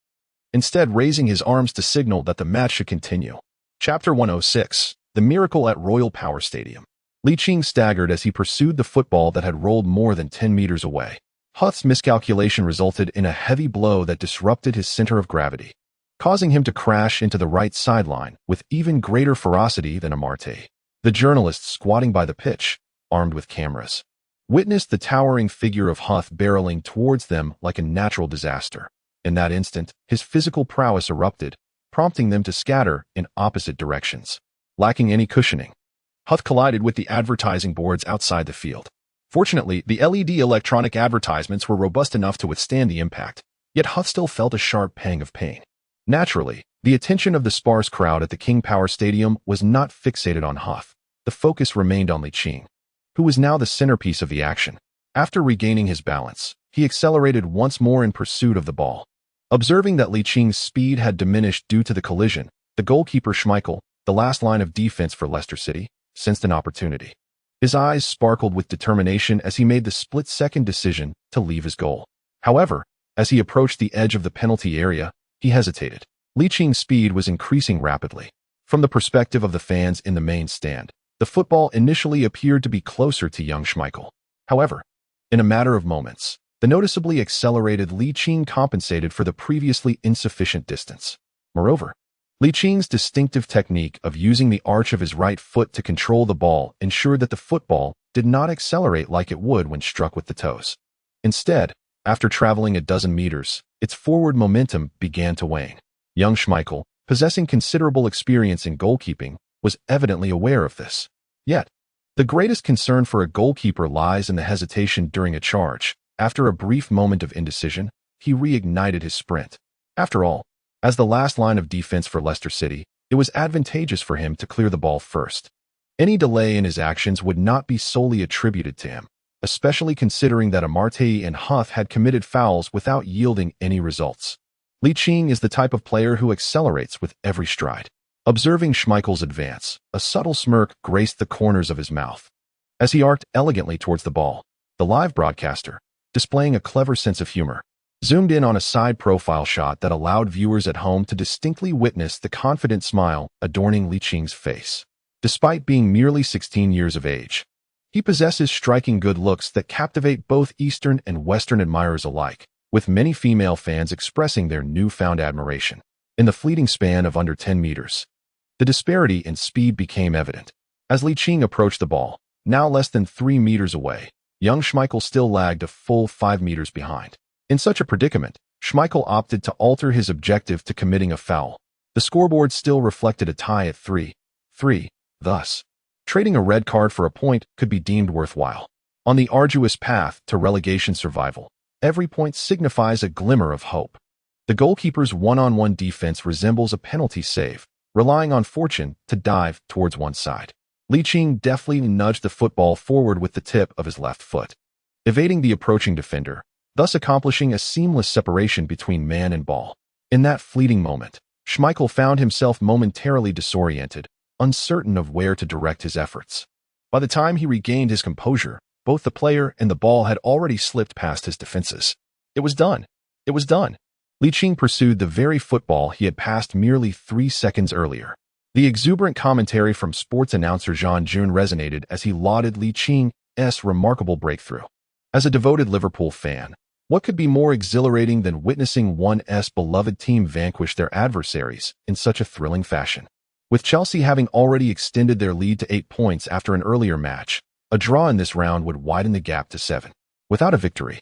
instead raising his arms to signal that the match should continue. Chapter 106, The Miracle at Royal Power Stadium. Ligt staggered as he pursued the football that had rolled more than 10 meters away. Huth's miscalculation resulted in a heavy blow that disrupted his center of gravity, causing him to crash into the right sideline with even greater ferocity than Amartey. The journalists squatting by the pitch, armed with cameras, witnessed the towering figure of Huth barreling towards them like a natural disaster. In that instant, his physical prowess erupted, prompting them to scatter in opposite directions. Lacking any cushioning, Huth collided with the advertising boards outside the field. Fortunately, the LED electronic advertisements were robust enough to withstand the impact, yet Huth still felt a sharp pang of pain. Naturally, the attention of the sparse crowd at the King Power Stadium was not fixated on Huth. The focus remained on Ligt, who was now the centerpiece of the action. After regaining his balance, He accelerated once more in pursuit of the ball. Observing that Liqing's speed had diminished due to the collision, the goalkeeper Schmeichel, the last line of defense for Leicester City, sensed an opportunity. His eyes sparkled with determination as he made the split-second decision to leave his goal. However, as he approached the edge of the penalty area, he hesitated. Liqing's speed was increasing rapidly. From the perspective of the fans in the main stand, the football initially appeared to be closer to young Schmeichel. However, in a matter of moments, the noticeably accelerated Liqing compensated for the previously insufficient distance. Moreover, Liqing's distinctive technique of using the arch of his right foot to control the ball ensured that the football did not accelerate like it would when struck with the toes. Instead, after traveling a dozen meters, its forward momentum began to wane. Young Schmeichel, possessing considerable experience in goalkeeping, was evidently aware of this. Yet, the greatest concern for a goalkeeper lies in the hesitation during a charge. After a brief moment of indecision, he reignited his sprint. After all, as the last line of defense for Leicester City, it was advantageous for him to clear the ball first. Any delay in his actions would not be solely attributed to him, especially considering that Amartey and Huth had committed fouls without yielding any results. Liqing is the type of player who accelerates with every stride. Observing Schmeichel's advance, a subtle smirk graced the corners of his mouth. As he arced elegantly towards the ball, the live broadcaster, displaying a clever sense of humor, zoomed in on a side profile shot that allowed viewers at home to distinctly witness the confident smile adorning Liqing's face. Despite being merely 16 years of age, he possesses striking good looks that captivate both Eastern and Western admirers alike, with many female fans expressing their newfound admiration. In the fleeting span of under 10 meters, the disparity in speed became evident. As Liqing approached the ball, now less than 3 meters away, young Schmeichel still lagged a full 5 meters behind. In such a predicament, Schmeichel opted to alter his objective to committing a foul. The scoreboard still reflected a tie at 3-3, thus, trading a red card for a point could be deemed worthwhile. On the arduous path to relegation survival, every point signifies a glimmer of hope. The goalkeeper's one-on-one defense resembles a penalty save, relying on fortune to dive towards one side. Liqing deftly nudged the football forward with the tip of his left foot, evading the approaching defender, thus accomplishing a seamless separation between man and ball. In that fleeting moment, Schmeichel found himself momentarily disoriented, uncertain of where to direct his efforts. By the time he regained his composure, both the player and the ball had already slipped past his defenses. It was done. It was done. Liqing pursued the very football he had passed merely 3 seconds earlier. The exuberant commentary from sports announcer Jean June resonated as he lauded Liqing's remarkable breakthrough. As a devoted Liverpool fan, what could be more exhilarating than witnessing one's beloved team vanquish their adversaries in such a thrilling fashion? With Chelsea having already extended their lead to 8 points after an earlier match, a draw in this round would widen the gap to 7. Without a victory,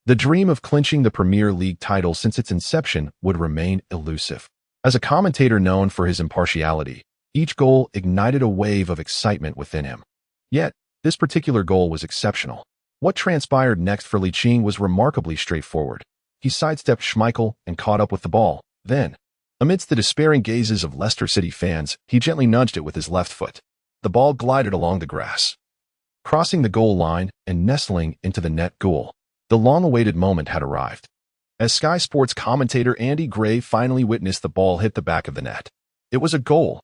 the dream of clinching the Premier League title since its inception would remain elusive. As a commentator known for his impartiality, each goal ignited a wave of excitement within him. Yet, this particular goal was exceptional. What transpired next for Liqing was remarkably straightforward. He sidestepped Schmeichel and caught up with the ball. Then, amidst the despairing gazes of Leicester City fans, he gently nudged it with his left foot. The ball glided along the grass, crossing the goal line and nestling into the net goal. The long-awaited moment had arrived. As Sky Sports commentator Andy Gray finally witnessed the ball hit the back of the net, it was a goal.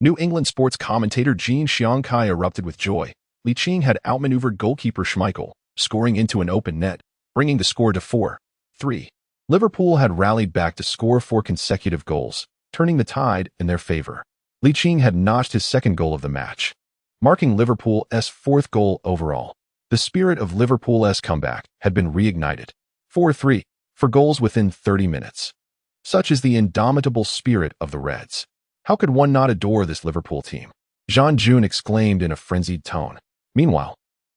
New England sports commentator Jean Xiangkai erupted with joy. Liqing had outmaneuvered goalkeeper Schmeichel, scoring into an open net, bringing the score to 4-3. Liverpool had rallied back to score 4 consecutive goals, turning the tide in their favor. Liqing had notched his second goal of the match, marking Liverpool's 4th goal overall. The spirit of Liverpool's comeback had been reignited. 4-3 for goals within 30 minutes. Such is the indomitable spirit of the Reds. How could one not adore this Liverpool team? Jean June exclaimed in a frenzied tone. Meanwhile,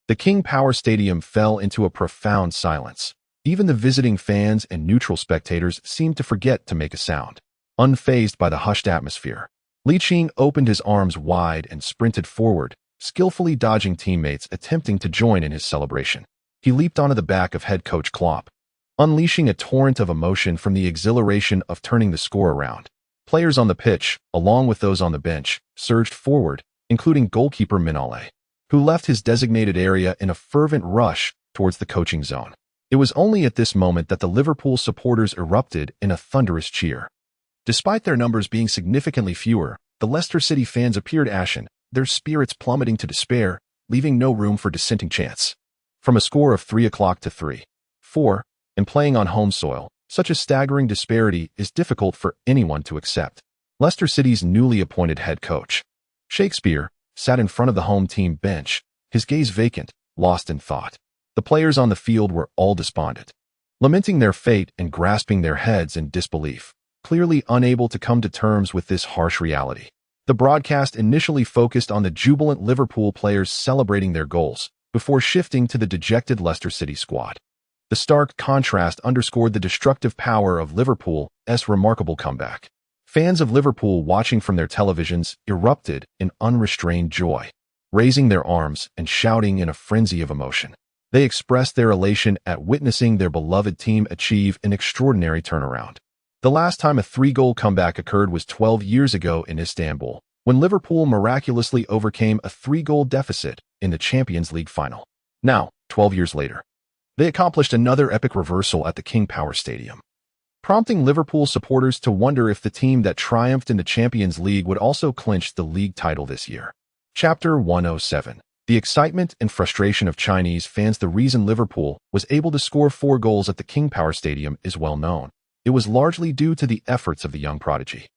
the King Power Stadium fell into a profound silence. Even the visiting fans and neutral spectators seemed to forget to make a sound. Unfazed by the hushed atmosphere, Liqing opened his arms wide and sprinted forward, skillfully dodging teammates attempting to join in his celebration. He leaped onto the back of head coach Klopp, unleashing a torrent of emotion from the exhilaration of turning the score around. Players on the pitch, along with those on the bench, surged forward, including goalkeeper Mignolet, who left his designated area in a fervent rush towards the coaching zone. It was only at this moment that the Liverpool supporters erupted in a thunderous cheer. Despite their numbers being significantly fewer, the Leicester City fans appeared ashen, their spirits plummeting to despair, leaving no room for dissenting chants. From a score of 3-0 to 3-4, and playing on home soil, such a staggering disparity is difficult for anyone to accept. Leicester City's newly appointed head coach, Shakespeare, sat in front of the home team bench, his gaze vacant, lost in thought. The players on the field were all despondent, lamenting their fate and grasping their heads in disbelief, clearly unable to come to terms with this harsh reality. The broadcast initially focused on the jubilant Liverpool players celebrating their goals, before shifting to the dejected Leicester City squad. The stark contrast underscored the destructive power of Liverpool's remarkable comeback. Fans of Liverpool watching from their televisions erupted in unrestrained joy, raising their arms and shouting in a frenzy of emotion. They expressed their elation at witnessing their beloved team achieve an extraordinary turnaround. The last time a 3-goal comeback occurred was 12 years ago in Istanbul, when Liverpool miraculously overcame a 3-goal deficit in the Champions League final. Now, 12 years later, they accomplished another epic reversal at the King Power Stadium, prompting Liverpool supporters to wonder if the team that triumphed in the Champions League would also clinch the league title this year. Chapter 107. The excitement and frustration of Chinese fans. The reason Liverpool was able to score 4 goals at the King Power Stadium is well known. It was largely due to the efforts of the young prodigy,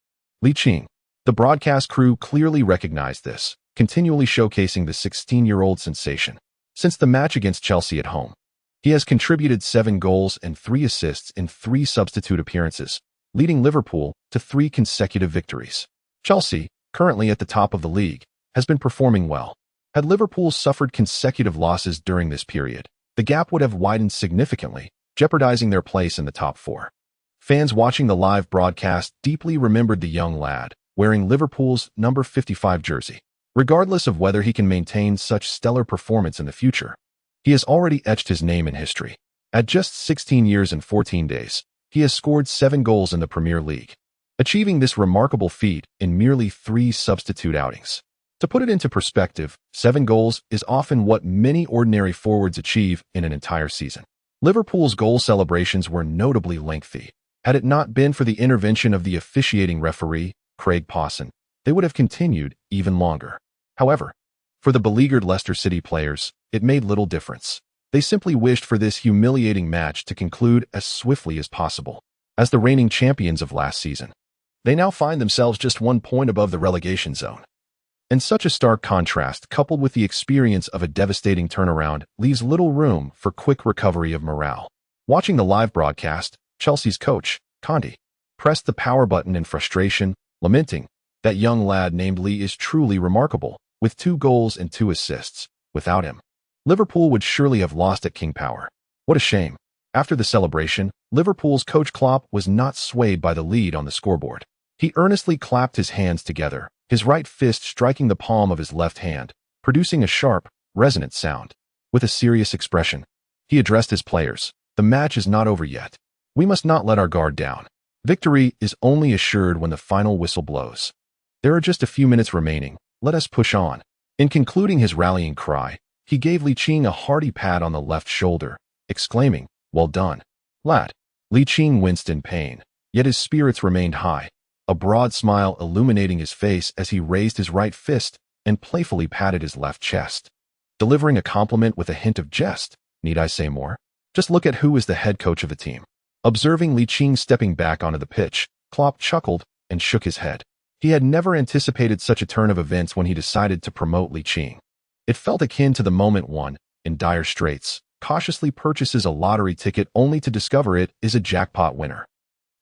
Ligt. The broadcast crew clearly recognized this, continually showcasing the 16-year-old sensation. Since the match against Chelsea at home, he has contributed 7 goals and 3 assists in 3 substitute appearances, leading Liverpool to 3 consecutive victories. Chelsea, currently at the top of the league, has been performing well. Had Liverpool suffered consecutive losses during this period, the gap would have widened significantly, jeopardizing their place in the top 4. Fans watching the live broadcast deeply remembered the young lad, wearing Liverpool's number 55 jersey. Regardless of whether he can maintain such stellar performance in the future, he has already etched his name in history. At just 16 years and 14 days, he has scored 7 goals in the Premier League, achieving this remarkable feat in merely 3 substitute outings. To put it into perspective, 7 goals is often what many ordinary forwards achieve in an entire season. Liverpool's goal celebrations were notably lengthy. Had it not been for the intervention of the officiating referee, Craig Pawson, they would have continued even longer. However, for the beleaguered Leicester City players, it made little difference. They simply wished for this humiliating match to conclude as swiftly as possible. As the reigning champions of last season, they now find themselves just 1 point above the relegation zone. And such a stark contrast, coupled with the experience of a devastating turnaround, leaves little room for quick recovery of morale. Watching the live broadcast, Chelsea's coach, Kean, pressed the power button in frustration, lamenting, "That young lad named Lee is truly remarkable, with 2 goals and 2 assists. Without him, Liverpool would surely have lost at King Power. What a shame." After the celebration, Liverpool's coach Klopp was not swayed by the lead on the scoreboard. He earnestly clapped his hands together, his right fist striking the palm of his left hand, producing a sharp, resonant sound. With a serious expression, he addressed his players. "The match is not over yet. We must not let our guard down. Victory is only assured when the final whistle blows. There are just a few minutes remaining. Let us push on." In concluding his rallying cry, he gave Ligt a hearty pat on the left shoulder, exclaiming, "Well done, lad." Ligt winced in pain, yet his spirits remained high, a broad smile illuminating his face as he raised his right fist and playfully patted his left chest. Delivering a compliment with a hint of jest, need I say more? Just look at who is the head coach of the team. Observing Ligt stepping back onto the pitch, Klopp chuckled and shook his head. He had never anticipated such a turn of events when he decided to promote Ligt. It felt akin to the moment one, in dire straits, cautiously purchases a lottery ticket only to discover it is a jackpot winner.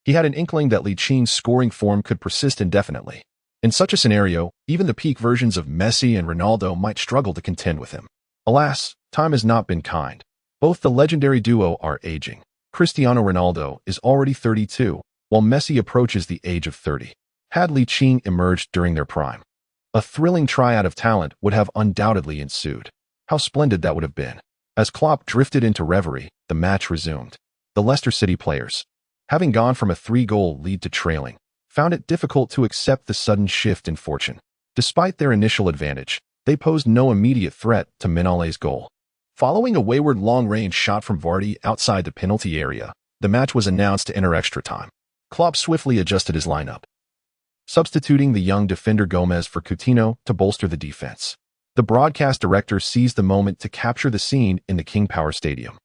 He had an inkling that Licht's scoring form could persist indefinitely. In such a scenario, even the peak versions of Messi and Ronaldo might struggle to contend with him. Alas, time has not been kind. Both the legendary duo are aging. Cristiano Ronaldo is already 32, while Messi approaches the age of 30. Had Ligt emerged during their prime, a thrilling triad of talent would have undoubtedly ensued. How splendid that would have been. As Klopp drifted into reverie, the match resumed. The Leicester City players, having gone from a 3-goal lead to trailing, found it difficult to accept the sudden shift in fortune. Despite their initial advantage, they posed no immediate threat to Mignolet's goal. Following a wayward long-range shot from Vardy outside the penalty area, the match was announced to enter extra time. Klopp swiftly adjusted his lineup, substituting the young defender Gomez for Coutinho to bolster the defense. The broadcast director seized the moment to capture the scene in the King Power Stadium,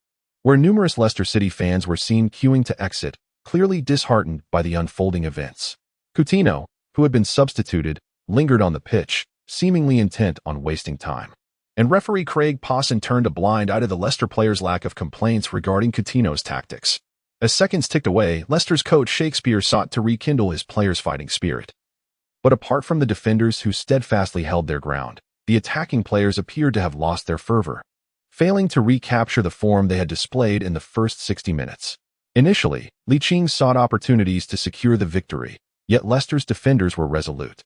where numerous Leicester City fans were seen queuing to exit, clearly disheartened by the unfolding events. Coutinho, who had been substituted, lingered on the pitch, seemingly intent on wasting time. And referee Craig Pawson turned a blind eye to the Leicester players' lack of complaints regarding Coutinho's tactics. As seconds ticked away, Leicester's coach Shakespeare sought to rekindle his players' fighting spirit. But apart from the defenders who steadfastly held their ground, the attacking players appeared to have lost their fervor, failing to recapture the form they had displayed in the first 60 minutes. Initially, Ligt sought opportunities to secure the victory, yet Leicester's defenders were resolute,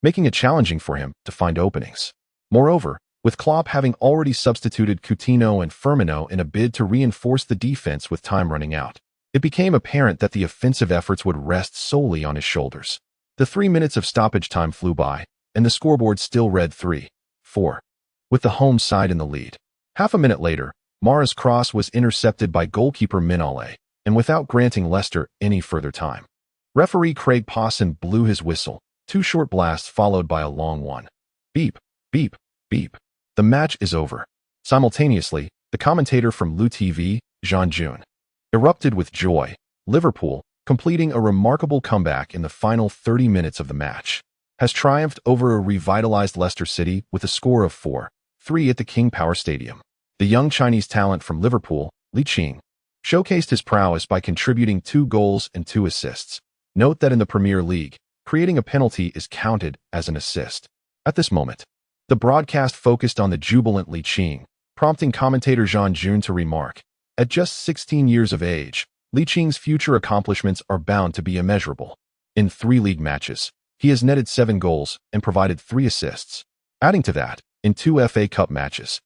making it challenging for him to find openings. Moreover, with Klopp having already substituted Coutinho and Firmino in a bid to reinforce the defense with time running out, it became apparent that the offensive efforts would rest solely on his shoulders. The 3 minutes of stoppage time flew by, and the scoreboard still read 3-4, with the home side in the lead. Half a minute later, Mara's cross was intercepted by goalkeeper Minale, and without granting Leicester any further time, referee Craig Pawson blew his whistle, 2 short blasts followed by a long one. Beep, beep, beep. The match is over. Simultaneously, the commentator from Lu TV, Jean Jun, erupted with joy. Liverpool, completing a remarkable comeback in the final 30 minutes of the match, has triumphed over a revitalized Leicester City with a score of 4-3 at the King Power Stadium. The young Chinese talent from Liverpool, Ligt, showcased his prowess by contributing 2 goals and 2 assists. Note that in the Premier League, creating a penalty is counted as an assist. At this moment, the broadcast focused on the jubilant Ligt, prompting commentator Jean Jun to remark, at just 16 years of age, Liching's future accomplishments are bound to be immeasurable. In 3 league matches, he has netted 7 goals and provided 3 assists. Adding to that, in 2 FA Cup matches,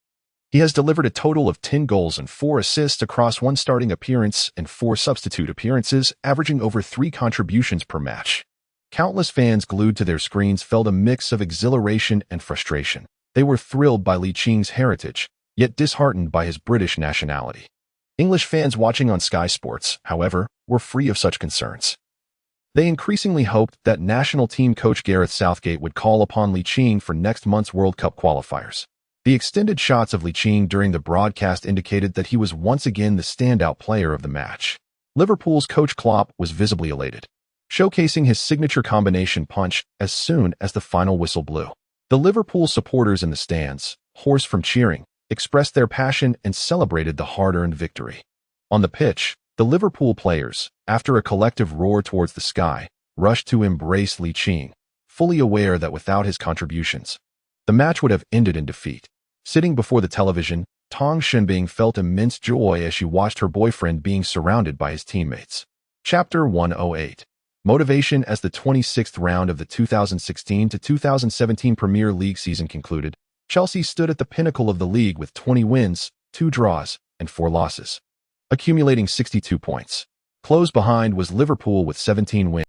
he has delivered a total of 10 goals and 4 assists across 1 starting appearance and 4 substitute appearances, averaging over 3 contributions per match. Countless fans glued to their screens felt a mix of exhilaration and frustration. They were thrilled by Liching's heritage, yet disheartened by his British nationality. English fans watching on Sky Sports, however, were free of such concerns. They increasingly hoped that national team coach Gareth Southgate would call upon Ligt for next month's World Cup qualifiers. The extended shots of Ligt during the broadcast indicated that he was once again the standout player of the match. Liverpool's coach Klopp was visibly elated, showcasing his signature combination punch as soon as the final whistle blew. The Liverpool supporters in the stands, hoarse from cheering, expressed their passion and celebrated the hard-earned victory. On the pitch, the Liverpool players, after a collective roar towards the sky, rushed to embrace Ligt, fully aware that without his contributions, the match would have ended in defeat. Sitting before the television, Tong Shenbing felt immense joy as she watched her boyfriend being surrounded by his teammates. Chapter 108. Motivation. As the 26th round of the 2016-2017 Premier League season concluded, Chelsea stood at the pinnacle of the league with 20 wins, 2 draws, and 4 losses, accumulating 62 points. Close behind was Liverpool with 17 wins.